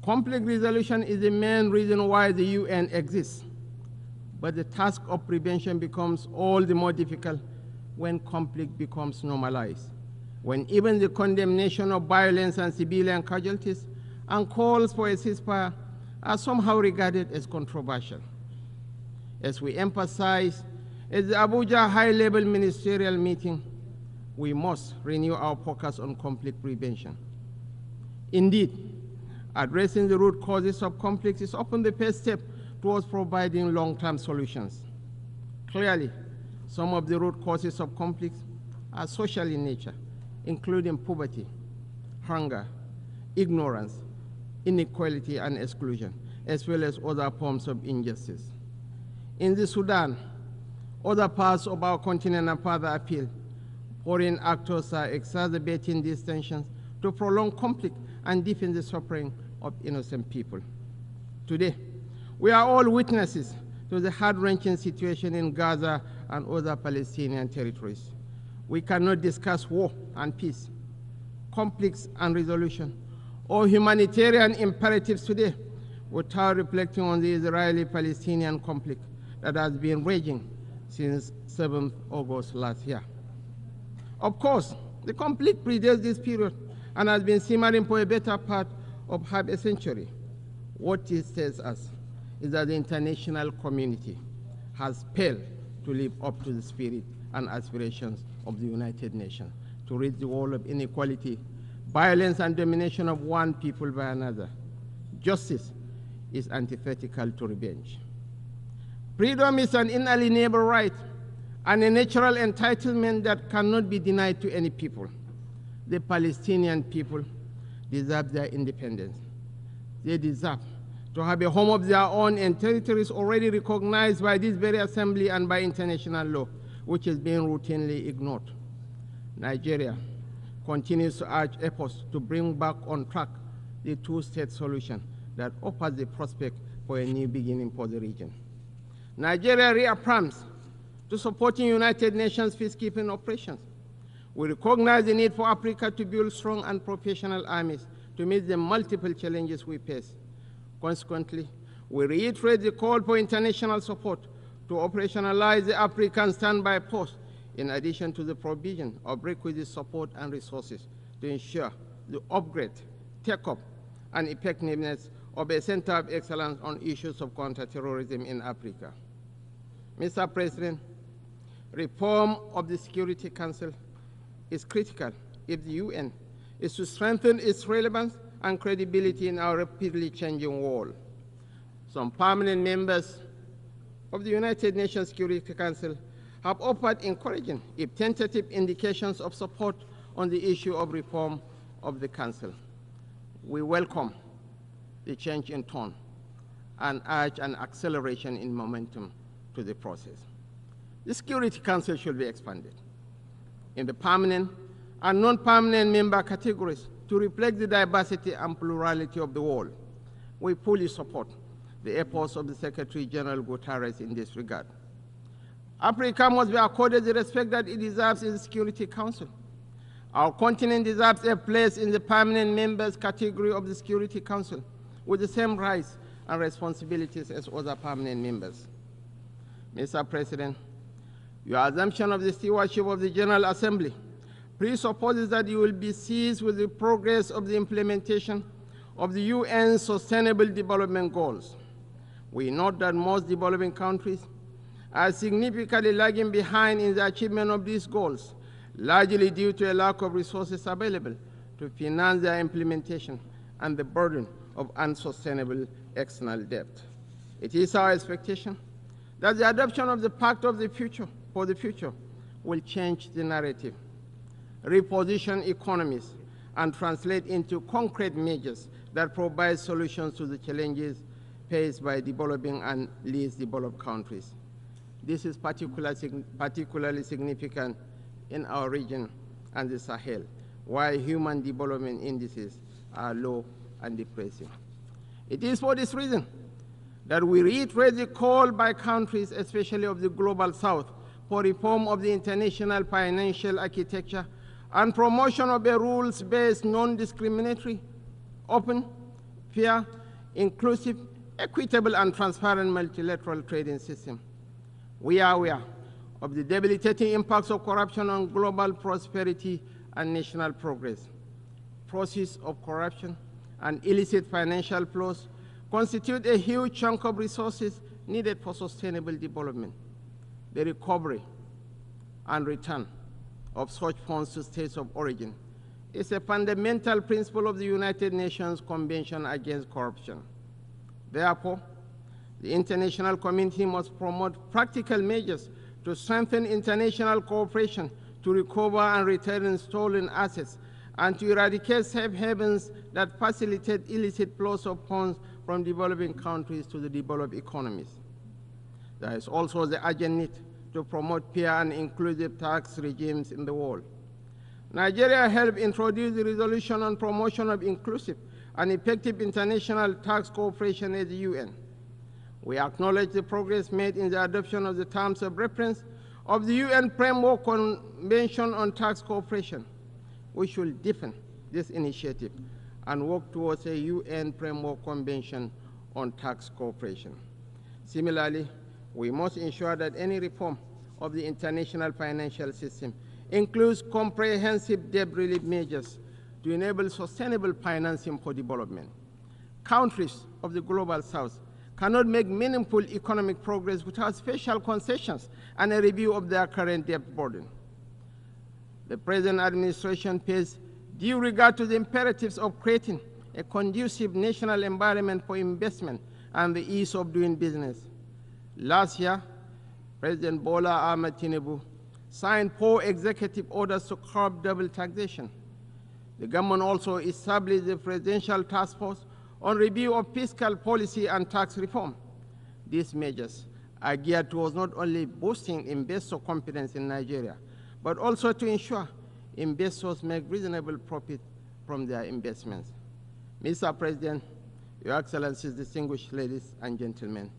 conflict resolution is the main reason why the UN exists, but the task of prevention becomes all the more difficult when conflict becomes normalized, when even the condemnation of violence and civilian casualties and calls for a ceasefire are somehow regarded as controversial. As we emphasize at the Abuja high-level ministerial meeting, we must renew our focus on conflict prevention. Indeed, addressing the root causes of conflict is often the first step towards providing long-term solutions. Clearly, some of the root causes of conflicts are social in nature, including poverty, hunger, ignorance, inequality, and exclusion, as well as other forms of injustice. In the Sudan, other parts of our continent and further afield, foreign actors are exacerbating these tensions to prolong conflict and deepen the suffering of innocent people. Today, we are all witnesses to the heart-wrenching situation in Gaza and other Palestinian territories. We cannot discuss war and peace, conflicts and resolution, or humanitarian imperatives today without reflecting on the Israeli-Palestinian conflict that has been raging since 7th August last year. Of course, the conflict predates this period and has been simmering for a better part of half a century. What it tells us is that the international community has failed to live up to the spirit and aspirations of the United Nations to rid the world of inequality, violence, and domination of one people by another. Justice is antithetical to revenge. Freedom is an inalienable right and a natural entitlement that cannot be denied to any people. The Palestinian people deserve their independence. They deserve to have a home of their own in territories already recognized by this very assembly and by international law, which is being routinely ignored. Nigeria continues to urge efforts to bring back on track the two-state solution that offers the prospect for a new beginning for the region. Nigeria reaffirms to supporting United Nations peacekeeping operations. We recognize the need for Africa to build strong and professional armies to meet the multiple challenges we face. Consequently, we reiterate the call for international support to operationalize the African standby post, in addition to the provision of requisite support and resources to ensure the upgrade, take-up, and effectiveness of a center of excellence on issues of counterterrorism in Africa. Mr. President, reform of the Security Council is critical if the UN is to strengthen its relevance and credibility in our rapidly changing world. Some permanent members of the United Nations Security Council have offered encouraging, if tentative, indications of support on the issue of reform of the Council. We welcome the change in tone and urge an acceleration in momentum to the process. The Security Council should be expanded in the permanent and non-permanent member categories to reflect the diversity and plurality of the world. We fully support the efforts of the Secretary General Guterres in this regard. Africa must be accorded the respect that it deserves in the Security Council. Our continent deserves a place in the permanent members category of the Security Council with the same rights and responsibilities as other permanent members. Mr. President, your assumption of the stewardship of the General Assembly presupposes that you will be seized with the progress of the implementation of the UN's Sustainable Development Goals. We note that most developing countries are significantly lagging behind in the achievement of these goals, largely due to a lack of resources available to finance their implementation and the burden of unsustainable external debt. It is our expectation that the adoption of the Pact of the Future for the Future will change the narrative, reposition economies, and translate into concrete measures that provide solutions to the challenges faced by developing and least developed countries. This is particularly significant in our region and the Sahel, where human development indices are low and depressing. It is for this reason that we reiterate the call by countries, especially of the Global South, for reform of the international financial architecture and promotion of a rules-based, non-discriminatory, open, fair, inclusive, equitable, and transparent multilateral trading system. We are aware of the debilitating impacts of corruption on global prosperity and national progress. Process of corruption and illicit financial flows constitute a huge chunk of resources needed for sustainable development. The recovery and return of such funds to states of origin is a fundamental principle of the United Nations Convention Against Corruption. Therefore, the international community must promote practical measures to strengthen international cooperation to recover and return stolen assets and to eradicate safe havens that facilitate illicit flows of funds from developing countries to the developed economies. There is also the urgent need to promote fair and inclusive tax regimes in the world. Nigeria helped introduce the resolution on promotion of inclusive and effective international tax cooperation at the UN. We acknowledge the progress made in the adoption of the terms of reference of the UN Framework Convention on Tax Cooperation. We should deepen this initiative and work towards a UN Framework Convention on Tax Cooperation. Similarly, we must ensure that any reform of the international financial system includes comprehensive debt relief measures to enable sustainable financing for development. Countries of the Global South cannot make meaningful economic progress without special concessions and a review of their current debt burden. The present administration pays due regard to the imperatives of creating a conducive national environment for investment and the ease of doing business. Last year, President Bola Ahmed Tinubu signed 4 executive orders to curb double taxation. The government also established the Presidential Task Force on review of fiscal policy and tax reform. These measures are geared towards not only boosting investor confidence in Nigeria, but also to ensure investors make reasonable profit from their investments. Mr. President, Your Excellencies, distinguished ladies and gentlemen,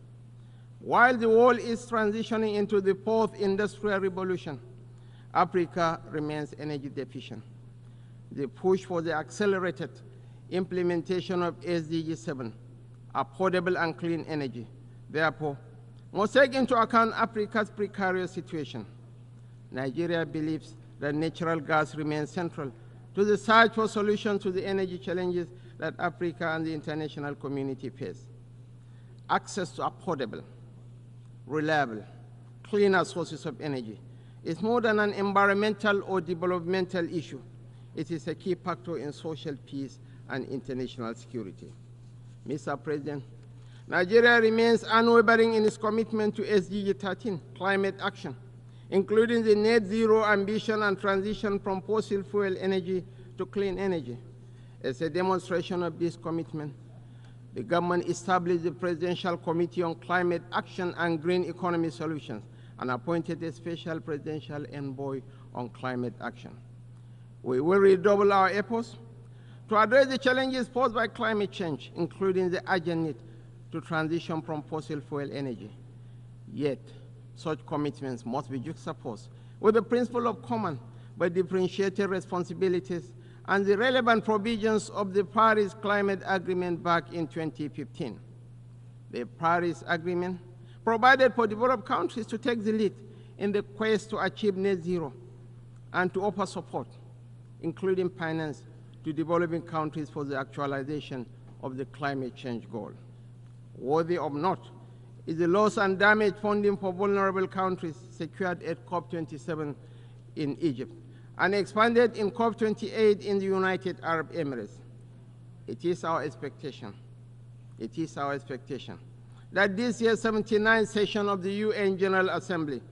while the world is transitioning into the 4th industrial revolution Africa remains energy deficient. The push for the accelerated implementation of SDG 7, affordable and clean energy, therefore, must take into account Africa's precarious situation. Nigeria believes that natural gas remains central to the search for solutions to the energy challenges that Africa and the international community face. Access to affordable, reliable, cleaner sources of energy is more than an environmental or developmental issue. It is a key factor in social peace and international security. Mr. President, Nigeria remains unwavering in its commitment to SDG 13, climate action, including the net zero ambition and transition from fossil fuel energy to clean energy. As a demonstration of this commitment, the government established the Presidential Committee on Climate Action and Green Economy Solutions and appointed a special presidential envoy on climate action. We will redouble our efforts to address the challenges posed by climate change, including the urgent need to transition from fossil fuel energy. Yet, such commitments must be juxtaposed with the principle of common but differentiated responsibilities and the relevant provisions of the Paris Climate Agreement back in 2015. The Paris Agreement provided for developed countries to take the lead in the quest to achieve net zero and to offer support, including finance, to developing countries for the actualization of the climate change goal. Worthy of note is the loss and damage funding for vulnerable countries secured at COP27 in Egypt and expanded in COP28 in the United Arab Emirates. It is our expectation that this year's 79th session of the UN General Assembly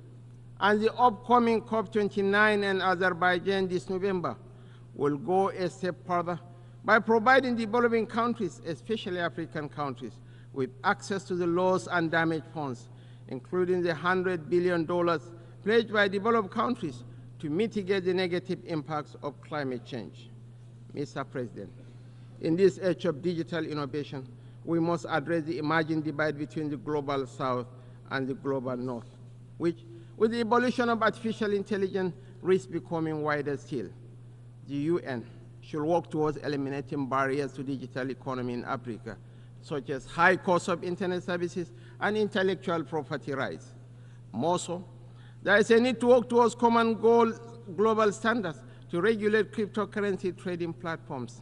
and the upcoming COP29 in Azerbaijan this November will go a step further by providing developing countries, especially African countries, with access to the loss and damage funds, including the $100 billion pledged by developed countries to mitigate the negative impacts of climate change. Mr. President, in this age of digital innovation, we must address the emerging divide between the global South and the global North, which, with the evolution of artificial intelligence, risks becoming wider still. The UN should work towards eliminating barriers to digital economy in Africa, such as high cost of internet services and intellectual property rights. More so, there is a need to work towards common global standards to regulate cryptocurrency trading platforms.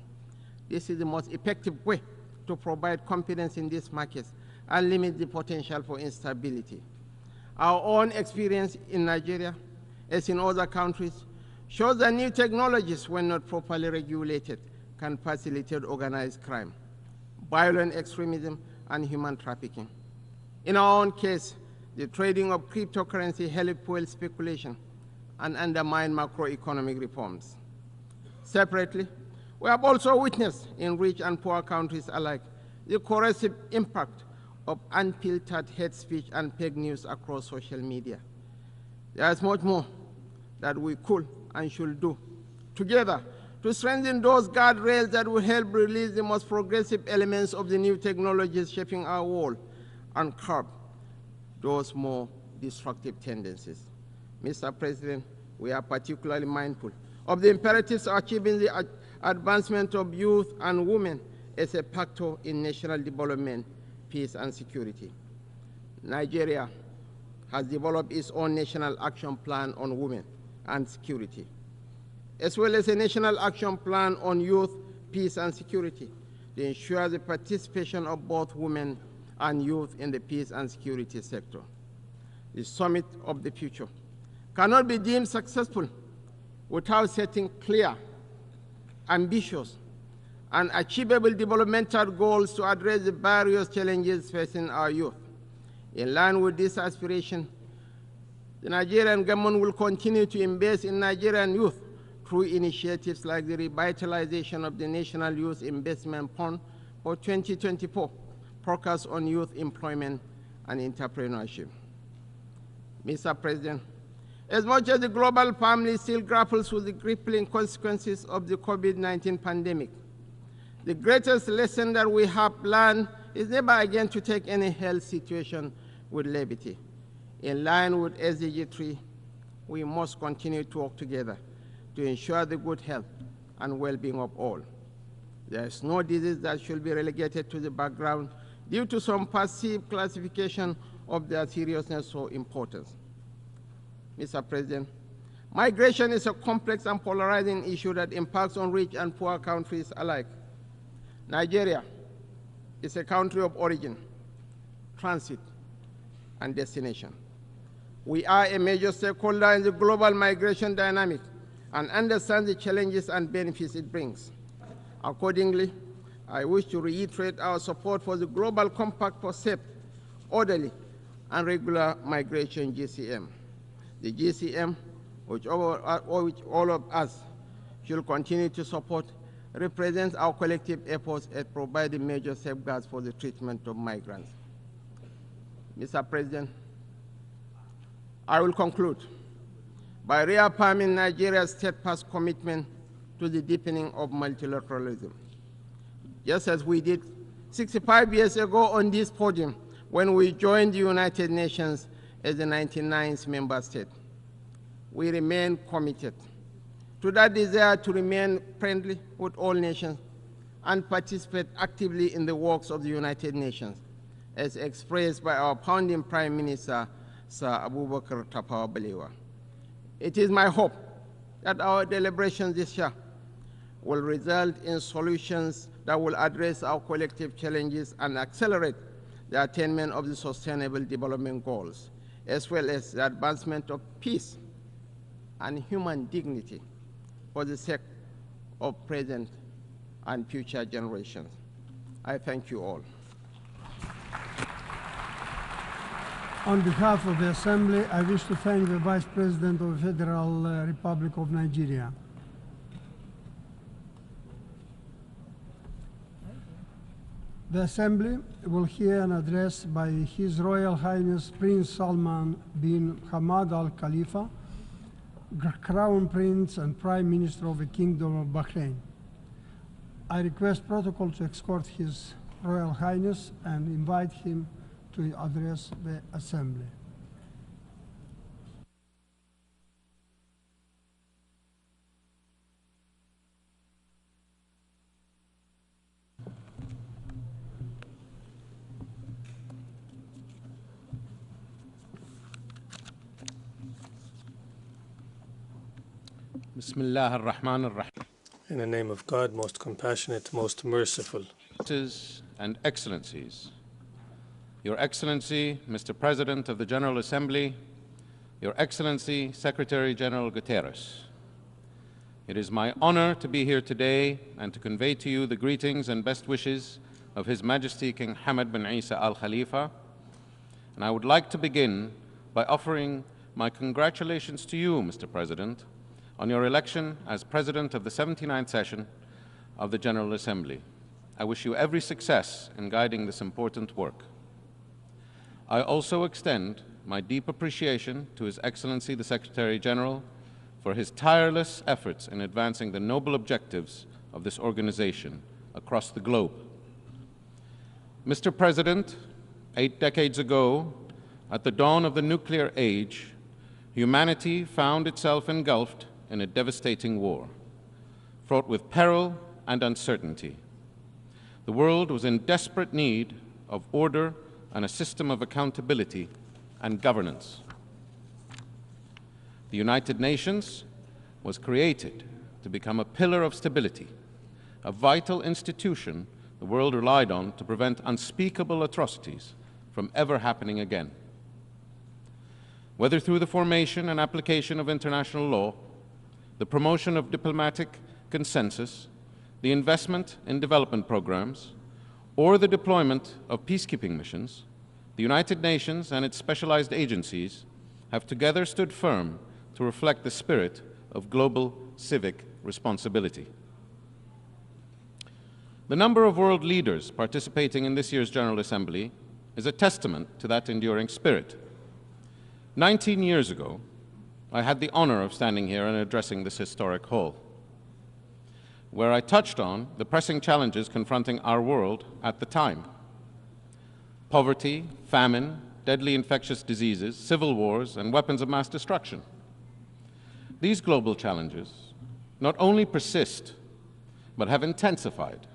This is the most effective way to provide confidence in these markets and limit the potential for instability. Our own experience in Nigeria, as in other countries, shows that new technologies, when not properly regulated, can facilitate organized crime, violent extremism, and human trafficking. In our own case, the trading of cryptocurrency helped fuel speculation and undermine macroeconomic reforms. Separately, we have also witnessed in rich and poor countries alike the corrosive impact of unfiltered hate speech and fake news across social media. There is much more that we could and should do together to strengthen those guardrails that will help release the most progressive elements of the new technologies shaping our world and curb those more destructive tendencies. Mr. President, we are particularly mindful of the imperatives of achieving the advancement of youth and women as a factor in national development, peace, and security. Nigeria has developed its own national action plan on women and security, as well as a national action plan on youth, peace, and security to ensure the participation of both women and youth in the peace and security sector. The summit of the future cannot be deemed successful without setting clear, ambitious, and achievable developmental goals to address the various challenges facing our youth. In line with this aspiration, the Nigerian government will continue to invest in Nigerian youth through initiatives like the revitalization of the National Youth Investment Fund for 2024, focused on youth employment and entrepreneurship. Mr. President, as much as the global family still grapples with the crippling consequences of the COVID-19 pandemic, the greatest lesson that we have learned is never again to take any health situation with levity. In line with SDG 3, we must continue to work together to ensure the good health and well-being of all. There is no disease that should be relegated to the background due to some perceived classification of their seriousness or importance. Mr. President, migration is a complex and polarizing issue that impacts on rich and poor countries alike. Nigeria is a country of origin, transit, and destination. We are a major stakeholder in the global migration dynamic and understand the challenges and benefits it brings. Accordingly, I wish to reiterate our support for the Global Compact for Safe, Orderly, and Regular Migration, GCM. The GCM, which all of us should continue to support, represents our collective efforts at providing major safeguards for the treatment of migrants. Mr. President, I will conclude by reaffirming Nigeria's steadfast commitment to the deepening of multilateralism. Just as we did 65 years ago on this podium when we joined the United Nations as the 99th member state, we remain committed to that desire to remain friendly with all nations and participate actively in the works of the United Nations, as expressed by our founding Prime Minister, Sir Abubakar Tafawa Balewa. It is my hope that our deliberations this year will result in solutions that will address our collective challenges and accelerate the attainment of the Sustainable Development Goals, as well as the advancement of peace and human dignity for the sake of present and future generations. I thank you all. On behalf of the Assembly, I wish to thank the Vice President of the Federal Republic of Nigeria. The Assembly will hear an address by His Royal Highness Prince Salman bin Hamad Al Khalifa, Crown Prince and Prime Minister of the Kingdom of Bahrain. I request protocol to escort His Royal Highness and invite him to address the Assembly. Bismillah ar-Rahman ar-Rahim. In the name of God, most compassionate, most merciful. And Excellencies, Your Excellency, Mr. President of the General Assembly, Your Excellency, Secretary General Guterres, it is my honor to be here today and to convey to you the greetings and best wishes of His Majesty King Hamad bin Isa Al Khalifa. And I would like to begin by offering my congratulations to you, Mr. President, on your election as President of the 79th session of the General Assembly. I wish you every success in guiding this important work. I also extend my deep appreciation to His Excellency the Secretary General for his tireless efforts in advancing the noble objectives of this organization across the globe. Mr. President, 8 decades ago, at the dawn of the nuclear age, humanity found itself engulfed in a devastating war, fraught with peril and uncertainty. The world was in desperate need of order and a system of accountability and governance. The United Nations was created to become a pillar of stability, a vital institution the world relied on to prevent unspeakable atrocities from ever happening again. Whether through the formation and application of international law, the promotion of diplomatic consensus, the investment in development programs, or the deployment of peacekeeping missions, the United Nations and its specialized agencies have together stood firm to reflect the spirit of global civic responsibility. The number of world leaders participating in this year's General Assembly is a testament to that enduring spirit. 19 years ago, I had the honor of standing here and addressing this historic hall, where I touched on the pressing challenges confronting our world at the time. Poverty, famine, deadly infectious diseases, civil wars, and weapons of mass destruction. these global challenges not only persist, but have intensified.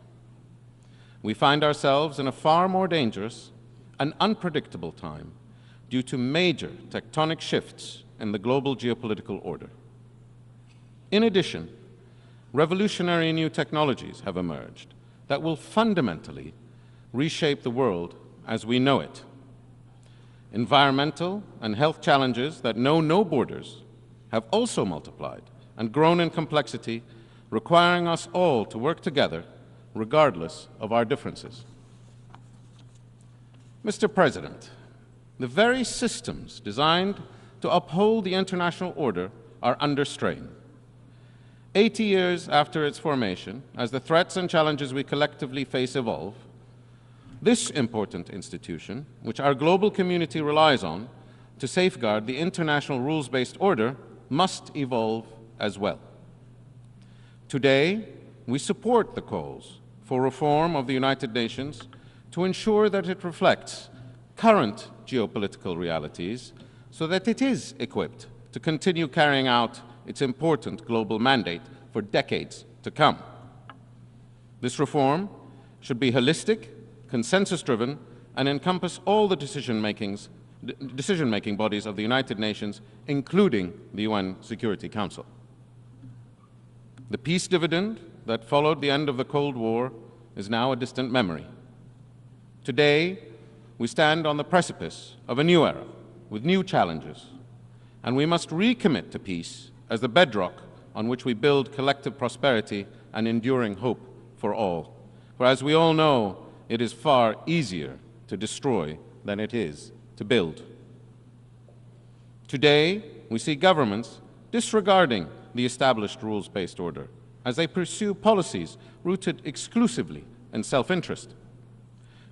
We find ourselves in a far more dangerous and unpredictable time due to major tectonic shifts in the global geopolitical order. In addition, revolutionary new technologies have emerged that will fundamentally reshape the world as we know it. Environmental and health challenges that know no borders have also multiplied and grown in complexity, requiring us all to work together regardless of our differences. Mr. President, the very systems designed to uphold the international order are under strain. 80 years after its formation, as the threats and challenges we collectively face evolve, this important institution, which our global community relies on to safeguard the international rules-based order, must evolve as well. Today, we support the calls for reform of the United Nations to ensure that it reflects current geopolitical realities so that it is equipped to continue carrying out its important global mandate for decades to come. This reform should be holistic, consensus-driven, and encompass all the decision-making bodies of the United Nations, including the UN Security Council. The peace dividend that followed the end of the Cold War is now a distant memory. Today, we stand on the precipice of a new era with new challenges, and we must recommit to peace as the bedrock on which we build collective prosperity and enduring hope for all. For as we all know, it is far easier to destroy than it is to build. Today, we see governments disregarding the established rules-based order as they pursue policies rooted exclusively in self-interest.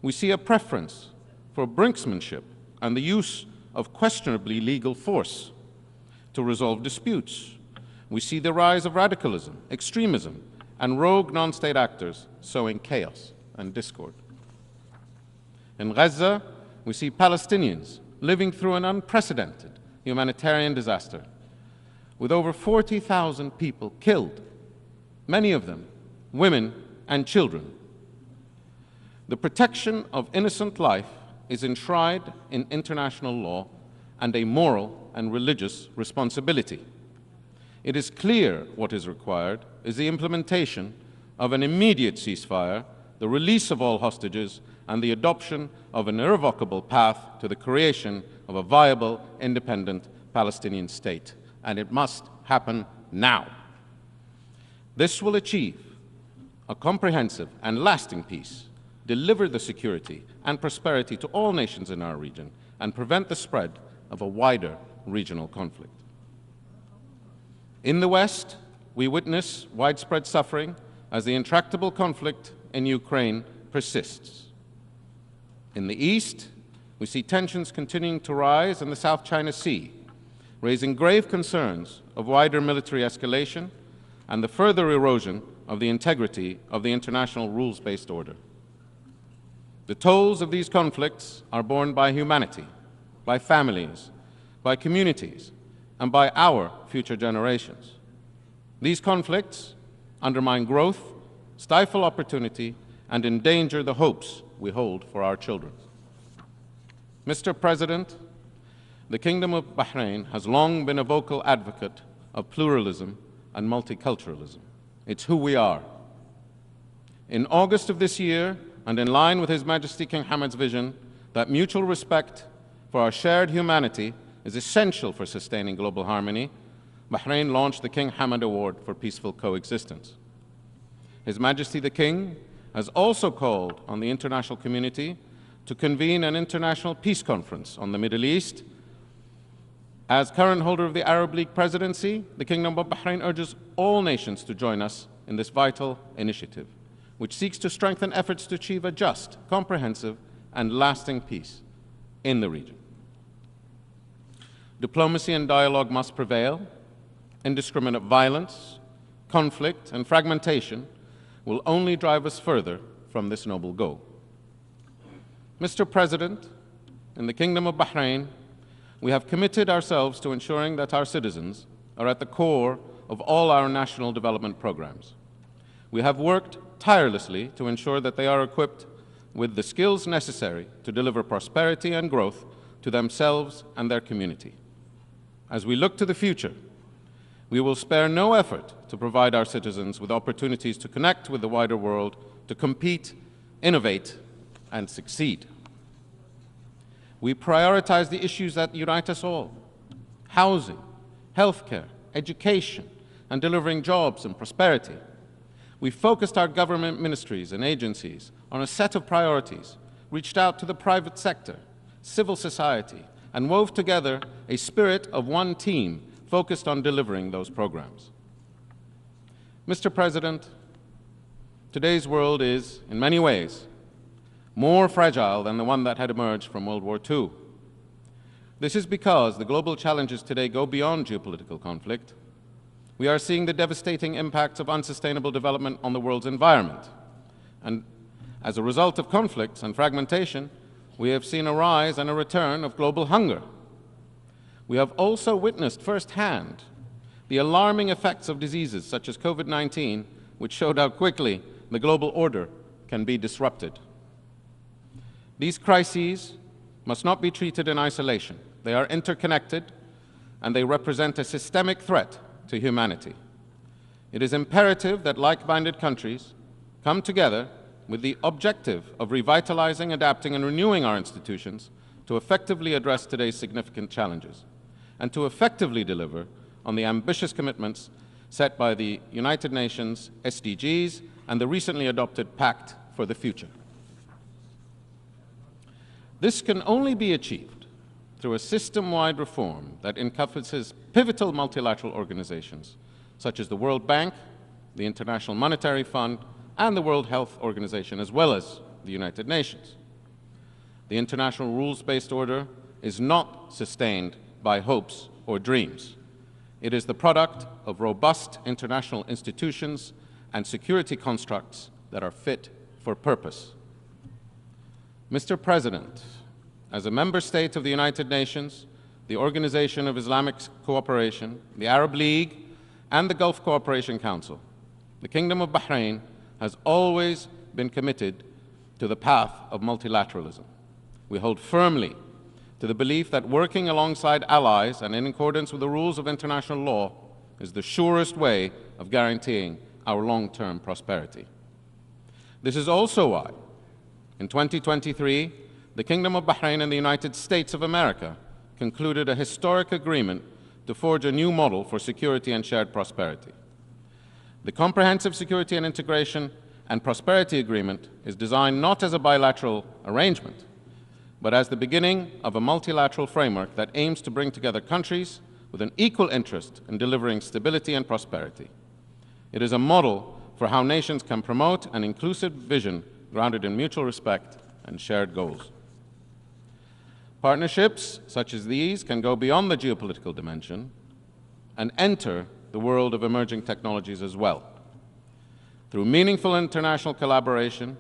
We see a preference for brinksmanship and the use of questionably legal force to resolve disputes. We see the rise of radicalism, extremism, and rogue non-state actors sowing chaos and discord. In Gaza, we see Palestinians living through an unprecedented humanitarian disaster, with over 40,000 people killed, many of them women and children. The protection of innocent life is enshrined in international law and a moral and religious responsibility. It is clear what is required is the implementation of an immediate ceasefire, the release of all hostages, and the adoption of an irrevocable path to the creation of a viable, independent Palestinian state. And it must happen now. This will achieve a comprehensive and lasting peace, deliver the security and prosperity to all nations in our region, and prevent the spread of a wider regional conflict. In the West, we witness widespread suffering as the intractable conflict in Ukraine persists. In the East, we see tensions continuing to rise in the South China Sea, raising grave concerns of wider military escalation and the further erosion of the integrity of the international rules-based order. The tolls of these conflicts are borne by humanity, by families, by communities, and by our future generations. These conflicts undermine growth, stifle opportunity, and endanger the hopes we hold for our children. Mr. President, the Kingdom of Bahrain has long been a vocal advocate of pluralism and multiculturalism. It's who we are. In August of this year, and in line with His Majesty King Hamad's vision that mutual respect for our shared humanity is essential for sustaining global harmony, Bahrain launched the King Hamad Award for Peaceful Coexistence. His Majesty the King has also called on the international community to convene an international peace conference on the Middle East. As current holder of the Arab League presidency, the Kingdom of Bahrain urges all nations to join us in this vital initiative, which seeks to strengthen efforts to achieve a just, comprehensive, and lasting peace in the region. Diplomacy and dialogue must prevail. Indiscriminate violence, conflict, and fragmentation will only drive us further from this noble goal. Mr. President, in the Kingdom of Bahrain, we have committed ourselves to ensuring that our citizens are at the core of all our national development programs. We have worked tirelessly to ensure that they are equipped with the skills necessary to deliver prosperity and growth to themselves and their community. As we look to the future, we will spare no effort to provide our citizens with opportunities to connect with the wider world, to compete, innovate, and succeed. We prioritize the issues that unite us all: housing, healthcare, education, and delivering jobs and prosperity. We focused our government ministries and agencies on a set of priorities, reached out to the private sector, civil society, and wove together a spirit of one team focused on delivering those programs. Mr. President, today's world is, in many ways, more fragile than the one that had emerged from World War II. This is because the global challenges today go beyond geopolitical conflict. We are seeing the devastating impacts of unsustainable development on the world's environment. And as a result of conflicts and fragmentation, we have seen a rise and a return of global hunger. We have also witnessed firsthand the alarming effects of diseases such as COVID-19, which showed how quickly the global order can be disrupted. These crises must not be treated in isolation. They are interconnected, and they represent a systemic threat to humanity. It is imperative that like-minded countries come together with the objective of revitalizing, adapting, and renewing our institutions to effectively address today's significant challenges, and to effectively deliver on the ambitious commitments set by the United Nations SDGs and the recently adopted Pact for the Future. This can only be achieved through a system-wide reform that encompasses pivotal multilateral organizations such as the World Bank, the International Monetary Fund, and the World Health Organization, as well as the United Nations. The international rules-based order is not sustained by hopes or dreams. It is the product of robust international institutions and security constructs that are fit for purpose. Mr. President, as a member state of the United Nations, the Organization of Islamic Cooperation, the Arab League, and the Gulf Cooperation Council, the Kingdom of Bahrain has always been committed to the path of multilateralism. We hold firmly to the belief that working alongside allies and in accordance with the rules of international law is the surest way of guaranteeing our long-term prosperity. This is also why, in 2023, the Kingdom of Bahrain and the United States of America concluded a historic agreement to forge a new model for security and shared prosperity. The Comprehensive Security and Integration and Prosperity Agreement is designed not as a bilateral arrangement, but as the beginning of a multilateral framework that aims to bring together countries with an equal interest in delivering stability and prosperity. It is a model for how nations can promote an inclusive vision grounded in mutual respect and shared goals. Partnerships such as these can go beyond the geopolitical dimension and enter the world of emerging technologies as well. Through meaningful international collaboration,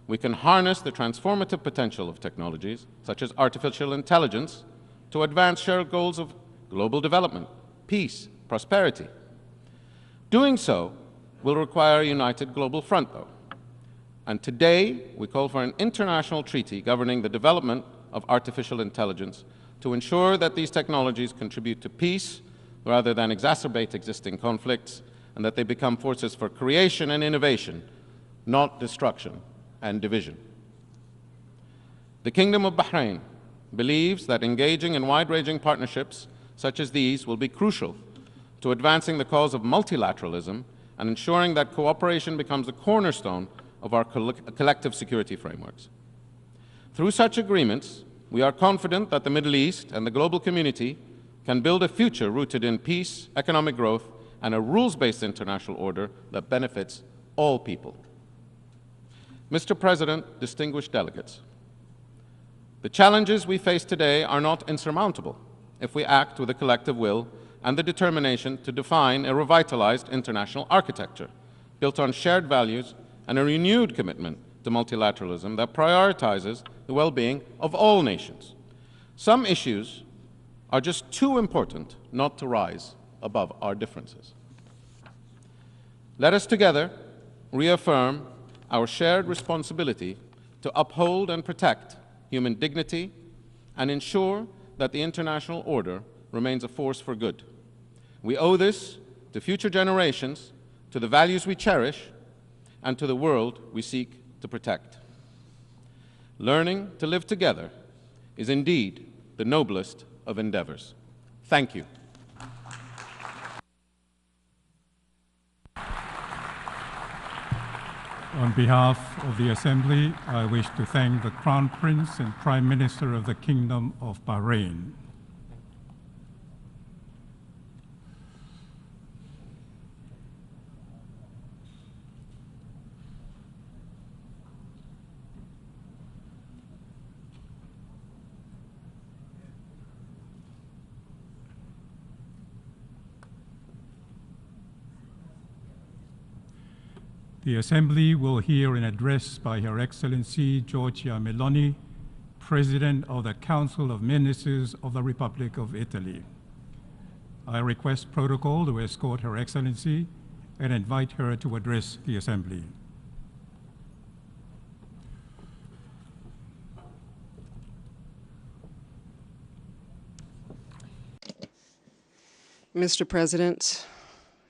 we can harness the transformative potential of technologies such as artificial intelligence to advance shared goals of global development, peace, prosperity. Doing so will require a united global front, though. And today, we call for an international treaty governing the development of artificial intelligence to ensure that these technologies contribute to peace rather than exacerbate existing conflicts, and that they become forces for creation and innovation, not destruction and division. The Kingdom of Bahrain believes that engaging in wide-ranging partnerships such as these will be crucial to advancing the cause of multilateralism and ensuring that cooperation becomes the cornerstone of our collective security frameworks. Through such agreements, we are confident that the Middle East and the global community can build a future rooted in peace, economic growth, and a rules-based international order that benefits all people. Mr. President, distinguished delegates, the challenges we face today are not insurmountable if we act with a collective will and the determination to define a revitalized international architecture built on shared values and a renewed commitment to multilateralism that prioritizes the well-being of all nations. Some issues are just too important not to rise above our differences. Let us together reaffirm our shared responsibility to uphold and protect human dignity and ensure that the international order remains a force for good. We owe this to future generations, to the values we cherish, and to the world we seek to protect. Learning to live together is indeed the noblest of endeavors. Thank you. On behalf of the Assembly, I wish to thank the Crown Prince and Prime Minister of the Kingdom of Bahrain. The Assembly will hear an address by Her Excellency Giorgia Meloni, President of the Council of Ministers of the Republic of Italy. I request protocol to escort Her Excellency and invite her to address the Assembly. Mr. President,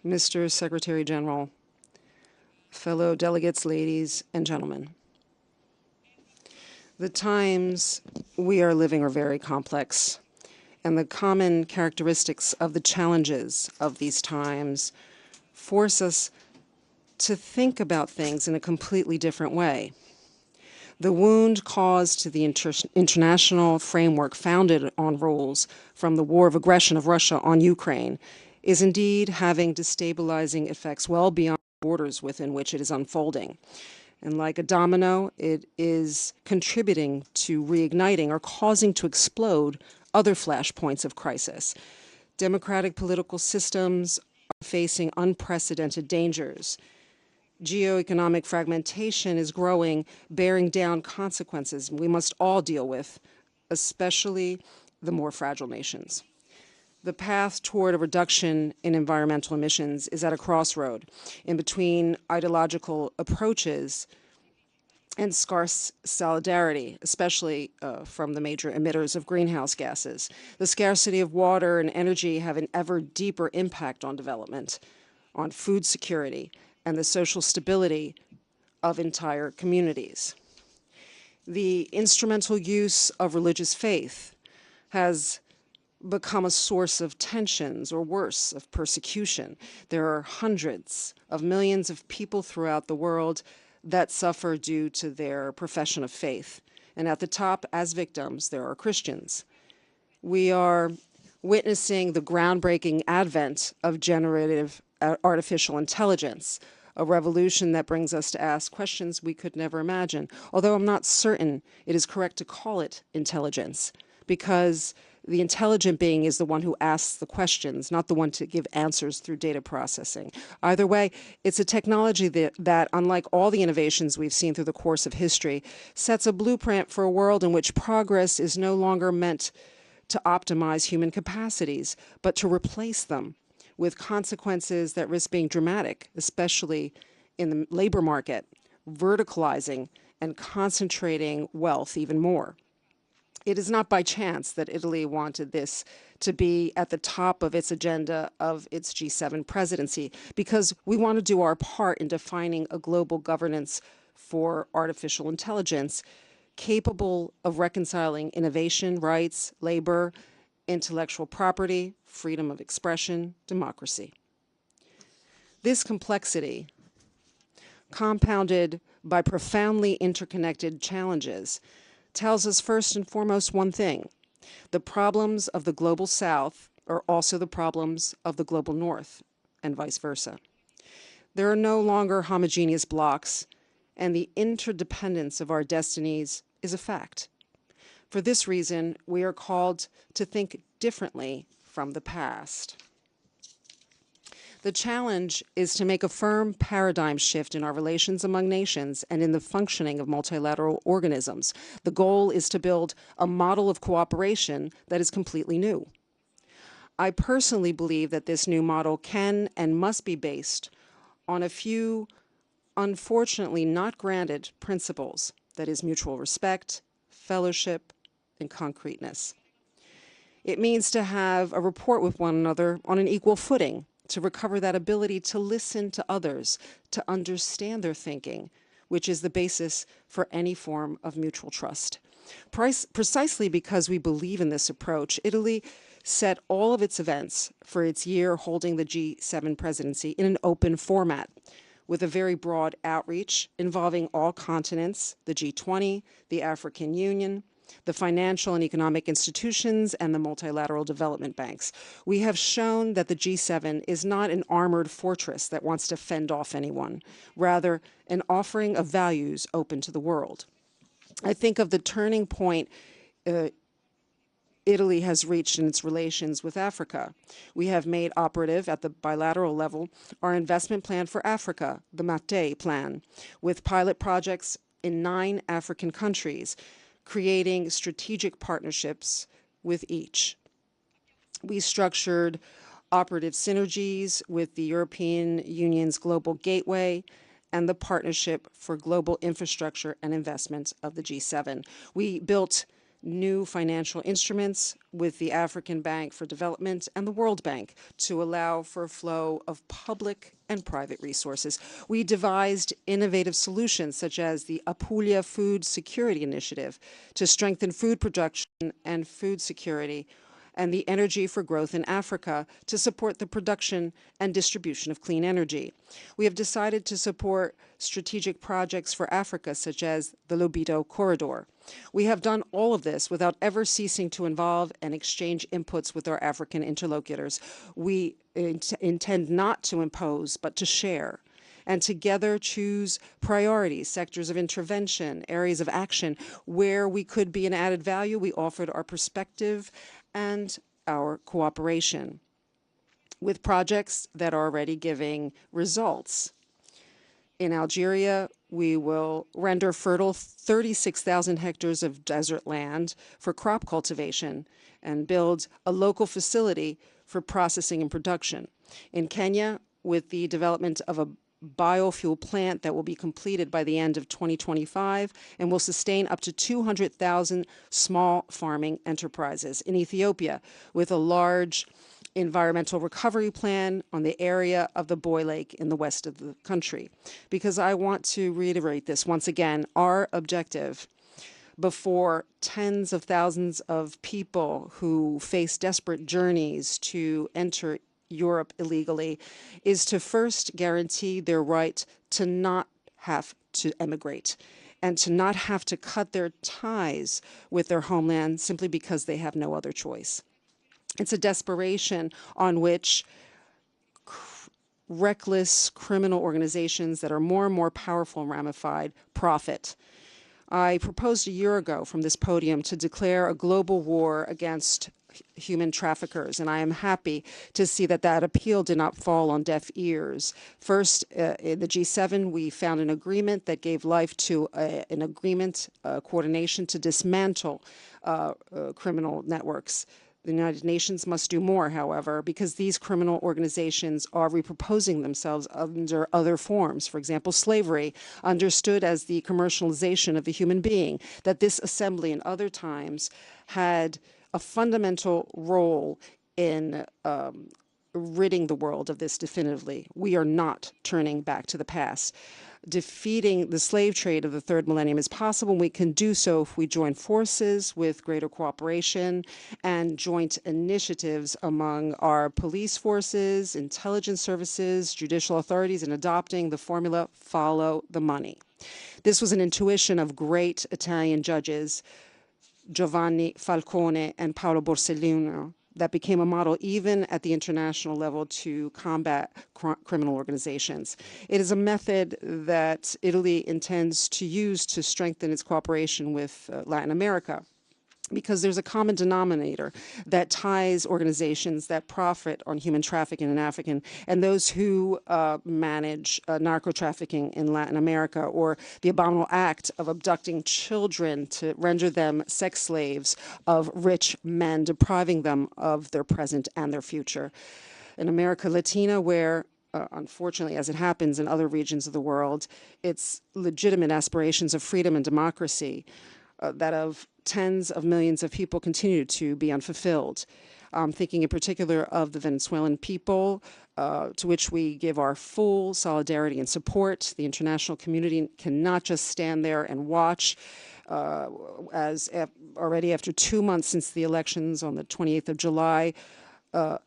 Mr. Secretary General, fellow delegates, ladies and gentlemen. The times we are living are very complex, and the common characteristics of the challenges of these times force us to think about things in a completely different way. The wound caused to the international framework founded on rules from the war of aggression of Russia on Ukraine is indeed having destabilizing effects well beyond borders within which it is unfolding. And like a domino, it is contributing to reigniting or causing to explode other flashpoints of crisis. Democratic political systems are facing unprecedented dangers. Geoeconomic fragmentation is growing, bearing down consequences we must all deal with, especially the more fragile nations. The path toward a reduction in environmental emissions is at a crossroad in between ideological approaches and scarce solidarity, especially from the major emitters of greenhouse gases. The scarcity of water and energy have an ever deeper impact on development, on food security, and the social stability of entire communities. The instrumental use of religious faith has become a source of tensions, or worse, of persecution. There are hundreds of millions of people throughout the world that suffer due to their profession of faith. And at the top, as victims, there are Christians. We are witnessing the groundbreaking advent of generative artificial intelligence, a revolution that brings us to ask questions we could never imagine, although I'm not certain it is correct to call it intelligence, because the intelligent being is the one who asks the questions, not the one to give answers through data processing. Either way, it's a technology that, unlike all the innovations we've seen through the course of history, sets a blueprint for a world in which progress is no longer meant to optimize human capacities, but to replace them, with consequences that risk being dramatic, especially in the labor market, verticalizing and concentrating wealth even more. It is not by chance that Italy wanted this to be at the top of its agenda of its G7 presidency, because we want to do our part in defining a global governance for artificial intelligence capable of reconciling innovation, rights, labor, intellectual property, freedom of expression, democracy. This complexity, compounded by profoundly interconnected challenges, tells us first and foremost one thing: the problems of the global South are also the problems of the global North, and vice versa. There are no longer homogeneous blocks, and the interdependence of our destinies is a fact. For this reason, we are called to think differently from the past. The challenge is to make a firm paradigm shift in our relations among nations and in the functioning of multilateral organisms. The goal is to build a model of cooperation that is completely new. I personally believe that this new model can and must be based on a few, unfortunately not granted, principles, that is mutual respect, fellowship, and concreteness. It means to have a rapport with one another on an equal footing, to recover that ability to listen to others, to understand their thinking, which is the basis for any form of mutual trust. Precisely because we believe in this approach, Italy set all of its events for its year holding the G7 presidency in an open format, with a very broad outreach involving all continents, the G20, the African Union, the financial and economic institutions, and the multilateral development banks. We have shown that the G7 is not an armored fortress that wants to fend off anyone, rather an offering of values open to the world. I think of the turning point Italy has reached in its relations with Africa. We have made operative at the bilateral level our investment plan for Africa, the MATE plan, with pilot projects in 9 African countries, creating strategic partnerships with each. We structured operative synergies with the European Union's Global Gateway and the Partnership for Global Infrastructure and Investment of the G7. We built new financial instruments with the African Bank for Development and the World Bank to allow for a flow of public and private resources. We devised innovative solutions such as the Apulia Food Security Initiative to strengthen food production and food security, and the Energy for Growth in Africa to support the production and distribution of clean energy. We have decided to support strategic projects for Africa, such as the Lobito Corridor. We have done all of this without ever ceasing to involve and exchange inputs with our African interlocutors. We intend not to impose, but to share, and together choose priorities, sectors of intervention, areas of action. Where we could be an added value, we offered our perspective and our cooperation with projects that are already giving results. In Algeria, we will render fertile 36,000 hectares of desert land for crop cultivation and build a local facility for processing and production. In Kenya, with the development of a biofuel plant that will be completed by the end of 2025 and will sustain up to 200,000 small farming enterprises. In Ethiopia, with a large environmental recovery plan on the area of the Boy Lake in the west of the country. Because I want to reiterate this once again, our objective before tens of thousands of people who face desperate journeys to enter Europe illegally is to first guarantee their right to not have to emigrate and to not have to cut their ties with their homeland simply because they have no other choice. It's a desperation on which reckless criminal organizations that are more and more powerful and ramified profit. I proposed a year ago from this podium to declare a global war against human traffickers, and I am happy to see that that appeal did not fall on deaf ears. First, in the G7, we found an agreement that gave life to an agreement, coordination to dismantle criminal networks. The United Nations must do more, however, because these criminal organizations are reproposing themselves under other forms. For example, slavery, understood as the commercialization of the human being, that this assembly and other times had a fundamental role in ridding the world of this definitively. We are not turning back to the past. Defeating the slave trade of the third millennium is possible, and we can do so if we join forces with greater cooperation and joint initiatives among our police forces, intelligence services, judicial authorities in adopting the formula, follow the money. This was an intuition of great Italian judges, Giovanni Falcone and Paolo Borsellino, that became a model even at the international level to combat criminal organizations. It is a method that Italy intends to use to strengthen its cooperation with Latin America. because there's a common denominator that ties organizations that profit on human trafficking in Africa and those who manage narco trafficking in Latin America, or the abominable act of abducting children to render them sex slaves of rich men, depriving them of their present and their future. In America Latina, where unfortunately, as it happens in other regions of the world, it's legitimate aspirations of freedom and democracy that of tens of millions of people continue to be unfulfilled. I'm thinking in particular of the Venezuelan people, to which we give our full solidarity and support. The international community cannot just stand there and watch, as already after 2 months since the elections on the 28th of July,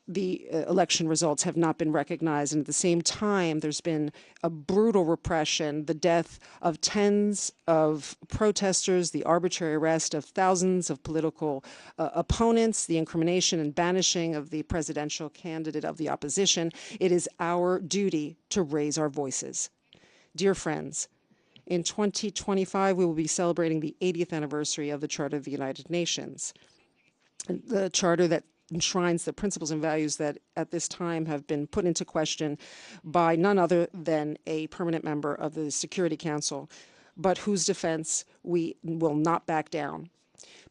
the election results have not been recognized. And at the same time, there's been a brutal repression, the death of tens of protesters, the arbitrary arrest of thousands of political opponents, the incrimination and banishing of the presidential candidate of the opposition. It is our duty to raise our voices. Dear friends, in 2025, we will be celebrating the 80th anniversary of the Charter of the United Nations, the charter that enshrines the principles and values that at this time have been put into question by none other than a permanent member of the Security Council, but whose defense we will not back down,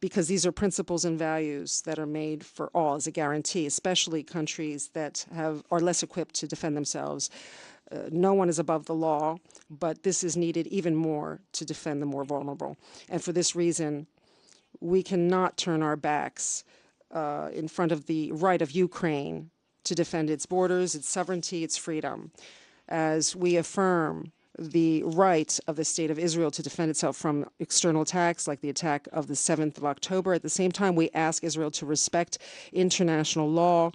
because these are principles and values that are made for all as a guarantee, especially countries that are less equipped to defend themselves. No one is above the law, but this is needed even more to defend the more vulnerable. And for this reason, we cannot turn our backs in front of the right of Ukraine to defend its borders, its sovereignty, its freedom, as we affirm the right of the State of Israel to defend itself from external attacks like the attack of the 7th of October. At the same time, we ask Israel to respect international law,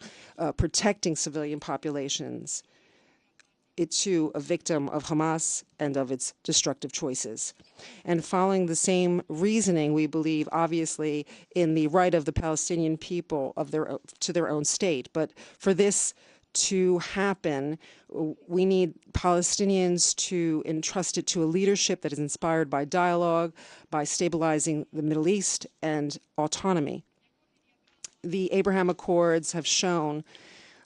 protecting civilian populations. It too a victim of Hamas and of its destructive choices. And following the same reasoning, we believe obviously in the right of the Palestinian people to their own state. But for this to happen, we need Palestinians to entrust it to a leadership that is inspired by dialogue, by stabilizing the Middle East, and autonomy. The Abraham Accords have shown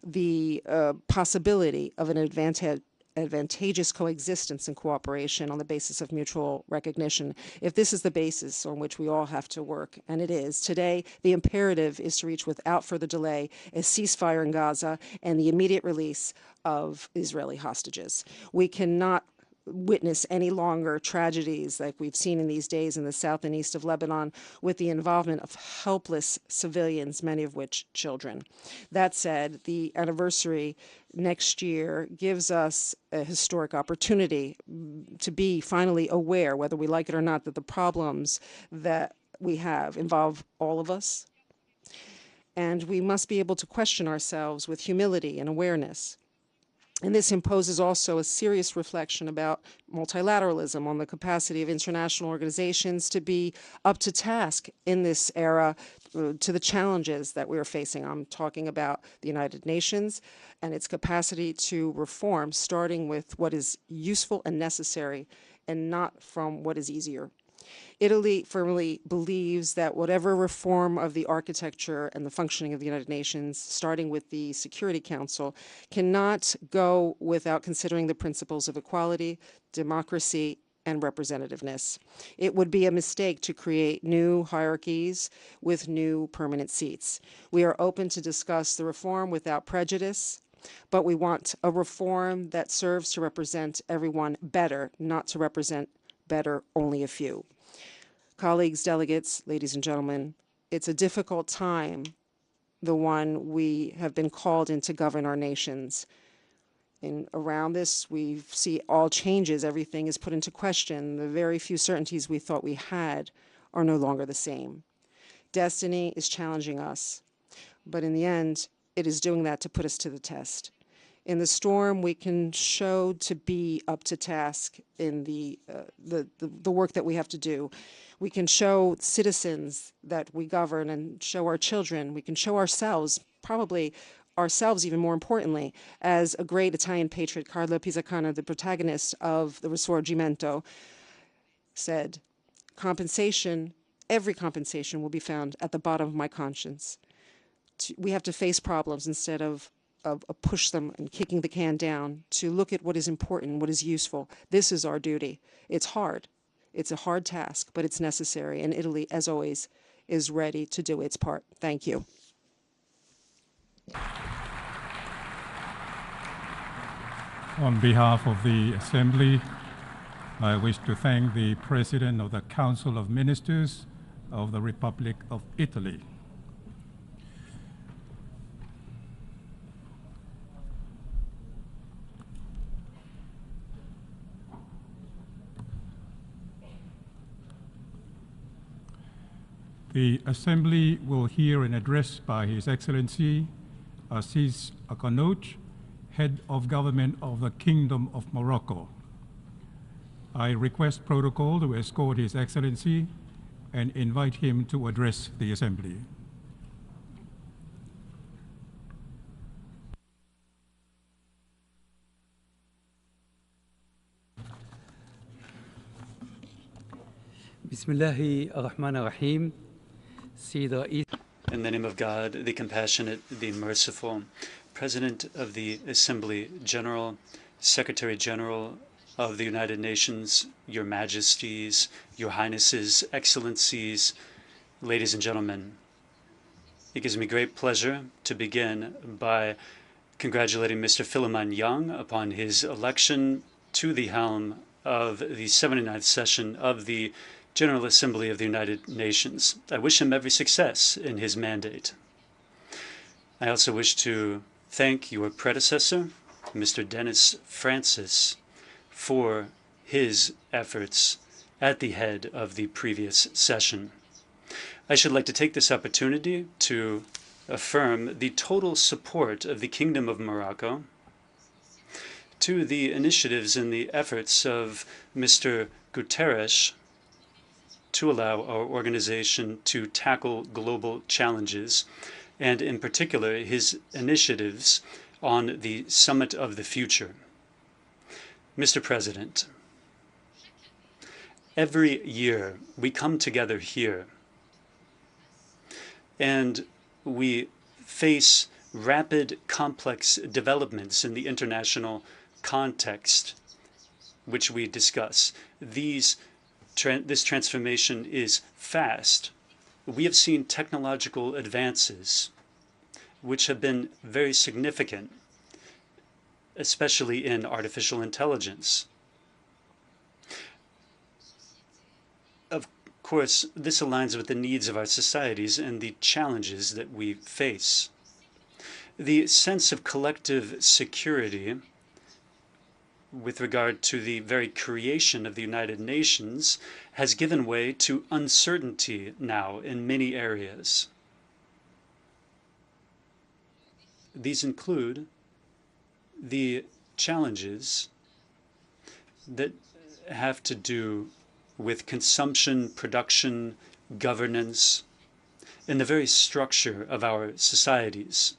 the possibility of an advantageous coexistence and cooperation on the basis of mutual recognition. If this is the basis on which we all have to work, and it is, today the imperative is to reach without further delay a ceasefire in Gaza and the immediate release of Israeli hostages. We cannot witness any longer tragedies like we've seen in these days in the south and east of Lebanon with the involvement of helpless civilians, many of which children. That said, the anniversary next year gives us a historic opportunity to be finally aware, whether we like it or not, that the problems that we have involve all of us. And we must be able to question ourselves with humility and awareness. And this imposes also a serious reflection about multilateralism, on the capacity of international organizations to be up to task in this era to the challenges that we are facing. I'm talking about the United Nations and its capacity to reform, starting with what is useful and necessary and not from what is easier. Italy firmly believes that whatever reform of the architecture and the functioning of the United Nations, starting with the Security Council, cannot go without considering the principles of equality, democracy, and representativeness. It would be a mistake to create new hierarchies with new permanent seats. We are open to discuss the reform without prejudice, but we want a reform that serves to represent everyone better, not to represent better only a few. Colleagues, delegates, ladies and gentlemen, it's a difficult time, the one we have been called in to govern our nations. And around this, we see all changes. Everything is put into question. The very few certainties we thought we had are no longer the same. Destiny is challenging us, but in the end, it is doing that to put us to the test. In the storm, we can show to be up to task in the work that we have to do. We can show citizens that we govern and show our children. We can show ourselves, probably ourselves even more importantly, as a great Italian patriot, Carlo Pisacane, the protagonist of the Risorgimento, said, compensation every compensation will be found at the bottom of my conscience. We have to face problems instead of push them and kicking the can down, to look at what is important, what is useful. This is our duty. It's hard. It's a hard task, but it's necessary. And Italy, as always, is ready to do its part. Thank you. On behalf of the Assembly, I wish to thank the President of the Council of Ministers of the Republic of Italy. The Assembly will hear an address by His Excellency Akhannouch, Head of Government of the Kingdom of Morocco. I request protocol to escort His Excellency and invite him to address the Assembly. Bismillahi ar-Rahman ar-Rahim. In the name of God, the compassionate, the merciful, President of the Assembly General, Secretary General of the United Nations, Your Majesties, Your Highnesses, Excellencies, ladies and gentlemen, it gives me great pleasure to begin by congratulating Mr. Philemon Young upon his election to the helm of the 79th session of the General Assembly of the United Nations. I wish him every success in his mandate. I also wish to thank your predecessor, Mr. Dennis Francis, for his efforts at the head of the previous session. I should like to take this opportunity to affirm the total support of the Kingdom of Morocco to the initiatives and the efforts of Mr. Guterres to allow our organization to tackle global challenges, and in particular his initiatives on the Summit of the Future. Mr. President, every year we come together here and we face rapid, complex developments in the international context which we discuss. This transformation is fast. We have seen technological advances which have been very significant, especially in artificial intelligence. Of course, this aligns with the needs of our societies and the challenges that we face. The sense of collective security with regard to the very creation of the United Nations has given way to uncertainty now in many areas. These include the challenges that have to do with consumption, production, governance, and the very structure of our societies.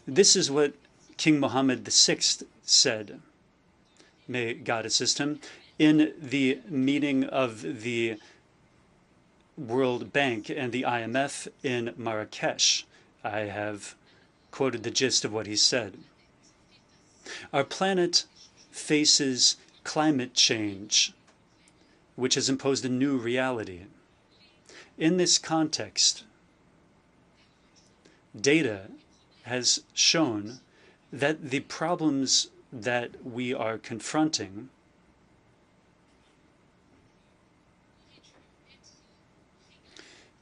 This is what King Mohammed VI said, may God assist him, in the meeting of the World Bank and the IMF in Marrakesh. I have quoted the gist of what he said. Our planet faces climate change, which has imposed a new reality. In this context, data has shown that the problems that we are confronting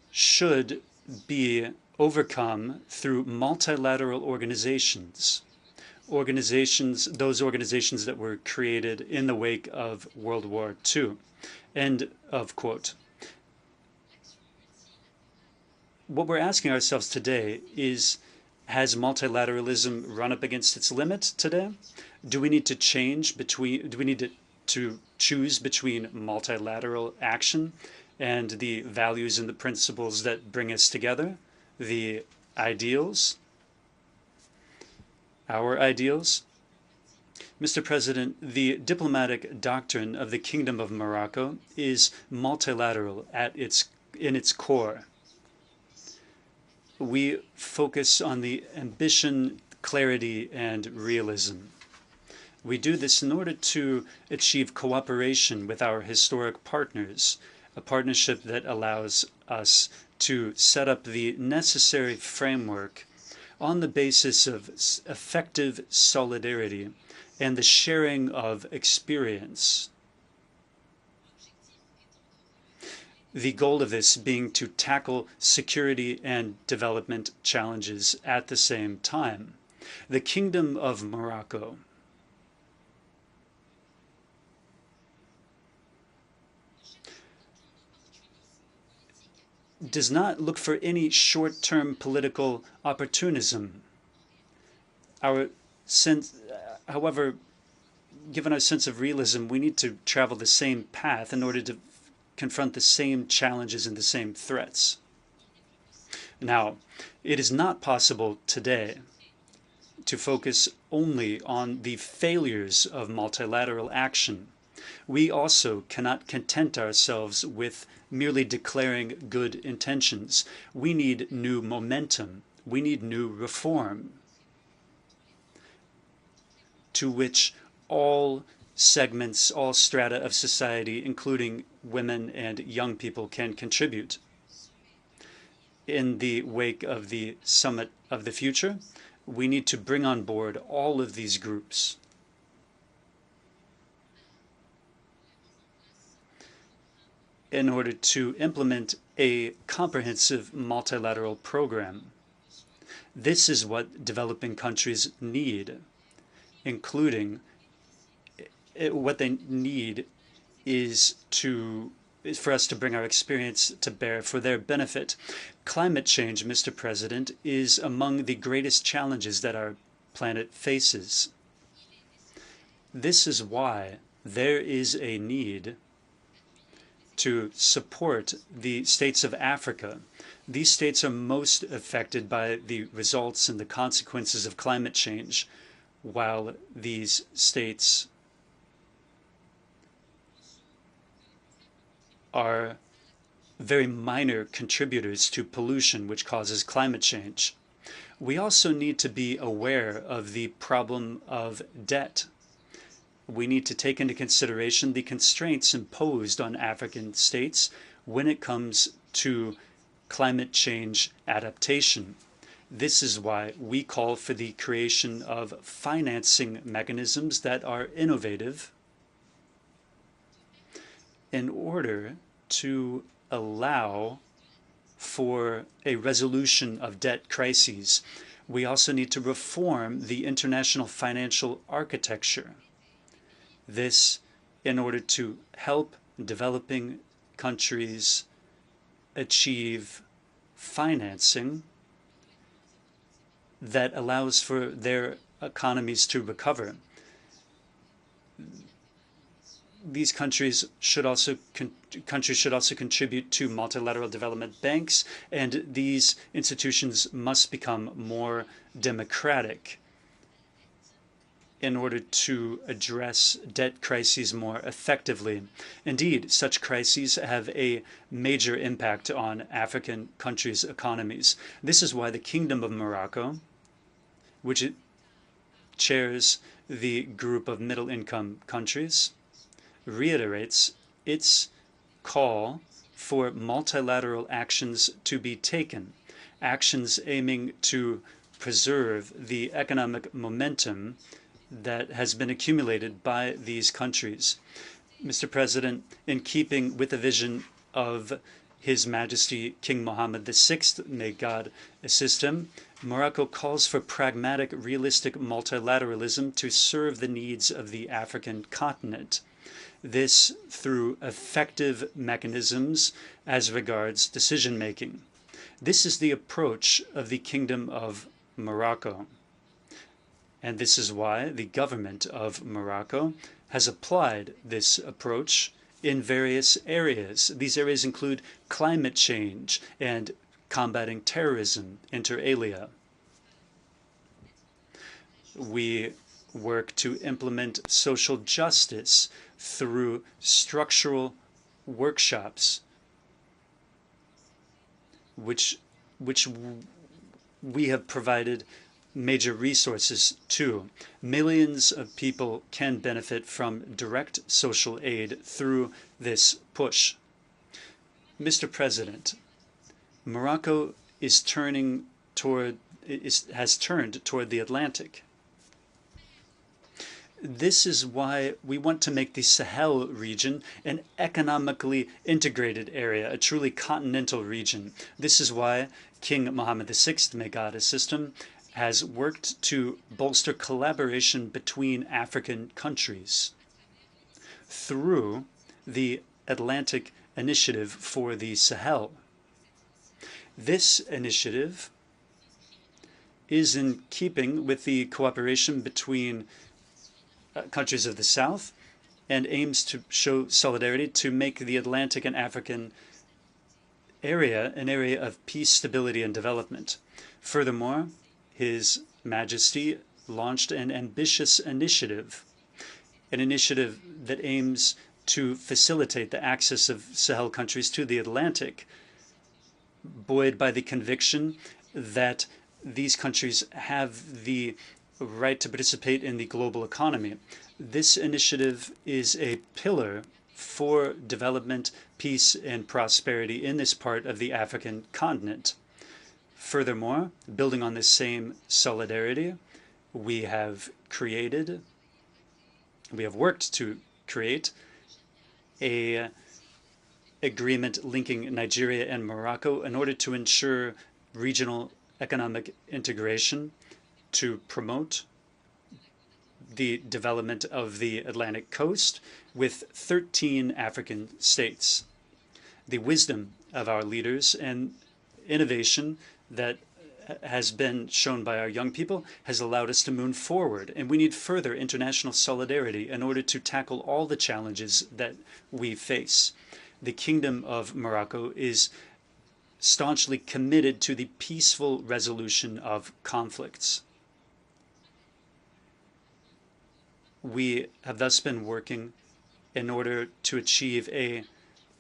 should be overcome through multilateral organizations, those organizations that were created in the wake of World War II. End of quote. What we're asking ourselves today is, has multilateralism run up against its limit today? Do we need to to choose between multilateral action and the values and the principles that bring us together, the ideals, our ideals? Mr. President, the diplomatic doctrine of the Kingdom of Morocco is multilateral in its core. We focus on the ambition, clarity, and realism. We do this in order to achieve cooperation with our historic partners, a partnership that allows us to set up the necessary framework on the basis of effective solidarity and the sharing of experience. The goal of this being to tackle security and development challenges at the same time. The Kingdom of Morocco does not look for any short-term political opportunism. However, given our sense of realism, we need to travel the same path in order to confront the same challenges and the same threats. Now, it is not possible today to focus only on the failures of multilateral action. We also cannot content ourselves with merely declaring good intentions. We need new momentum. We need new reform to which all segments, all strata of society, including women and young people, can contribute. In the wake of the Summit of the Future, we need to bring on board all of these groups. In order to implement a comprehensive multilateral program. This is what developing countries need, including what they need is for us to bring our experience to bear for their benefit. Climate change, Mr. President, is among the greatest challenges that our planet faces. This is why there is a need to support the states of Africa. These states are most affected by the results and the consequences of climate change, while these states are very minor contributors to pollution, which causes climate change. We also need to be aware of the problem of debt. We need to take into consideration the constraints imposed on African states when it comes to climate change adaptation. This is why we call for the creation of financing mechanisms that are innovative in order to allow for a resolution of debt crises. We also need to reform the international financial architecture. This in order to help developing countries achieve financing that allows for their economies to recover. These countries should also contribute to multilateral development banks, and these institutions must become more democratic in order to address debt crises more effectively. Indeed, such crises have a major impact on African countries' economies. This is why the Kingdom of Morocco, which chairs the group of middle-income countries, reiterates its call for multilateral actions to be taken, actions aiming to preserve the economic momentum that has been accumulated by these countries. Mr. President, in keeping with the vision of His Majesty King Mohammed VI, may God assist him, Morocco calls for pragmatic, realistic multilateralism to serve the needs of the African continent. This through effective mechanisms as regards decision-making. This is the approach of the Kingdom of Morocco. And this is why the government of Morocco has applied this approach in various areas. These areas include climate change and combating terrorism, inter alia. We work to implement social justice through structural workshops, which we have provided major resources to. Millions of people can benefit from direct social aid through this push. Mr. President, Morocco has turned toward the Atlantic. This is why we want to make the Sahel region an economically integrated area, a truly continental region. This is why King Mohammed VI, may God assist him, has worked to bolster collaboration between African countries through the Atlantic Initiative for the Sahel. This initiative is in keeping with the cooperation between countries of the South and aims to show solidarity to make the Atlantic and African area an area of peace, stability, and development. Furthermore, His Majesty launched an ambitious initiative, an initiative that aims to facilitate the access of Sahel countries to the Atlantic, buoyed by the conviction that these countries have the right to participate in the global economy. This initiative is a pillar for development, peace, and prosperity in this part of the African continent. Furthermore, building on this same solidarity, we have worked to create an agreement linking Nigeria and Morocco in order to ensure regional economic integration, to promote the development of the Atlantic coast with 13 African states. The wisdom of our leaders and innovation that has been shown by our young people has allowed us to move forward, and we need further international solidarity in order to tackle all the challenges that we face. The Kingdom of Morocco is staunchly committed to the peaceful resolution of conflicts. We have thus been working in order to achieve a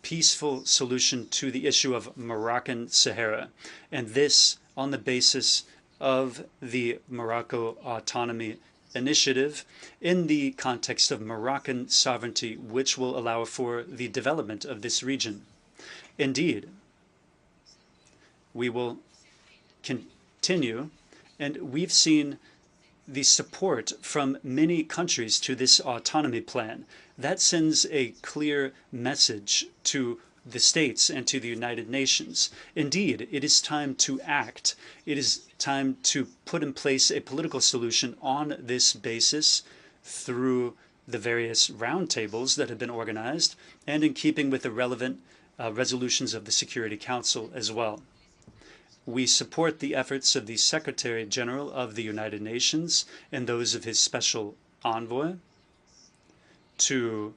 peaceful solution to the issue of Moroccan Sahara, and this on the basis of the Morocco Autonomy Initiative in the context of Moroccan sovereignty, which will allow for the development of this region. Indeed, we will continue, and we've seen the support from many countries to this autonomy plan. That sends a clear message to the states and to the United Nations. Indeed, it is time to act. It is time to put in place a political solution on this basis through the various roundtables that have been organized and in keeping with the relevant resolutions of the Security Council as well. We support the efforts of the Secretary General of the United Nations and those of his special envoy to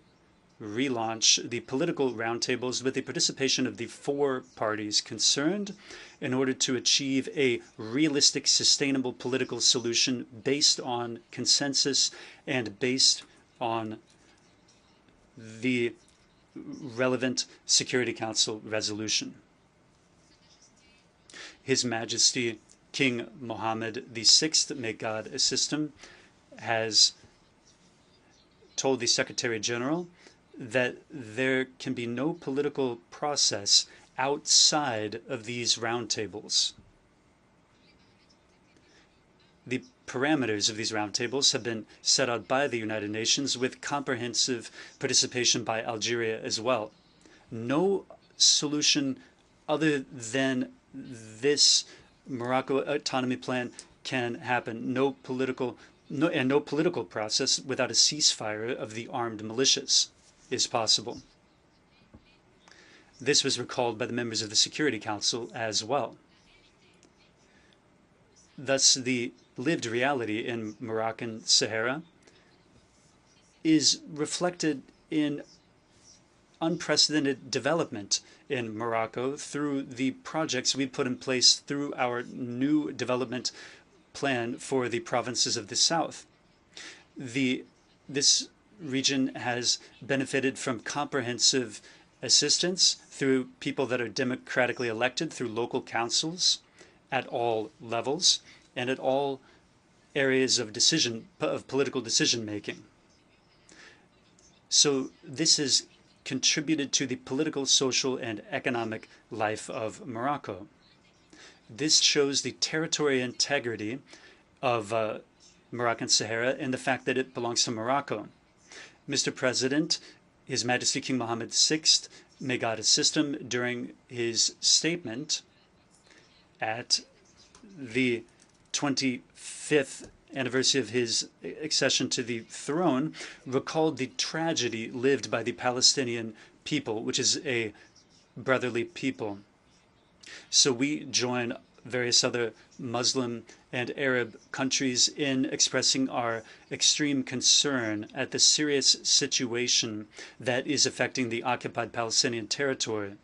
relaunch the political roundtables with the participation of the 4 parties concerned in order to achieve a realistic, sustainable political solution based on consensus and based on the relevant Security Council resolution. His Majesty King Mohammed VI, may God assist him, has told the Secretary General that there can be no political process outside of these roundtables. The parameters of these roundtables have been set out by the United Nations with comprehensive participation by Algeria as well. No solution other than this Morocco autonomy plan can happen. No political process without a ceasefire of the armed militias is possible. This was recalled by the members of the Security Council as well. Thus, the lived reality in Moroccan Sahara is reflected in unprecedented development in Morocco through the projects we put in place through our new development plan for the provinces of the south. This region has benefited from comprehensive assistance through people that are democratically elected through local councils at all levels and at all areas of political decision making. So this has contributed to the political, social, and economic life of Morocco. This shows the territorial integrity of Moroccan Sahara and the fact that it belongs to Morocco. Mr. President, His Majesty King Mohammed VI, may God assist him, during his statement at the 25th anniversary of his accession to the throne, recalled the tragedy lived by the Palestinian people, which is a brotherly people. So we join various other Muslim and Arab countries in expressing our extreme concern at the serious situation that is affecting the occupied Palestinian territory.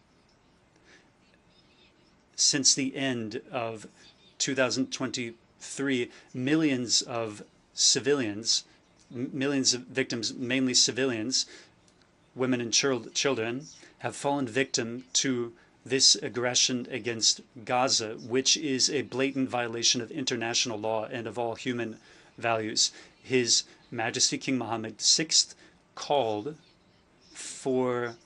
Since the end of 2023, millions of civilians, millions of victims, mainly civilians, women and children, have fallen victim to this aggression against Gaza, which is a blatant violation of international law and of all human values. His Majesty King Mohammed VI called for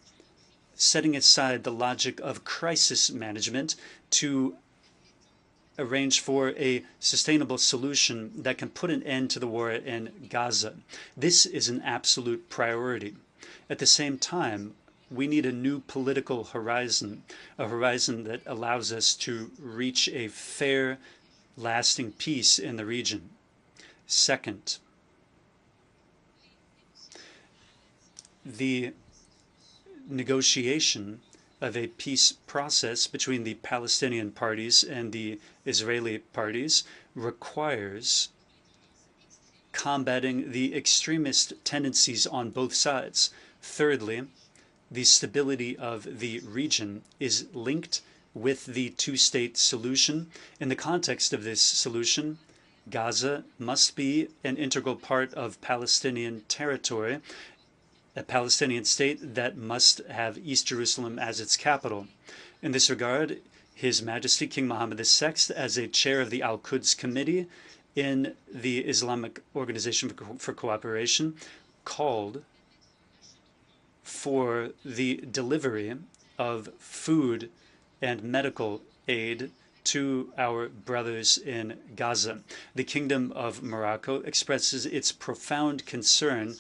setting aside the logic of crisis management to arrange for a sustainable solution that can put an end to the war in Gaza. This is an absolute priority. At the same time, we need a new political horizon, a horizon that allows us to reach a fair, lasting peace in the region. Second, the negotiation of a peace process between the Palestinian parties and the Israeli parties requires combating the extremist tendencies on both sides. Thirdly, the stability of the region is linked with the two-state solution. In the context of this solution, Gaza must be an integral part of Palestinian territory, a Palestinian state that must have East Jerusalem as its capital. In this regard, His Majesty King Mohammed VI, as a chair of the Al-Quds Committee in the Islamic Organization for Cooperation, called for the delivery of food and medical aid to our brothers in Gaza. The Kingdom of Morocco expresses its profound concern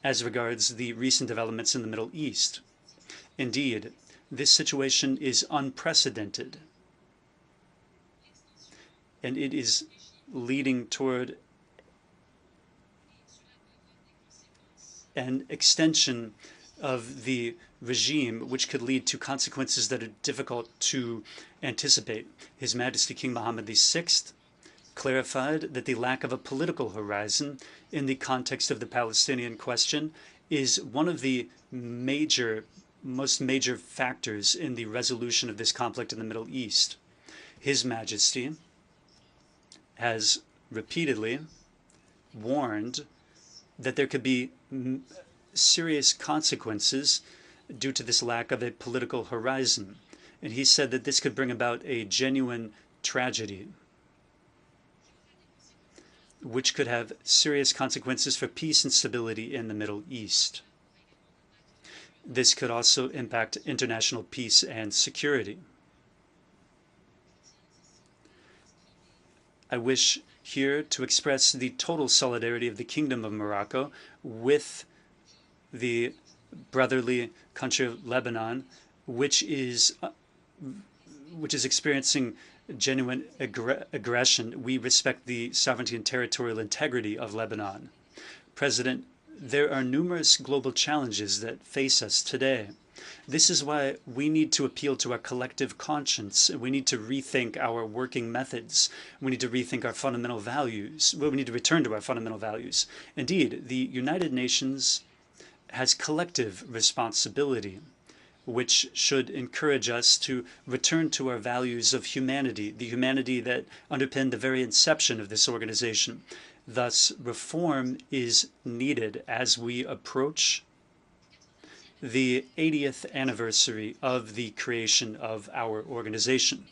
as regards the recent developments in the Middle East. Indeed, this situation is unprecedented, and it is leading toward an extension of the regime, which could lead to consequences that are difficult to anticipate. His Majesty King Mohammed VI clarified that the lack of a political horizon in the context of the Palestinian question is one of the most major factors in the resolution of this conflict in the Middle East. His Majesty has repeatedly warned that there could be serious consequences due to this lack of a political horizon. And he said that this could bring about a genuine tragedy, which could have serious consequences for peace and stability in the Middle East. This could also impact international peace and security. I wish here to express the total solidarity of the Kingdom of Morocco with the brotherly country of Lebanon, which is experiencing genuine aggression. We respect the sovereignty and territorial integrity of Lebanon. President, there are numerous global challenges that face us today. This is why we need to appeal to our collective conscience. We need to rethink our working methods. We need to rethink our fundamental values. We need to return to our fundamental values. Indeed, the United Nations has collective responsibility, which should encourage us to return to our values of humanity, the humanity that underpinned the very inception of this organization. Thus, reform is needed as we approach the 80th anniversary of the creation of our organization.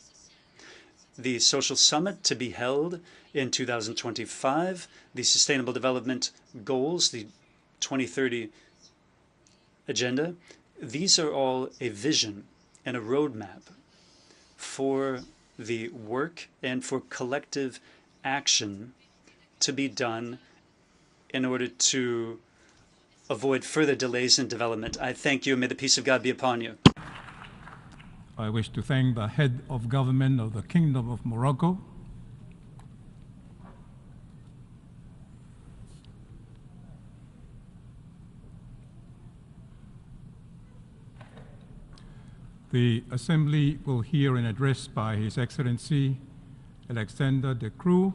The Social Summit to be held in 2025, the Sustainable Development Goals, the 2030 Agenda, these are all a vision and a roadmap for the work and for collective action to be done in order to avoid further delays in development. I thank you, and may the peace of God be upon you. I wish to thank the head of government of the Kingdom of Morocco, the Assembly will hear an address by His Excellency Alexander de Croo,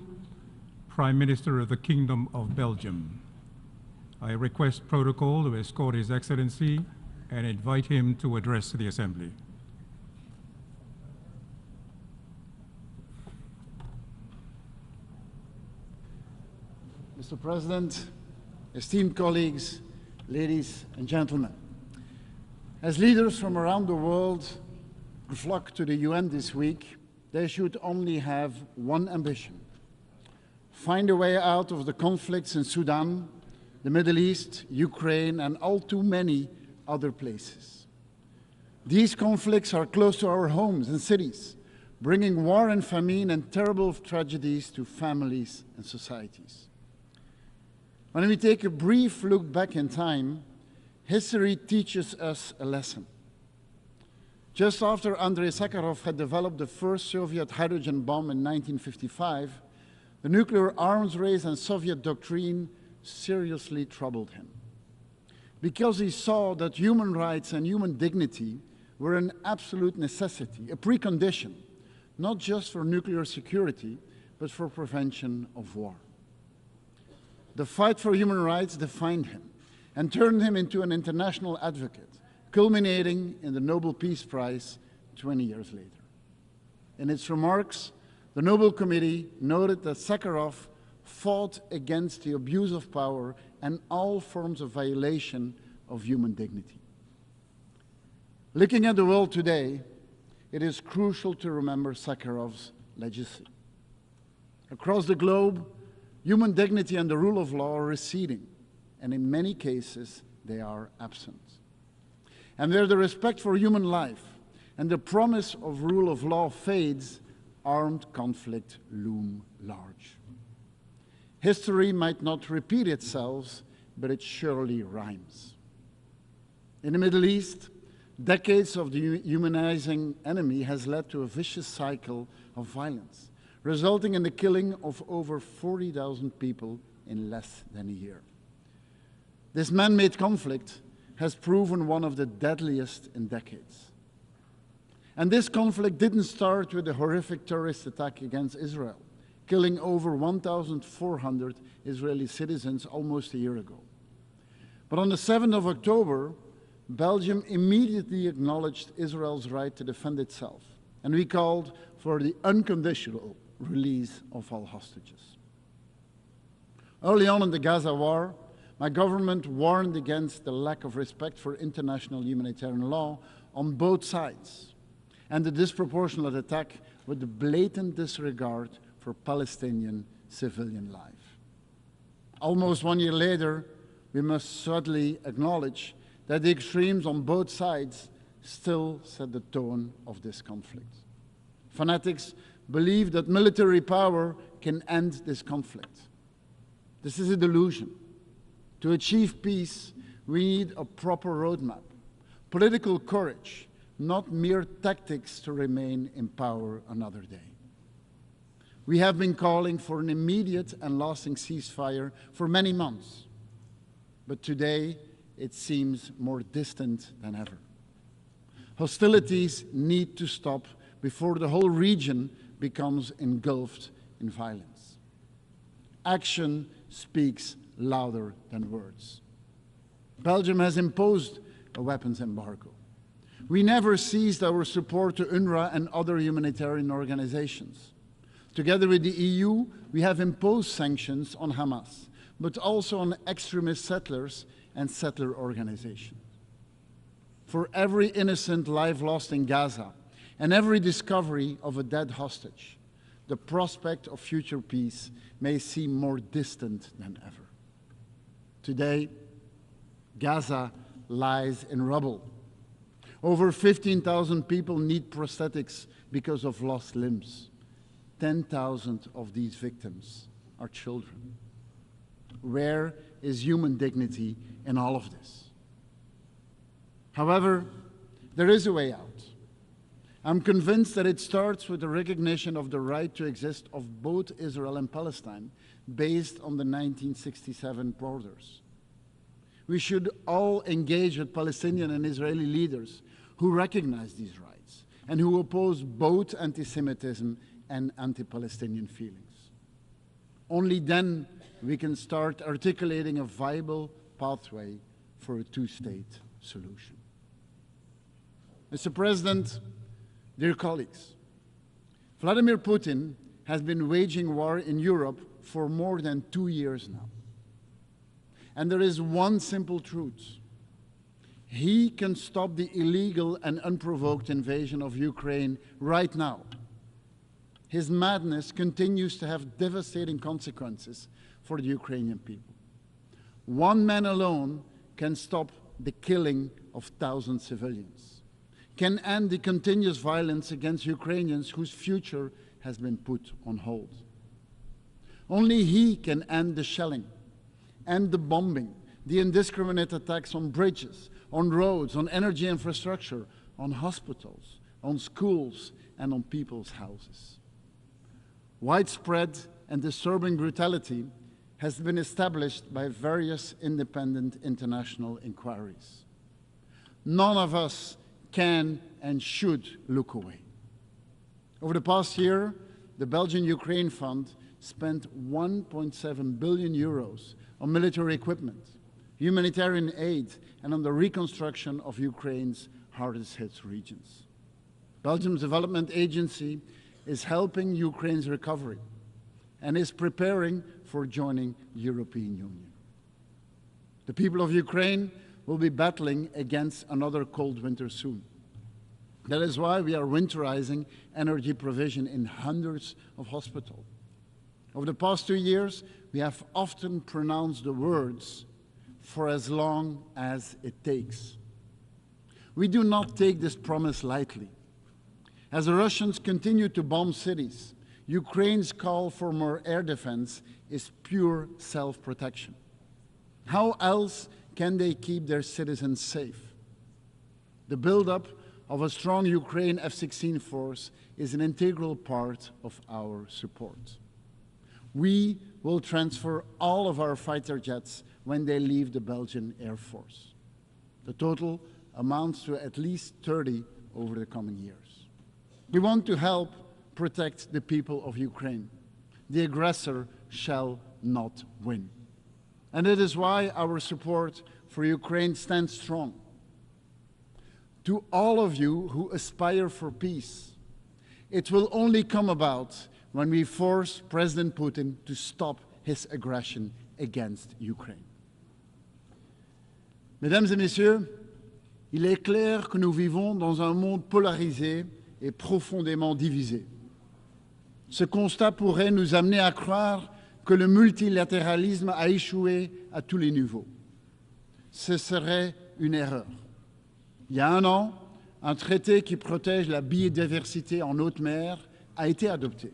Prime Minister of the Kingdom of Belgium. I request protocol to escort His Excellency and invite him to address the Assembly. Mr. President, esteemed colleagues, ladies and gentlemen, as leaders from around the world flock to the UN this week, they should only have one ambition: find a way out of the conflicts in Sudan, the Middle East, Ukraine, and all too many other places. These conflicts are close to our homes and cities, bringing war and famine and terrible tragedies to families and societies. When we take a brief look back in time, history teaches us a lesson. Just after Andrei Sakharov had developed the first Soviet hydrogen bomb in 1955, the nuclear arms race and Soviet doctrine seriously troubled him, because he saw that human rights and human dignity were an absolute necessity, a precondition, not just for nuclear security, but for prevention of war. The fight for human rights defined him and turned him into an international advocate, culminating in the Nobel Peace Prize 20 years later. In its remarks, the Nobel Committee noted that Sakharov fought against the abuse of power and all forms of violation of human dignity. Looking at the world today, it is crucial to remember Sakharov's legacy. Across the globe, human dignity and the rule of law are receding, and in many cases, they are absent. And where the respect for human life and the promise of rule of law fades, armed conflict loom large. History might not repeat itself, but it surely rhymes. In the Middle East, decades of dehumanizing enemy has led to a vicious cycle of violence, resulting in the killing of over 40,000 people in less than a year. This man-made conflict has proven one of the deadliest in decades. And this conflict didn't start with a horrific terrorist attack against Israel, killing over 1,400 Israeli citizens almost a year ago. But on the 7th of October, Belgium immediately acknowledged Israel's right to defend itself, and we called for the unconditional release of all hostages. Early on in the Gaza war, my government warned against the lack of respect for international humanitarian law on both sides, and the disproportionate attack with the blatant disregard for Palestinian civilian life. Almost 1 year later, we must sadly acknowledge that the extremes on both sides still set the tone of this conflict. Fanatics believe that military power can end this conflict. This is a delusion. To achieve peace, we need a proper roadmap, political courage, not mere tactics to remain in power another day. We have been calling for an immediate and lasting ceasefire for many months, but today it seems more distant than ever. Hostilities need to stop before the whole region becomes engulfed in violence. Action speaks louder than words. Belgium has imposed a weapons embargo. We never ceased our support to UNRWA and other humanitarian organizations. Together with the EU, we have imposed sanctions on Hamas, but also on extremist settlers and settler organizations. For every innocent life lost in Gaza and every discovery of a dead hostage, the prospect of future peace may seem more distant than ever. Today, Gaza lies in rubble. Over 15,000 people need prosthetics because of lost limbs. 10,000 of these victims are children. Where is human dignity in all of this? However, there is a way out. I'm convinced that it starts with the recognition of the right to exist of both Israel and Palestine based on the 1967 borders. We should all engage with Palestinian and Israeli leaders who recognize these rights and who oppose both anti-Semitism and anti-Palestinian feelings. Only then we can start articulating a viable pathway for a two-state solution. Mr. President, dear colleagues, Vladimir Putin has been waging war in Europe for more than 2 years now. And there is one simple truth. He can stop the illegal and unprovoked invasion of Ukraine right now. His madness continues to have devastating consequences for the Ukrainian people. One man alone can stop the killing of thousands of civilians, can end the continuous violence against Ukrainians whose future has been put on hold. Only he can end the shelling, end the bombing, the indiscriminate attacks on bridges, on roads, on energy infrastructure, on hospitals, on schools, and on people's houses. Widespread and disturbing brutality has been established by various independent international inquiries. None of us can and should look away. Over the past year, the Belgian Ukraine Fund spent 1.7 billion euros on military equipment, humanitarian aid, and on the reconstruction of Ukraine's hardest hit regions. Belgium's development agency is helping Ukraine's recovery and is preparing for joining the European Union. The people of Ukraine will be battling against another cold winter soon. That is why we are winterizing energy provision in hundreds of hospitals. Over the past 2 years, we have often pronounced the words, "for as long as it takes." We do not take this promise lightly. As the Russians continue to bomb cities, Ukraine's call for more air defense is pure self-protection. How else can they keep their citizens safe? The buildup of a strong Ukraine F-16 force is an integral part of our support. We will transfer all of our fighter jets when they leave the Belgian Air Force. The total amounts to at least 30 over the coming years. We want to help protect the people of Ukraine. The aggressor shall not win. And it is why our support for Ukraine stands strong. To all of you who aspire for peace, it will only come about when we force President Putin to stop his aggression against Ukraine. Mesdames et messieurs, il est clair que nous vivons dans un monde polarisé et profondément divisé. Ce constat pourrait nous amener à croire que le multilatéralisme a échoué à tous les niveaux. Ce serait une erreur. Il y a 1 an, un traité qui protège la biodiversité en haute mer a été adopté.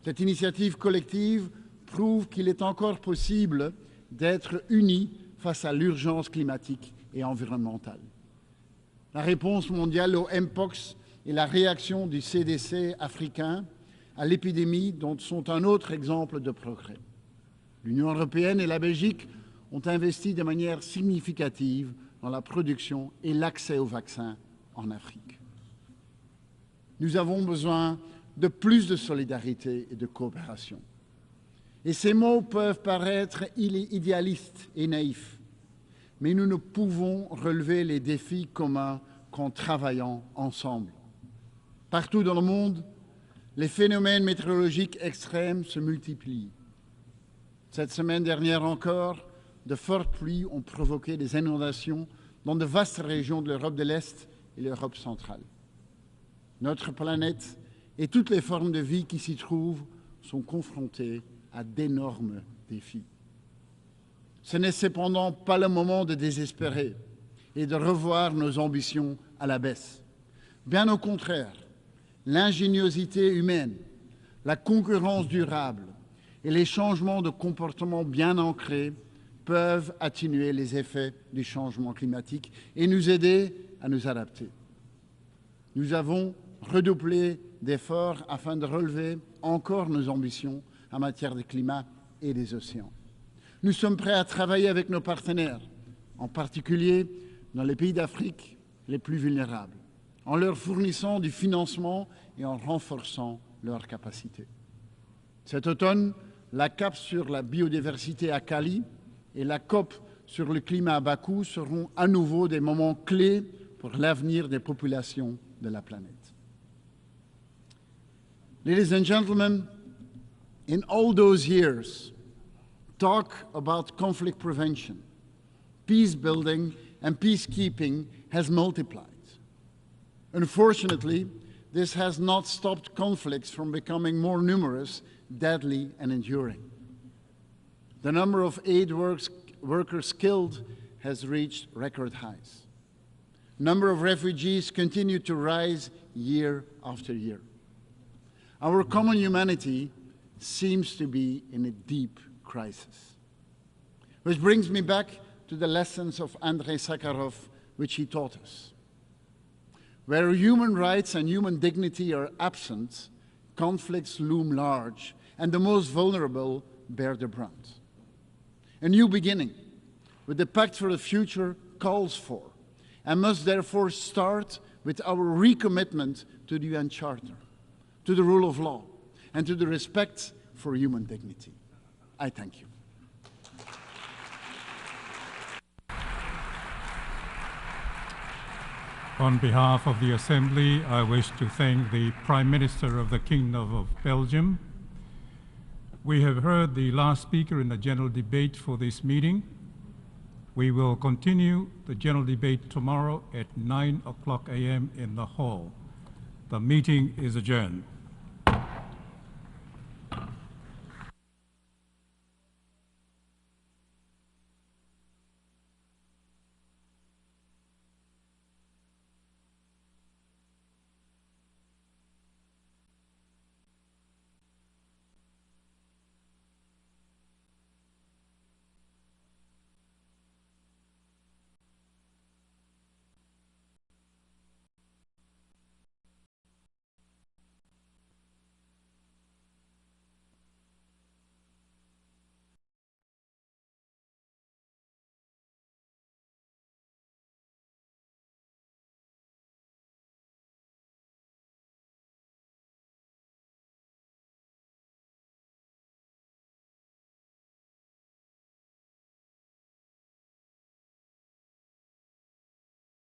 Cette initiative collective prouve qu'il est encore possible d'être unis face à l'urgence climatique et environnementale. La réponse mondiale au Mpox et la réaction du CDC africain à l'épidémie sont un autre exemple de progrès. L'Union européenne et la Belgique ont investi de manière significative dans la production et l'accès aux vaccins en Afrique. Nous avons besoin de plus de solidarité et de coopération. Et ces mots peuvent paraître idéalistes et naïfs, mais nous ne pouvons relever les défis communs qu'en travaillant ensemble. Partout dans le monde, les phénomènes météorologiques extrêmes se multiplient. Cette semaine dernière encore, de fortes pluies ont provoqué des inondations dans de vastes régions de l'Europe de l'Est et l'Europe centrale. Notre planète et toutes les formes de vie qui s'y trouvent sont confrontées à d'énormes défis. Ce n'est cependant pas le moment de désespérer et de revoir nos ambitions à la baisse. Bien au contraire, l'ingéniosité humaine, la concurrence durable et les changements de comportement bien ancrés peuvent atténuer les effets du changement climatique et nous aider à nous adapter. Nous avons redoublé d'efforts afin de relever encore nos ambitions en matière de climat et des océans. Nous sommes prêts à travailler avec nos partenaires, en particulier dans les pays d'Afrique les plus vulnérables, en leur fournissant du financement et en renforçant leurs capacités. Cet automne, la CAP sur la biodiversité à Cali et la COP sur le climat à Bakou seront à nouveau des moments clés pour l'avenir des populations de la planète. Ladies and gentlemen, in all those years, talk about conflict prevention, peace building and peacekeeping has multiplied. Unfortunately, this has not stopped conflicts from becoming more numerous, deadly and enduring. The number of aid workers killed has reached record highs. Number of refugees continue to rise year after year. Our common humanity seems to be in a deep crisis. Which brings me back to the lessons of Andrei Sakharov, which he taught us. Where human rights and human dignity are absent, conflicts loom large, and the most vulnerable bear the brunt. A new beginning, with the Pact for the Future, calls for, and must therefore start with our recommitment to the UN Charter, to the rule of law, and to the respect for human dignity. I thank you. On behalf of the Assembly, I wish to thank the Prime Minister of the Kingdom of Belgium. We have heard the last speaker in the general debate for this meeting. We will continue the general debate tomorrow at 9 o'clock a.m. in the hall. The meeting is adjourned.